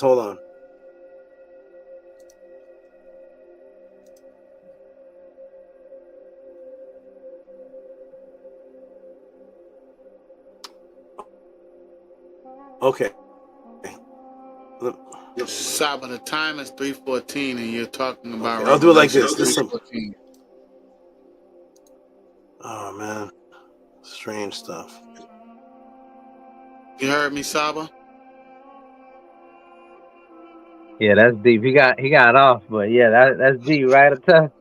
Hold on. Okay. Saba, the time is 3:14, and you're talking about. Okay, I'll do it like this. Revelation This is 3:14. Oh man, strange stuff. You heard me, Saba? Yeah, that's deep. He got off, but yeah, that's deep, right? Atef?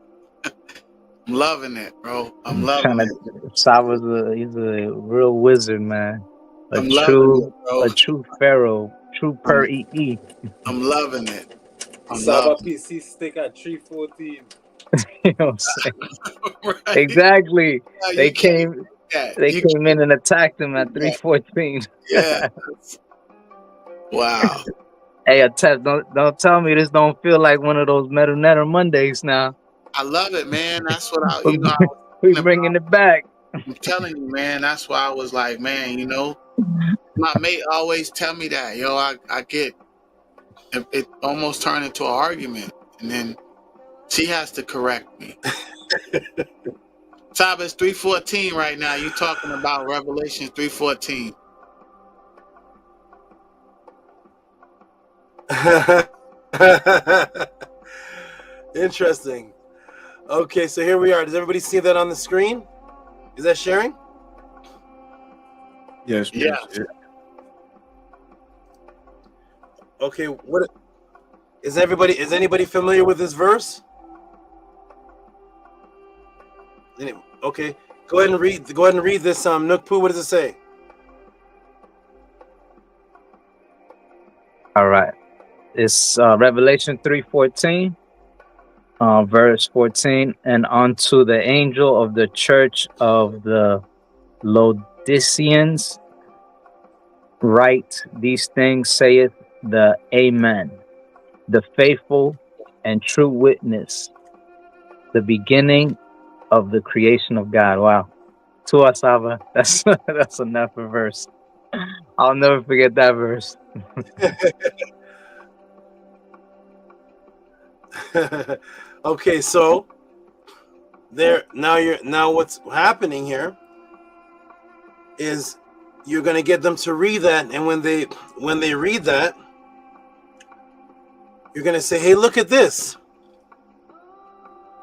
I'm loving it, bro. I'm Trying loving it. to. Saba's he's a real wizard, man. I'm loving it, bro. A true pharaoh, true per EE. I'm loving it. I'm Saba loving it. PC stick at 314. You know what I'm saying? Right. Exactly. Yeah, They you can't came. do that. They You came in and attacked him at 3:14. Yeah. Wow. Hey, Atef, don't tell me this don't feel like one of those Metal Netter Mondays now. I love it, man. That's what I, We bringing it back. I'm telling you, man. That's why I was like, man, my mate always tell me that, yo, I get it almost turned into an argument, and then she has to correct me. Saba, it's 3:14 right now. You talking about Revelation 3:14? Interesting. Okay, so here we are. Does everybody see that on the screen? Is that sharing? Yes. Yeah. Okay, what is anybody familiar with this verse? Okay, go ahead and read this Nookpoo. What does it say? All right. It's Revelation 3:14, verse 14, and unto the angel of the church of the Laodiceans write, these things saith the Amen, the faithful and true witness, the beginning of the creation of God. Wow. To Saba, that's enough a verse. I'll never forget that verse. Okay, so now what's happening here is you're going to get them to read that, and when they read that, you're going to say, hey, look at this.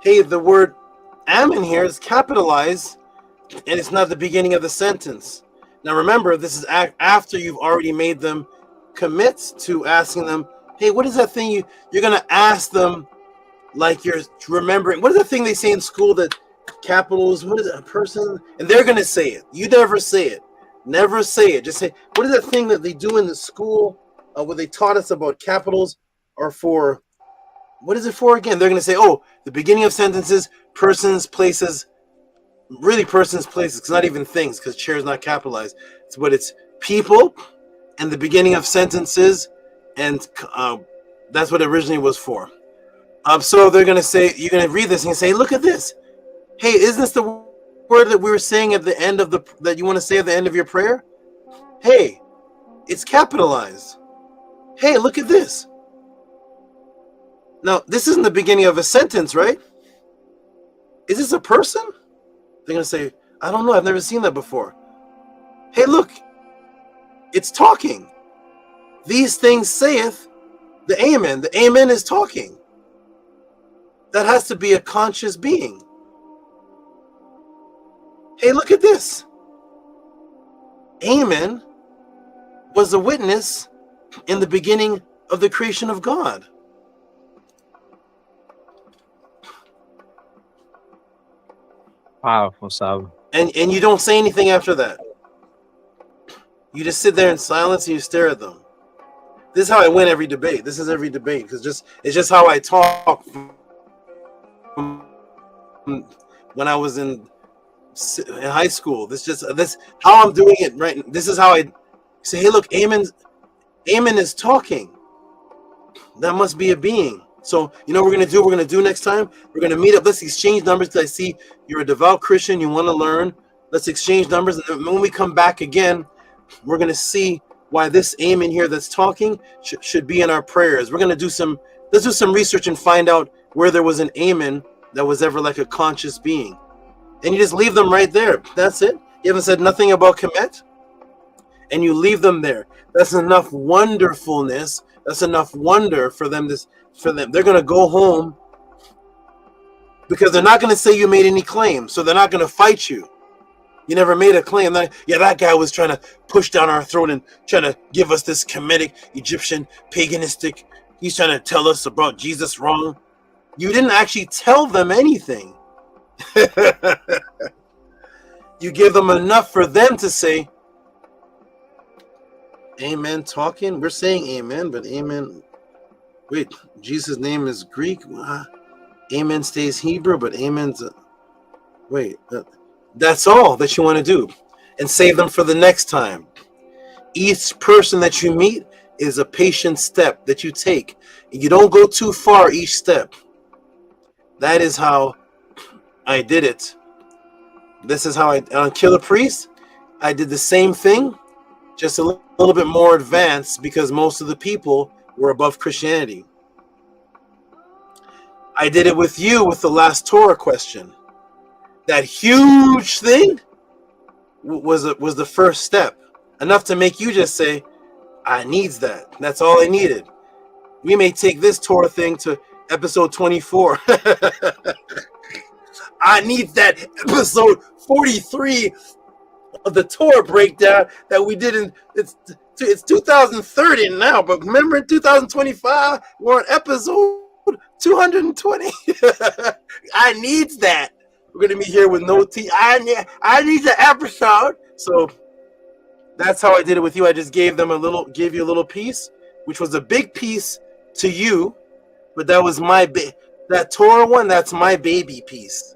Hey, the word Ammon here is capitalized, and it's not the beginning of the sentence. Now remember, this is after you've already made them commit to asking them, hey, what is that thing you're going to ask them, like you're remembering? What is that thing they say in school that capitals, what is it, a person? And they're going to say it. You never say it. Never say it. Just say, what is that thing that they do in the school where they taught us about capitals are for? What is it for again? They're going to say, oh, the beginning of sentences, persons, places, really persons, places. It's not even things, because chair is not capitalized. It's people and the beginning of sentences, and that's what it originally was for. So they're going to say, you're going to read this and say, look at this. Hey, isn't this the word that we were saying at the end of that you want to say at the end of your prayer? Hey, it's capitalized. Hey, look at this. Now, this isn't the beginning of a sentence, right? Is this a person? They're going to say, I don't know. I've never seen that before. Hey, look. It's talking. These things saith the Amen. The Amen is talking. That has to be a conscious being. Hey, look at this. Amen was a witness in the beginning of the creation of God. Powerful, Saba. And you don't say anything after that. You just sit there in silence and you stare at them. This is how I win every debate. This is every debate, because it's just how I talk when I was in high school. This how I'm doing it right. This is how I say, hey, look, Amen is talking. That must be a being. So you know what we're going to do next time? We're going to meet up. Let's exchange numbers, because I see you're a devout Christian. You want to learn. Let's exchange numbers. And when we come back again, we're going to see why this Amen here that's talking should be in our prayers. We're going to let's do some research and find out where there was an Amen that was ever like a conscious being. And you just leave them right there. That's it. You haven't said nothing about KEMET. and you leave them there. That's enough wonderfulness. That's enough wonder for them. They're gonna go home because they're not gonna say you made any claims, so they're not gonna fight you. You never made a claim. That guy was trying to push down our throat and trying to give us this Kemetic, Egyptian, paganistic. He's trying to tell us about Jesus wrong. You didn't actually tell them anything. You give them enough for them to say, amen talking. We're saying amen, but amen. Wait, Jesus' name is Greek. Amen stays Hebrew, but amen's. Wait. That's all that you want to do, and save them for the next time. Each person that you meet is a patient step that you take. You don't go too far each step. That is how I did it. This is how on Killer Priest, I did the same thing, just a little bit more advanced because most of the people were above Christianity. I did it with you with the last Torah question. That huge thing was the first step, enough to make you just say, I needs that. That's all I needed. We may take this Torah thing to episode 24. I need that episode 43 of the Torah breakdown that we did in, it's 2030 now, but remember in 2025, we're on episode 220. I needs that. We're going to be here with no tea. I need the episode. So that's how I did it with you. I just gave you a little piece, which was a big piece to you, but that was that Torah one, that's my baby piece.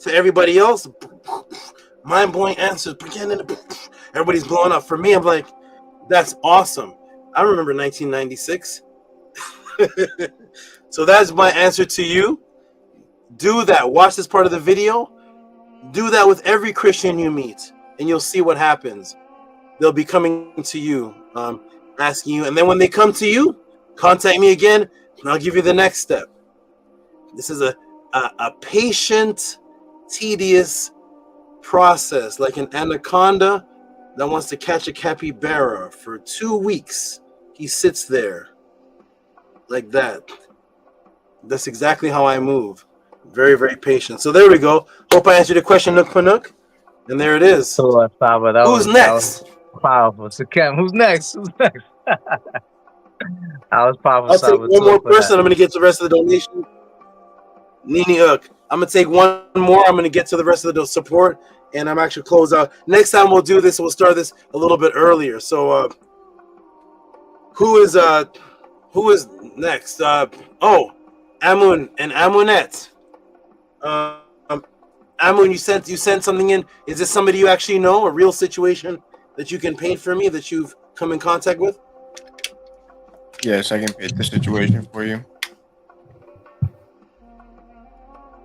To everybody else, mind-blowing answers. Everybody's blowing up. For me, I'm like, that's awesome. I remember 1996. So that's my answer to you. Do that. Watch this part of the video. Do that with every Christian you meet, and you'll see what happens. They'll be coming to you, asking you, and then when they come to you, contact me again, and I'll give you the next step. This is a patient, tedious process, like an anaconda that wants to catch a capybara. For 2 weeks, he sits there like that. That's exactly how I move. Very, very patient. So there we go. Hope I answered your question, Nook Panook. And there it is. So, who's next? Powerful. So, Kem, who's next? Who's next? I was powerful. I'll take one more person. I'm going to get to the rest of the donation. Nini Uk. I'm going to take one more. I'm going to get to the rest of the support, and I'm actually close out. Next time we'll do this, we'll start this a little bit earlier. So, who is next? Amun and Amunet. Amun, you sent something in. Is this somebody you actually know, a real situation that you can paint for me that you've come in contact with? Yes, I can paint the situation for you.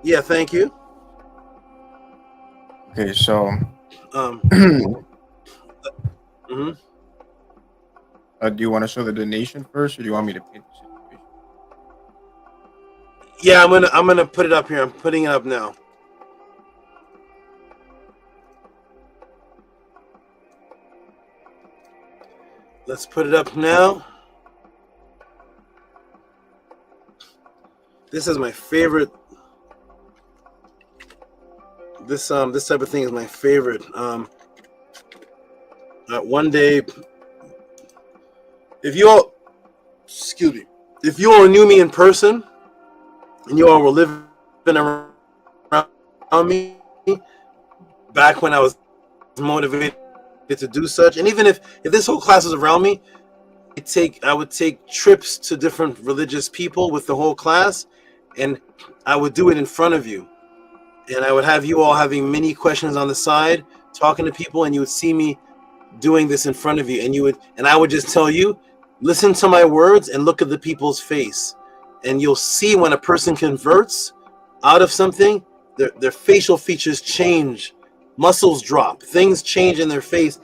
Yeah, thank you. Okay, so do you want to show the donation first, or do you want me to paint the situation? Yeah, I'm gonna put it up here. I'm putting it up now. Let's put it up now. This is my favorite. This type of thing is my favorite. One day, if you all knew me in person, and you all were living around me back when I was motivated to do such, and even if this whole class was around me, I would take trips to different religious people with the whole class, and I would do it in front of you. And I would have you all having many questions on the side, talking to people, and you would see me doing this in front of you, and I would just tell you, listen to my words and look at the people's face, and you'll see when a person converts out of something, their facial features change, muscles drop, things change in their face,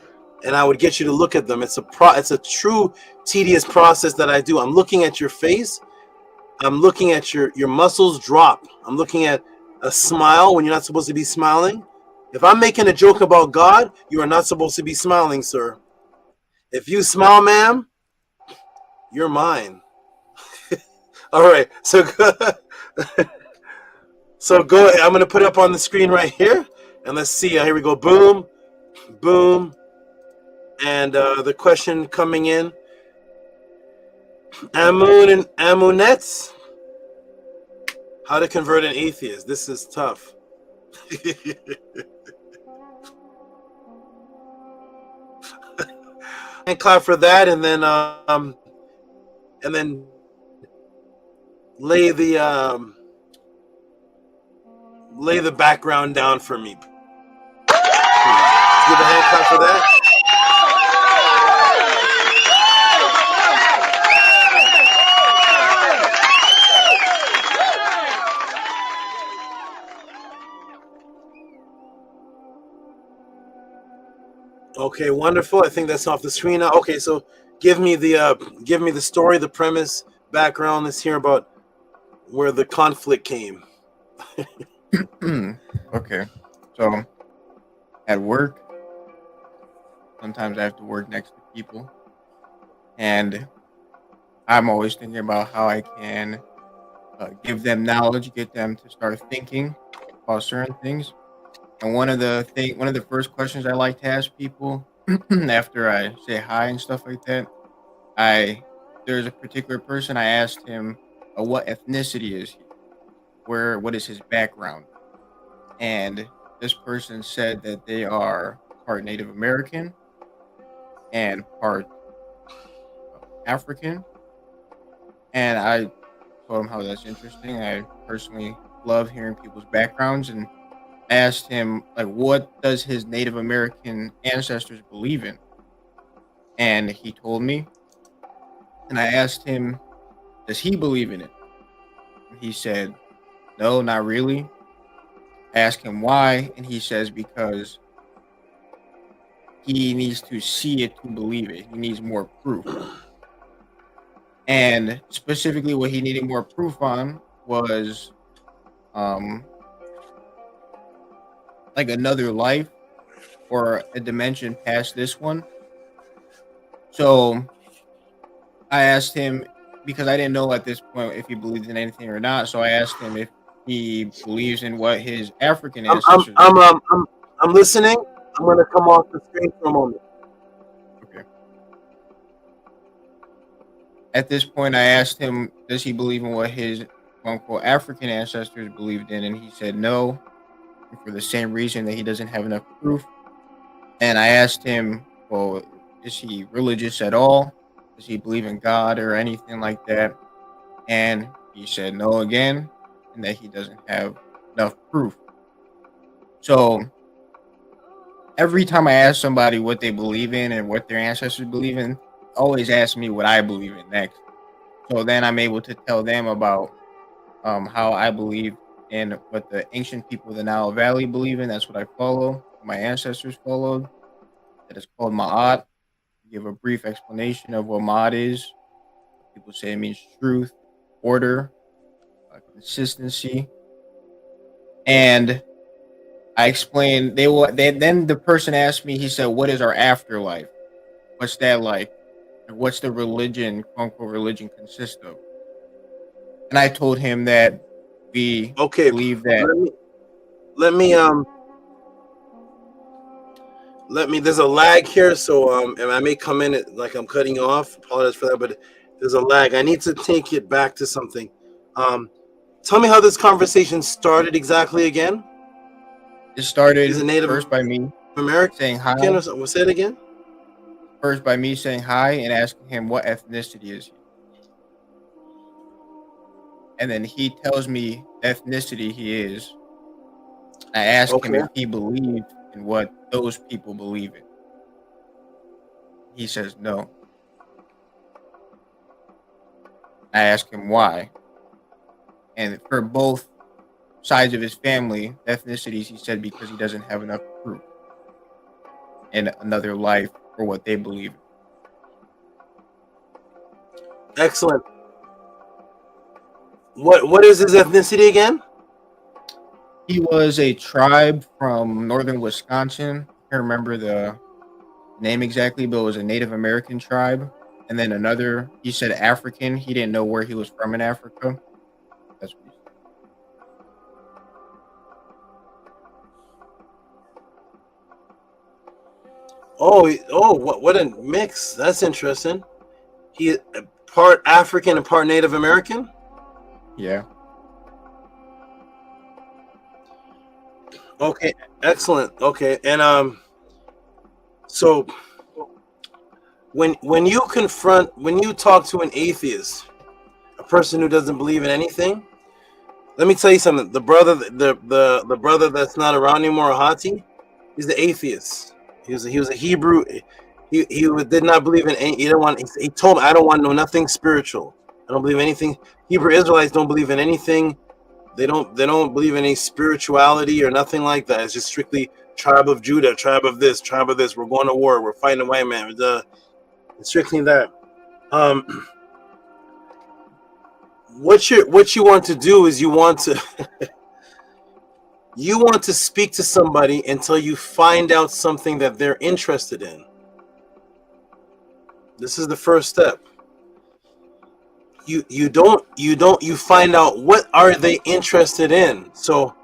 and I would get you to look at them. It's a true tedious process that I do. I'm looking at your face, I'm looking at your muscles drop, I'm looking at a smile when you're not supposed to be smiling. If I'm making a joke about God, you are not supposed to be smiling, sir. If you smile, ma'am, you're mine. All right, so go ahead. I'm gonna put it up on the screen right here, and let's see. Here we go. Boom, boom, and the question coming in. Amun and Amunets. How to convert an atheist? This is tough. And clap for that, and then lay the background down for me. Give a hand clap for that. Okay, wonderful. I think that's off the screen now. Okay, so give me the story, the premise, background. Let's hear about where the conflict came. Okay, so at work, sometimes I have to work next to people, and I'm always thinking about how I can give them knowledge, get them to start thinking about certain things. And one of the first questions I like to ask people after I say hi and stuff like that, there's a particular person I asked him what ethnicity is he, what is his background, and this person said that they are part Native American and part African, and I told him how that's interesting. I personally love hearing people's backgrounds, and asked him like what does his Native American ancestors believe in, and he told me, and I asked him, does he believe in it? And he said, no, not really. I asked him why, and he says because he needs to see it to believe it. He needs more proof. And specifically what he needed more proof on was like another life or a dimension past this one. So I asked him, because I didn't know at this point if he believed in anything or not. So I asked him if he believes in what his African ancestors. I'm listening. I'm gonna come off the screen for a moment. Okay. At this point, I asked him, does he believe in what his quote unquote African ancestors believed in, and he said no, for the same reason that he doesn't have enough proof. And I asked him, well, is he religious at all? Does he believe in God or anything like that? And he said no again, and that he doesn't have enough proof. So every time I ask somebody what they believe in and what their ancestors believe in, always ask me what I believe in next. So then I'm able to tell them about how I believe and what the ancient people of the Nile Valley believe in. That's what I follow. My ancestors followed. That is called Ma'at. Give a brief explanation of what Ma'at is. People say it means truth, order, consistency. And I explained, then the person asked me, he said, what is our afterlife? What's that like? And what's the religion, quote unquote, religion consist of? And I told him that we believe that. Let me. There's a lag here, so and I may come in like I'm cutting you off. Apologize for that, but there's a lag. I need to take it back to something. Tell me how this conversation started exactly again. It started Native first by me American saying hi. Say it again. First by me saying hi and asking him what ethnicity is he. And then he tells me ethnicity he is. I ask him if he believed in what those people believe in. He says no. I ask him why. And for both sides of his family, ethnicities, he said because he doesn't have enough proof in another life for what they believe in. Excellent. What is his ethnicity again? He was a tribe from northern Wisconsin. I can't remember name exactly, but it was a Native American tribe. And then another, he said African. He didn't know where he was from in Africa. That's what he said. What a mix. That's interesting. He part African and part Native American. Yeah. Okay, excellent. Okay, and so when you talk to an atheist, a person who doesn't believe in anything, let me tell you something. The brother that's not around anymore, Hati, he's the atheist. He was a Hebrew. He did not believe in any. He told me, I don't want to know nothing spiritual. I don't believe anything. Hebrew Israelites don't believe in anything. They don't believe in any spirituality or nothing like that. It's just strictly tribe of Judah, tribe of this, tribe of this. We're going to war. We're fighting the white man. It's strictly that. What you want to do is you want to speak to somebody until you find out something that they're interested in. This is the first step. You find out what are they interested in. So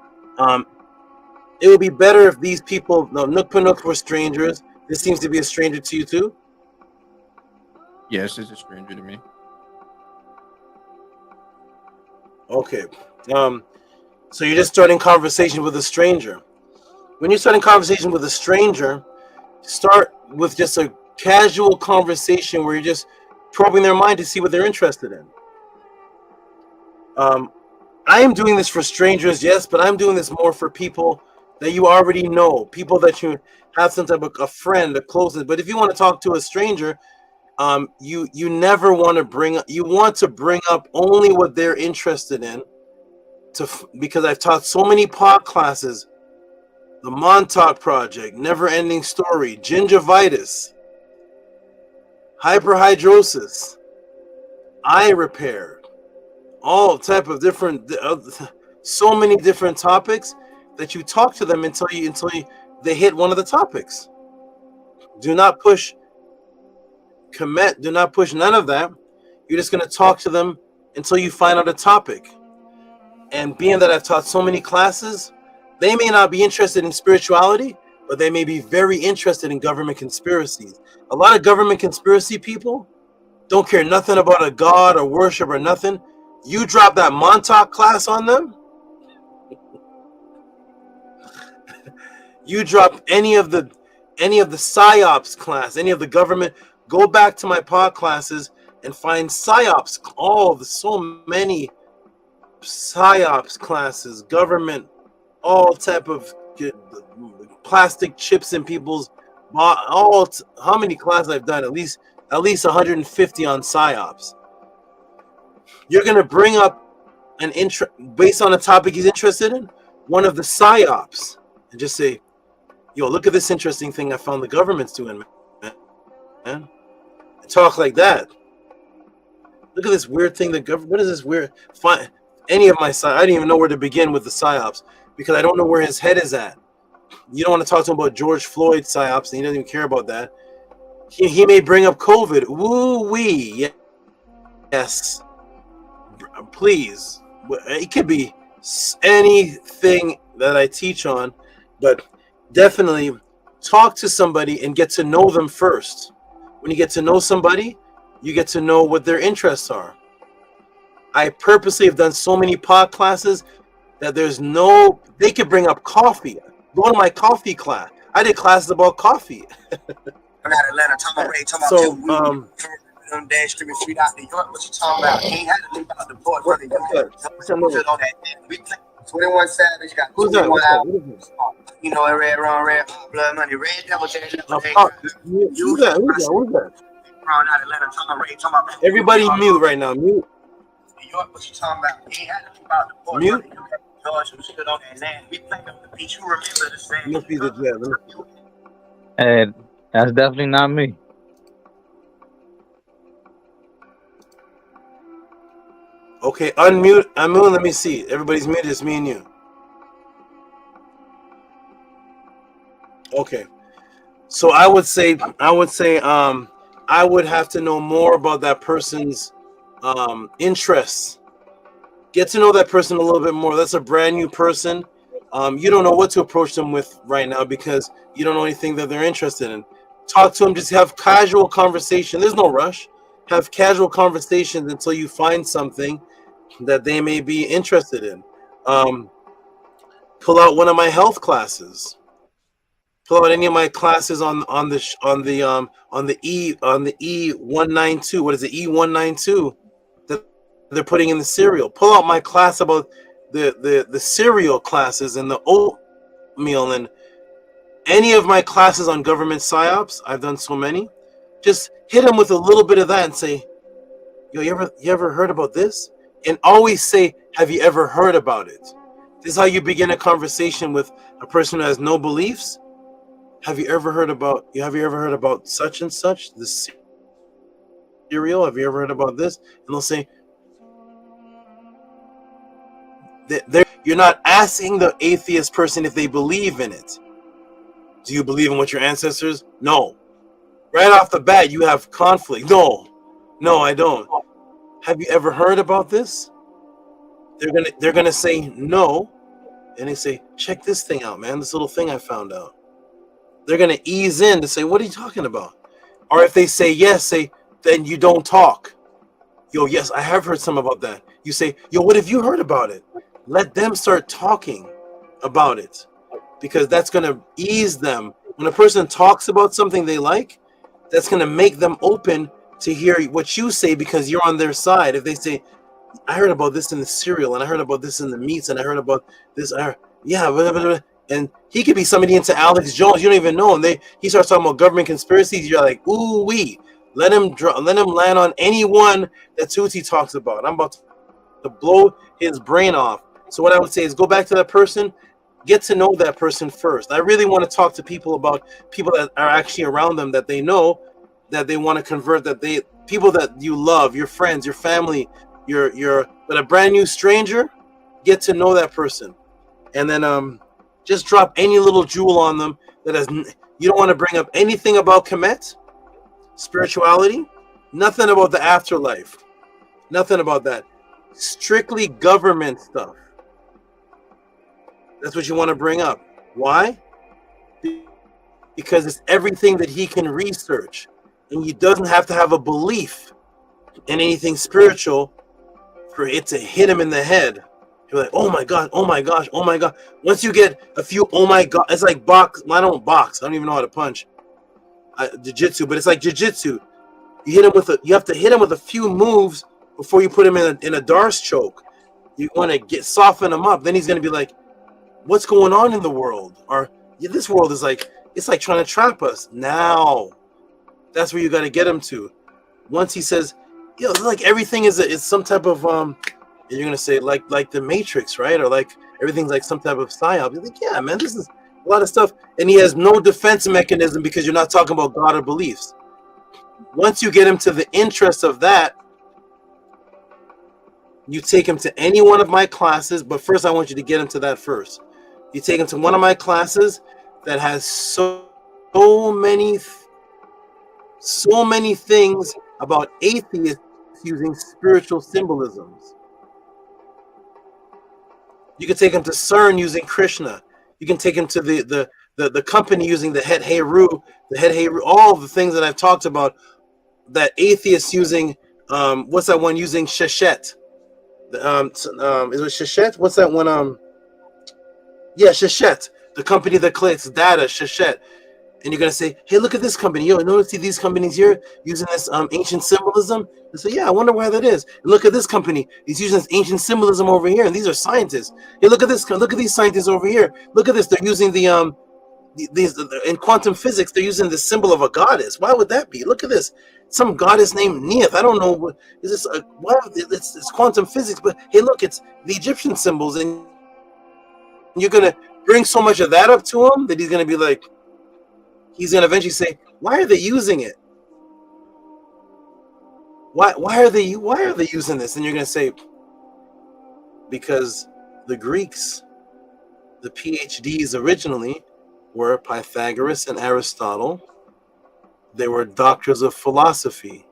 it would be better if these people, no, Nook were strangers. This seems to be a stranger to you too. Yes, it's a stranger to me. Okay. So you're just starting conversation with a stranger. When you're starting conversation with a stranger, start with just a casual conversation where you're just probing their mind to see what they're interested in. I am doing this for strangers, yes, but I'm doing this more for people that you already know, people that you have some type of a friend, a closeness. But if you want to talk to a stranger, you never want to bring up only what they're interested in. Because I've taught so many pod classes, the Montauk Project, Never Ending Story, gingivitis, hyperhidrosis, eye repair, all type of different, so many different topics that you talk to them until they hit one of the topics. Do not push KEMET, do not push none of that. You're just going to talk to them until you find out a topic. And being that I've taught so many classes, they may not be interested in spirituality, but they may be very interested in government conspiracies. A lot of government conspiracy people don't care nothing about a god or worship or nothing. You drop that Montauk class on them, you drop any of the PSYOPs class, any of the government, go back to my pod classes and find PSYOPs, so many PSYOPs classes, government, all type of plastic chips in people's, how many classes I've done? At least 150 on PSYOPs. You're gonna bring up based on a topic he's interested in, one of the PSYOPs, and just say, "Yo, look at this interesting thing I found the government's doing, man." And talk like that. Look at this weird thing. What is this weird? Any of my I didn't even know where to begin with the PSYOPs because I don't know where his head is at. You don't want to talk to him about George Floyd PSYOPs, and he doesn't even care about that. He may bring up COVID. Woo-wee. Yes. Please. It could be anything that I teach on, but definitely talk to somebody and get to know them first. When you get to know somebody, you get to know what their interests are. I purposely have done so many pod classes that they could bring up coffee. Go to my coffee class. I did classes about coffee. I'm out of Atlanta, talking about Ray, talking about them dash streaming street out New York. What you talking about? He ain't had to leave out the port for the on that. We play 21 Savage, got 21 albums. You know, red, wrong, red, blood money, red devil, Who's that? Out Atlanta, talking about Ray, talking about everybody mute right now. Mute. New York, what you talking about? He ain't had to leave out the port. Mute. George, who stood on that land. We played on the beach. You remember the same. Must be the jet. Hey, that's definitely not me. Okay, unmute. Let me see. Everybody's muted. It's me and you. Okay. So I would say, I would have to know more about that person's interests. Get to know that person a little bit more. That's a brand new person. You don't know what to approach them with right now because you don't know anything that they're interested in. Talk to them, just have casual conversation. There's no rush. Have casual conversations until you find something that they may be interested in. Pull out one of my health classes. Pull out any of my classes on the E192. What is it? E192 that they're putting in the cereal. Pull out my class about the cereal classes and the oatmeal and any of my classes on government psyops. I've done so many. Just hit them with a little bit of that and say, yo, you ever heard about this? And always say, have you ever heard about it? This is how you begin a conversation with a person who has no beliefs. Have you ever heard about such and such, this cereal? Have you ever heard about this? And they'll say, you're not asking the atheist person if they believe in it. Do you believe in what your ancestors? No. Right off the bat, you have conflict. No, I don't. Have you ever heard about this? They're gonna say no, and they say, check this thing out, man. This little thing I found out. They're gonna ease in to say, what are you talking about? Or if they say yes, then you don't talk. Yo, yes, I have heard some about that. You say, yo, what have you heard about it? Let them start talking about it, because that's gonna ease them. When a person talks about something they like, that's gonna make them open to hear what you say because you're on their side. If they say, I heard about this in the cereal, and I heard about this in the meats, and I heard about this, blah, blah, blah. And he could be somebody into Alex Jones, you don't even know, and he starts talking about government conspiracies. You're like, ooh wee, let him land on anyone that Tehuti talks about. I'm about to blow his brain off. So what I would say is go back to that person, get to know that person first. I really want to talk to people about people that are actually around them that they know, that they want to convert, people that you love, your friends, your family, but a brand new stranger, get to know that person, and then just drop any little jewel on them you don't want to bring up anything about KEMET, spirituality, nothing about the afterlife, nothing about that. Strictly government stuff. That's what you want to bring up. Why? Because it's everything that he can research, and he doesn't have to have a belief in anything spiritual for it to hit him in the head. You're like, oh my God, oh my gosh, oh my God. Once you get a few, oh my God, it's like box. I don't box. I don't even know how to punch jiu-jitsu, but it's like jiu-jitsu. You have to hit him with a few moves before you put him in a Darce choke. You want to soften him up. Then he's going to be like, what's going on in the world? Or this world is like, it's like trying to trap us. Now, that's where you got to get him to. Once he says, like everything is some type of you're gonna say like the Matrix, right? Or like everything's like some type of psyop. You're like, yeah, man, this is a lot of stuff, and he has no defense mechanism because you're not talking about God or beliefs. Once you get him to the interest of that, you take him to any one of my classes. But first, I want you to get him to that first. You take him to one of my classes that has so many things about atheists using spiritual symbolisms. You can take him to CERN using Krishna. You can take him to the company using the HEQR, all the things that I've talked about, that atheists using, what's that one using Sheshet? Is it Sheshet? What's that one? Yeah, Sheshet, the company that collects data, Sheshet. And you're gonna say, hey, look at this company. Yo, notice these companies here using this ancient symbolism. And say, yeah, I wonder why that is. And look at this company. He's using this ancient symbolism over here, and these are scientists. Hey, look at this. Look at these scientists over here. Look at this. They're using these in quantum physics. They're using the symbol of a goddess. Why would that be? Look at this. Some goddess named Neith. I don't know what is this. It's quantum physics, but hey, look, it's the Egyptian symbols, and you're gonna bring so much of that up to him that he's gonna be like. He's going to eventually say, why are they using it? Why are they using this? And you're going to say, because the Greeks, the PhDs originally, were Pythagoras and Aristotle. They were doctors of philosophy.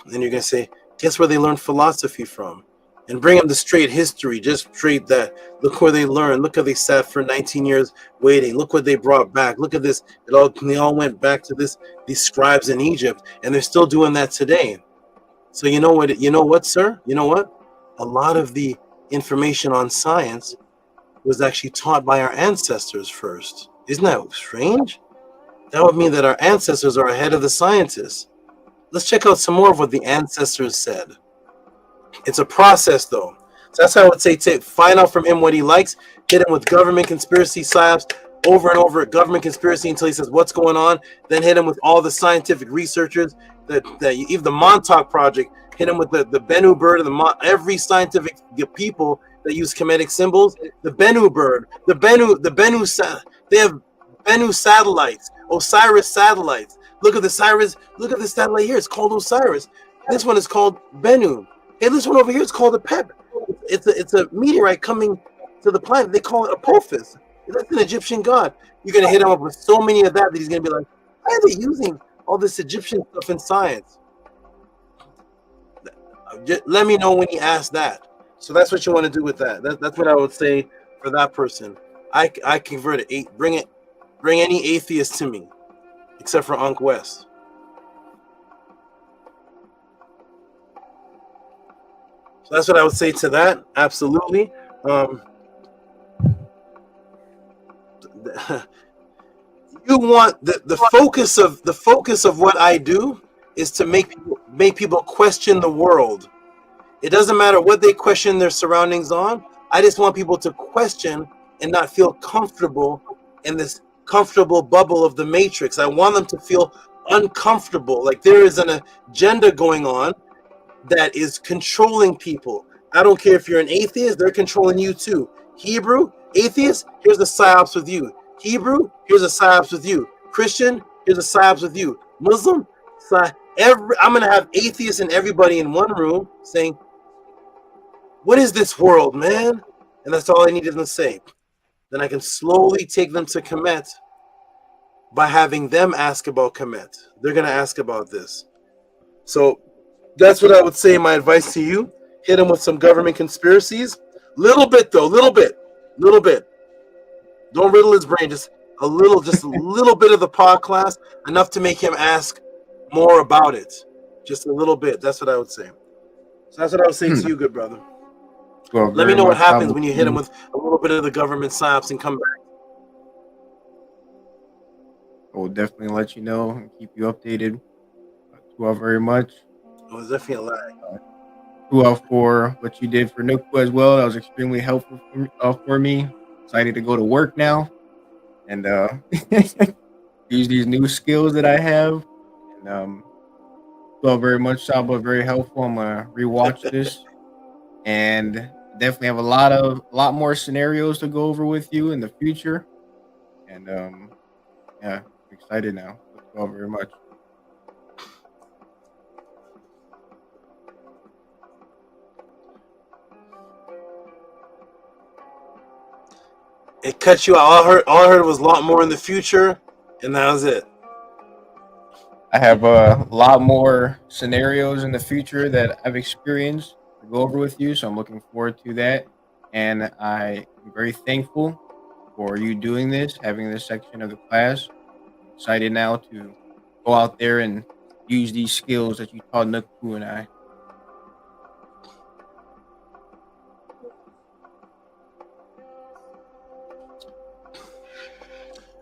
And you're going to say, guess where they learned philosophy from? And bring them to straight history, just straight that. Look where they learned. Look how they sat for 19 years waiting. Look what they brought back. Look at this. They all went back to these scribes in Egypt, and they're still doing that today. So you know what, sir? You know what? A lot of the information on science was actually taught by our ancestors first. Isn't that strange? That would mean that our ancestors are ahead of the scientists. Let's check out some more of what the ancestors said. It's a process, though. So that's how I would say, find out from him what he likes, hit him with government conspiracy psyops over and over, government conspiracy until he says what's going on, then hit him with all the scientific researchers, even the Montauk Project, hit him with the Bennu bird, and every scientific people that use Kemetic symbols, the Bennu bird, they have Bennu satellites, Osiris satellites. Look at the satellite here, it's called Osiris. This one is called Bennu. Hey, this one over here is called a Pep. It's a meteorite coming to the planet. They call it Apophis. That's an Egyptian god. You're gonna hit him up with so many of that he's gonna be like, why are they using all this Egyptian stuff in science? Just let me know when he asks that. So that's what you want to do with that. That's what I would say for that person. I converted bring any atheist to me, except for Unc West. So that's what I would say to that. Absolutely. You want the focus of what I do is to make people question the world. It doesn't matter what they question their surroundings on. I just want people to question and not feel comfortable in this comfortable bubble of the matrix. I want them to feel uncomfortable, like there is an agenda going on that is controlling people. I don't care if you're an atheist, they're controlling you too. Hebrew, atheist, here's a psyops with you. Hebrew, here's a psyops with you. Christian, here's a psyops with you. Muslim, I'm gonna have atheists and everybody in one room saying, what is this world, man? And that's all I needed to say. Then I can slowly take them to KEMET by having them ask about KEMET. They're gonna ask about this. So that's what I would say. My advice to you: hit him with some government conspiracies. Little bit though, little bit. Don't riddle his brain. Just a little bit of the pod class, enough to make him ask more about it. Just a little bit. That's what I would say. So that's what I would say to you, good brother. Well, let me know what happens when you hit him with a little bit of the government psyops and come back. I will definitely let you know and keep you updated. Well, very much. It was definitely a lag. For what you did for Nukwu as well. That was extremely helpful for me. Excited to go to work now and use these new skills that I have. And well, very much, SABA, very helpful. I'm gonna rewatch this and definitely have a lot more scenarios to go over with you in the future. And yeah, I'm excited now. Thank you all very much. It cut you out. All I heard was a lot more in the future, and that was it. I have a lot more scenarios in the future that I've experienced to go over with you, so I'm looking forward to that. And I am very thankful for you doing this, having this section of the class. I'm excited now to go out there and use these skills that you taught Nukwu and I.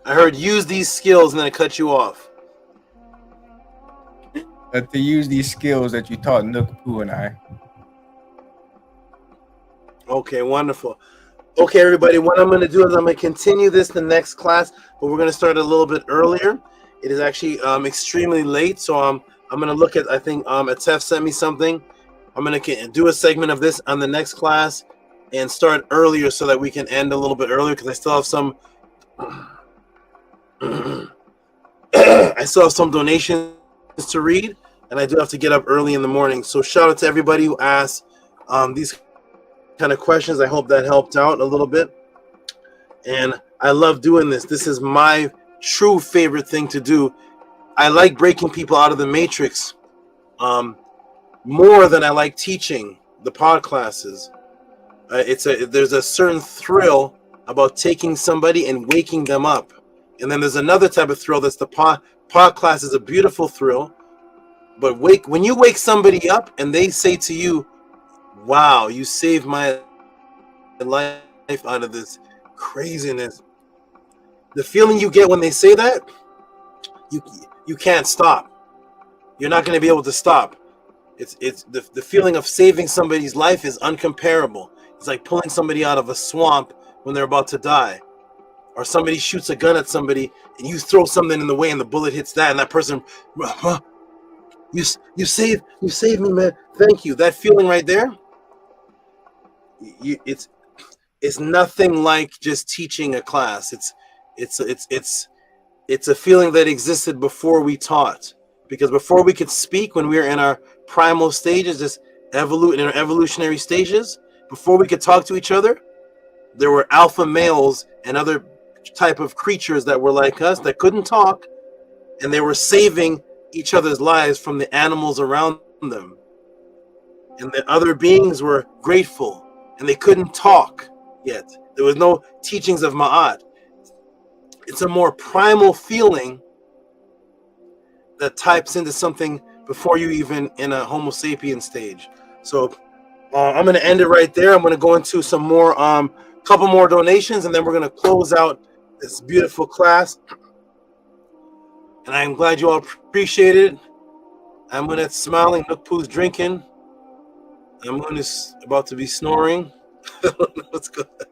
I heard use these skills and then it cut you off. To use these skills that you taught Nukwu and I. Okay, wonderful. Okay, everybody, what I'm going to do is I'm going to continue this the next class, but we're going to start a little bit earlier. It is actually extremely late, so I'm going to look at, I think Atef sent me something. I'm going to do a segment of this on the next class and start earlier so that we can end a little bit earlier because I still have some donations to read, and I do have to get up early in the morning. So shout out to everybody who asked these kind of questions. I hope that helped out a little bit. And I love doing this. This is my true favorite thing to do. I like breaking people out of the matrix more than I like teaching the pod classes. There's a certain thrill about taking somebody and waking them up. And then there's another type of thrill that's the pod class is a beautiful thrill. But when you wake somebody up and they say to you, wow, you saved my life out of this craziness. The feeling you get when they say that, you can't stop. You're not going to be able to stop. It's the feeling of saving somebody's life is uncomparable. It's like pulling somebody out of a swamp when they're about to die. Or somebody shoots a gun at somebody and you throw something in the way and the bullet hits that and that person, you saved me, man. Thank you. That feeling right there, it's nothing like just teaching a class. It's a feeling that existed before we taught. Because before we could speak, when we were in our primal stages, just in our evolutionary stages, before we could talk to each other, there were alpha males and other type of creatures that were like us that couldn't talk, and they were saving each other's lives from the animals around them. And the other beings were grateful, and they couldn't talk yet. There was no teachings of Ma'at. It's a more primal feeling that types into something before you even in a Homo sapien stage. So I'm going to end it right there. I'm going to go into some more, couple more donations, and then we're going to close out this beautiful class. And I'm glad you all appreciate it. I'm going to smiling. Nukpu's drinking. I'm going to about to be snoring. I don't know what's going on.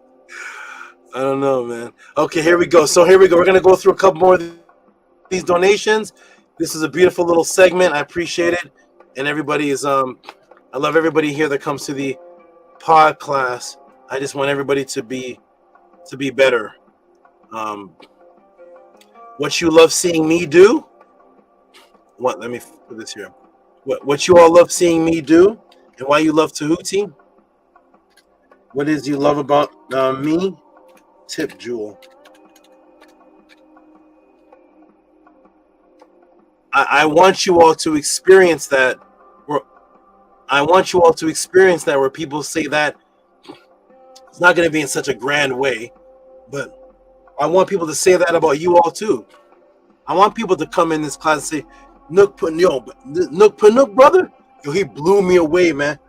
I don't know, man. Okay, here we go. So here we go. We're going to go through a couple more of these donations. This is a beautiful little segment. I appreciate it. And everybody is, I love everybody here that comes to the pod class. I just want everybody to be better. What you love seeing me do? What? Let me put this here. What you all love seeing me do, and why you love Tehuti? What is you love about me? Tip Jewel. I want you all to experience that. I want you all to experience that where people say that it's not going to be in such a grand way, but I want people to say that about you all too. I want people to come in this class and say, Nook, brother, yo, he blew me away, man.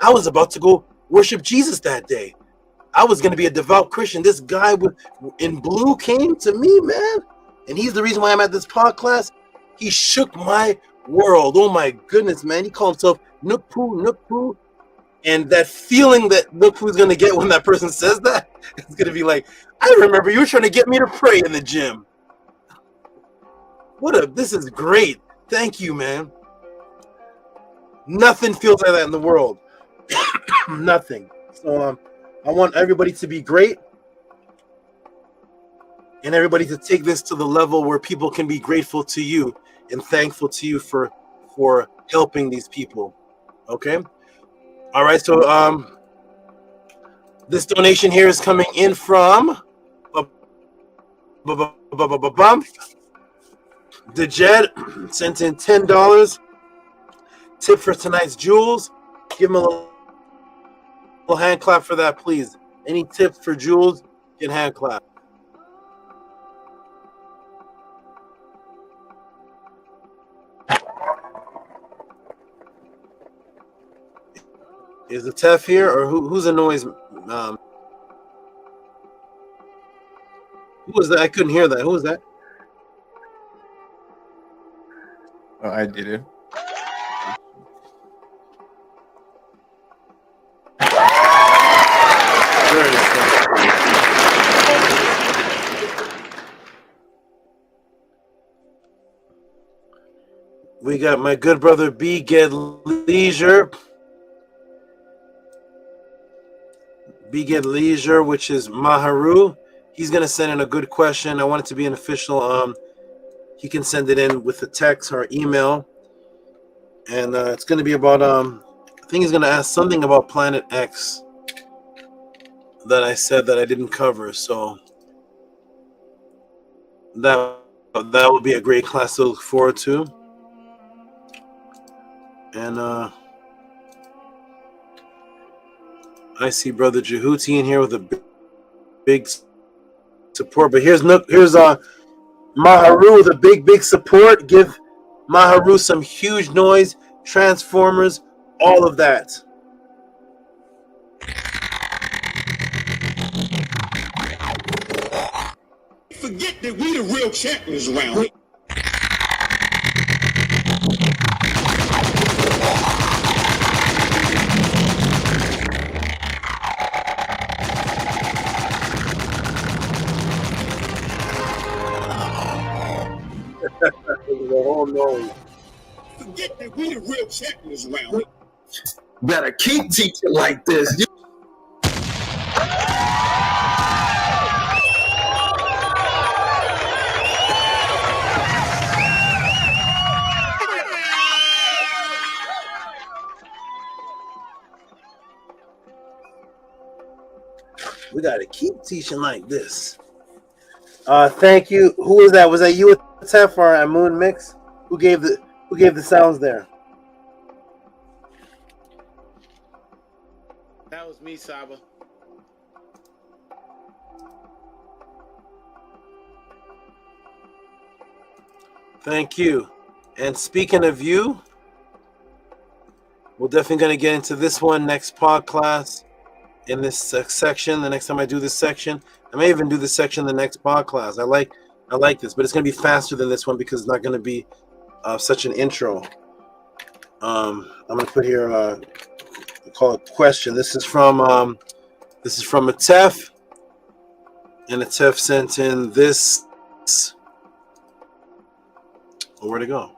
I was about to go worship Jesus that day. I was going to be a devout Christian. This guy in blue came to me, man, and he's the reason why I'm at this pod class. He shook my world. Oh my goodness, man. He called himself Nookpoo. And that feeling that Nookpoo is going to get when that person says that, it's going to be like, I remember you were trying to get me to pray in the gym. This is great. Thank you, man. Nothing feels like that in the world. Nothing. So I want everybody to be great. And everybody to take this to the level where people can be grateful to you and thankful to you for helping these people. Okay? All right, so this donation here is coming in from DJED, sent in $10. Tip for tonight's jewels. Give him a little hand clap for that, please. Any tips for jewels, get hand clap. Is the Tef here, or who's the noise? Who was that? I couldn't hear that. Who was that? Oh, I did it. We got my good brother B. Get Leisure. B. Get Leisure, which is Maharu. He's going to send in a good question. I want it to be an official. He can send it in with a text or email. And it's going to be about, I think he's going to ask something about Planet X that I said that I didn't cover. So that would be a great class to look forward to. And I see Brother Tehuti in here with a big support. But here's Maharu with a big support. Give Maharu some huge noise, Transformers, all of that. Forget that we the real champions around here. Forget that we the real champions around here. Better keep teaching like this. We gotta keep teaching like this. Thank you. Who was that? Was that you, Tef, or Amun Mix? Who gave the sounds there? That was me, Saba. Thank you. And speaking of you, we're definitely going to get into this one next pod class in this section. The next time I do this section, I may even do this section in the next pod class. I like this, but it's going to be faster than this one because it's not going to be such an intro. I'm going to put here call it question. This is from a Tef, and a Tef sent in this. Where'd it go?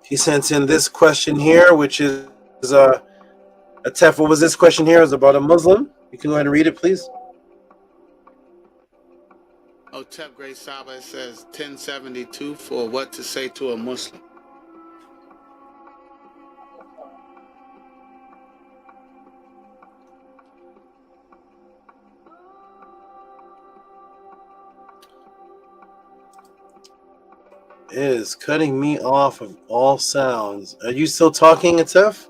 He sent in this question here, which is a Tef. What was this question here? It was about a Muslim. You can go ahead and read it, please. Oh, Tef Great Saba, it says 1072 for what to say to a Muslim. It is cutting me off of all sounds. Are you still talking, Atef?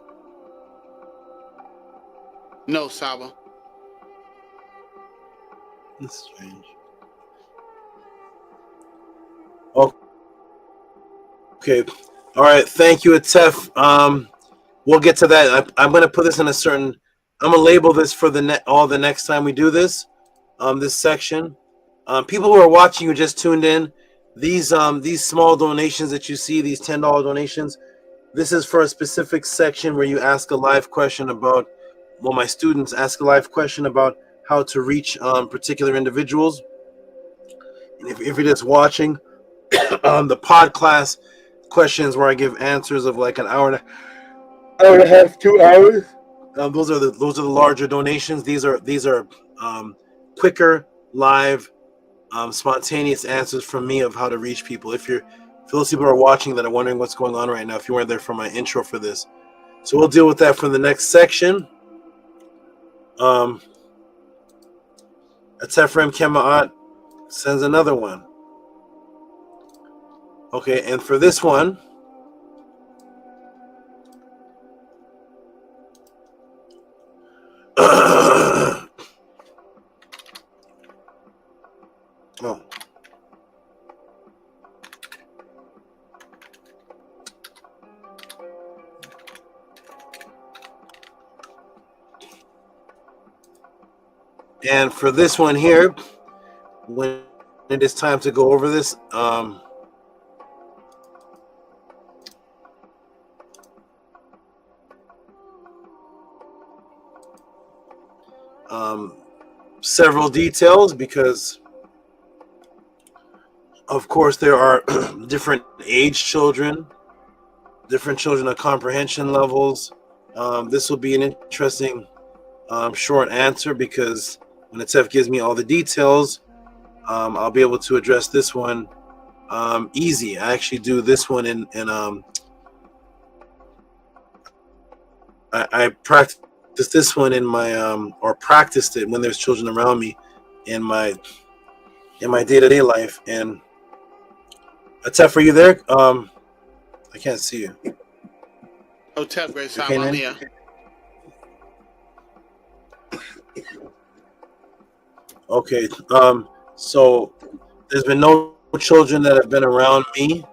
No, Saba. That's strange. Okay. All right. Thank you, Atef. We'll get to that. I'm going to put this in a certain. I'm going to label this for the next time we do this. This section. People who are watching who just tuned in. These small donations that you see, these $10 donations, this is for a specific section where you ask a live question about, well, my students ask a live question about how to reach particular individuals. And if you're just watching, the pod class questions where I give answers of like an hour and a half, 2 hours. Those are the larger donations. These are quicker, live, spontaneous answers from me of how to reach people. If those people are watching that are wondering what's going on right now, if you weren't there for my intro for this, so we'll deal with that for the next section. Atefrem Kemaat sends another one. Okay, and for this one, oh. And for this one here, when it is time to go over this, several details, because of course there are different age children, different children of comprehension levels. This will be an interesting short answer, because when Atef gives me all the details, I'll be able to address this one easy. I actually do this one in I practice this one in my or practiced it when there's children around me in my in my day-to-day life. And Atef, are you there? I can't see you. Hotep, great You came time. I'm in? here. Okay. So there's been no children that have been around me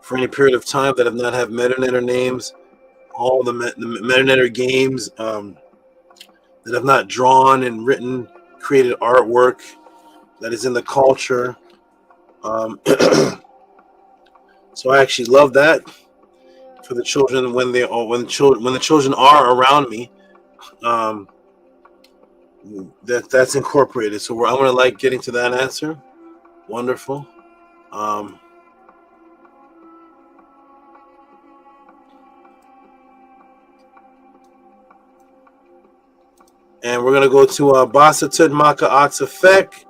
for any period of time that have not had MetaNetter names. All the MetaNetter games that have not drawn and written, created artwork that is in the culture. So I actually love that for the children when the children are around me. That's incorporated. So I'm gonna like getting to that answer. Wonderful. And we're gonna go to Basatud Maka Ox Effect.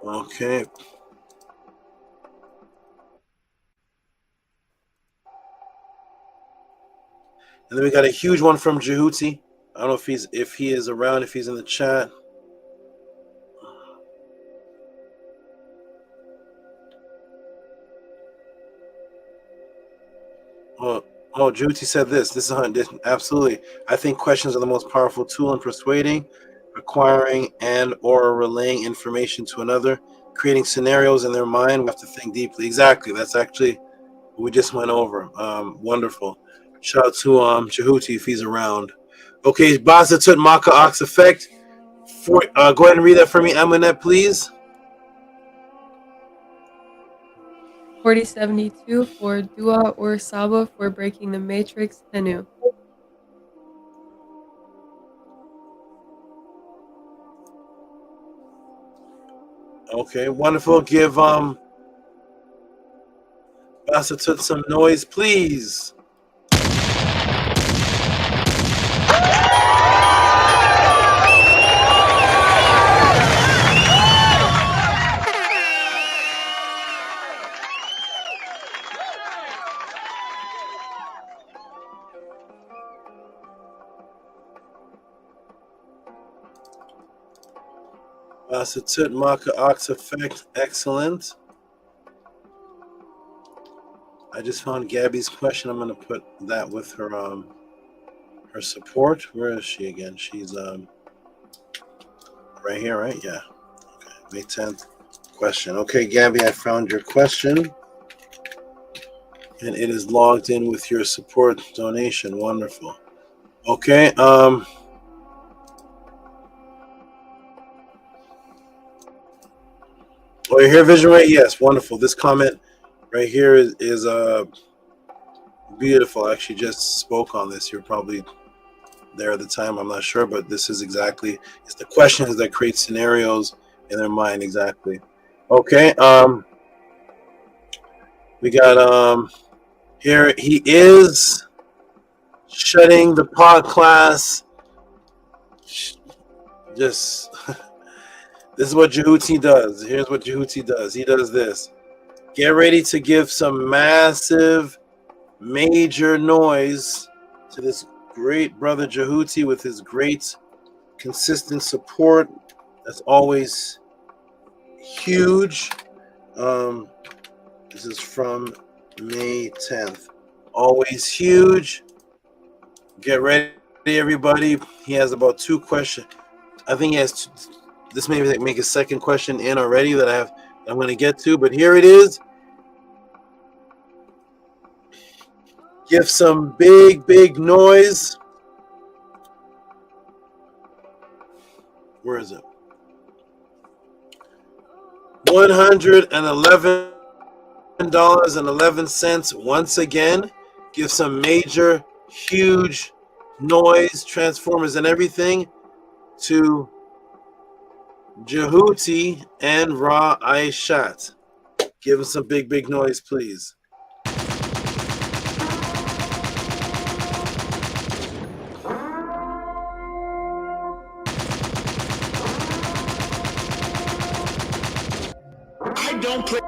Okay. And then we got a huge one from Tehuti. I don't know if he is around, if he's in the chat. Oh, Tehuti said this. This is absolutely. I think questions are the most powerful tool in persuading, acquiring, and/or relaying information to another, creating scenarios in their mind. We have to think deeply. Exactly. That's actually what we just went over. Wonderful. Shout out to Tehuti if he's around. Okay, Basatut Maka Ox Effect. Go ahead and read that for me, Eminet, please. 4072 for Dua or Saba for breaking the matrix. Henu. Okay, wonderful. Give Basatut some noise, please. Basatut Maka Ox Effect, excellent. I just found Gabby's question. I'm gonna put that with her her support. Where is she again? She's right here, right? Yeah. Okay. May 10th question. Okay, Gabby, I found your question. And it is logged in with your support donation. Wonderful. Okay, oh, you hear Vision Ray? Yes, wonderful. This comment right here is beautiful. I actually just spoke on this. You're probably there at the time. I'm not sure, but this is exactly, it's the questions that create scenarios in their mind. Exactly. Okay. We got here. He is shutting the pod class. Just this is what Tehuti does. Here's what Tehuti does. He does this. Get ready to give some massive, major noise to this great brother Tehuti with his great, consistent support. That's always huge. This is from May 10th. Always huge. Get ready, everybody. He has about 2 questions. I think he has this may make a second question in already that I'm going to get to, but here it is. Give some big noise. Where is it? $111.11 once again. Give some major, huge noise, transformers and everything to Tehuti and Ra Aishat. Give us some big noise, please. don't play.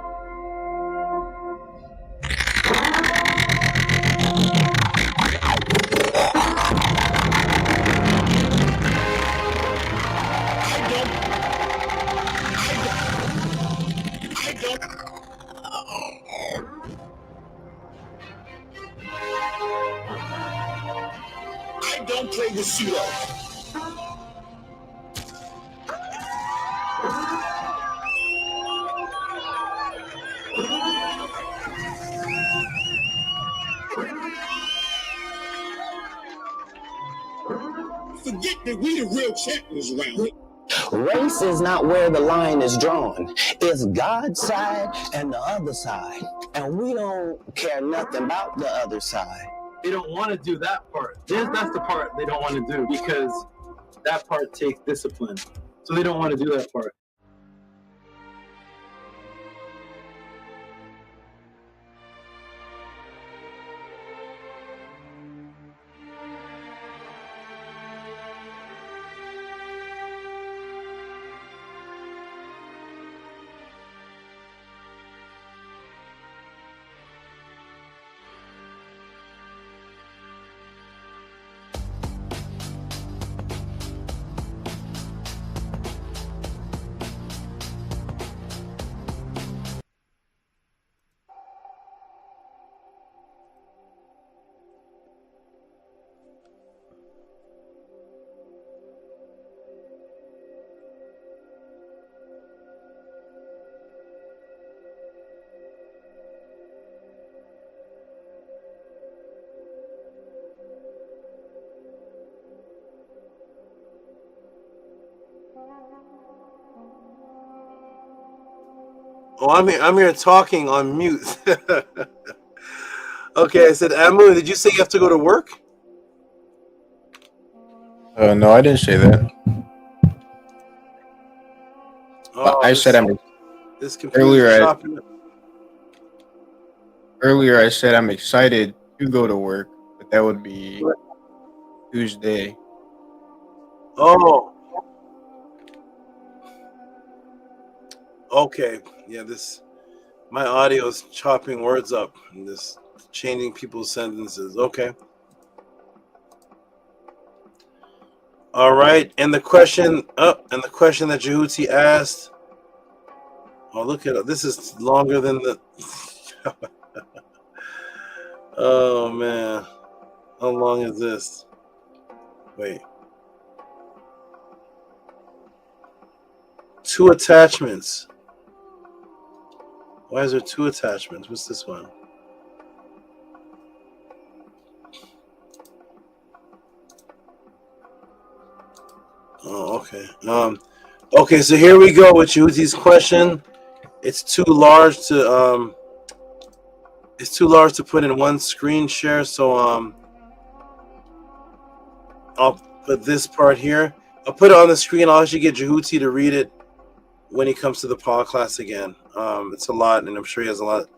I don't play with pseudo. Forget that we the real champions around here. Race is not where the line is drawn. It's God's side and the other side. And we don't care nothing about the other side. They don't want to do that part. That's the part they don't want to do because that part takes discipline. So they don't want to do that part. Oh, I'm here talking on mute. Okay, I said, Amu, did you say you have to go to work? No, I didn't say that. Oh, I said this computer's chopping. Earlier I said I'm excited to go to work, but that would be Tuesday. Oh. Okay. Yeah, my audio is chopping words up and this changing people's sentences. Okay. All right. And the question that Tehuti asked. Oh, look at it. This is longer than the Oh man. How long is this? Wait. 2 attachments. Why is there 2 attachments? What's this one? Oh, okay. Okay, so here we go with Tehuti's question. It's too large to put in one screen share, so I'll put this part here. I'll put it on the screen. I'll actually get Tehuti to read it when he comes to the Paul class again. It's a lot, and I'm sure he has a lot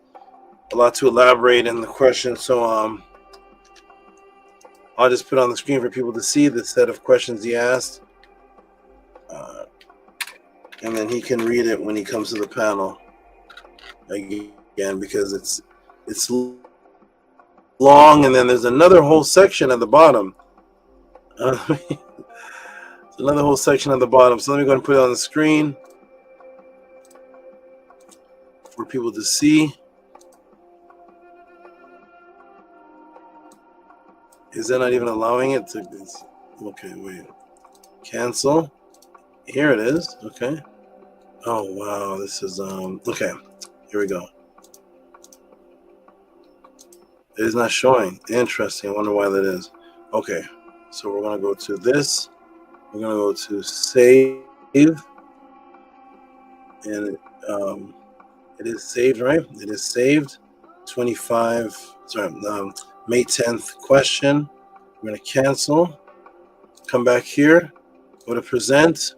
to elaborate in the question. So I'll just put it on the screen for people to see the set of questions he asked, and then he can read it when he comes to the panel again, because it's long, and then there's another whole section at the bottom. Another whole section at the bottom. So let me go and put it on the screen for people to see. Is that not even allowing it to? Okay, wait. Cancel. Here it is. Okay. Oh wow, this is okay. Here we go. It is not showing. Interesting. I wonder why that is. Okay, so we're gonna go to this. We're gonna go to save, and it is saved, right? It is saved. 25. Sorry, May 10th question. We're gonna cancel. Come back here. Go to present.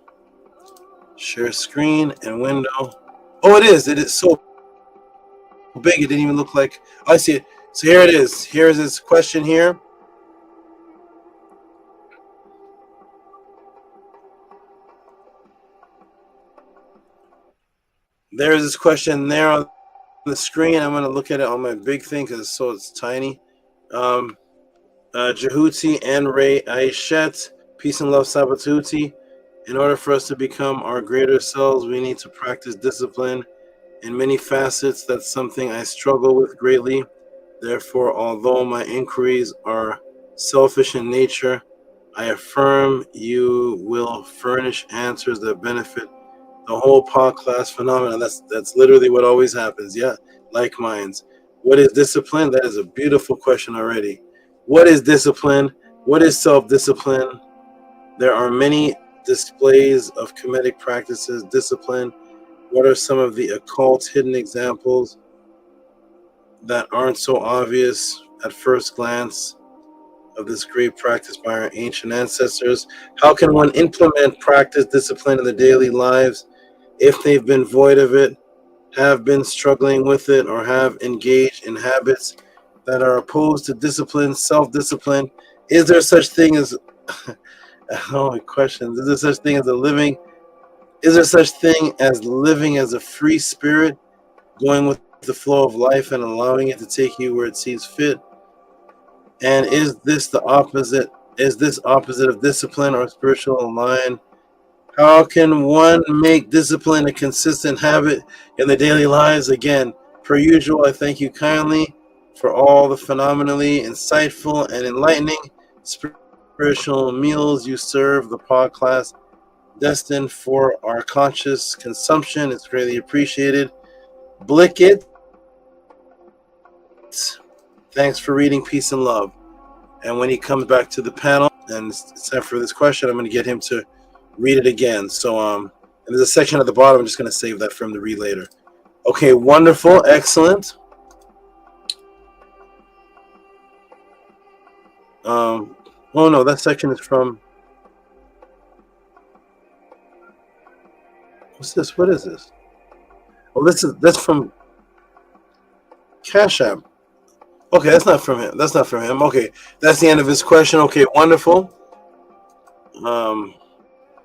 Share screen and window. Oh, it is. It is so big. It didn't even look like. I see it. So here it is. Here's this question here. There's this question there on the screen. I'm going to look at it on my big thing because it's tiny. Tehuti and Ray Aishet, peace and love, Sabatuti. In order for us to become our greater selves, we need to practice discipline in many facets. That's something I struggle with greatly. Therefore, although my inquiries are selfish in nature, I affirm you will furnish answers that benefit the whole podcast phenomenon. That's literally what always happens. Yeah, like minds. What is discipline? That is a beautiful question already. What is discipline? What is self-discipline? There are many displays of Kemetic practices, discipline. What are some of the occult hidden examples that aren't so obvious at first glance of this great practice by our ancient ancestors? How can one implement practice discipline in the daily lives if they've been void of it, have been struggling with it, or have engaged in habits that are opposed to discipline, self-discipline? Is there such thing as oh my questions? Is there such thing as living as a free spirit, going with the flow of life and allowing it to take you where it seems fit? And is this opposite of discipline or spiritual line? How can one make discipline a consistent habit in the daily lives? Again, per usual, I thank you kindly for all the phenomenally insightful and enlightening spiritual meals you serve the podcast destined for our conscious consumption. It's greatly appreciated. Blickett, thanks for reading Peace and Love. And when he comes back to the panel and it's time for this question, I'm going to get him to read it again. So and there's a section at the bottom. I'm just going to save that for him to read later. Okay, wonderful, excellent. Oh no, that section is from, what's this? What is this? Oh, that's from Cash App. Okay, that's not from him. That's not from him. Okay, that's the end of his question. Okay, wonderful.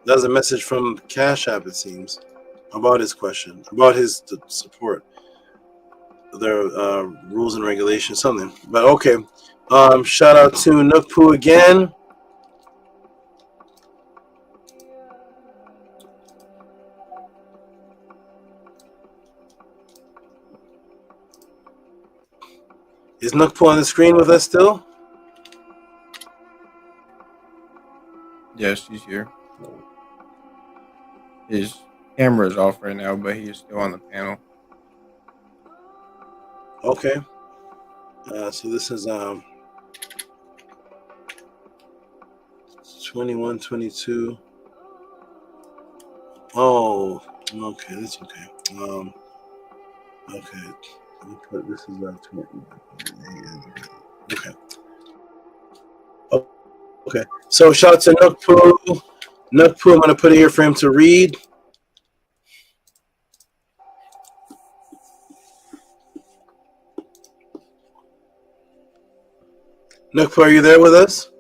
That's a message from Cash App, it seems, about his question, about his support, their rules and regulations, something. But okay, shout out to Nukpu again. Is Nukpu on the screen with us still? Yes, he's here. His camera is off right now, but he is still on the panel. Okay. So this is 21, 22. Oh, okay, that's okay. Okay. Let me put this is 20. Okay. Oh, okay. So shout out to Nukpu. Nukpu, I'm going to put it here for him to read. Nukpu, are you there with us?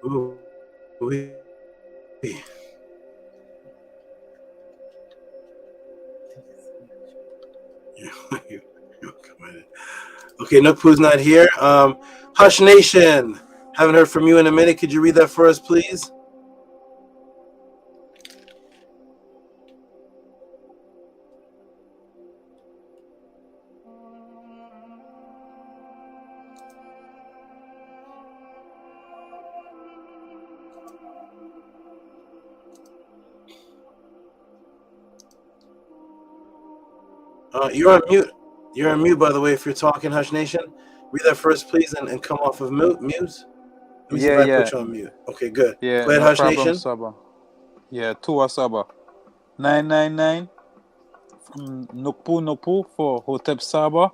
Ooh. Okay, Nukpu's not here. Hush Nation, haven't heard from you in a minute. Could you read that for us, please? You're on mute. You're on mute, by the way, if you're talking, Hush Nation. Read that first, please, and come off of mute. Let me see if I put you on mute. Okay, good. Yeah, go ahead, no Hush problem, Nation. SABA. Yeah, Tua SABA. 999 from Nukpu for Hotep SABA.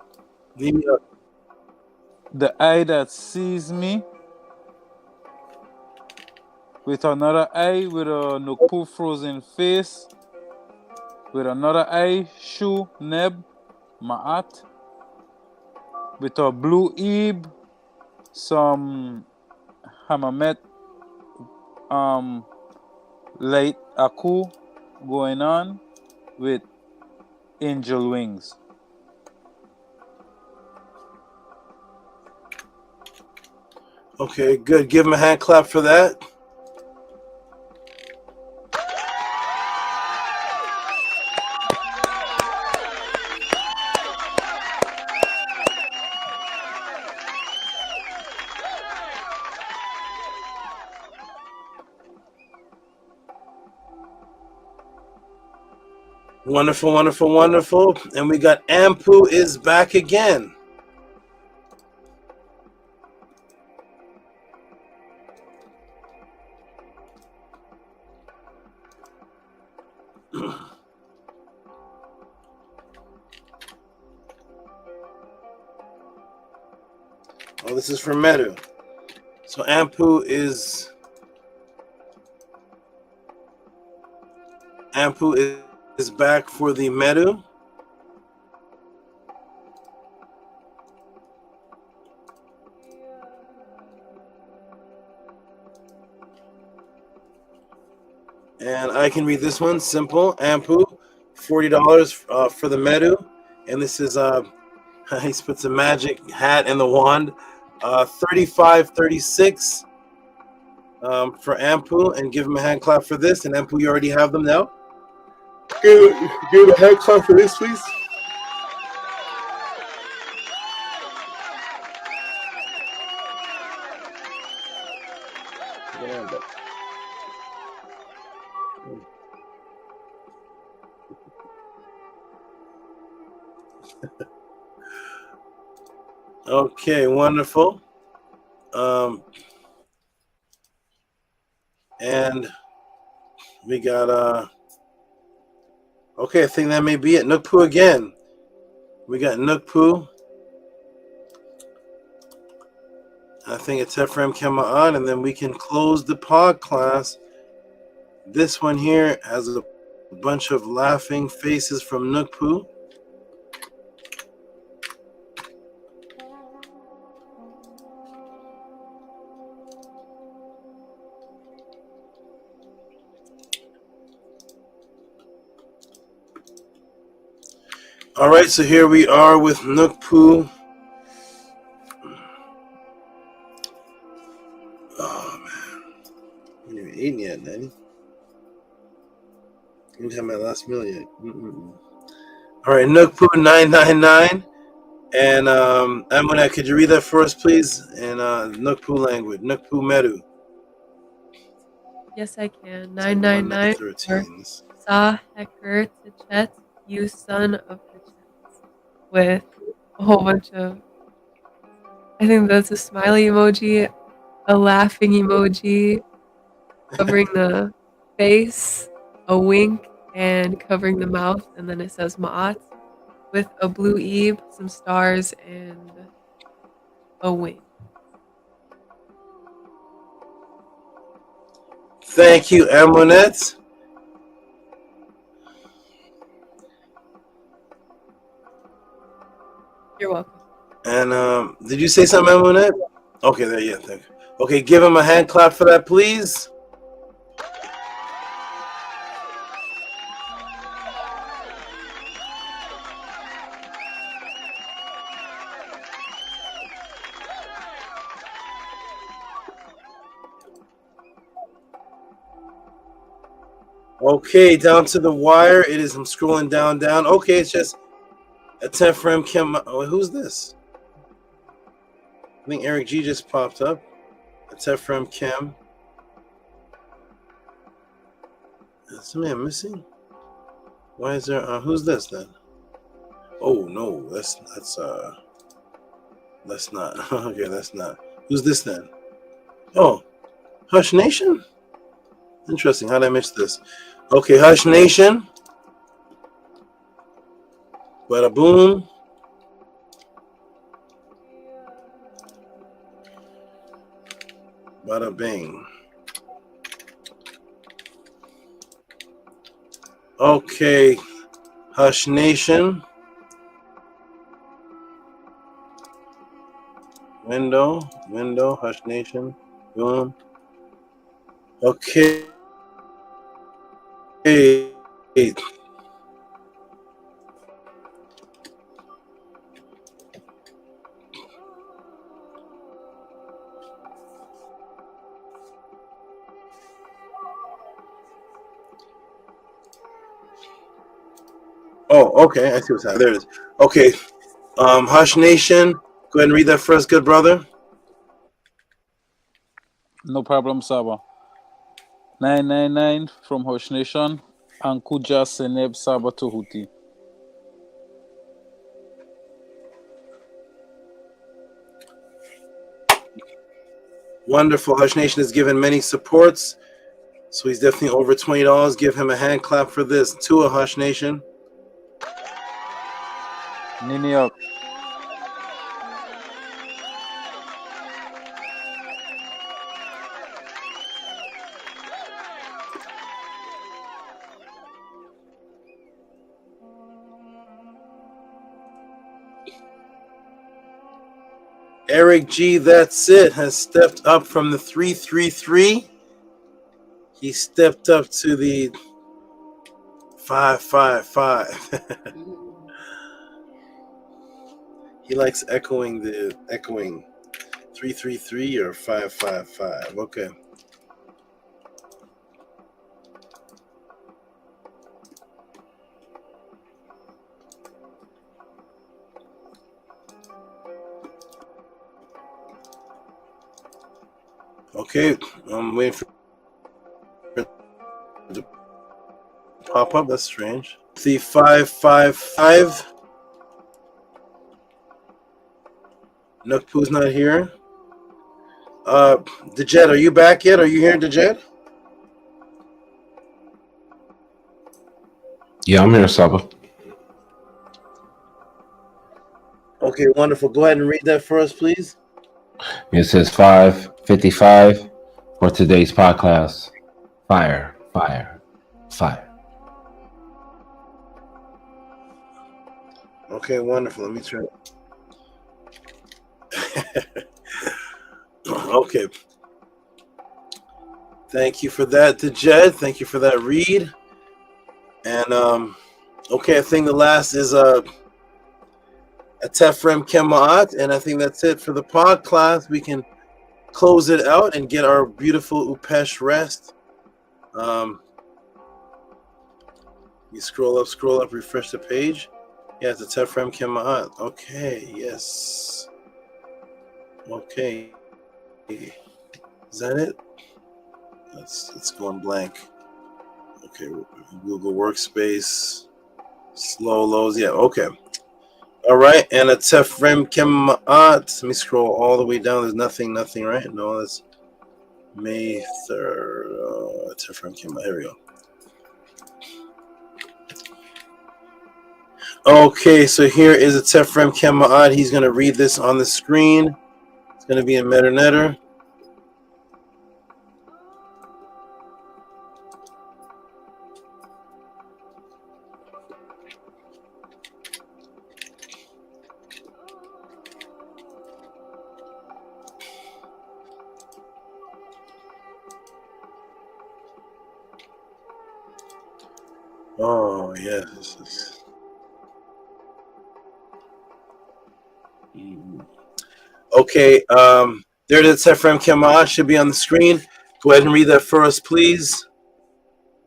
The eye that sees me with another eye with a Nukpu frozen face, with another eye, Shu Neb Ma'at, with a blue Ib, some Hamamet Light a coup going on with angel wings. Okay, good. Give him a hand clap for that. Wonderful, wonderful, wonderful. And we got Ampu is back again. Oh, this is for MEDU. So Ampu is back for the MEDU. And I can read this one. Simple. Ampu, $40 for the MEDU. And this is he puts a magic hat and the wand. $35.36 for Ampu, and give him a hand clap for this. And Ampu, you already have them now. Give a hand clap for this, please. Okay, wonderful. And we got okay, I think that may be it. Nukpu again. We got Nukpu. I think it's Ephraim Kema'an, and then we can close the pod class. This one here has a bunch of laughing faces from Nukpu. All right, so here we are with Nukpu. Oh man, I haven't even eaten yet, Daddy. I didn't have my last meal yet. All right, Nukpu 999, and Amuna, could you read that for us, please? In Nukpu language, Nukpu Medu. Yes, I can. 999 for Sa HEQR TCHA, you son of the Chet, with a whole bunch of, I think that's a smiley emoji, a laughing emoji, covering the face, a wink, and covering the mouth, and then it says Ma'at, with a blue Eve, some stars, and a wink. Thank you, Amunet. You're welcome. And did you say something, Amunet? Okay, there, yeah, thank you. Okay, give him a hand clap for that, please. Okay, down to the wire. It is, I'm scrolling down. Okay, it's just a Tefrem Kim. Oh, who's this? I think Eric G just popped up. A Tefrem Kim. Is somebody I'm missing? Why is there? Who's this then? Oh no, that's not. Okay, that's not. Who's this then? Oh, Hush Nation. Interesting. How did I miss this? Okay, Hush Nation. Bada boom. Bada bing. Okay, Hush Nation. Window, Hush Nation. Boom. Okay. Oh, okay. I see what's happening. There it is. Okay. Hush Nation, go ahead and read that first, good brother. No problem, Saba. 999 from Hosh Nation. Ankuja Seneb Saba Tehuti. Wonderful. Hush Nation has given many supports, so he's definitely over $20. Give him a hand clap for this. To a Hush Nation. Nini up. Eric G, that's it, has stepped up from the 333. He stepped up to the 555. He likes echoing 333 or 555. Okay. Okay, I'm waiting for it to pop up. That's strange. The 555. Nukpu's not here. DJED, are you back yet? Are you here, DJED? Yeah, I'm here, Saba. Okay, wonderful. Go ahead and read that for us, please. It says 5:55 for today's podcast. Fire, fire, fire. Okay, wonderful. Let me try. Okay. Thank you for that, DJED. Thank you for that read. And okay, I think the last is Tefrem Kemaat, and I think that's it for the pod class. We can close it out and get our beautiful Upesh rest. You scroll up, refresh the page. Yeah, it's a Tefrem Kemaat. Okay, yes. Okay. Is that it? It's going blank. Okay, Google Workspace. Slow loads. Yeah, okay. All right, and a Tefrem Kemaat. Let me scroll all the way down. There's nothing, right? No, that's May 3rd. Tefrem Kemaat. Here we go. Okay, so here is a Tefrem Kemaat. He's going to read this on the screen. It's going to be in NETERT. Oh, yes. Okay, there it is. Tefrem Kemaat should be on the screen. Go ahead and read that for us, please.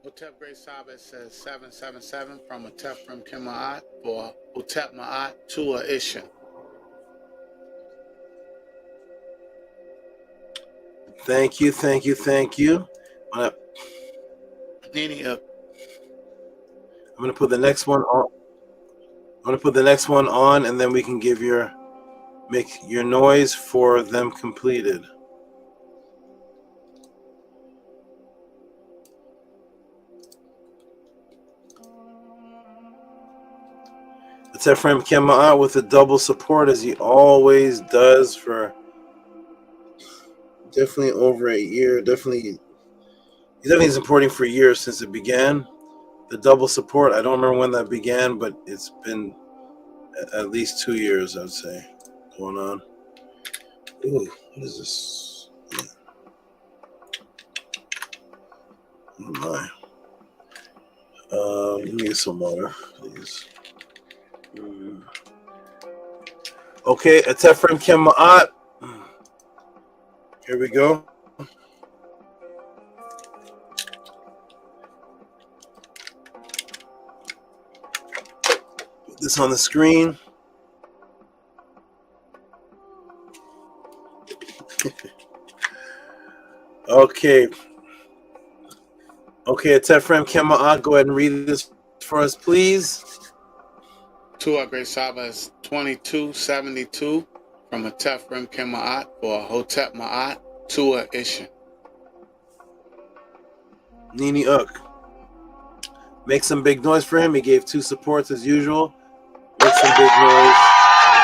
Hotep Great Sabbath says 777 from Tefrem Kemaat for Hotep Ma'at to a Isha. Thank you. Nini up. I'm gonna put the next one on. And then we can give make your noise for them completed. It's Ephraim Kemaat with a double support, as he always does, for definitely over a year. He's definitely supporting for years since it began. The double support, I don't remember when that began, but it's been at least 2 years, I'd say, going on. Ooh, what is this? Oh my. Let me get some water, please. Okay, Atefrem Kema'at. Here we go. Put this on the screen. Okay. Okay, Atefrem Kema'at, go ahead and read this for us, please. Tua Great Saba is 2272 from a Tefrim Kema'at for a Hotep Ma'at Tua Ishin. Nini Uk. Make some big noise for him. He gave 2 supports as usual. Make some big noise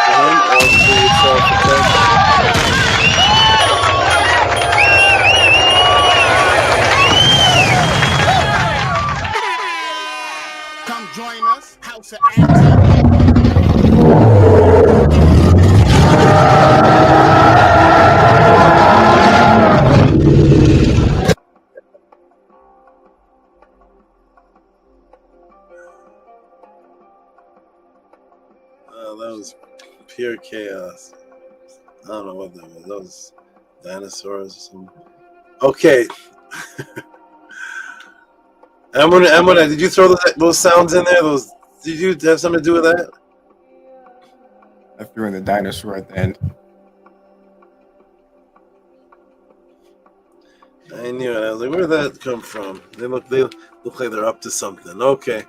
for him or for yourself. Come join us, House of ATTON. That was pure chaos. I don't know what that was. That was dinosaurs or something. Okay. Amuna, did you throw those sounds in there? Did you have something to do with that? I threw in the dinosaur at the end. I knew it. I was like, where did that come from? They look like they're up to something. Okay.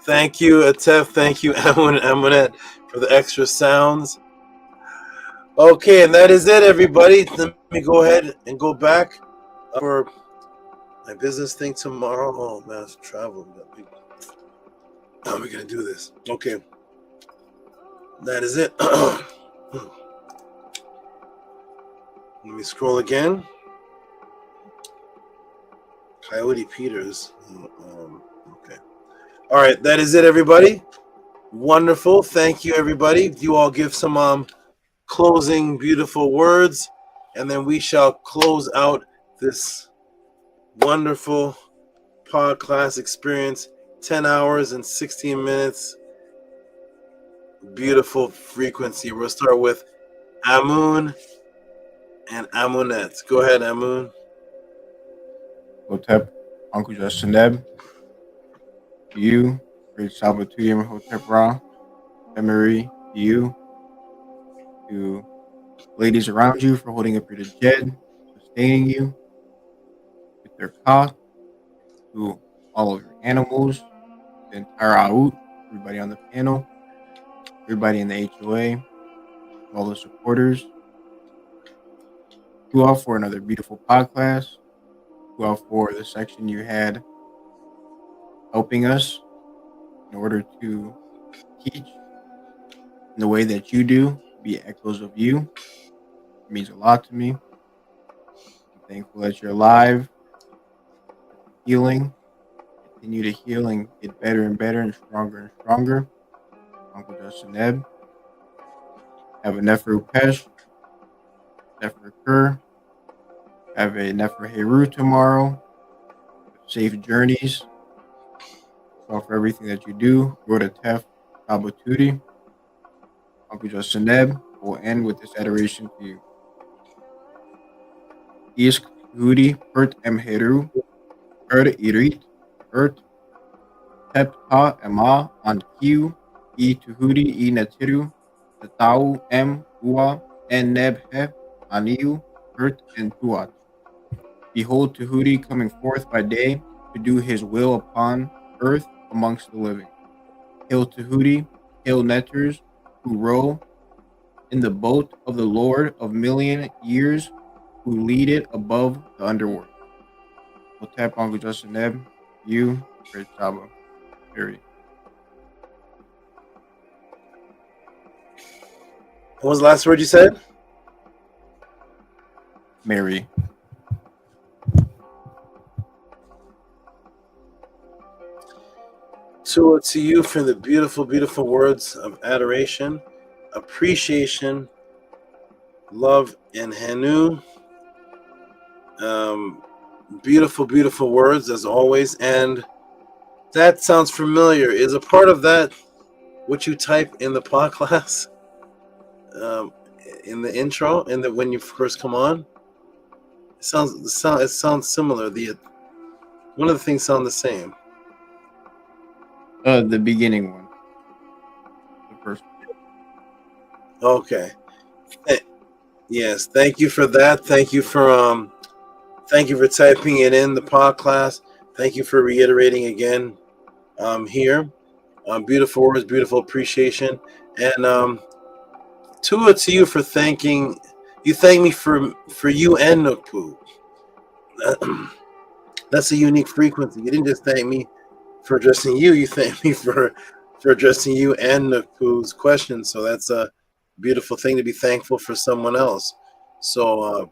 Thank you, Atef. Thank you, Amunet, for the extra sounds. Okay, and that is it, everybody. Let me go ahead and go back for my business thing tomorrow. Oh, man, it's travel. How are we going to do this? Okay. That is it. Let me scroll again. Coyote Peters. Okay. All right, that is it, everybody. Wonderful. Thank you, everybody. You all give some closing beautiful words, and then we shall close out this wonderful pod class experience. 10 hours and 16 minutes. Beautiful frequency. We'll start with Amun and Amunet. Go ahead, Amun. Hotep, Uncle Justineb, you, Great Saba Tuyim Hotep Ra, Emery, you, to ladies around you for holding up your DJED, sustaining you with their ka, to all of your animals, the entire Aut, everybody on the panel, everybody in the HOA, all the supporters. You all for another beautiful pod class. You all for the section you had helping us in order to teach in the way that you do, be echoes of you. It means a lot to me. I'm thankful that you're alive, healing, continue to heal and get better and better and stronger. Uncle Justin Ebb. Have a Nefer Pesh, Nefer Kur. Have a Nefer Heru tomorrow. Safe journeys. So for everything that you do, go to Tef Tabatudi. Uncle Justin Ebb will end with this adoration to you. Isk Hudi Pert Emheru, Irit, Pert, Tepta Ema, on Q, E Tuhudi, E Netiru, Tatau, M, Ua, and Neb Heb, Aniu, Pert, and Tuat. Behold Tuhudi coming forth by day to do his will upon earth amongst the living. Hail Tehudi, hail netters, who row in the boat of the Lord of million years, who lead it above the underworld. We'll tap Uncle Justin Neb, you, Great Saba. Period. What was the last word you said? Mary. To you for the beautiful, beautiful words of adoration, appreciation, love, and Hanu. Beautiful, beautiful words as always. And That sounds familiar. Is a part of that what you type in the pod class? In the intro, and when you first come on, it sounds similar. One of the things sound the same. The beginning one. The first one. Okay. Yes, thank you for that. Thank you for typing it in the pod class. Thank you for reiterating again here. Beautiful words, beautiful appreciation. And to you for thanking you. Thank me for you and Nukpu. That's a unique frequency. You didn't just thank me for addressing you. You thank me for addressing you and Nukpu's questions. So that's a beautiful thing to be thankful for someone else. So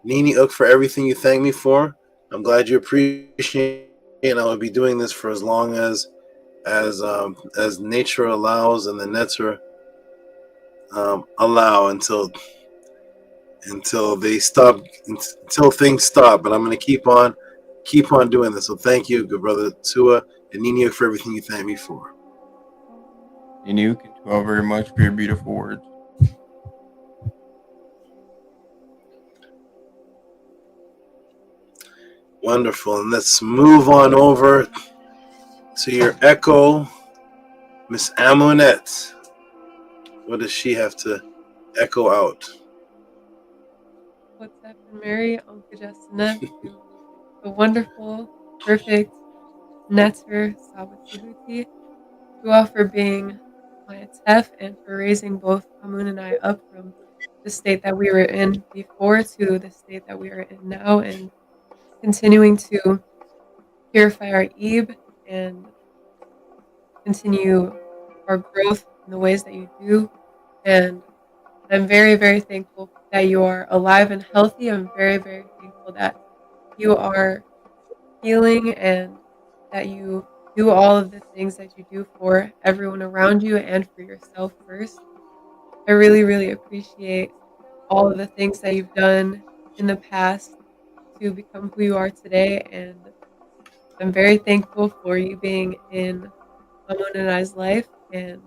Nini Uk, for everything you thank me for. I'm glad you appreciate it, and I will be doing this for as long as nature allows and the NETERT allow until they stop, until things stop. But I'm going to keep on doing this. So thank you, good brother Tua and Nini Uk, for everything you thank me for. Nini Uk, thank you very much for your beautiful words. Wonderful. And let's move on over to your echo, Miss Amunet. What does she have to echo out? What's up, Mary? Uncle Justin, the wonderful, perfect NETERT SABA Tehuti, you all for being my TEF and for raising both Amun and I up from the state that we were in before to the state that we are in now, and continuing to purify our Ib and continue our growth in the ways that you do. And I'm very, very thankful that you are alive and healthy. I'm very, very thankful that you are healing and that you do all of the things that you do for everyone around you and for yourself first. I really, really appreciate all of the things that you've done in the past to become who you are today, and I'm very thankful for you being in Amun and I's life and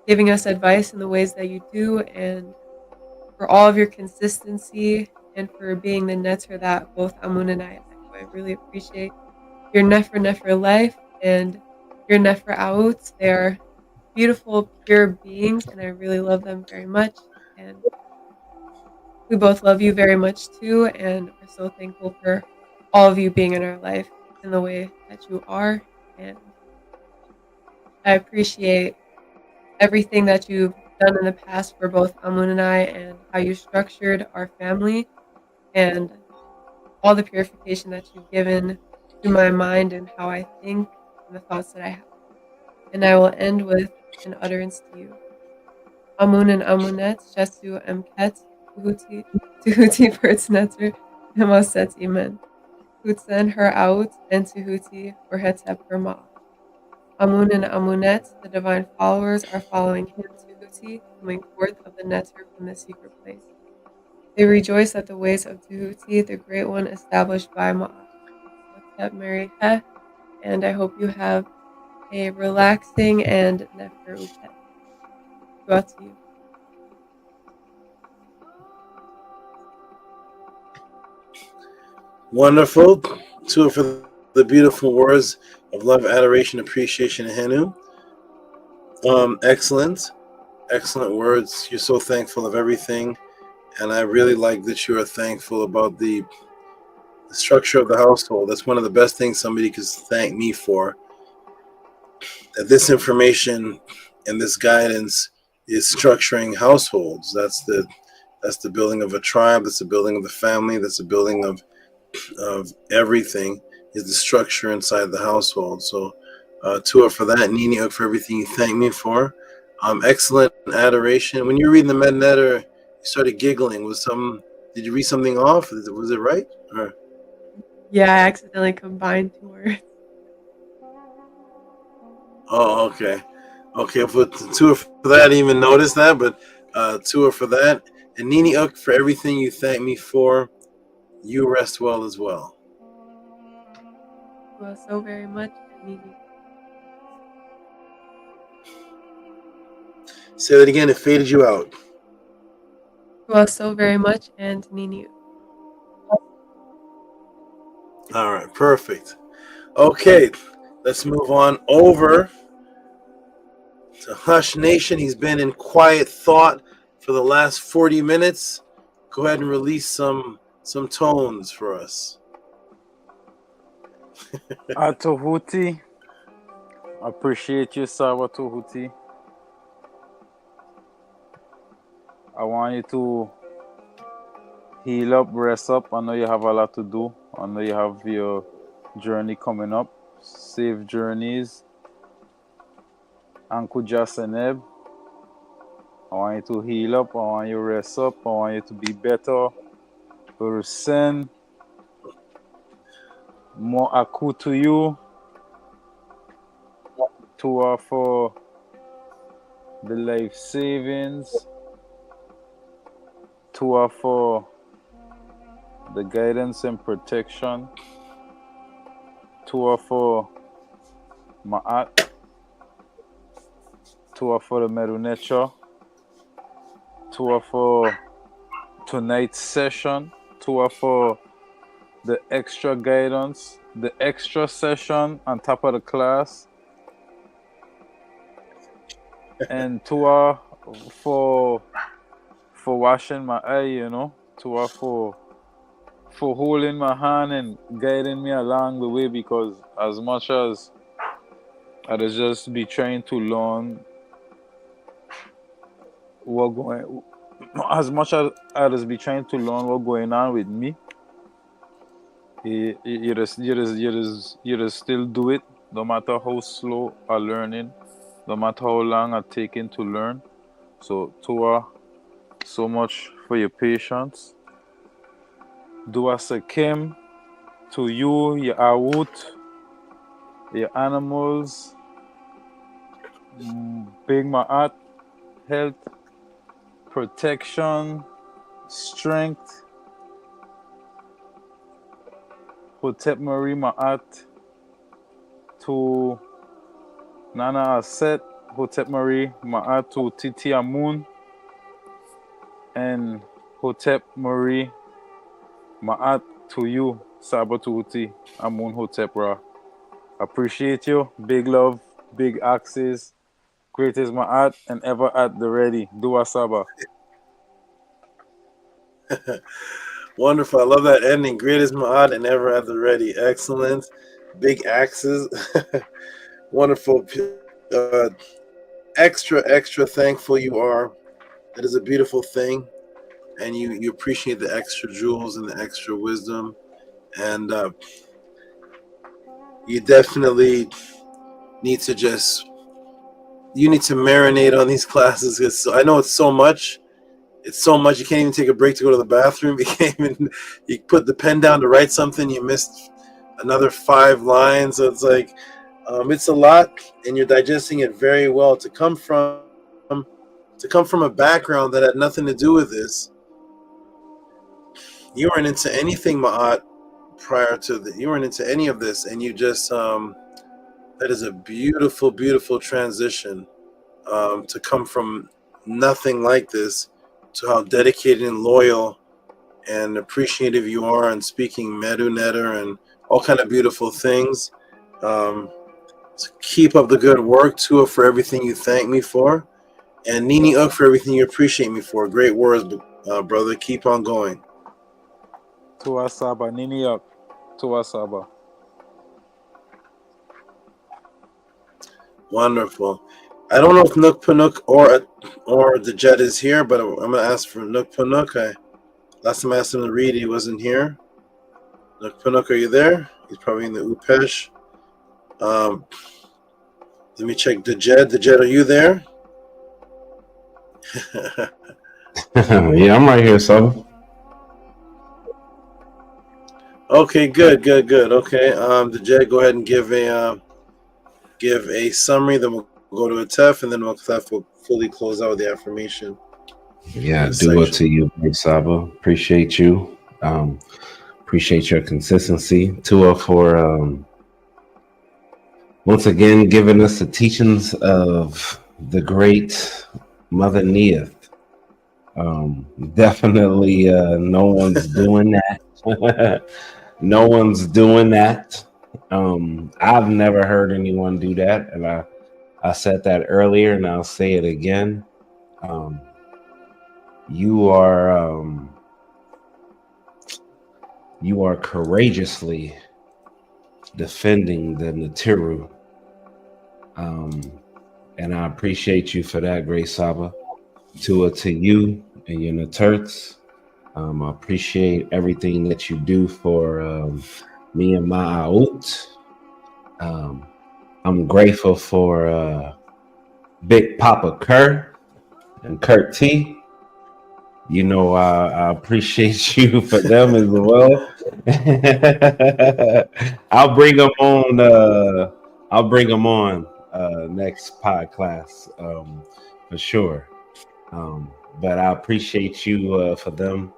giving us advice in the ways that you do, and for all of your consistency and for being the NETERT that both Amun and I echo. I really appreciate your Nefer life and your Nefer Out. They are beautiful, pure beings, and I really love them very much. And we both love you very much too, and we're so thankful for all of you being in our life in the way that you are. And I appreciate everything that you've done in the past for both Amun and I, and how you structured our family, and all the purification that you've given to my mind and how I think and the thoughts that I have. And I will end with an utterance to you. Amun and Amunet, Shesu Emket, Tehuti Pertz NETERT, Hemaset Imen. Hutsen her out, and Tehuti or Hetep her ma. Amun and Amunet, the divine followers, are following him, Tehuti, coming forth of the NETERT from the secret place. They rejoice at the ways of Tehuti, the great one established by Ma'at. What's up, Mary Heh? And I hope you have a relaxing and Nefer Upet. Go out to you. Wonderful. Tua, for the beautiful words of love, adoration, appreciation, and Henu. Excellent words. You're so thankful of everything, and I really like that you are thankful about the structure of the household. That's one of the best things somebody could thank me for. That this information and this guidance is structuring households. That's the building of a tribe. That's the building of the family. That's the building of everything, is the structure inside the household. So Tua, for that, Nini Uk, for everything you thank me for. Excellent adoration. When you were reading the NETERT, you started giggling. Did you read something off? Was it right? Or? Yeah, I accidentally combined two words. Oh, okay. For Tua, for that, I didn't even notice that, but Tua, for that. And Nini Uk, for everything you thank me for. You rest well as well. Tua so very much, and Nini. Say that again. It faded you out. Tua so very much, and Nini. All right, perfect. Okay, let's move on over to Hush Nation. He's been in quiet thought for the last 40 minutes. Go ahead and release some tones for us. Tehuti, appreciate you, SABA Tehuti. I want you to heal up, rest up. I know you have a lot to do. I know you have your journey coming up. Safe journeys. Anku Jaseneb. I want you to heal up. I want you to rest up. I want you to be better. Send more aku to you. To for the life savings. To for the guidance and protection. To for Ma'at. To for the MEDU nature. To for tonight's session. To for the extra guidance, the extra session on top of the class. And to for washing my eye, you know, to for holding my hand and guiding me along the way, because as much as I just be trying to learn what going, as much as I just be trying to learn what's going on with me, you just still do it, no matter how slow I learning, no matter how long I taking to learn. So Tua, so much for your patience. Dua Sakim, to you, your Awut, your animals, Big Ma'at, health, protection, strength. Hotep Marie Ma'at, to Nana Aset, Hotep Marie Ma'at to Titi Amun, and Hotep Marie Ma'at to you, SABA Tehuti Amun Hotep Ra. Appreciate you. Big love, big axes. Greatest Ma'at and ever at the ready. Dua Saba. Wonderful. I love that ending. Greatest Ma'at and ever at the ready. Excellent. Big axes. Wonderful. Extra thankful you are. That is a beautiful thing. And you appreciate the extra jewels and the extra wisdom. And you definitely need to marinate on these classes. Because I know it's so much. It's so much. You can't even take a break to go to the bathroom. You put the pen down to write something. You missed another 5 lines. So it's like, it's a lot, and you're digesting it very well. To come from a background that had nothing to do with this, you weren't into anything, Ma'at, prior to you weren't into any of this, and you just that is a beautiful, beautiful transition to come from nothing like this to how dedicated and loyal and appreciative you are on speaking Medu Netter and all kind of beautiful things. So keep up the good work, Tua, for everything you thank me for, and Nini Uk for everything you appreciate me for. Great words, brother. Keep on going. Tua Saba, Nini Uk. Tua Saba. Wonderful. I don't know if Nook Panuk or the Jet is here, but I'm gonna ask for Nook Panuk. Last time I asked him to read, he wasn't here. Nook Panuk, are you there? He's probably in the Upesh. Let me check the Jet. The Jet, are you there? Yeah, I'm right here, Saba. Okay, good. Okay, the Jet, go ahead and give a summary. Then we'll go to a TEF, and then we'll fully close out with the affirmation. Yeah, do it to you, Big Saba. Appreciate you. Appreciate your consistency. Tua for once again giving us the teachings of the great Mother Neith. Definitely no one's doing that. No one's doing that. I've never heard anyone do that, and I said that earlier, and I'll say it again. You are courageously defending the Natiru, and I appreciate you for that, Great Saba. To you and your NETERTS. I appreciate everything that you do for me and my out. I'm grateful for Big Papa Kurt and Kurt T. You know, I appreciate you for them as well. I'll bring them on. Next podcast for sure. But I appreciate you for them.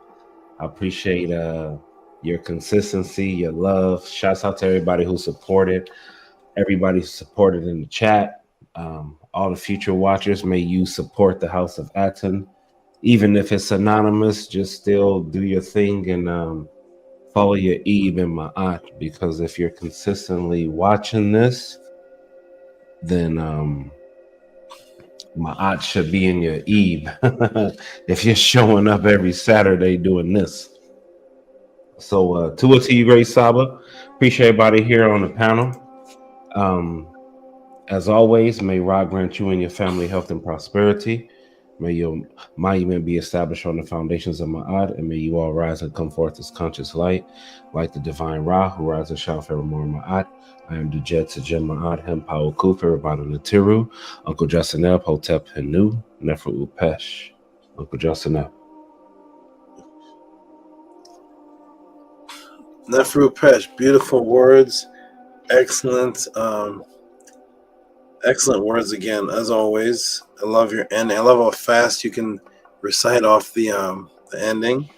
I appreciate your consistency, your love. Shouts out to everybody who supported, everybody who supported in the chat. All the future watchers, may you support the House of ATTON. Even if it's anonymous, just still do your thing and follow your Eve and Ma'at, because if you're consistently watching this, then Ma'at should be in your Eve if you're showing up every Saturday doing this. So to you, Great Saba. Appreciate everybody here on the panel. As always, may Ra grant you and your family health and prosperity. May your monument be established on the foundations of Ma'at, and may you all rise and come forth as conscious light, like the divine Ra, who rises and shall forevermore in Ma'at. I am DJED to Jim Ma'at, Hem Power Cooper, Rabbanah Natiru, Uncle Jasaneb, Hotep Henu, Neferu Pesh. Uncle Jasaneb. Neferu Pesh, beautiful words, excellent, excellent words again, as always. I love your ending. I love how fast you can recite off the ending.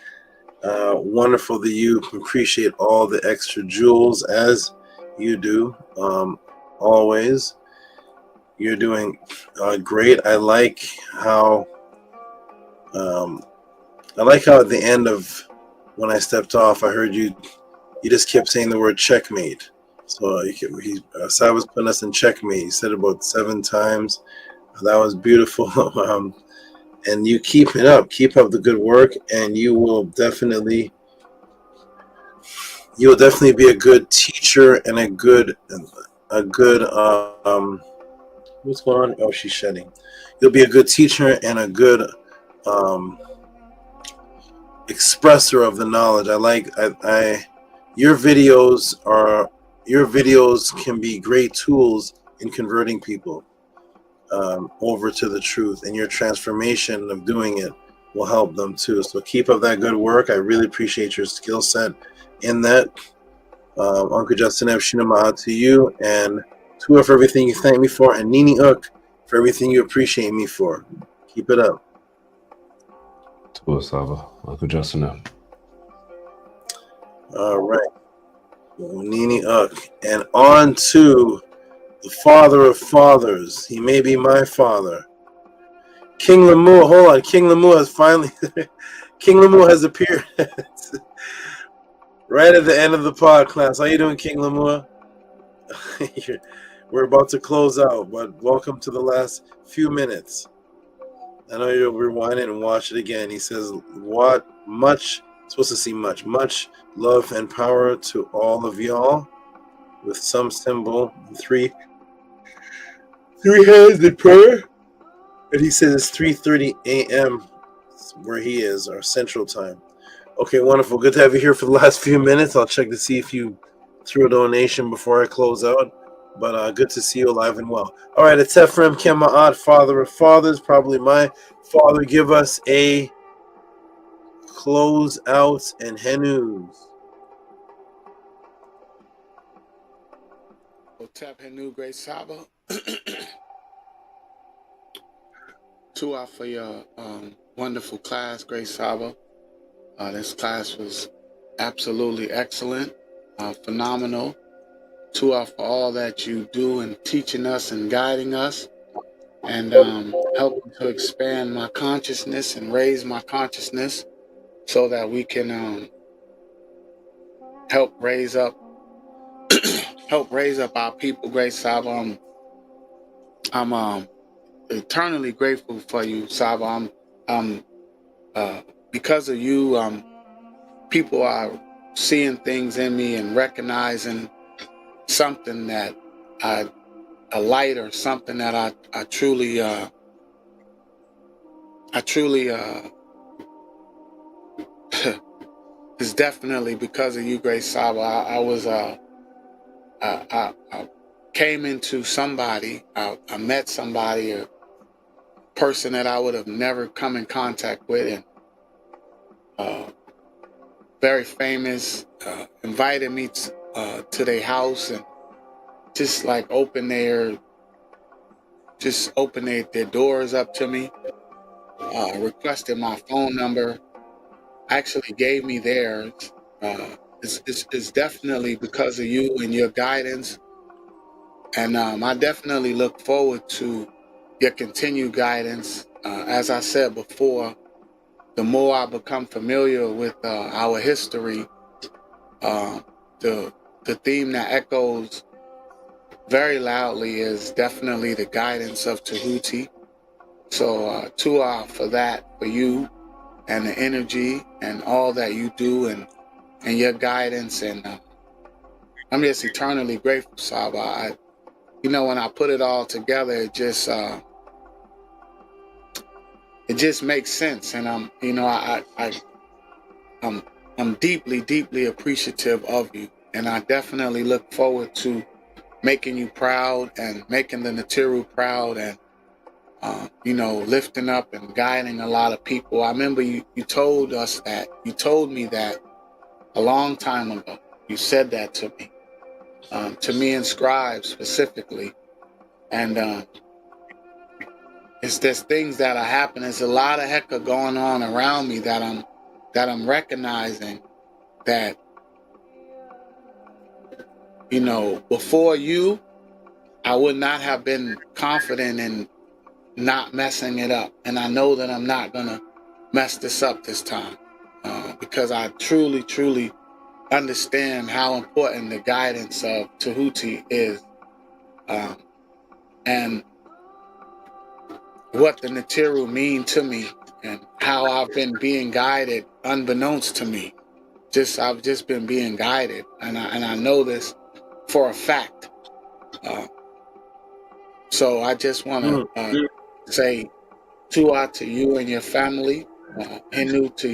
Wonderful that you appreciate all the extra jewels as you do. Always, you're doing great. I like how at the end of when I stepped off, I heard you just kept saying the word checkmate. So Sab was putting us in checkmate. He said it about 7 times. That was beautiful. And you keep it up. Keep up the good work, and you will definitely be a good teacher and a good what's going on? Oh, she's shedding. You'll be a good teacher and a good expresser of the knowledge. Your videos can be great tools in converting people over to the truth, and your transformation of doing it will help them too. So keep up that good work. I really appreciate your skill set in that. Uncle Justin Shina Ma'at to you, and Tua for everything you thank me for, and Nini Uk for everything you appreciate me for. Keep it up. Tua Saba, Uncle Justin. All right. Nini Uk. And on to the father of fathers. He may be my father. King Lemuel. Hold on. King Lemuel has finally King Lemuel has appeared right at the end of the podcast. How you doing, King Lemuel? We're about to close out, but welcome to the last few minutes. I know you'll rewind it and watch it again. He says, much love and power to all of y'all, with some symbol, three hands in prayer. And he says it's 3:30 a.m. where he is, our central time. Okay, wonderful. Good to have you here for the last few minutes. I'll check to see if you threw a donation before I close out. But good to see you alive and well. All right, it's Ephraim Kema'at, father of fathers, probably my father. Give us a close out and Henus. Hotep Henu, Great Saba. Tua for your wonderful class, Great Saba. This class was absolutely excellent, phenomenal. Tua, for all that you do in teaching us and guiding us, and helping to expand my consciousness and raise my consciousness so that we can help raise up our people. Great Saba, I'm eternally grateful for you, Saba. Because of you, people are seeing things in me and recognizing something that a light or something that I truly is definitely because of you, Grace Saba. I came into somebody, I met somebody, a person that I would have never come in contact with, and very famous, invited me to their house and just like opened their doors up to me, requested my phone number, actually gave me theirs. It's definitely because of you and your guidance, and I definitely look forward to your continued guidance. As I said before, the more I become familiar with our history, the theme that echoes very loudly is definitely the guidance of Tehuti. So Tua for that, for you and the energy and all that you do and your guidance, and I'm just eternally grateful, Saba. When I put it all together, it just makes sense, and I'm deeply, deeply appreciative of you, and I definitely look forward to making you proud and making the Neteru proud, and lifting up and guiding a lot of people. I remember you told me that a long time ago. You said that to me and Scribe specifically, and it's there's things that are happening. There's a lot of HEQR going on around me that I'm recognizing that, before you, I would not have been confident in not messing it up. And I know that I'm not gonna mess this up this time, because I truly, truly understand how important the guidance of Tehuti is, and what the Neteru mean to me, and how I've been being guided unbeknownst to me. I've just been being guided, and I know this for a fact. So I just want to say Tua to you and your family, Hinu to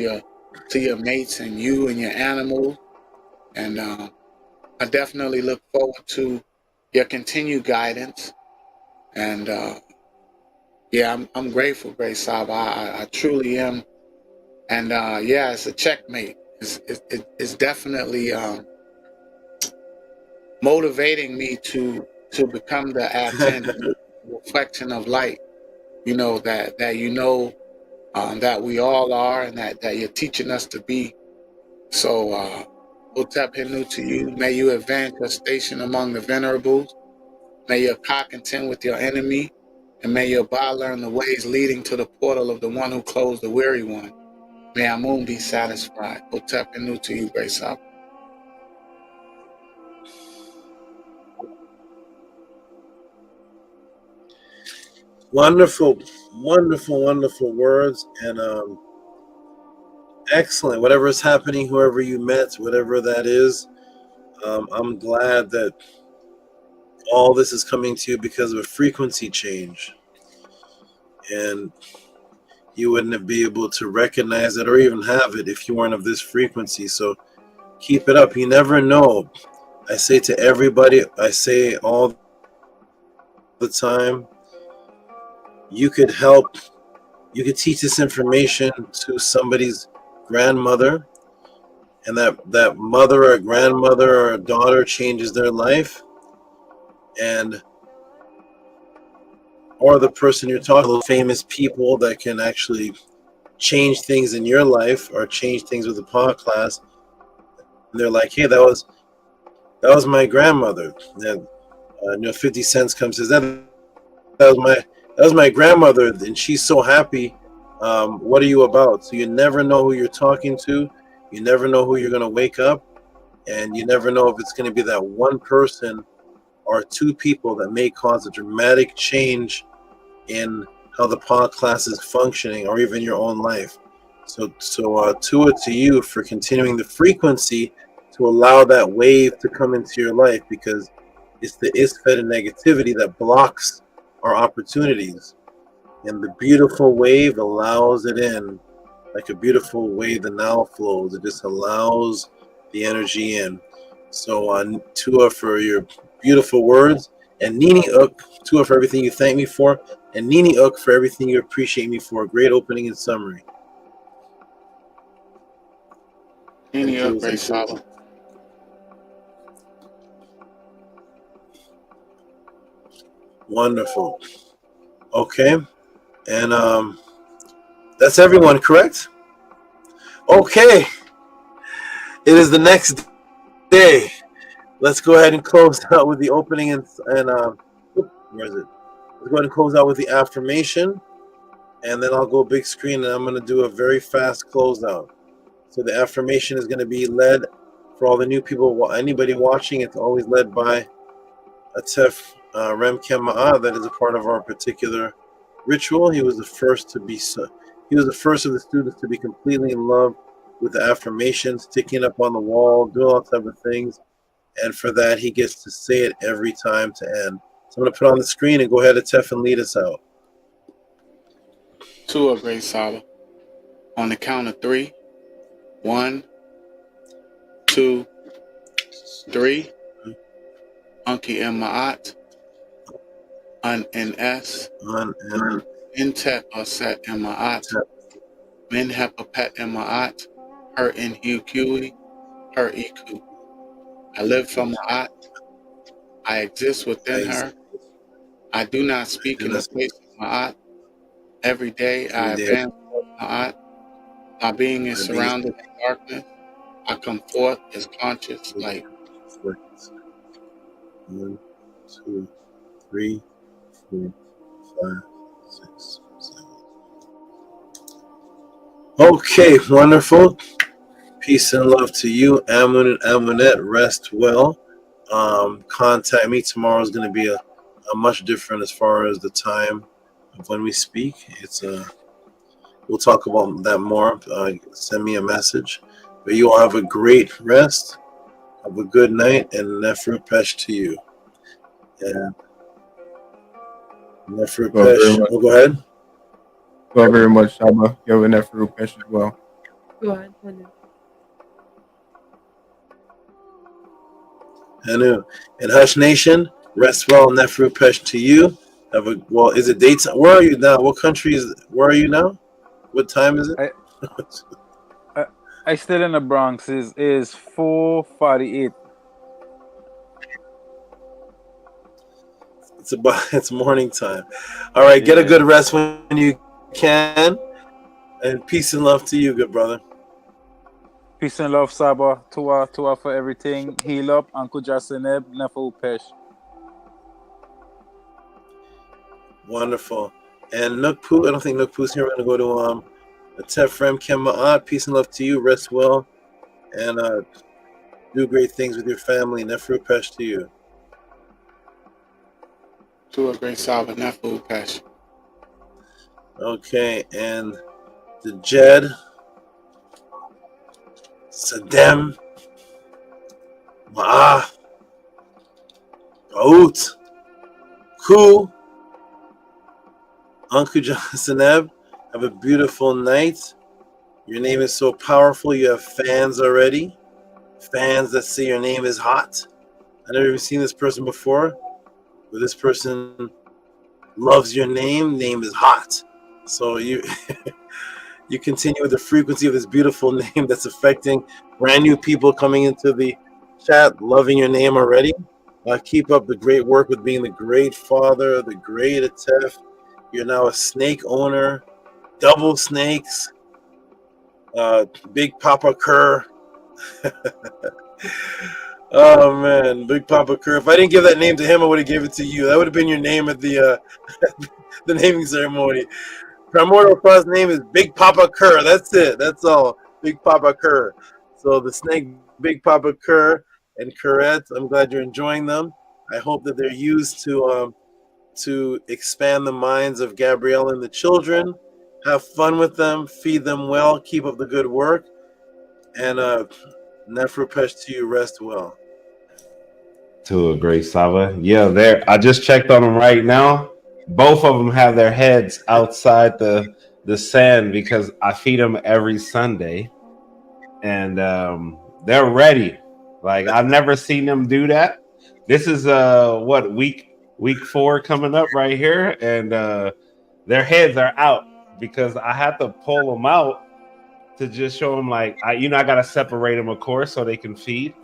your mates and you and your animals, and I definitely look forward to your continued guidance. And I'm grateful, Great Saba. I truly am. And it's a checkmate. It's definitely motivating me to become the ATTON, reflection of light. That we all are, and that you're teaching us to be. So, Otep Hinu to you. May you advance your station among the venerables. May your Ka contend with your enemy, and may your Ba learn the ways leading to the portal of the one who closed the weary one. May Amun be satisfied. Otep Hinu to you, Great Saba. Wonderful, wonderful, wonderful words, and excellent. Whatever is happening, whoever you met, whatever that is, I'm glad that all this is coming to you because of a frequency change, and you wouldn't be able to recognize it or even have it if you weren't of this frequency. So keep it up. You never know. I say to everybody, I say all the time, you could teach this information to somebody's grandmother, and that mother or grandmother or daughter changes their life, or the person you're talking to, famous people that can actually change things in your life or change things with the pod class. And they're like, hey, that was That was my grandmother. And 50 Cents comes says that was my grandmother, and she's so happy. What are you about? So you never know who you're talking to. You never know who you're going to wake up, and you never know if it's going to be that one person or two people that may cause a dramatic change in how the pod class is functioning, or even your own life. So to you for continuing the frequency to allow that wave to come into your life, because it's the isfed and negativity that blocks our opportunities, and the beautiful wave allows it in, like a beautiful wave that now flows. It just allows the energy in. So Tua, for your beautiful words, and Nini Uk, Tua, for everything you thank me for, and Nini Uk, for everything you appreciate me for. Great opening and summary. Nini Uk, great SABA. Wonderful. Okay, and that's everyone, correct? Okay, it is the next day. Let's go ahead and close out with the opening and where is it? Let's go ahead and close out with the affirmation, and then I'll go big screen, and I'm going to do a very fast closeout. So the affirmation is going to be led for all the new people, anybody watching. It's always led by a Tef Rem Kema'a that is a part of our particular ritual. He was the first to be he was the first of the students to be completely in love with the affirmation, sticking up on the wall, doing all type of things, and for that he gets to say it every time to end. So I'm going to put on the screen and go ahead, Tef, and lead us out. Tua, great SABA. On the count of 3. 1, 2, 3. Unki and Ma'at. Un and S. Intet or set and Ma'at. Min Hepapet and Ma'at. Her in Huqui. Her Iku. I live from Ma'at. I exist within her. I do not speak in the place of Ma'at. Every day I advance Ma'at. My being is surrounded in darkness. I come forth as conscious light. 1, 2, 3, 4, 5, 6, 7. Okay, wonderful. Peace and love to you, Amun and Amunet. Rest well. Contact me. Tomorrow is going to be a much different as far as the time of when we speak. We'll talk about that more. Send me a message. But you all have a great rest. Have a good night, and Nefru Pesh to you. And Nefru Pesh. Oh, go ahead. Thank you very much, SABA. You have a Nefru Pesh as well. Go ahead. Hanu. And Hush Nation, rest well, Nefru Pesh to you. Have a is it daytime? Where are you now? What country where are you now? What time is it? I still in the Bronx. Is 4:48. It's morning time. All right, get a good rest when you can, and peace and love to you, good brother. Peace and love, SABA. Tua for everything. Heal up, Uncle Jaseneb, Nefo Pesh. Wonderful. And Nukpu, I don't think Nukpu's here. We're gonna go to Tefrem Kema'at. Peace and love to you. Rest well, and do great things with your family. Nefru Pesh to you. To a great SABA, Nefru Pesh. Okay, and the Jed, Sadem, Ma'ah, Ba'ut, Ku, Uncle Jaseneb. Have a beautiful night. Your name is so powerful. You have fans already. Fans that say your name is hot. I've never even seen this person before. But this person loves your name. Name is hot. So you you continue with the frequency of this beautiful name that's affecting brand new people coming into the chat, loving your name already. Keep up the great work with being the great father, the great Atef. You're now a snake owner. Double snakes, Big Papa Kerr. Oh man, Big Papa Kerr. If I didn't give that name to him, I would have gave it to you. That would have been your name at the the naming ceremony. Primordial Frost's name is Big Papa Kerr. That's it. That's all. Big Papa Kerr. So the snake, Big Papa Kerr and Kerrette, I'm glad you're enjoying them. I hope that they're used to expand the minds of Gabrielle and the children. Have fun with them. Feed them well. Keep up the good work. And Neferu Pesh to you. Rest well. To a great Saba. Yeah, there. I just checked on them right now. Both of them have their heads outside the sand because I feed them every Sunday, and they're ready. Like I've never seen them do that. This is what week 4 coming up right here, and their heads are out because I had to pull them out to just show them like I got to separate them, of course, so they can feed.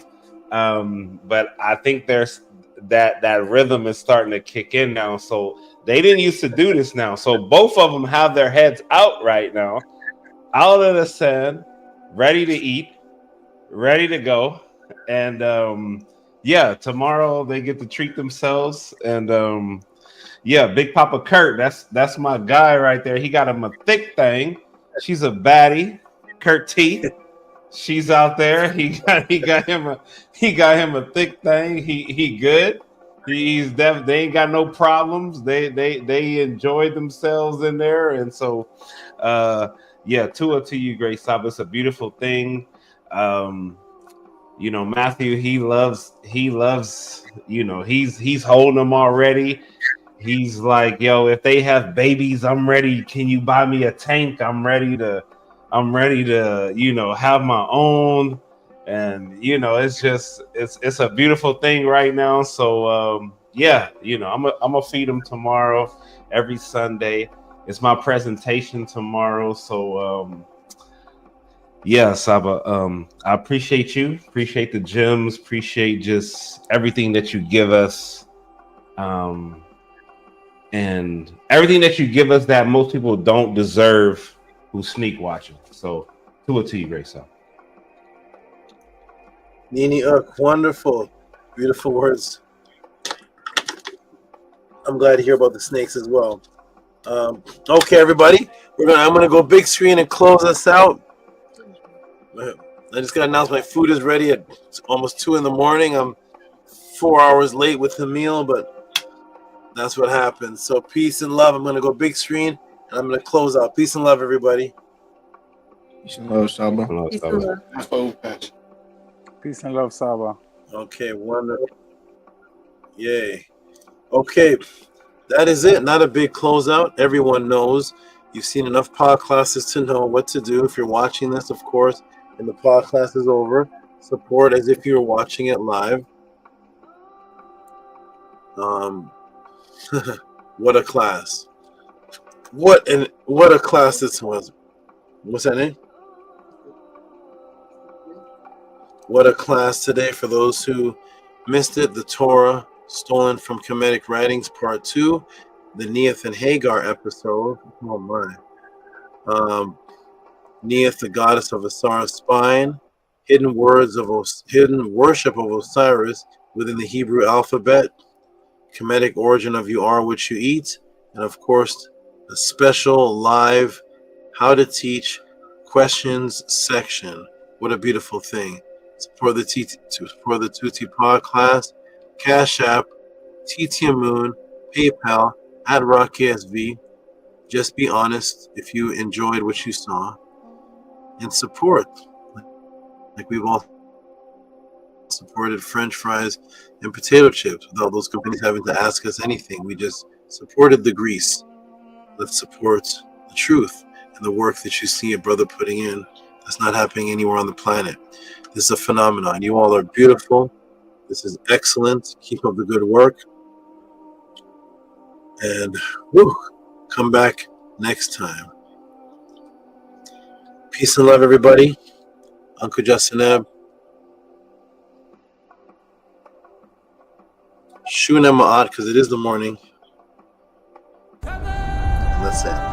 But I think there's that rhythm is starting to kick in now. So they didn't used to do this now. So both of them have their heads out right now, out of the sand, ready to eat, ready to go. And yeah, tomorrow they get to treat themselves. And yeah, Big Papa Kurt, that's my guy right there. He got him a thick thing. She's a baddie, Kurt T. She's out there. He got him a thick thing. He good. They ain't got no problems. They enjoyed themselves in there, and so yeah, Tua to you, Great Saba. It's a beautiful thing. Matthew, he loves, he's holding them already. He's like, yo, if they have babies, I'm ready. Can you buy me a tank? I'm ready to, have my own. And, it's a beautiful thing right now. So, yeah, I'm going to feed them tomorrow, every Sunday. It's my presentation tomorrow. So, yeah, Saba, I appreciate you. Appreciate the gems. Appreciate just everything that you give us. And everything that you give us that most people don't deserve who sneak watching. So, to you, Great Saba. Nini Uk, wonderful. Beautiful words. I'm glad to hear about the snakes as well. Okay, everybody. I'm gonna go big screen and close us out. I just got to announce my food is ready at almost 2 in the morning. I'm 4 hours late with the meal, but that's what happens. So peace and love. I'm going to go big screen and I'm going to close out. Peace and love, everybody. Peace and love, Saba. Peace and love, Saba. Okay, wonderful. Yay. Okay, that is it. Not a big closeout. Everyone knows. You've seen enough pod classes to know what to do. If you're watching this, of course, and the pod class is over, support as if you were watching it live. What a class. What a class this was. What's that name? What a class today. For those who missed it, the Torah stolen from Kemetic Writings Part 2, the Neith and Hagar episode. Oh my. Neith, the goddess of Osiris spine, hidden worship of Osiris within the Hebrew alphabet, Kemetic origin of you are what you eat, and of course a special live how to teach questions section. What a beautiful thing. For the Tehuti Pod class, Cash App, TT Moon, PayPal, at RockSV. Just be honest if you enjoyed what you saw, and support. Like we've all supported French fries and potato chips without those companies having to ask us anything. We just supported the grease. Let's support the truth and the work that you see a brother putting in. That's not happening anywhere on the planet. This is a phenomenon. You all are beautiful. This is excellent. Keep up the good work. And come back next time. Peace and love, everybody. Uncle Jasanab. Shuna Ma'at, because it is the morning. Let's end.